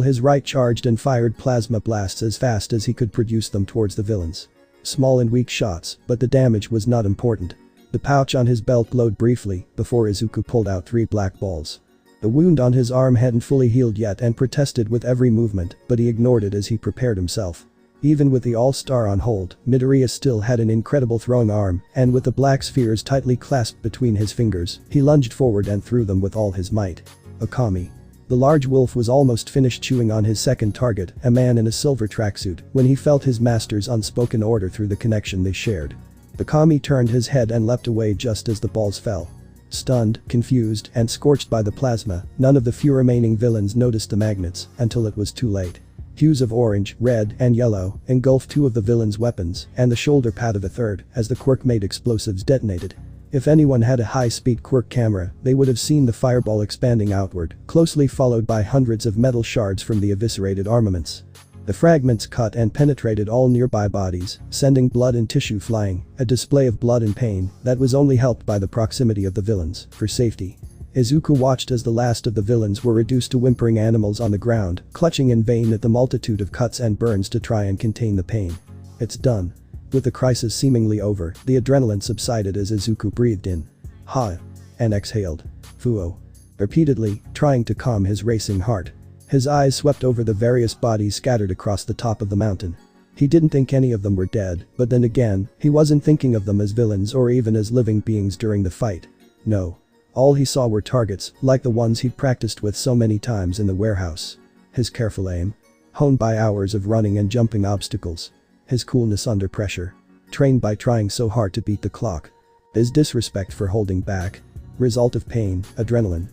his right charged and fired plasma blasts as fast as he could produce them towards the villains. Small and weak shots, but the damage was not important. The pouch on his belt glowed briefly before Izuku pulled out 3 black balls. The wound on his arm hadn't fully healed yet and protested with every movement, but he ignored it as he prepared himself. Even with the all-star on hold, Midoriya still had an incredible throwing arm, and with the black spheres tightly clasped between his fingers, he lunged forward and threw them with all his might. Akami. The large wolf was almost finished chewing on his second target, a man in a silver tracksuit, when he felt his master's unspoken order through the connection they shared. Akami turned his head and leapt away just as the balls fell. Stunned, confused, and scorched by the plasma, none of the few remaining villains noticed the magnets until it was too late. Hues of orange, red, and yellow engulfed 2 of the villains' weapons and the shoulder pad of a third as the quirk-made explosives detonated. If anyone had a high-speed quirk camera, they would have seen the fireball expanding outward, closely followed by hundreds of metal shards from the eviscerated armaments. The fragments cut and penetrated all nearby bodies, sending blood and tissue flying, a display of blood and pain that was only helped by the proximity of the villains for safety. Izuku watched as the last of the villains were reduced to whimpering animals on the ground, clutching in vain at the multitude of cuts and burns to try and contain the pain. It's done. With the crisis seemingly over, the adrenaline subsided as Izuku breathed in. Ha! And exhaled. Fuo. Repeatedly, trying to calm his racing heart. His eyes swept over the various bodies scattered across the top of the mountain. He didn't think any of them were dead, but then again, he wasn't thinking of them as villains or even as living beings during the fight. No. All he saw were targets, like the ones he'd practiced with so many times in the warehouse. His careful aim. Honed by hours of running and jumping obstacles. His coolness under pressure. Trained by trying so hard to beat the clock. His disrespect for holding back. Result of pain, adrenaline,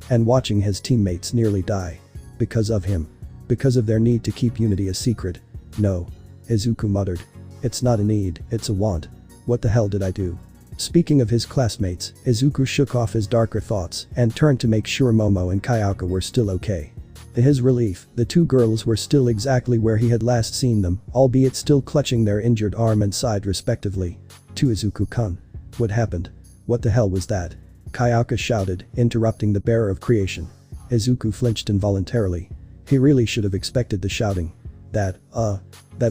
and watching his teammates nearly die. Because of him. Because of their need to keep unity a secret. No. Izuku muttered. It's not a need, it's a want. What the hell did I do? Speaking of his classmates, Izuku shook off his darker thoughts and turned to make sure Momo and Kayaka were still okay. To his relief, the two girls were still exactly where he had last seen them, albeit still clutching their injured arm and side respectively. To Izuku-kun. What happened? What the hell was that? Kayaka shouted, interrupting the bearer of creation. Izuku flinched involuntarily. He really should have expected the shouting. That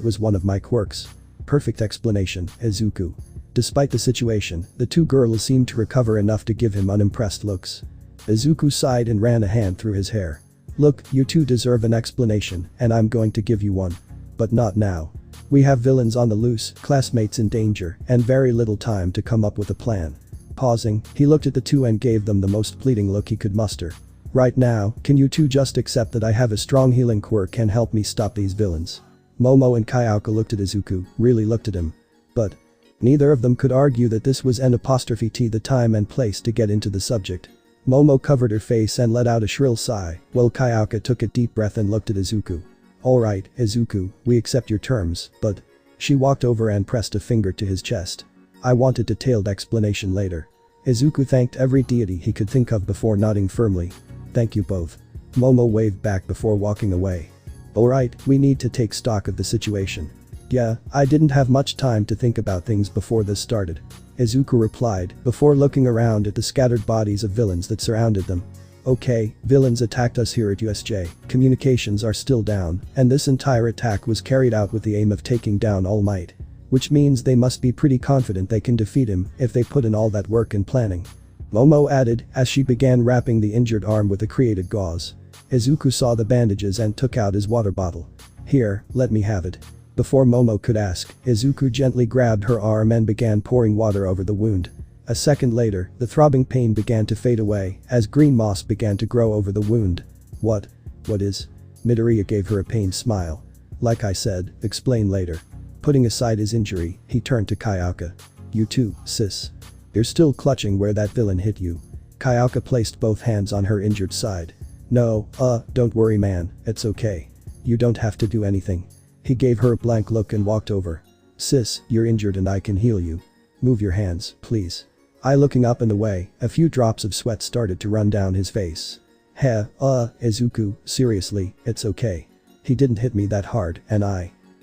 was one of my quirks. Perfect explanation, Izuku. Despite the situation, the two girls seemed to recover enough to give him unimpressed looks. Izuku sighed and ran a hand through his hair. Look, you two deserve an explanation, and I'm going to give you one. But not now. We have villains on the loose, classmates in danger, and very little time to come up with a plan. Pausing, he looked at the two and gave them the most pleading look he could muster. Right now, can you two just accept that I have a strong healing quirk and help me stop these villains? Momo and Kayaka looked at Izuku, really looked at him. But neither of them could argue that this was the time and place to get into the subject. Momo covered her face and let out a shrill sigh, while Kayaka took a deep breath and looked at Izuku. Alright, Izuku, we accept your terms, but… She walked over and pressed a finger to his chest. I want a detailed explanation later. Izuku thanked every deity he could think of before nodding firmly. Thank you both. Momo waved back before walking away. Alright, we need to take stock of the situation. Yeah, I didn't have much time to think about things before this started. Izuku replied, before looking around at the scattered bodies of villains that surrounded them. Okay, villains attacked us here at USJ, communications are still down, and this entire attack was carried out with the aim of taking down All Might. Which means they must be pretty confident they can defeat him if they put in all that work and planning. Momo added as she began wrapping the injured arm with the created gauze. Izuku saw the bandages and took out his water bottle. Here, let me have it. Before Momo could ask, Izuku gently grabbed her arm and began pouring water over the wound. A second later, the throbbing pain began to fade away as green moss began to grow over the wound. What is? Midoriya gave her a pained smile. Like I said, explain later. Putting aside his injury, he turned to Kayaka. You too, sis. You're still clutching where that villain hit you. Kayaka placed both hands on her injured side. No, don't worry man, it's okay. You don't have to do anything. He gave her a blank look and walked over. Sis, you're injured and I can heal you. Move your hands, please. Looking up and away, a few drops of sweat started to run down his face. Izuku, seriously, it's okay. He didn't hit me that hard, and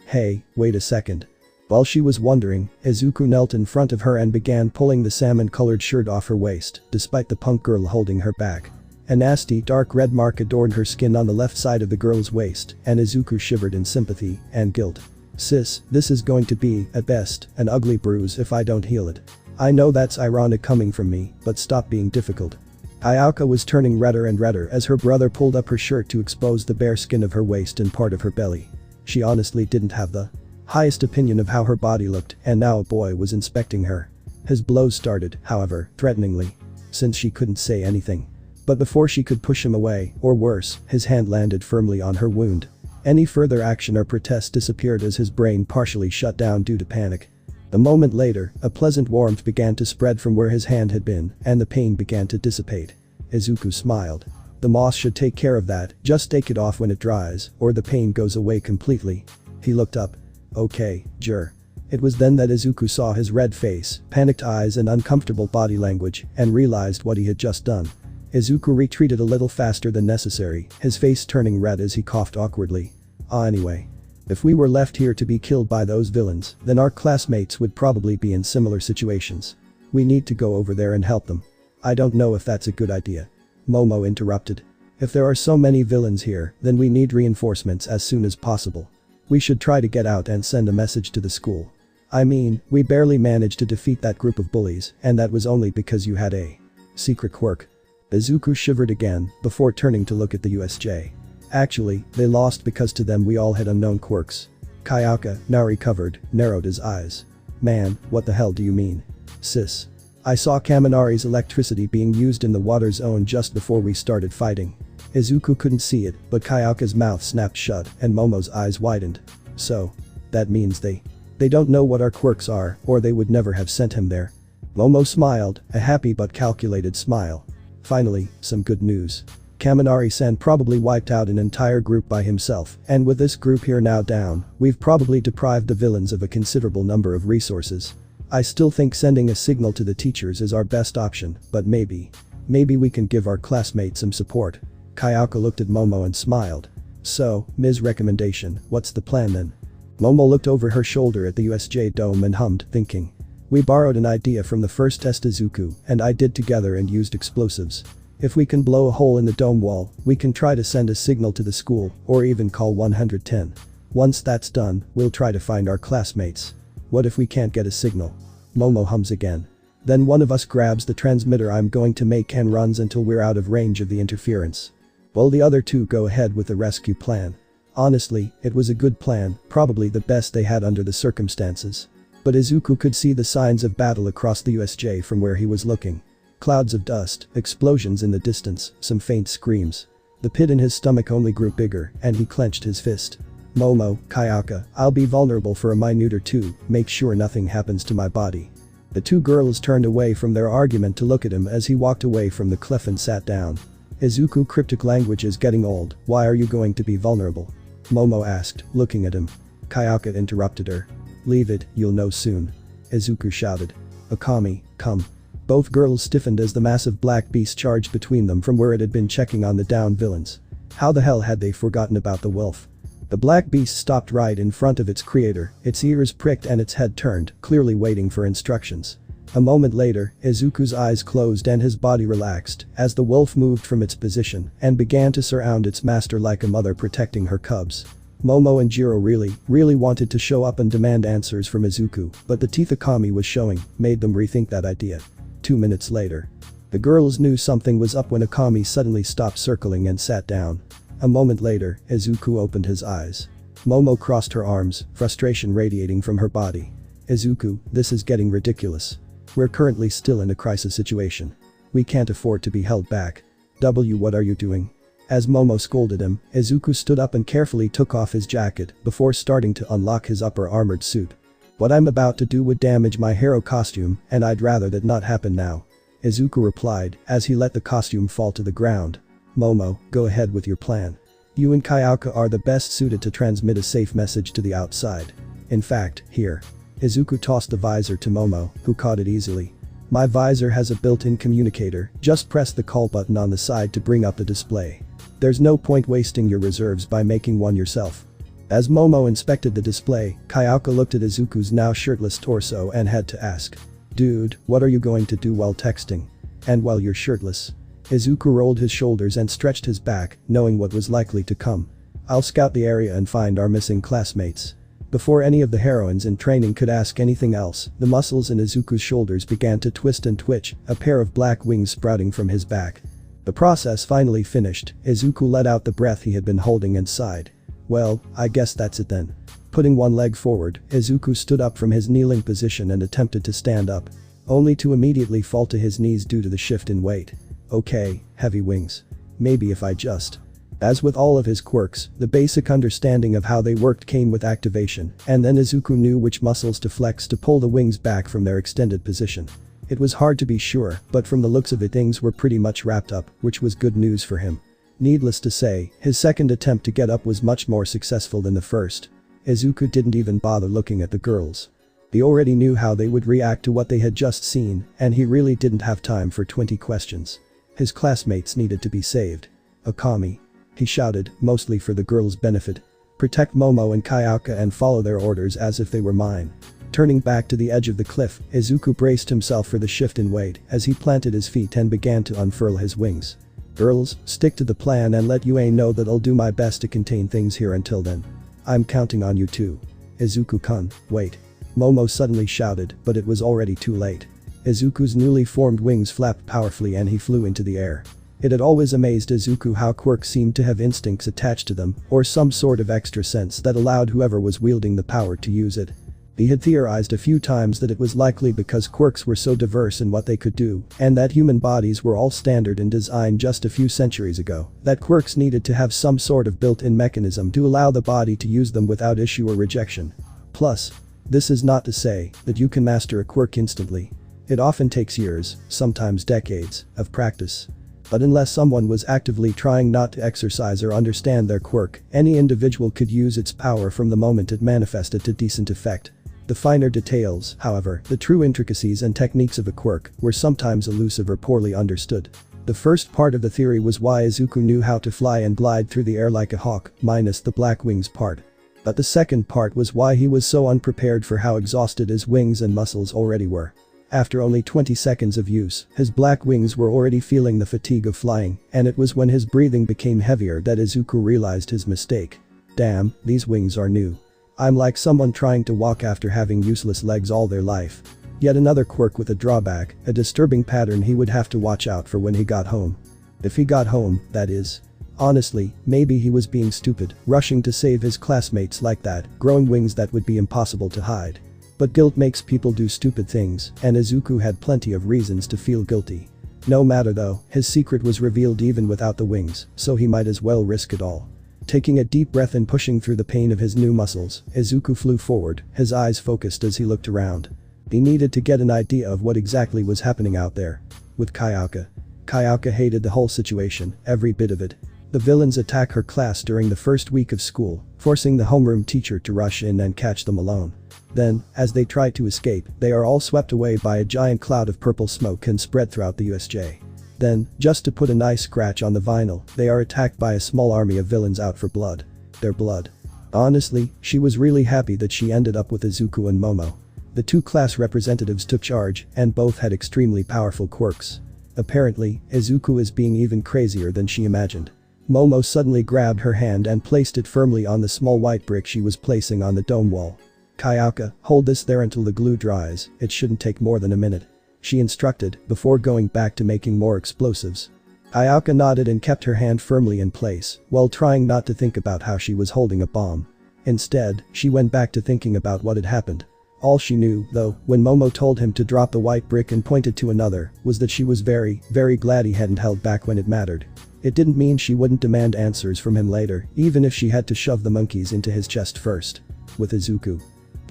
Hey, wait a second. While she was wondering, Izuku knelt in front of her and began pulling the salmon-colored shirt off her waist, despite the punk girl holding her back. A nasty dark red mark adorned her skin on the left side of the girl's waist, and Izuku shivered in sympathy and guilt. Sis, this is going to be, at best, an ugly bruise if I don't heal it. I know that's ironic coming from me, but stop being difficult. Ayaka was turning redder and redder as her brother pulled up her shirt to expose the bare skin of her waist and part of her belly. She honestly didn't have the highest opinion of how her body looked, and now a boy was inspecting her. His blows started, however, threateningly. Since she couldn't say anything. But before she could push him away, or worse, his hand landed firmly on her wound. Any further action or protest disappeared as his brain partially shut down due to panic. A moment later, a pleasant warmth began to spread from where his hand had been, and the pain began to dissipate. Izuku smiled. The moss should take care of that, just take it off when it dries, or the pain goes away completely. He looked up. Okay, JIRO. It was then that Izuku saw his red face, panicked eyes and uncomfortable body language, and realized what he had just done. Izuku retreated a little faster than necessary, his face turning red as he coughed awkwardly. Anyway. If we were left here to be killed by those villains, then our classmates would probably be in similar situations. We need to go over there and help them. I don't know if that's a good idea. Momo interrupted. If there are so many villains here, then we need reinforcements as soon as possible. We should try to get out and send a message to the school. I mean, we barely managed to defeat that group of bullies, and that was only because you had a secret quirk. Izuku shivered again, before turning to look at the USJ. Actually, they lost because to them we all had unknown quirks. Kayaka, now recovered, narrowed his eyes. Man, what the hell do you mean? Sis. I saw Kaminari's electricity being used in the water zone just before we started fighting. Izuku couldn't see it, but Kayaka's mouth snapped shut and Momo's eyes widened. So. That means they don't know what our quirks are, or they would never have sent him there. Momo smiled, a happy but calculated smile. Finally, some good news. Kaminari-san probably wiped out an entire group by himself, and with this group here now down, we've probably deprived the villains of a considerable number of resources. I still think sending a signal to the teachers is our best option, but maybe we can give our classmates some support. Kayaka looked at Momo and smiled. So, Ms. Recommendation, what's the plan then? Momo looked over her shoulder at the USJ dome and hummed, thinking. We borrowed an idea from the first test Izuku and I did together and used explosives. If we can blow a hole in the dome wall, we can try to send a signal to the school, or even call 110. Once that's done, we'll try to find our classmates. What if we can't get a signal? Momo hums again. Then one of us grabs the transmitter I'm going to make and runs until we're out of range of the interference. While the other two go ahead with the rescue plan. Honestly, it was a good plan, probably the best they had under the circumstances. But Izuku could see the signs of battle across the USJ from where he was looking. Clouds of dust, explosions in the distance, some faint screams. The pit in his stomach only grew bigger, and he clenched his fist. Momo, Kayaka, I'll be vulnerable for a minute or two, make sure nothing happens to my body. The two girls turned away from their argument to look at him as he walked away from the cliff and sat down. Izuku, cryptic language is getting old, why are you going to be vulnerable? Momo asked, looking at him. Kayaka interrupted her. Leave it, you'll know soon. Izuku shouted. Akami, come. Both girls stiffened as the massive black beast charged between them from where it had been checking on the downed villains. How the hell had they forgotten about the wolf? The black beast stopped right in front of its creator, its ears pricked and its head turned, clearly waiting for instructions. A moment later, Izuku's eyes closed and his body relaxed as the wolf moved from its position and began to surround its master like a mother protecting her cubs. Momo and JIRO really wanted to show up and demand answers from Izuku, but the teeth Akami was showing made them rethink that idea. 2 minutes later. The girls knew something was up when Akami suddenly stopped circling and sat down. A moment later, Izuku opened his eyes. Momo crossed her arms, frustration radiating from her body. Izuku, this is getting ridiculous. We're currently still in a crisis situation. We can't afford to be held back. What are you doing? As Momo scolded him, Izuku stood up and carefully took off his jacket before starting to unlock his upper armored suit. What I'm about to do would damage my hero costume, and I'd rather that not happen now. Izuku replied as he let the costume fall to the ground. Momo, go ahead with your plan. You and Kayaka are the best suited to transmit a safe message to the outside. In fact, here. Izuku tossed the visor to Momo, who caught it easily. My visor has a built-in communicator, just press the call button on the side to bring up the display. There's no point wasting your reserves by making one yourself. As Momo inspected the display, Kayaka looked at Izuku's now shirtless torso and had to ask. Dude, what are you going to do while texting? And while you're shirtless? Izuku rolled his shoulders and stretched his back, knowing what was likely to come. I'll scout the area and find our missing classmates. Before any of the heroines in training could ask anything else, the muscles in Izuku's shoulders began to twist and twitch, a pair of black wings sprouting from his back. The process finally finished, Izuku let out the breath he had been holding and sighed. Well, I guess that's it then. Putting one leg forward, Izuku stood up from his kneeling position and attempted to stand up. Only to immediately fall to his knees due to the shift in weight. Okay, heavy wings. Maybe if I just. As with all of his quirks, the basic understanding of how they worked came with activation, and then Izuku knew which muscles to flex to pull the wings back from their extended position. It was hard to be sure, but from the looks of it things were pretty much wrapped up, which was good news for him. Needless to say, his second attempt to get up was much more successful than the first. Izuku didn't even bother looking at the girls. He already knew how they would react to what they had just seen, and he really didn't have time for 20 questions. His classmates needed to be saved. Akami. He shouted, mostly for the girls' benefit. Protect Momo and Kayaka and follow their orders as if they were mine. Turning back to the edge of the cliff, Izuku braced himself for the shift in weight as he planted his feet and began to unfurl his wings. Girls, stick to the plan and let Yue know that I'll do my best to contain things here until then. I'm counting on you too. Izuku-kun, wait. Momo suddenly shouted, but it was already too late. Izuku's newly formed wings flapped powerfully and he flew into the air. It had always amazed Izuku how Quirk seemed to have instincts attached to them, or some sort of extra sense that allowed whoever was wielding the power to use it. He had theorized a few times that it was likely because quirks were so diverse in what they could do, and that human bodies were all standard in design just a few centuries ago, that quirks needed to have some sort of built-in mechanism to allow the body to use them without issue or rejection. Plus, this is not to say that you can master a quirk instantly. It often takes years, sometimes decades, of practice. But unless someone was actively trying not to exercise or understand their quirk, any individual could use its power from the moment it manifested to decent effect. The finer details, however, the true intricacies and techniques of a quirk, were sometimes elusive or poorly understood. The first part of the theory was why Izuku knew how to fly and glide through the air like a hawk, minus the black wings part. But the second part was why he was so unprepared for how exhausted his wings and muscles already were. After only 20 seconds of use, his black wings were already feeling the fatigue of flying, and it was when his breathing became heavier that Izuku realized his mistake. Damn, these wings are new. I'm like someone trying to walk after having useless legs all their life. Yet another quirk with a drawback, a disturbing pattern he would have to watch out for when he got home. If he got home, that is. Honestly, maybe he was being stupid, rushing to save his classmates like that, growing wings that would be impossible to hide. But guilt makes people do stupid things, and Izuku had plenty of reasons to feel guilty. No matter though, his secret was revealed even without the wings, so he might as well risk it all. Taking a deep breath and pushing through the pain of his new muscles, Izuku flew forward, his eyes focused as he looked around. He needed to get an idea of what exactly was happening out there. With Kayaka. Kayaka hated the whole situation, every bit of it. The villains attack her class during the first week of school, forcing the homeroom teacher to rush in and catch them alone. Then, as they try to escape, they are all swept away by a giant cloud of purple smoke and spread throughout the USJ. Then, just to put a nice scratch on the vinyl, they are attacked by a small army of villains out for blood. Their blood. Honestly, she was really happy that she ended up with Izuku and Momo. The two class representatives took charge, and both had extremely powerful quirks. Apparently, Izuku is being even crazier than she imagined. Momo suddenly grabbed her hand and placed it firmly on the small white brick she was placing on the dome wall. Kayaka, hold this there until the glue dries, it shouldn't take more than a minute. She instructed, before going back to making more explosives. Kayaka nodded and kept her hand firmly in place, while trying not to think about how she was holding a bomb. Instead, she went back to thinking about what had happened. All she knew, though, when Momo told him to drop the white brick and pointed to another, was that she was very, very glad he hadn't held back when it mattered. It didn't mean she wouldn't demand answers from him later, even if she had to shove the monkeys into his chest first. With Izuku.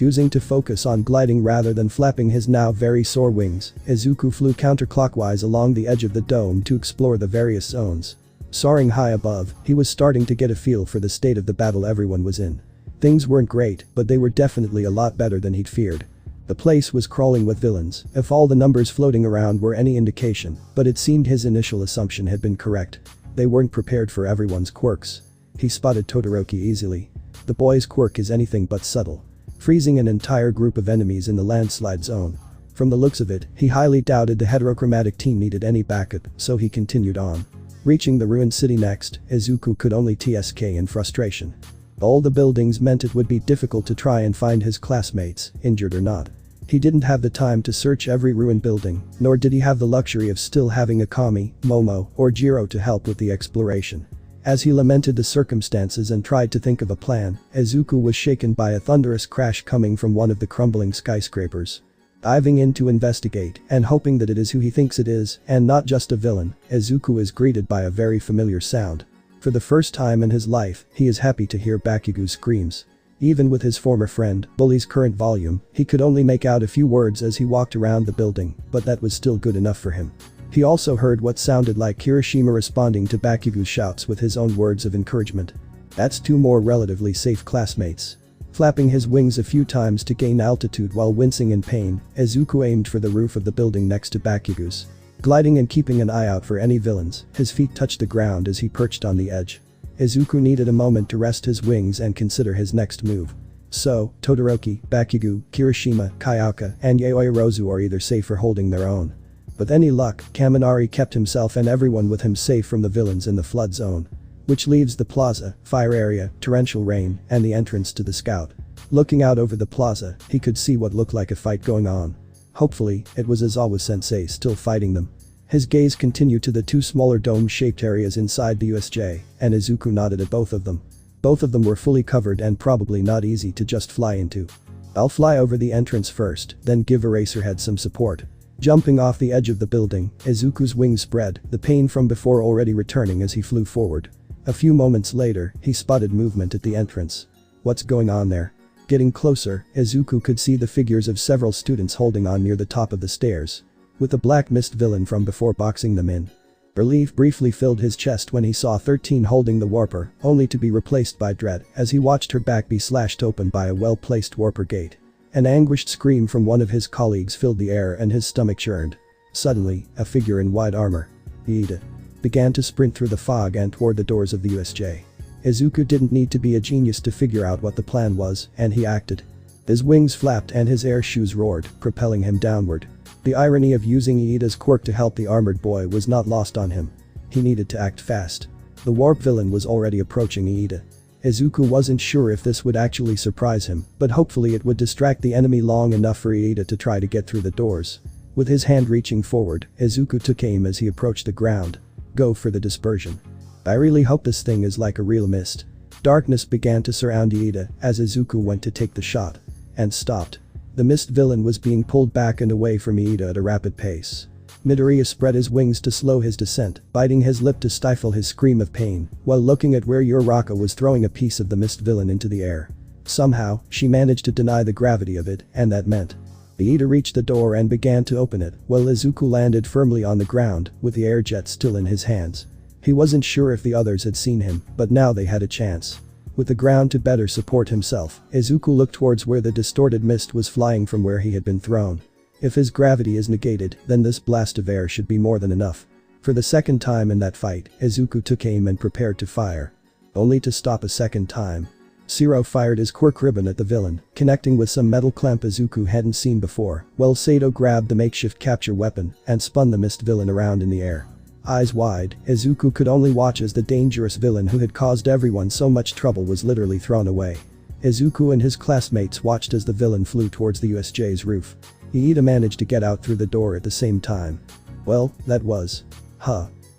Choosing to focus on gliding rather than flapping his now very sore wings, Izuku flew counterclockwise along the edge of the dome to explore the various zones. Soaring high above, he was starting to get a feel for the state of the battle everyone was in. Things weren't great, but they were definitely a lot better than he'd feared. The place was crawling with villains, if all the numbers floating around were any indication, but it seemed his initial assumption had been correct. They weren't prepared for everyone's quirks. He spotted Todoroki easily. The boy's quirk is anything but subtle. Freezing an entire group of enemies in the landslide zone. From the looks of it, he highly doubted the heterochromatic team needed any backup, so he continued on. Reaching the ruined city next, Izuku could only TSK in frustration. All the buildings meant it would be difficult to try and find his classmates, injured or not. He didn't have the time to search every ruined building, nor did he have the luxury of still having Akami, Momo, or JIRO to help with the exploration. As he lamented the circumstances and tried to think of a plan, Izuku was shaken by a thunderous crash coming from one of the crumbling skyscrapers. Diving in to investigate and hoping that it is who he thinks it is and not just a villain, Izuku is greeted by a very familiar sound. For the first time in his life, he is happy to hear Bakugo's screams. Even with his former friend, Bully's current volume, he could only make out a few words as he walked around the building, but that was still good enough for him. He also heard what sounded like Kirishima responding to Bakugo's shouts with his own words of encouragement. That's two more relatively safe classmates. Flapping his wings a few times to gain altitude while wincing in pain, Izuku aimed for the roof of the building next to Bakugo's. Gliding and keeping an eye out for any villains, his feet touched the ground as he perched on the edge. Izuku needed a moment to rest his wings and consider his next move. So, Todoroki, Bakugo, Kirishima, Kayaka, and Yaoi Rozu are either safe or holding their own. With any luck, Kaminari kept himself and everyone with him safe from the villains in the flood zone. Which leaves the plaza, fire area, torrential rain, and the entrance to the scout. Looking out over the plaza, he could see what looked like a fight going on. Hopefully, it was Izawa-sensei still fighting them. His gaze continued to the two smaller dome-shaped areas inside the USJ, and Izuku nodded at both of them. Both of them were fully covered and probably not easy to just fly into. I'll fly over the entrance first, then give Eraserhead some support. Jumping off the edge of the building, Izuku's wings spread, the pain from before already returning as he flew forward. A few moments later, he spotted movement at the entrance. What's going on there? Getting closer, Izuku could see the figures of several students holding on near the top of the stairs. With the black mist villain from before boxing them in. Relief briefly filled his chest when he saw 13 holding the warper, only to be replaced by dread as he watched her back be slashed open by a well-placed warper gate. An anguished scream from one of his colleagues filled the air and his stomach churned. Suddenly, a figure in white armor, Iida, began to sprint through the fog and toward the doors of the USJ. Izuku didn't need to be a genius to figure out what the plan was, and he acted. His wings flapped and his air shoes roared, propelling him downward. The irony of using Iida's quirk to help the armored boy was not lost on him. He needed to act fast. The warp villain was already approaching Iida. Izuku wasn't sure if this would actually surprise him, but hopefully it would distract the enemy long enough for Iida to try to get through the doors. With his hand reaching forward, Izuku took aim as he approached the ground. Go for the dispersion. I really hope this thing is like a real mist. Darkness began to surround Iida as Izuku went to take the shot. And stopped. The mist villain was being pulled back and away from Iida at a rapid pace. Midoriya spread his wings to slow his descent, biting his lip to stifle his scream of pain, while looking at where Uraraka was throwing a piece of the mist villain into the air. Somehow, she managed to deny the gravity of it, and that meant. Iida reached the door and began to open it, while Izuku landed firmly on the ground, with the air jet still in his hands. He wasn't sure if the others had seen him, but now they had a chance. With the ground to better support himself, Izuku looked towards where the distorted mist was flying from where he had been thrown. If his gravity is negated, then this blast of air should be more than enough. For the second time in that fight, Izuku took aim and prepared to fire. Only to stop a second time. JIRO fired his quirk ribbon at the villain, connecting with some metal clamp Izuku hadn't seen before, while Sato grabbed the makeshift capture weapon and spun the mist villain around in the air. Eyes wide, Izuku could only watch as the dangerous villain who had caused everyone so much trouble was literally thrown away. Izuku and his classmates watched as the villain flew towards the USJ's roof. Iida managed to get out through the door at the same time. Well, that was.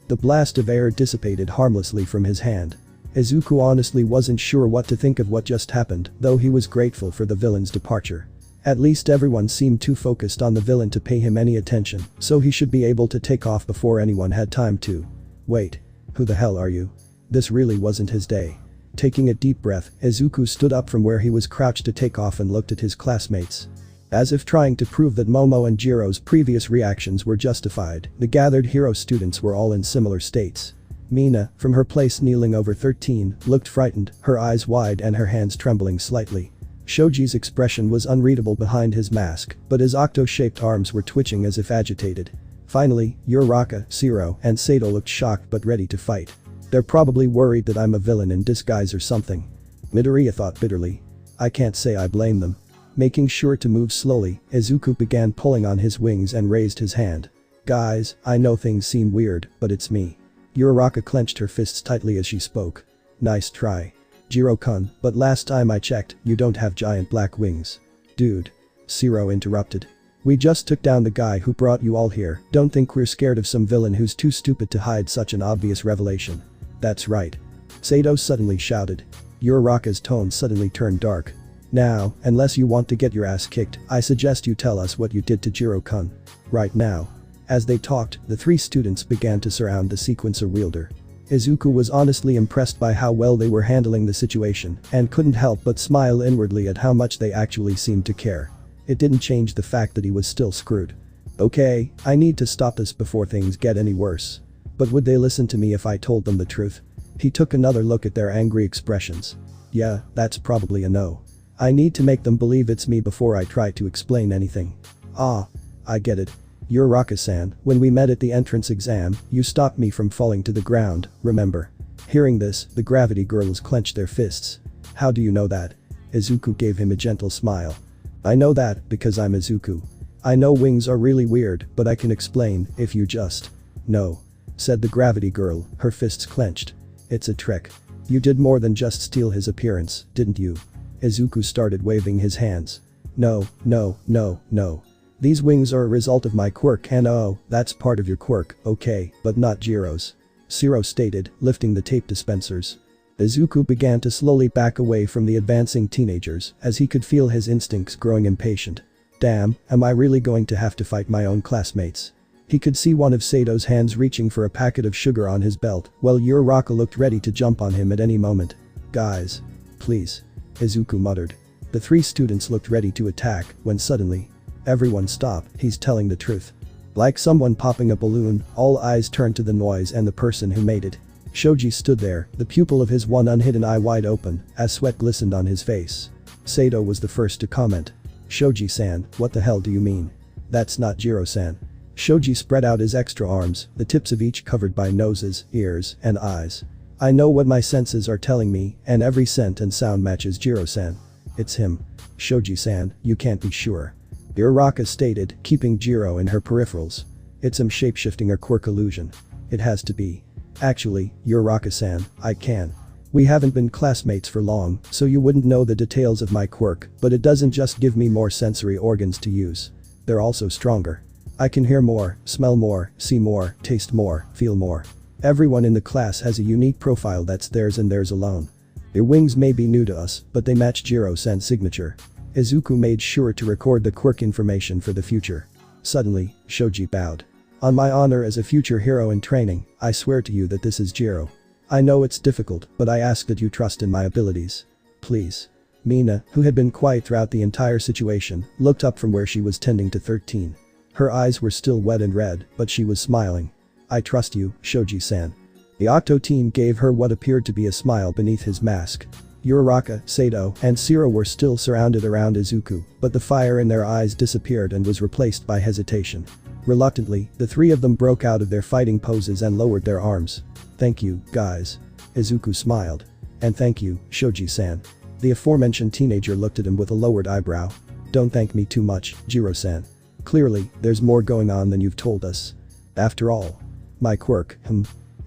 The blast of air dissipated harmlessly from his hand. Izuku honestly wasn't sure what to think of what just happened, though he was grateful for the villain's departure. At least everyone seemed too focused on the villain to pay him any attention, so he should be able to take off before anyone had time to. Wait. Who the hell are you? This really wasn't his day. Taking a deep breath, Izuku stood up from where he was crouched to take off and looked at his classmates. As if trying to prove that Momo and JIRO's previous reactions were justified, the gathered hero students were all in similar states. Mina, from her place kneeling over 13, looked frightened, her eyes wide and her hands trembling slightly. Shoji's expression was unreadable behind his mask, but his octo-shaped arms were twitching as if agitated. Finally, Uraraka, JIRO, and Sato looked shocked but ready to fight. They're probably worried that I'm a villain in disguise or something. Midoriya thought bitterly. I can't say I blame them. Making sure to move slowly, Izuku began pulling on his wings and raised his hand. Guys, I know things seem weird, but it's me. Uraraka clenched her fists tightly as she spoke. Nice try. JIRO-kun, but last time I checked, you don't have giant black wings. Dude. JIRO interrupted. We just took down the guy who brought you all here, don't think we're scared of some villain who's too stupid to hide such an obvious revelation. That's right. Sato suddenly shouted. Uraraka's tone suddenly turned dark. Now, unless you want to get your ass kicked, I suggest you tell us what you did to JIRO-kun. Right now. As they talked, the three students began to surround the sequencer wielder. Izuku was honestly impressed by how well they were handling the situation and couldn't help but smile inwardly at how much they actually seemed to care. It didn't change the fact that he was still screwed. Okay, I need to stop this before things get any worse. But would they listen to me if I told them the truth? He took another look at their angry expressions. Yeah, that's probably a no. I need to make them believe it's me before I try to explain anything. Ah. I get it. Uraraka-san, when we met at the entrance exam, you stopped me from falling to the ground, remember? Hearing this, the gravity girls clenched their fists. How do you know that? Izuku gave him a gentle smile. I know that because I'm Izuku. I know wings are really weird, but I can explain if you just. No. Said the gravity girl, her fists clenched. It's a trick. You did more than just steal his appearance, didn't you? Izuku started waving his hands. No, no, no, no. These wings are a result of my quirk and oh, that's part of your quirk, okay, but not JIRO's. JIRO stated, lifting the tape dispensers. Izuku began to slowly back away from the advancing teenagers as he could feel his instincts growing impatient. Damn, am I really going to have to fight my own classmates? He could see one of Sato's hands reaching for a packet of sugar on his belt while Uraraka looked ready to jump on him at any moment. Guys. Please. Izuku muttered. The three students looked ready to attack when suddenly. Everyone stop, he's telling the truth. Like someone popping a balloon, all eyes turned to the noise and the person who made it. Shoji stood there, the pupil of his one unhidden eye wide open, as sweat glistened on his face. Sato was the first to comment. Shoji-san, what the hell do you mean? That's not JIRO-san. Shoji spread out his extra arms, the tips of each covered by noses, ears, and eyes. I know what my senses are telling me, and every scent and sound matches JIRO-san. It's him. Shoji-san, you can't be sure. Uraraka stated, keeping JIRO in her peripherals. It's him shapeshifting her quirk illusion. It has to be. Actually, Uraraka-san, I can. We haven't been classmates for long, so you wouldn't know the details of my quirk, but it doesn't just give me more sensory organs to use. They're also stronger. I can hear more, smell more, see more, taste more, feel more. Everyone in the class has a unique profile that's theirs and theirs alone. Their wings may be new to us, but they match JIRO-san's signature. Izuku made sure to record the quirk information for the future. Suddenly, Shoji bowed. On my honor as a future hero in training, I swear to you that this is JIRO. I know it's difficult, but I ask that you trust in my abilities. Please. Mina, who had been quiet throughout the entire situation, looked up from where she was tending to 13. Her eyes were still wet and red, but she was smiling. I trust you, Shoji-san. The Octo team gave her what appeared to be a smile beneath his mask. Uraraka, Sato, and Shiro were still surrounded around Izuku, but the fire in their eyes disappeared and was replaced by hesitation. Reluctantly, the three of them broke out of their fighting poses and lowered their arms. Thank you, guys. Izuku smiled. And thank you, Shoji-san. The aforementioned teenager looked at him with a lowered eyebrow. Don't thank me too much, JIRO-san. Clearly, there's more going on than you've told us. After all. My quirk,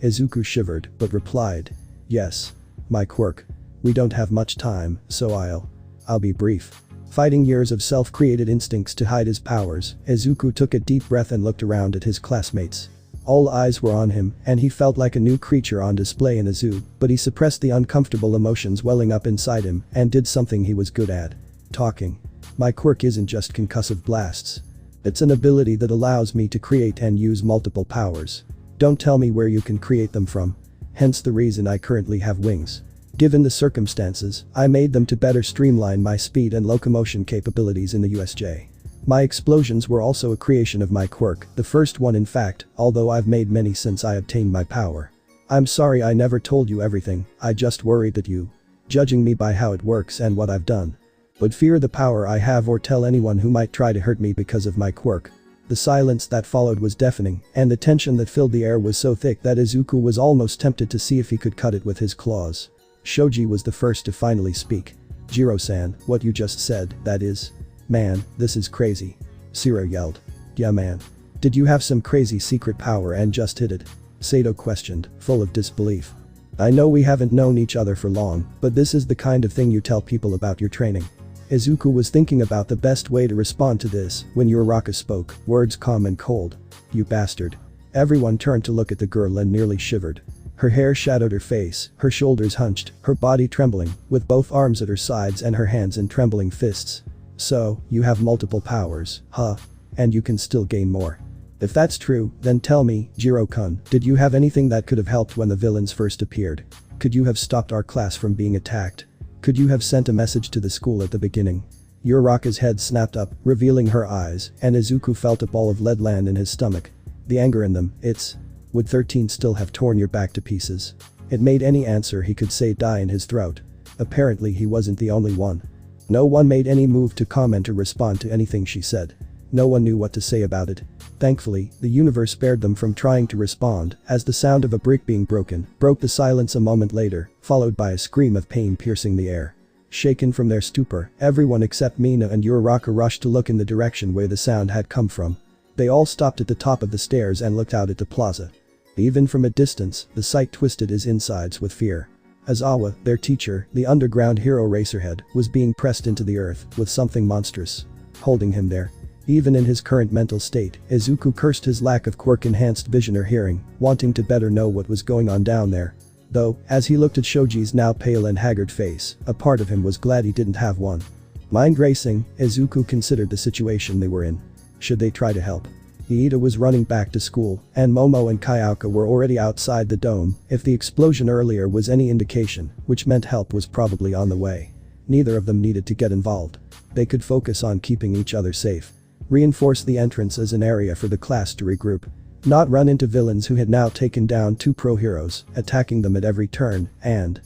Izuku shivered, but replied. Yes. My quirk. We don't have much time, so I'll be brief. Fighting years of self-created instincts to hide his powers, Izuku took a deep breath and looked around at his classmates. All eyes were on him, and he felt like a new creature on display in a zoo, but he suppressed the uncomfortable emotions welling up inside him and did something he was good at. Talking. My quirk isn't just concussive blasts. It's an ability that allows me to create and use multiple powers. Don't tell me where you can create them from. Hence the reason I currently have wings. Given the circumstances, I made them to better streamline my speed and locomotion capabilities in the USJ. My explosions were also a creation of my quirk, the first one in fact, although I've made many since I obtained my power. I'm sorry I never told you everything, I just worried that you, judging me by how it works and what I've done, would fear the power I have or tell anyone who might try to hurt me because of my quirk. The silence that followed was deafening, and the tension that filled the air was so thick that Izuku was almost tempted to see if he could cut it with his claws. Shoji was the first to finally speak. JIRO-san, what you just said, that is. Man, this is crazy. Shiro yelled. Yeah man. Did you have some crazy secret power and just hid it? Sato questioned, full of disbelief. I know we haven't known each other for long, but this is the kind of thing you tell people about your training. Izuku was thinking about the best way to respond to this when Uraraka spoke, words calm and cold. You bastard. Everyone turned to look at the girl and nearly shivered. Her hair shadowed her face, her shoulders hunched, her body trembling, with both arms at her sides and her hands in trembling fists. So, you have multiple powers, huh? And you can still gain more. If that's true, then tell me, JIRO-kun, did you have anything that could have helped when the villains first appeared? Could you have stopped our class from being attacked? Could you have sent a message to the school at the beginning? Uraraka's head snapped up, revealing her eyes, and Izuku felt a ball of lead land in his stomach. The anger in them, would 13 still have torn your back to pieces? It made any answer he could say die in his throat. Apparently he wasn't the only one. No one made any move to comment or respond to anything she said. No one knew what to say about it. Thankfully, the universe spared them from trying to respond, as the sound of a brick being broken broke the silence a moment later, followed by a scream of pain piercing the air. Shaken from their stupor, everyone except Mina and Uraraka rushed to look in the direction where the sound had come from. They all stopped at the top of the stairs and looked out at the plaza. Even from a distance, the sight twisted his insides with fear. Aizawa, their teacher, the underground hero Racerhead, was being pressed into the earth with something monstrous holding him there. Even in his current mental state, Izuku cursed his lack of quirk-enhanced vision or hearing, wanting to better know what was going on down there. Though, as he looked at Shoji's now pale and haggard face, a part of him was glad he didn't have one. Mind racing, Izuku considered the situation they were in. Should they try to help? Iida was running back to school, and Momo and Kayaka were already outside the dome. If the explosion earlier was any indication, which meant help was probably on the way. Neither of them needed to get involved. They could focus on keeping each other safe. Reinforce the entrance as an area for the class to regroup. Not run into villains who had now taken down 2 pro heroes, attacking them at every turn, and,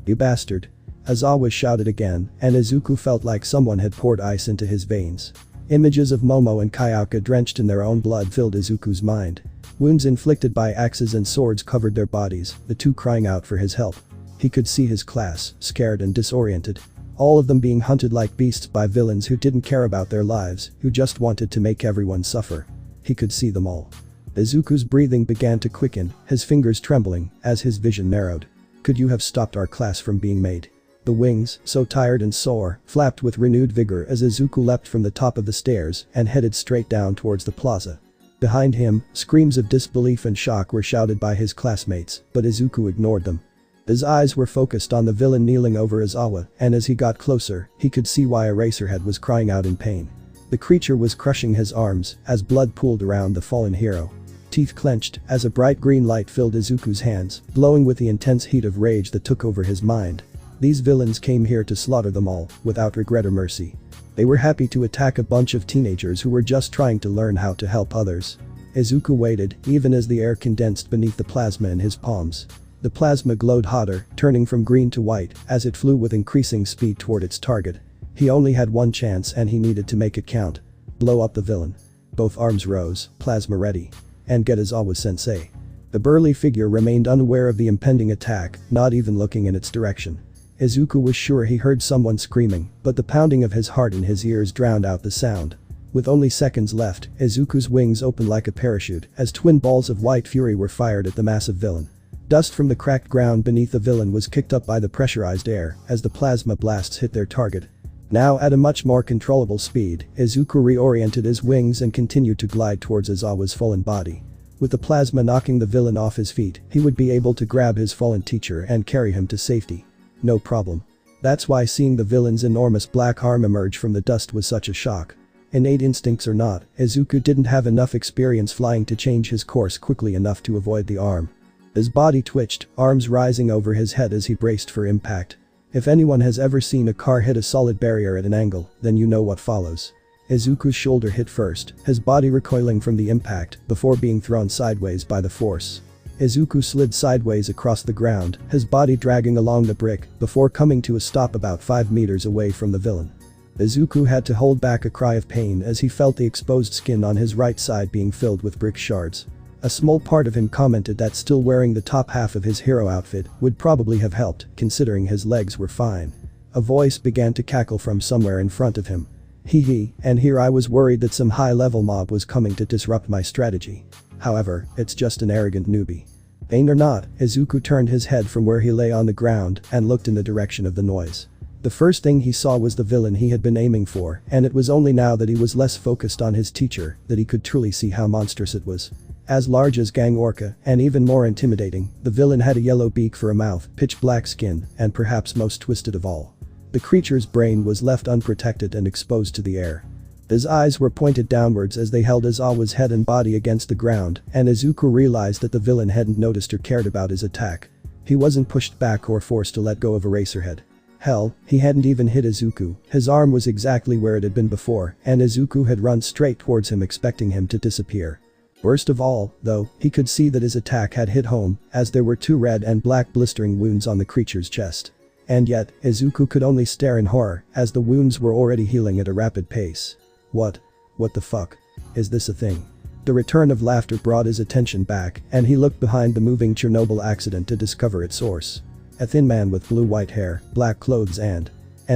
"You bastard." Aizawa shouted again, and Izuku felt like someone had poured ice into his veins. Images of Momo and Kayaka drenched in their own blood filled Izuku's mind. Wounds inflicted by axes and swords covered their bodies, the two crying out for his help. He could see his class, scared and disoriented. All of them being hunted like beasts by villains who didn't care about their lives, who just wanted to make everyone suffer. He could see them all. Izuku's breathing began to quicken, his fingers trembling, as his vision narrowed. Could you have stopped our class from being made? The wings, so tired and sore, flapped with renewed vigor as Izuku leapt from the top of the stairs and headed straight down towards the plaza. Behind him, screams of disbelief and shock were shouted by his classmates, but Izuku ignored them. His eyes were focused on the villain kneeling over Aizawa, and as he got closer, he could see why Eraserhead was crying out in pain. The creature was crushing his arms as blood pooled around the fallen hero. Teeth clenched as a bright green light filled Izuku's hands, glowing with the intense heat of rage that took over his mind. These villains came here to slaughter them all, without regret or mercy. They were happy to attack a bunch of teenagers who were just trying to learn how to help others. Izuku waited, even as the air condensed beneath the plasma in his palms. The plasma glowed hotter, turning from green to white, as it flew with increasing speed toward its target. He only had one chance and he needed to make it count. Blow up the villain. Both arms rose, plasma ready. And get Aizawa-sensei. The burly figure remained unaware of the impending attack, not even looking in its direction. Izuku was sure he heard someone screaming, but the pounding of his heart in his ears drowned out the sound. With only seconds left, Izuku's wings opened like a parachute as twin balls of white fury were fired at the massive villain. Dust from the cracked ground beneath the villain was kicked up by the pressurized air as the plasma blasts hit their target. Now at a much more controllable speed, Izuku reoriented his wings and continued to glide towards Aizawa's fallen body. With the plasma knocking the villain off his feet, he would be able to grab his fallen teacher and carry him to safety. No problem. That's why seeing the villain's enormous black arm emerge from the dust was such a shock. Innate instincts or not, Izuku didn't have enough experience flying to change his course quickly enough to avoid the arm. His body twitched, arms rising over his head as he braced for impact. If anyone has ever seen a car hit a solid barrier at an angle, then you know what follows. Izuku's shoulder hit first, his body recoiling from the impact before being thrown sideways by the force. Izuku slid sideways across the ground, his body dragging along the brick before coming to a stop about 5 meters away from the villain. Izuku had to hold back a cry of pain as he felt the exposed skin on his right side being filled with brick shards. A small part of him commented that still wearing the top half of his hero outfit would probably have helped, considering his legs were fine. A voice began to cackle from somewhere in front of him. Hee, and here I was worried that some high-level mob was coming to disrupt my strategy. However, it's just an arrogant newbie. Vain or not, Izuku turned his head from where he lay on the ground and looked in the direction of the noise. The first thing he saw was the villain he had been aiming for, and it was only now that he was less focused on his teacher that he could truly see how monstrous it was. As large as Gang Orca, and even more intimidating, the villain had a yellow beak for a mouth, pitch black skin, and perhaps most twisted of all. The creature's brain was left unprotected and exposed to the air. His eyes were pointed downwards as they held Aizawa's head and body against the ground, and Izuku realized that the villain hadn't noticed or cared about his attack. He wasn't pushed back or forced to let go of Eraserhead. Hell, he hadn't even hit Izuku, his arm was exactly where it had been before, and Izuku had run straight towards him expecting him to disappear. Worst of all, though, he could see that his attack had hit home, as there were 2 red and black blistering wounds on the creature's chest. And yet, Izuku could only stare in horror, as the wounds were already healing at a rapid pace. What the fuck? Is this a thing? The return of laughter brought his attention back, and he looked behind the moving Chernobyl accident to discover its source. A thin man with blue-white hair, black clothes and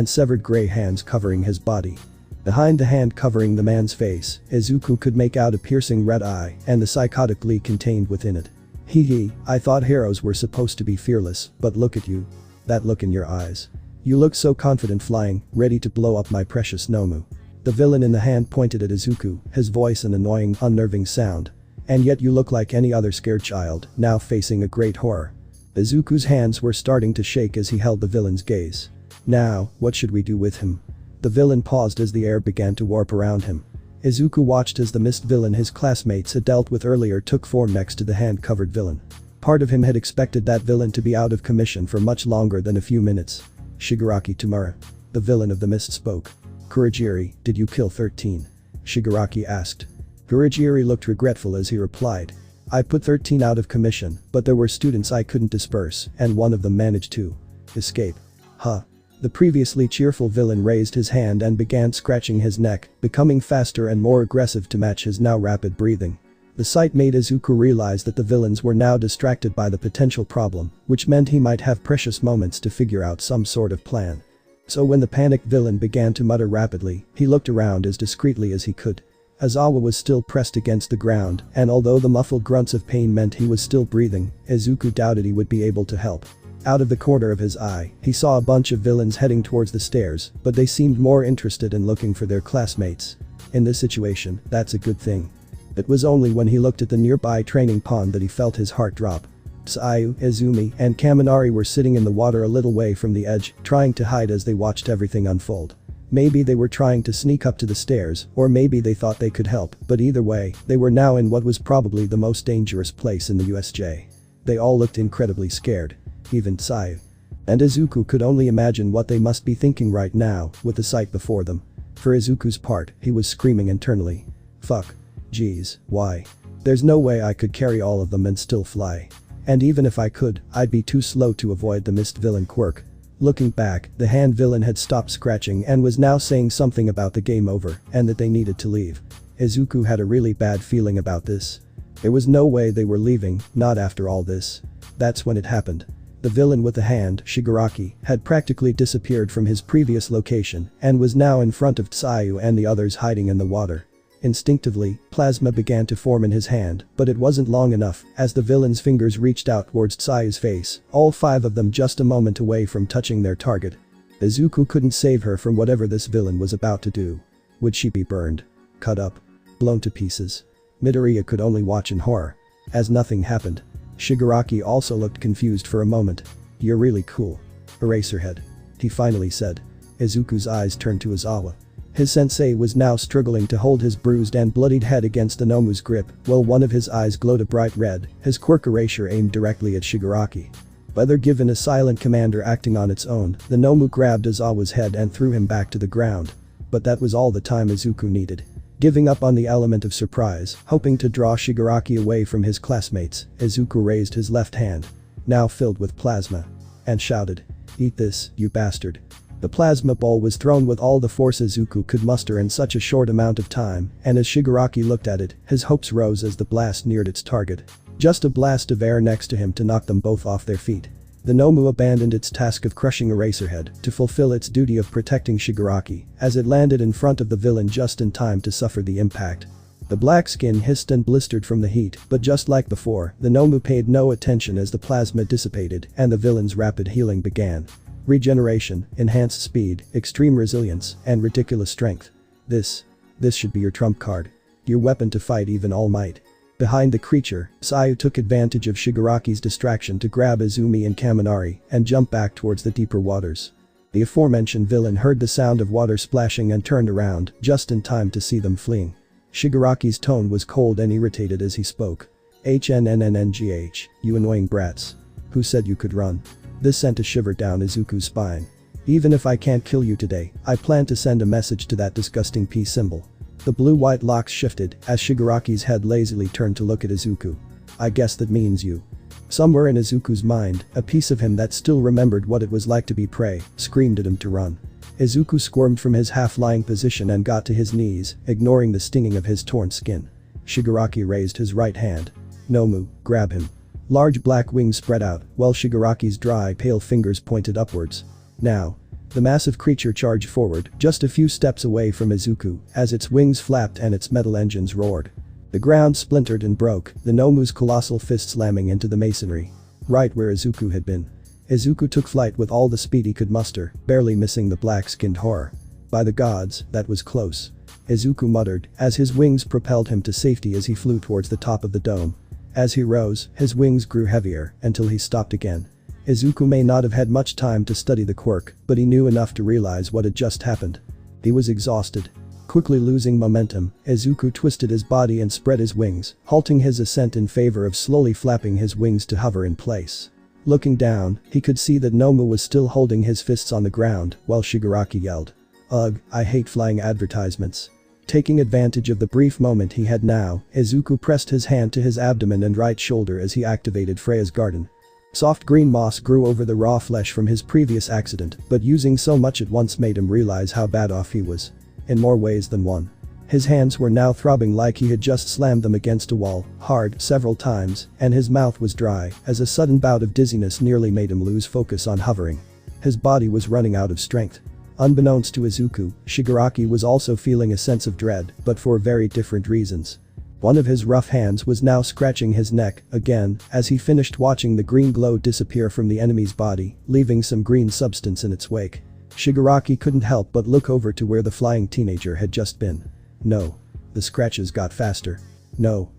severed gray hands covering his body. Behind the hand covering the man's face, Izuku could make out a piercing red eye and the psychotic glee contained within it. Hee, I thought heroes were supposed to be fearless, but look at you. That look in your eyes. You look so confident flying, ready to blow up my precious Nomu. The villain in the hand pointed at Izuku, his voice an annoying, unnerving sound. And yet you look like any other scared child, now facing a great horror. Izuku's hands were starting to shake as he held the villain's gaze. Now, what should we do with him? The villain paused as the air began to warp around him. Izuku watched as the mist villain his classmates had dealt with earlier took form next to the hand-covered villain. Part of him had expected that villain to be out of commission for much longer than a few minutes. Shigaraki Tamura. The villain of the mist spoke. Kurogiri, did you kill 13? Shigaraki asked. Kurogiri looked regretful as he replied. I put 13 out of commission, but there were students I couldn't disperse, and one of them managed to escape. Huh. The previously cheerful villain raised his hand and began scratching his neck, becoming faster and more aggressive to match his now rapid breathing. The sight made Izuku realize that the villains were now distracted by the potential problem, which meant he might have precious moments to figure out some sort of plan. So when the panicked villain began to mutter rapidly, he looked around as discreetly as he could. Aizawa was still pressed against the ground, and although the muffled grunts of pain meant he was still breathing, Izuku doubted he would be able to help. Out of the corner of his eye, he saw a bunch of villains heading towards the stairs, but they seemed more interested in looking for their classmates. In this situation, that's a good thing. It was only when he looked at the nearby training pond that he felt his heart drop. Tsuyu, Izumi, and Kaminari were sitting in the water a little way from the edge, trying to hide as they watched everything unfold. Maybe they were trying to sneak up to the stairs, or maybe they thought they could help, but either way, they were now in what was probably the most dangerous place in the USJ. They all looked incredibly scared. Even Tsuyu. And Izuku could only imagine what they must be thinking right now, with the sight before them. For Izuku's part, he was screaming internally. Fuck. Geez, why? There's no way I could carry all of them and still fly. And even if I could, I'd be too slow to avoid the mist villain Quirk. Looking back, the hand villain had stopped scratching and was now saying something about the game over, and that they needed to leave. Izuku had a really bad feeling about this. There was no way they were leaving, not after all this. That's when it happened. The villain with the hand, Shigaraki, had practically disappeared from his previous location and was now in front of Tsuyu and the others hiding in the water. Instinctively, plasma began to form in his hand, but it wasn't long enough as the villain's fingers reached out towards Tsuyu's face, all 5 of them just a moment away from touching their target. Izuku couldn't save her from whatever this villain was about to do. Would she be burned? Cut up? Blown to pieces? Midoriya could only watch in horror. As nothing happened. Shigaraki also looked confused for a moment. You're really cool. Eraserhead. He finally said. Izuku's eyes turned to Aizawa. His sensei was now struggling to hold his bruised and bloodied head against the Nomu's grip, while one of his eyes glowed a bright red, his quirk erasure aimed directly at Shigaraki. Whether given a silent commander acting on its own, the Nomu grabbed Aizawa's head and threw him back to the ground. But that was all the time Izuku needed. Giving up on the element of surprise, hoping to draw Shigaraki away from his classmates, Izuku raised his left hand, now filled with plasma, and shouted, "Eat this, you bastard." The plasma ball was thrown with all the force Izuku could muster in such a short amount of time, and as Shigaraki looked at it, his hopes rose as the blast neared its target. Just a blast of air next to him to knock them both off their feet. The Nomu abandoned its task of crushing Eraserhead to fulfill its duty of protecting Shigaraki, as it landed in front of the villain just in time to suffer the impact. The black skin hissed and blistered from the heat, but just like before, the Nomu paid no attention as the plasma dissipated and the villain's rapid healing began. Regeneration, enhanced speed, extreme resilience, and ridiculous strength. This should be your trump card. Your weapon to fight even All Might. Behind the creature, Tsuyu took advantage of Shigaraki's distraction to grab Izumi and Kaminari and jump back towards the deeper waters. The aforementioned villain heard the sound of water splashing and turned around just in time to see them fleeing. Shigaraki's tone was cold and irritated as he spoke. "HNNNNGH, you annoying brats. Who said you could run?" This sent a shiver down Izuku's spine. "Even if I can't kill you today, I plan to send a message to that disgusting peace symbol." The blue-white locks shifted as Shigaraki's head lazily turned to look at Izuku. "I guess that means you." Somewhere in Izuku's mind, a piece of him that still remembered what it was like to be prey, screamed at him to run. Izuku squirmed from his half-lying position and got to his knees, ignoring the stinging of his torn skin. Shigaraki raised his right hand. "Nomu, grab him." Large black wings spread out, while Shigaraki's dry, pale fingers pointed upwards. Now. The massive creature charged forward, just a few steps away from Izuku, as its wings flapped and its metal engines roared. The ground splintered and broke, the Nomu's colossal fist slamming into the masonry. Right where Izuku had been. Izuku took flight with all the speed he could muster, barely missing the black-skinned horror. By the gods, that was close. Izuku muttered, as his wings propelled him to safety as he flew towards the top of the dome. As he rose, his wings grew heavier, until he stopped again. Izuku may not have had much time to study the quirk, but he knew enough to realize what had just happened. He was exhausted. Quickly losing momentum, Izuku twisted his body and spread his wings, halting his ascent in favor of slowly flapping his wings to hover in place. Looking down, he could see that Momo was still holding his fists on the ground, while Shigaraki yelled, "Ugh, I hate flying advertisements." Taking advantage of the brief moment he had now, Izuku pressed his hand to his abdomen and right shoulder as he activated Freya's garden. Soft green moss grew over the raw flesh from his previous accident, but using so much at once made him realize how bad off he was. In more ways than one. His hands were now throbbing like he had just slammed them against a wall, hard, several times, and his mouth was dry, as a sudden bout of dizziness nearly made him lose focus on hovering. His body was running out of strength. Unbeknownst to Izuku, Shigaraki was also feeling a sense of dread, but for very different reasons. One of his rough hands was now scratching his neck, again, as he finished watching the green glow disappear from the enemy's body, leaving some green substance in its wake. Shigaraki couldn't help but look over to where the flying teenager had just been. No. The scratches got faster. No.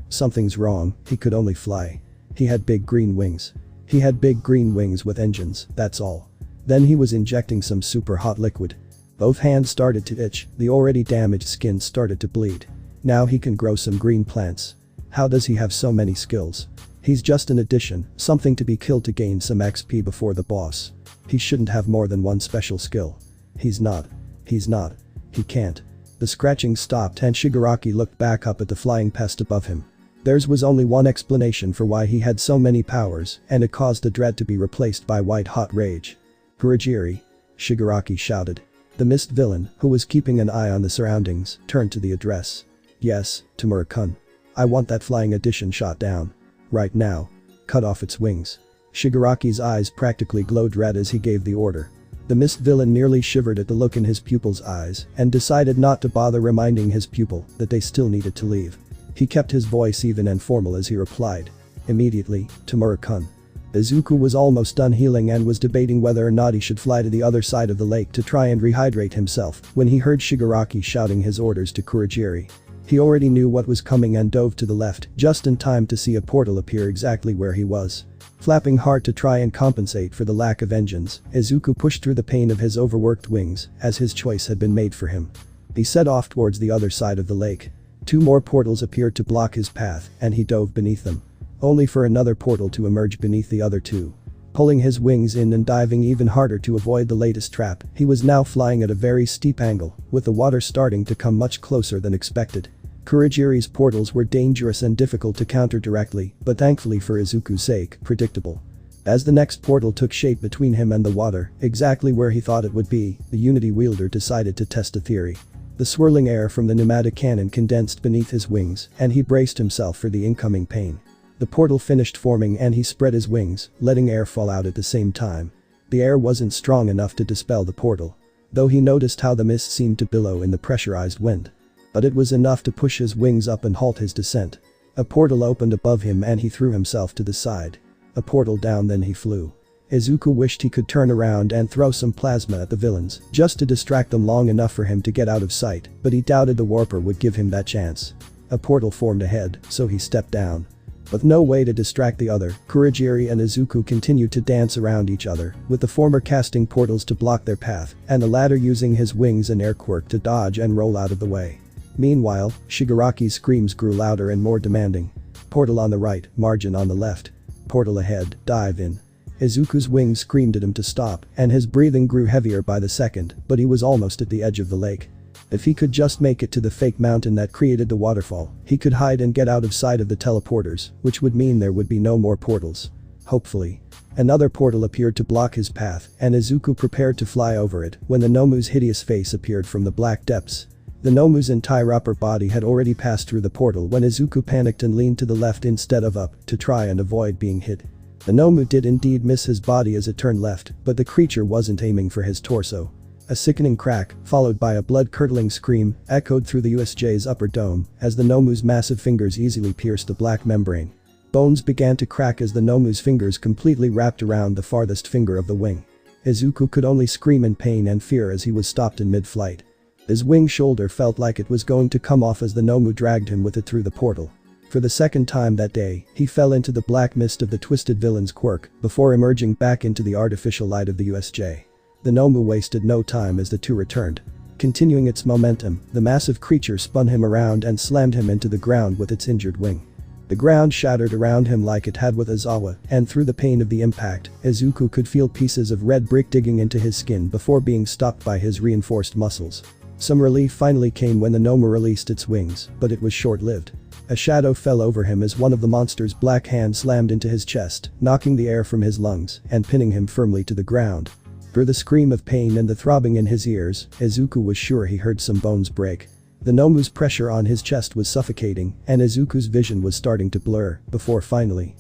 Something's wrong, he could only fly. He had big green wings. He had big green wings with engines, that's all. Then he was injecting some super hot liquid. Both hands started to itch, the already damaged skin started to bleed. Now he can grow some green plants. How does he have so many skills? He's just an addition, something to be killed to gain some XP before the boss. He shouldn't have more than one special skill. He's not. He can't. The scratching stopped and Shigaraki looked back up at the flying pest above him. Theirs was only one explanation for why he had so many powers, and it caused the dread to be replaced by white-hot rage. "Kurogiri!" Shigaraki shouted. The mist villain, who was keeping an eye on the surroundings, turned to the address. "Yes, Tamura-kun. I want that flying addition shot down. Right now. Cut off its wings." Shigaraki's eyes practically glowed red as he gave the order. The mist villain nearly shivered at the look in his pupil's eyes and decided not to bother reminding his pupil that they still needed to leave. He kept his voice even and formal as he replied. "Immediately, Tamura-kun." Izuku was almost done healing and was debating whether or not he should fly to the other side of the lake to try and rehydrate himself when he heard Shigaraki shouting his orders to Kurogiri. He already knew what was coming and dove to the left, just in time to see a portal appear exactly where he was. Flapping hard to try and compensate for the lack of engines, Izuku pushed through the pain of his overworked wings, as his choice had been made for him. He set off towards the other side of the lake. 2 more portals appeared to block his path, and he dove beneath them. Only for another portal to emerge beneath the other 2. Pulling his wings in and diving even harder to avoid the latest trap, he was now flying at a very steep angle, with the water starting to come much closer than expected. Kurogiri's portals were dangerous and difficult to counter directly, but thankfully for Izuku's sake, predictable. As the next portal took shape between him and the water, exactly where he thought it would be, the Unity wielder decided to test a theory. The swirling air from the pneumatic cannon condensed beneath his wings, and he braced himself for the incoming pain. The portal finished forming and he spread his wings, letting air fall out at the same time. The air wasn't strong enough to dispel the portal. Though he noticed how the mist seemed to billow in the pressurized wind. But it was enough to push his wings up and halt his descent. A portal opened above him and he threw himself to the side. A portal down, then he flew. Izuku wished he could turn around and throw some plasma at the villains, just to distract them long enough for him to get out of sight, but he doubted the warper would give him that chance. A portal formed ahead, so he stepped down. With no way to distract the other, Kurogiri and Izuku continued to dance around each other, with the former casting portals to block their path, and the latter using his wings and air quirk to dodge and roll out of the way. Meanwhile, Shigaraki's screams grew louder and more demanding. Portal on the right, margin on the left. Portal ahead, dive in. Izuku's wings screamed at him to stop, and his breathing grew heavier by the second, but he was almost at the edge of the lake. If he could just make it to the fake mountain that created the waterfall, he could hide and get out of sight of the teleporters, which would mean there would be no more portals. Hopefully. Another portal appeared to block his path, and Izuku prepared to fly over it when the Nomu's hideous face appeared from the black depths. The Nomu's entire upper body had already passed through the portal when Izuku panicked and leaned to the left instead of up to try and avoid being hit. The Nomu did indeed miss his body as it turned left, but the creature wasn't aiming for his torso. A sickening crack, followed by a blood-curdling scream, echoed through the USJ's upper dome as the Nomu's massive fingers easily pierced the black membrane. Bones began to crack as the Nomu's fingers completely wrapped around the farthest finger of the wing. Izuku could only scream in pain and fear as he was stopped in mid-flight. His wing shoulder felt like it was going to come off as the Nomu dragged him with it through the portal. For the second time that day, he fell into the black mist of the twisted villain's quirk before emerging back into the artificial light of the USJ. The Nomu wasted no time as the two returned. Continuing its momentum, the massive creature spun him around and slammed him into the ground with its injured wing. The ground shattered around him like it had with Aizawa, and through the pain of the impact, Izuku could feel pieces of red brick digging into his skin before being stopped by his reinforced muscles. Some relief finally came when the Nomu released its wings, but it was short-lived. A shadow fell over him as one of the monster's black hands slammed into his chest, knocking the air from his lungs and pinning him firmly to the ground. Through the scream of pain and the throbbing in his ears, Izuku was sure he heard some bones break. The Nomu's pressure on his chest was suffocating, and Izuku's vision was starting to blur, before finally.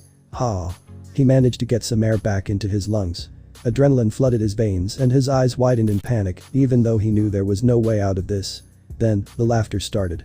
He managed to get some air back into his lungs. Adrenaline flooded his veins and his eyes widened in panic, even though he knew there was no way out of this. Then, the laughter started.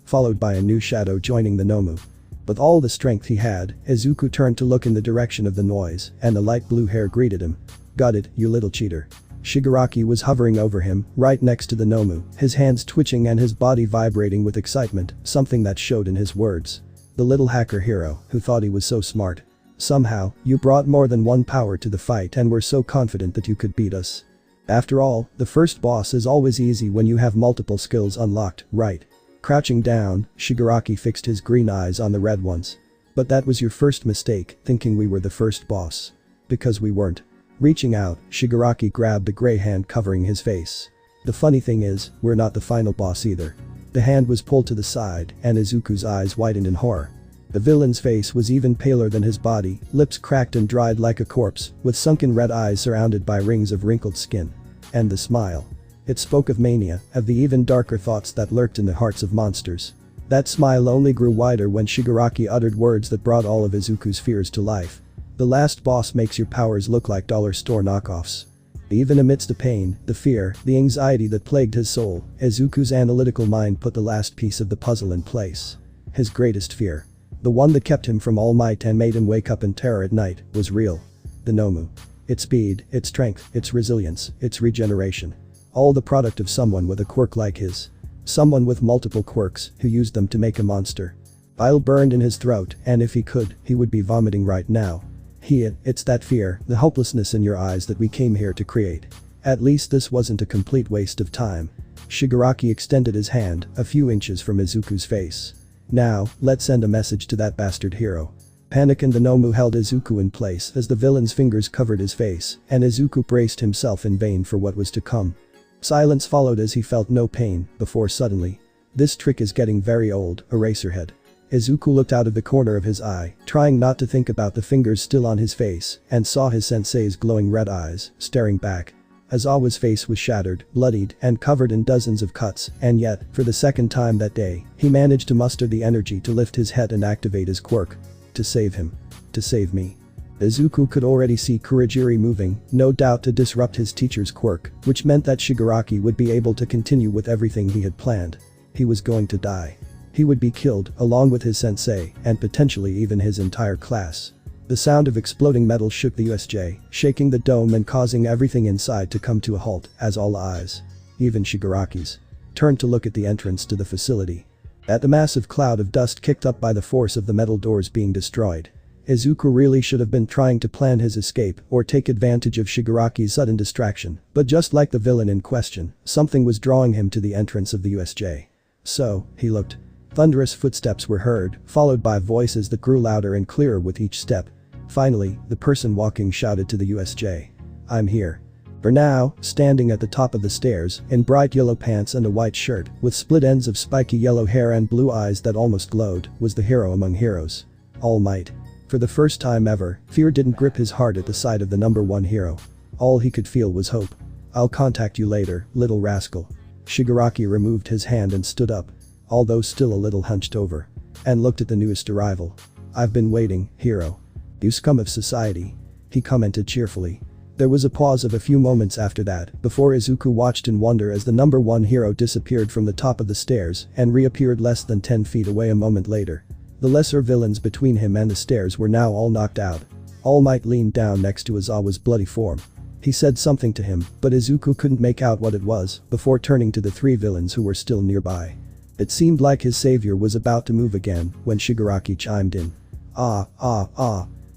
Followed by a new shadow joining the Nomu. With all the strength he had, Izuku turned to look in the direction of the noise, and the light blue hair greeted him. "Got it, you little cheater." Shigaraki was hovering over him, right next to the Nomu, his hands twitching and his body vibrating with excitement, something that showed in his words. The little hacker hero, who thought he was so smart. Somehow, you brought more than one power to the fight and were so confident that you could beat us. After all, the first boss is always easy when you have multiple skills unlocked, right? Crouching down, Shigaraki fixed his green eyes on the red ones. But that was your first mistake, thinking we were the first boss. Because we weren't. Reaching out, Shigaraki grabbed the gray hand covering his face. The funny thing is, we're not the final boss either. The hand was pulled to the side, and Izuku's eyes widened in horror. The villain's face was even paler than his body, lips cracked and dried like a corpse, with sunken red eyes surrounded by rings of wrinkled skin. And the smile. It spoke of mania, of the even darker thoughts that lurked in the hearts of monsters. That smile only grew wider when Shigaraki uttered words that brought all of Izuku's fears to life. The last boss makes your powers look like dollar store knockoffs. Even amidst the pain, the fear, the anxiety that plagued his soul, Izuku's analytical mind put the last piece of the puzzle in place. His greatest fear. The one that kept him from All Might and made him wake up in terror at night, was real. The Nomu. Its speed, its strength, its resilience, its regeneration. All the product of someone with a quirk like his. Someone with multiple quirks, who used them to make a monster. Bile burned in his throat, and if he could, he would be vomiting right now. It's that fear, the hopelessness in your eyes that we came here to create. At least this wasn't a complete waste of time. Shigaraki extended his hand, a few inches from Izuku's face. Now, let's send a message to that bastard hero. Panic and the Nomu held Izuku in place as the villain's fingers covered his face, and Izuku braced himself in vain for what was to come. Silence followed as he felt no pain, before suddenly. This trick is getting very old, Eraserhead. Izuku looked out of the corner of his eye, trying not to think about the fingers still on his face, and saw his sensei's glowing red eyes, staring back. Aizawa's face was shattered, bloodied, and covered in dozens of cuts, and yet, for the second time that day, he managed to muster the energy to lift his head and activate his quirk. To save him. To save me. Izuku could already see Kurogiri moving, no doubt to disrupt his teacher's quirk, which meant that Shigaraki would be able to continue with everything he had planned. He was going to die. He would be killed, along with his sensei, and potentially even his entire class. The sound of exploding metal shook the USJ, shaking the dome and causing everything inside to come to a halt, as all eyes, even Shigaraki's, turned to look at the entrance to the facility. At the massive cloud of dust kicked up by the force of the metal doors being destroyed. Izuku really should have been trying to plan his escape or take advantage of Shigaraki's sudden distraction, but just like the villain in question, something was drawing him to the entrance of the USJ. So, he looked. Thunderous footsteps were heard, followed by voices that grew louder and clearer with each step. Finally, the person walking shouted to the USJ. "I'm here." For now, standing at the top of the stairs, in bright yellow pants and a white shirt, with split ends of spiky yellow hair and blue eyes that almost glowed, was the hero among heroes. All Might. For the first time ever, fear didn't grip his heart at the sight of the #1 hero. All he could feel was hope. "I'll contact you later, little rascal." Shigaraki removed his hand and stood up, although still a little hunched over, and looked at the newest arrival. "I've been waiting, hero. You scum of society," he commented cheerfully. There was a pause of a few moments after that before Izuku watched in wonder as the number 1 hero disappeared from the top of the stairs and reappeared less than 10 feet away a moment later. The lesser villains between him and the stairs were now all knocked out. All Might leaned down next to Izawa's bloody form. He said something to him, but Izuku couldn't make out what it was before turning to the 3 villains who were still nearby. It seemed like his savior was about to move again when Shigaraki chimed in.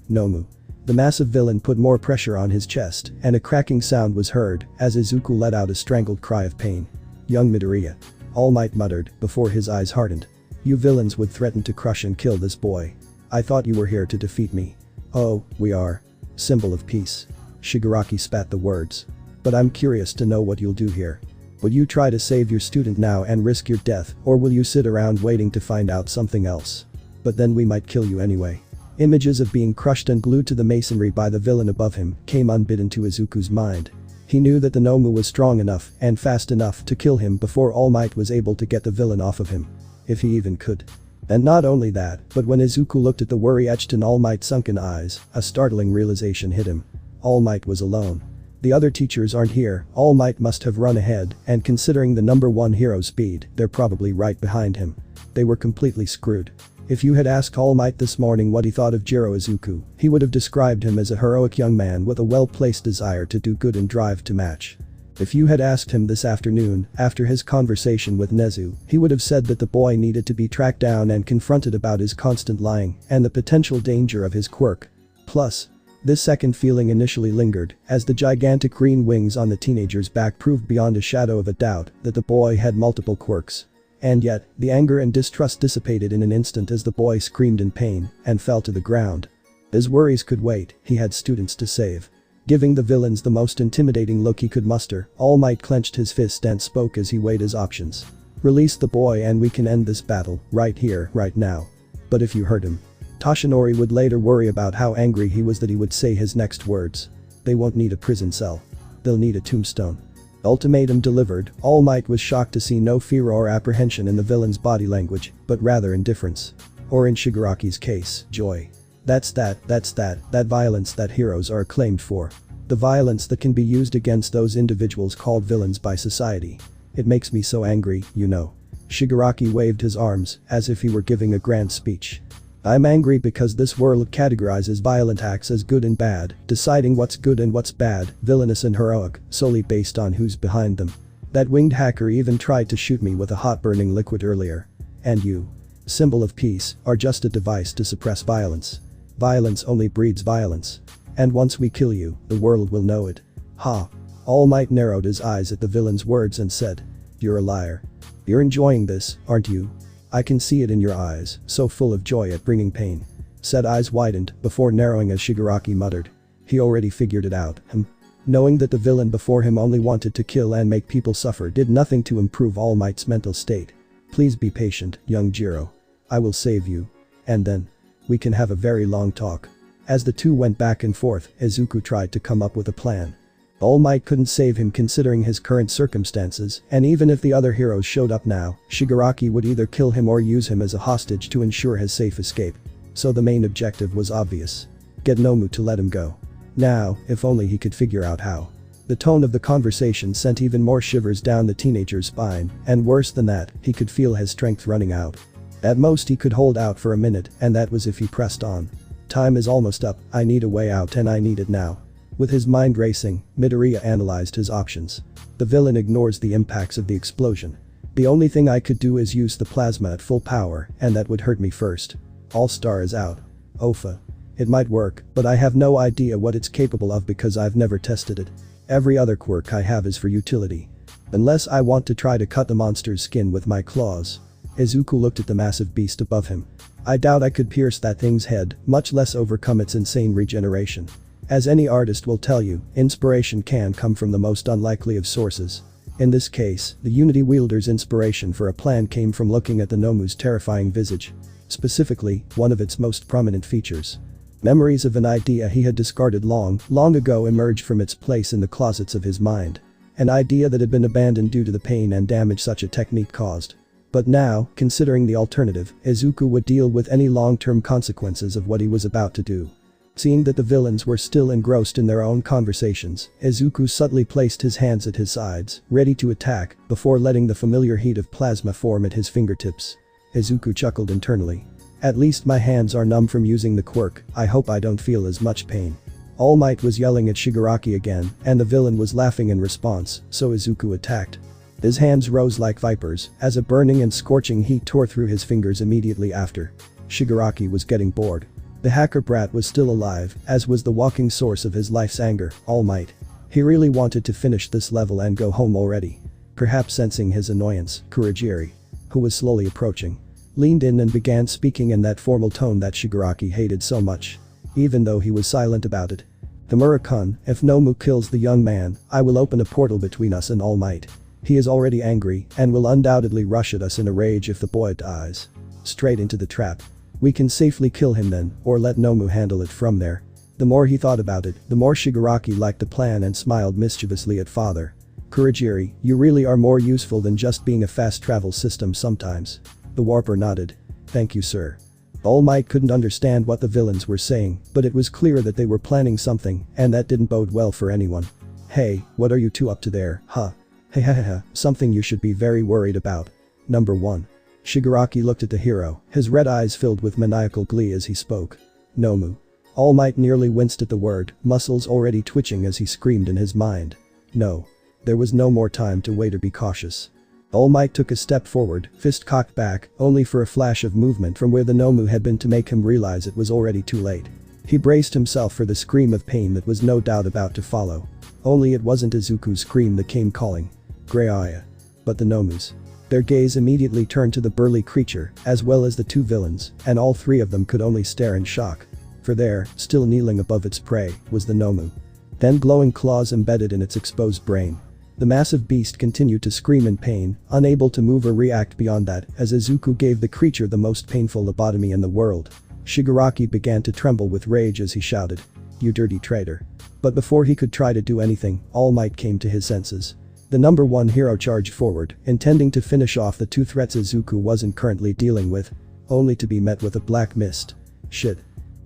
Nomu." The massive villain put more pressure on his chest, and a cracking sound was heard as Izuku let out a strangled cry of pain. "Young Midoriya," All Might muttered before his eyes hardened. "You villains would threaten to crush and kill this boy. I thought you were here to defeat me." "Oh, we are. Symbol of peace." Shigaraki spat the words. "But I'm curious to know what you'll do here. Will you try to save your student now and risk your death, or will you sit around waiting to find out something else? But then we might kill you anyway." Images of being crushed and glued to the masonry by the villain above him came unbidden to Izuku's mind. He knew that the Nomu was strong enough and fast enough to kill him before All Might was able to get the villain off of him. If he even could. And not only that, but when Izuku looked at the worry etched in All Might's sunken eyes, a startling realization hit him. All Might was alone. The other teachers aren't here. All Might must have run ahead, and considering the number 1 hero's speed, they're probably right behind him. They were completely screwed. If you had asked All Might this morning what he thought of JIRO Izuku, he would have described him as a heroic young man with a well-placed desire to do good and drive to match. If you had asked him this afternoon, after his conversation with Nezu, he would have said that the boy needed to be tracked down and confronted about his constant lying and the potential danger of his quirk. Plus, this second feeling initially lingered as the gigantic green wings on the teenager's back proved beyond a shadow of a doubt that the boy had multiple quirks. And yet, the anger and distrust dissipated in an instant as the boy screamed in pain and fell to the ground. His worries could wait, he had students to save. Giving the villains the most intimidating look he could muster, All Might clenched his fist and spoke as he weighed his options. "Release the boy and we can end this battle, right here, right now. But if you hurt him..." Toshinori would later worry about how angry he was that he would say his next words. "They won't need a prison cell. They'll need a tombstone." Ultimatum delivered. All Might was shocked to see no fear or apprehension in the villain's body language, but rather indifference. Or in Shigaraki's case, joy. That's that violence that heroes are acclaimed for. The violence that can be used against those individuals called villains by society. It makes me so angry, you know. Shigaraki waved his arms as if he were giving a grand speech. "I'm angry because this world categorizes violent acts as good and bad, deciding what's good and what's bad, villainous and heroic, solely based on who's behind them. That winged hacker even tried to shoot me with a hot burning liquid earlier. And you, symbol of peace, are just a device to suppress violence. Violence only breeds violence. And once we kill you, the world will know it." Ha. All Might narrowed his eyes at the villain's words and said, "You're a liar. You're enjoying this, aren't you? I can see it in your eyes, so full of joy at bringing pain." Said eyes widened before narrowing as Shigaraki muttered. He already figured it out. Knowing that the villain before him only wanted to kill and make people suffer did nothing to improve All Might's mental state. "Please be patient, young JIRO. I will save you. And then we can have a very long talk." As the two went back and forth, Izuku tried to come up with a plan. All Might couldn't save him considering his current circumstances, and even if the other heroes showed up now, Shigaraki would either kill him or use him as a hostage to ensure his safe escape. So the main objective was obvious. Get Nomu to let him go. Now, if only he could figure out how. The tone of the conversation sent even more shivers down the teenager's spine, and worse than that, he could feel his strength running out. At most he could hold out for a minute, and that was if he pressed on. "Time is almost up, I need a way out and I need it now." With his mind racing, Midoriya analyzed his options. The villain ignores the impacts of the explosion. "The only thing I could do is use the plasma at full power, and that would hurt me first. All-Star is out. Ofa. It might work, but I have no idea what it's capable of because I've never tested it. Every other quirk I have is for utility. Unless I want to try to cut the monster's skin with my claws." Izuku looked at the massive beast above him. "I doubt I could pierce that thing's head, much less overcome its insane regeneration. As any artist will tell you, inspiration can come from the most unlikely of sources. In this case, the Unity wielder's inspiration for a plan came from looking at the Nomu's terrifying visage. Specifically, one of its most prominent features. Memories of an idea he had discarded long ago emerged from its place in the closets of his mind. an idea that had been abandoned due to the pain and damage such a technique caused. But now, considering the alternative, Izuku would deal with any long-term consequences of what he was about to do. Seeing that the villains were still engrossed in their own conversations, Izuku subtly placed his hands at his sides, ready to attack, before letting the familiar heat of plasma form at his fingertips. Izuku chuckled internally. At least my hands are numb from using the quirk, I hope I don't feel as much pain. All Might was yelling at Shigaraki again, and the villain was laughing in response, so Izuku attacked. His hands rose like vipers, as a burning and scorching heat tore through his fingers immediately after. Shigaraki was getting bored. The hacker brat was still alive, as was the walking source of his life's anger, All Might. He really wanted to finish this level and go home already. Perhaps sensing his annoyance, Kurogiri, who was slowly approaching, leaned in and began speaking in that formal tone that Shigaraki hated so much. Even though he was silent about it. Tamura-kun, if Nomu kills the young man, I will open a portal between us and All Might. He is already angry and will undoubtedly rush at us in a rage if the boy dies. Straight into the trap. We can safely kill him then, or let Nomu handle it from there. The more he thought about it, the more Shigaraki liked the plan and smiled mischievously at father. Kurogiri, you really are more useful than just being a fast travel system sometimes. The warper nodded. Thank you, sir. All Might couldn't understand what the villains were saying, but it was clear that they were planning something, and that didn't bode well for anyone. Hey, what are you two up to there, huh? Hey, something you should be very worried about. Number 1. Shigaraki looked at the hero, his red eyes filled with maniacal glee as he spoke. Nomu. All Might nearly winced at the word, muscles already twitching as he screamed in his mind. No. There was no more time to wait or be cautious. All Might took a step forward, fist cocked back, only for a flash of movement from where the Nomu had been to make him realize it was already too late. He braced himself for the scream of pain that was no doubt about to follow. Only it wasn't Izuku's scream that came calling. Greyaya. But the Nomus. Their gaze immediately turned to the burly creature, as well as the two villains, and all three of them could only stare in shock. For there, still kneeling above its prey, was the Nomu. Then glowing claws embedded in its exposed brain. The massive beast continued to scream in pain, unable to move or react beyond that, as Izuku gave the creature the most painful lobotomy in the world. Shigaraki began to tremble with rage as he shouted. You dirty traitor. But before he could try to do anything, All Might came to his senses. The number 1 hero charged forward, intending to finish off the two threats Izuku wasn't currently dealing with, only to be met with a black mist. Shit.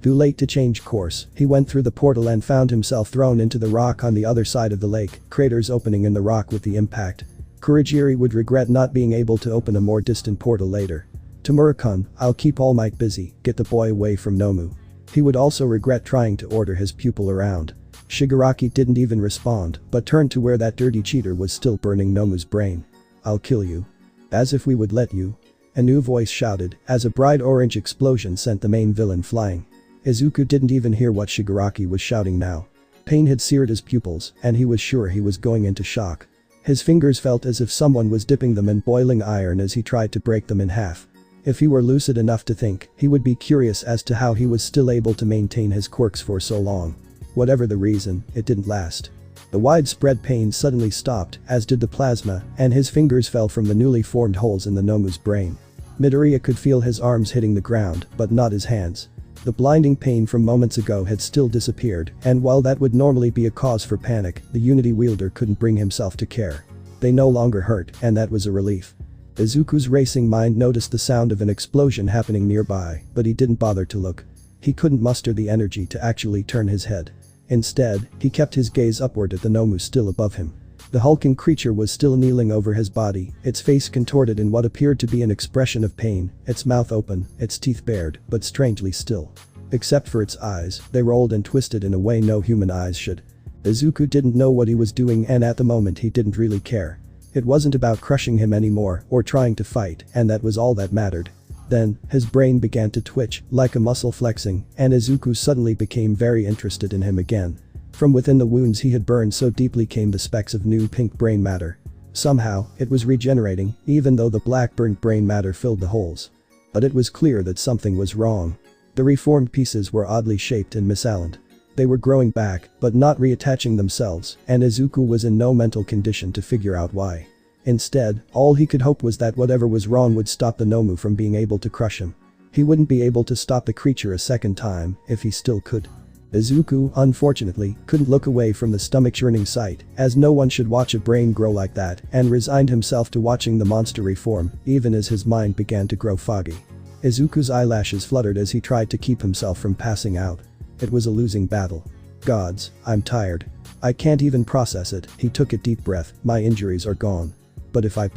Too late to change course, he went through the portal and found himself thrown into the rock on the other side of the lake, craters opening in the rock with the impact. Kurogiri would regret not being able to open a more distant portal later. Tamura-kun, I'll keep All Might busy, get the boy away from Nomu. He would also regret trying to order his pupil around. Shigaraki didn't even respond, but turned to where that dirty cheater was still burning Nomu's brain. I'll kill you. As if we would let you. A new voice shouted, as a bright orange explosion sent the main villain flying. Izuku didn't even hear what Shigaraki was shouting now. Pain had seared his pupils, and he was sure he was going into shock. His fingers felt as if someone was dipping them in boiling iron as he tried to break them in half. If he were lucid enough to think, he would be curious as to how he was still able to maintain his quirks for so long. Whatever the reason, it didn't last. The widespread pain suddenly stopped, as did the plasma, and his fingers fell from the newly formed holes in the Nomu's brain. Midoriya could feel his arms hitting the ground, but not his hands. The blinding pain from moments ago had still disappeared, and while that would normally be a cause for panic, the Unity wielder couldn't bring himself to care. They no longer hurt, and that was a relief. Izuku's racing mind noticed the sound of an explosion happening nearby, but he didn't bother to look. He couldn't muster the energy to actually turn his head. Instead, he kept his gaze upward at the Nomu still above him. The hulking creature was still kneeling over his body, its face contorted in what appeared to be an expression of pain, its mouth open, its teeth bared, but strangely still. Except for its eyes, they rolled and twisted in a way no human eyes should. Izuku didn't know what he was doing, and at the moment he didn't really care. It wasn't about crushing him anymore or trying to fight, and that was all that mattered. Then, his brain began to twitch, like a muscle flexing, and Izuku suddenly became very interested in him again. From within the wounds he had burned so deeply came the specks of new pink brain matter. Somehow, it was regenerating, even though the black burnt brain matter filled the holes. But it was clear that something was wrong. The reformed pieces were oddly shaped and misaligned. They were growing back, but not reattaching themselves, and Izuku was in no mental condition to figure out why. Instead, all he could hope was that whatever was wrong would stop the Nomu from being able to crush him. He wouldn't be able to stop the creature a second time, if he still could. Izuku, unfortunately, couldn't look away from the stomach-churning sight, as no one should watch a brain grow like that, and resigned himself to watching the monster reform, even as his mind began to grow foggy. Izuku's eyelashes fluttered as he tried to keep himself from passing out. It was a losing battle. Gods, I'm tired. I can't even process it. He took a deep breath. My injuries are gone. But if I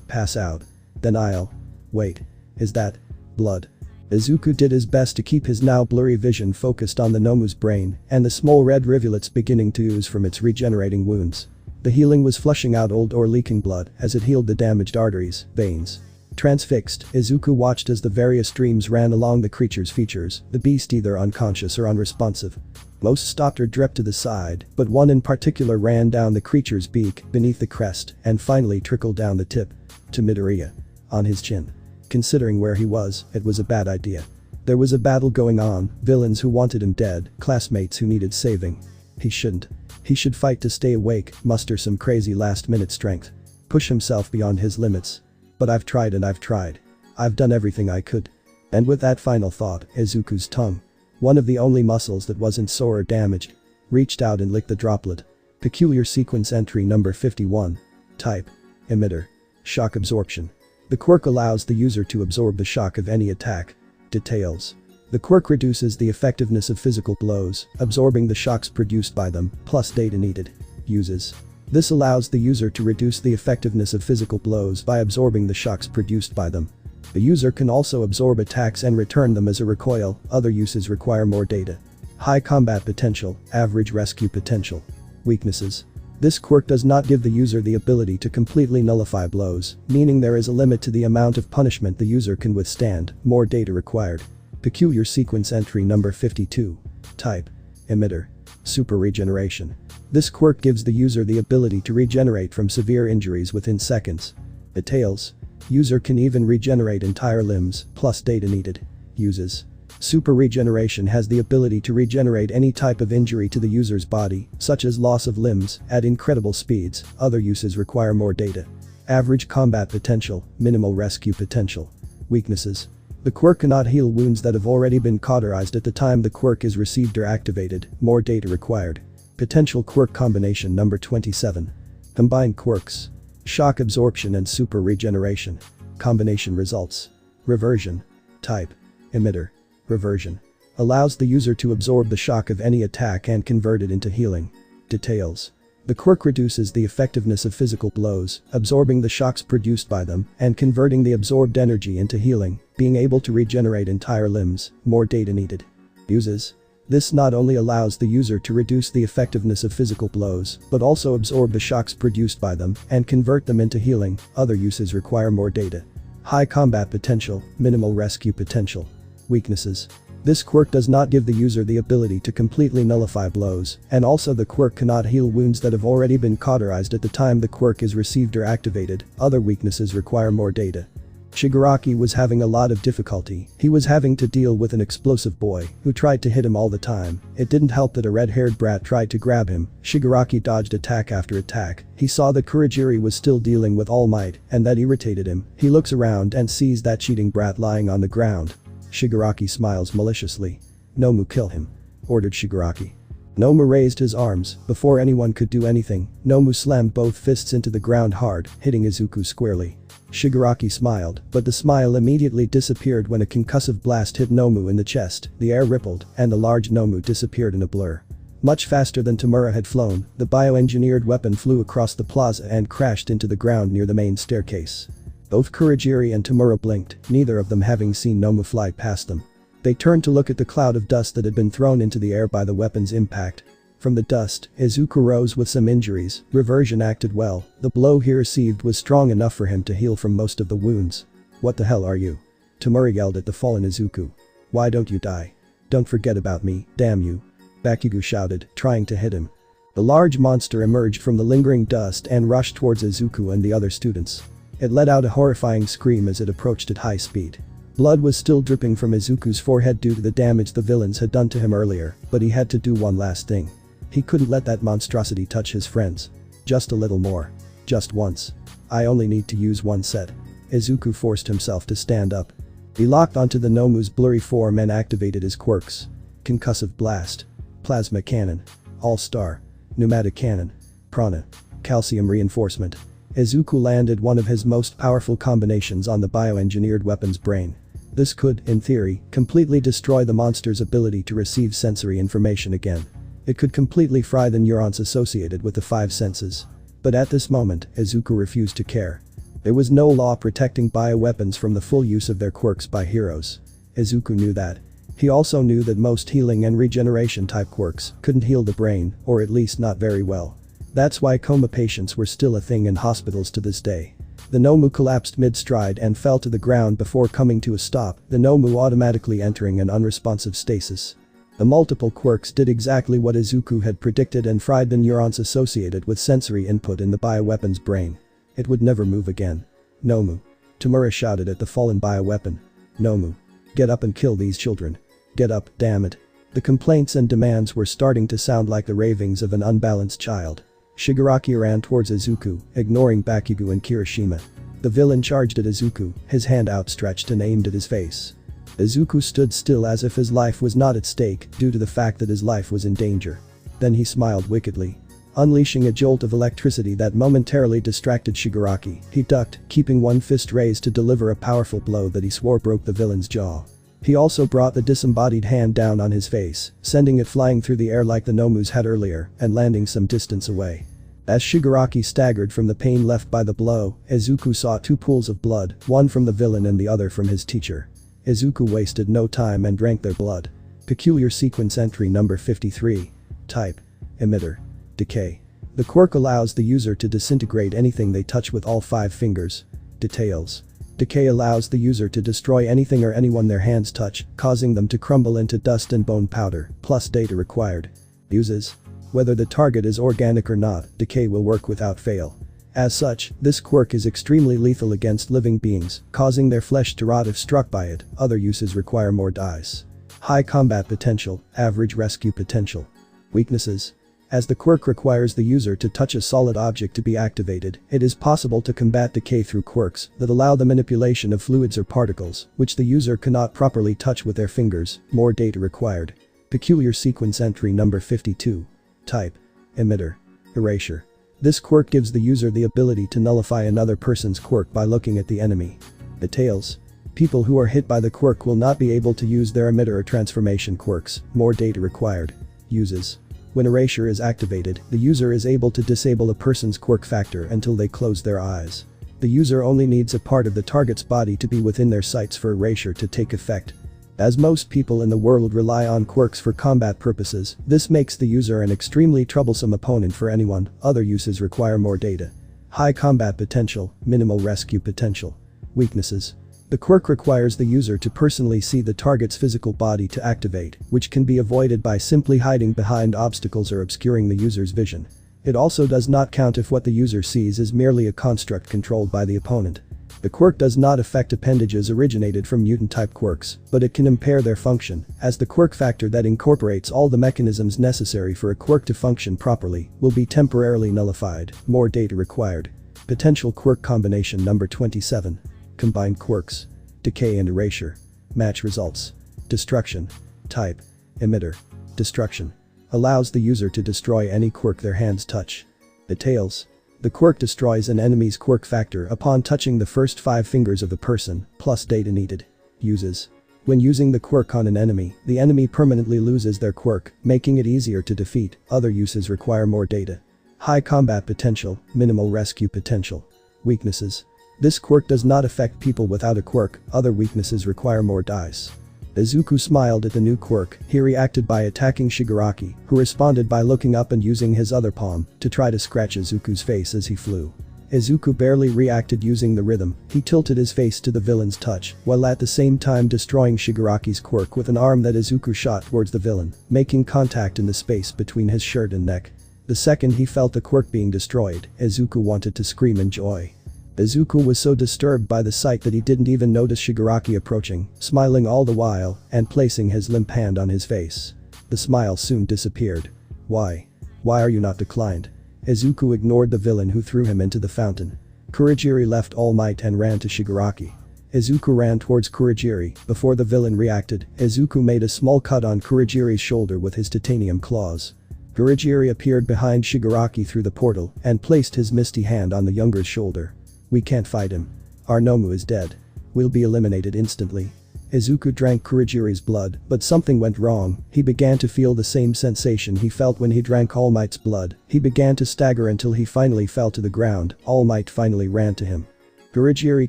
pass out, then I'll… Wait. Is that… blood? Izuku did his best to keep his now blurry vision focused on the Nomu's brain and the small red rivulets beginning to ooze from its regenerating wounds. The healing was flushing out old or leaking blood as it healed the damaged arteries, veins. Transfixed, Izuku watched as the various streams ran along the creature's features, the beast either unconscious or unresponsive. Most stopped or dripped to the side, but one in particular ran down the creature's beak, beneath the crest, and finally trickled down the tip. To Midoriya. On his chin. Considering where he was, it was a bad idea. There was a battle going on, villains who wanted him dead, classmates who needed saving. He shouldn't. He should fight to stay awake, muster some crazy last-minute strength. Push himself beyond his limits. But I've tried and I've tried. I've done everything I could. And with that final thought, Izuku's tongue, one of the only muscles that wasn't sore or damaged, reached out and licked the droplet. Peculiar sequence entry number 51. Type. Emitter. Shock absorption. The quirk allows the user to absorb the shock of any attack. Details. The quirk reduces the effectiveness of physical blows, absorbing the shocks produced by them, plus data needed. Uses. This allows the user to reduce the effectiveness of physical blows by absorbing the shocks produced by them. The user can also absorb attacks and return them as a recoil. Other uses require more data. High combat potential, average rescue potential. Weaknesses. This quirk does not give the user the ability to completely nullify blows, meaning there is a limit to the amount of punishment the user can withstand, more data required. Peculiar sequence entry number 52. Type. Emitter. Super regeneration. This quirk gives the user the ability to regenerate from severe injuries within seconds. Details. User can even regenerate entire limbs, plus data needed. Uses. Super regeneration has the ability to regenerate any type of injury to the user's body, such as loss of limbs, at incredible speeds. Other uses require more data. Average combat potential, minimal rescue potential. Weaknesses. The quirk cannot heal wounds that have already been cauterized at the time the quirk is received or activated, more data required. Potential quirk combination number 27. Combined quirks. Shock absorption and super regeneration. Combination results. Reversion. Type. Emitter. Reversion. Allows the user to absorb the shock of any attack and convert it into healing. Details. The quirk reduces the effectiveness of physical blows, absorbing the shocks produced by them and converting the absorbed energy into healing, being able to regenerate entire limbs, more data needed. Uses. This not only allows the user to reduce the effectiveness of physical blows, but also absorb the shocks produced by them and convert them into healing. Other uses require more data. High combat potential, minimal rescue potential. Weaknesses. This quirk does not give the user the ability to completely nullify blows, and also the quirk cannot heal wounds that have already been cauterized at the time the quirk is received or activated. Other weaknesses require more data. Shigaraki was having a lot of difficulty. He was having to deal with an explosive boy who tried to hit him all the time. It didn't help that a red-haired brat tried to grab him. Shigaraki dodged attack after attack. He saw that Kurogiri was still dealing with All Might, and that irritated him. He looks around and sees that cheating brat lying on the ground. Shigaraki smiles maliciously. "Nomu, kill him," ordered Shigaraki. Nomu raised his arms. Before anyone could do anything, Nomu slammed both fists into the ground hard, hitting Izuku squarely. Shigaraki smiled, but the smile immediately disappeared when a concussive blast hit Nomu in the chest. The air rippled, and the large Nomu disappeared in a blur. Much faster than Tamura had flown, the bioengineered weapon flew across the plaza and crashed into the ground near the main staircase. Both Kurogiri and Tamura blinked, neither of them having seen Nomu fly past them. They turned to look at the cloud of dust that had been thrown into the air by the weapon's impact. From the dust, Izuku rose with some injuries. Reversion acted well. The blow he received was strong enough for him to heal from most of the wounds. "What the hell are you?" Tamura yelled at the fallen Izuku. "Why don't you die? Don't forget about me, damn you," Bakugo shouted, trying to hit him. The large monster emerged from the lingering dust and rushed towards Izuku and the other students. It let out a horrifying scream as it approached at high speed. Blood was still dripping from Izuku's forehead due to the damage the villains had done to him earlier, but he had to do one last thing. He couldn't let that monstrosity touch his friends. Just a little more. Just once. "I only need to use one set." Izuku forced himself to stand up. He locked onto the Nomu's blurry form and activated his quirks. concussive blast, plasma cannon, all-star, pneumatic cannon, prana, calcium reinforcement. Izuku landed one of his most powerful combinations on the bioengineered weapon's brain. This could, in theory, completely destroy the monster's ability to receive sensory information again. It could completely fry the neurons associated with the five senses. But at this moment, Izuku refused to care. There was no law protecting bioweapons from the full use of their quirks by heroes. Izuku knew that. He also knew that most healing and regeneration type quirks couldn't heal the brain, or at least not very well. That's why coma patients were still a thing in hospitals to this day. The Nomu collapsed mid-stride and fell to the ground before coming to a stop, the Nomu automatically entering an unresponsive stasis. The multiple quirks did exactly what Izuku had predicted and fried the neurons associated with sensory input in the bioweapon's brain. It would never move again. Nomu. Tamura shouted at the fallen bioweapon. Nomu. Get up and kill these children. Get up, damn it. The complaints and demands were starting to sound like the ravings of an unbalanced child. Shigaraki ran towards Izuku, ignoring Bakugo and Kirishima. The villain charged at Izuku, his hand outstretched and aimed at his face. Izuku stood still as if his life was not at stake due to the fact that his life was in danger. Then he smiled wickedly. Unleashing a jolt of electricity that momentarily distracted Shigaraki, he ducked, keeping one fist raised to deliver a powerful blow that he swore broke the villain's jaw. He also brought the disembodied hand down on his face, sending it flying through the air like the Nomus had earlier and landing some distance away. As Shigaraki staggered from the pain left by the blow, Izuku saw two pools of blood, one from the villain and the other from his teacher. Izuku wasted no time and drank their blood. Peculiar sequence entry number 53. Type. Emitter. Decay. The quirk allows the user to disintegrate anything they touch with all 5 fingers. Details. Decay allows the user to destroy anything or anyone their hands touch, causing them to crumble into dust and bone powder, plus data required. Uses. Whether the target is organic or not, decay will work without fail. As such, this quirk is extremely lethal against living beings, causing their flesh to rot if struck by it. Other uses require more dice. High combat potential, average rescue potential. Weaknesses. As the quirk requires the user to touch a solid object to be activated, it is possible to combat decay through quirks that allow the manipulation of fluids or particles, which the user cannot properly touch with their fingers. More data required. Peculiar sequence entry number 52. Type. Emitter. Erasure. This quirk gives the user the ability to nullify another person's quirk by looking at the enemy. Details. People who are hit by the quirk will not be able to use their emitter or transformation quirks. More data required. Uses. When erasure is activated, the user is able to disable a person's quirk factor until they close their eyes. The user only needs a part of the target's body to be within their sights for erasure to take effect. As most people in the world rely on quirks for combat purposes, this makes the user an extremely troublesome opponent for anyone. Other uses require more data. High combat potential, minimal rescue potential. Weaknesses. The quirk requires the user to personally see the target's physical body to activate, which can be avoided by simply hiding behind obstacles or obscuring the user's vision. It also does not count if what the user sees is merely a construct controlled by the opponent. The quirk does not affect appendages originated from mutant-type quirks, but it can impair their function, as the quirk factor that incorporates all the mechanisms necessary for a quirk to function properly will be temporarily nullified. More data required. Potential quirk combination number 27. Combined quirks. Decay and erasure. Match results. Destruction. Type. Emitter. Destruction. Allows the user to destroy any quirk their hands touch. Details. The quirk destroys an enemy's quirk factor upon touching the first 5 fingers of the person, plus data needed. Uses. When using the quirk on an enemy, the enemy permanently loses their quirk, making it easier to defeat. Other uses require more data. High combat potential, minimal rescue potential. Weaknesses. This quirk does not affect people without a quirk. Other weaknesses require more dice. Izuku smiled at the new quirk. He reacted by attacking Shigaraki, who responded by looking up and using his other palm to try to scratch Izuku's face as he flew. Izuku barely reacted using the rhythm. He tilted his face to the villain's touch, while at the same time destroying Shigaraki's quirk with an arm that Izuku shot towards the villain, making contact in the space between his shirt and neck. The second he felt the quirk being destroyed, Izuku wanted to scream in joy. Izuku was so disturbed by the sight that he didn't even notice Shigaraki approaching, smiling all the while and placing his limp hand on his face. The smile soon disappeared. Why? Why are you not declined? Izuku ignored the villain who threw him into the fountain. Kurogiri left All Might and ran to Shigaraki. Izuku ran towards Kurogiri. Before the villain reacted, Izuku made a small cut on Kurogiri's shoulder with his titanium claws. Kurogiri appeared behind Shigaraki through the portal and placed his misty hand on the younger's shoulder. "We can't fight him. Our Nomu is dead. We'll be eliminated instantly." Izuku drank Kurogiri's blood, but something went wrong. He began to feel the same sensation he felt when he drank All Might's blood. He began to stagger until he finally fell to the ground. All Might finally ran to him. Kurogiri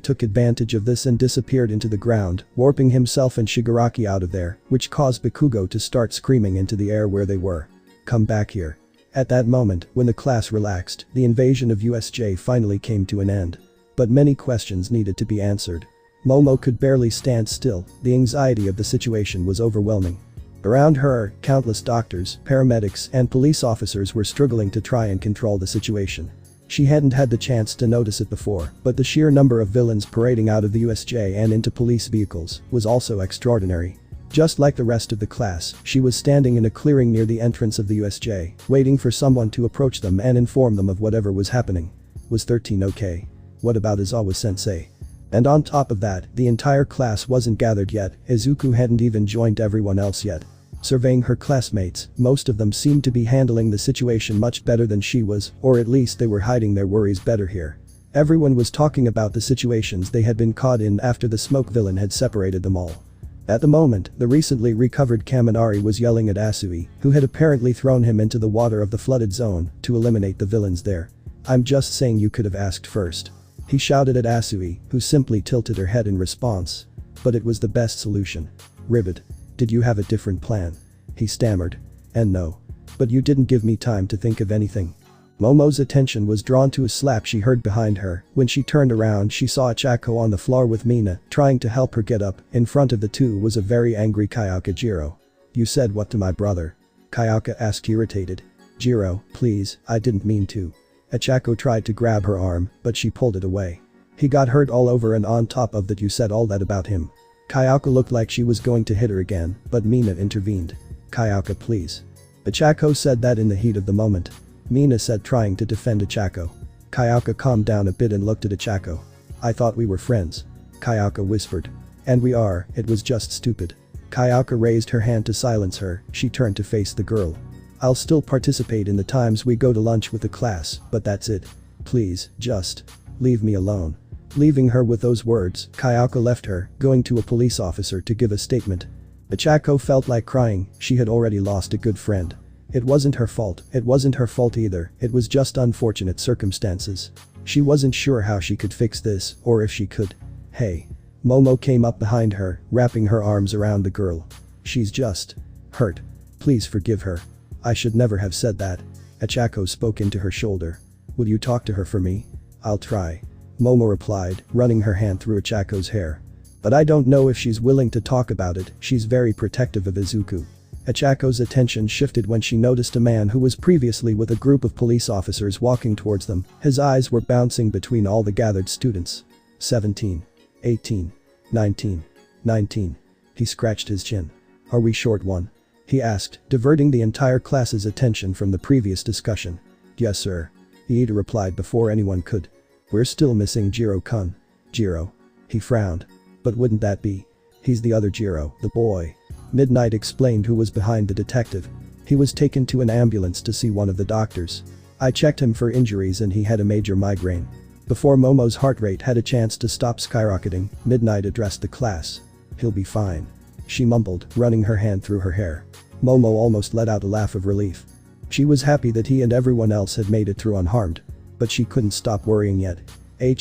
took advantage of this and disappeared into the ground, warping himself and Shigaraki out of there, which caused Bakugo to start screaming into the air where they were. "Come back here." At that moment, when the class relaxed, the invasion of USJ finally came to an end. But many questions needed to be answered. Momo could barely stand still. The anxiety of the situation was overwhelming. Around her, countless doctors, paramedics, and police officers were struggling to try and control the situation. She hadn't had the chance to notice it before, but the sheer number of villains parading out of the USJ and into police vehicles was also extraordinary. Just like the rest of the class, she was standing in a clearing near the entrance of the USJ, waiting for someone to approach them and inform them of whatever was happening. Was 13 okay? What about Izawa-sensei? And on top of that, the entire class wasn't gathered yet. Izuku hadn't even joined everyone else yet. Surveying her classmates, most of them seemed to be handling the situation much better than she was, or at least they were hiding their worries better here. Everyone was talking about the situations they had been caught in after the smoke villain had separated them all. At the moment, the recently recovered Kaminari was yelling at Asui, who had apparently thrown him into the water of the flooded zone to eliminate the villains there. "I'm just saying you could have asked first." He shouted at Asui, who simply tilted her head in response. "But it was the best solution. Ribbit. Did you have a different plan?" He stammered. "And no. But you didn't give me time to think of anything." Momo's attention was drawn to a slap she heard behind her. When she turned around, she saw Chako on the floor with Mina, trying to help her get up. In front of the two was a very angry Kayaka JIRO. "You said what to my brother?" Kayaka asked, irritated. "JIRO, please, I didn't mean to." Achako tried to grab her arm, but she pulled it away. "He got hurt all over, and on top of that you said all that about him." Kayaka looked like she was going to hit her again, but Mina intervened. "Kayaka, please." Achako said that in the heat of the moment. Mina said, trying to defend Achako. Kayaka calmed down a bit and looked at Achako. "I thought we were friends." Kayaka whispered. "And we are, it was just stupid." Kayaka raised her hand to silence her. She turned to face the girl. "I'll still participate in the times we go to lunch with the class, but that's it. Please, just leave me alone." Leaving her with those words, Kayaka left her, going to a police officer to give a statement. Achako felt like crying. She had already lost a good friend. It wasn't her fault. It wasn't her fault either. It was just unfortunate circumstances. She wasn't sure how she could fix this, or if she could. "Hey." Momo came up behind her, wrapping her arms around the girl. "She's just hurt. Please forgive her. I should never have said that." Achako spoke into her shoulder. "Would you talk to her for me?" "I'll try." Momo replied, running her hand through Achako's hair. "But I don't know if she's willing to talk about it. She's very protective of Izuku." Achako's attention shifted when she noticed a man who was previously with a group of police officers walking towards them. His eyes were bouncing between all the gathered students. 17. 18. 19. 19. He scratched his chin. "Are we short one?" he asked, diverting the entire class's attention from the previous discussion. "Yes, sir." Iida replied before anyone could. "We're still missing JIRO-kun." "JIRO?" He frowned. "But wouldn't that be? He's the other JIRO, the boy." Midnight explained who was behind the detective. "He was taken to an ambulance to see one of the doctors. I checked him for injuries and he had a major migraine." Before Momo's heart rate had a chance to stop skyrocketing, Midnight addressed the class. "He'll be fine," she mumbled, running her hand through her hair. Momo almost let out a laugh of relief. She was happy that he and everyone else had made it through unharmed. But she couldn't stop worrying yet.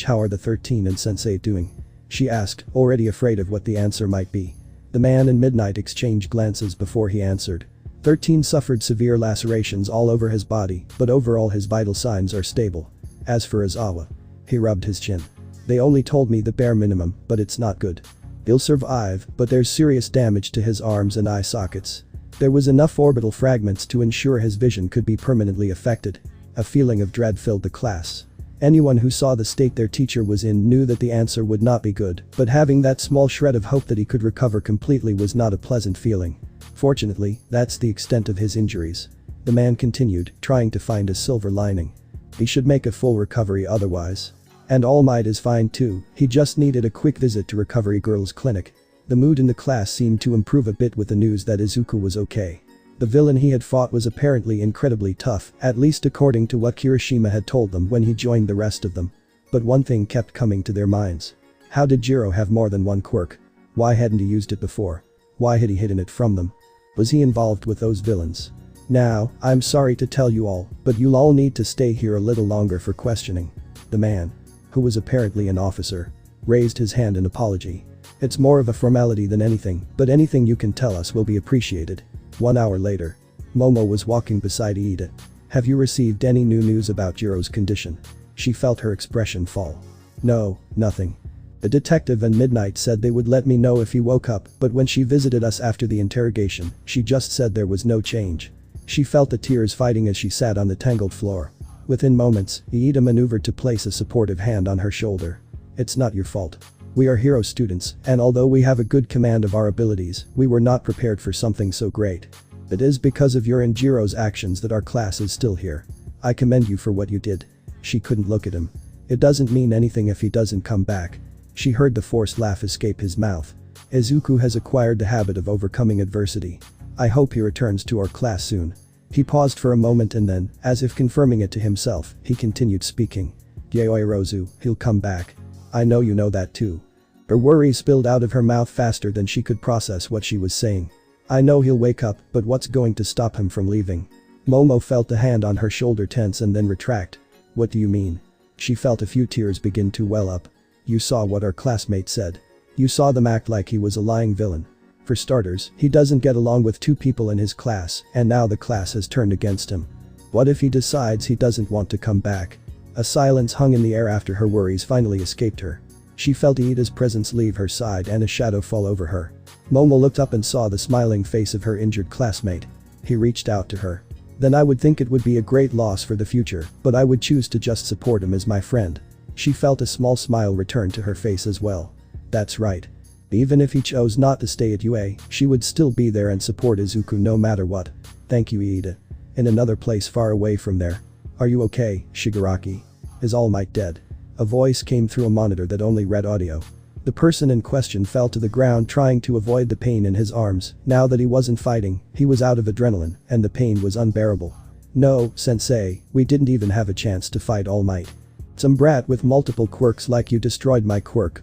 "How are the 13 and Sensei doing?" she asked, already afraid of what the answer might be. The man and Midnight exchanged glances before he answered. 13 suffered severe lacerations all over his body, but overall his vital signs are stable. As for Izawa, he rubbed his chin. "They only told me the bare minimum, but it's not good. He'll survive, but there's serious damage to his arms and eye sockets. There was enough orbital fragments to ensure his vision could be permanently affected." A feeling of dread filled the class. Anyone who saw the state their teacher was in knew that the answer would not be good, but having that small shred of hope that he could recover completely was not a pleasant feeling. Fortunately, that's the extent of his injuries. The man continued, trying to find a silver lining. He should make a full recovery otherwise. And All Might is fine too, he just needed a quick visit to Recovery Girls Clinic. The mood in the class seemed to improve a bit with the news that Izuku was okay. The villain he had fought was apparently incredibly tough, at least according to what Kirishima had told them when he joined the rest of them. But one thing kept coming to their minds. How did JIRO have more than one quirk? Why hadn't he used it before? Why had he hidden it from them? Was he involved with those villains? Now, I'm sorry to tell you all, but you'll all need to stay here a little longer for questioning. The man, who was apparently an officer, raised his hand in apology. It's more of a formality than anything, but anything you can tell us will be appreciated. 1 hour later. Momo was walking beside Iida. Have you received any new news about JIRO's condition? She felt her expression fall. No, nothing. The detective and Midnight said they would let me know if he woke up, but when she visited us after the interrogation, she just said there was no change. She felt the tears fighting as she sat on the tangled floor. Within moments, Iida maneuvered to place a supportive hand on her shoulder. It's not your fault. We are hero students, and although we have a good command of our abilities, we were not prepared for something so great. It is because of your and JIRO's actions that our class is still here. I commend you for what you did. She couldn't look at him. It doesn't mean anything if he doesn't come back. She heard the forced laugh escape his mouth. Izuku has acquired the habit of overcoming adversity. I hope he returns to our class soon. He paused for a moment and then, as if confirming it to himself, he continued speaking. Yayoi Rozu, he'll come back. I know you know that too. Her worry spilled out of her mouth faster than she could process what she was saying. I know he'll wake up, but what's going to stop him from leaving? Momo felt the hand on her shoulder tense and then retract. What do you mean? She felt a few tears begin to well up. You saw what our classmate said. You saw them act like he was a lying villain. For starters, he doesn't get along with 2 people in his class, and now the class has turned against him. What if he decides he doesn't want to come back? A silence hung in the air after her worries finally escaped her. She felt Iida's presence leave her side and a shadow fall over her. Momo looked up and saw the smiling face of her injured classmate. He reached out to her. Then I would think it would be a great loss for the future, but I would choose to just support him as my friend. She felt a small smile return to her face as well. That's right. Even if he chose not to stay at UA, she would still be there and support Izuku no matter what. Thank you, Iida. In another place far away from there. Are you okay, Shigaraki? Is All Might dead? A voice came through a monitor that only read audio. The person in question fell to the ground trying to avoid the pain in his arms. Now that he wasn't fighting, he was out of adrenaline, and the pain was unbearable. No, sensei, we didn't even have a chance to fight All Might. Some brat with multiple quirks like you destroyed my quirk,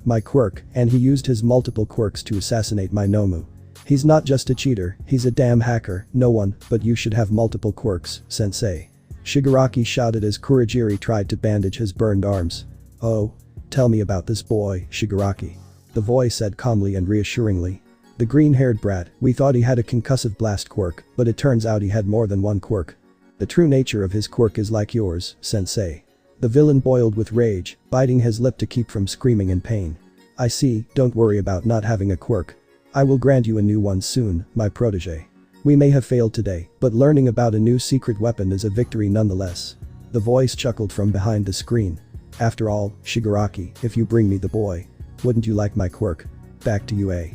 and he used his multiple quirks to assassinate my Nomu. He's not just a cheater, he's a damn hacker. No one but you should have multiple quirks, sensei. Shigaraki shouted as Kurogiri tried to bandage his burned arms. Oh. Tell me about this boy, Shigaraki. The voice said calmly and reassuringly. The green-haired brat, we thought he had a concussive blast quirk, but it turns out he had more than one quirk. The true nature of his quirk is like yours, sensei. The villain boiled with rage, biting his lip to keep from screaming in pain. I see, don't worry about not having a quirk. I will grant you a new one soon, my protege. We may have failed today, but learning about a new secret weapon is a victory nonetheless. The voice chuckled from behind the screen. After all, Shigaraki, if you bring me the boy, wouldn't you like my quirk? Back to UA.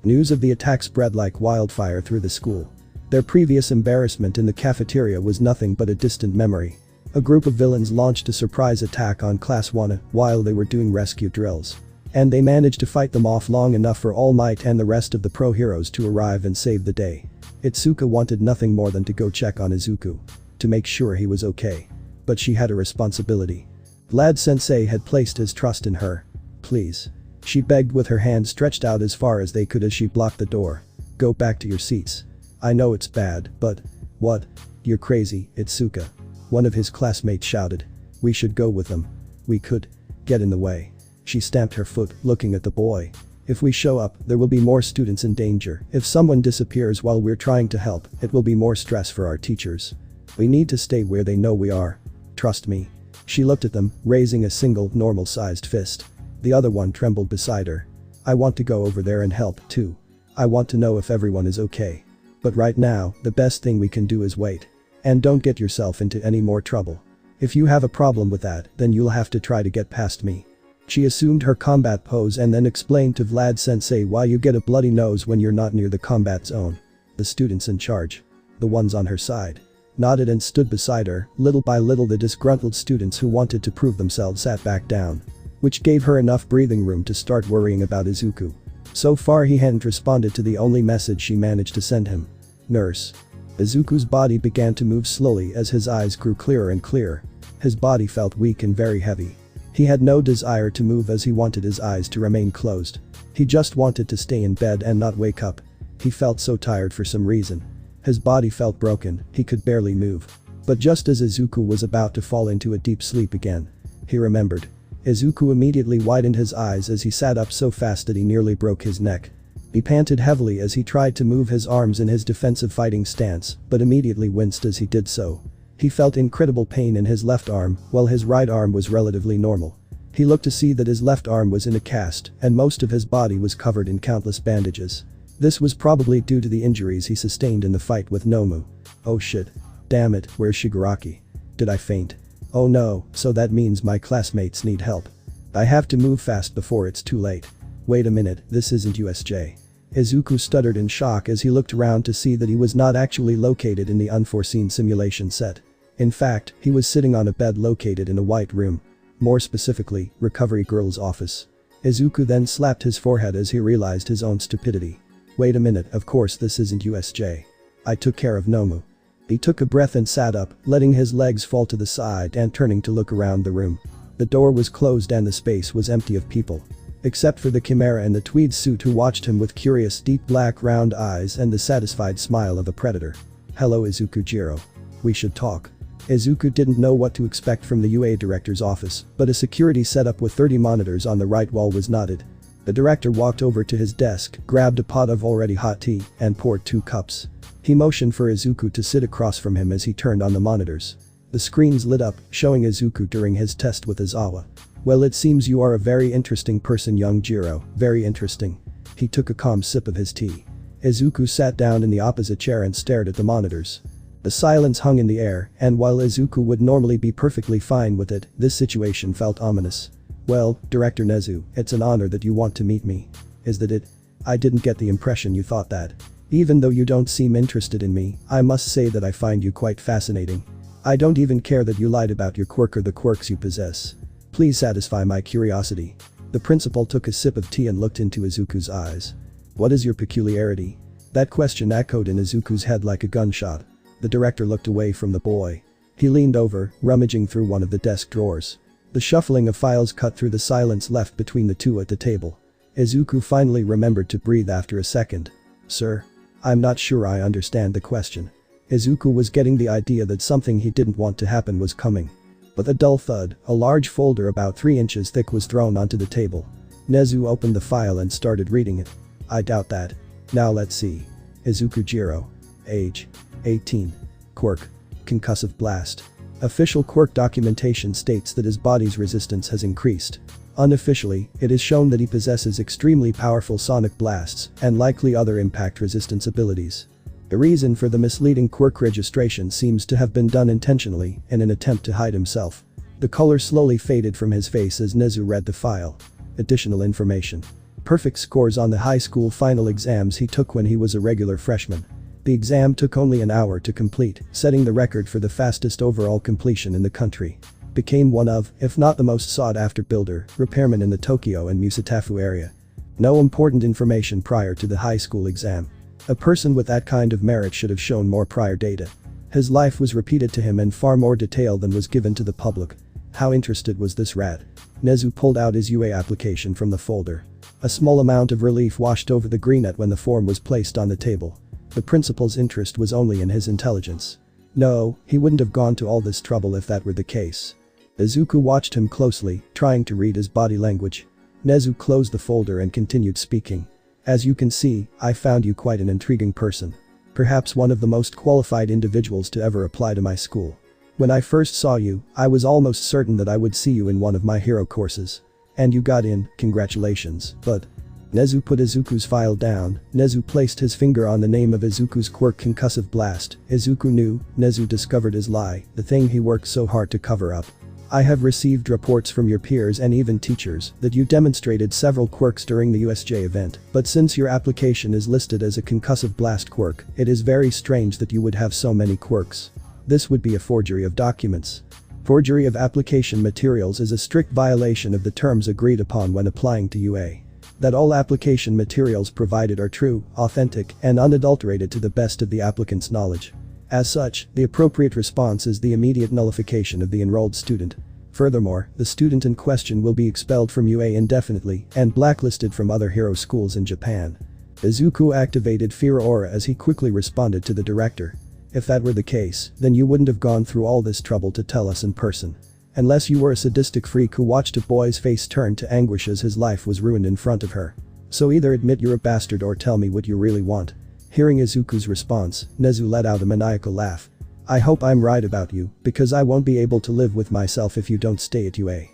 News of the attack spread like wildfire through the school. Their previous embarrassment in the cafeteria was nothing but a distant memory. A group of villains launched a surprise attack on Class 1 while they were doing rescue drills. And they managed to fight them off long enough for All Might and the rest of the pro heroes to arrive and save the day. Itsuka wanted nothing more than to go check on Izuku. To make sure he was okay. But she had a responsibility. Vlad-sensei had placed his trust in her. Please. She begged with her hand stretched out as far as they could as she blocked the door. Go back to your seats. I know it's bad, but… What? You're crazy, Itsuka. One of his classmates shouted. We should go with them. We could. Get in the way. She stamped her foot, looking at the boy. If we show up, there will be more students in danger. If someone disappears while we're trying to help, it will be more stress for our teachers. We need to stay where they know we are. Trust me. She looked at them, raising a single, normal-sized fist. The other one trembled beside her. I want to go over there and help, too. I want to know if everyone is okay. But right now, the best thing we can do is wait. And don't get yourself into any more trouble. If you have a problem with that, then you'll have to try to get past me. She assumed her combat pose and then explained to Vlad-sensei why you get a bloody nose when you're not near the combat zone. The students in charge. The ones on her side. Nodded and stood beside her. Little by little the disgruntled students who wanted to prove themselves sat back down. which gave her enough breathing room to start worrying about Izuku. So far he hadn't responded to the only message she managed to send him. Nurse. Izuku's body began to move slowly as his eyes grew clearer and clearer. His body felt weak and very heavy. He had no desire to move as he wanted his eyes to remain closed. He just wanted to stay in bed and not wake up. He felt so tired for some reason. His body felt broken, he could barely move. But just as Izuku was about to fall into a deep sleep again, he remembered. Izuku immediately widened his eyes as he sat up so fast that he nearly broke his neck. He panted heavily as he tried to move his arms in his defensive fighting stance, but immediately winced as he did so. He felt incredible pain in his left arm, while his right arm was relatively normal. He looked to see that his left arm was in a cast, and most of his body was covered in countless bandages. This was probably due to the injuries he sustained in the fight with Nomu. Oh shit. Damn it, where's Shigaraki? Did I faint? Oh no, so that means my classmates need help. I have to move fast before it's too late. Wait a minute, this isn't USJ. Izuku stuttered in shock as he looked around to see that he was not actually located in the unforeseen simulation set. In fact, he was sitting on a bed located in a white room. More specifically, Recovery Girl's office. Izuku then slapped his forehead as he realized his own stupidity. Wait a minute, of course this isn't USJ. I took care of Nomu. He took a breath and sat up, letting his legs fall to the side and turning to look around the room. The door was closed and the space was empty of people. Except for the Chimera in the tweed suit who watched him with curious deep black round eyes and the satisfied smile of a predator. Hello Izuku JIRO. We should talk. Izuku didn't know what to expect from the UA director's office, but a security setup with 30 monitors on the right wall was nodded. The director walked over to his desk, grabbed a pot of already hot tea, and poured 2 cups. He motioned for Izuku to sit across from him as he turned on the monitors. The screens lit up, showing Izuku during his test with Izawa. Well, it seems you are a very interesting person, young JIRO, very interesting. He took a calm sip of his tea. Izuku sat down in the opposite chair and stared at the monitors. The silence hung in the air, and while Izuku would normally be perfectly fine with it, this situation felt ominous. Well, Director Nezu, it's an honor that you want to meet me. Is that it? I didn't get the impression you thought that. Even though you don't seem interested in me, I must say that I find you quite fascinating. I don't even care that you lied about your quirk or the quirks you possess. Please satisfy my curiosity. The principal took a sip of tea and looked into Izuku's eyes. What is your peculiarity? That question echoed in Izuku's head like a gunshot. The director looked away from the boy. He leaned over, rummaging through one of the desk drawers. The shuffling of files cut through the silence left between the two at the table. Izuku finally remembered to breathe after a second. Sir? I'm not sure I understand the question. Izuku was getting the idea that something he didn't want to happen was coming. With a dull thud, a large folder about 3 inches thick was thrown onto the table. Nezu opened the file and started reading it. I doubt that. Now let's see. Izuku JIRO. Age. 18. Quirk. Concussive blast. Official quirk documentation states that his body's resistance has increased. Unofficially, it is shown that he possesses extremely powerful sonic blasts and likely other impact resistance abilities. The reason for the misleading quirk registration seems to have been done intentionally in an attempt to hide himself. The color slowly faded from his face as Nezu read the file. Additional information. Perfect scores on the high school final exams he took when he was a regular freshman. The exam took only an hour to complete, setting the record for the fastest overall completion in the country. Became one of, if not the most sought-after builder, repairman in the Tokyo and Musatafu area. No important information prior to the high school exam. A person with that kind of merit should have shown more prior data. His life was repeated to him in far more detail than was given to the public. How interested was this rat? Nezu pulled out his UA application from the folder. A small amount of relief washed over the greenette when the form was placed on the table. The principal's interest was only in his intelligence. No, he wouldn't have gone to all this trouble if that were the case. Izuku watched him closely, trying to read his body language. Nezu closed the folder and continued speaking. As you can see, I found you quite an intriguing person. Perhaps one of the most qualified individuals to ever apply to my school. When I first saw you, I was almost certain that I would see you in one of my hero courses. And you got in, congratulations, but… Nezu put Izuku's file down. Nezu placed his finger on the name of Izuku's quirk concussive blast. Izuku knew. Nezu discovered his lie, the thing he worked so hard to cover up. I have received reports from your peers and even teachers that you demonstrated several quirks during the USJ event, but since your application is listed as a concussive blast quirk, it is very strange that you would have so many quirks. This would be a forgery of documents. Forgery of application materials is a strict violation of the terms agreed upon when applying to UA. That all application materials provided are true, authentic, and unadulterated to the best of the applicant's knowledge. As such, the appropriate response is the immediate nullification of the enrolled student. Furthermore, the student in question will be expelled from UA indefinitely and blacklisted from other hero schools in Japan. Izuku activated Fear Aura as he quickly responded to the director. If that were the case, then you wouldn't have gone through all this trouble to tell us in person. Unless you were a sadistic freak who watched a boy's face turn to anguish as his life was ruined in front of her. So either admit you're a bastard or tell me what you really want. Hearing Izuku's response, Nezu let out a maniacal laugh. I hope I'm right about you, because I won't be able to live with myself if you don't stay at UA.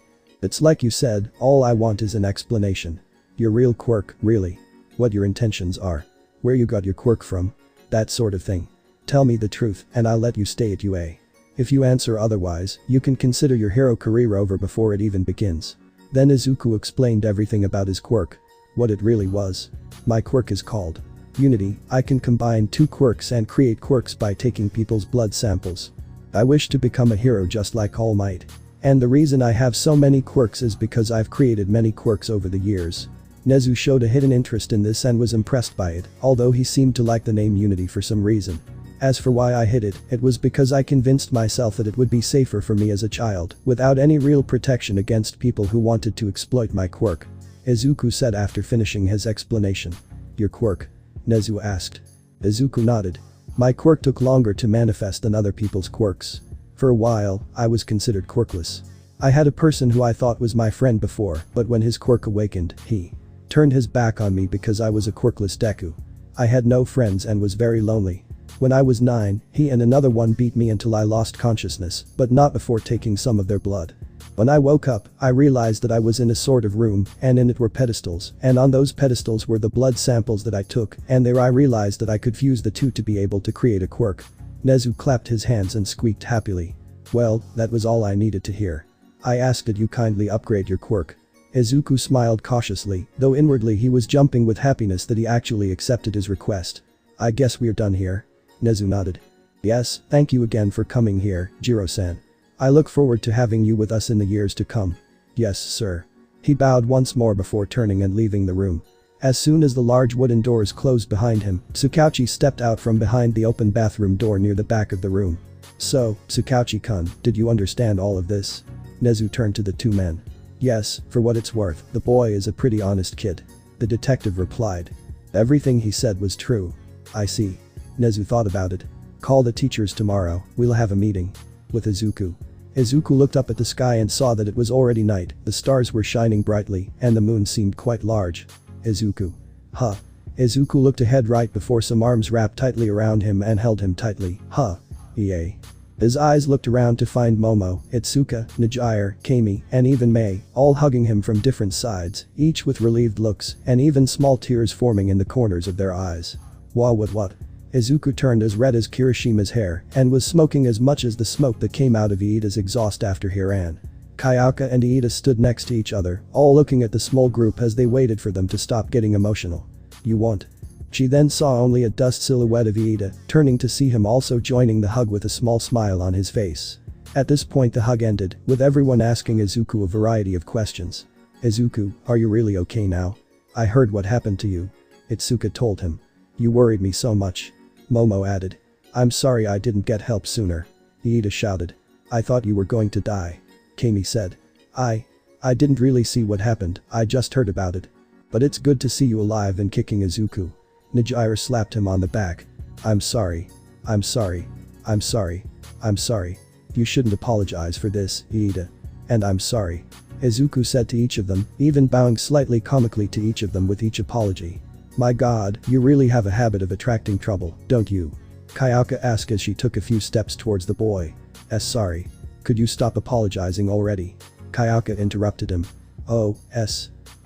It's like you said, all I want is an explanation. Your real quirk, really. What your intentions are. Where you got your quirk from. That sort of thing. Tell me the truth, and I'll let you stay at UA. If you answer otherwise, you can consider your hero career over before it even begins. Then Izuku explained everything about his quirk. What it really was. My quirk is called Unity. I can combine two quirks and create quirks by taking people's blood samples. I wish to become a hero just like All Might. And the reason I have so many quirks is because I've created many quirks over the years. Nezu showed a hidden interest in this and was impressed by it, although he seemed to like the name Unity for some reason. As for why I hid it, it was because I convinced myself that it would be safer for me as a child, without any real protection against people who wanted to exploit my quirk. Izuku said after finishing his explanation. Your quirk? Nezu asked. Izuku nodded. My quirk took longer to manifest than other people's quirks. For a while, I was considered quirkless. I had a person who I thought was my friend before, but when his quirk awakened, he turned his back on me because I was a quirkless Deku. I had no friends and was very lonely. When I was 9, he and another one beat me until I lost consciousness, but not before taking some of their blood. When I woke up, I realized that I was in a sort of room, and in it were pedestals, and on those pedestals were the blood samples that I took, and there I realized that I could fuse the two to be able to create a quirk. Nezu clapped his hands and squeaked happily. Well, that was all I needed to hear. I asked that you kindly upgrade your quirk. Izuku smiled cautiously, though inwardly he was jumping with happiness that he actually accepted his request. I guess we're done here. Nezu nodded. Yes, thank you again for coming here, JIRO-san. I look forward to having you with us in the years to come. Yes, sir. He bowed once more before turning and leaving the room. As soon as the large wooden doors closed behind him, Tsukauchi stepped out from behind the open bathroom door near the back of the room. So, Tsukauchi-kun, did you understand all of this? Nezu turned to the two men. Yes, for what it's worth, the boy is a pretty honest kid. The detective replied. Everything he said was true. I see. Nezu thought about it. Call the teachers tomorrow, we'll have a meeting. With Izuku. Izuku looked up at the sky and saw that it was already night, the stars were shining brightly, and the moon seemed quite large. Izuku. Huh. Izuku looked ahead right before some arms wrapped tightly around him and held him tightly. Huh. Yay. His eyes looked around to find Momo, Itsuka, Nijire, Kami, and even Mei, all hugging him from different sides, each with relieved looks, and even small tears forming in the corners of their eyes. Wow, what? Izuku turned as red as Kirishima's hair and was smoking as much as the smoke that came out of Iida's exhaust after he ran. Kayaka and Iida stood next to each other, all looking at the small group as they waited for them to stop getting emotional. You won't. She then saw only a dust silhouette of Iida, turning to see him also joining the hug with a small smile on his face. At this point the hug ended, with everyone asking Izuku a variety of questions. Izuku, are you really okay now? I heard what happened to you. Itsuka told him. You worried me so much. Momo added. I'm sorry I didn't get help sooner. Iida shouted. I thought you were going to die. Kami said. I didn't really see what happened, I just heard about it. But it's good to see you alive and kicking Izuku. Nijire slapped him on the back. I'm sorry. I'm sorry. I'm sorry. I'm sorry. You shouldn't apologize for this, Iida. And I'm sorry. Izuku said to each of them, even bowing slightly comically to each of them with each apology. My god, you really have a habit of attracting trouble, don't you? Kayaka asked as she took a few steps towards the boy. Sorry. Could you stop apologizing already? Kayaka interrupted him. Oh,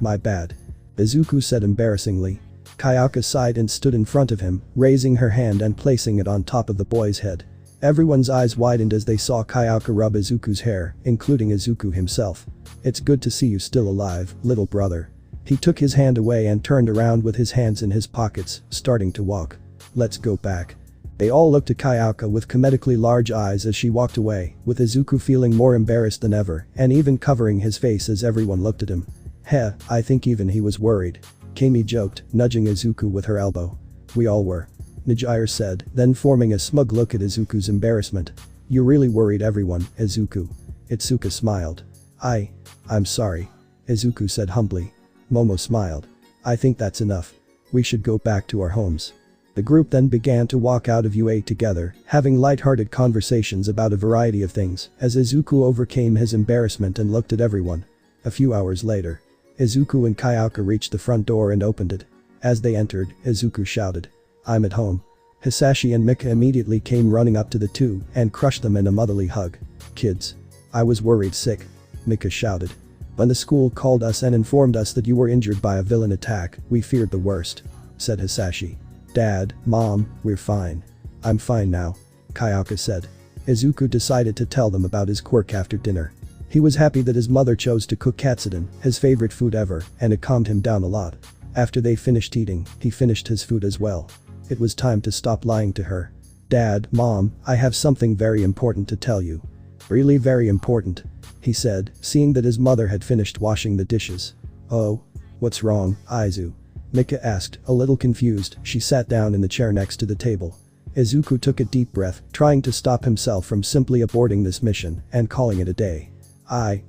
my bad. Izuku said embarrassingly. Kayaka sighed and stood in front of him, raising her hand and placing it on top of the boy's head. Everyone's eyes widened as they saw Kayaka rub Izuku's hair, including Izuku himself. It's good to see you still alive, little brother. He took his hand away and turned around with his hands in his pockets, starting to walk. Let's go back. They all looked at Kayaka with comedically large eyes as she walked away, with Izuku feeling more embarrassed than ever and even covering his face as everyone looked at him. Heh, I think even he was worried. Kami joked, nudging Izuku with her elbow. We all were. Midoriya said, then forming a smug look at Izuku's embarrassment. You really worried everyone, Izuku. Itsuka smiled. I'm sorry. Izuku said humbly. Momo smiled. I think that's enough. We should go back to our homes. The group then began to walk out of UA together, having light-hearted conversations about a variety of things as Izuku overcame his embarrassment and looked at everyone. A few hours later, Izuku and Kayaka reached the front door and opened it. As they entered, Izuku shouted, I'm at home. Hisashi and Mika immediately came running up to the two and crushed them in a motherly hug. Kids. I was worried sick. Mika shouted. When the school called us and informed us that you were injured by a villain attack, we feared the worst. Said Hisashi. Dad, Mom, we're fine. I'm fine now. Kayaka said. Izuku decided to tell them about his quirk after dinner. He was happy that his mother chose to cook katsudon, his favorite food ever, and it calmed him down a lot. After they finished eating, he finished his food as well. It was time to stop lying to her. Dad, Mom, I have something very important to tell you. Really very important. He said, seeing that his mother had finished washing the dishes. Oh? What's wrong, Aizu? Mika asked, a little confused. She sat down in the chair next to the table. Izuku took a deep breath, trying to stop himself from simply aborting this mission and calling it a day. I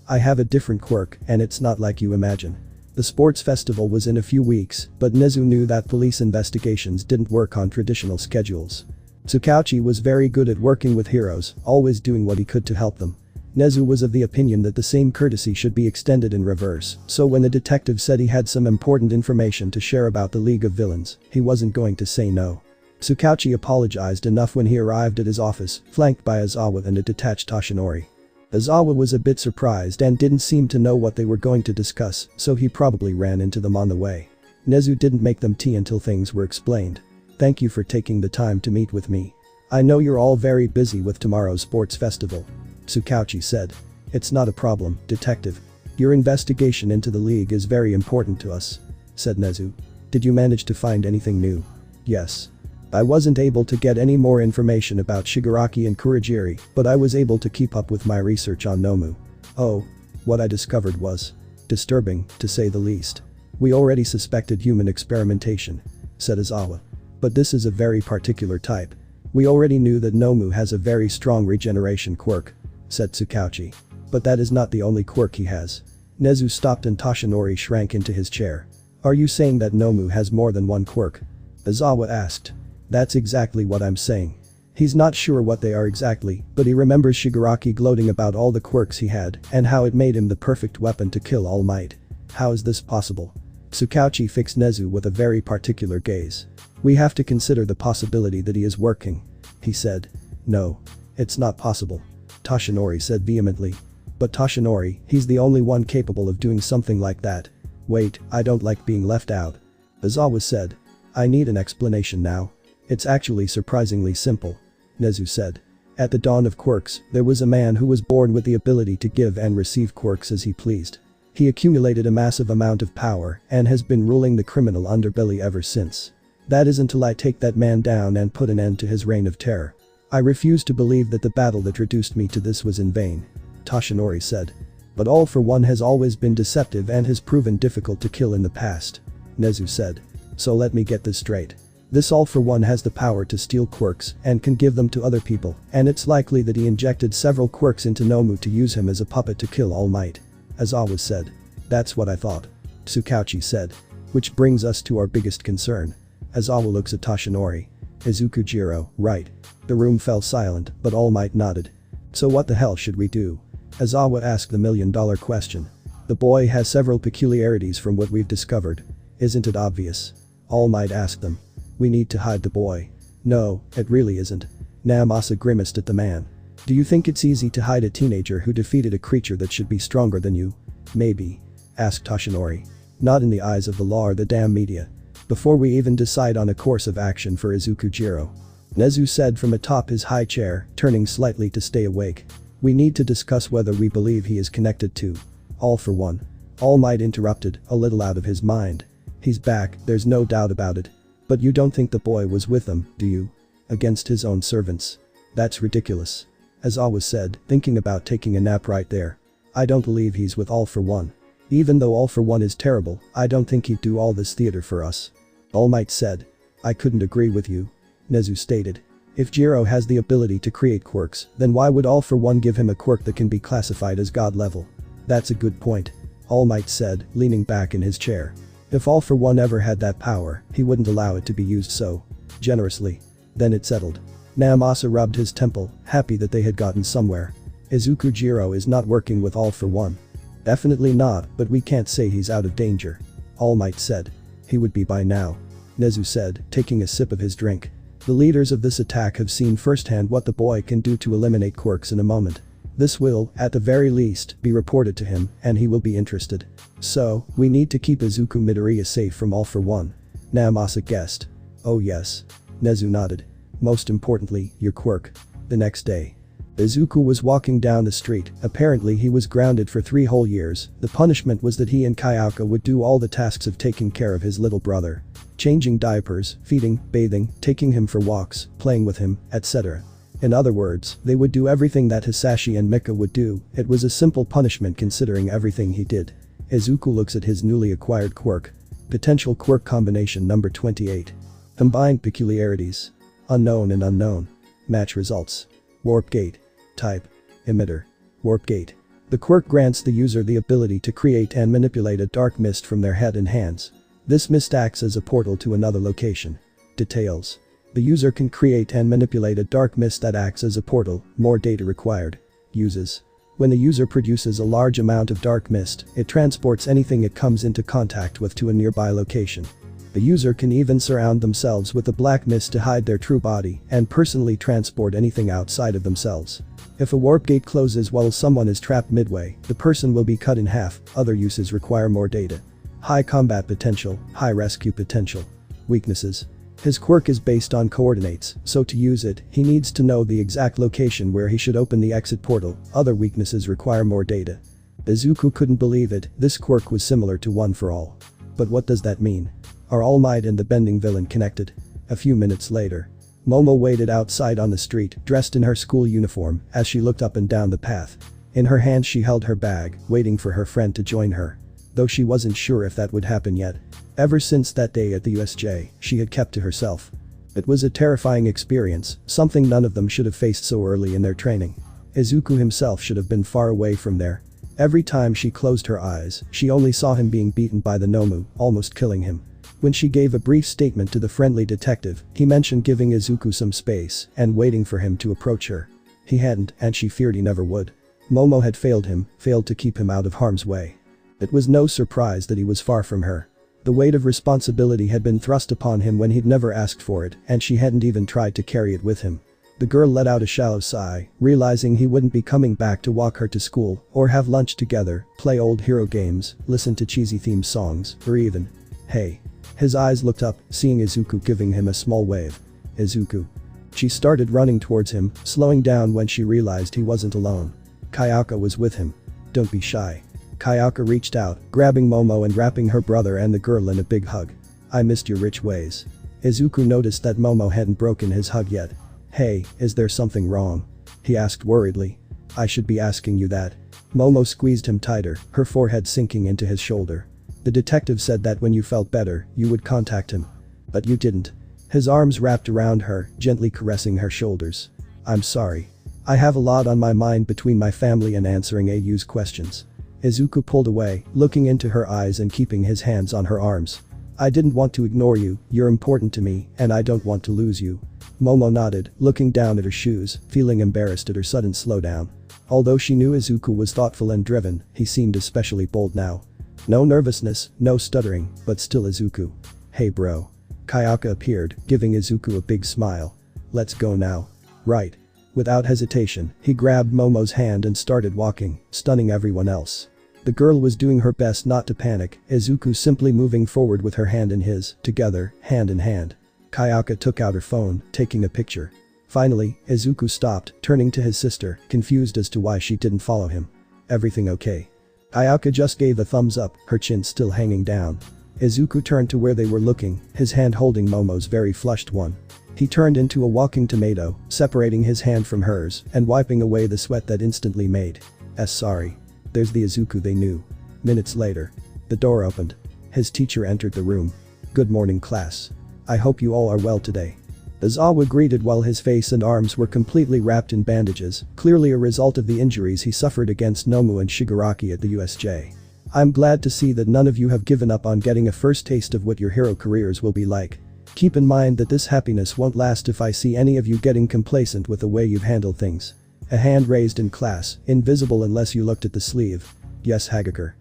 have a different quirk and it's not like you imagine. The sports festival was in a few weeks, but Nezu knew that police investigations didn't work on traditional schedules. Tsukauchi was very good at working with heroes, always doing what he could to help them. Nezu was of the opinion that the same courtesy should be extended in reverse, so when the detective said he had some important information to share about the League of Villains, he wasn't going to say no. Tsukauchi apologized enough when he arrived at his office, flanked by Aizawa and a detached Toshinori. Aizawa was a bit surprised and didn't seem to know what they were going to discuss, so he probably ran into them on the way. Nezu didn't make them tea until things were explained. Thank you for taking the time to meet with me. I know you're all very busy with tomorrow's sports festival. Tsukauchi said. It's not a problem, detective. Your investigation into the league is very important to us. Said Nezu. Did you manage to find anything new? Yes. I wasn't able to get any more information about Shigaraki and Kurogiri, but I was able to keep up with my research on Nomu. Oh. What I discovered was disturbing, to say the least. We already suspected human experimentation. Said Aizawa. But this is a very particular type. We already knew that Nomu has a very strong regeneration quirk. Said Tsukauchi. But that is not the only quirk he has. Nezu stopped and Toshinori shrank into his chair. Are you saying that Nomu has more than one quirk? Aizawa asked. That's exactly what I'm saying. He's not sure what they are exactly, but he remembers Shigaraki gloating about all the quirks he had and how it made him the perfect weapon to kill All Might. How is this possible? Tsukauchi fixed Nezu with a very particular gaze. We have to consider the possibility that he is working. He said. No. It's not possible. Toshinori said vehemently. But Toshinori, he's the only one capable of doing something like that. Wait, I don't like being left out. Aizawa said. I need an explanation now. It's actually surprisingly simple. Nezu said. At the dawn of quirks, there was a man who was born with the ability to give and receive quirks as he pleased. He accumulated a massive amount of power and has been ruling the criminal underbelly ever since. That is until I take that man down and put an end to his reign of terror. I refuse to believe that the battle that reduced me to this was in vain. Toshinori said. But All for One has always been deceptive and has proven difficult to kill in the past. Nezu said. So let me get this straight. This All for One has the power to steal quirks and can give them to other people, and it's likely that he injected several quirks into Nomu to use him as a puppet to kill All Might. Aizawa said. That's what I thought. Tsukauchi said. Which brings us to our biggest concern. Aizawa looks at Toshinori. Izuku JIRO, right. The room fell silent, but All Might nodded. So what the hell should we do? Aizawa asked the million-dollar question. The boy has several peculiarities from what we've discovered. Isn't it obvious? All Might asked them. We need to hide the boy. No, it really isn't. Namasa grimaced at the man. Do you think it's easy to hide a teenager who defeated a creature that should be stronger than you? Maybe. Asked Toshinori. Not in the eyes of the law or the damn media. Before we even decide on a course of action for Izuku JIRO. Nezu said from atop his high chair, turning slightly to stay awake. We need to discuss whether we believe he is connected to All for One. All Might interrupted, a little out of his mind. He's back, there's no doubt about it. But you don't think the boy was with them, do you? Against his own servants. That's ridiculous. As always said, thinking about taking a nap right there. I don't believe he's with All For One. Even though All For One is terrible, I don't think he'd do all this theater for us. All Might said. I couldn't agree with you. Nezu stated. If JIRO has the ability to create quirks, then why would All For One give him a quirk that can be classified as god level? That's a good point. All Might said, leaning back in his chair. If All For One ever had that power, he wouldn't allow it to be used so generously. Then it settled. Naomasa rubbed his temple, happy that they had gotten somewhere. Izuku JIRO is not working with All For One. Definitely not, but we can't say he's out of danger. All Might said. He would be by now. Nezu said, taking a sip of his drink. The leaders of this attack have seen firsthand what the boy can do to eliminate quirks in a moment. This will, at the very least, be reported to him, and he will be interested. So, we need to keep Izuku Midoriya safe from All For One. Naomasa guessed. Oh yes. Nezu nodded. Most importantly, your quirk. The next day. Izuku was walking down the street, apparently he was grounded for 3 whole years, the punishment was that he and Kayaka would do all the tasks of taking care of his little brother. Changing diapers, feeding, bathing, taking him for walks, playing with him, etc. In other words, they would do everything that Hisashi and Mika would do, it was a simple punishment considering everything he did. Izuku looks at his newly acquired quirk. Potential quirk combination number 28. Combined peculiarities. Unknown and unknown. Match results. Warp gate. Type. Emitter. Warp gate. The quirk grants the user the ability to create and manipulate a dark mist from their head and hands. This mist acts as a portal to another location. Details. The user can create and manipulate a dark mist that acts as a portal, more data required. Uses. When the user produces a large amount of dark mist, it transports anything it comes into contact with to a nearby location. The user can even surround themselves with the black mist to hide their true body and personally transport anything outside of themselves. If a warp gate closes while someone is trapped midway, the person will be cut in half. Other uses require more data. High combat potential, high rescue potential. Weaknesses. His quirk is based on coordinates, so to use it, he needs to know the exact location where he should open the exit portal. Other weaknesses require more data. Izuku couldn't believe it, this quirk was similar to One For All. But what does that mean? Are All Might and the bending villain connected? A few minutes later. Momo waited outside on the street, dressed in her school uniform, as she looked up and down the path. In her hand she held her bag, waiting for her friend to join her. Though she wasn't sure if that would happen yet. Ever since that day at the USJ, she had kept to herself. It was a terrifying experience, something none of them should have faced so early in their training. Izuku himself should have been far away from there. Every time she closed her eyes, she only saw him being beaten by the Nomu, almost killing him. When she gave a brief statement to the friendly detective, he mentioned giving Izuku some space and waiting for him to approach her. He hadn't, and she feared he never would. Momo had failed him, failed to keep him out of harm's way. It was no surprise that he was far from her. The weight of responsibility had been thrust upon him when he'd never asked for it, and she hadn't even tried to carry it with him. The girl let out a shallow sigh, realizing he wouldn't be coming back to walk her to school, or have lunch together, play old hero games, listen to cheesy theme songs, or even, hey. His eyes looked up, seeing Izuku giving him a small wave. Izuku. She started running towards him, slowing down when she realized he wasn't alone. Kayaka was with him. Don't be shy. Kayaka reached out, grabbing Momo and wrapping her brother and the girl in a big hug. I missed your rich ways. Izuku noticed that Momo hadn't broken his hug yet. Hey, is there something wrong? He asked worriedly. I should be asking you that. Momo squeezed him tighter, her forehead sinking into his shoulder. The detective said that when you felt better, you would contact him. But you didn't. His arms wrapped around her, gently caressing her shoulders. I'm sorry. I have a lot on my mind between my family and answering AU's questions. Izuku pulled away, looking into her eyes and keeping his hands on her arms. I didn't want to ignore you, you're important to me, and I don't want to lose you. Momo nodded, looking down at her shoes, feeling embarrassed at her sudden slowdown. Although she knew Izuku was thoughtful and driven, he seemed especially bold now. No nervousness, no stuttering, but still Izuku. Hey bro. Kayaka appeared, giving Izuku a big smile. Let's go now. Right. Without hesitation, he grabbed Momo's hand and started walking, stunning everyone else. The girl was doing her best not to panic, Izuku simply moving forward with her hand in his, together, hand in hand. Kayaka took out her phone, taking a picture. Finally, Izuku stopped, turning to his sister, confused as to why she didn't follow him. Everything okay? Kayaka just gave a thumbs up, her chin still hanging down. Izuku turned to where they were looking, his hand holding Momo's very flushed one. He turned into a walking tomato, separating his hand from hers and wiping away the sweat that instantly made. Sorry. There's the Izuku they knew. Minutes later. The door opened. His teacher entered the room. Good morning, class. I hope you all are well today. Izawa greeted while his face and arms were completely wrapped in bandages, clearly a result of the injuries he suffered against Nomu and Shigaraki at the USJ. I'm glad to see that none of you have given up on getting a first taste of what your hero careers will be like. Keep in mind that this happiness won't last if I see any of you getting complacent with the way you've handled things. A hand raised in class, invisible unless you looked at the sleeve. Yes, Hagakure.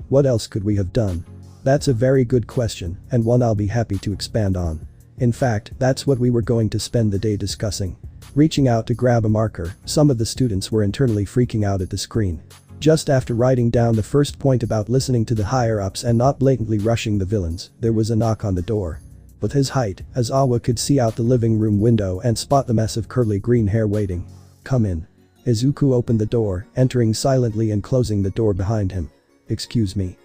What else could we have done? That's a very good question, and one I'll be happy to expand on. In fact, that's what we were going to spend the day discussing. Reaching out to grab a marker, some of the students were internally freaking out at the screen. Just after writing down the first point about listening to the higher-ups and not blatantly rushing the villains, there was a knock on the door. With his height, Izawa could see out the living room window and spot the mess of curly green hair waiting. Come in. Izuku opened the door, entering silently and closing the door behind him. Excuse me.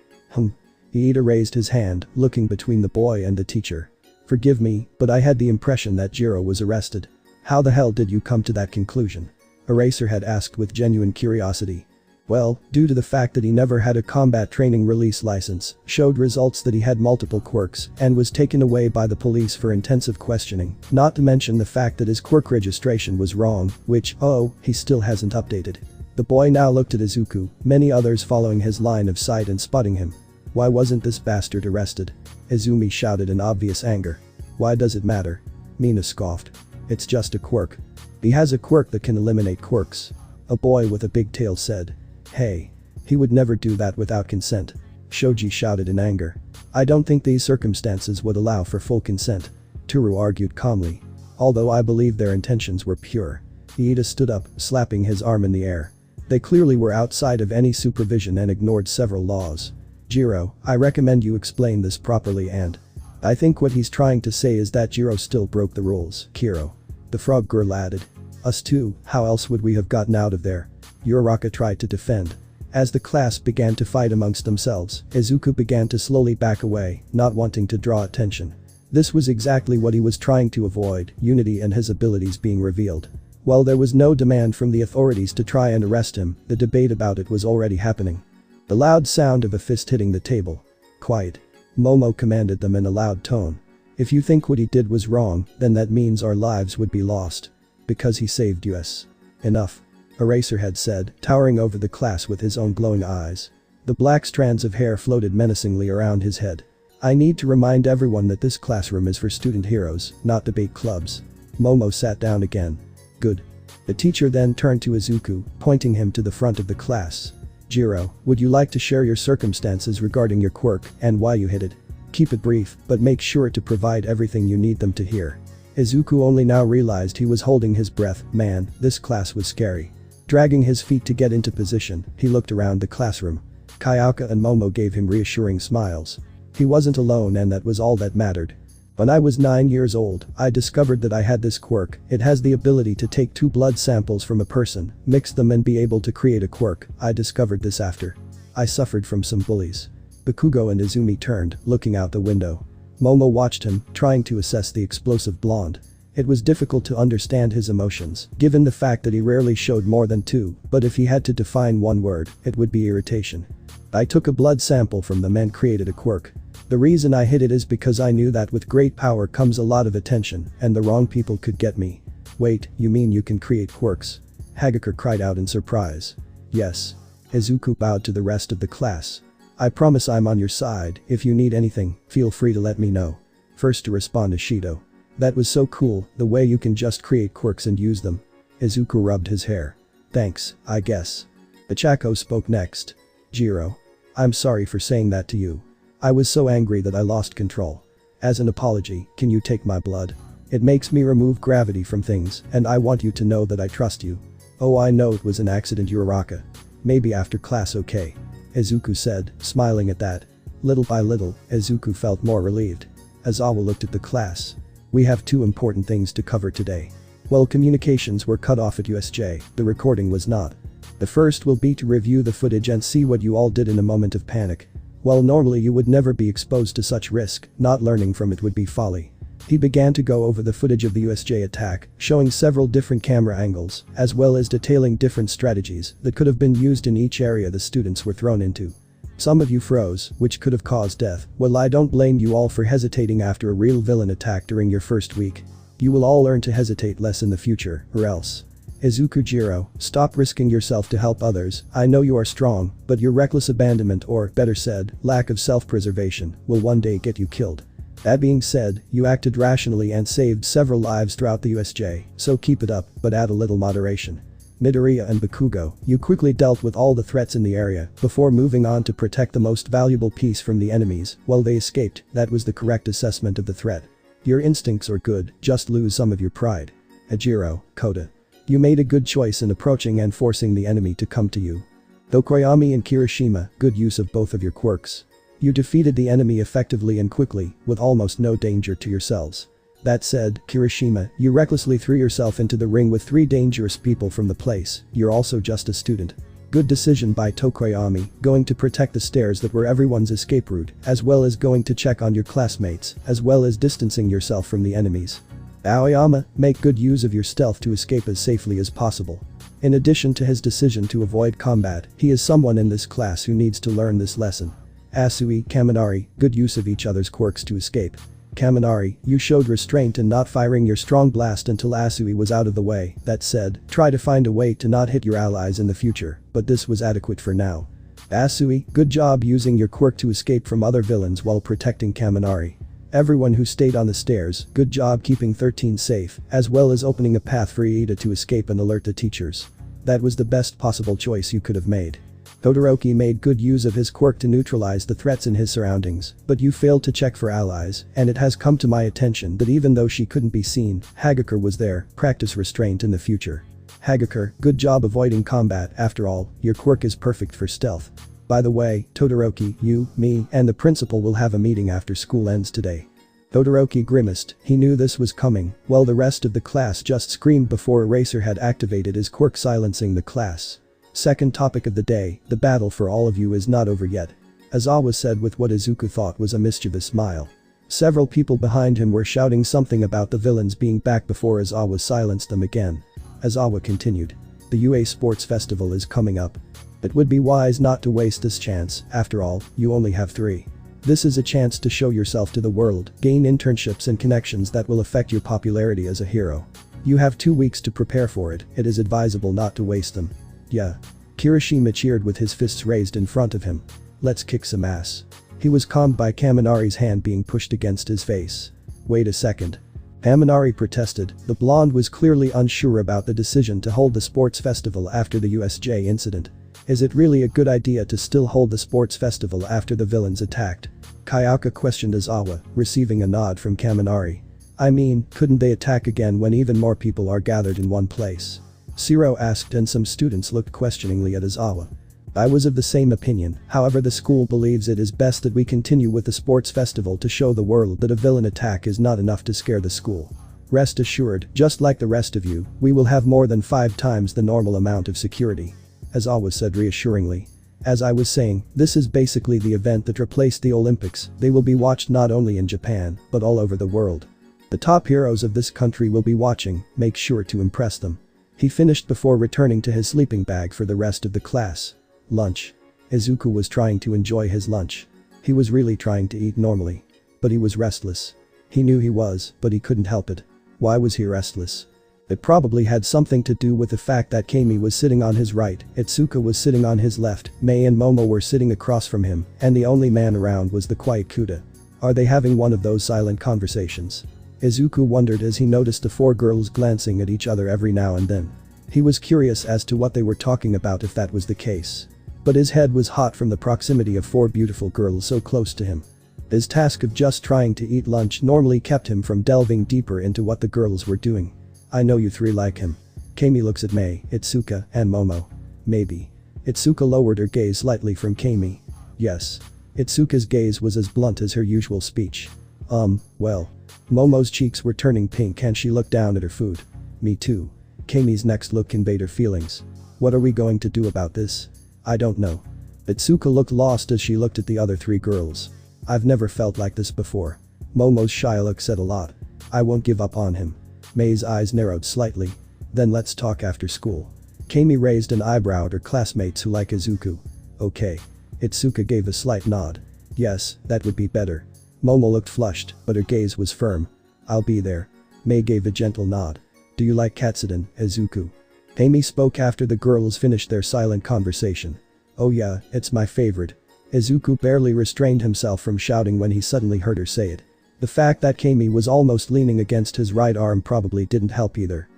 Iida raised his hand, looking between the boy and the teacher. Forgive me, but I had the impression that JIRO was arrested. How the hell did you come to that conclusion? Eraserhead asked with genuine curiosity. Well, due to the fact that he never had a combat training release license, showed results that he had multiple quirks, and was taken away by the police for intensive questioning, not to mention the fact that his quirk registration was wrong, which, he still hasn't updated. The boy now looked at Izuku, many others following his line of sight and spotting him. Why wasn't this bastard arrested? Izumi shouted in obvious anger. Why does it matter? Mina scoffed. It's just a quirk. He has a quirk that can eliminate quirks. A boy with a big tail said. Hey. He would never do that without consent. Shoji shouted in anger. I don't think these circumstances would allow for full consent. Toru argued calmly. Although I believe their intentions were pure. Iida stood up, slapping his arm in the air. They clearly were outside of any supervision and ignored several laws. JIRO, I recommend you explain this properly and. I think what he's trying to say is that JIRO still broke the rules, Kiro. The frog girl added. Us too, how else would we have gotten out of there? Uraraka tried to defend. As the class began to fight amongst themselves, Izuku began to slowly back away, not wanting to draw attention. This was exactly what he was trying to avoid, unity and his abilities being revealed. While there was no demand from the authorities to try and arrest him, the debate about it was already happening. The loud sound of a fist hitting the table. Quiet. Momo commanded them in a loud tone. If you think what he did was wrong, then that means our lives would be lost. Because he saved us. Enough. Eraserhead said, towering over the class with his own glowing eyes. The black strands of hair floated menacingly around his head. I need to remind everyone that this classroom is for student heroes, not debate clubs. Momo sat down again. Good. The teacher then turned to Izuku, pointing him to the front of the class. JIRO, would you like to share your circumstances regarding your quirk and why you hit it? Keep it brief, but make sure to provide everything you need them to hear. Izuku only now realized he was holding his breath. Man, this class was scary. Dragging his feet to get into position, he looked around the classroom. Kayaka and Momo gave him reassuring smiles. He wasn't alone and that was all that mattered. When I was 9 years old, I discovered that I had this quirk. It has the ability to take 2 blood samples from a person, mix them and be able to create a quirk. I discovered this after. I suffered from some bullies. Bakugo and Izumi turned, looking out the window. Momo watched him, trying to assess the explosive blonde. It was difficult to understand his emotions, given the fact that he rarely showed more than 2, but if he had to define one word, it would be irritation. I took a blood sample from them and created a quirk. The reason I hid it is because I knew that with great power comes a lot of attention, and the wrong people could get me. Wait, you mean you can create quirks? Hagakure cried out in surprise. Yes. Izuku bowed to the rest of the class. I promise I'm on your side. If you need anything, feel free to let me know. First to respond is Shido. That was so cool, the way you can just create quirks and use them. Izuku rubbed his hair. Thanks, I guess. Ichako spoke next. JIRO. I'm sorry for saying that to you. I was so angry that I lost control. As an apology, can you take my blood? It makes me remove gravity from things, and I want you to know that I trust you. Oh, I know it was an accident, Uraraka. Maybe after class, okay? Izuku said, smiling at that. Little by little, Izuku felt more relieved. Aizawa looked at the class. We have 2 important things to cover today. While communications were cut off at USJ, the recording was not. The first will be to review the footage and see what you all did in a moment of panic. While normally you would never be exposed to such risk, not learning from it would be folly. He began to go over the footage of the USJ attack, showing several different camera angles, as well as detailing different strategies that could have been used in each area the students were thrown into. Some of you froze, which could have caused death. Well, I don't blame you all for hesitating after a real villain attack during your first week. You will all learn to hesitate less in the future, or else. Izuku JIRO, stop risking yourself to help others. I know you are strong, but your reckless abandonment, or better said, lack of self-preservation, will one day get you killed. That being said, you acted rationally and saved several lives throughout the USJ, so keep it up, but add a little moderation. Midoriya and Bakugo, you quickly dealt with all the threats in the area before moving on to protect the most valuable piece from the enemies while they escaped. That was the correct assessment of the threat. Your instincts are good, just lose some of your pride. Ajiro, Kota. You made a good choice in approaching and forcing the enemy to come to you. Though Koyami and Kirishima, good use of both of your quirks. You defeated the enemy effectively and quickly, with almost no danger to yourselves. That said, Kirishima, you recklessly threw yourself into the ring with 3 dangerous people from the place. You're also just a student. Good decision by Tokoyami, going to protect the stairs that were everyone's escape route, as well as going to check on your classmates, as well as distancing yourself from the enemies. Aoyama, make good use of your stealth to escape as safely as possible. In addition to his decision to avoid combat, he is someone in this class who needs to learn this lesson. Asui, Kaminari, good use of each other's quirks to escape. Kaminari, you showed restraint in not firing your strong blast until Asui was out of the way. That said, try to find a way to not hit your allies in the future, but this was adequate for now. Asui, good job using your quirk to escape from other villains while protecting Kaminari. Everyone who stayed on the stairs, good job keeping 13 safe, as well as opening a path for Iida to escape and alert the teachers. That was the best possible choice you could have made. Todoroki made good use of his quirk to neutralize the threats in his surroundings, but you failed to check for allies, and it has come to my attention that even though she couldn't be seen, Hagakure was there. Practice restraint in the future. Hagakure, good job avoiding combat. After all, your quirk is perfect for stealth. By the way, Todoroki, you, me, and the principal will have a meeting after school ends today. Todoroki grimaced. He knew this was coming, while the rest of the class just screamed before Eraser had activated his quirk, silencing the class. Second topic of the day, the battle for all of you is not over yet. Aizawa said with what Izuku thought was a mischievous smile. Several people behind him were shouting something about the villains being back before Aizawa silenced them again. Aizawa continued. The UA Sports Festival is coming up. It would be wise not to waste this chance. After all, you only have 3. This is a chance to show yourself to the world, gain internships and connections that will affect your popularity as a hero. You have 2 weeks to prepare for it. It is advisable not to waste them. Yeah. Kirishima cheered with his fists raised in front of him. Let's kick some ass. He was calmed by Kaminari's hand being pushed against his face. Wait a second. Kaminari protested. The blonde was clearly unsure about the decision to hold the sports festival after the USJ incident. Is it really a good idea to still hold the sports festival after the villains attacked? Kayaka questioned Aizawa, receiving a nod from Kaminari. I mean, couldn't they attack again when even more people are gathered in one place? Shiro asked, and some students looked questioningly at Aizawa. I was of the same opinion. However, the school believes it is best that we continue with the sports festival to show the world that a villain attack is not enough to scare the school. Rest assured, just like the rest of you, we will have more than 5 times the normal amount of security. Aizawa said reassuringly. As I was saying, this is basically the event that replaced the Olympics. They will be watched not only in Japan, but all over the world. The top heroes of this country will be watching. Make sure to impress them. He finished before returning to his sleeping bag for the rest of the class. Lunch. Izuku was trying to enjoy his lunch. He was really trying to eat normally. But he was restless. He knew he was, but he couldn't help it. Why was he restless? It probably had something to do with the fact that Kami was sitting on his right, Itsuka was sitting on his left, Mei and Momo were sitting across from him, and the only man around was the quiet Kuta. Are they having one of those silent conversations? Izuku wondered as he noticed the 4 girls glancing at each other every now and then. He was curious as to what they were talking about if that was the case. But his head was hot from the proximity of 4 beautiful girls so close to him. His task of just trying to eat lunch normally kept him from delving deeper into what the girls were doing. I know you 3 like him. Kami looks at Mei, Itsuka, and Momo. Maybe. Itsuka lowered her gaze slightly from Kami. Yes. Itsuka's gaze was as blunt as her usual speech. Well. Momo's cheeks were turning pink and she looked down at her food. Me too. Kami's next look conveyed her feelings. What are we going to do about this? I don't know. Itsuka looked lost as she looked at the other 3 girls. I've never felt like this before. Momo's shy look said a lot. I won't give up on him. Mei's eyes narrowed slightly. Then let's talk after school. Kami raised an eyebrow at her classmates who like Izuku. Okay. Itsuka gave a slight nod. Yes, that would be better. Momo looked flushed, but her gaze was firm. I'll be there. Mei gave a gentle nod. Do you like Katsuden, Izuku? Amy spoke after the girls finished their silent conversation. Oh yeah, it's my favorite. Izuku barely restrained himself from shouting when he suddenly heard her say it. The fact that Kami was almost leaning against his right arm probably didn't help either.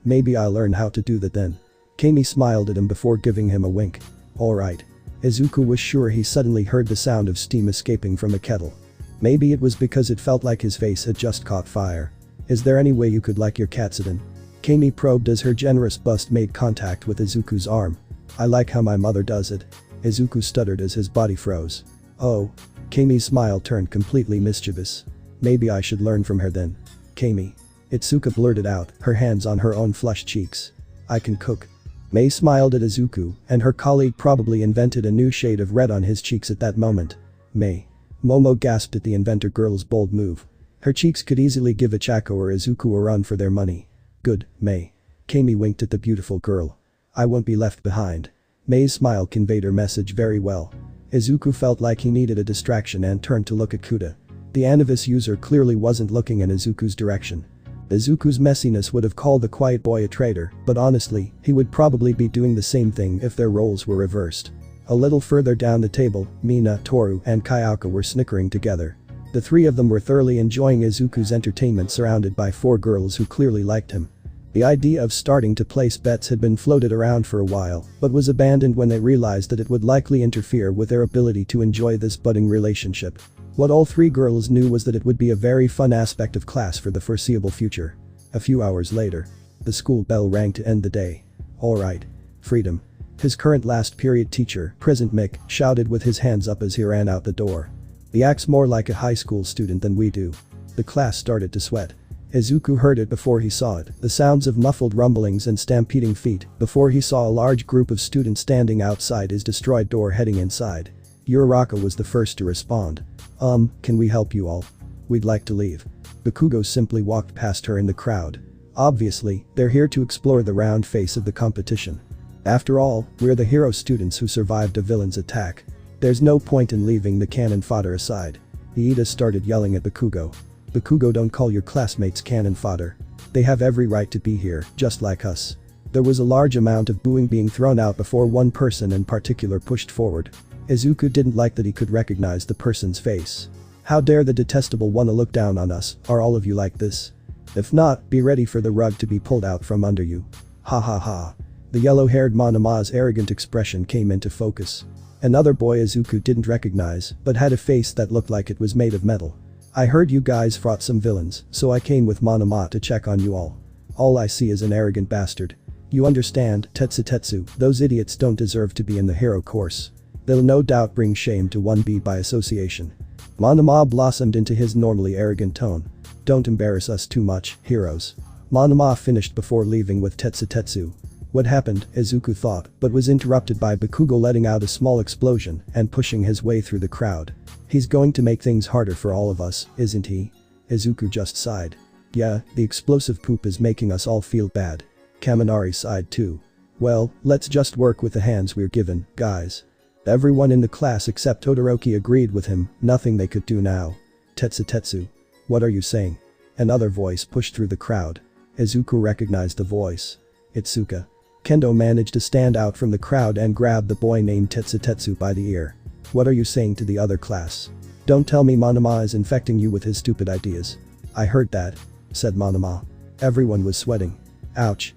Maybe I'll learn how to do that then. Kami smiled at him before giving him a wink. Alright. Izuku was sure he suddenly heard the sound of steam escaping from a kettle. Maybe it was because it felt like his face had just caught fire. Is there any way you could like your Katsuden? Kami probed as her generous bust made contact with Izuku's arm. I like how my mother does it. Izuku stuttered as his body froze. Oh. Kami's smile turned completely mischievous. Maybe I should learn from her then. Kami. Itsuka blurted out, her hands on her own flushed cheeks. I can cook. Mei smiled at Izuku, and her colleague probably invented a new shade of red on his cheeks at that moment. Mei. Momo gasped at the inventor girl's bold move. Her cheeks could easily give a Chako or Izuku a run for their money. Good, Mei. Kami winked at the beautiful girl. I won't be left behind. Mei's smile conveyed her message very well. Izuku felt like he needed a distraction and turned to look at Kuta. The Anavis user clearly wasn't looking in Izuku's direction. Izuku's messiness would have called the quiet boy a traitor, but honestly, he would probably be doing the same thing if their roles were reversed. A little further down the table, Mina, Toru, and Kayaka were snickering together. The three of them were thoroughly enjoying Izuku's entertainment surrounded by four girls who clearly liked him. The idea of starting to place bets had been floated around for a while, but was abandoned when they realized that it would likely interfere with their ability to enjoy this budding relationship. What all three girls knew was that it would be a very fun aspect of class for the foreseeable future. A few hours later. The school bell rang to end the day. Alright. Freedom. His current last period teacher, Present Mick, shouted with his hands up as he ran out the door. He acts more like a high school student than we do. The class started to sweat. Izuku heard it before he saw it, the sounds of muffled rumblings and stampeding feet, before he saw a large group of students standing outside his destroyed door heading inside. Uraraka was the first to respond. Can we help you all? We'd like to leave. Bakugo simply walked past her in the crowd. Obviously, they're here to explore the round face of the competition. After all, we're the hero students who survived a villain's attack. There's no point in leaving the cannon fodder aside. Iida started yelling at Bakugo. Bakugo, don't call your classmates cannon fodder. They have every right to be here, just like us. There was a large amount of booing being thrown out before one person in particular pushed forward. Izuku didn't like that he could recognize the person's face. How dare the detestable one look down on us, are all of you like this? If not, be ready for the rug to be pulled out from under you. Ha ha ha. The yellow-haired Monama's arrogant expression came into focus. Another boy Izuku didn't recognize, but had a face that looked like it was made of metal. I heard you guys fought some villains, so I came with Monoma to check on you all. All I see is an arrogant bastard. You understand, Tetsu, those idiots don't deserve to be in the hero course. They'll no doubt bring shame to 1B by association. Monoma blossomed into his normally arrogant tone. Don't embarrass us too much, heroes. Monoma finished before leaving with Tetsu. What happened, Izuku thought, but was interrupted by Bakugo letting out a small explosion and pushing his way through the crowd. He's going to make things harder for all of us, isn't he? Izuku just sighed. Yeah, the explosive poop is making us all feel bad. Kaminari sighed too. Well, let's just work with the hands we're given, guys. Everyone in the class except Todoroki agreed with him, nothing they could do now. Tetsu. What are you saying? Another voice pushed through the crowd. Izuku recognized the voice. Itsuka. Kendo managed to stand out from the crowd and grab the boy named Tetsu by the ear. What are you saying to the other class? Don't tell me Monoma is infecting you with his stupid ideas. I heard that, said Monoma. Everyone was sweating. Ouch.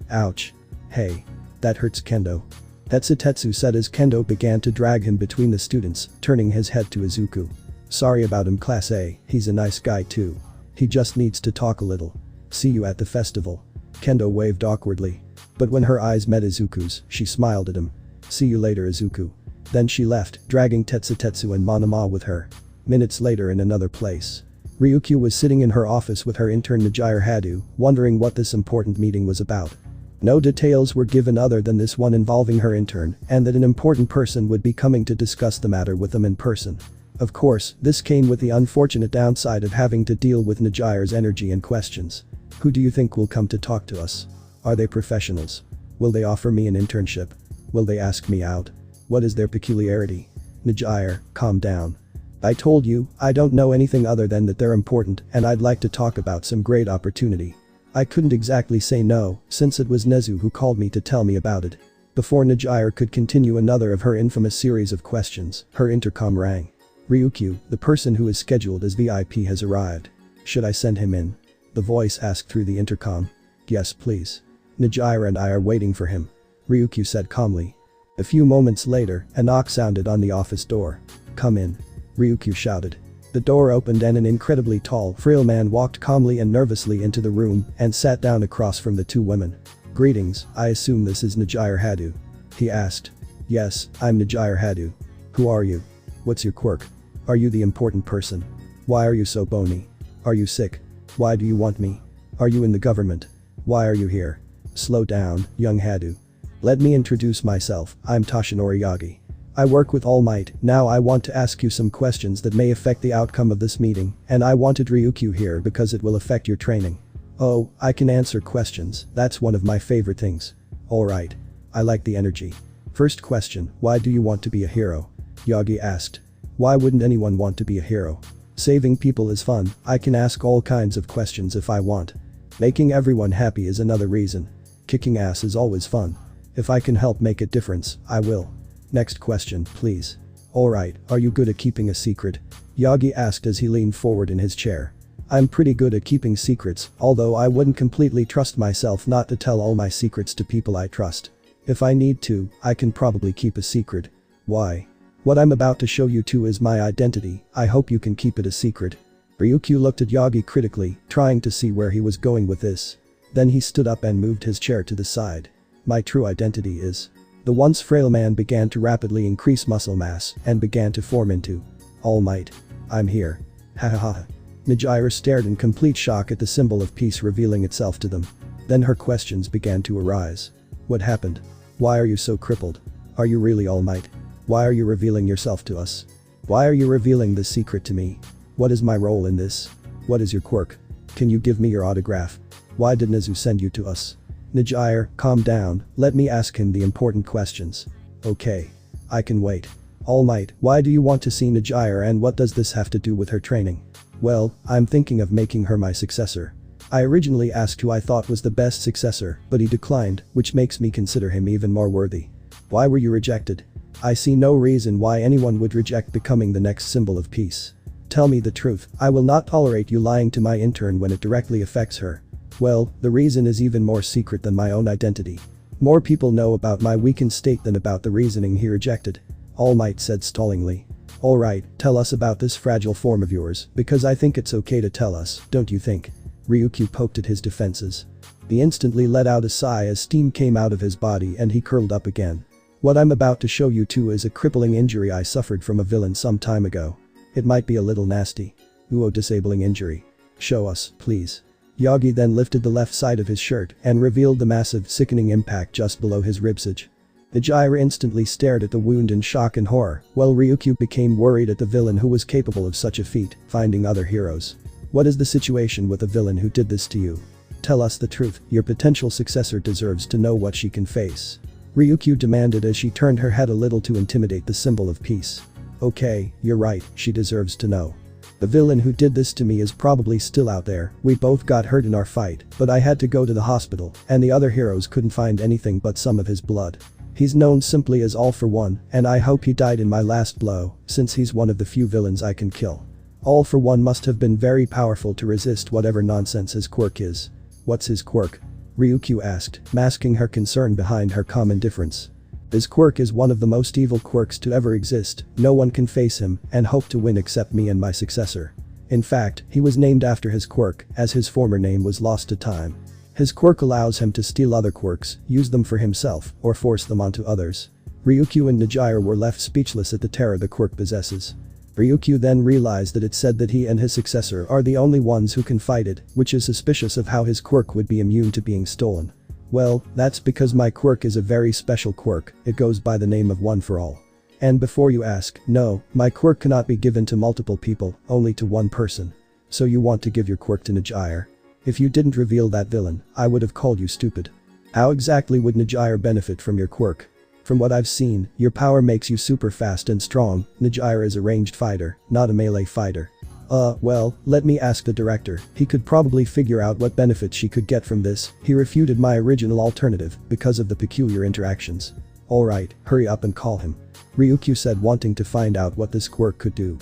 Hey. That hurts Kendo. Tetsu said as Kendo began to drag him between the students, turning his head to Izuku. Sorry about him, Class A, he's a nice guy too. He just needs to talk a little. See you at the festival. Kendo waved awkwardly. But when her eyes met Izuku's, she smiled at him. See you later, Izuku. Then she left, dragging Tetsu and Monoma with her. Minutes later in another place. Ryukyu was sitting in her office with her intern Najire Hadu, wondering what this important meeting was about. No details were given other than this one involving her intern, and that an important person would be coming to discuss the matter with them in person. Of course, this came with the unfortunate downside of having to deal with Najira's energy and questions. Who do you think will come to talk to us? Are they professionals? Will they offer me an internship? Will they ask me out? What is their peculiarity? Najira, calm down. I told you, I don't know anything other than that they're important and I'd like to talk about some great opportunity. I couldn't exactly say no, since it was Nezu who called me to tell me about it. Before Najira could continue another of her infamous series of questions, her intercom rang. Ryukyu, the person who is scheduled as VIP has arrived. Should I send him in? The voice asked through the intercom. Yes, please. Najira and I are waiting for him. Ryukyu said calmly. A few moments later, a knock sounded on the office door. Come in. Ryukyu shouted. The door opened and an incredibly tall, frail man walked calmly and nervously into the room and sat down across from the two women. Greetings, I assume this is Najira Hadu. He asked. Yes, I'm Najira Hadu. Who are you? What's your quirk? Are you the important person? Why are you so bony? Are you sick? Why do you want me? Are you in the government? Why are you here? Slow down, young Hadu. Let me introduce myself, I'm Toshinori Yagi. I work with All Might. Now I want to ask you some questions that may affect the outcome of this meeting, and I wanted Ryukyu here because it will affect your training. Oh, I can answer questions, that's one of my favorite things. Alright. I like the energy. First question, why do you want to be a hero? Yagi asked. Why wouldn't anyone want to be a hero? Saving people is fun, I can ask all kinds of questions if I want. Making everyone happy is another reason. Kicking ass is always fun. If I can help make a difference, I will. Next question, please. Alright, are you good at keeping a secret? Yagi asked as he leaned forward in his chair. I'm pretty good at keeping secrets, although I wouldn't completely trust myself not to tell all my secrets to people I trust. If I need to, I can probably keep a secret. Why? What I'm about to show you two is my identity, I hope you can keep it a secret. Ryukyu looked at Yagi critically, trying to see where he was going with this. Then he stood up and moved his chair to the side. My true identity is. The once frail man began to rapidly increase muscle mass and began to form into All Might. I'm here. Ha ha ha. Najira stared in complete shock at the symbol of peace revealing itself to them. Then her questions began to arise. What happened? Why are you so crippled? Are you really All Might? Why are you revealing yourself to us? Why are you revealing this secret to me? What is my role in this? What is your quirk? Can you give me your autograph? Why did Nezu send you to us? Najira, calm down, let me ask him the important questions. Okay. I can wait. All Might, why do you want to see Najira and what does this have to do with her training? Well, I'm thinking of making her my successor. I originally asked who I thought was the best successor, but he declined, which makes me consider him even more worthy. Why were you rejected? I see no reason why anyone would reject becoming the next symbol of peace. Tell me the truth, I will not tolerate you lying to my intern when it directly affects her. Well, the reason is even more secret than my own identity. More people know about my weakened state than about the reasoning he rejected. All Might said stallingly. Alright, tell us about this fragile form of yours, because I think it's okay to tell us, don't you think? Ryukyu poked at his defenses. He instantly let out a sigh as steam came out of his body and he curled up again. What I'm about to show you two is a crippling injury I suffered from a villain some time ago. It might be a little nasty. Ooh, disabling injury. Show us, please. Yagi then lifted the left side of his shirt and revealed the massive, sickening impact just below his ribsage. Najira instantly stared at the wound in shock and horror, while Ryukyu became worried at the villain who was capable of such a feat, finding other heroes. What is the situation with the villain who did this to you? Tell us the truth, your potential successor deserves to know what she can face. Ryukyu demanded as she turned her head a little to intimidate the symbol of peace. Okay, you're right, she deserves to know. The villain who did this to me is probably still out there, we both got hurt in our fight, but I had to go to the hospital, and the other heroes couldn't find anything but some of his blood. He's known simply as All for One, and I hope he died in my last blow, since he's one of the few villains I can kill. All for One must have been very powerful to resist whatever nonsense his quirk is. What's his quirk? Ryukyu asked, masking her concern behind her calm indifference. His quirk is one of the most evil quirks to ever exist, no one can face him and hope to win except me and my successor. In fact, he was named after his quirk, as his former name was lost to time. His quirk allows him to steal other quirks, use them for himself, or force them onto others. Ryukyu and Najira were left speechless at the terror the quirk possesses. Ryukyu then realized that it said that he and his successor are the only ones who can fight it, which is suspicious of how his quirk would be immune to being stolen. Well, that's because my quirk is a very special quirk, it goes by the name of One for All. And before you ask, no, my quirk cannot be given to multiple people, only to one person. So you want to give your quirk to JIRO? If you didn't reveal that villain, I would have called you stupid. How exactly would JIRO benefit from your quirk? From what I've seen, your power makes you super fast and strong. JIRO is a ranged fighter, not a melee fighter. Well, let me ask the director. He could probably figure out what benefit she could get from this. He refuted my original alternative because of the peculiar interactions. Alright, hurry up and call him. Ryukyu said, wanting to find out what this quirk could do.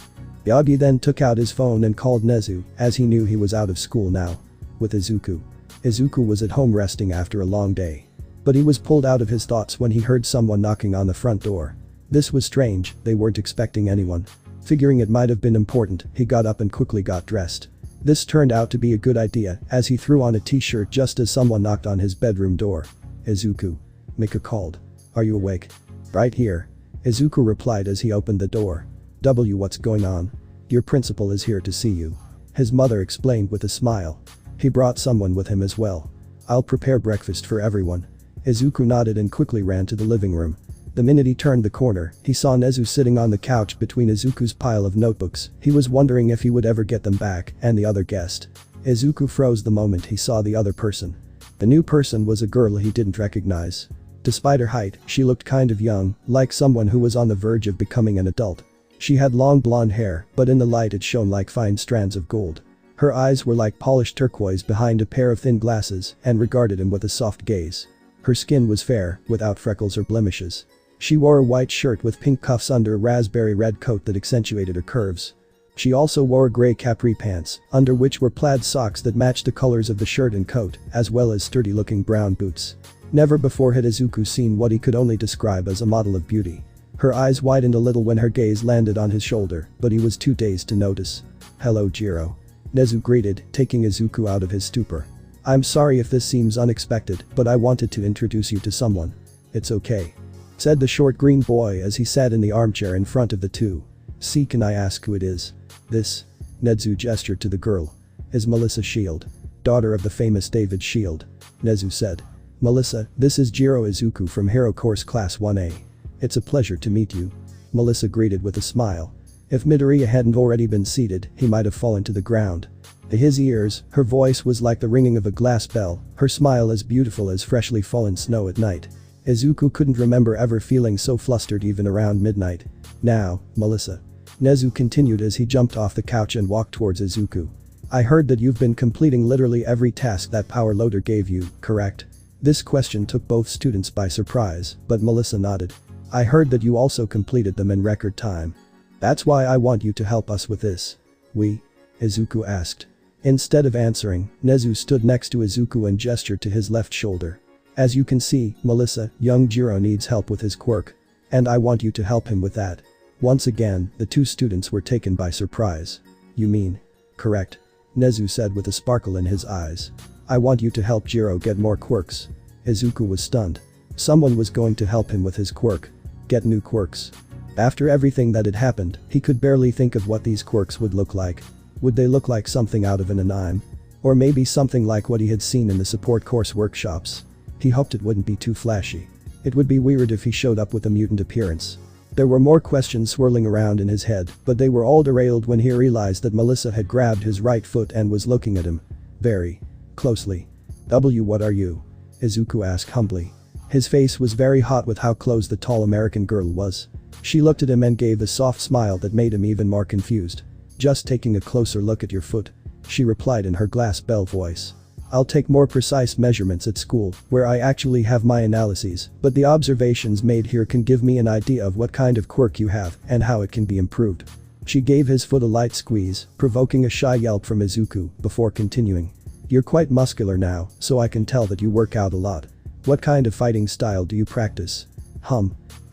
Yagi then took out his phone and called Nezu, as he knew he was out of school now. With Izuku. Izuku was at home resting after a long day. But he was pulled out of his thoughts when he heard someone knocking on the front door. This was strange, they weren't expecting anyone. Figuring it might have been important, he got up and quickly got dressed. This turned out to be a good idea, as he threw on a t-shirt just as someone knocked on his bedroom door. Izuku. Mika called. Are you awake? Right here. Izuku replied as he opened the door. What's going on? Your principal is here to see you. His mother explained with a smile. He brought someone with him as well. I'll prepare breakfast for everyone. Izuku nodded and quickly ran to the living room. The minute he turned the corner, he saw Nezu sitting on the couch between Izuku's pile of notebooks. He was wondering if he would ever get them back, and the other guest. Izuku froze the moment he saw the other person. The new person was a girl he didn't recognize. Despite her height, she looked kind of young, like someone who was on the verge of becoming an adult. She had long blonde hair, but in the light it shone like fine strands of gold. Her eyes were like polished turquoise behind a pair of thin glasses and regarded him with a soft gaze. Her skin was fair, without freckles or blemishes. She wore a white shirt with pink cuffs under a raspberry red coat that accentuated her curves. She also wore gray capri pants, under which were plaid socks that matched the colors of the shirt and coat, as well as sturdy-looking brown boots. Never before had Izuku seen what he could only describe as a model of beauty. Her eyes widened a little when her gaze landed on his shoulder, but he was too dazed to notice. Hello, JIRO. Nezu greeted, taking Izuku out of his stupor. I'm sorry if this seems unexpected, but I wanted to introduce you to someone. It's okay. Said the short green boy as he sat in the armchair in front of the two. See, can I ask who it is? This. Nezu gestured to the girl. Is Melissa Shield. Daughter of the famous David Shield. Nezu said. Melissa, this is JIRO Izuku from Hero Course Class 1A. It's a pleasure to meet you. Melissa greeted with a smile. If Midoriya hadn't already been seated, he might have fallen to the ground. To his ears, her voice was like the ringing of a glass bell, her smile as beautiful as freshly fallen snow at night. Izuku couldn't remember ever feeling so flustered even around midnight. Now, Melissa. Nezu continued as he jumped off the couch and walked towards Izuku. I heard that you've been completing literally every task that Power Loader gave you, correct? This question took both students by surprise, but Melissa nodded. I heard that you also completed them in record time. That's why I want you to help us with this. We? Izuku asked. Instead of answering, Nezu stood next to Izuku and gestured to his left shoulder. As you can see, Melissa, young JIRO needs help with his quirk. And I want you to help him with that. Once again, the two students were taken by surprise. You mean? Correct. Nezu said with a sparkle in his eyes. I want you to help JIRO get more quirks. Izuku was stunned. Someone was going to help him with his quirk. Get new quirks. After everything that had happened, he could barely think of what these quirks would look like. Would they look like something out of an anime? Or maybe something like what he had seen in the support course workshops? He hoped it wouldn't be too flashy. It would be weird if he showed up with a mutant appearance. There were more questions swirling around in his head, but they were all derailed when he realized that Melissa had grabbed his right foot and was looking at him. Very closely. What are you? Izuku asked humbly. His face was very hot with how close the tall American girl was. She looked at him and gave a soft smile that made him even more confused. Just taking a closer look at your foot. She replied in her glass bell voice. I'll take more precise measurements at school, where I actually have my analyses, but the observations made here can give me an idea of what kind of quirk you have and how it can be improved. She gave his foot a light squeeze, provoking a shy yelp from Izuku, before continuing. You're quite muscular now, so I can tell that you work out a lot. What kind of fighting style do you practice?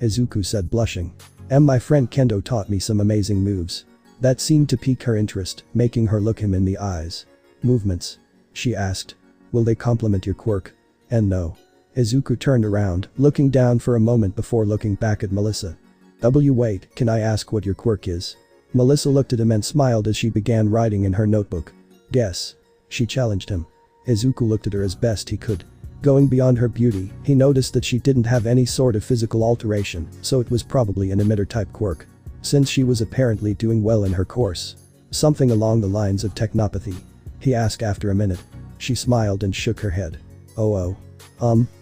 Izuku said, blushing. My friend Kendo taught me some amazing moves. That seemed to pique her interest, making her look him in the eyes. Movements? She asked. Will they complement your quirk? And no. Izuku turned around, looking down for a moment before looking back at Melissa. Wait, can I ask what your quirk is? Melissa looked at him and smiled as she began writing in her notebook. Guess. She challenged him. Izuku looked at her as best he could. Going beyond her beauty, he noticed that she didn't have any sort of physical alteration, so it was probably an emitter-type quirk. Since she was apparently doing well in her course. Something along the lines of technopathy. He asked after a minute. She smiled and shook her head. Oh.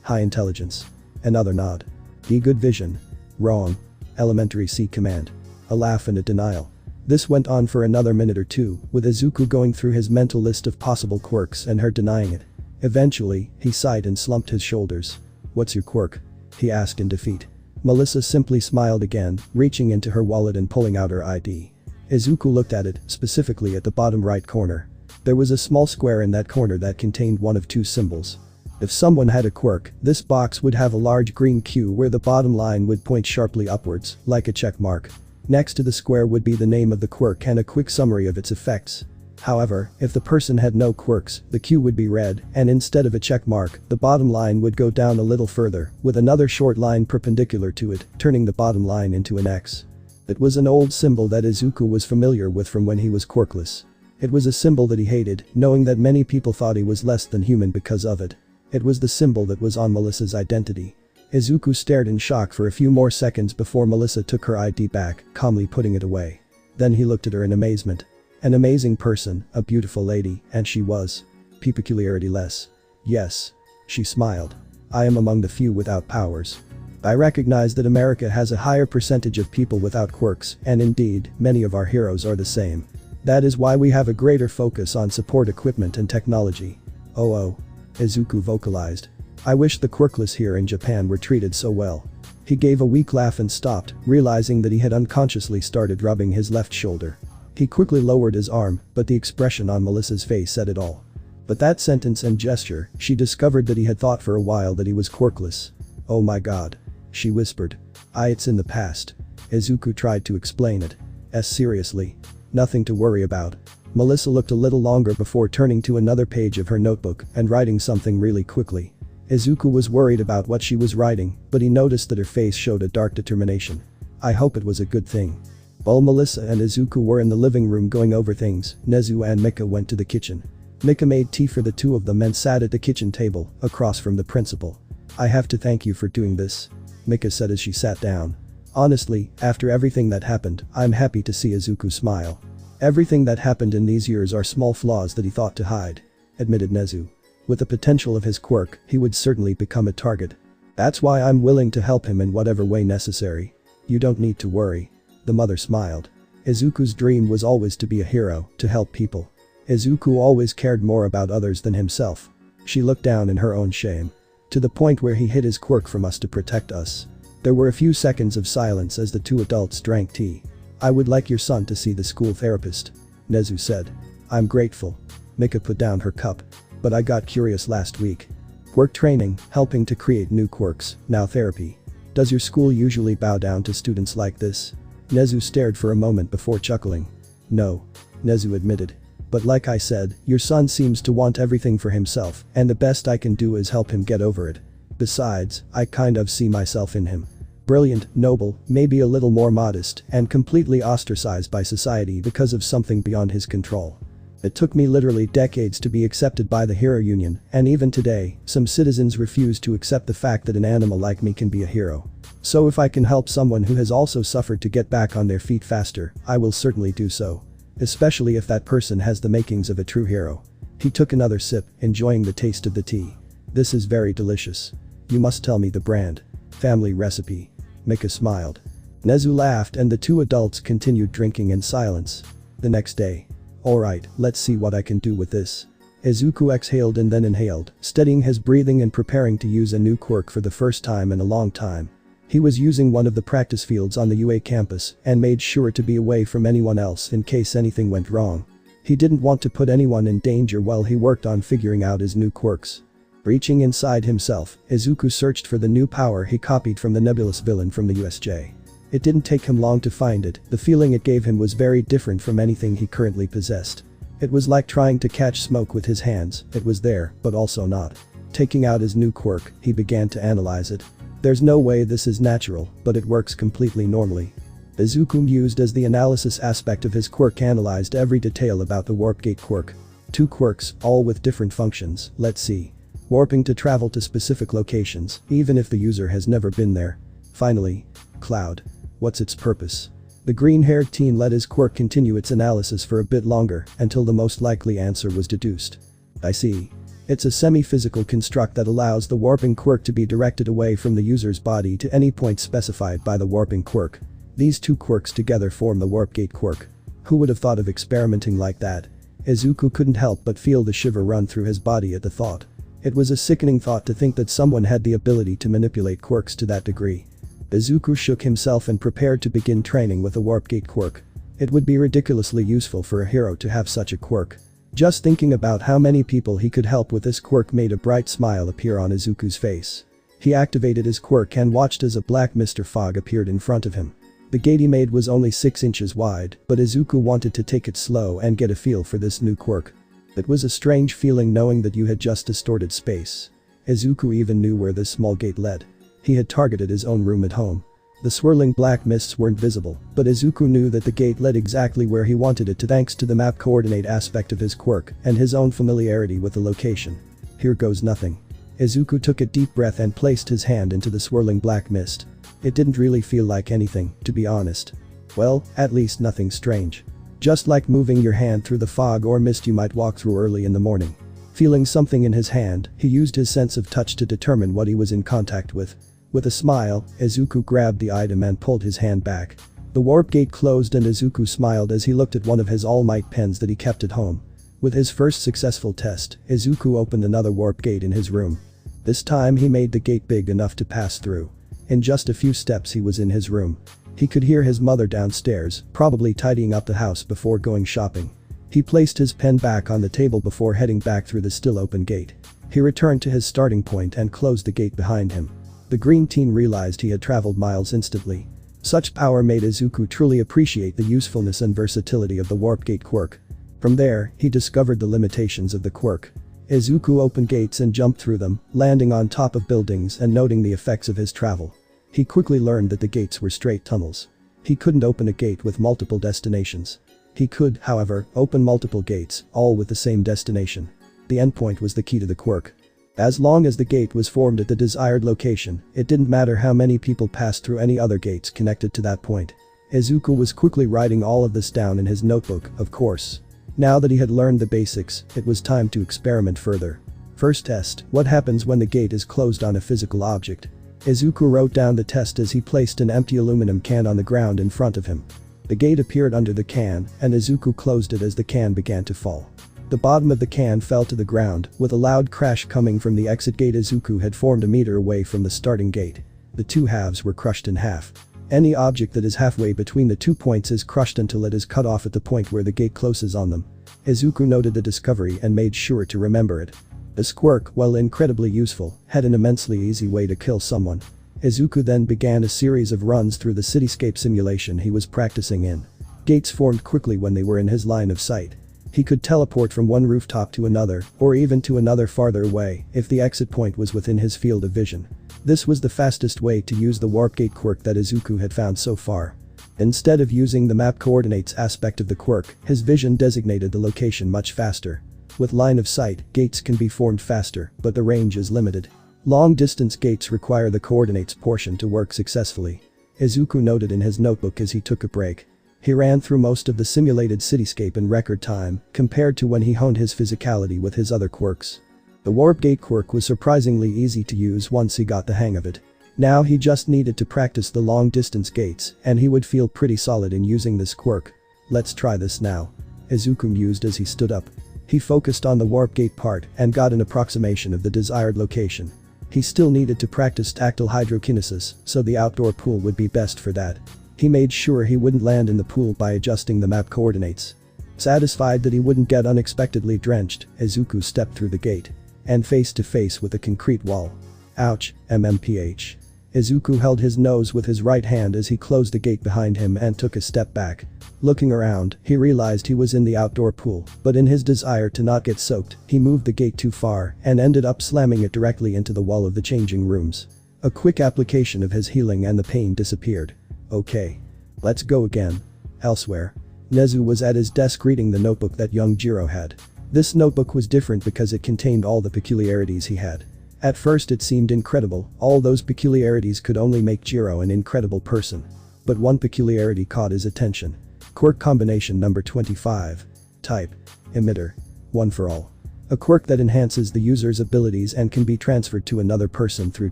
High intelligence. Another nod. D good vision. Wrong. Elementary C command. A laugh and a denial. This went on for another minute or two, with Izuku going through his mental list of possible quirks and her denying it. Eventually, he sighed and slumped his shoulders. What's your quirk? He asked in defeat. Melissa simply smiled again, reaching into her wallet and pulling out her ID. Izuku looked at it, specifically at the bottom right corner. There was a small square in that corner that contained one of two symbols. If someone had a quirk, this box would have a large green Q where the bottom line would point sharply upwards, like a check mark. Next to the square would be the name of the quirk and a quick summary of its effects. However, if the person had no quirks, the Q would be red, and instead of a check mark, the bottom line would go down a little further, with another short line perpendicular to it, turning the bottom line into an X. It was an old symbol that Izuku was familiar with from when he was quirkless. It was a symbol that he hated, knowing that many people thought he was less than human because of it. It was the symbol that was on Melissa's identity. Izuku stared in shock for a few more seconds before Melissa took her ID back, calmly putting it away. Then he looked at her in amazement. An amazing person, a beautiful lady, and she was. Peculiarity-less. Yes. She smiled. I am among the few without powers. I recognize that America has a higher percentage of people without quirks, and indeed, many of our heroes are the same. That is why we have a greater focus on support equipment and technology. Oh. Izuku vocalized. I wish the quirkless here in Japan were treated so well. He gave a weak laugh and stopped, realizing that he had unconsciously started rubbing his left shoulder. He quickly lowered his arm, but the expression on Melissa's face said it all. But that sentence and gesture, she discovered that he had thought for a while that he was quirkless. Oh my god. She whispered. It's in the past. Izuku tried to explain it. Seriously. Nothing to worry about. Melissa looked a little longer before turning to another page of her notebook and writing something really quickly. Izuku was worried about what she was writing, but he noticed that her face showed a dark determination. I hope it was a good thing. While Melissa and Izuku were in the living room going over things, Nezu and Mika went to the kitchen. Mika made tea for the two of them and sat at the kitchen table, across from the principal. I have to thank you for doing this. Mika said as she sat down. Honestly, after everything that happened, I'm happy to see Izuku smile. Everything that happened in these years are small flaws that he thought to hide. Admitted Nezu. With the potential of his quirk, he would certainly become a target. That's why I'm willing to help him in whatever way necessary. You don't need to worry. The mother smiled. Izuku's dream was always to be a hero, to help people. Izuku always cared more about others than himself. She looked down in her own shame. To the point where he hid his quirk from us to protect us. There were a few seconds of silence as the two adults drank tea. I would like your son to see the school therapist. Nezu said. I'm grateful. Mika put down her cup. But I got curious last week. Quirk training, helping to create new quirks, now therapy. Does your school usually bow down to students like this? Nezu stared for a moment before chuckling. No. Nezu admitted. But like I said, your son seems to want everything for himself, and the best I can do is help him get over it. Besides, I kind of see myself in him. Brilliant, noble, maybe a little more modest, and completely ostracized by society because of something beyond his control. It took me literally decades to be accepted by the Hero Union, and even today, some citizens refuse to accept the fact that an animal like me can be a hero. So if I can help someone who has also suffered to get back on their feet faster, I will certainly do so. Especially if that person has the makings of a true hero. He took another sip, enjoying the taste of the tea. This is very delicious. You must tell me the brand. Family recipe. Mika smiled. Nezu laughed and the two adults continued drinking in silence. The next day. Alright, let's see what I can do with this. Izuku exhaled and then inhaled, steadying his breathing and preparing to use a new quirk for the first time in a long time. He was using one of the practice fields on the UA campus and made sure to be away from anyone else in case anything went wrong. He didn't want to put anyone in danger while he worked on figuring out his new quirks. Reaching inside himself, Izuku searched for the new power he copied from the nebulous villain from the USJ. It didn't take him long to find it, the feeling it gave him was very different from anything he currently possessed. It was like trying to catch smoke with his hands, it was there, but also not. Taking out his new quirk, he began to analyze it. There's no way this is natural, but it works completely normally. Izuku mused as the analysis aspect of his quirk analyzed every detail about the Warp Gate quirk. 2 quirks, all with different functions, let's see. warping to travel to specific locations, even if the user has never been there. Finally, Cloud. What's its purpose? The green-haired teen let his quirk continue its analysis for a bit longer until the most likely answer was deduced. I see. It's a semi-physical construct that allows the warping quirk to be directed away from the user's body to any point specified by the warping quirk. These two quirks together form the warp gate quirk. Who would have thought of experimenting like that? Izuku couldn't help but feel the shiver run through his body at the thought. It was a sickening thought to think that someone had the ability to manipulate quirks to that degree. Izuku shook himself and prepared to begin training with a warp gate quirk. It would be ridiculously useful for a hero to have such a quirk. Just thinking about how many people he could help with this quirk made a bright smile appear on Izuku's face. He activated his quirk and watched as a black Mr. Fog appeared in front of him. The gate he made was only 6 inches wide, but Izuku wanted to take it slow and get a feel for this new quirk. It was a strange feeling knowing that you had just distorted space. Izuku even knew where this small gate led. He had targeted his own room at home. The swirling black mists weren't visible, but Izuku knew that the gate led exactly where he wanted it to thanks to the map coordinate aspect of his quirk and his own familiarity with the location. Here goes nothing. Izuku took a deep breath and placed his hand into the swirling black mist. It didn't really feel like anything, to be honest. Well, at least nothing strange. Just like moving your hand through the fog or mist you might walk through early in the morning. Feeling something in his hand, he used his sense of touch to determine what he was in contact with. With a smile, Izuku grabbed the item and pulled his hand back. The warp gate closed and Izuku smiled as he looked at one of his All Might pens that he kept at home. With his first successful test, Izuku opened another warp gate in his room. This time he made the gate big enough to pass through. In just a few steps he was in his room. He could hear his mother downstairs, probably tidying up the house before going shopping. He placed his pen back on the table before heading back through the still open gate. He returned to his starting point and closed the gate behind him. The green teen realized he had traveled miles instantly. Such power made Izuku truly appreciate the usefulness and versatility of the warp gate quirk. From there, he discovered the limitations of the quirk. Izuku opened gates and jumped through them, landing on top of buildings and noting the effects of his travel. He quickly learned that the gates were straight tunnels. He couldn't open a gate with multiple destinations. He could, however, open multiple gates, all with the same destination. The endpoint was the key to the quirk. As long as the gate was formed at the desired location, it didn't matter how many people passed through any other gates connected to that point. Izuku was quickly writing all of this down in his notebook, of course. Now that he had learned the basics, it was time to experiment further. First test, what happens when the gate is closed on a physical object? Izuku wrote down the test as he placed an empty aluminum can on the ground in front of him. The gate appeared under the can, and Izuku closed it as the can began to fall. The bottom of the can fell to the ground, with a loud crash coming from the exit gate. Izuku had formed a meter away from the starting gate. The two halves were crushed in half. Any object that is halfway between the 2 points is crushed until it is cut off at the point where the gate closes on them. Izuku noted the discovery and made sure to remember it. This quirk, while incredibly useful, had an immensely easy way to kill someone. Izuku then began a series of runs through the cityscape simulation he was practicing in. Gates formed quickly when they were in his line of sight. He could teleport from one rooftop to another, or even to another farther away, if the exit point was within his field of vision. This was the fastest way to use the warp gate quirk that Izuku had found so far. Instead of using the map coordinates aspect of the quirk, his vision designated the location much faster. With line of sight, gates can be formed faster, but the range is limited. Long-distance gates require the coordinates portion to work successfully. Izuku noted in his notebook as he took a break. He ran through most of the simulated cityscape in record time, compared to when he honed his physicality with his other quirks. The warp gate quirk was surprisingly easy to use once he got the hang of it. Now he just needed to practice the long-distance gates, and he would feel pretty solid in using this quirk. Let's try this now. Izuku mused as he stood up. He focused on the warp gate part and got an approximation of the desired location. He still needed to practice tactile hydrokinesis, so the outdoor pool would be best for that. He made sure he wouldn't land in the pool by adjusting the map coordinates. Satisfied that he wouldn't get unexpectedly drenched, Izuku stepped through the gate. And face to face with a concrete wall. Ouch, MMPH. Izuku held his nose with his right hand as he closed the gate behind him and took a step back. Looking around, he realized he was in the outdoor pool, but in his desire to not get soaked, he moved the gate too far and ended up slamming it directly into the wall of the changing rooms. A quick application of his healing and the pain disappeared. Okay. Let's go again. Elsewhere. Nezu was at his desk reading the notebook that young JIRO had. This notebook was different because it contained all the peculiarities he had. At first it seemed incredible, all those peculiarities could only make JIRO an incredible person. But one peculiarity caught his attention. Quirk combination number 25. Type. Emitter. One for all. A quirk that enhances the user's abilities and can be transferred to another person through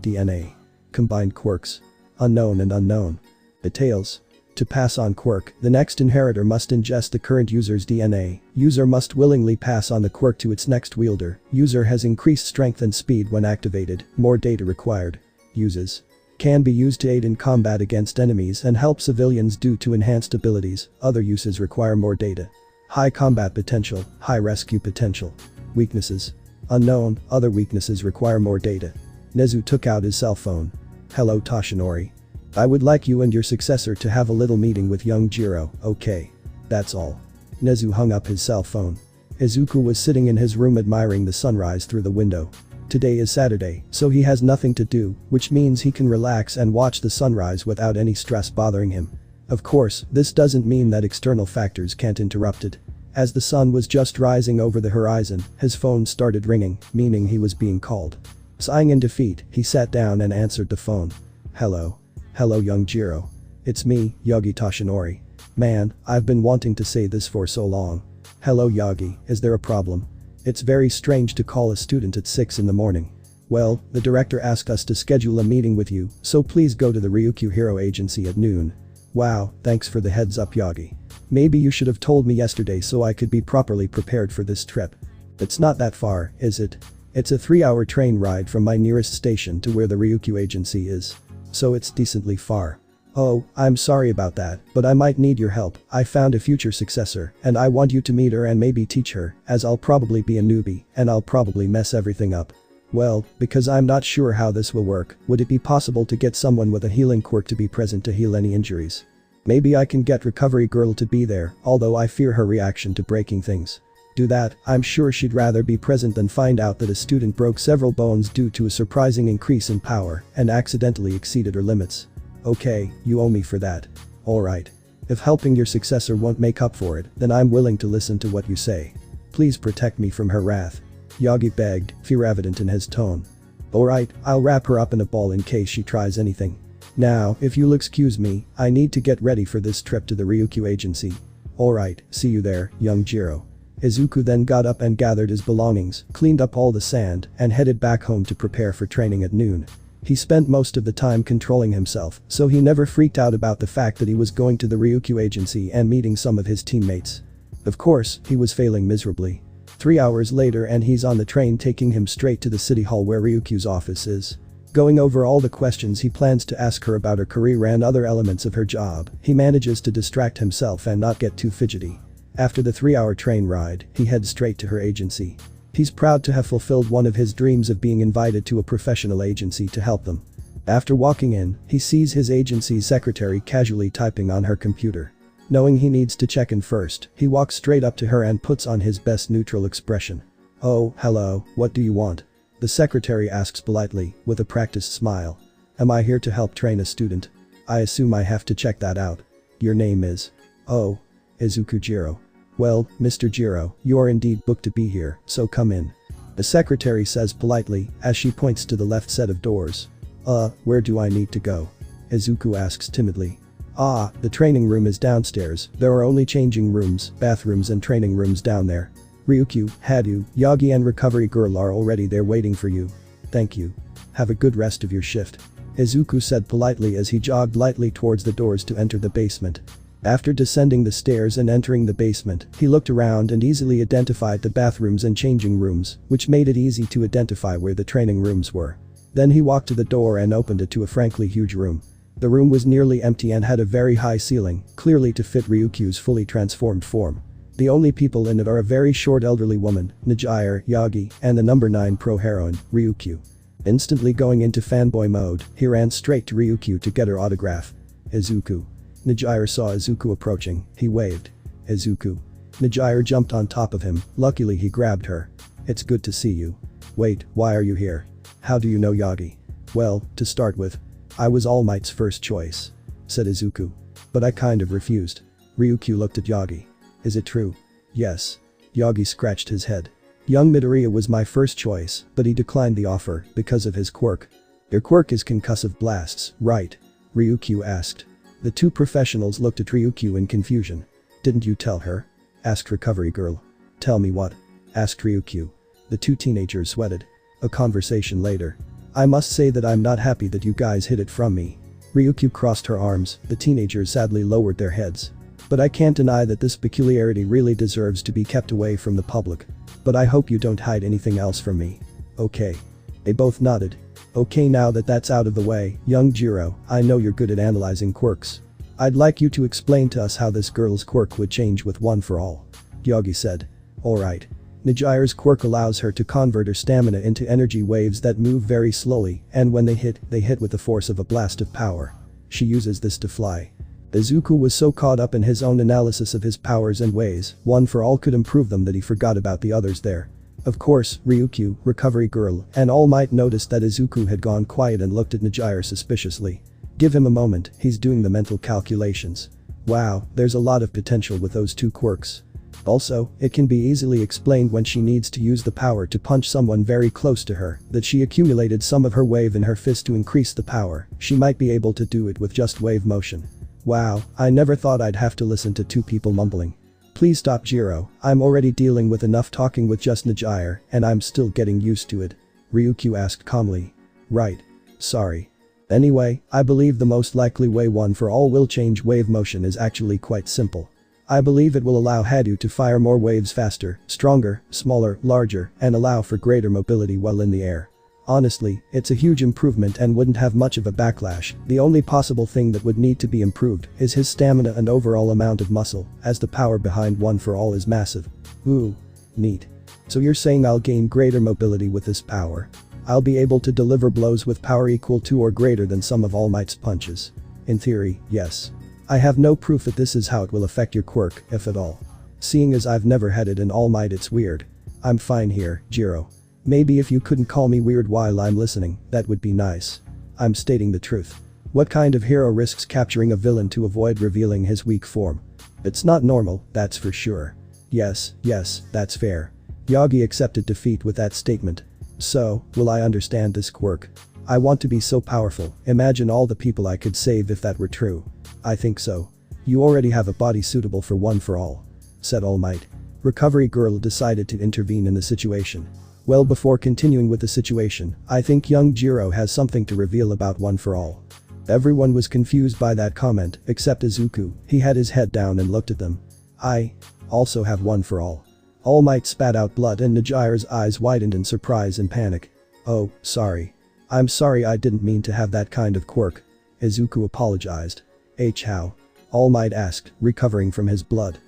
DNA. Combined quirks. Unknown and unknown. Details. To pass on quirk, the next inheritor must ingest the current user's DNA. User must willingly pass on the quirk to its next wielder. User has increased strength and speed when activated. More data required. Uses. Can be used to aid in combat against enemies and help civilians due to enhanced abilities. Other uses require more data. High combat potential, high rescue potential. Weaknesses. Unknown, other weaknesses require more data. Nezu took out his cell phone. Hello Toshinori. I would like you and your successor to have a little meeting with young JIRO, okay? That's all. Nezu hung up his cell phone. Izuku was sitting in his room admiring the sunrise through the window. Today is Saturday, so he has nothing to do, which means he can relax and watch the sunrise without any stress bothering him. Of course, this doesn't mean that external factors can't interrupt it. As the sun was just rising over the horizon, his phone started ringing, meaning he was being called. Sighing in defeat, he sat down and answered the phone. Hello. Hello young JIRO. It's me, Yagi Toshinori. Man, I've been wanting to say this for so long. Hello Yagi, is there a problem? It's very strange to call a student at 6 in the morning. Well, the director asked us to schedule a meeting with you, so please go to the Ryukyu Hero Agency at noon. Wow, thanks for the heads up Yagi. Maybe you should have told me yesterday so I could be properly prepared for this trip. It's not that far, is it? It's a 3-hour train ride from my nearest station to where the Ryukyu Agency is. So it's decently far. Oh, I'm sorry about that, but I might need your help. I found a future successor, and I want you to meet her and maybe teach her, as I'll probably be a newbie, and I'll probably mess everything up. Well, because I'm not sure how this will work, would it be possible to get someone with a healing quirk to be present to heal any injuries? Maybe I can get Recovery Girl to be there, although I fear her reaction to breaking things. Do that, I'm sure she'd rather be present than find out that a student broke several bones due to a surprising increase in power and accidentally exceeded her limits. Okay, you owe me for that. Alright. If helping your successor won't make up for it, then I'm willing to listen to what you say. Please protect me from her wrath. Yagi begged, fear evident in his tone. Alright, I'll wrap her up in a ball in case she tries anything. Now, if you'll excuse me, I need to get ready for this trip to the Ryukyu Agency. Alright, see you there, young JIRO. Izuku then got up and gathered his belongings, cleaned up all the sand, and headed back home to prepare for training at noon. He spent most of the time controlling himself, so he never freaked out about the fact that he was going to the Ryukyu Agency and meeting some of his teammates. Of course, he was failing miserably. 3 hours later and he's on the train taking him straight to the city hall where Ryukyu's office is. Going over all the questions he plans to ask her about her career and other elements of her job, he manages to distract himself and not get too fidgety. After the 3-hour train ride, he heads straight to her agency. He's proud to have fulfilled one of his dreams of being invited to a professional agency to help them. After walking in, he sees his agency's secretary casually typing on her computer. Knowing he needs to check in first, he walks straight up to her and puts on his best neutral expression. Oh, hello, what do you want? The secretary asks politely, with a practiced smile. Am I here to help train a student? I assume I have to check that out. Your name is? Oh. Izuku JIRO. Well, Mr. JIRO, you are indeed booked to be here, so come in. The secretary says politely, as she points to the left set of doors. Where do I need to go? Izuku asks timidly. Ah, the training room is downstairs, there are only changing rooms, bathrooms and training rooms down there. Ryukyu, Hadu, Yagi and Recovery Girl are already there waiting for you. Thank you. Have a good rest of your shift. Izuku said politely as he jogged lightly towards the doors to enter the basement. After descending the stairs and entering the basement, he looked around and easily identified the bathrooms and changing rooms, which made it easy to identify where the training rooms were. Then he walked to the door and opened it to a frankly huge room. The room was nearly empty and had a very high ceiling, clearly to fit Ryukyu's fully transformed form. The only people in it are a very short elderly woman, Midoriya, Yagi, and the number 9 pro heroine, Ryukyu. Instantly going into fanboy mode, he ran straight to Ryukyu to get her autograph. Izuku. Midoriya saw Izuku approaching, he waved. Izuku. Midoriya jumped on top of him, luckily he grabbed her. It's good to see you. Wait, why are you here? How do you know Yagi? Well, to start with, I was All Might's first choice, said Izuku. But I kind of refused. Ryukyu looked at Yagi. Is it true? Yes. Yagi scratched his head. Young Midoriya was my first choice, but he declined the offer because of his quirk. Your quirk is concussive blasts, right? Ryukyu asked. The two professionals looked at Ryukyu in confusion. Didn't you tell her? Asked Recovery Girl. Tell me what? Asked Ryukyu. The two teenagers sweated. A conversation later. I must say that I'm not happy that you guys hid it from me. Ryukyu crossed her arms, the teenagers sadly lowered their heads. But I can't deny that this peculiarity really deserves to be kept away from the public. But I hope you don't hide anything else from me. Okay. They both nodded. Okay, now that that's out of the way, young JIRO, I know you're good at analyzing quirks. I'd like you to explain to us how this girl's quirk would change with One for All. Yagi said. Alright. Nijire's quirk allows her to convert her stamina into energy waves that move very slowly, and when they hit with the force of a blast of power. She uses this to fly. Izuku was so caught up in his own analysis of his powers and ways, One for All could improve them that he forgot about the others there. Of course, Ryukyu, Recovery Girl, and All Might noticed that Izuku had gone quiet and looked at Nijire suspiciously. Give him a moment, he's doing the mental calculations. Wow, there's a lot of potential with those two quirks. Also, it can be easily explained when she needs to use the power to punch someone very close to her, that she accumulated some of her wave in her fist to increase the power. She might be able to do it with just wave motion. Wow, I never thought I'd have to listen to two people mumbling. Please stop, JIRO, I'm already dealing with enough talking with just Nijire, and I'm still getting used to it. Ryukyu asked calmly. Right. Sorry. Anyway, I believe the most likely way One for All will change wave motion is actually quite simple. I believe it will allow Hadu to fire more waves faster, stronger, smaller, larger, and allow for greater mobility while in the air. Honestly, it's a huge improvement and wouldn't have much of a backlash. The only possible thing that would need to be improved is his stamina and overall amount of muscle, as the power behind One for All is massive. Ooh. Neat. So you're saying I'll gain greater mobility with this power? I'll be able to deliver blows with power equal to or greater than some of All Might's punches. In theory, yes. I have no proof that this is how it will affect your quirk, if at all. Seeing as I've never had it in All Might, it's weird. I'm fine here, JIRO. Maybe if you couldn't call me weird while I'm listening, that would be nice. I'm stating the truth. What kind of hero risks capturing a villain to avoid revealing his weak form? It's not normal, that's for sure. Yes, that's fair. Yagi accepted defeat with that statement. So, will I understand this quirk? I want to be so powerful, imagine all the people I could save if that were true. I think so. You already have a body suitable for One for All. Said All Might. Recovery Girl decided to intervene in the situation. Well, before continuing with the situation, I think young JIRO has something to reveal about One for All. Everyone was confused by that comment, except Izuku. He had his head down and looked at them. I also have One for All. All Might spat out blood and Nijire's eyes widened in surprise and panic. Oh, sorry. I'm sorry, I didn't mean to have that kind of quirk. Izuku apologized. How? All Might asked, recovering from his blood.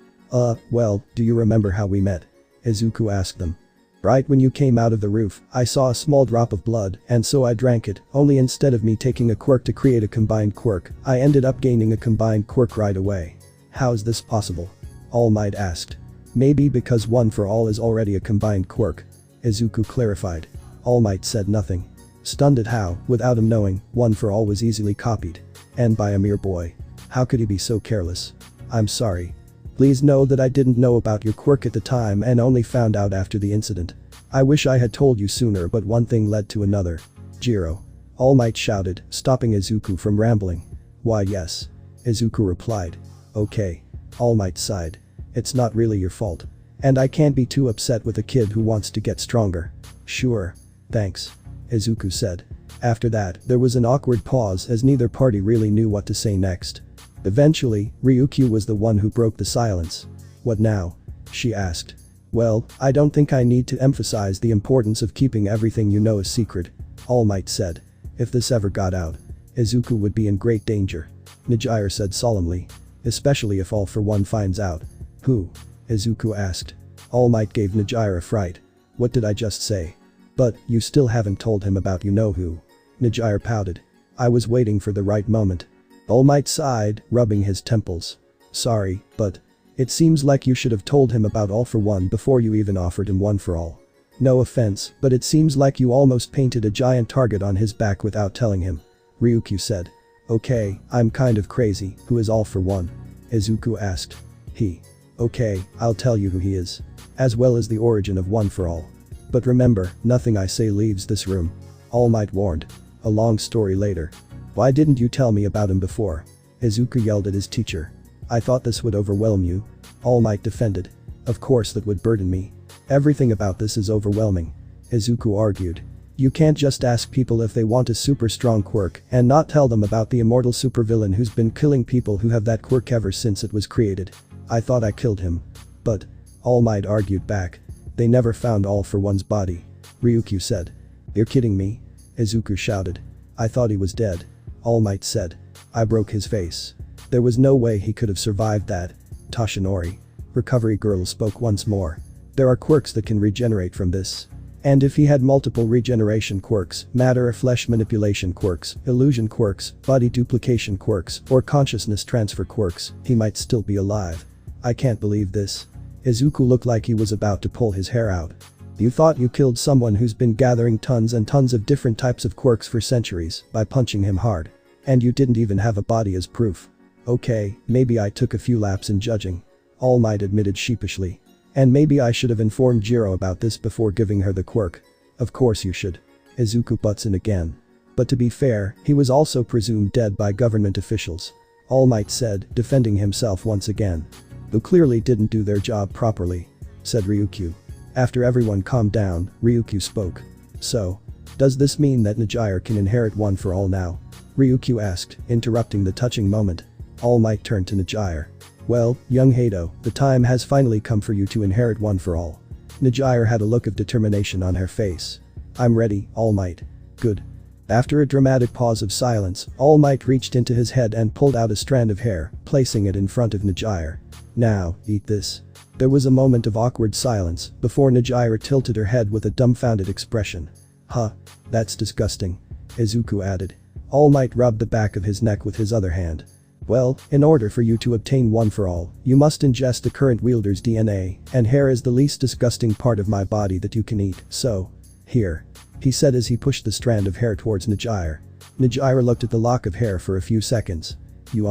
Well, do you remember how we met? Izuku asked them. Right when you came out of the roof, I saw a small drop of blood, and so I drank it, only instead of me taking a quirk to create a combined quirk, I ended up gaining a combined quirk right away. How's this possible? All Might asked. Maybe because One for All is already a combined quirk. Izuku clarified. All Might said nothing. Stunned at how, without him knowing, One for All was easily copied. And by a mere boy. How could he be so careless? I'm sorry. Please know that I didn't know about your quirk at the time and only found out after the incident. I wish I had told you sooner, but one thing led to another. JIRO. All Might shouted, stopping Izuku from rambling. Why yes. Izuku replied. Okay. All Might sighed. It's not really your fault. And I can't be too upset with a kid who wants to get stronger. Sure. Thanks. Izuku said. After that, there was an awkward pause as neither party really knew what to say next. Eventually, Ryukyu was the one who broke the silence. What now? She asked. Well, I don't think I need to emphasize the importance of keeping everything you know a secret. All Might said. If this ever got out, Izuku would be in great danger. Nijire said solemnly. Especially if All for One finds out. Who? Izuku asked. All Might gave Nijire a fright. What did I just say? But, you still haven't told him about you-know-who. Nijire pouted. I was waiting for the right moment. All Might sighed, rubbing his temples. Sorry, but it seems like you should have told him about All for One before you even offered him One for All. No offense, but it seems like you almost painted a giant target on his back without telling him. Ryukyu said. Okay, I'm kind of crazy, who is All for One? Izuku asked. He. Okay, I'll tell you who he is. as well as the origin of One for All. But remember, nothing I say leaves this room. All Might warned. A long story later. Why didn't you tell me about him before? Izuku yelled at his teacher. I thought this would overwhelm you. All Might defended. Of course that would burden me. Everything about this is overwhelming. Izuku argued. You can't just ask people if they want a super strong quirk and not tell them about the immortal supervillain who's been killing people who have that quirk ever since it was created. I thought I killed him. But, All Might argued back. They never found All for One's body. Ryukyu said. You're kidding me? Izuku shouted. I thought he was dead. All Might said. I broke his face. There was no way he could have survived that. Toshinori. Recovery Girl spoke once more. There are quirks that can regenerate from this. And if he had multiple regeneration quirks, matter or flesh manipulation quirks, illusion quirks, body duplication quirks, or consciousness transfer quirks, he might still be alive. I can't believe this. Izuku looked like he was about to pull his hair out. You thought you killed someone who's been gathering tons and tons of different types of quirks for centuries by punching him hard. And you didn't even have a body as proof. Okay, maybe I took a few laps in judging. All Might admitted sheepishly. And maybe I should have informed JIRO about this before giving her the quirk. Of course you should. Izuku butts in again. But to be fair, he was also presumed dead by government officials. All Might said, defending himself once again. Who clearly didn't do their job properly. Said Ryukyu. After everyone calmed down, Ryukyu spoke. So, does this mean that Nejire can inherit One for All now? Ryukyu asked, interrupting the touching moment. All Might turned to Nejire. Well, young Hado, the time has finally come for you to inherit One for All. Nejire had a look of determination on her face. I'm ready, All Might. Good. After a dramatic pause of silence, All Might reached into his head and pulled out a strand of hair, placing it in front of Nejire. Now, eat this. There was a moment of awkward silence before Nejire tilted her head with a dumbfounded expression. Huh. That's disgusting. Izuku added. All Might rubbed the back of his neck with his other hand. Well, in order for you to obtain One for All, you must ingest the current wielder's DNA, and hair is the least disgusting part of my body that you can eat, so. Here. He said as he pushed the strand of hair towards Nejire. Nejire looked at the lock of hair for a few seconds. You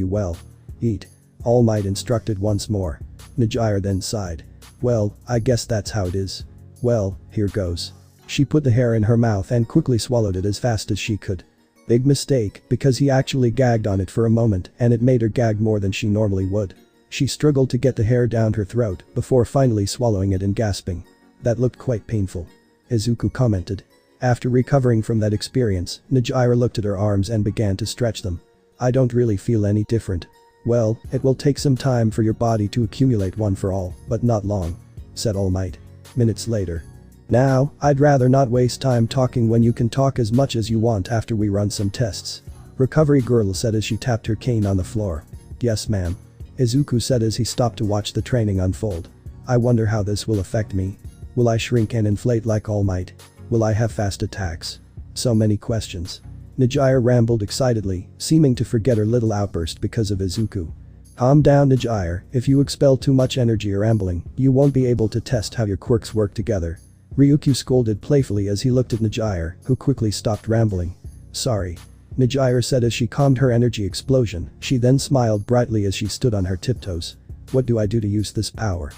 well. Eat. All Might instructed once more. Nejire then sighed. Well, I guess that's how it is. Well, here goes. She put the hair in her mouth and quickly swallowed it as fast as she could. Big mistake, because he actually gagged on it for a moment and it made her gag more than she normally would. She struggled to get the hair down her throat before finally swallowing it and gasping. That looked quite painful. Izuku commented. After recovering from that experience, Nejire looked at her arms and began to stretch them. I don't really feel any different. Well, it will take some time for your body to accumulate One for All, but not long. Said All Might. Minutes later. Now, I'd rather not waste time talking when you can talk as much as you want after we run some tests. Recovery Girl said as she tapped her cane on the floor. Yes ma'am. Izuku said as he stopped to watch the training unfold. I wonder how this will affect me. Will I shrink and inflate like All Might? Will I have fast attacks? So many questions. Nejire rambled excitedly, seeming to forget her little outburst because of Izuku. Calm down Nejire, if you expel too much energy or rambling, you won't be able to test how your quirks work together. Ryukyu scolded playfully as he looked at Nejire, who quickly stopped rambling. Sorry. Nejire said as she calmed her energy explosion, she then smiled brightly as she stood on her tiptoes. What do I do to use this power?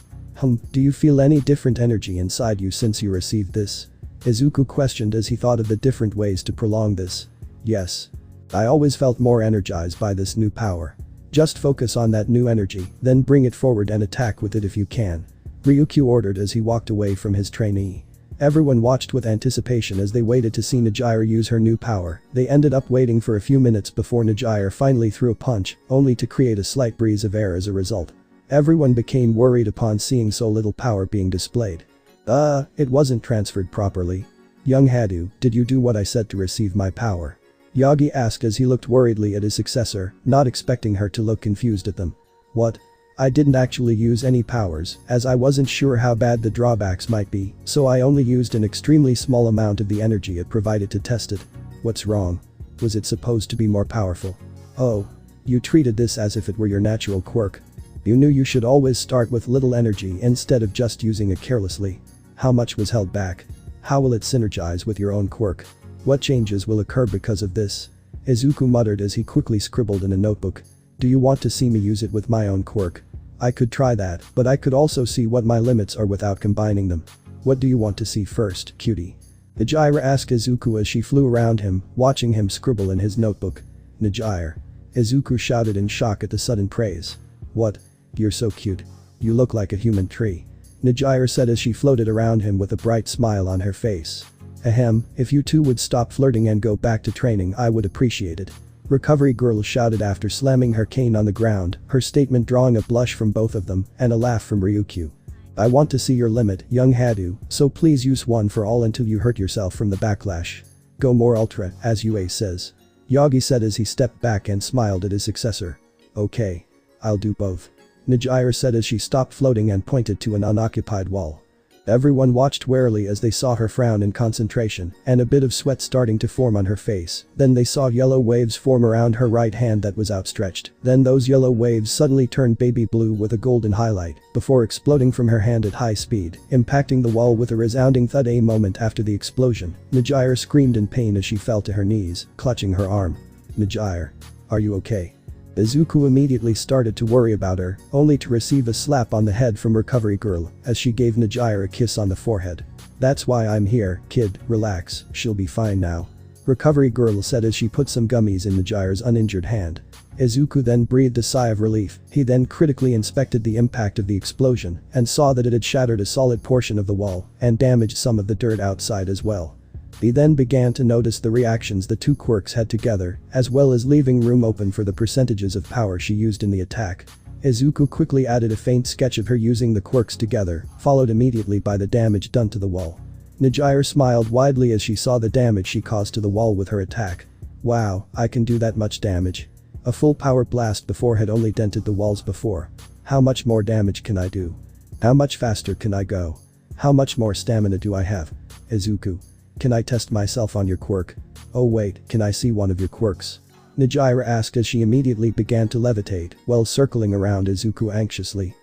Do you feel any different energy inside you since you received this? Izuku questioned as he thought of the different ways to prolong this. Yes. I always felt more energized by this new power. Just focus on that new energy, then bring it forward and attack with it if you can. Ryukyu ordered as he walked away from his trainee. Everyone watched with anticipation as they waited to see Nejire use her new power. They ended up waiting for a few minutes before Nejire finally threw a punch, only to create a slight breeze of air as a result. Everyone became worried upon seeing so little power being displayed. It wasn't transferred properly. Young Hadu, did you do what I said to receive my power? Yagi asked as he looked worriedly at his successor, not expecting her to look confused at them. What? I didn't actually use any powers, as I wasn't sure how bad the drawbacks might be, so I only used an extremely small amount of the energy it provided to test it. What's wrong? Was it supposed to be more powerful? Oh. You treated this as if it were your natural quirk. You knew you should always start with little energy instead of just using it carelessly. How much was held back? How will it synergize with your own quirk? What changes will occur because of this? Izuku muttered as he quickly scribbled in a notebook. Do you want to see me use it with my own quirk? I could try that, but I could also see what my limits are without combining them. What do you want to see first, cutie? JIRO asked Izuku as she flew around him, watching him scribble in his notebook. JIRO. Izuku shouted in shock at the sudden praise. What? You're so cute. You look like a human tree. JIRO said as she floated around him with a bright smile on her face. Ahem, if you two would stop flirting and go back to training I would appreciate it. Recovery Girl shouted after slamming her cane on the ground, her statement drawing a blush from both of them and a laugh from Ryukyu. I want to see your limit, young Hadu, so please use one for all until you hurt yourself from the backlash. Go more ultra, as Yue says. Yagi said as he stepped back and smiled at his successor. Okay. I'll do both. JIRO said as she stopped floating and pointed to an unoccupied wall. Everyone watched warily as they saw her frown in concentration and a bit of sweat starting to form on her face. Then they saw yellow waves form around her right hand that was outstretched. Then those yellow waves suddenly turned baby blue with a golden highlight before exploding from her hand at high speed, impacting the wall with a resounding thud. A moment after the explosion, JIRO screamed in pain as she fell to her knees, clutching her arm. JIRO. Are you okay? Izuku immediately started to worry about her, only to receive a slap on the head from Recovery Girl as she gave JIRO a kiss on the forehead. That's why I'm here, kid, relax, she'll be fine now. Recovery Girl said as she put some gummies in JIRO's uninjured hand. Izuku then breathed a sigh of relief. He then critically inspected the impact of the explosion and saw that it had shattered a solid portion of the wall and damaged some of the dirt outside as well. He then began to notice the reactions the two quirks had together, as well as leaving room open for the percentages of power she used in the attack. Izuku quickly added a faint sketch of her using the quirks together, followed immediately by the damage done to the wall. JIRO smiled widely as she saw the damage she caused to the wall with her attack. Wow, I can do that much damage. A full power blast before had only dented the walls before. How much more damage can I do? How much faster can I go? How much more stamina do I have? Izuku. Can I test myself on your quirk? Oh wait, can I see one of your quirks? JIRO asked as she immediately began to levitate while circling around Izuku anxiously.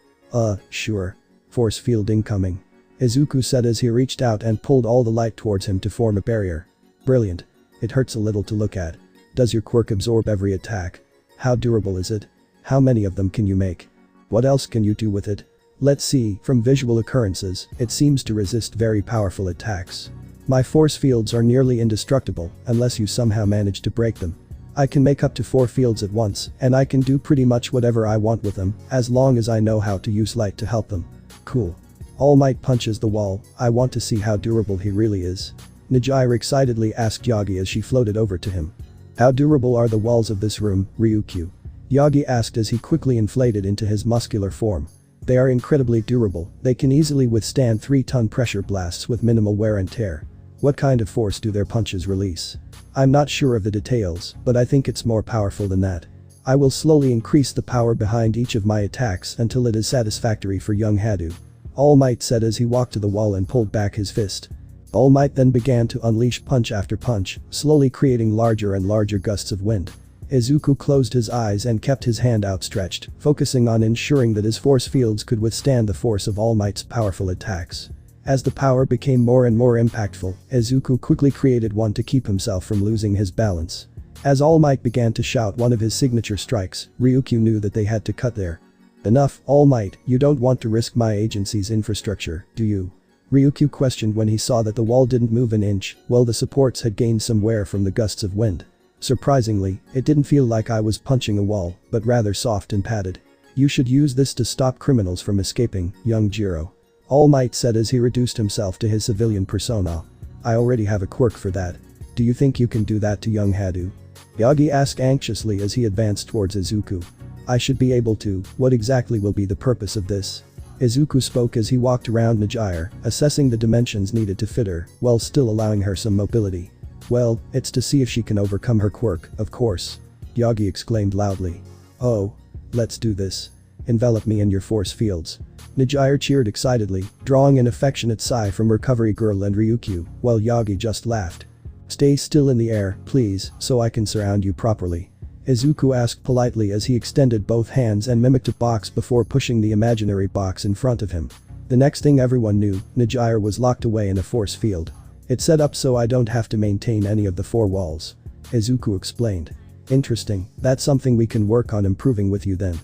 Sure. Force field incoming. Izuku said as he reached out and pulled all the light towards him to form a barrier. Brilliant. It hurts a little to look at. Does your quirk absorb every attack? How durable is it? How many of them can you make? What else can you do with it? Let's see, from visual occurrences, it seems to resist very powerful attacks. My force fields are nearly indestructible unless you somehow manage to break them. I can make up to 4 fields at once and I can do pretty much whatever I want with them as long as I know how to use light to help them. Cool. All Might punches the wall. I want to see how durable he really is. JIRO excitedly asked Yagi as she floated over to him. How durable are the walls of this room, Ryukyu? Yagi asked as he quickly inflated into his muscular form. They are incredibly durable. They can easily withstand 3-ton pressure blasts with minimal wear and tear. What kind of force do their punches release? I'm not sure of the details, but I think it's more powerful than that. I will slowly increase the power behind each of my attacks until it is satisfactory for young Hadu. All Might said as he walked to the wall and pulled back his fist. All Might then began to unleash punch after punch, slowly creating larger and larger gusts of wind. Izuku closed his eyes and kept his hand outstretched, focusing on ensuring that his force fields could withstand the force of All Might's powerful attacks. As the power became more and more impactful, Izuku quickly created one to keep himself from losing his balance. As All Might began to shout one of his signature strikes, Ryukyu knew that they had to cut there. Enough, All Might, you don't want to risk my agency's infrastructure, do you? Ryukyu questioned when he saw that the wall didn't move an inch, while the supports had gained some wear from the gusts of wind. Surprisingly, it didn't feel like I was punching a wall, but rather soft and padded. You should use this to stop criminals from escaping, young JIRO. All Might said as he reduced himself to his civilian persona. I already have a quirk for that. Do you think you can do that to young Hadu? Yagi asked anxiously as he advanced towards Izuku. I should be able to. What exactly will be the purpose of this? Izuku spoke as he walked around JIRO, assessing the dimensions needed to fit her, while still allowing her some mobility. Well, it's to see if she can overcome her quirk, of course. Yagi exclaimed loudly. Oh. Let's do this. Envelop me in your force fields. JIRO cheered excitedly, drawing an affectionate sigh from Recovery Girl and Ryukyu, while Yagi just laughed. Stay still in the air, please, so I can surround you properly. Izuku asked politely as he extended both hands and mimicked a box before pushing the imaginary box in front of him. The next thing everyone knew, JIRO was locked away in a force field. It's set up so I don't have to maintain any of the 4 walls. Izuku explained. Interesting, that's something we can work on improving with you then.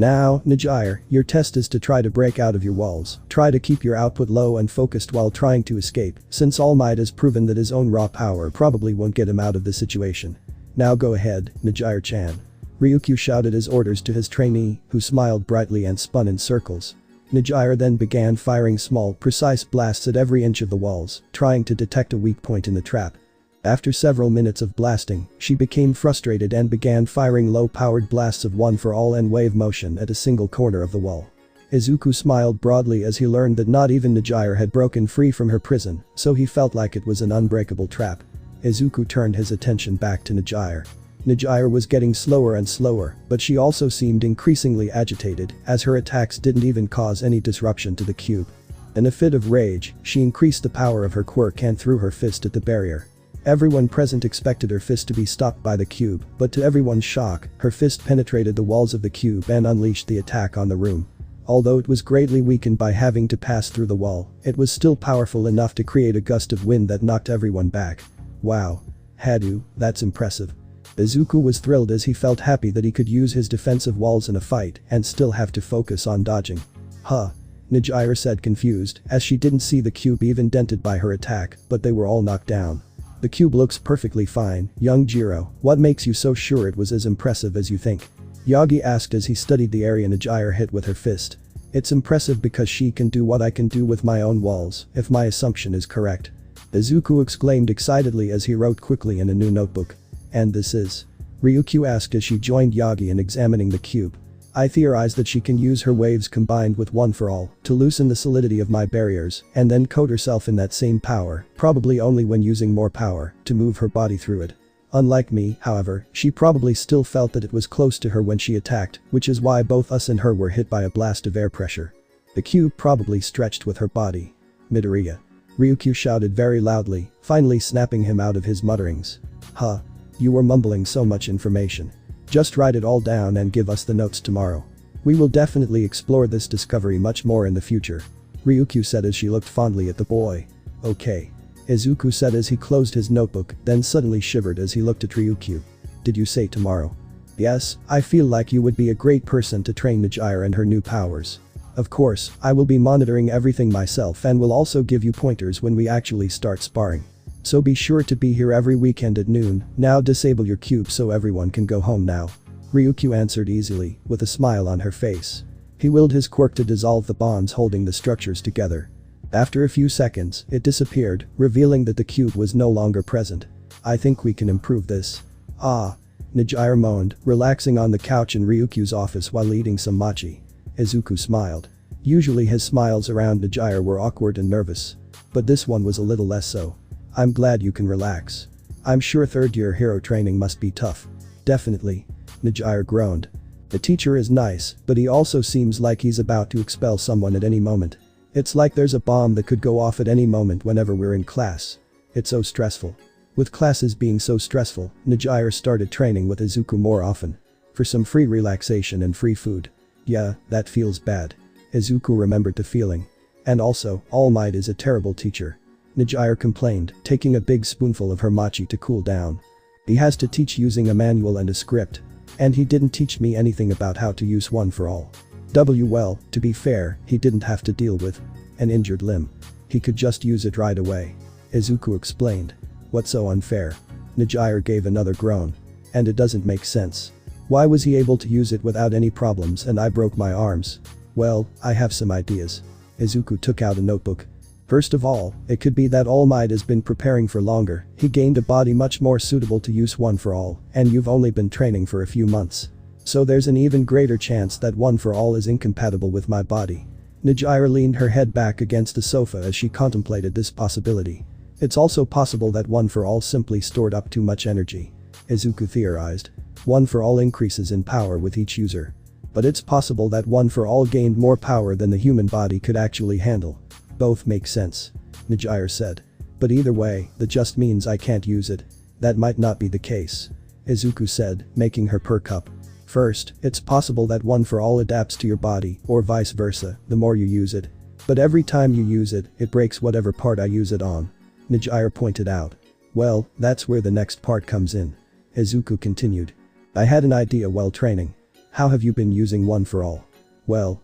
Now, Najire, your test is to try to break out of your walls. Try to keep your output low and focused while trying to escape, since All Might has proven that his own raw power probably won't get him out of the situation. Now go ahead, Najire-chan. Ryukyu shouted his orders to his trainee, who smiled brightly and spun in circles. Najire then began firing small, precise blasts at every inch of the walls, trying to detect a weak point in the trap. After several minutes of blasting, she became frustrated and began firing low-powered blasts of one for all and wave motion at a single corner of the wall. Izuku smiled broadly as he learned that not even Najire had broken free from her prison, so he felt like it was an unbreakable trap. Izuku turned his attention back to Najire. Najire was getting slower and slower, but she also seemed increasingly agitated, as her attacks didn't even cause any disruption to the cube. In a fit of rage, she increased the power of her quirk and threw her fist at the barrier. Everyone present expected her fist to be stopped by the cube, but to everyone's shock, her fist penetrated the walls of the cube and unleashed the attack on the room. Although it was greatly weakened by having to pass through the wall, it was still powerful enough to create a gust of wind that knocked everyone back. Wow. Hadu, that's impressive. Izuku was thrilled as he felt happy that he could use his defensive walls in a fight and still have to focus on dodging. Huh. Najire said confused, as she didn't see the cube even dented by her attack, but they were all knocked down. The cube looks perfectly fine, young JIRO, what makes you so sure it was as impressive as you think? Yagi asked as he studied the area Najire hit with her fist. It's impressive because she can do what I can do with my own walls, if my assumption is correct. Izuku exclaimed excitedly as he wrote quickly in a new notebook. And this is? Ryukyu asked as she joined Yagi in examining the cube. I theorize that she can use her waves combined with One for All to loosen the solidity of my barriers and then coat herself in that same power, probably only when using more power, to move her body through it. Unlike me, however, she probably still felt that it was close to her when she attacked, which is why both us and her were hit by a blast of air pressure. The cube probably stretched with her body. Midoriya. Ryukyu shouted very loudly, finally snapping him out of his mutterings. Huh. You were mumbling so much information. Just write it all down and give us the notes tomorrow. We will definitely explore this discovery much more in the future. Ryukyu said as she looked fondly at the boy. Okay. Izuku said as he closed his notebook, then suddenly shivered as he looked at Ryukyu. Did you say tomorrow? Yes, I feel like you would be a great person to train Najire and her new powers. Of course, I will be monitoring everything myself and will also give you pointers when we actually start sparring. So be sure to be here every weekend at noon. Now disable your cube so everyone can go home now. Ryukyu answered easily, with a smile on her face. He willed his quirk to dissolve the bonds holding the structures together. After a few seconds, it disappeared, revealing that the cube was no longer present. I think we can improve this. Ah. Najire moaned, relaxing on the couch in Ryukyu's office while eating some mochi. Izuku smiled. Usually his smiles around Najire were awkward and nervous. But this one was a little less so. I'm glad you can relax. I'm sure third-year hero training must be tough. Definitely. Najire groaned. The teacher is nice, but he also seems like he's about to expel someone at any moment. It's like there's a bomb that could go off at any moment whenever we're in class. It's so stressful. With classes being so stressful, Najire started training with Izuku more often. For some free relaxation and free food. Yeah, that feels bad. Izuku remembered the feeling. And also, All Might is a terrible teacher. Najire complained, taking a big spoonful of her mochi to cool down. He has to teach using a manual and a script. And he didn't teach me anything about how to use One for All. Well, to be fair, he didn't have to deal with an injured limb. He could just use it right away. Izuku explained. What's so unfair? Najire gave another groan. And it doesn't make sense. Why was he able to use it without any problems and I broke my arms? Well, I have some ideas. Izuku took out a notebook. First of all, it could be that All Might has been preparing for longer, he gained a body much more suitable to use One for All, and you've only been training for a few months. So there's an even greater chance that One for All is incompatible with my body. Najire leaned her head back against the sofa as she contemplated this possibility. It's also possible that One for All simply stored up too much energy. Izuku theorized. One for All increases in power with each user. But it's possible that One for All gained more power than the human body could actually handle. Both make sense. Najire said. But either way, that just means I can't use it. That might not be the case. Izuku said, making her perk up. First, it's possible that One for All adapts to your body, or vice versa, the more you use it. But every time you use it, it breaks whatever part I use it on. Najire pointed out. Well, that's where the next part comes in. Izuku continued. I had an idea while training. How have you been using one for all? Well,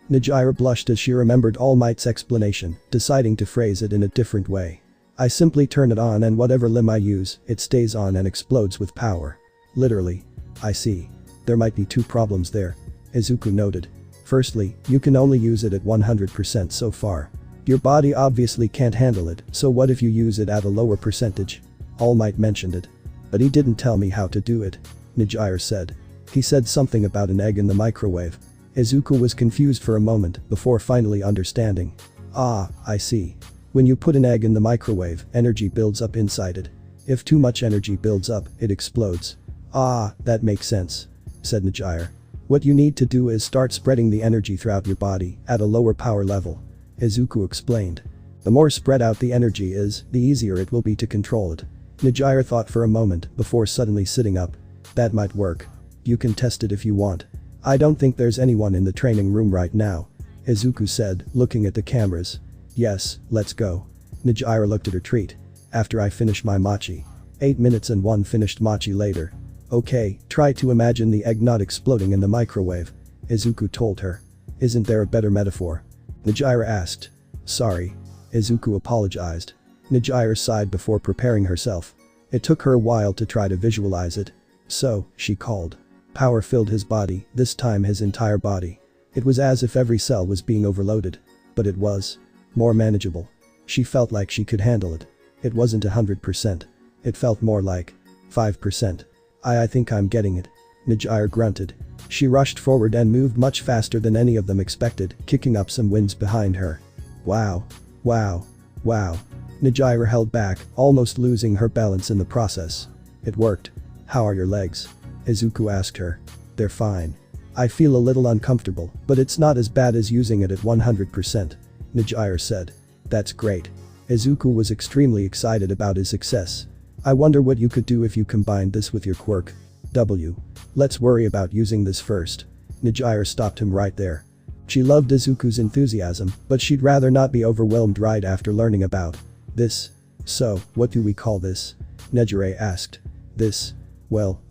Nejire blushed as she remembered All Might's explanation, deciding to phrase it in a different way. I simply turn it on and whatever limb I use, it stays on and explodes with power. Literally. I see. There might be two problems there. Izuku noted. Firstly, you can only use it at 100% so far. Your body obviously can't handle it, so what if you use it at a lower percentage? All Might mentioned it. But he didn't tell me how to do it. Nejire said. He said something about an egg in the microwave. Izuku was confused for a moment before finally understanding. Ah, I see. When you put an egg in the microwave, energy builds up inside it. If too much energy builds up, it explodes. Ah, that makes sense, said Nejire. What you need to do is start spreading the energy throughout your body at a lower power level. Izuku explained. The more spread out the energy is, the easier it will be to control it. Nejire thought for a moment before suddenly sitting up. That might work. You can test it if you want. I don't think there's anyone in the training room right now, Izuku said, looking at the cameras. Yes, let's go. Nejire looked at her treat. After I finish my mochi. 8 minutes and 1 finished mochi later. Okay, try to imagine the egg not exploding in the microwave, Izuku told her. Isn't there a better metaphor? Nejire asked. Sorry. Izuku apologized. Nejire sighed before preparing herself. It took her a while to try to visualize it. So, she called. Power filled his body, this time his entire body. It was as if every cell was being overloaded. But it was more manageable. She felt like she could handle it. It wasn't 100%. It felt more like 5%. I think I'm getting it. Nejire grunted. She rushed forward and moved much faster than any of them expected, kicking up some winds behind her. Wow. Wow. Wow. Nejire held back, almost losing her balance in the process. It worked. How are your legs? Izuku asked her. They're fine. I feel a little uncomfortable, but it's not as bad as using it at 100%. Nejire said. That's great. Izuku was extremely excited about his success. I wonder what you could do if you combined this with your quirk. Let's worry about using this first. Nejire stopped him right there. She loved Izuku's enthusiasm, but she'd rather not be overwhelmed right after learning about this. So, what do we call this? Nejire asked. This? Well,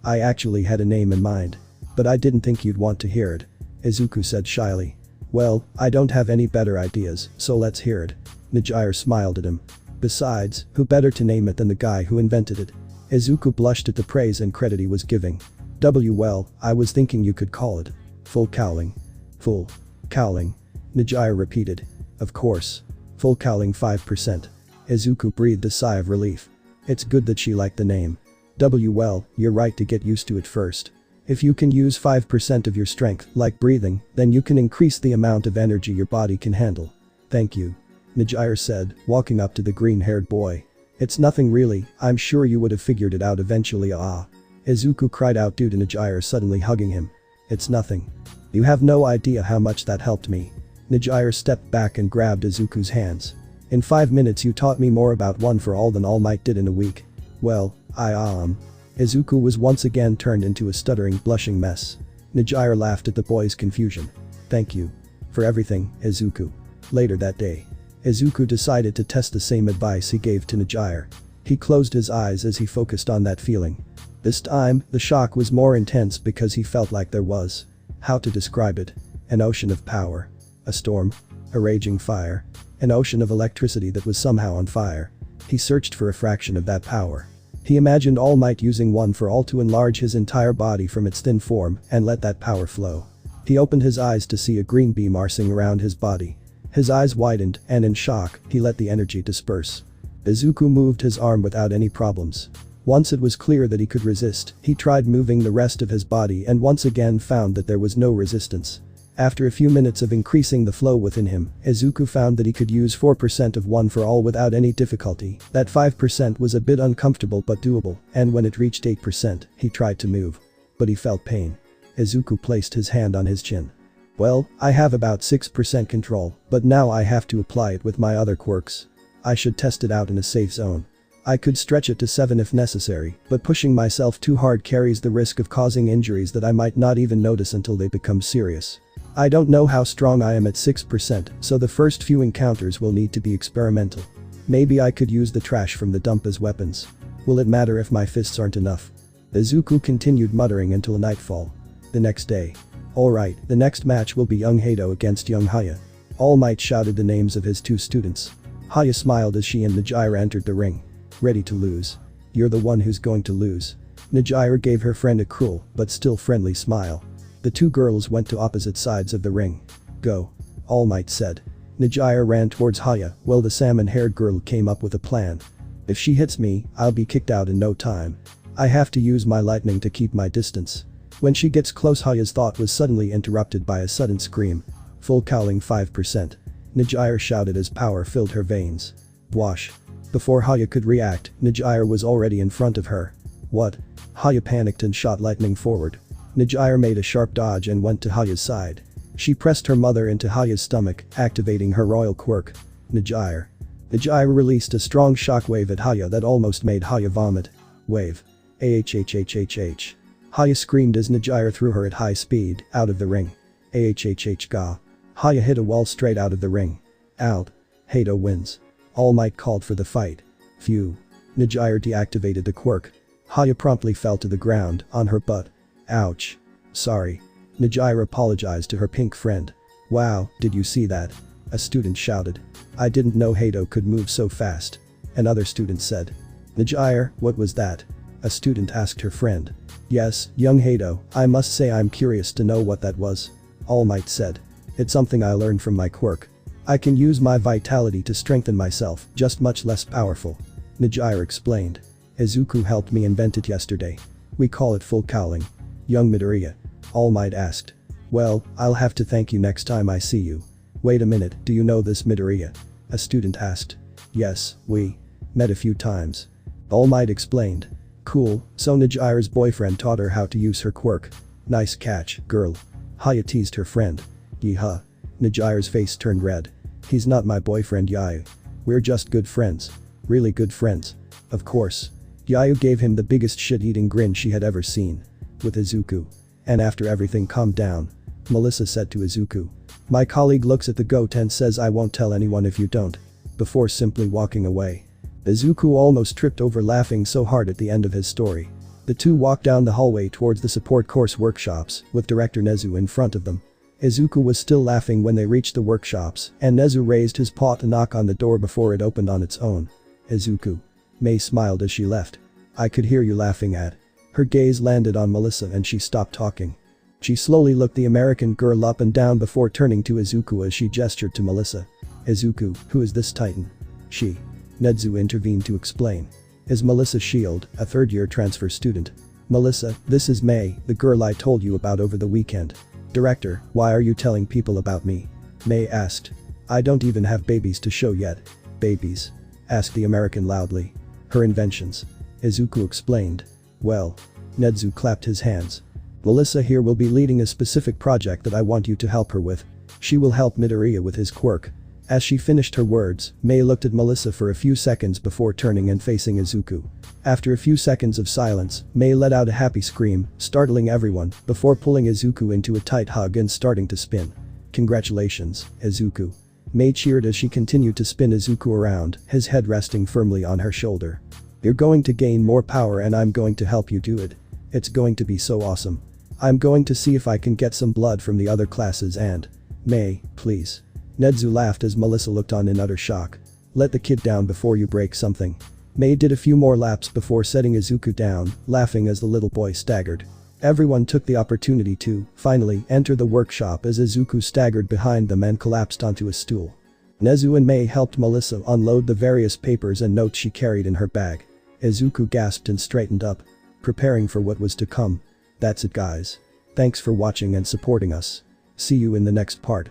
I actually had a name in mind. But I didn't think you'd want to hear it. Izuku said shyly. Well, I don't have any better ideas, so let's hear it. Nejire smiled at him. Besides, who better to name it than the guy who invented it? Izuku blushed at the praise and credit he was giving. Well, I was thinking you could call it full cowling. Full cowling. Nejire repeated. Of course. Full cowling 5%. Izuku breathed a sigh of relief. It's good that she liked the name. Well, you're right to get used to it first. If you can use 5% of your strength, like breathing, then you can increase the amount of energy your body can handle. Thank you. Nejire said, walking up to the green-haired boy. It's nothing really, I'm sure you would have figured it out eventually. Izuku cried out due to Nejire suddenly hugging him. It's nothing. You have no idea how much that helped me. Nejire stepped back and grabbed Izuku's hands. In 5 minutes you taught me more about One for All than All Might did in a week. Well, Izuku was once again turned into a stuttering, blushing mess. Nejire laughed at the boy's confusion. Thank you. For everything, Izuku. Later that day. Izuku decided to test the same advice he gave to Nejire. He closed his eyes as he focused on that feeling. This time, the shock was more intense because he felt like there was. How to describe it? An ocean of power. A storm. A raging fire. An ocean of electricity that was somehow on fire. He searched for a fraction of that power. He imagined All Might using One for All to enlarge his entire body from its thin form and let that power flow. He opened his eyes to see a green beam arcing around his body. His eyes widened, and in shock, he let the energy disperse. Izuku moved his arm without any problems. Once it was clear that he could resist, he tried moving the rest of his body and once again found that there was no resistance. After a few minutes of increasing the flow within him, Izuku found that he could use 4% of One for All without any difficulty. That 5% was a bit uncomfortable but doable, and when it reached 8%, he tried to move. But he felt pain. Izuku placed his hand on his chin. Well, I have about 6% control, but now I have to apply it with my other quirks. I should test it out in a safe zone. I could stretch it to 7 if necessary, but pushing myself too hard carries the risk of causing injuries that I might not even notice until they become serious. I don't know how strong I am at 6%, so the first few encounters will need to be experimental. Maybe I could use the trash from the dump as weapons. Will it matter if my fists aren't enough? Izuku continued muttering until nightfall. The next day. Alright, the next match will be young Hado against young Haya. All Might shouted the names of his two students. Haya smiled as she and Nejire entered the ring. Ready to lose. You're the one who's going to lose. Nejire gave her friend a cruel, but still friendly smile. The two girls went to opposite sides of the ring. Go. All Might said. Nejire ran towards Haya while the salmon-haired girl came up with a plan. If she hits me, I'll be kicked out in no time. I have to use my lightning to keep my distance. When she gets close, Haya's thought was suddenly interrupted by a sudden scream. Full cowling 5%. Nejire shouted as power filled her veins. Wash. Before Haya could react, Nejire was already in front of her. What? Haya panicked and shot lightning forward. Nejire made a sharp dodge and went to Haya's side. She pressed her mother into Haya's stomach, activating her royal quirk. Nejire. Nejire released a strong shockwave at Haya that almost made Haya vomit. Wave. Ahhhhhh. Haya screamed as Nejire threw her at high speed, out of the ring. Ahhhhh ga. Haya hit a wall straight out of the ring. Out. Hado wins. All Might called for the fight. Phew. Nejire deactivated the quirk. Haya promptly fell to the ground, on her butt. Ouch. Sorry. Nejire apologized to her pink friend. Wow, did you see that? A student shouted. I didn't know Hado could move so fast. Another student said. Nejire, what was that? A student asked her friend. Yes, young Hado, I must say I'm curious to know what that was. All Might said. It's something I learned from my quirk. I can use my vitality to strengthen myself, just much less powerful. Nejire explained. Izuku helped me invent it yesterday. We call it full cowling. Young Midoriya. All Might asked. Well, I'll have to thank you next time I see you. Wait a minute, do you know this Midoriya? A student asked. Yes, we met a few times. All Might explained. Cool, so Nejire's boyfriend taught her how to use her quirk. Nice catch, girl. Haya teased her friend. Yeeha. Nejire's face turned red. He's not my boyfriend Yayu. We're just good friends. Really good friends. Of course. Yayu gave him the biggest shit-eating grin she had ever seen. With Izuku. And after everything calmed down, Melissa said to Izuku. My colleague looks at the goat and says I won't tell anyone if you don't. Before simply walking away. Izuku almost tripped over laughing so hard at the end of his story. The two walked down the hallway towards the support course workshops, with Director Nezu in front of them. Izuku was still laughing when they reached the workshops, and Nezu raised his paw to knock on the door before it opened on its own. Izuku. Mei smiled as she left. I could hear you laughing at. Her gaze landed on Melissa and she stopped talking. She slowly looked the American girl up and down before turning to Izuku as she gestured to Melissa. Izuku, who is this titan? She. Nezu intervened to explain. Is Melissa Shield, a third-year transfer student. Melissa, this is Mei, the girl I told you about over the weekend. Director, why are you telling people about me? Mei asked. I don't even have babies to show yet. Babies? Asked the American loudly. Her inventions. Izuku explained. Well. Nezu clapped his hands. Melissa here will be leading a specific project that I want you to help her with. She will help Midoriya with his quirk. As she finished her words, Mei looked at Melissa for a few seconds before turning and facing Izuku. After a few seconds of silence, Mei let out a happy scream, startling everyone, before pulling Izuku into a tight hug and starting to spin. Congratulations, Izuku. Mei cheered as she continued to spin Izuku around, his head resting firmly on her shoulder. You're going to gain more power and I'm going to help you do it. It's going to be so awesome. I'm going to see if I can get some blood from the other classes and… Mei, please. Nezu laughed as Melissa looked on in utter shock. Let the kid down before you break something. Mei did a few more laps before setting Izuku down, laughing as the little boy staggered. Everyone took the opportunity to, finally, enter the workshop as Izuku staggered behind them and collapsed onto a stool. Nezu and Mei helped Melissa unload the various papers and notes she carried in her bag. Izuku gasped and straightened up, preparing for what was to come. That's it guys. Thanks for watching and supporting us. See you in the next part.